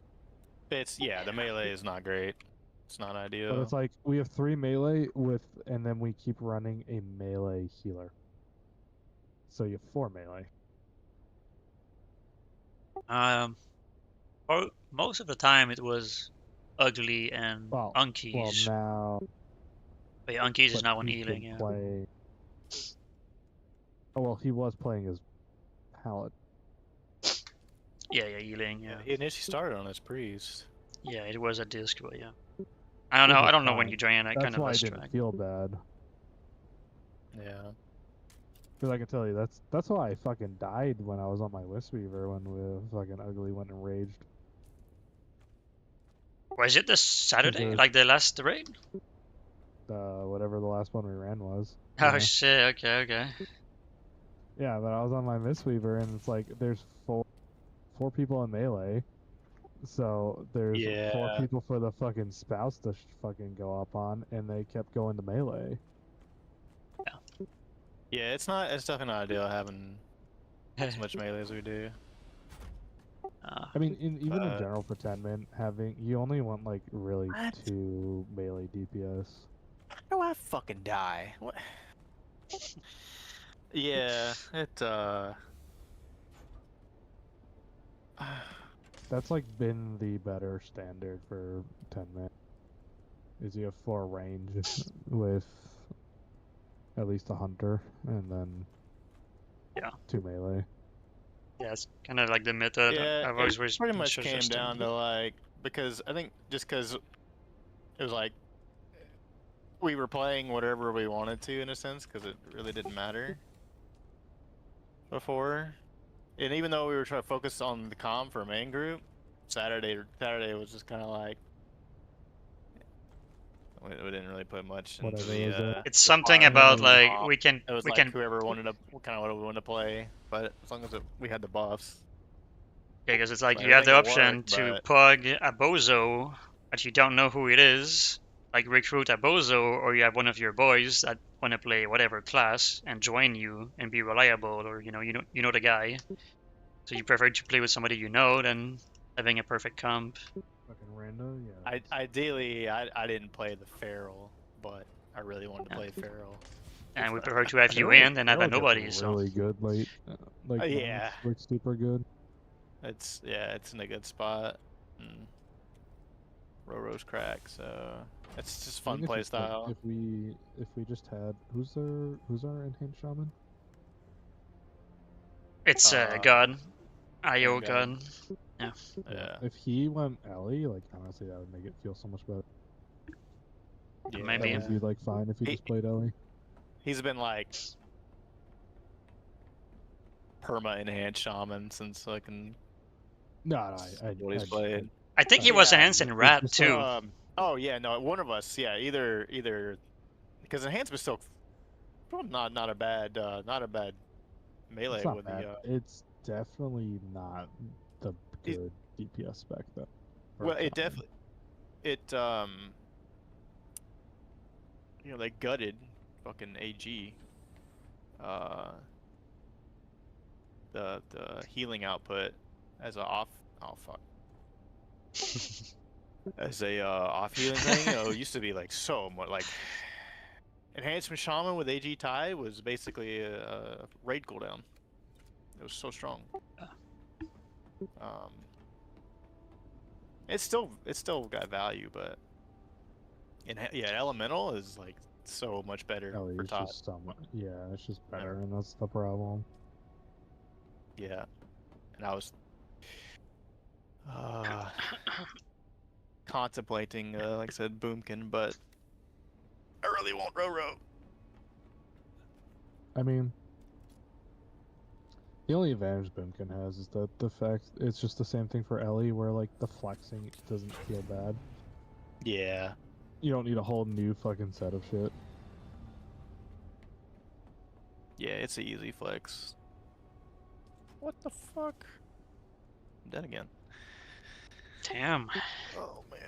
F: The melee is not great. It's not ideal.
H: But it's like we have 3 melee with, and then we keep running a melee healer. So you have 4 melee.
A: Or most of the time it was Ugly and
H: Well,
A: Unkeys.
H: now.
A: But yeah, Unkeys is
H: But
A: now on
H: he's
A: healing,
H: been
A: yeah.
H: playing. Oh well, he was playing as Paladin.
A: Yeah, healing, yeah.
F: He initially started on his priest.
A: Yeah, it was a disc, but yeah. I don't know when you join, I
H: That's
A: kind of
H: why I
A: lost
H: didn't
A: track.
H: feel bad.
F: Yeah.
H: Because I can tell you, that's why I fucking died when I was on my Wistweaver when we fucking ugly went and raged.
A: Was it this Saturday?
H: there's-
A: Like the last raid?
H: Whatever the last one we ran was.
A: Oh
H: Yeah.
A: shit, okay.
H: Yeah, but I was on my Mistweaver, and it's like there's four people in melee, so there's four
F: Yeah.
H: people for the fucking spouse to fucking go up on, and they kept going to melee.
F: Yeah, it's definitely not ideal having as much melee as we do.
H: I mean, even in general for 10-man, you only want like really
F: What?
H: 2 melee DPS.
F: How do I fucking die? What? Yeah,
H: That's like been the better standard for 10-man. Is you have 4 range with at least a hunter, and then
A: Yeah.
H: 2 melee.
A: Yeah, it's kind of like the method
F: yeah,
A: I've
F: it
A: always
F: pretty
A: been
F: much came
A: suggesting.
F: down to like because I think just because it was like we were playing whatever we wanted to in a sense because it really didn't matter before, and even though we were trying to focus on the comm for a main group, Saturday was just kind of like we didn't really put much into
H: Whatever
F: the.
H: was it.
A: It's something
F: farm
A: about
F: and
A: like
F: comp.
A: we can
F: It was
A: we
F: like
A: can
F: whoever wanted to kind of what we wanted to play, but as long as we had the buffs.
A: because it's like
F: Like,
A: you have the
F: everything will
A: option
F: work,
A: to
F: but-
A: pug a bozo, but you don't know who it is. Like recruit a bozo, or you have one of your boys that want to play whatever class and join you and be reliable, or you know the guy. So you prefer to play with somebody you know than having a perfect comp.
H: Fucking rando, yeah.
F: Ideally, I didn't play the feral, but I really wanted to
A: Yeah.
F: play feral.
A: And we prefer to have you in than have a nobody. So
H: Really good late. Like
F: Yeah.
H: like super good.
F: It's in a good spot. Mm. Roro's crack, so it's just
H: I
F: fun
H: think
F: play
H: it's just, like,
F: style.
H: if we just had who's our enhanced shaman?
A: it's
F: Uh,
A: God, IO
F: God.
A: God.
F: Yeah.
H: If he went Ellie, like honestly, that would make it feel so much better.
F: Yeah.
A: Maybe.
H: That would be like fine if he just played Ellie.
F: He's been like perma enhanced shaman since fucking
H: No,
F: what he's played.
A: I think he was
F: Yeah,
A: enhanced in Rat
H: just,
A: too.
F: Oh yeah, no, one of us, yeah, either because enhancement's still well, not a bad melee
H: It's not
F: with
H: bad.
F: the
H: It's definitely not the good DPS spec though. for
F: well,
H: a
F: it
H: shaman.
F: definitely they gutted fucking AG the healing output as a off fuck as a off healing thing. It used to be like so much like enhancement shaman with AG tie was basically a raid cooldown. It was so strong. It's still got value, but elemental is like so much better
H: Ellie
F: for
H: is
F: top.
H: just somewhat, yeah, it's just better, and that's the problem.
F: Yeah, and I was contemplating, like I said, Boomkin, but I really want Roro.
H: I mean, the only advantage Boomkin has is that the fact it's just the same thing for Ellie, where like the flexing doesn't feel bad.
F: Yeah.
H: You don't need a whole new fucking set of shit.
F: Yeah, it's an easy flex. What the fuck? I'm dead again.
A: Damn.
F: Oh man.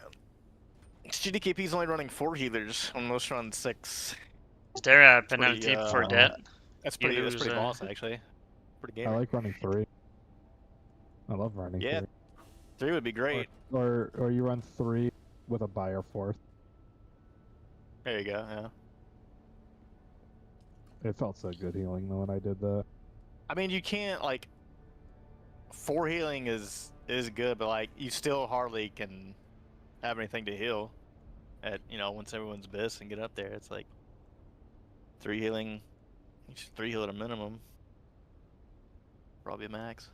F: GDKP's only running 4 healers when most run 6.
A: Is there a
F: pretty,
A: penalty for that?
F: That's
A: You
F: pretty.
A: lose,
F: That's pretty boss actually. Pretty
H: I
F: gamer.
H: like running 3. I love running
F: Yeah,
H: 3.
F: 3 would be great.
H: Or you run 3 with a buyer 4th.
F: There you go. Yeah.
H: It felt so good healing though when I did that.
F: I mean, you can't like 4 healing is good, but like you still hardly can have anything to heal at once everyone's bis and get up there. It's like 3 healing. You should 3 heal at a minimum. Probably a max.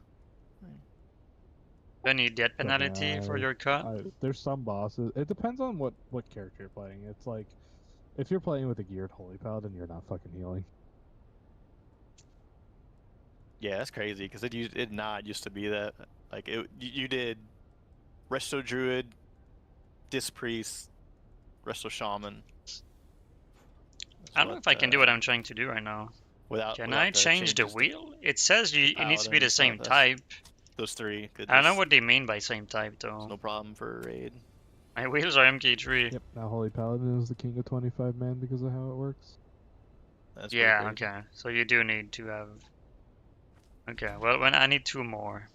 A: Any death penalty for your cut?
H: There's some bosses. It depends on what character you're playing. It's like if you're playing with a geared holy paladin, you're not fucking healing.
F: Yeah, that's crazy because it not used to be that. Like you did Resto Druid, Disc Priest, Resto Shaman. That's
A: I don't know
F: what
A: if I can do what I'm trying to do right now. Can I
F: without the
A: change the
F: changes to
A: wheel? It says it needs to be
F: Paladin
A: the
F: and stuff.
A: same
F: That's
A: type.
F: those three could
A: I don't know
F: just
A: what they mean by same type
F: it's
A: though.
F: no problem for a raid.
A: My wheels are MK3.
H: Yep, now Holy Paladin is the king of 25 man because of how it works.
F: That's pretty
A: Yeah,
F: crazy.
A: okay. So you do need to have. Okay, well, when I need 2 more.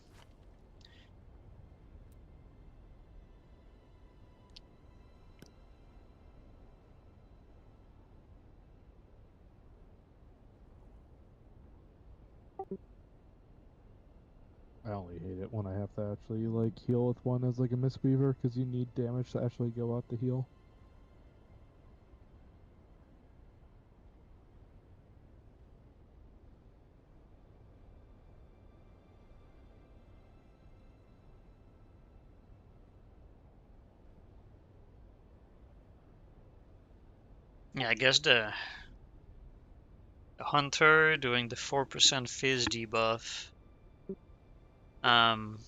H: I only hate it when I have to actually like heal with one as like a Mistweaver because you need damage to actually go out the heal.
A: Yeah, I guess the Hunter doing the 4% Fizz debuff. Um,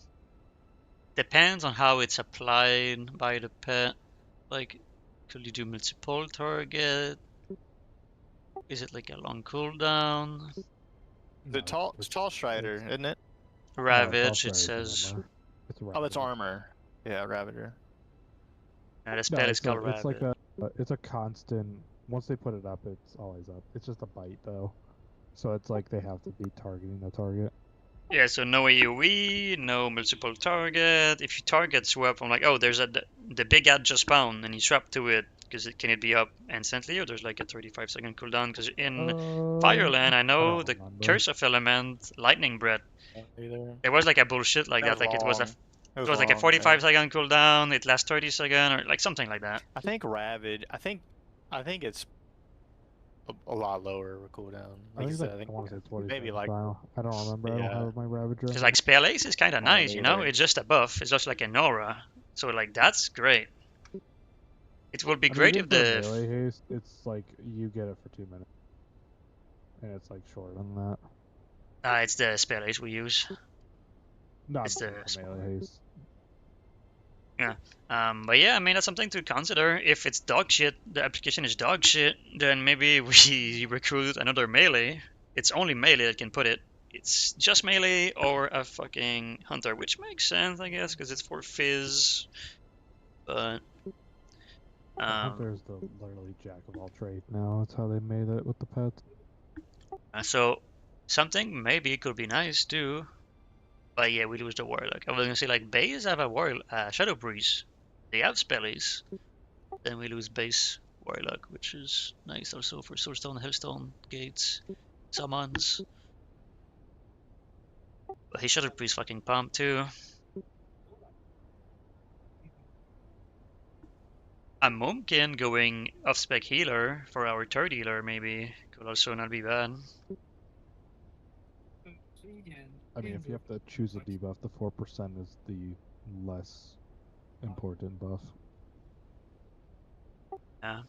A: depends on how it's applied by the pet. Like, could you do multiple target? Is it like a long cooldown?
F: The tall it's Tall Strider, isn't it?
A: Ravage, it says.
H: Armor. It's a
F: Oh, that's
H: Ravager.
F: armor. Yeah, Ravager.
A: The
H: No,
A: spell is called
H: it's like
A: Ravage.
H: it's a constant. Once they put it up, it's always up. It's just a bite though, so it's like they have to be targeting the target.
A: Yeah, so no AoE, no multiple target. If you target swap, I'm like, oh, there's the big ad just spawned, and you swap to it because can it be up instantly, or there's like a 35-second cooldown? Because in Fireland, I know
H: don't
A: the
H: remember.
A: Curse of Element, Lightning Breath,
F: Either.
A: there was like a bullshit like
F: That
A: that.
F: was
A: Like
F: long.
A: it was like a
F: long, yeah.
A: 45-second cooldown. It lasts 30 seconds, or like something like that.
F: I think Ravage. I think it's a lot lower cooldown.
H: I
F: Like
H: think
F: you
H: it's
F: said,
H: like,
F: I think
H: I want to say it's 40
F: maybe
H: seconds.
F: like
H: I don't remember. I don't
F: yeah.
H: have my Ravager.
A: Because like Spell Ace is kind of
F: I don't
A: nice, you know.
F: either.
A: It's just a buff. It's just like an aura. So like that's great. It would be
H: I mean,
A: great
H: even
A: if
H: for
A: the
H: melee haste, it's like you get it for 2 minutes, and it's like shorter than that.
A: it's the Spell Ace we use.
H: Not
A: It's the
H: melee haste.
A: Yeah. But yeah, I mean that's something to consider. If it's dog shit, the application is dog shit, then maybe we recruit another melee. It's only melee that can put it. It's just melee or a fucking hunter, which makes sense, I guess, because it's for fizz. But
H: Hunter is the literally jack of all trades now. That's how they made it with the pets.
A: so something maybe could be nice too. But yeah, we lose the warlock. I was gonna say like base have a shadow breeze. They have spellies. Then we lose base warlock, which is nice also for soulstone, hellstone, gates, summons. But his shadow priest fucking pumped too. A Mumkin going off spec healer for our third healer maybe could also not be bad.
H: I mean, if you have to choose a debuff, the 4% is the less important buff.
A: Yeah.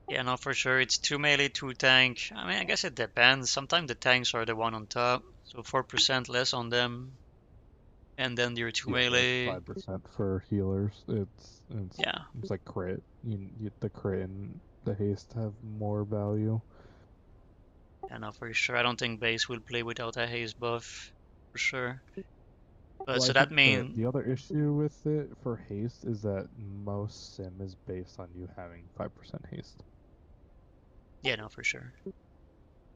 A: Yeah, no, for sure. It's 2 melee, 2 tank. I mean, I guess it depends. Sometimes the tanks are the one on top, so 4% less on them. And then your 2 melee.
H: 5% for healers. It's
A: Yeah.
H: it's like crit. The crit and the haste have more value.
A: Yeah, no, for sure. I don't think base will play without a haste buff, for sure. But
H: Well,
A: so
H: I
A: that
H: think
A: means
H: the other issue with it for haste is that most sim is based on you having 5% haste.
A: yeah, no, for sure.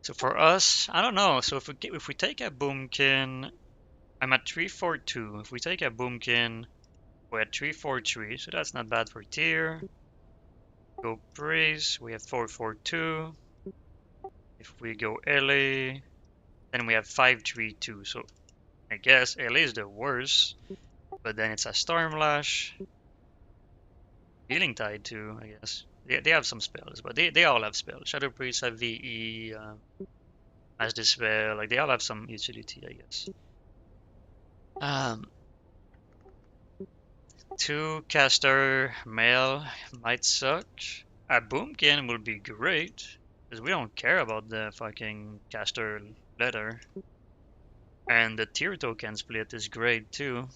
A: So for us, I don't know. So if we take a boomkin, I'm at 342. If we take a boomkin, we're at 343. So that's not bad for tier. Go praise, we have 442. If we go LA, then we have 532. So I guess LA is the worst, but then it's a Stormlash, Healing Tide too. I guess they have some spells, but they all have spells. Shadow Priest have VE, as the spell. Like they all have some utility, I guess. 2 caster male might suck. A boomkin will be great. Because we don't care about the fucking caster letter. And the tier token split is great too.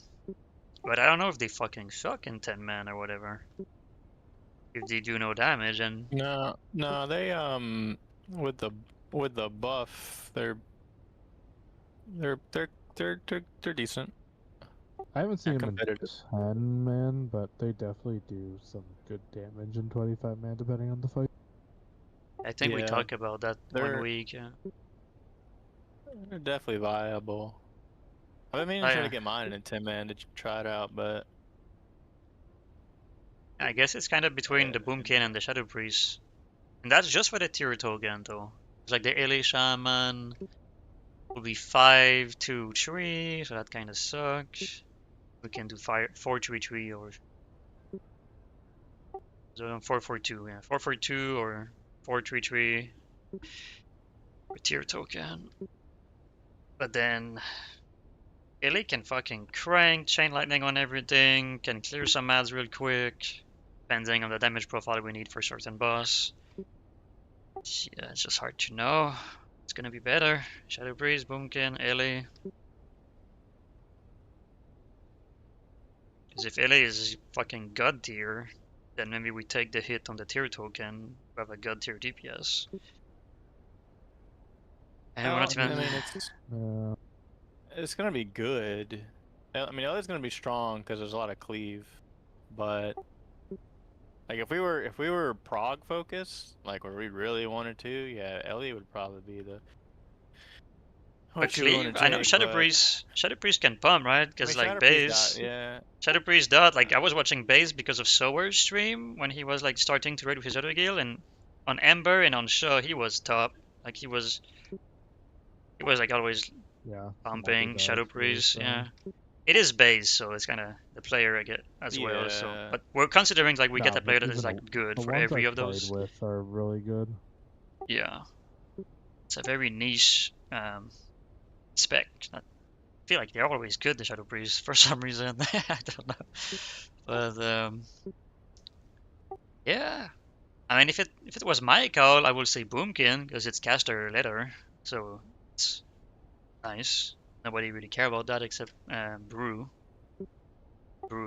A: But I don't know if they fucking suck in 10 man or whatever. If they do no damage and
F: No, no, they with the buff, they're they're decent.
H: I haven't seen
F: They're
H: them in
F: competitive.
H: 10 man, but they definitely do some good damage in 25 man depending on the fight.
A: I think we
F: Yeah,
A: talked about that one
F: they're
A: week. Yeah.
F: they're definitely viable. I've been meaning
A: Oh,
F: to try
A: yeah.
F: to get mine in 10 man to try it out, but
A: I guess it's kind of between the Boomkin and the Shadow Priest. And that's just for the tier token though. It's like the Ele Shaman will be 5-2-3, so that kind of sucks. We can do 4-3-3 or so 4-4-2, yeah, 4-4-2 or 4-3-3 for tier token. But then Ele can fucking crank chain lightning on everything, can clear some ads real quick, depending on the damage profile we need for certain boss. Yeah, it's just hard to know. It's gonna be better. Shadow Breeze, Boomkin, Ele. Because if Ele is fucking god tier, then maybe we take the hit on the tier token, we have a god tier DPS. And we're
F: well,
A: not
F: I
A: even.
F: mean
H: Uh,
F: it's gonna be good. I mean, Ellie's gonna be strong because there's a lot of cleave, but like if we were prog focused, like where we really wanted to, yeah, Ellie would probably be the
A: But
F: what you would want
A: cleave,
F: to
A: I know
F: take. But
A: Shadow Priest can pump, right?
F: I mean,
A: Because like
F: Shadow Priest got
A: base,
F: yeah.
A: Shadow Priest dot. Like I was watching base because of Sower's stream when he was like starting to raid with his other guild, and on Ember and on Shaw he was top. Like he was like always
H: yeah,
A: pumping Shadow
H: multi-dodge, really
A: Priest.
H: strong.
A: Yeah, it is base, so it's kind of the player I get as well. So,
F: Yeah,
A: but we're considering like we get
H: No,
A: a
H: but
A: player that is
H: even
A: like good
H: the
A: for
H: ones
A: every
H: I've
A: of
H: played
A: those.
H: with are really good.
A: Yeah, it's a very niche spec. I feel like they're always good, the Shadow Priest, for some reason. I don't know. But yeah. I mean, if it was my call, I would say Boomkin because it's caster letter, so it's nice. Nobody really care about that except Brew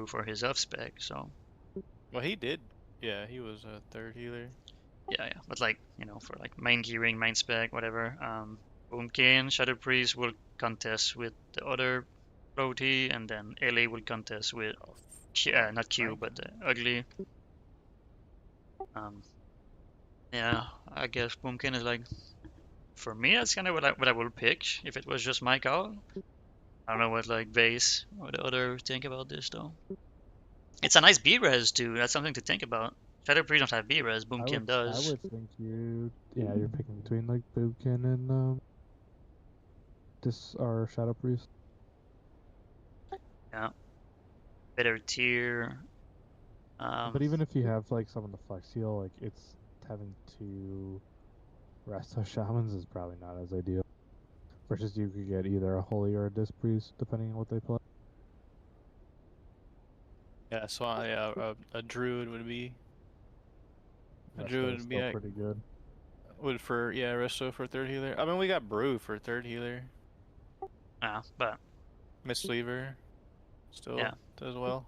A: for his off spec. So
F: well he did. Yeah, he was a third healer.
A: yeah. But like for like main gearing, main spec, whatever. Boomkin, Shadow Priest will contest with the other Roti, and then Ele will contest with
F: Oh,
A: not Q,
F: Frank.
A: but the ugly. Um, yeah, I guess Boomkin is like for me. That's kind of what I would pick if it was just my call. I don't know what like base or the other think about this though. It's a nice B-res too. That's something to think about. Shadow Priest don't have B-res. Boomkin
H: I
A: does.
H: would think you're picking between like Boomkin and this or Shadow Priest.
A: Yeah, better tier.
H: But even if you have like some of the flex heal, like it's having to Resto Shamans is probably not as ideal. Versus you could get either a Holy or a Disc Priest, depending on what they play.
F: Yeah, so yeah, a druid would be. A druid
H: Resto's
F: would be
H: still
F: like
H: pretty good.
F: would for yeah, resto for third healer. I mean, we got brew for third healer.
A: yeah, but
F: Mistweaver still
A: yeah.
F: does well.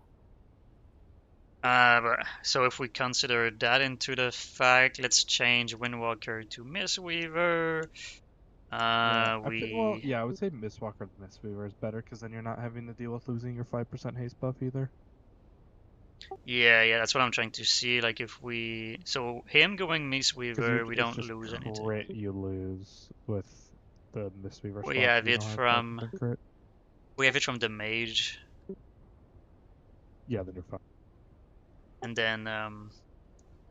A: But so if we consider that into the fact, let's change Windwalker to Mistweaver.
H: Yeah,
A: We
H: I would say Mistwalker and Mistweaver is better because then you're not having to deal with losing your 5% haste buff either.
A: yeah, that's what I'm trying to see. Like if we so him going Mistweaver, we
H: It's
A: don't
H: just
A: lose anything.
H: crit you lose with the Mistweaver
A: We
H: swap.
A: have
H: You
A: it
H: don't have
A: from
H: 5% crit.
A: the mage,
H: Yeah, then you're fine.
A: and then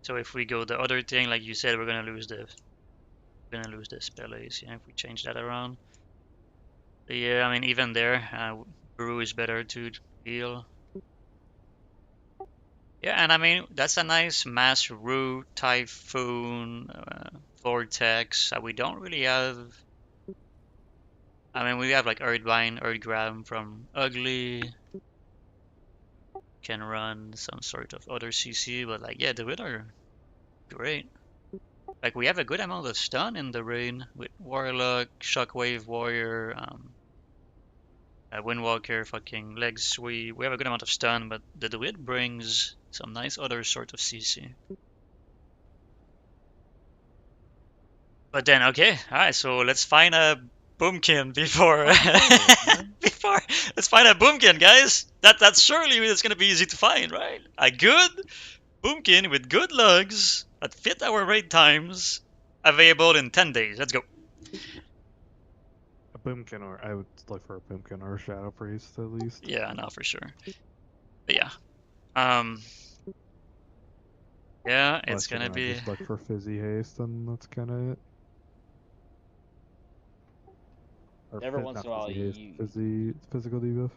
A: so if we go the other thing, like you said, we're gonna lose the spell ace. Yeah, if we change that around. But yeah, I mean even there, Brew is better to heal. Yeah, and I mean that's a nice mass root, typhoon, vortex. We don't really have. I mean we have like Earthbind, Earthgrab from Ugly. Can run some sort of other CC, but like yeah, the wit are great. Like we have a good amount of stun in the raid with Warlock, Shockwave Warrior, Windwalker, fucking legs. We have a good amount of stun, but the Druid brings some nice other sort of CC. But then okay, alright, so let's find a boomkin before before let's find a boomkin, guys. That's surely it's gonna be easy to find, right? A good boomkin with good lugs that fit our raid times, available in 10 days. Let's go.
H: A boomkin, or I would look for a boomkin or a shadow priest at least.
A: Yeah, no, for sure. But yeah, yeah, it's
H: Unless you're
A: gonna be.
H: just look for fizzy haste, and that's kind of it. Or
G: Every once
H: not
G: in a while,
H: fizzy haste,
G: you
H: physical debuff.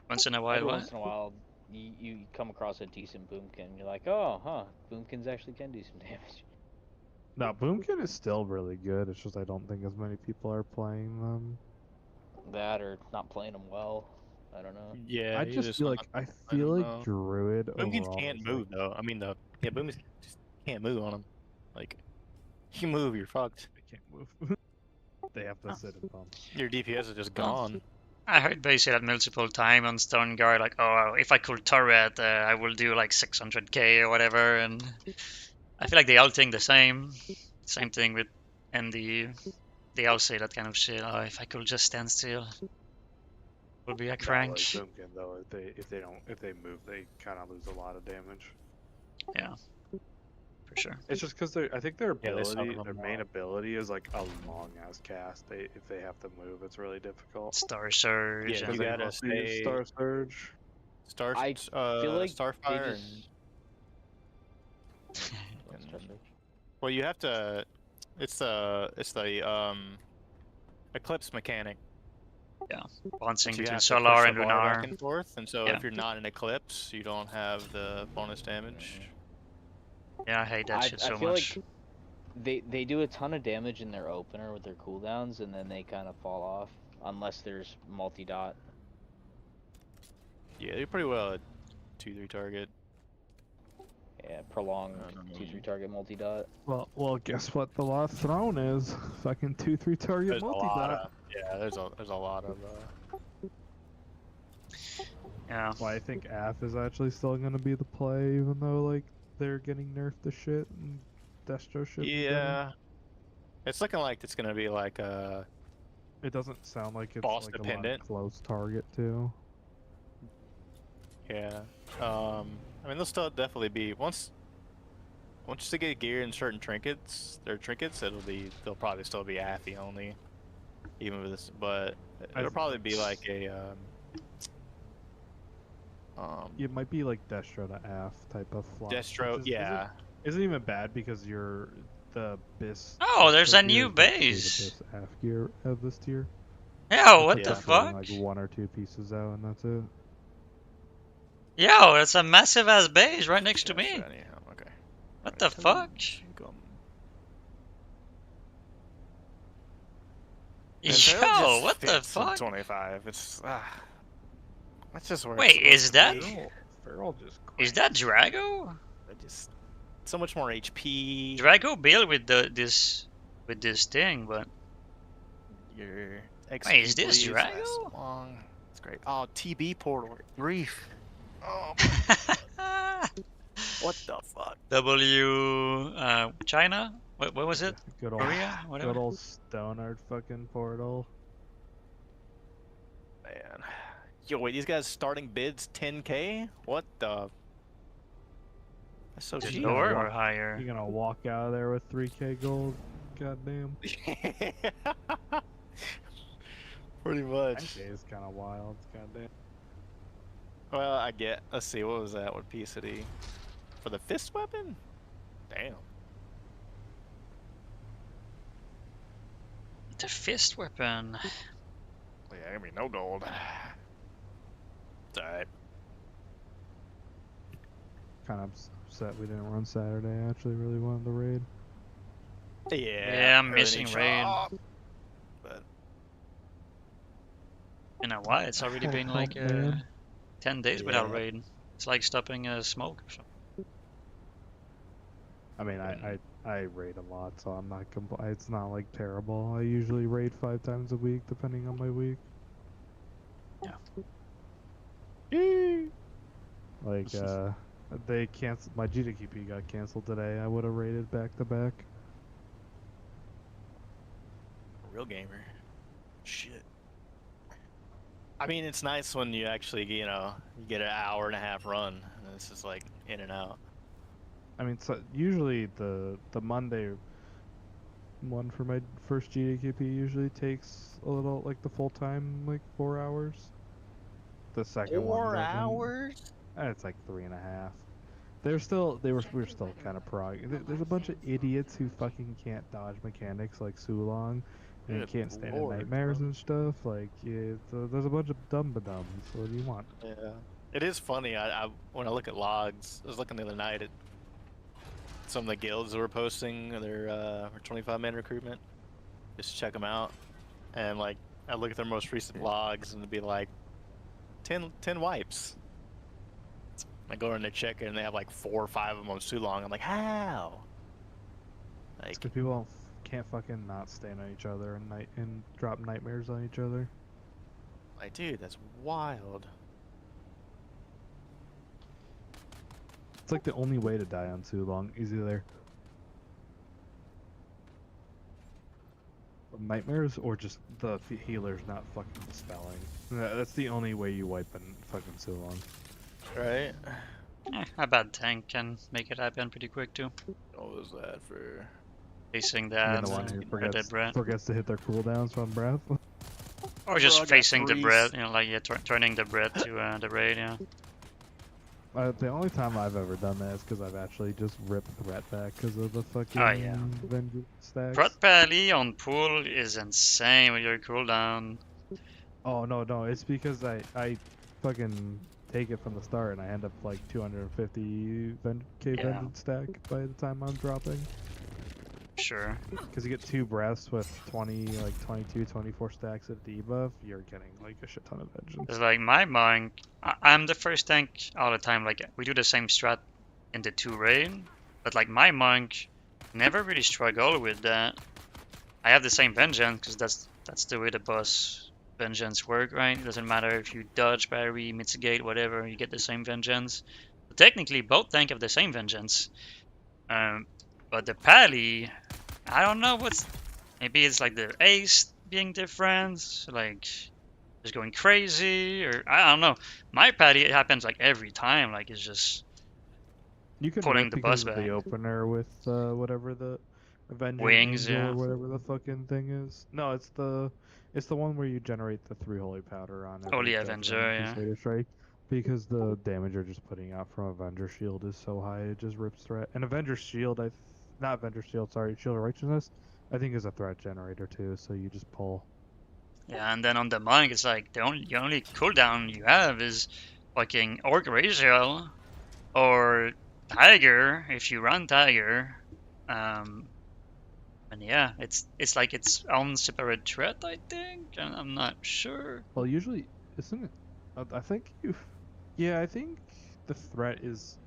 A: Once in a while,
G: every
A: what?
G: once in a while you come across a decent boomkin. You're like, oh, huh, boomkins actually can do some damage.
H: No, boomkin is still really good. It's just I don't think as many people are playing them.
G: That or not playing them well. I don't know.
F: Yeah,
H: I
F: you
H: just feel like
F: don't
H: like
F: know.
H: druid
F: Boomkins
H: overall
F: can't
H: is,
F: move though. I mean, boomkins just can't move on them. Like, you move, you're fucked.
H: they can't move. They have to sit and pump.
F: Your DPS is just gone.
A: I heard Bay say that multiple time on Stone Guard, like, oh, if I could turret, I will do like 600k or whatever, and I feel like they all think the same. Same thing with ND. They all say that kind of shit. Oh, if I could just stand still, would be a crank.
H: Boomkin though, if they move, they kind of lose a lot of damage.
A: Yeah, for sure.
H: It's just because I think their
F: Yeah, they suck
H: ability,
F: them
H: their
F: a
H: main
F: lot.
H: ability is like a long ass cast. If they have to move, it's really difficult.
A: Star Surge.
F: Yeah,
A: and
F: you gotta stay.
H: Star Surge.
G: I feel like they
F: Starfire.
G: just...
F: Well, you have to. It's the eclipse mechanic.
A: bouncing
F: So you
A: between
F: have to
A: Solar
F: push
A: and
F: the bar back
A: Lunar.
F: and forth, and so
A: Yeah.
F: if you're not in eclipse, you don't have the bonus damage.
A: Yeah, I hate that shit so
G: I feel
A: much.
G: like they do a ton of damage in their opener with their cooldowns, and then they kind of fall off unless there's multi-dot.
F: Yeah, you're pretty well at 2-3 target.
G: Yeah, prolonged 2-3 target multi-dot.
H: Well, guess what the last throne is? Fucking 2/3 target
F: There's a lot
H: multi-dot.
F: of, yeah, there's a lot of
A: Yeah.
H: Well, I think AF is actually still gonna be the play, even though like they're getting nerfed to shit and Destro shit.
F: yeah. It's looking like it's gonna be like a
H: It doesn't sound like it's
F: boss
H: like a
F: dependent.
H: lot close target too.
F: yeah. I mean, they'll still definitely be once they get gear and certain trinkets, they'll probably still be AFI only, even with this. But it'll probably be like a
H: It might be like Destro to AF type of flop.
F: Destro,
H: which
F: yeah.
H: Isn't even bad because you're the BIS.
A: Oh, there's
H: Destro
A: a
H: gear
A: new
H: is basically
A: base.
H: The BIS AF gear of this tier.
A: Yo, what
H: It's
A: the
H: like
A: fuck?
H: Like 1 or 2 pieces out, and that's it.
A: Yo, that's a massive ass base right next to
F: Yeah,
A: me.
F: sure, anyhow, okay.
A: What the fuck? Yo, what the fuck?
F: 25. It's that's just where.
A: Wait,
F: it's
A: is
F: supposed to
A: that-
F: be.
H: Feral just.
A: Is that Drago?
F: Just so much more HP.
A: Drago build with this thing, but
F: Your
A: Wait, is this
F: XP lasts
A: Drago?
F: long. It's great. Oh, TB portal. Grief. Oh, what the fuck?
A: China? What was it?
H: Good old,
A: Korea? Whatever.
H: good old Stonard fucking portal.
F: Man. Yo, wait, these guys starting bids 10k? What the? That's so
A: Is it
F: cheap.
A: lower or higher?
H: You're gonna walk out of there with 3k gold. Goddamn.
F: Pretty much.
H: 10k is kind of wild. Goddamn.
F: Well, I get. Let's see, what was that? What piece did he? For the fist weapon? Damn.
A: The fist weapon.
F: Yeah, I mean, no gold. It's alright.
H: Kind of upset we didn't run Saturday. I actually really wanted the raid.
A: Yeah, I'm missing raid.
F: But
A: You know why? It's already been
H: Oh,
A: like
H: man.
A: 10 days without
F: Yeah.
A: raid. It's like stopping smoke or something.
H: I mean, I I raid a lot, so I'm not it's not like terrible. I usually raid 5 times a week, depending on my week.
F: Yee!
H: Like, they canceled my GDQP got canceled today. I would have raided back to back.
F: Real gamer. Shit. I mean, it's nice when you actually, you get an hour and a half run, and it's just like in and out.
H: I mean, so usually the Monday one for my first GDQP usually takes a little, like the full time, like 4 hours. The second one
F: 4
H: doesn't.
F: hours?
H: It's like 3.5. We're still kind of prog. There's a bunch of idiots who fucking can't dodge mechanics like Sulong, and
F: Good
H: can't stand in
F: lord,
H: nightmares
F: bro.
H: and stuff. Like, yeah, there's a bunch of dumb-ba-dums. What do you want?
F: Yeah. It is funny. When I look at logs, I was looking the other night at some of the guilds that were posting their 25-man recruitment, just to check them out, and like I look at their most recent logs and it'd be like 10 wipes. I go in to check it and they have like 4 or 5 of them on Sulong. I'm like, how? Like,
H: Because people can't fucking not stand on each other and drop nightmares on each other.
F: dude, that's wild.
H: It's like the only way to die on Sulong is either nightmares or just the healer's not fucking dispelling. That's the only way you wipe in fucking Sulong.
F: Right?
A: A bad tank can make it happen pretty quick too.
F: What was that for?
A: Facing
H: You
A: that,
H: know, the one who
A: dead breath.
H: forgets to hit their cooldowns from breath.
A: Or just
F: Bro, I got
A: facing the
F: three
A: bread, like turning the bread to the raid, yeah.
H: The only time I've ever done that is because I've actually just ripped threat back because of the fucking
A: yeah.
H: vengeance stacks.
A: Threat Pally on pool is insane with your cooldown.
H: Oh no, it's because I fucking take it from the start and I end up like 250 vengeance stack by the time I'm dropping.
A: Sure.
H: Because you get 2 breaths with 22, 24 stacks of debuff, you're getting like a shit ton of vengeance.
A: It's like my monk, I'm the first tank all the time. Like we do the same strat in the 2 raid, but like my monk never really struggle with that. I have the same vengeance because that's the way the boss vengeance work, right? It doesn't matter if you dodge, parry, mitigate, whatever, you get the same vengeance. But technically, both tank have the same vengeance. But the Pally, I don't know maybe it's like the ace being different, like just going crazy, or I don't know. My Pally, it happens like every time, like it's just
H: You can
A: pulling
H: rip
A: the
H: because
A: bus
H: of the
A: back.
H: opener with whatever the Avenging
A: Wings,
H: Angel
A: yeah.
H: or whatever the fucking thing is. No, it's the one where you generate the 3 holy powder on every
A: Holy
H: Judgment
A: Avenger,
H: and
A: yeah.
H: Crusader Strike. Because the damage you're just putting out from Avenger Shield is so high, it just rips threat. And Avenger Shield, not Avenger Shield, sorry, Shield of Righteousness, I think is a threat generator too, so you just pull.
A: Yeah, and then on the monk, it's like the only cooldown you have is fucking Orc Raziel or Tiger if you run Tiger. And yeah, it's like its own separate threat, I think. And I'm not sure.
H: Well, usually, isn't it? I think yeah, I think the threat is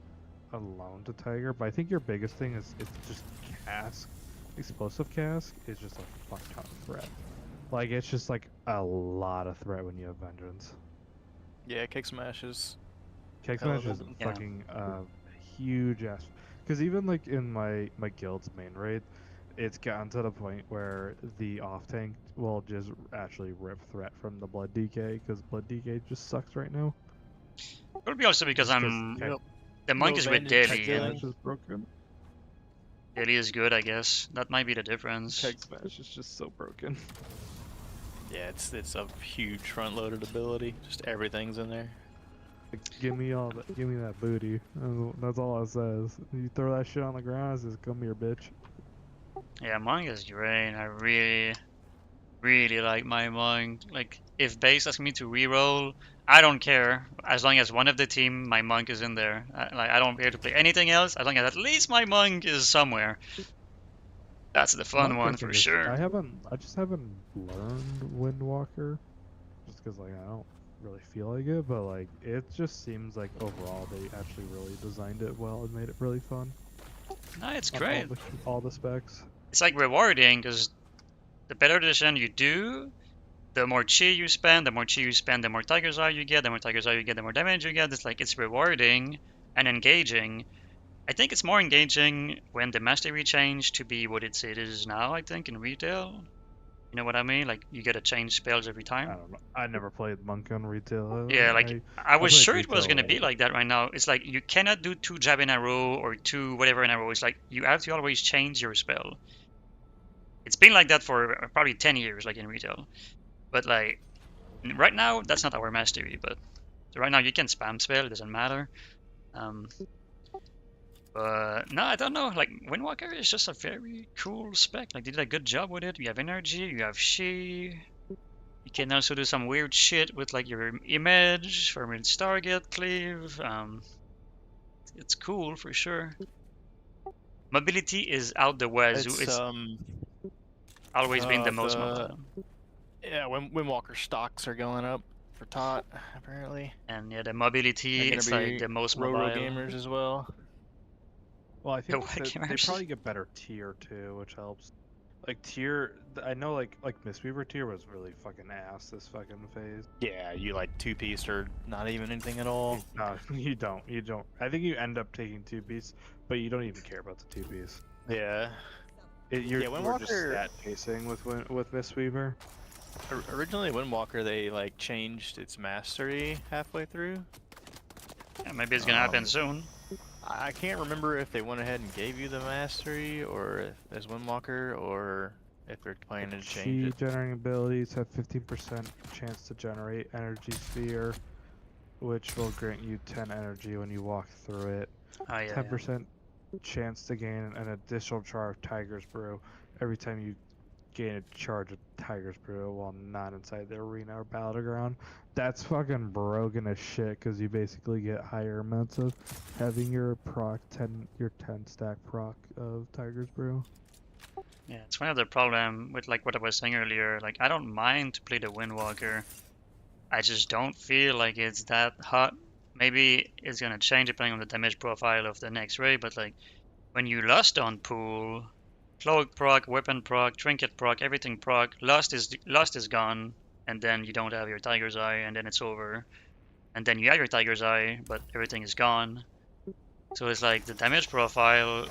H: alone to Tiger, but I think your biggest thing is it's just cask. Explosive cask is just a fuck ton of threat. Like it's just like a lot of threat when you have vengeance.
F: Yeah, kick smashes.
H: Keg
F: Hell
H: smash
F: of
H: is
F: it.
A: Yeah.
H: fucking huge ass. Because even like in my guild's main raid, it's gotten to the point where the off tank will just actually rip threat from the blood DK because blood DK just sucks right now.
A: Could be also because
H: Just because
A: the monk
F: No
A: is with
F: bandage
A: Daily,
F: killing.
A: and
H: smash is broken.
A: Daily is good, I guess. That might be the difference.
H: Keg smash is just so broken.
F: Yeah, it's a huge front-loaded ability. Just everything's in there.
H: Like, give me that booty. That's all it says. You throw that shit on the ground, it says, "Come here, bitch."
A: Yeah, monk is great. I really like my monk. Like, if base asks me to reroll, I don't care. As long as one of the team, my monk is in there. I don't care to play anything else, as long as at least my monk is somewhere. That's the fun
H: Monk,
A: one for sure.
H: I just haven't learned Windwalker, just because like I don't really feel like it, but like it just seems like overall they actually really designed it well and made it really fun.
A: No, it's
H: on
A: great.
H: all the specs.
A: It's like rewarding because the better decision you do, the more chi you spend, the more chi you spend, the more Tiger's Eye you get, the more Tiger's Eye you get, the more damage you get. It's like it's rewarding and engaging. I think it's more engaging when the mastery changed to be what it is now, I think, in retail. You know what I mean? Like you get to change spells every
H: I
A: time.
H: don't know. I never played Monk on retail.
A: Yeah, like I was
H: played
A: sure it was
H: retail
A: gonna be like that right now. It's like you cannot do 2 jab in a row or 2 whatever in a row. It's like you have to always change your spell. It's been like that for probably 10 years, like in retail. But like right now, that's not our mastery. But right now you can spam spell, it doesn't matter. Um, but no, I don't know. Like Windwalker is just a very cool spec. Like they did a good job with it. You have energy, you have she. You can also do some weird shit with like your image for Stargate cleave. It's cool for sure. Mobility is out the wazoo.
F: It's
A: Always been the most
F: the
A: mobile.
F: yeah, Windwalker stocks are going up for Tot apparently.
A: And yeah, the
F: They're
A: mobility,
F: gonna
A: it's
F: be
A: like the most
F: Roro
A: mobile.
F: gamers as well.
H: Well, I think
A: what
H: that they
A: gamers?
H: probably get better tier too, which helps. Like tier, I know like Mistweaver tier was really fucking ass this fucking phase.
F: Yeah, you like 2-piece or not even anything at all.
H: No, you don't. You don't. I think you end up taking 2-piece, but you don't even care about the 2-piece.
F: Yeah.
H: You're
F: Yeah,
H: we're just
F: Windwalker-
H: stat chasing with Mistweaver.
F: Originally, Windwalker they like changed its mastery halfway through.
A: Yeah, maybe it's gonna happen
F: Um,
A: soon.
F: I can't remember if they went ahead and gave you the mastery or if, as Windwalker, or if they're planning to change
H: Chi
F: it.
H: generating abilities have 15% chance to generate energy sphere, which will grant you 10 energy when you walk through it.
A: Oh yeah.
H: 10% chance to gain an additional charge of Tiger's Brew every time you gain a charge of Tiger's Brew while not inside the arena or battleground. That's fucking broken as shit because you basically get higher amounts of having your 10 stack proc of Tiger's Brew.
A: Yeah, it's one of the problem with like what I was saying earlier. Like I don't mind to play the Windwalker. I just don't feel like it's that hot. Maybe it's gonna change depending on the damage profile of the next raid, but like when you Lust on pool, cloak proc, weapon proc, trinket proc, everything proc, Lust is gone, and then you don't have your Tiger's Eye, and then it's over. And then you have your Tiger's Eye, but everything is gone. So it's like the damage profile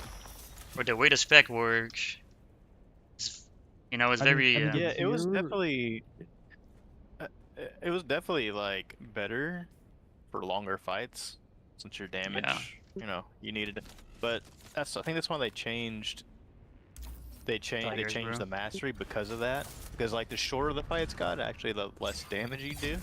A: or the way the spec works. It's very.
F: Yeah, it was
H: You're-
F: definitely. It was definitely like better for longer fights, since your damage, you needed it. But I think that's why they changed. They
A: Tigers,
F: changed
A: bro.
F: the mastery because of that. Because like the shorter the fights got, actually the less damage you do.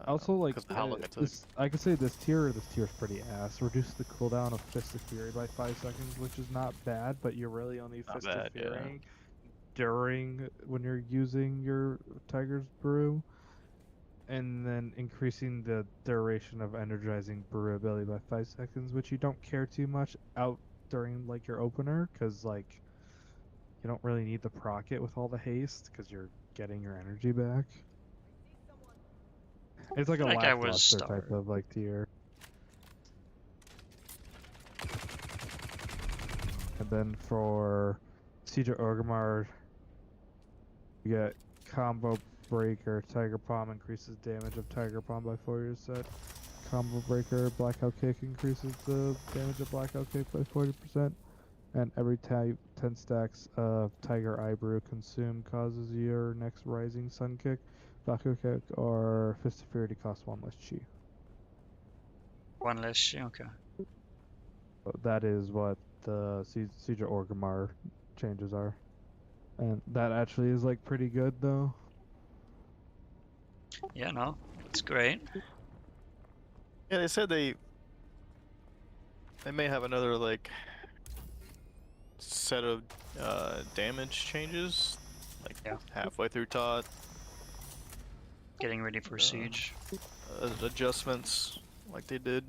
H: Also, like,
F: 'cause of how long it took.
H: I could say this tier's pretty ass. Reduce the cooldown of Fist of Fury by 5 seconds, which is not bad, but you're really only
F: Not
H: Fist
F: bad,
H: of
F: yeah.
H: Fury during when you're using your Tiger's Brew. And then increasing the duration of energizing brew ability by 5 seconds, which you don't care too much out during like your opener, because like you don't really need the proc it with all the haste, because you're getting your energy back. It's like a
A: Like I was
H: lackluster type
A: starved.
H: of like tier. And then for Siege of Orgrimmar, you get Combo Breaker. Tiger Palm increases damage of Tiger Palm by 4 years set. Combo Breaker, Blackout Kick increases the damage of Blackout Kick by 40%. And every 10 stacks of Tiger Eye Brew consumed causes your next Rising Sun Kick, Blackout Kick, or Fist of Fury to cost 1 less chi.
A: One less. Okay.
H: So that is what the Siege of Orgrimmar changes are. And that actually is like pretty good though.
A: Yeah, no, it's great.
F: Yeah, they said they may have another like set of damage changes, like
A: Yeah.
F: halfway through Tot.
A: Getting ready for siege.
F: Adjustments like they did.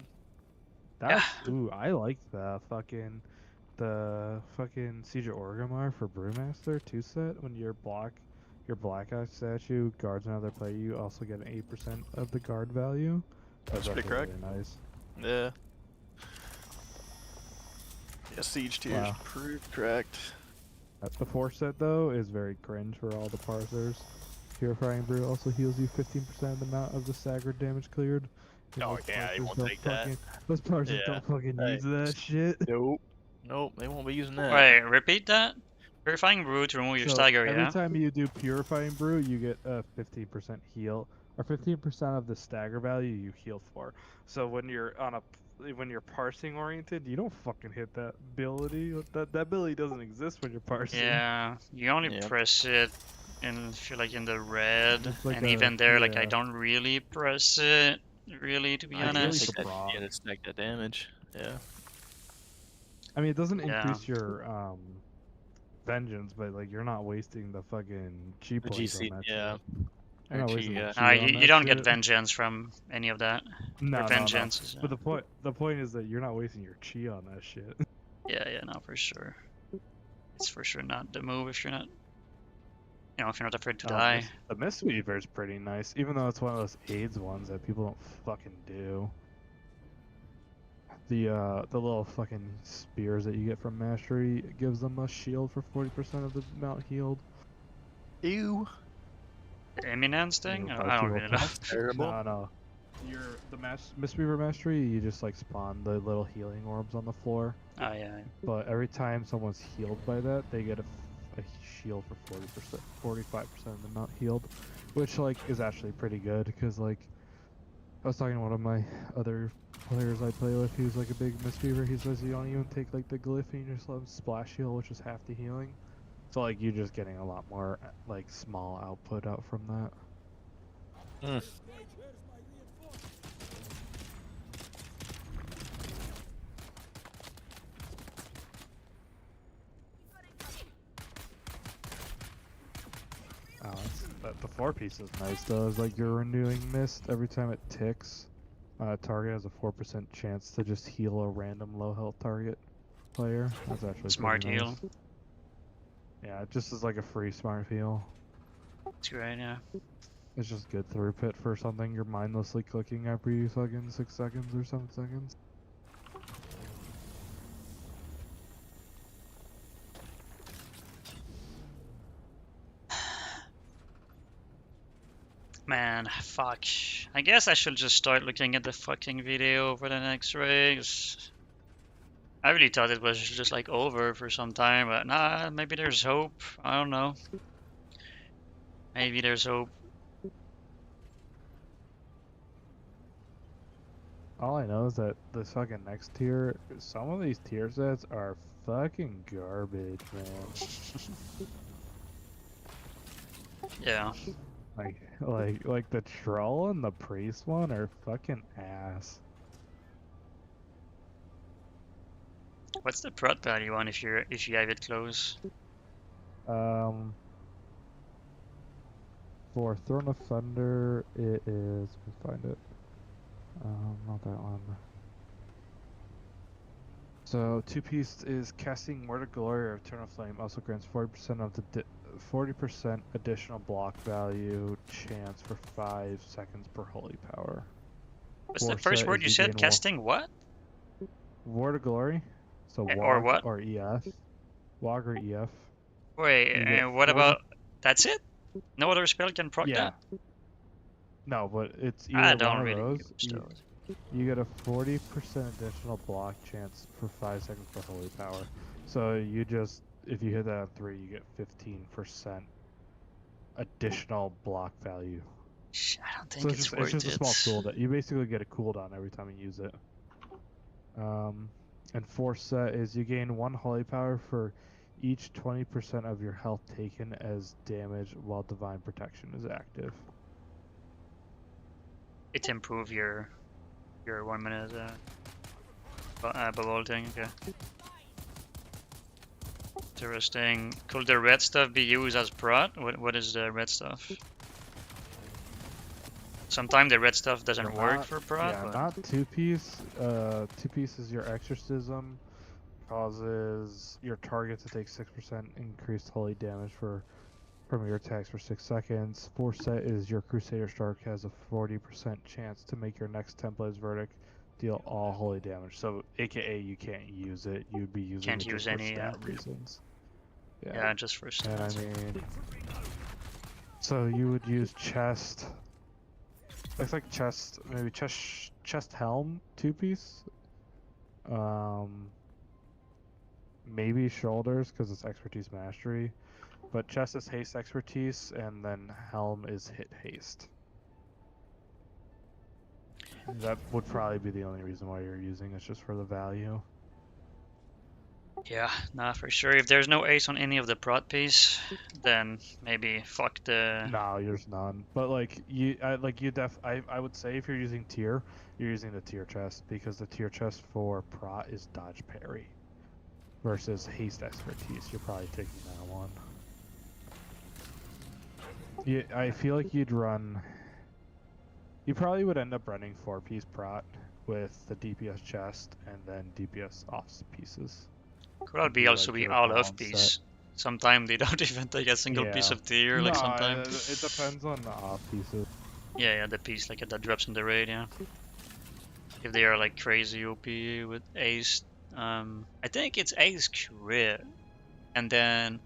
H: That's ooh, I like the fucking Siege of Orgrimmar for Brewmaster 2-set. When your blackout statue guards another player, you also get an 8% of the guard value.
F: That's pretty
H: actually
F: correct.
H: really nice.
F: Yeah. Yeah, siege tier is
H: Wow.
F: pretty cracked.
H: The 4 set though is very cringe for all the parsers. Purifying Brew also heals you 15% of the amount of the staggered damage cleared. And
F: Oh
H: those
F: yeah, they
H: parsers
F: won't
H: don't
F: take that.
H: fucking, those parsers
F: Yeah.
H: don't fucking
F: Hey.
H: use that shit.
F: Nope. Nope, they won't be using that.
A: Wait, repeat that? Purifying brew to remove your
H: So
A: stagger,
H: every
A: yeah?
H: time you do Purifying Brew, you get a 15% heal, or 15% of the stagger value you heal for. So when you're when you're parsing oriented, you don't fucking hit that ability. That ability doesn't exist when you're parsing.
A: Yeah, you only
F: Yeah.
A: press it in, if you're like in the red,
H: It's like
A: and
H: a-
A: even there, like I
H: yeah.
A: don't really press it, really, to be
F: I
H: really
A: honest.
F: take that,
H: surprised.
F: yeah, to stack that damage. Yeah.
H: I mean, it doesn't
A: Yeah.
H: increase your vengeance, but like you're not wasting the fucking chi
F: The
H: points
F: GC,
H: on that
F: yeah.
H: shit. You're not
F: Or
H: wasting
F: G,
H: the
F: yeah.
H: chi
A: You,
H: on
A: you
H: that
A: don't get
H: shit.
A: vengeance from any of that.
H: No,
A: Or
H: no, no.
A: vengeance is,
H: But the point is that you're not wasting your chi on that shit.
A: yeah, no, for sure. It's for sure not the move if you're not, if you're not afraid to die.
H: The Mistweaver is pretty nice, even though it's one of those AIDS ones that people don't fucking do. The little fucking spears that you get from Mastery gives them a shield for 40% of the amount healed.
F: Ew.
A: The Eminence thing?
H: But
A: I don't
H: people
A: really know.
H: can't-
F: Terrible.
H: No. Mistweaver Mastery, you just like spawn the little healing orbs on the floor.
A: Oh, yeah.
H: But every time someone's healed by that, they get a shield for 40%, 45% of the amount healed, which like is actually pretty good because like I was talking to one of my other players I play with who's like a big Mistweaver. He says you don't even take like the glyph and you just let him splash heal, which is half the healing. So like you're just getting a lot more like small output out from that.
F: Mm.
H: The 4-piece is nice though. Is like your renewing mist every time it ticks. Target has a 4% chance to just heal a random low health target player. That's actually
A: Smart
H: pretty
A: heal.
H: nice. Yeah, it just is like a free smart heal.
A: It's great, yeah.
H: It's just good through pit for something you're mindlessly clicking every fucking 6 seconds or 7 seconds.
A: Man, fuck. I guess I should just start looking at the fucking video for the next race. I really thought it was just like over for some time, but nah, maybe there's hope. I don't know. Maybe there's hope.
H: All I know is that this fucking next tier, some of these tier sets are fucking garbage, man.
A: Yeah.
H: Like the troll and the priest one are fucking ass.
A: What's the prot value on if you have it close?
H: For Throne of Thunder, it is. Let me find it. Not that one. So 2-piece is casting Word of Glory or Eternal Flame. Also grants 40% of the 40% additional block value chance for 5 seconds per holy power.
A: What's the
H: Force
A: first
H: set
A: word
H: is
A: you
H: you
A: said?
H: gain
A: Casting what?
H: Word of Glory. So
A: Or
H: WOG
A: what?
H: or EF. WOG or EF.
A: Wait,
H: You get
A: what
H: 40
A: about... That's it? No other spell can proc
H: Yeah.
A: that?
H: No, but it's
A: I
H: either
A: don't
H: one of
A: really
H: those.
A: use those.
H: You get a 40% additional block chance for 5 seconds per holy power. So you just, if you hit that on 3, you get 15% additional block value.
A: I don't
H: So
A: think
H: it's
A: it's
H: just,
A: worth
H: a small
A: it.
H: tool that you basically get a cooldown every time you use it. And Force set is you gain 1 holy power for each 20% of your health taken as damage while divine protection is active.
A: It improve your 1 minute bubble thing. Okay. Interesting. Could the red stuff be used as prot? What is the red stuff? Sometimes the red stuff doesn't work for prot.
H: Yeah,
A: but...
H: not 2-piece. 2-piece is your exorcism. Causes your target to take 6% increased holy damage from your attacks for 6 seconds. Force set is your Crusader Stark has a 40% chance to make your next template's verdict deal all holy damage. So, AKA, you can't use it. You'd be using
A: Can't
H: it
A: use
H: just for
A: any,
H: stat reasons.
A: yeah, just for
H: And I
A: stats.
H: mean, so you would use chest. Looks like chest, maybe chest helm 2-piece. Maybe shoulders because it's expertise mastery, but chest is haste expertise, and then helm is hit haste. That would probably be the only reason why you're using it, just for the value.
A: Yeah, nah, for sure. If there's no ace on any of the prot piece, then maybe fuck the.
H: No, there's none. But like I would say if you're using tier, you're using the tier chest because the tier chest for prot is dodge parry, versus haste expertise. You're probably taking that one. Yeah, I feel like you'd run. You probably would end up running 4-piece prot with the DPS chest and then DPS off pieces.
A: Could be
H: Be
A: also
H: like
A: be
H: your
A: all off
H: balance
A: piece.
H: set.
A: Sometimes they don't even take a single piece
H: Yeah.
A: of tier,
H: No,
A: like sometimes.
H: it depends on the off pieces.
A: Yeah, the piece like that drops in the raid, yeah. If they are like crazy OP with ace, I think it's ace crit, and then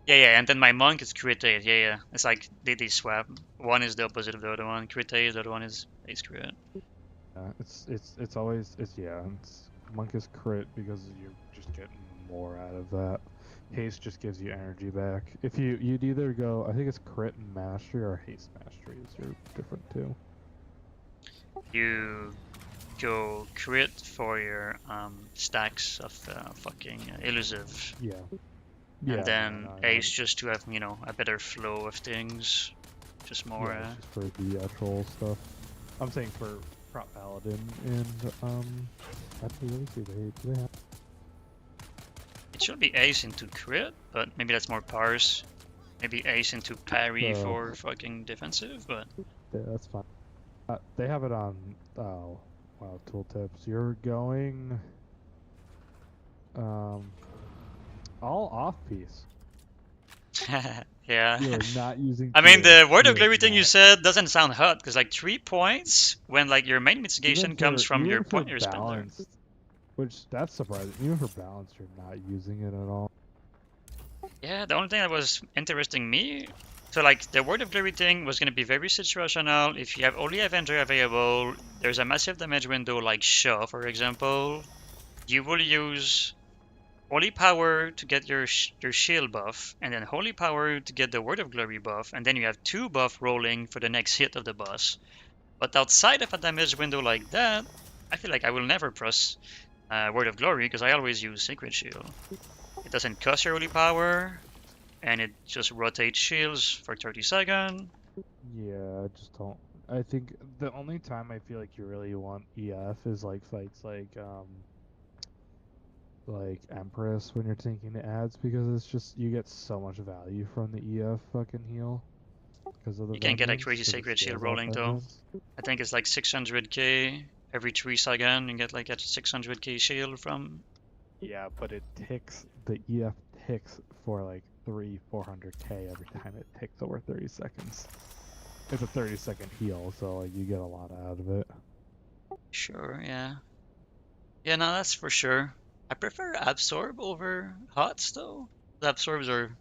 A: and then my monk is crit ace. Yeah. It's like they swap. One is the opposite of the other one. Crit ace, the other one is ace crit.
H: It's always it's monk is crit because you're just getting more out of that. Haste just gives you energy back. If you'd either go, I think it's crit and mastery or haste mastery is your different two.
A: You go crit for your stacks of fucking elusive,
H: Yeah.
A: and then
H: no,
A: ace just to have a better flow of things, just more.
H: Yeah, it's just for the actual stuff. I'm saying for prop paladin and actually let me see do they have
A: It should be ace into crit, but maybe that's more parse. Maybe ace into parry
H: So-
A: for fucking defensive, but
H: yeah, that's fine. They have it on wow tooltips. You're going all off piece.
A: yeah.
H: You're not using
A: I mean,
H: tier.
A: the word of
H: You're
A: glory thing you
H: not.
A: said doesn't sound hot, because like 3 points when like your main mitigation comes from your
H: even
A: your
H: for
A: spender.
H: balanced, which that's surprising. Even for balance, you're not using it at all.
A: Yeah, the only thing that was interesting me, so like the word of glory thing was gonna be very situational. If you have only Avenger available, there's a massive damage window like Shaw, for example. You will use Holy Power to get your shield buff, and then Holy Power to get the Word of Glory buff, and then you have 2 buff rolling for the next hit of the boss. But outside of a damage window like that, I feel like I will never press Word of Glory because I always use Sacred Shield. It doesn't cost your Holy Power, and it just rotates shields for 30 seconds.
H: Yeah, I just don't. I think the only time I feel like you really want EF is like fights like Empress when you're tanking the ads because it's just you get so much value from the EF fucking heal because of the
A: You can get a
H: vengeance,
A: crazy
H: 'cause it
A: Sacred Shield
H: scales off
A: rolling though.
H: vengeance.
A: I think it's like 600k every 3 seconds. You get like a 600k shield from.
H: Yeah, but it ticks the EF ticks for like 300-400k every time it ticks over 30 seconds. It's a 30-second heal, so like you get a lot out of it.
A: Sure, yeah. Yeah, no, that's for sure. I prefer absorb over hots though. The absorbs are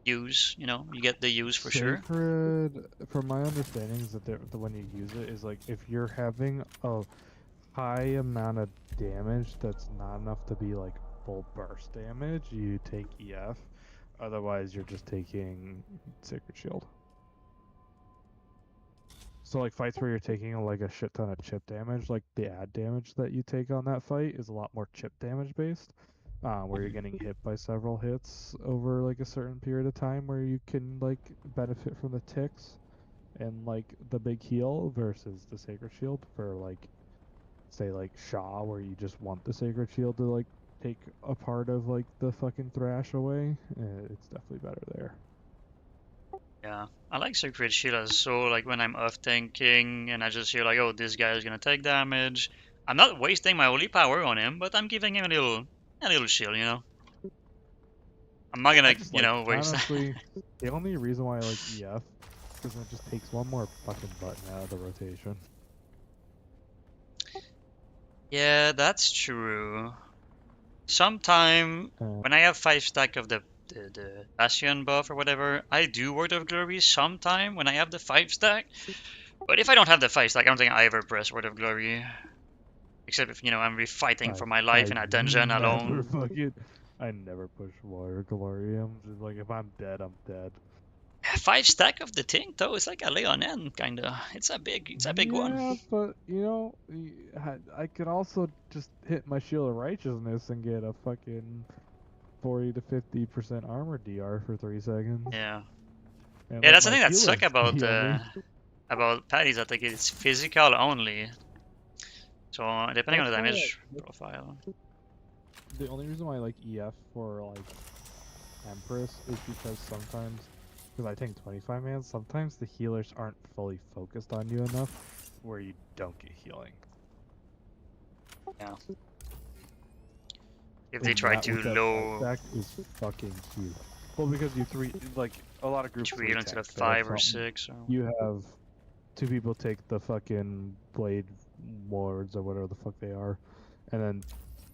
A: use, you get the use for sure.
H: Sacred, from my understanding, is that the when you use it is like if you're having a high amount of damage that's not enough to be like full burst damage, you take EF. Otherwise, you're just taking Sacred Shield. So like fights where you're taking like a shit ton of chip damage, like the ad damage that you take on that fight is a lot more chip damage based, where you're getting hit by several hits over like a certain period of time, where you can like benefit from the ticks and like the big heal versus the Sacred Shield for like say like Shaw, where you just want the Sacred Shield to like take a part of like the fucking thrash away. It's definitely better there.
A: Yeah, I like Sacred Shield as so like when I'm off tanking and I just hear like, oh, this guy is gonna take damage. I'm not wasting my holy power on him, but I'm giving him a little shield. I'm not
H: I
A: gonna,
H: just like
A: waste.
H: honestly the only reason why I like EF is it just takes one more fucking button out of the rotation.
A: Yeah, that's true. Sometime when I have 5 stack of the Bastion buff or whatever, I do Word of Glory sometime when I have the 5 stack. But if I don't have the 5 stack, I don't think I ever press Word of Glory. Except if, I'm fighting for my life
H: I
A: in a dungeon
H: never
A: alone.
H: fucking. I never push water glory. I'm just like, if I'm dead, I'm dead.
A: 5 stack of the thing though, it's like a Leonin kinda. It's a big one.
H: Yeah, but I could also just hit my shield of righteousness and get a fucking 40 to 50% armor DR for 3 seconds,
A: Yeah.
H: and
A: Yeah,
H: let
A: that's the
H: my
A: thing that
H: healer
A: suck about
H: heal me.
A: Patties. I think it's physical only. So depending on
H: That's
A: the
H: why
A: damage profile.
H: the only reason why I like EF for like Empress is because sometimes, because I take 25 man, sometimes the healers aren't fully focused on you enough where you don't get healing.
A: Yeah. If they
H: And
A: try
H: that
A: to
H: with that
A: low
H: stack is fucking huge. Well, because you like a lot of groups
A: three into the
H: tank. They have
A: 5 or
H: something.
A: 6 or
H: You have 2 people take the fucking blade wards or whatever the fuck they are, and then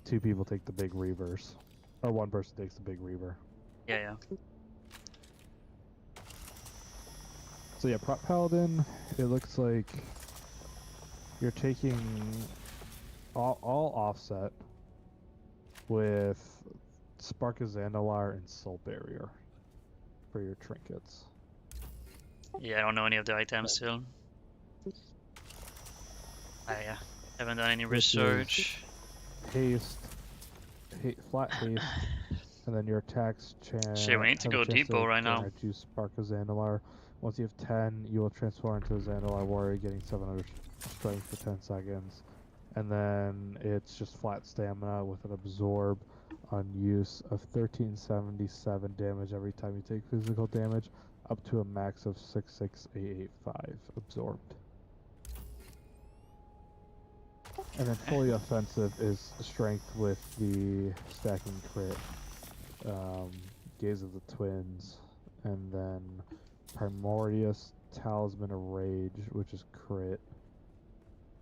H: 2 people take the big reavers, or 1 person takes the big reaver.
A: yeah.
H: So yeah, prop paladin. It looks like you're taking all offset with Spark of Zandalar and Soul Barrier for your trinkets.
A: Yeah, I don't know any of the items still. Yeah. Haven't done any
H: Which is
A: research.
H: haste, flat haste, and then your attacks
A: Shit, we need to
H: have a
A: go
H: chance
A: depot
H: to
A: right now.
H: grant you Spark of Zandalar. Once you have 10, you will transform into a Zandalar warrior, getting 700 strength for 10 seconds. And then it's just flat stamina with an absorb on use of 1377 damage every time you take physical damage, up to a max of 66885 absorbed. And then fully offensive is strength with the stacking crit, Gaze of the Twins, and then Primordius Talisman of Rage, which is crit.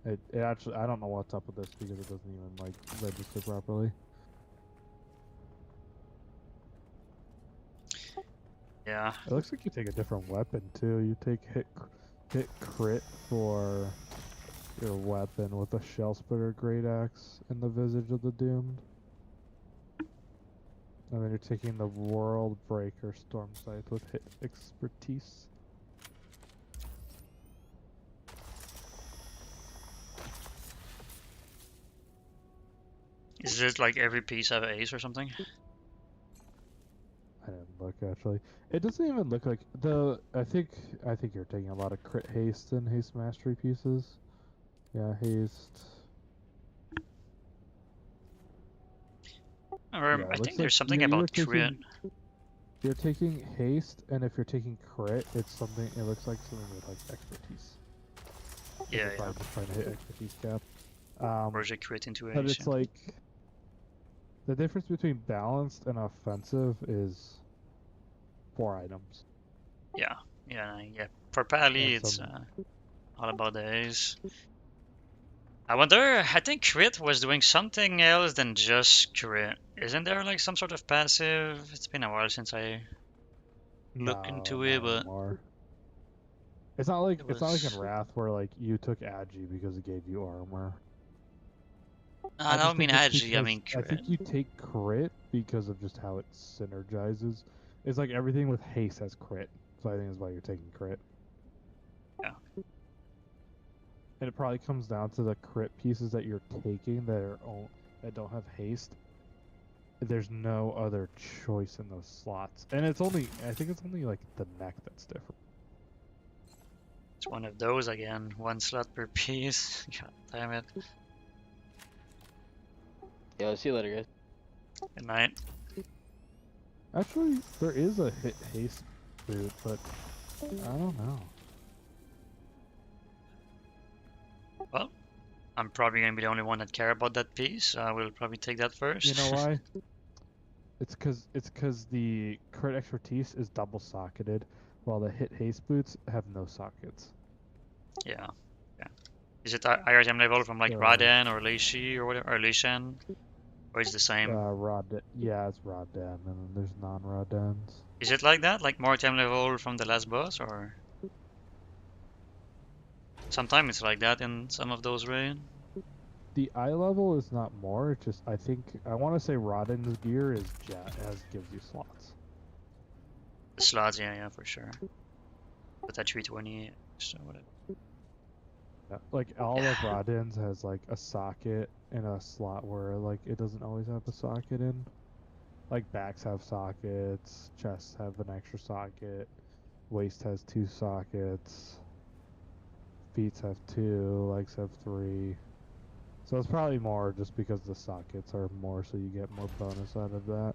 H: It actually, I don't know what's up with this because it doesn't even like register properly.
A: Yeah.
H: It looks like you take a different weapon too. You take hit crit for your weapon with a Shell Splitter Great Axe and the Visage of the Doomed. And then you're taking the World Breaker Storm Scythe with hit expertise.
A: Is it like every piece have ace or something?
H: I didn't look actually. It doesn't even look like the. I think you're taking a lot of crit haste and haste mastery pieces. Yeah, haste.
A: Or
H: Yeah,
A: I
H: it looks
A: think
H: like
A: there's something about crit.
H: You're taking haste, and if you're taking crit, it's something. It looks like something with like expertise.
A: Yeah,
H: You're
A: yeah.
H: probably just trying to hit expertise cap.
A: Or is it crit into
H: But
A: ace?
H: it's like the difference between balanced and offensive is 4 items.
A: Yeah, yeah. For Pally,
H: And
A: it's
H: some
A: all about the ace. I wonder, I think crit was doing something else than just crit. Isn't there like some sort of passive? It's been a while since I looked
H: no,
A: into
H: not
A: it, but
H: anymore. It's not like
A: it
H: in
A: was.
H: Wrath where like you took Agi because it gave you armor.
A: I
H: I
A: don't
H: just
A: mean
H: think it's
A: agi, I
H: because
A: mean
H: I
A: crit.
H: think you take crit because of just how it synergizes. It's like everything with haste has crit, so I think that's why you're taking crit.
A: Yeah.
H: And it probably comes down to the crit pieces that you're taking that don't have haste. There's no other choice in those slots, and I think it's only like the neck that's different.
A: It's one of those again. 1 slot per piece. God damn it.
G: Yeah, see you later, guys.
A: Good night.
H: Actually, there is a hit haste boot, but I don't know.
A: Well, I'm probably gonna be the only one that care about that piece, so I will probably take that first.
H: You know why? It's cause the crit expertise is double socketed, while the hit haste boots have no sockets.
A: Yeah. Is it higher item level from like
H: So-
A: Raden or Leishi or whatever, or Leishan? Or is it the same?
H: Yeah, it's Raden, and then there's non-Radens.
A: Is it like that? Like more item level from the last boss, or sometimes it's like that in some of those raids?
H: The eye level is not more. It's just I want to say Raden's gear is gives you slots.
A: The slots, yeah, for sure. But that 320, so whatever.
H: Yeah, like all of Raden's has like a socket and a slot where like it doesn't always have a socket in. Like backs have sockets, chests have an extra socket, waist has 2 sockets, feet have 2, legs have 3. So it's probably more just because the sockets are more, so you get more bonus out of that.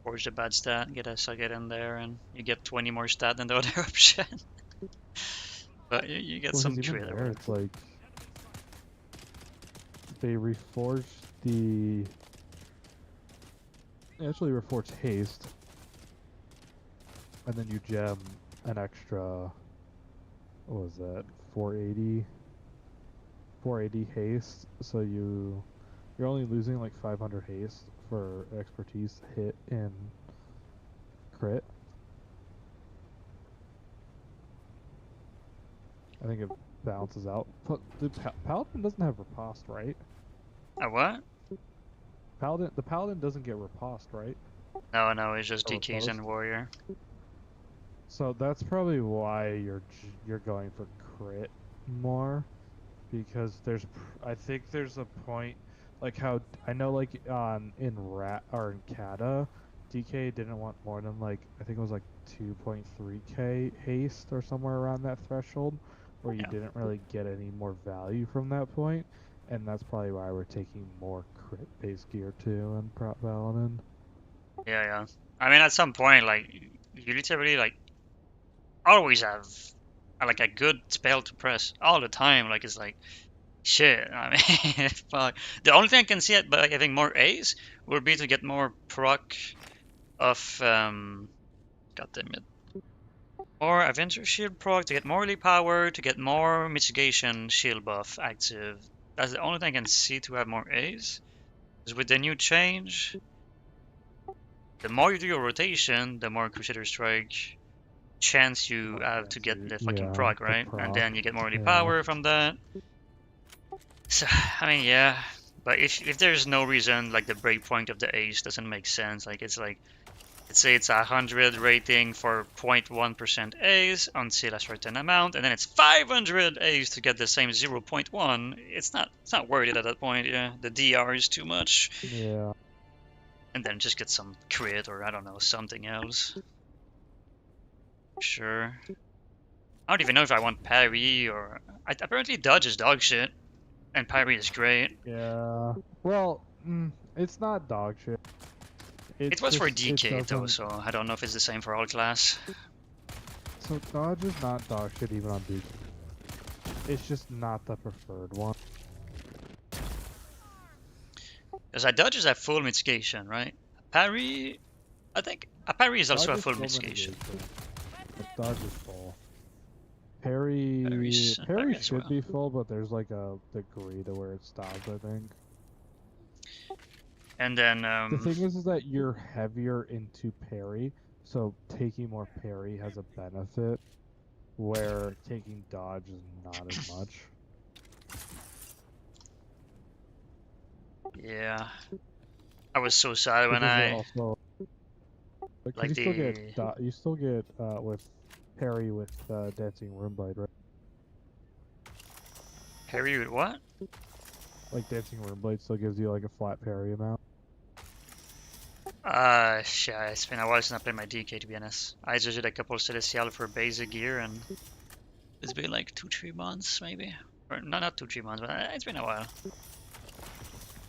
A: Or is a bad stat, get a socket in there, and you get 20 more stat than the other option. But you get
H: Well, 'cause
A: some
H: even
A: crit or
H: there,
A: whatever.
H: it's like they reforged the. They actually reforged haste, and then you gem an extra. What was that? 480. 480 haste. So you're only losing like 500 haste for expertise hit and crit. I think it balances out. But the Paladin doesn't have riposte, right?
A: A what?
H: The Paladin doesn't get riposte, right?
A: No, it's just
H: Or
A: DKs
H: riposte?
A: and warrior.
H: So that's probably why you're going for crit more, because I think there's a point, like how I know like in Rat or in Kata, DK didn't want more than like I think it was like 2.3k haste or somewhere around that threshold, where you
A: Yeah.
H: didn't really get any more value from that point, and that's probably why we're taking more crit based gear too in Prot Paladin.
A: Yeah. I mean, at some point, like, you literally, like, always have, like, a good spell to press all the time. Like, it's like, shit. I mean, fuck. The only thing I can see it by having more A's would be to get more proc of, god damn it. More Avenger Shield proc, to get more melee power, to get more mitigation shield buff active. That's the only thing I can see to have more A's. Because with the new change, the more you do your rotation, the more Crusader Strike chance you have to get the fucking proc, right? And then you get more melee power from that. So, I mean, yeah. But if there's no reason, like the breakpoint of the ace doesn't make sense, like it's like, let's say it's 100 rating for 0.1% A's until a certain amount, and then it's 500 A's to get the same 0.1. It's not worth it at that point. Yeah, the DR is too much.
H: Yeah.
A: And then just get some crit or I don't know, something else. Sure. I don't even know if I want parry or apparently dodge is dog shit, and parry is great.
H: Yeah. Well, it's not dog shit.
A: It was for
H: it
A: DK though,
H: doesn't-
A: so I don't know if it's the same for all class.
H: So dodge is not dog shit even on DK. It's just not the preferred one.
A: Because a dodge is a full mitigation, right? Parry, I think a parry is also
H: Dodge
A: a
H: is
A: full
H: full
A: mitigation.
H: But dodge is full. Parry
A: Parry as
H: should
A: well.
H: be full, but there's like a degree to where it stops, I think.
A: And then
H: The thing is that you're heavier into parry, so taking more parry has a benefit, where taking dodge is not as much.
A: yeah, I was so sad when
H: Because
A: I
H: also,
A: like
H: you still get with parry with dancing roomblade, right?
A: parry with what?
H: Like dancing roomblade still gives you like a flat parry amount.
A: Shit, it's been a while since I played my DK to be honest. I just did a couple of Celestial for basic gear and it's been like 2-3 months maybe. Or not 2-3 months, but it's been a while.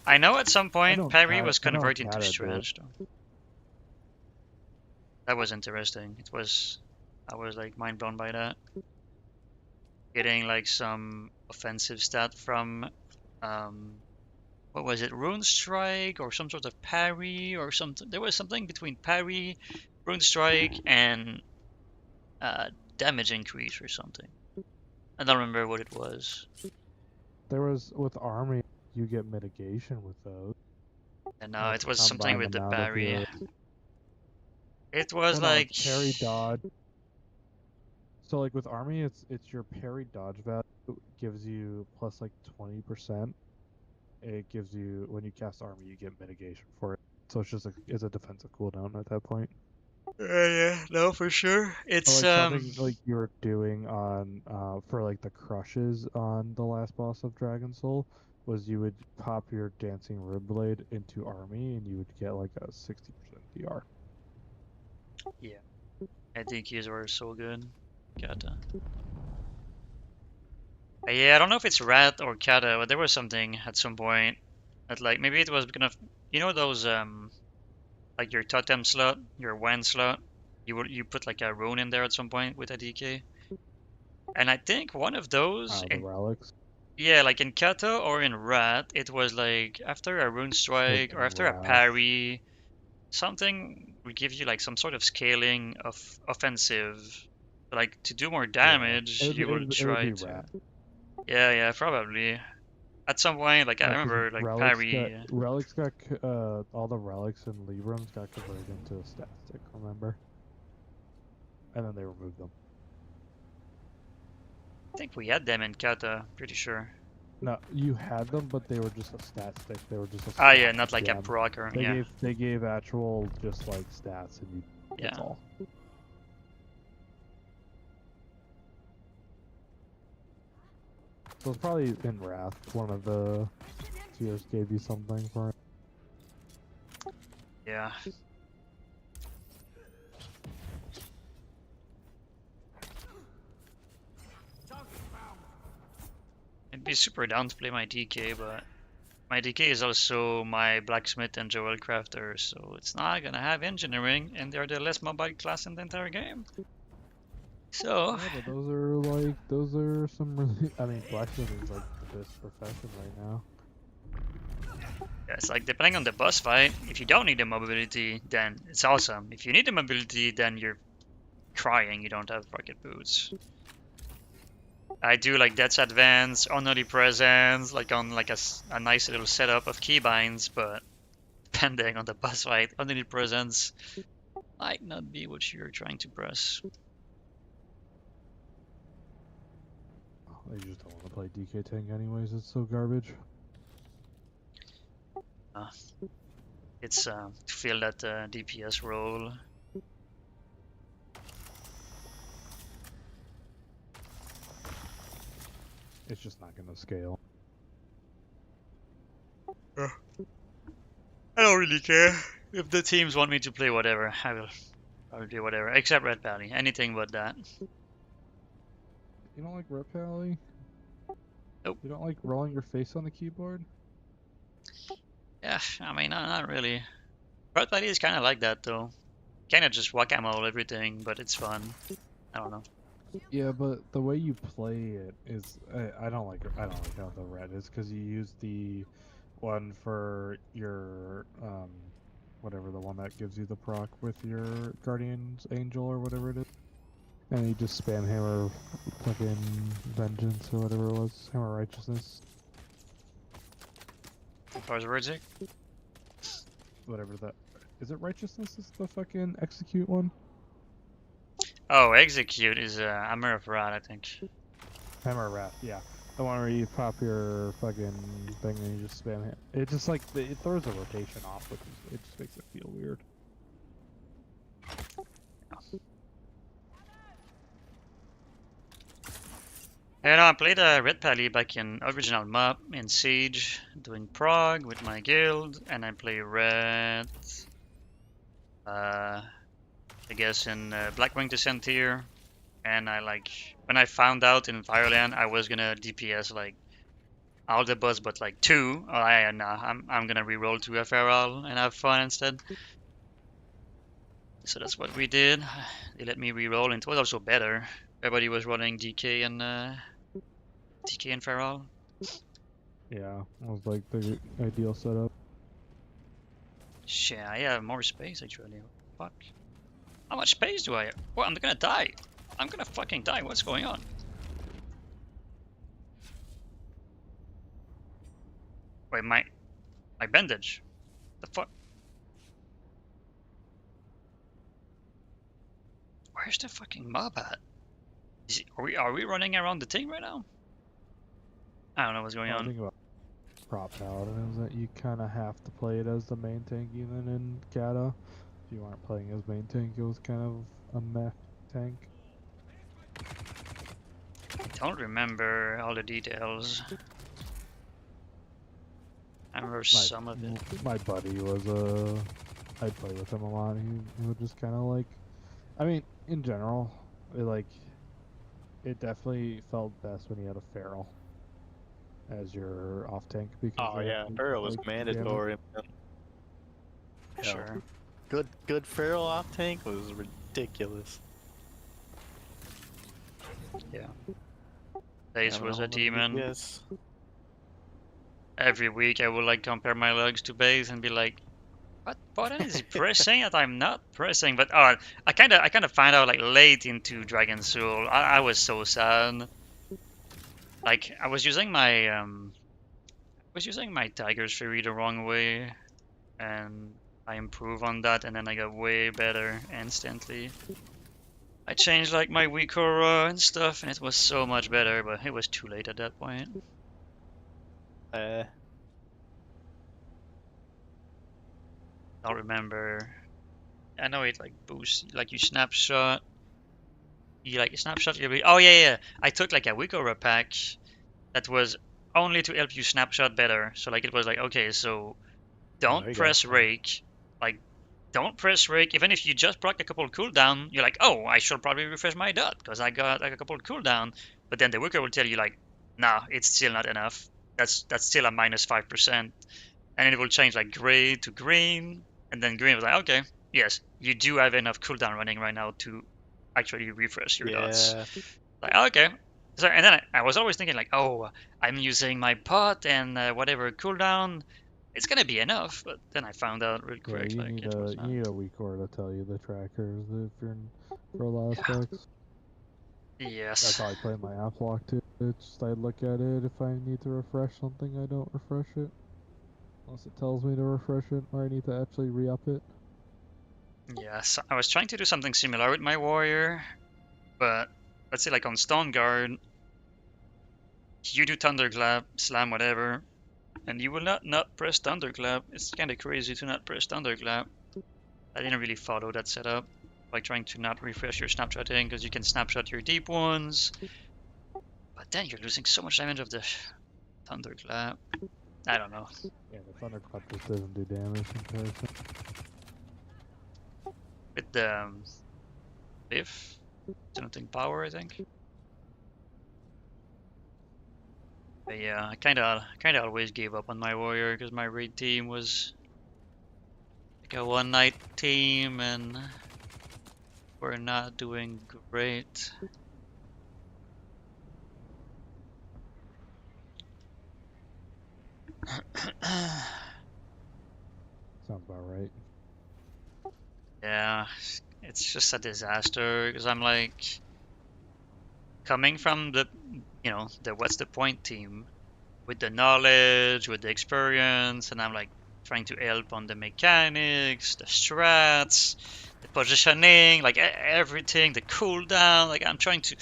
A: I know at some point parry was converted into stretch though. That was interesting. I was like mind blown by that. Getting like some offensive stat from what was it, Rune Strike or some sort of parry or something. There was something between parry, Rune Strike, and damage increase or something. I don't remember what it was.
H: There was with army, you get mitigation with those.
A: And no,
H: Like
A: it was something
H: combine
A: with the
H: them out of
A: parry.
H: your.
A: It was
H: Well, no,
A: like
H: it's parry dodge. So like with army, it's your parry dodge value gives you plus like 20%. It gives you when you cast army, you get mitigation for it. So it's just it's a defensive cooldown at that point.
A: yeah, no, for sure.
H: But
A: It's
H: like something like you were doing on for like the crushes on the last boss of Dragon Soul was you would pop your dancing rib blade into army and you would get like a 60% DR.
A: yeah. I think these were so good. Kata. Yeah, I don't know if it's rat or kata, but there was something at some point that like maybe it was gonna, you know those like your totem slot, your WAN slot. You put like a rune in there at some point with a DK, and I think one of those
H: The relics.
A: yeah, like in kata or in rat, it was like after a rune strike or
H: In
A: after a
H: Wrath.
A: parry, something would give you like some sort of scaling of offensive. Like to do more damage,
H: It would,
A: you
H: it
A: will
H: would, it would
A: try
H: be
A: to.
H: Wrath.
A: Yeah, probably. At some point, like I
H: Yeah, 'cause
A: remember, like
H: relics
A: parry.
H: got all the relics and Librams got converted into a stat stick, remember? And then they removed them.
A: I think we had them in kata, pretty sure.
H: No, you had them, but they were just a stat stick. They were just a
A: Ah, yeah,
H: slot
A: not like a
H: gem.
A: proc or
H: They
A: yeah,
H: gave actual just like stats, and that's
A: yeah.
H: all. So it's probably in Wrath. One of the tiers gave you something for it.
A: Yeah. I'd be super down to play my DK, but my DK is also my blacksmith and jewel crafter, so it's not gonna have engineering, and they're the less mobile class in the entire game. So
H: Yeah, but those are some really. I mean, blacksmith is like the best profession right now.
A: yeah, it's like depending on the boss fight, if you don't need the mobility, then it's awesome. If you need the mobility, then you're crying you don't have rocket boots. I do like Death's Advance, Honorary Presence, like on like a nice little setup of keybinds, but depending on the boss fight, Honorary Presence might not be what you're trying to press.
H: I just don't want to play DK tank anyways. It's so garbage.
A: It's to fill that DPS role.
H: It's just not gonna scale.
A: I don't really care. If the teams want me to play whatever, I will do whatever. Except Red Pally. Anything but that.
H: You don't like Rep Pally?
A: Nope.
H: You don't like rolling your face on the keyboard?
A: Yeah, I mean, not really. Red Pally is kind of like that though. Kind of just whack-a-mole everything, but it's fun. I don't know.
H: Yeah, but the way you play it is I don't like how the red is because you use the one for your whatever the one that gives you the proc with your Guardian's Angel or whatever it is, and you just spam Hammer fucking Vengeance or whatever it was, Hammer Righteousness,
A: How's Verdict?
H: whatever that is. It Righteousness is the fucking execute one.
A: Oh, Execute is Hammer of Rod, I think.
H: Hammer Wrath, yeah. The one where you pop your fucking thing and you just spam it. It just like, it throws the rotation off, which is, it just makes it feel weird.
A: And I played Red Pally back in original map in Siege, doing Prague with my guild, and I play Red, I guess in Blackwing Descent here, and I like, when I found out in Fireland I was gonna DPS like all the boss but like 2, I'm gonna reroll to a Feral and have fun instead. So that's what we did. They let me reroll, and it was also better. Everybody was running DK and Feral.
H: Yeah, it was like the ideal setup.
A: Shit, I have more space actually. Fuck. How much space do I have? Well, I'm gonna die. I'm gonna fucking die. What's going on? Wait, my bandage. The fuck? Where's the fucking mob at? Are we running around the thing right now? I don't know what's going
H: Well, I
A: on.
H: think about prop paladin is that you kind of have to play it as the main tank even in Kata. If you aren't playing as main tank, it was kind of a meh tank.
A: I don't remember all the details. I remember some of it.
H: My buddy was I'd play with him a lot. He would just kind of like, I mean, in general, it definitely felt best when you had a feral as your off tank because
F: Oh yeah, Feral was mandatory. Man.
A: For
F: Yeah.
A: sure.
F: Good Feral off tank was ridiculous.
A: Yeah. Base was a demon.
F: Yes.
A: Every week I would like compare my logs to base and be like, what button is he pressing that I'm not pressing? But I kinda find out like late into Dragon Soul. I was so sad. Like I was using my Tiger's Fury the wrong way, and I improved on that, and then I got way better instantly. I changed like my weak aura and stuff, and it was so much better, but it was too late at that point. I don't remember. I know it like boosts, like you snapshot. You like snapshot your. Oh yeah. I took like a weak aura pack that was only to help you snapshot better. So like it was like okay, so don't press rake, like don't press rake. Even if you just proc a couple cooldown, you're like, oh, I should probably refresh my dot because I got like a couple cooldown. But then the worker will tell you like, nah, it's still not enough. That's still a minus 5%, and it will change like gray to green, and then green was like, okay, yes, you do have enough cooldown running right now to actually refresh your dots. Like okay. So and then I was always thinking like, oh, I'm using my pot and whatever cooldown. It's gonna be enough, but then I found out real
H: Yeah,
A: quick
H: you
A: like
H: need
A: it was
H: you
A: not.
H: need a weak aura to tell you the trackers if you're for a lot of specs.
A: Yes.
H: That's how I play my app lock too. It's just I look at it. If I need to refresh something, I don't refresh it unless it tells me to refresh it or I need to actually re-up it.
A: Yes, I was trying to do something similar with my warrior, but let's say like on Stone Guard, you do Thunderclap, Slam, whatever, and you will not press Thunderclap. It's kind of crazy to not press Thunderclap. I didn't really follow that setup, like trying to not refresh your snapshotting because you can snapshot your deep ones, but then you're losing so much damage of the Thunderclap. I don't know.
H: Yeah, the thunderclap just doesn't do damage in comparison.
A: With the Biff, Genoting Power, I think. But yeah, I kinda always gave up on my warrior because my raid team was like a one night team and we're not doing great.
H: Sounds about right.
A: Yeah, it's just a disaster because I'm like coming from the the what's the point team with the knowledge, with the experience, and I'm like trying to help on the mechanics, the strats, the positioning, like everything, the cooldown. Like I'm trying to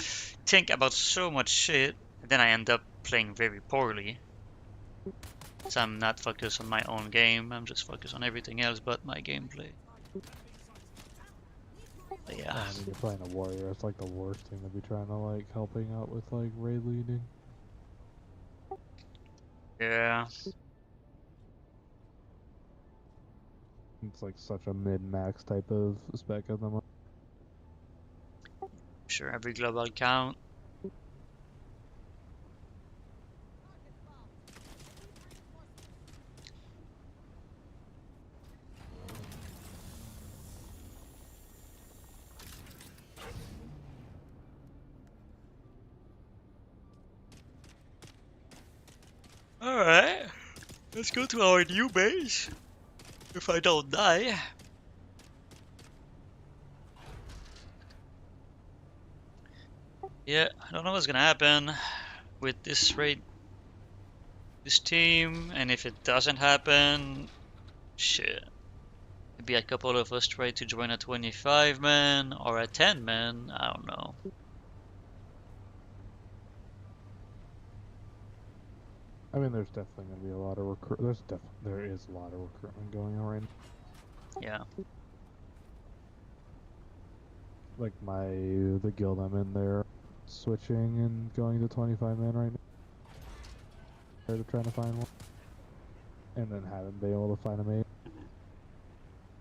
A: think about so much shit, and then I end up playing very poorly. So I'm not focused on my own game. I'm just focused on everything else but my gameplay. But yeah.
H: I mean, you're playing a warrior. It's like the worst thing to be trying to like helping out with like raid leading.
A: Yeah.
H: It's like such a mid-max type of spec at the moment.
A: Sure, every global count. Alright, let's go to our new base. If I don't die. Yeah, I don't know what's gonna happen with this this team, and if it doesn't happen, shit. Maybe a couple of us try to join a 25 man or a 10 man. I don't know.
H: I mean, there's definitely gonna be a lot of there is a lot of recruitment going on right now.
A: Yeah.
H: Like the guild I'm in there, switching and going to 25 man right now. They're trying to find one, and then haven't been able to find a mate.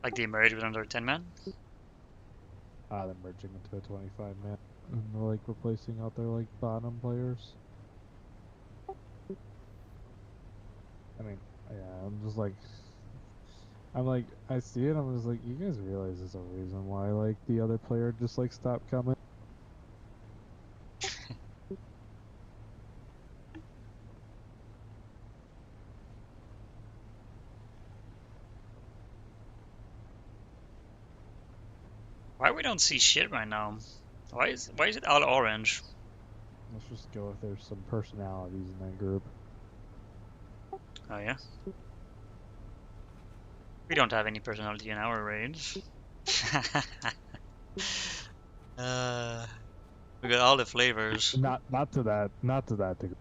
A: Like they merge with another 10 man?
H: Then merging into a 25 man and like replacing out their like bottom players. I mean, yeah, I see it, I'm just like, you guys realize there's a reason why, like, the other player just, like, stopped coming?
A: Why we don't see shit right now? Why is it all orange?
H: Let's just go if there's some personalities in that group.
A: Oh yeah? We don't have any personality in our raids. We got all the flavors.
H: Not to that degree.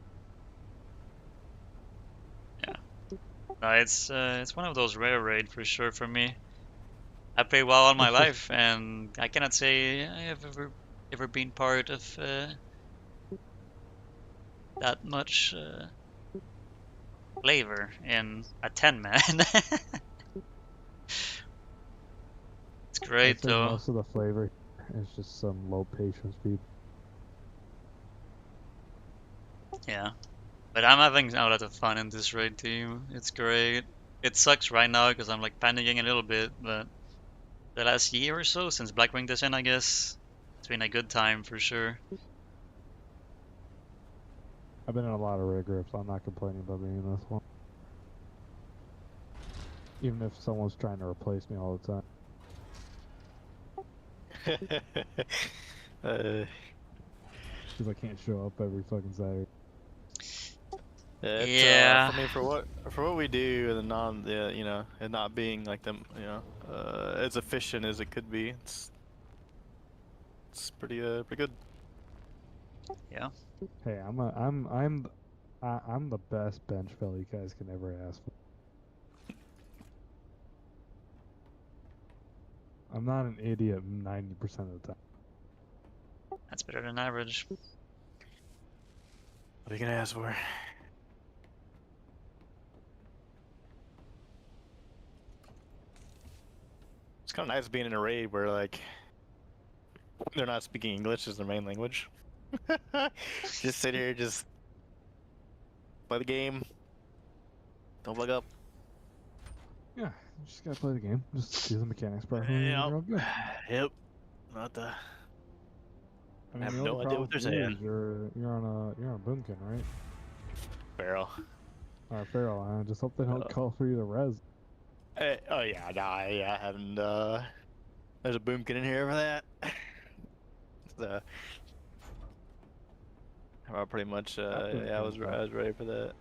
A: Yeah. No, it's one of those rare raids for sure for me. I played WoW all my life, and I cannot say I have ever been part of that much flavor in a 10 man. It's
H: I
A: great
H: think
A: though.
H: most of the flavor is just some low patience people.
A: Yeah. But I'm having a lot of fun in this raid team. It's great. It sucks right now because I'm like panicking a little bit, but the last year or so since Blackwing Descent, I guess, it's been a good time for sure.
H: I've been in a lot of raid groups, I'm not complaining about being in this one. Even if someone's trying to replace me all the time. Because I can't show up every fucking Saturday.
F: It's
A: Yeah.
F: I mean, for what we do, and you know, and not being like them, you know, as efficient as it could be, it's pretty good.
A: Yeah.
H: Hey, I'm the best bench fella you guys can ever ask for. I'm not an idiot 90% of the time.
A: That's better than average.
F: What are you gonna ask for? It's kind of nice being in a raid where like they're not speaking English as their main language. Just sit here, just play the game. Don't bug up.
H: Yeah, you just gotta play the game. Just do the mechanics properly and
F: Yep.
H: you're all good.
F: Yep. Not the.
H: I
F: I
H: mean,
F: have
H: the
F: no
H: only
F: idea
H: problem
F: what they're
H: with you
F: saying.
H: is you're on a boomkin, right?
F: Barrel.
H: Or Feral. I just hope they don't
F: Uh,
H: call for you to res.
F: oh yeah, no, I haven't. There's a boomkin in here for that. So, I pretty much. Yeah, I was ready for that.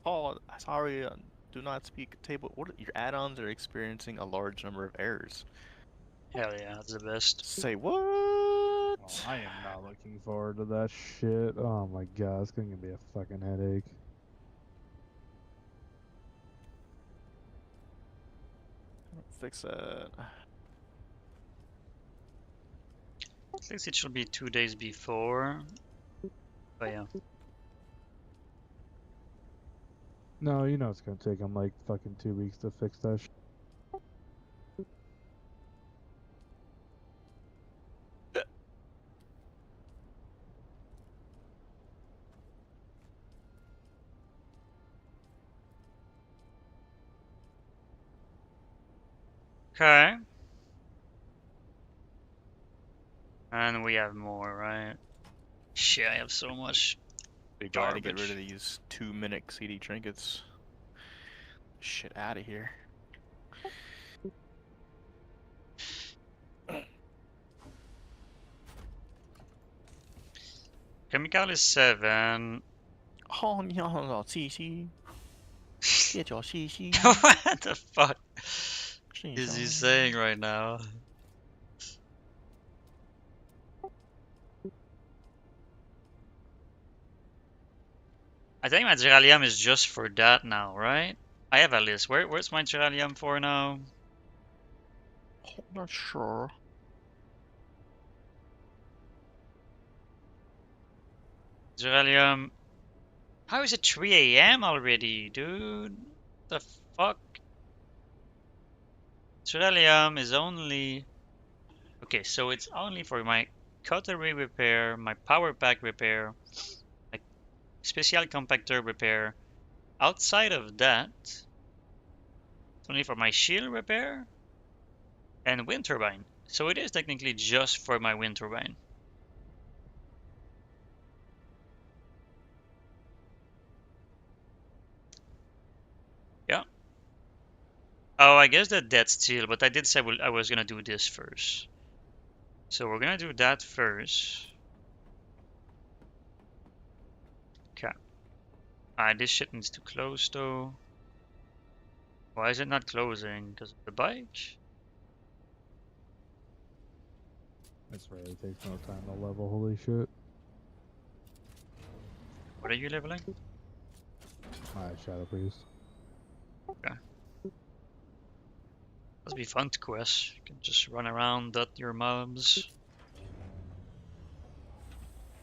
F: Paul, sorry, do not speak table. What your add-ons are experiencing a large number of errors.
A: Hell yeah, that's the best.
F: Say what?
H: Oh, I am not looking forward to that shit. Oh my god, it's gonna be a fucking headache.
F: Fix that.
A: At least it should be 2 days before. But yeah.
H: No, you know it's gonna take them like fucking 2 weeks to fix that shit.
A: Okay. And we have more, right? Shit, I have so much
F: Be glad to get rid
A: garbage.
F: of these 2-minute CD trinkets. Shit out of here.
A: Chemical is 7.
F: 哦，你好细心，别叫细心，
A: What the fuck
F: 细
A: is he
F: 心。
A: saying right now? I think my geranium is just for that now, right? I have a list. Where's my geranium for now?
F: Not sure.
A: Geranium. How is it 3 a.m. already, dude? The fuck? Geranium is only... Okay, so it's only for my cutlery repair, my power pack repair, my special compactor repair. Outside of that, it's only for my shield repair and wind turbine. So it is technically just for my wind turbine. Yeah. Oh, I guess that that's steel, but I did say I was gonna do this first. So we're gonna do that first. Okay. This shit needs to close though. Why is it not closing? Because of the bike?
H: This really takes no time to level, holy shit.
A: What are you leveling?
H: Shadow Priest.
A: Okay. Must be fun to quest. You can just run around, dot your mobs.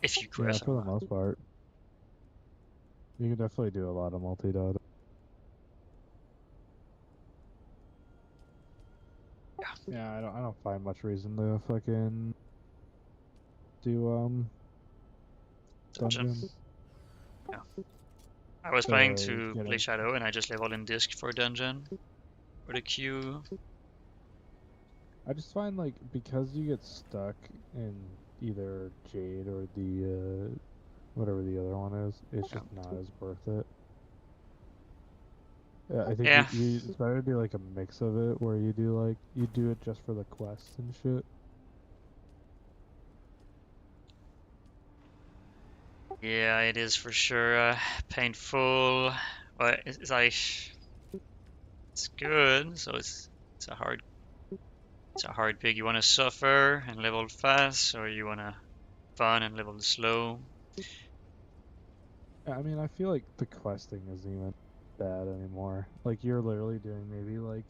A: If you
H: Yeah,
A: quest.
H: for the most part. You can definitely do a lot of multi-dot. Yeah, I don't find much reason to fucking do dungeon.
A: Yeah. I was
H: So,
A: planning to
H: get
A: play
H: a-
A: Shadow and I just leveled in disc for dungeon. For the queue.
H: I just find like because you get stuck in either Jade or the whatever the other one is, it's just not as worth it. Yeah, I think
A: Yeah.
H: it's better to do like a mix of it where you do it just for the quests and shit.
A: Yeah, it is for sure painful. But it's like it's good, so it's a hard pick. You want to suffer and level fast, or you want to fun and level slow.
H: I mean, I feel like the questing isn't even bad anymore. Like you're literally doing maybe like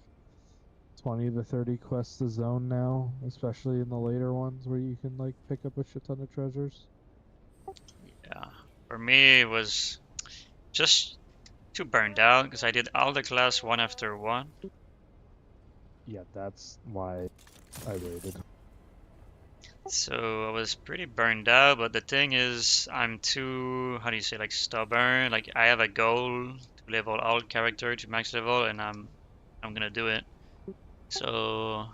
H: 20 to 30 quests a zone now, especially in the later ones where you can like pick up a shit ton of treasures.
A: Yeah, for me it was just too burned out because I did all the class one after one.
H: Yeah, that's why I waited.
A: So I was pretty burned out, but the thing is, I'm too, how do you say, like stubborn. Like I have a goal to level all character to max level, and I'm gonna do it. So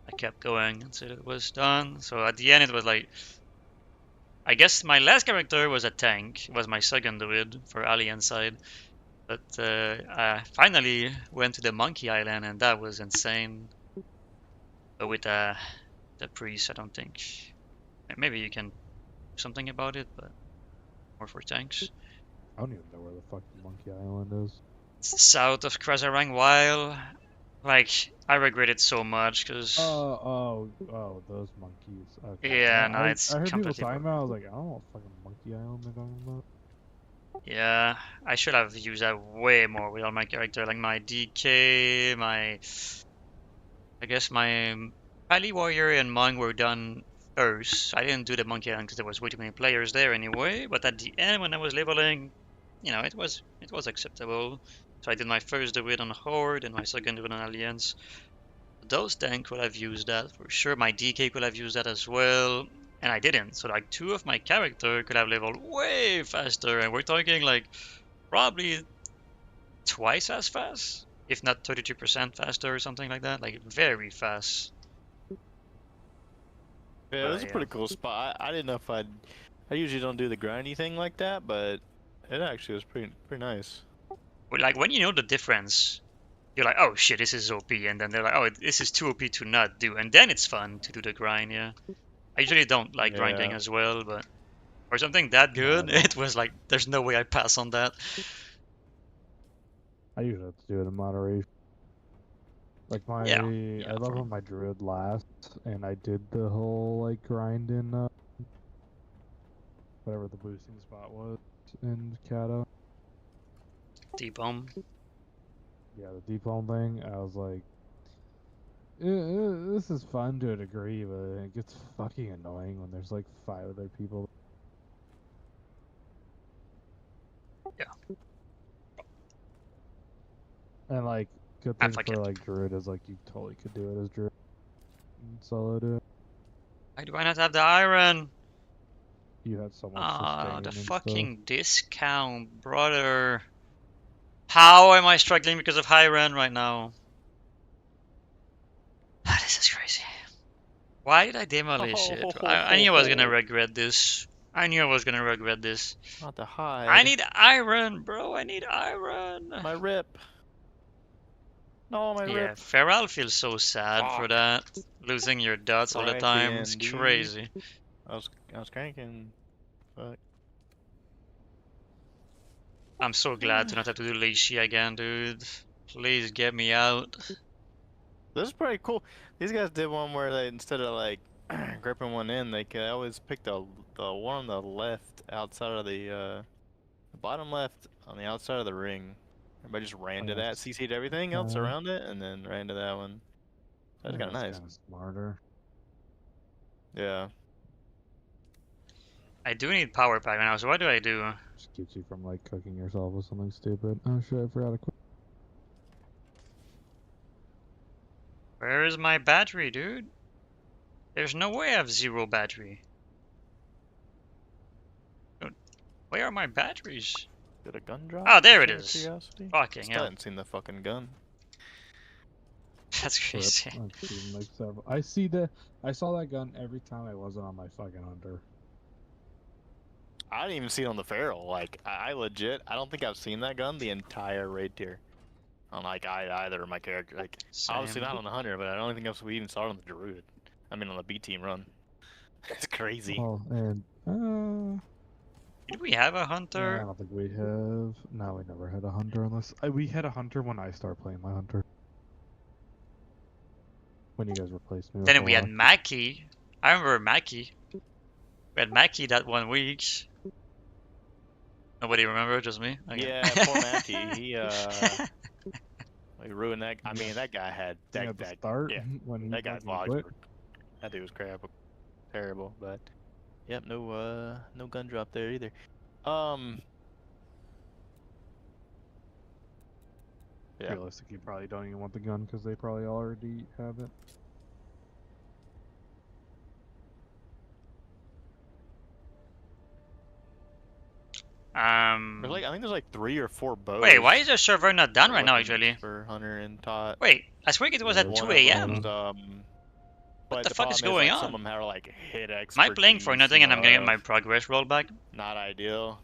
A: I kept going until it was done. So at the end, it was like, I guess my last character was a tank. It was my second druid for Alien side. But I finally went to the Monkey Island, and that was insane. But with the priest, I don't think. Maybe you can do something about it, but more for tanks.
H: I don't even know where the fuck the Monkey Island is.
A: It's south of Krasarang Wild. Like, I regret it so much because.
H: Oh, those monkeys. Okay.
A: Yeah, no,
H: I
A: it's
H: heard people
A: completely.
H: talking about it, I was like, I don't know what fucking Monkey Island they're talking about.
A: Yeah, I should have used that way more with all my character, like my DK, my. I guess my Pally Warrior and Monk were done first. I didn't do the Monkey Island because there was way too many players there anyway. But at the end, when I was leveling, it was acceptable. So I did my first druid on Horde and my second druid on Alliance. Those tanks could have used that for sure. My DK could have used that as well, and I didn't. So like two of my character could have leveled way faster, and we're talking like probably twice as fast, if not 32% faster or something like that. Like very fast.
F: Yeah, it was a
A: Yeah.
F: pretty cool spot. I didn't know if I usually don't do the grindy thing like that, but it actually was pretty nice.
A: But like when you know the difference, you're like, oh shit, this is OP, and then they're like, oh, this is too OP to not do, and then it's fun to do the grind. Yeah, I usually don't like grinding
F: Yeah.
A: as well, but or something that good,
H: I don't.
A: it was like, there's no way I pass on that.
H: I usually have to do it in moderation. Like my,
A: Yeah,
H: I
A: for
H: leveled my druid last, and I did the whole like grind in whatever the boosting spot was in Kata.
A: deep home.
H: Yeah, the deep home thing. I was like, this is fun to a degree, but it gets fucking annoying when there's like 5 other people.
A: Yeah.
H: And like, good
A: I
H: thing
A: fuck
H: for
A: it.
H: like druid is like you totally could do it as druid. And solo do it.
A: Why do I not have the iron?
H: You had so much
A: Ah,
H: sustain
A: the
H: and stuff.
A: fucking discount, brother. How am I struggling because of high run right now? Ah, this is crazy. Why did I demolish it? I knew I was gonna regret this. I knew I was gonna regret this.
F: Not the hide.
A: I need iron, bro. I need iron.
F: my rip. No, my
A: Yeah,
F: rip.
A: Feral feels so sad for
F: Fuck.
A: that. Losing your dots all the time. It's
F: Cranking, dude.
A: crazy.
F: I was cranking. Fuck.
A: I'm so glad to not have to do Leishi again, dude. Please get me out.
F: This is pretty cool. These guys did one where they, instead of like gripping one in, they could always pick the one on the left outside of the bottom left on the outside of the ring. Everybody just ran to that, CC'd everything else around it, and then ran to that one. That's kind of nice.
H: Kind of smarter.
F: Yeah.
A: I do need power pack now, so what do I do?
H: Just keeps you from like cooking yourself with something stupid. Oh shit, I forgot to quit.
A: Where is my battery, dude? There's no way I have 0 battery. Where are my batteries?
F: Did a gun drop?
A: Oh, there it
F: Just out of
A: is.
F: curiosity?
A: Fucking
F: Still
A: hell.
F: haven't seen the fucking gun.
A: That's crazy.
H: I've seen like several. I saw that gun every time I wasn't on my fucking hunter.
F: I didn't even see it on the feral. Like, I legit, I don't think I've seen that gun the entire raid tier. On like either of my character. Like, obviously
A: Same.
F: not on the hunter, but I don't think we even saw it on the druid. I mean, on the B team run. It's crazy.
H: Oh, and
A: Did we have a
H: I
A: hunter?
H: don't think we have. No, we never had a hunter unless we had a hunter when I started playing my hunter. When you guys replaced me. With
A: Then we had
H: Aura.
A: Mackie. I remember Mackie. We had Mackie that 1 week. Nobody remember, just me? Okay.
F: Yeah, poor Matty. He like ruined that. I mean, that guy had that.
H: At the start,
F: yeah,
H: when
F: that guy's
H: fucking
F: vlogs
H: quit.
F: were. That dude was crap, terrible. But yep, no gun drop there either. Yeah.
H: Realistically, you probably don't even want the gun because they probably already have it.
F: There's I think there's like 3 or 4 bows.
A: Wait, why is the server not done right now,
F: weapons
A: actually?
F: For Hunter and Tot.
A: Wait, I swear it was at
F: One
A: 2
F: of them
A: a.m.
F: was,
A: What
F: but
A: the fuck is
F: problem
A: going
F: like,
A: on?
F: Some of them had like hit
A: Am
F: expertise.
A: I playing for nothing and I'm gonna get my progress rolled back?
F: Not ideal.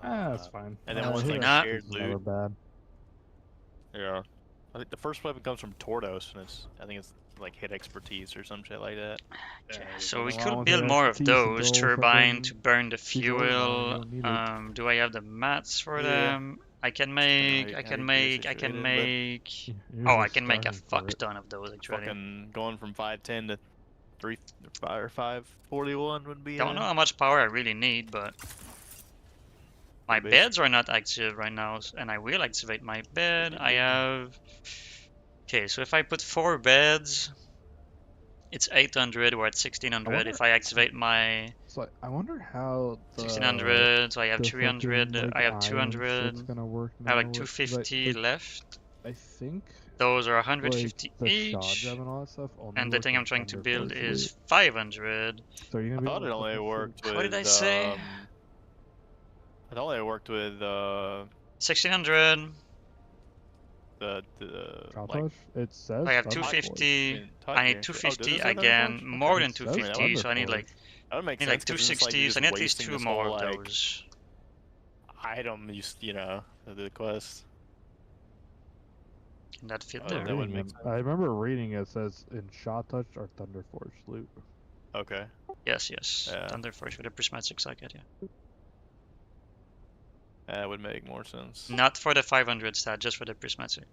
H: That's fine.
F: And then one's
H: hit
F: like
A: not.
F: shared
H: expertise is never
F: loot.
H: bad.
F: Yeah. I think the first weapon comes from Tordos, and I think it's like hit expertise or some shit like that.
A: So we
H: nothing wrong
A: could
H: with
A: build
H: hit
A: more of
H: expertise
A: those.
H: until
A: Turbine
H: fucking
A: to burn the
H: she's old now, you
A: fuel.
H: don't need it.
A: Do I have the mats for
F: Yeah.
A: them? I can make,
F: how
A: I
F: you
A: can
F: do
A: make, I
F: situated,
A: can
F: but-
A: make.
H: You're
A: Oh, I
H: just
A: can make a
H: starting for
A: fuck
H: it.
A: ton of those actually.
F: Fucking going from 510 to 541 would be.
A: Don't know how much power I really need, but my
F: Base.
A: beds are not active right now, and I will activate my bed. I have. Okay, so if I put 4 beds, it's 800. We're at 1600.
H: wonder-
A: If I activate my
H: So I wonder how the
A: 1600, so I have
H: the
A: 300.
H: fucking, like,
A: I have
H: iron
A: 200.
H: shit's gonna work
A: I have
H: now
A: like
H: with- 'cause
A: 250
H: like,
A: left.
H: I think
A: Those are
H: like
A: 150
H: the shot
A: each.
H: jab and all that stuff. Only
A: And the
H: work
A: thing
H: on
A: I'm trying to
H: Thunder
A: build
H: Force
A: is
H: loot.
A: 500.
H: So you're
F: I
H: gonna be
F: thought
H: able
F: it
H: to
F: only
H: put
F: worked
H: the-
F: with.
A: What did I say?
F: I thought it worked with
A: 1600.
F: the
H: Shot
F: like.
H: touch? It says
A: I have
H: Thunder Force.
A: 250. I need 250
F: Oh,
A: again. More than
H: It says
A: 250, so I need
H: Thunder
A: like
F: That would make
A: I need
F: sense.
A: like
F: 'cause it's like
A: 260.
F: you're
A: So I
F: just
A: need at least
F: wasting
A: 2
F: this
A: more
F: whole,
A: of
F: like,
A: those.
F: item, the quest.
A: Can that fit
F: Oh,
A: there?
F: that would
H: Reading
F: make
H: it-
F: sense.
H: I remember reading it says in shot touch or Thunder Force loot.
F: Okay.
A: Yes, yes.
F: Yeah.
A: Thunder Forge with the prismatic socket, yeah.
F: That would make more sense.
A: Not for the 500 stat, just for the prismatic.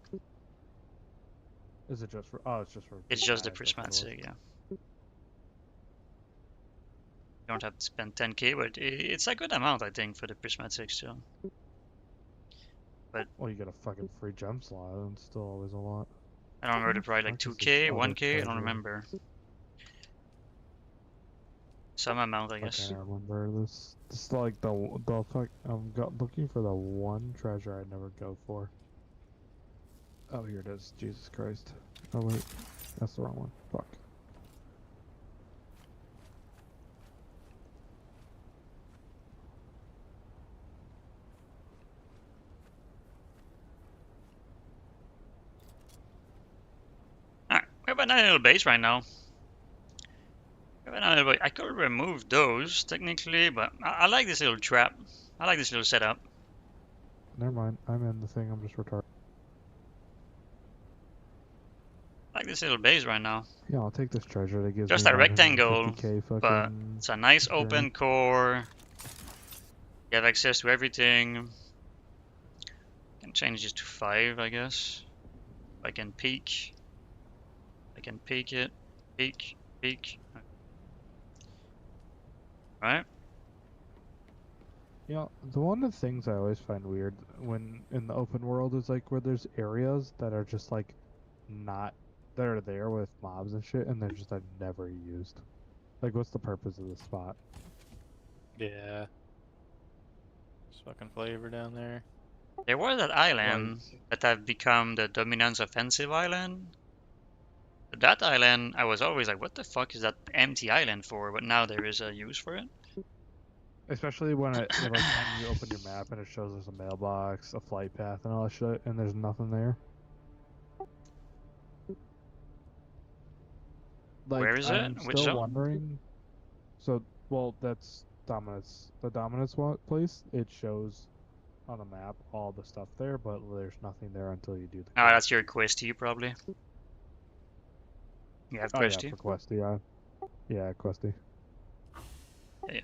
H: Is it just for? Oh, it's just for.
A: It's just the
H: prismatic, that's what it
A: prismatic, yeah. You don't have to spend 10k, but it's a good amount, I think, for the prismatic still.
H: was. Well, you get a fucking free gem slot, and it's still always a lot.
A: I don't remember the price, like
H: Fuck is
A: 2k,
H: this other
A: 1k, I don't
H: treasure?
A: remember. Some amount, I
H: I
A: guess.
H: can't remember this. This is like the fuck. Looking for the one treasure I'd never go for. Oh, here it is. Jesus Christ. Oh wait, that's the wrong one. Fuck.
A: Alright, we have a nice little base right now. We have a nice little base. I could remove those, technically, but I like this little trap. I like this little setup.
H: Never mind. I'm in the thing. I'm just retarded.
A: I like this little base right now.
H: Yeah, I'll take this treasure. That gives
A: Just
H: me
A: a rectangle,
H: 950K
A: but
H: fucking
A: it's a nice
H: experience.
A: open core. You have access to everything. Can change this to 5, I guess. I can peek. I can peek it. Peek. Peek. Right?
H: You know, the one of the things I always find weird when in the open world is like where there's areas that are just like not that are there with mobs and shit, and they're just like never used. Like, what's the purpose of this spot?
F: Yeah. It's fucking flavor down there.
A: There was that island that have become the dominance offensive island. That island, I was always like, what the fuck is that empty island for? But now there is a use for it.
H: Especially when it like when you open your map and it shows there's a mailbox, a flight path, and all that shit, and there's nothing there. Like,
A: Where is
H: I'm
A: it? Which
H: still
A: zone?
H: wondering. So, well, that's Dominus. The Dominus place. It shows on the map all the stuff there, but there's nothing there until you do the.
A: Oh,
H: quest.
A: that's your questy, probably. You have
H: Oh yeah,
A: questy?
H: for Questy, yeah, Questy.
A: Yeah.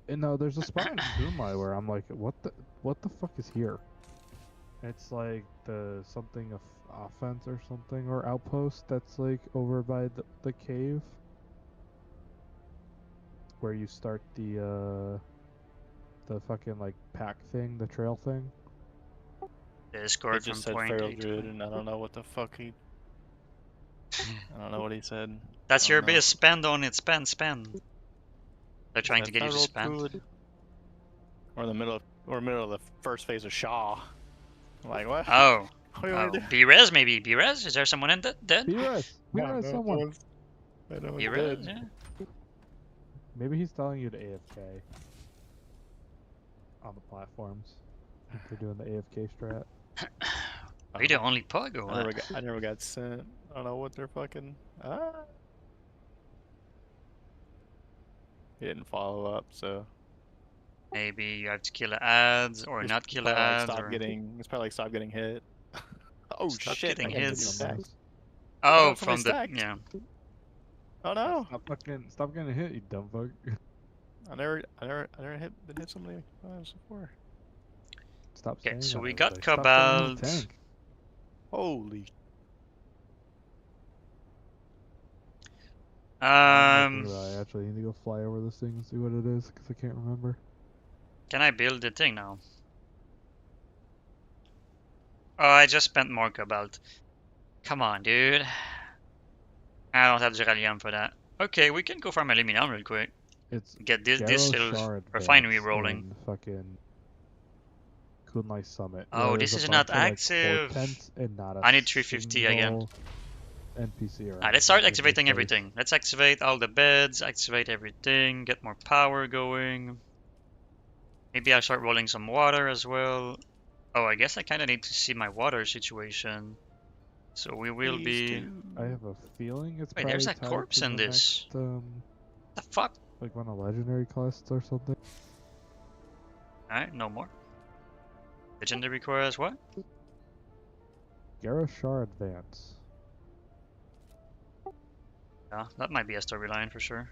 H: And no, there's a spot in Boomlight where I'm like, what the fuck is here? It's like the something of offense or something or outpost that's like over by the cave where you start the fucking like pack thing, the trail thing.
A: The
F: It
A: escort from
F: just said
A: point
F: feral
A: 8 to
F: druid,
A: point.
F: and I don't know what the fuck he. I don't know what he said.
A: That's
F: I
A: your
F: don't know.
A: base. Spend on it. Spend. They're trying to get you to
F: Feral
A: spend.
F: druid. We're in the middle of the first phase of Shaw. I'm like, what?
A: Oh.
F: What do you
A: Oh.
F: want to do?
A: B-res, maybe. B-res? Is there someone in that dead?
H: B-Res!
F: No,
H: Someone!
F: no one's
A: B-res?
F: dead.
A: Yeah.
H: Maybe he's telling you to AFK on the platforms. If they're doing the AFK strat.
A: Are you the only pug or what?
F: I never got sent. I don't know what they're fucking. He didn't follow up, so.
A: Maybe you have to kill the ads or
F: It's
A: not kill
F: probably
A: the
F: like
A: ads.
F: It's probably like stop getting hit. Oh
A: Stop
F: shit!
A: getting
F: I got
A: hits.
F: some stacks.
A: Oh,
F: got somebody
A: from the
F: stacked.
A: yeah.
F: Oh no!
H: Stop getting hit, you dumb fuck.
F: I never hit somebody before.
H: Stop
A: Okay,
H: saying
A: so
H: that,
A: we got
H: everybody. Stop getting in the
A: Cobalt.
H: tank.
F: Holy!
H: I actually need to go fly over this thing and see what it is because I can't remember.
A: Can I build the thing now? Oh, I just spent more Cobalt. Come on, dude. I don't have Geralium for that. Okay, we can go farm Aluminum real quick.
H: It's
A: Get this
H: Garrow
A: little
H: Shard
A: refinery
H: Advance
A: rolling.
H: and fucking Kunai Summit.
A: Oh,
H: where
A: this
H: there's a
A: is not
H: bunch of, like,
A: active.
H: portents and not a
A: I need 350 again.
H: single NPC around.
A: Alright, let's start
H: in this
A: activating
H: place.
A: everything. Let's activate all the beds, activate everything, get more power going. Maybe I'll start rolling some water as well. Oh, I guess I kind of need to see my water situation. So we will be...
H: I have a feeling it's
A: Wait,
H: probably
A: there's a
H: tied
A: corpse
H: to
A: in
H: the
A: this.
H: next,
A: The fuck?
H: like one of legendary quests or something.
A: Alright, no more. Legendary requires what?
H: Garrow Shard Advance.
A: Yeah, that might be a storyline for sure.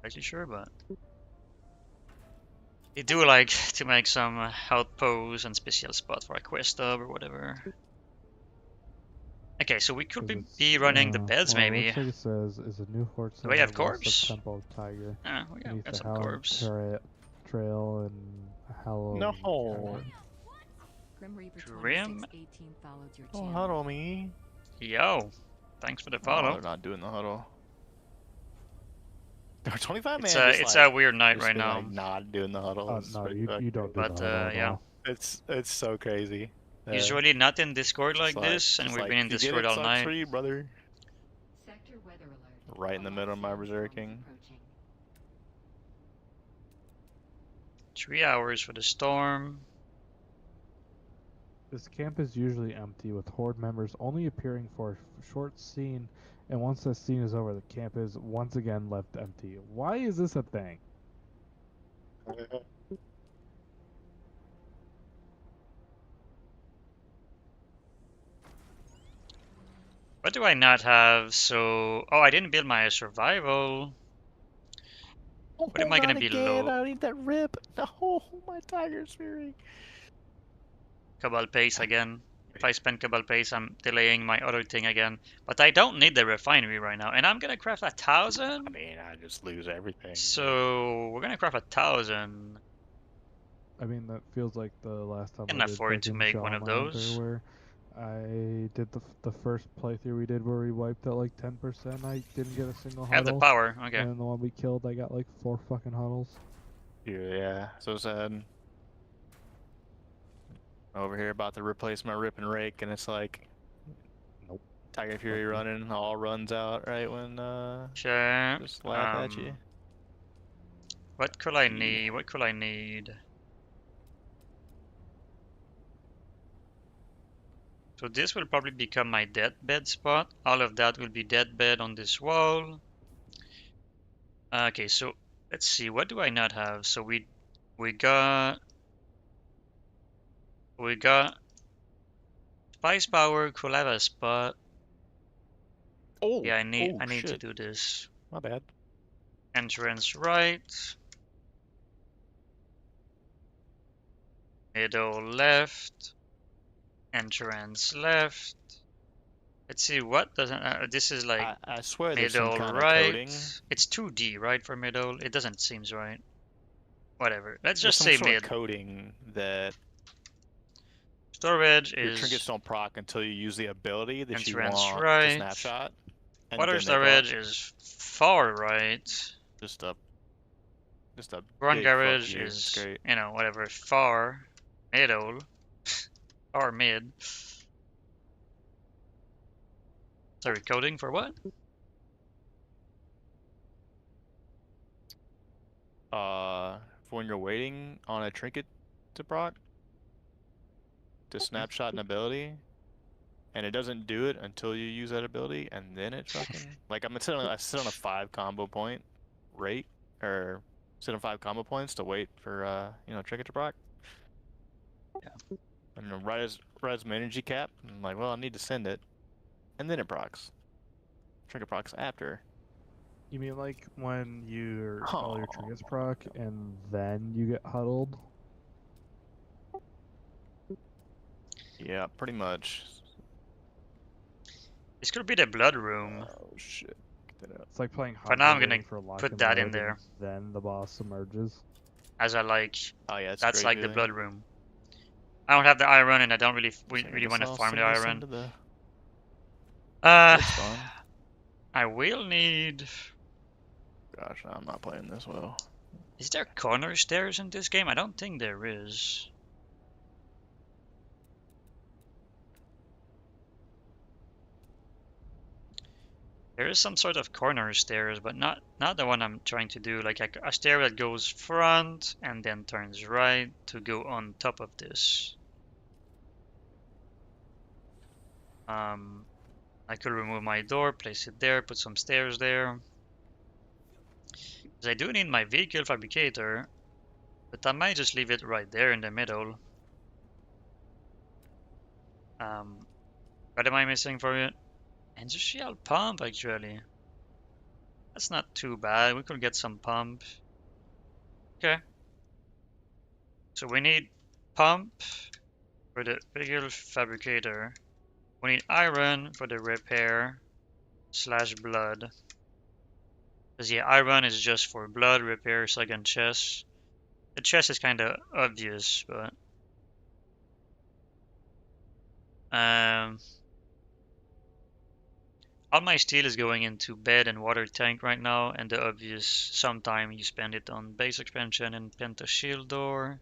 A: Actually sure, but they do like to make some outposts and special spot for a quest hub or whatever. Okay, so we could
H: 'Cause
A: be running the beds
H: well, it
A: maybe.
H: looks like it says is a new fort
A: Do we have
H: center west of
A: corpse?
H: Temple Tiger,
A: Yeah, we
H: beneath
A: got
H: the
A: some
H: Howling
A: corpse.
H: Trail and Halloween.
F: No.
B: Grim Reaper
A: Grim?
B: 2618 followed your
F: Don't
B: channel.
F: huddle me.
A: Yo, thanks for the
F: Oh,
A: follow.
F: they're not doing the huddle. They're 25
A: It's
F: man.
A: a
F: Just
A: it's
F: like,
A: a weird night
F: just
A: right
F: been,
A: now.
F: like, not doing the huddle. It's
H: No,
F: pretty
H: you
F: fucking
H: don't do
A: But,
H: the huddle at
A: yeah.
H: all.
F: It's so crazy.
A: Usually not in Discord like
F: Just
A: this, and
F: just
A: we've been in
F: you get
A: Discord
F: it,
A: all
F: sucks
A: night.
F: for you, brother.
B: Sector weather alert.
F: Right in the
B: A
F: middle of my
B: large sandstorm is
F: berserking.
B: approaching.
A: 3 hours for the storm.
H: This camp is usually empty, with Horde members only appearing for a short scene, and once that scene is over, the camp is once again left empty. Why is this a thing?
A: What do I not have? So, oh, I didn't build my survival. What am I gonna be low?
F: I need that rip. No, my Tiger's Fury.
A: Cabal pace again. If I spend Cabal pace, I'm delaying my other thing again. But I don't need the refinery right now, and I'm gonna craft 1,000.
F: I mean, I just lose everything.
A: So we're gonna craft 1,000.
H: I mean, that feels like the last time
A: Can
H: I did
A: afford to
H: freaking
A: make one of
H: Shawmount,
A: those.
H: where I did the first playthrough we did where we wiped out like 10%. I didn't get a single
A: Have the
H: huddle.
A: power. Okay.
H: And the one we killed, I got like 4 fucking huddles.
F: Yeah, so sad. Over here about to replace my rip and rake, and it's like,
H: Nope.
F: Tiger Fury running, all runs out right when
A: Sure.
F: just laugh at you.
A: What could I need? What could I need? So this will probably become my deathbed spot. All of that will be deathbed on this wall. Okay, so let's see. What do I not have? So we got spice power. Could have a spot.
F: Oh,
A: Yeah, I need to
F: shit.
A: do this.
F: My bad.
A: Entrance right. Middle left. Entrance left. Let's see what doesn't. This is like
F: I swear there's some
A: middle
F: kind of
A: right.
F: coding.
A: It's 2D right for middle. It doesn't seems right. Whatever. Let's
F: There's
A: just
F: some
A: say
F: sort
A: mid.
F: of coding that
A: Storage
F: your
A: is
F: trinkets don't proc until you use the ability that you
A: entrance
F: want
A: right.
F: to snapshot. And
A: water
F: then they
A: storage
F: proc.
A: is far right.
F: Just a
A: Run
F: big
A: garage
F: fuck you. It's
A: is
F: great.
A: whatever far middle or mid. Sorry, coding for what?
F: When you're waiting on a trinket to proc to snapshot an ability, and it doesn't do it until you use that ability, and then it fucking like I sit on a 5 combo point rate, or sit on 5 combo points to wait for trinket to proc.
A: Yeah.
F: And then right as my energy cap, I'm like, well, I need to send it, and then it procs. Trinket procs after.
H: You mean like when all your trinkets proc and then you get huddled?
F: Yeah, pretty much.
A: This could be the blood room.
F: Oh shit. Get that out.
H: It's like playing
A: For now, I'm
H: Hunter,
A: gonna
H: waiting for lock
A: put
H: and
A: that in
H: load,
A: there.
H: and then the boss emerges.
A: As I like,
F: Oh yeah, it's
A: that's
F: great
A: like the
F: feeling.
A: blood room. I don't have the iron, and I don't really
F: So I
A: really
F: guess
A: want to
F: I'll
A: farm the
F: send this
A: iron.
F: into the
A: Uh,
F: good spawn.
A: I will need.
F: Gosh, I'm not playing this well.
A: Is there corner stairs in this game? I don't think there is. There is some sort of corner stairs, but not the one I'm trying to do. Like a stair that goes front and then turns right to go on top of this. I could remove my door, place it there, put some stairs there. Because I do need my vehicle fabricator, but I might just leave it right there in the middle. But What am I missing for it? Industrial pump, actually. That's not too bad. We could get some pump. Okay. So we need pump for the vehicle fabricator. We need iron for the repair / blood. Because yeah, iron is just for blood, repair, second chest. The chest is kind of obvious, but all my steel is going into bed and water tank right now, and the obvious sometime you spend it on base expansion and penta shield door.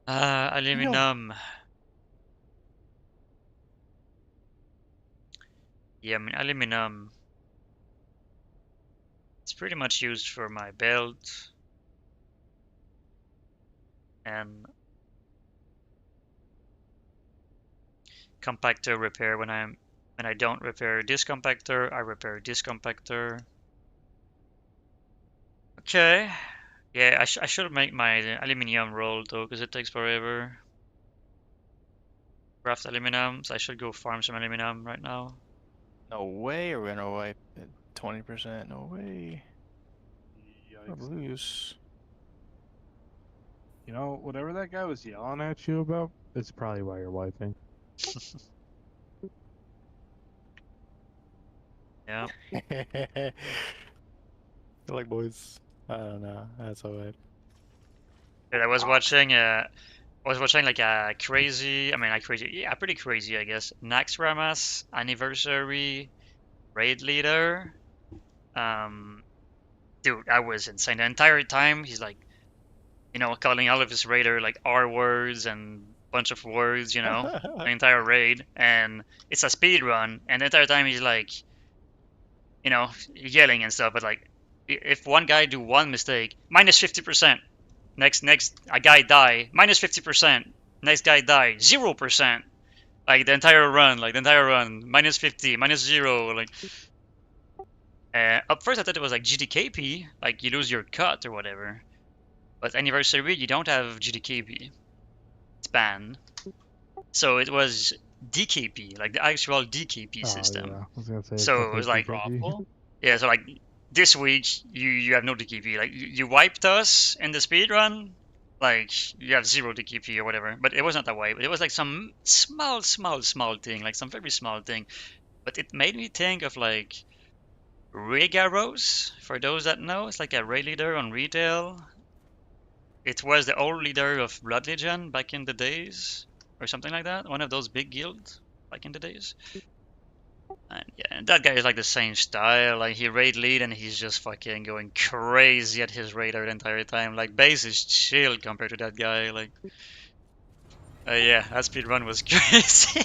A: Aluminum. Yeah, I mean aluminum. It's pretty much used for my belt and compactor repair. When I don't repair this compactor, I repair this compactor. Okay. Yeah, I should make my aluminum roll though, because it takes forever. Craft aluminum, so I should go farm some aluminum right now.
F: No way we're gonna wipe it 20%. No way. I'll
H: Yikes.
F: lose.
H: You know, whatever that guy was yelling at you about, it's probably why you're wiping.
A: Yeah.
F: Feel like boys. I don't know. That's alright.
A: But I was watching like a crazy, I mean like crazy, yeah, pretty crazy I guess. Naxxramas anniversary raid leader. Dude, that was insane. The entire time he's like, you know, calling all of his raider like R words and bunch of words, you know, the entire raid, and it's a speed run, and the entire time he's like, you know, yelling and stuff. But like, if one guy do one mistake, minus 50%. Next, a guy die, minus 50%. Next guy die, 0%. Like the entire run, minus 50, minus 0. Like, up first I thought it was like GDKP, like you lose your cut or whatever. But anniversary, you don't have GDKP. It's banned. So it was DKP, like the actual DKP system.
H: Yeah. I was gonna say,
A: So it was like, yeah, so like this week you have no DKP. Like you wiped us in the speed run, like you have 0 DKP or whatever. But it was not that way. It was like some small thing, like some very small thing. But it made me think of like Rig Arrows. For those that know, it's like a raid leader on retail. It was the old leader of Blood Legion back in the days, or something like that. One of those big guilds back in the days. And yeah, and that guy is like the same style. Like he raid lead and he's just fucking going crazy at his raider the entire time. Like base is chill compared to that guy. Like, yeah, that speed run was crazy.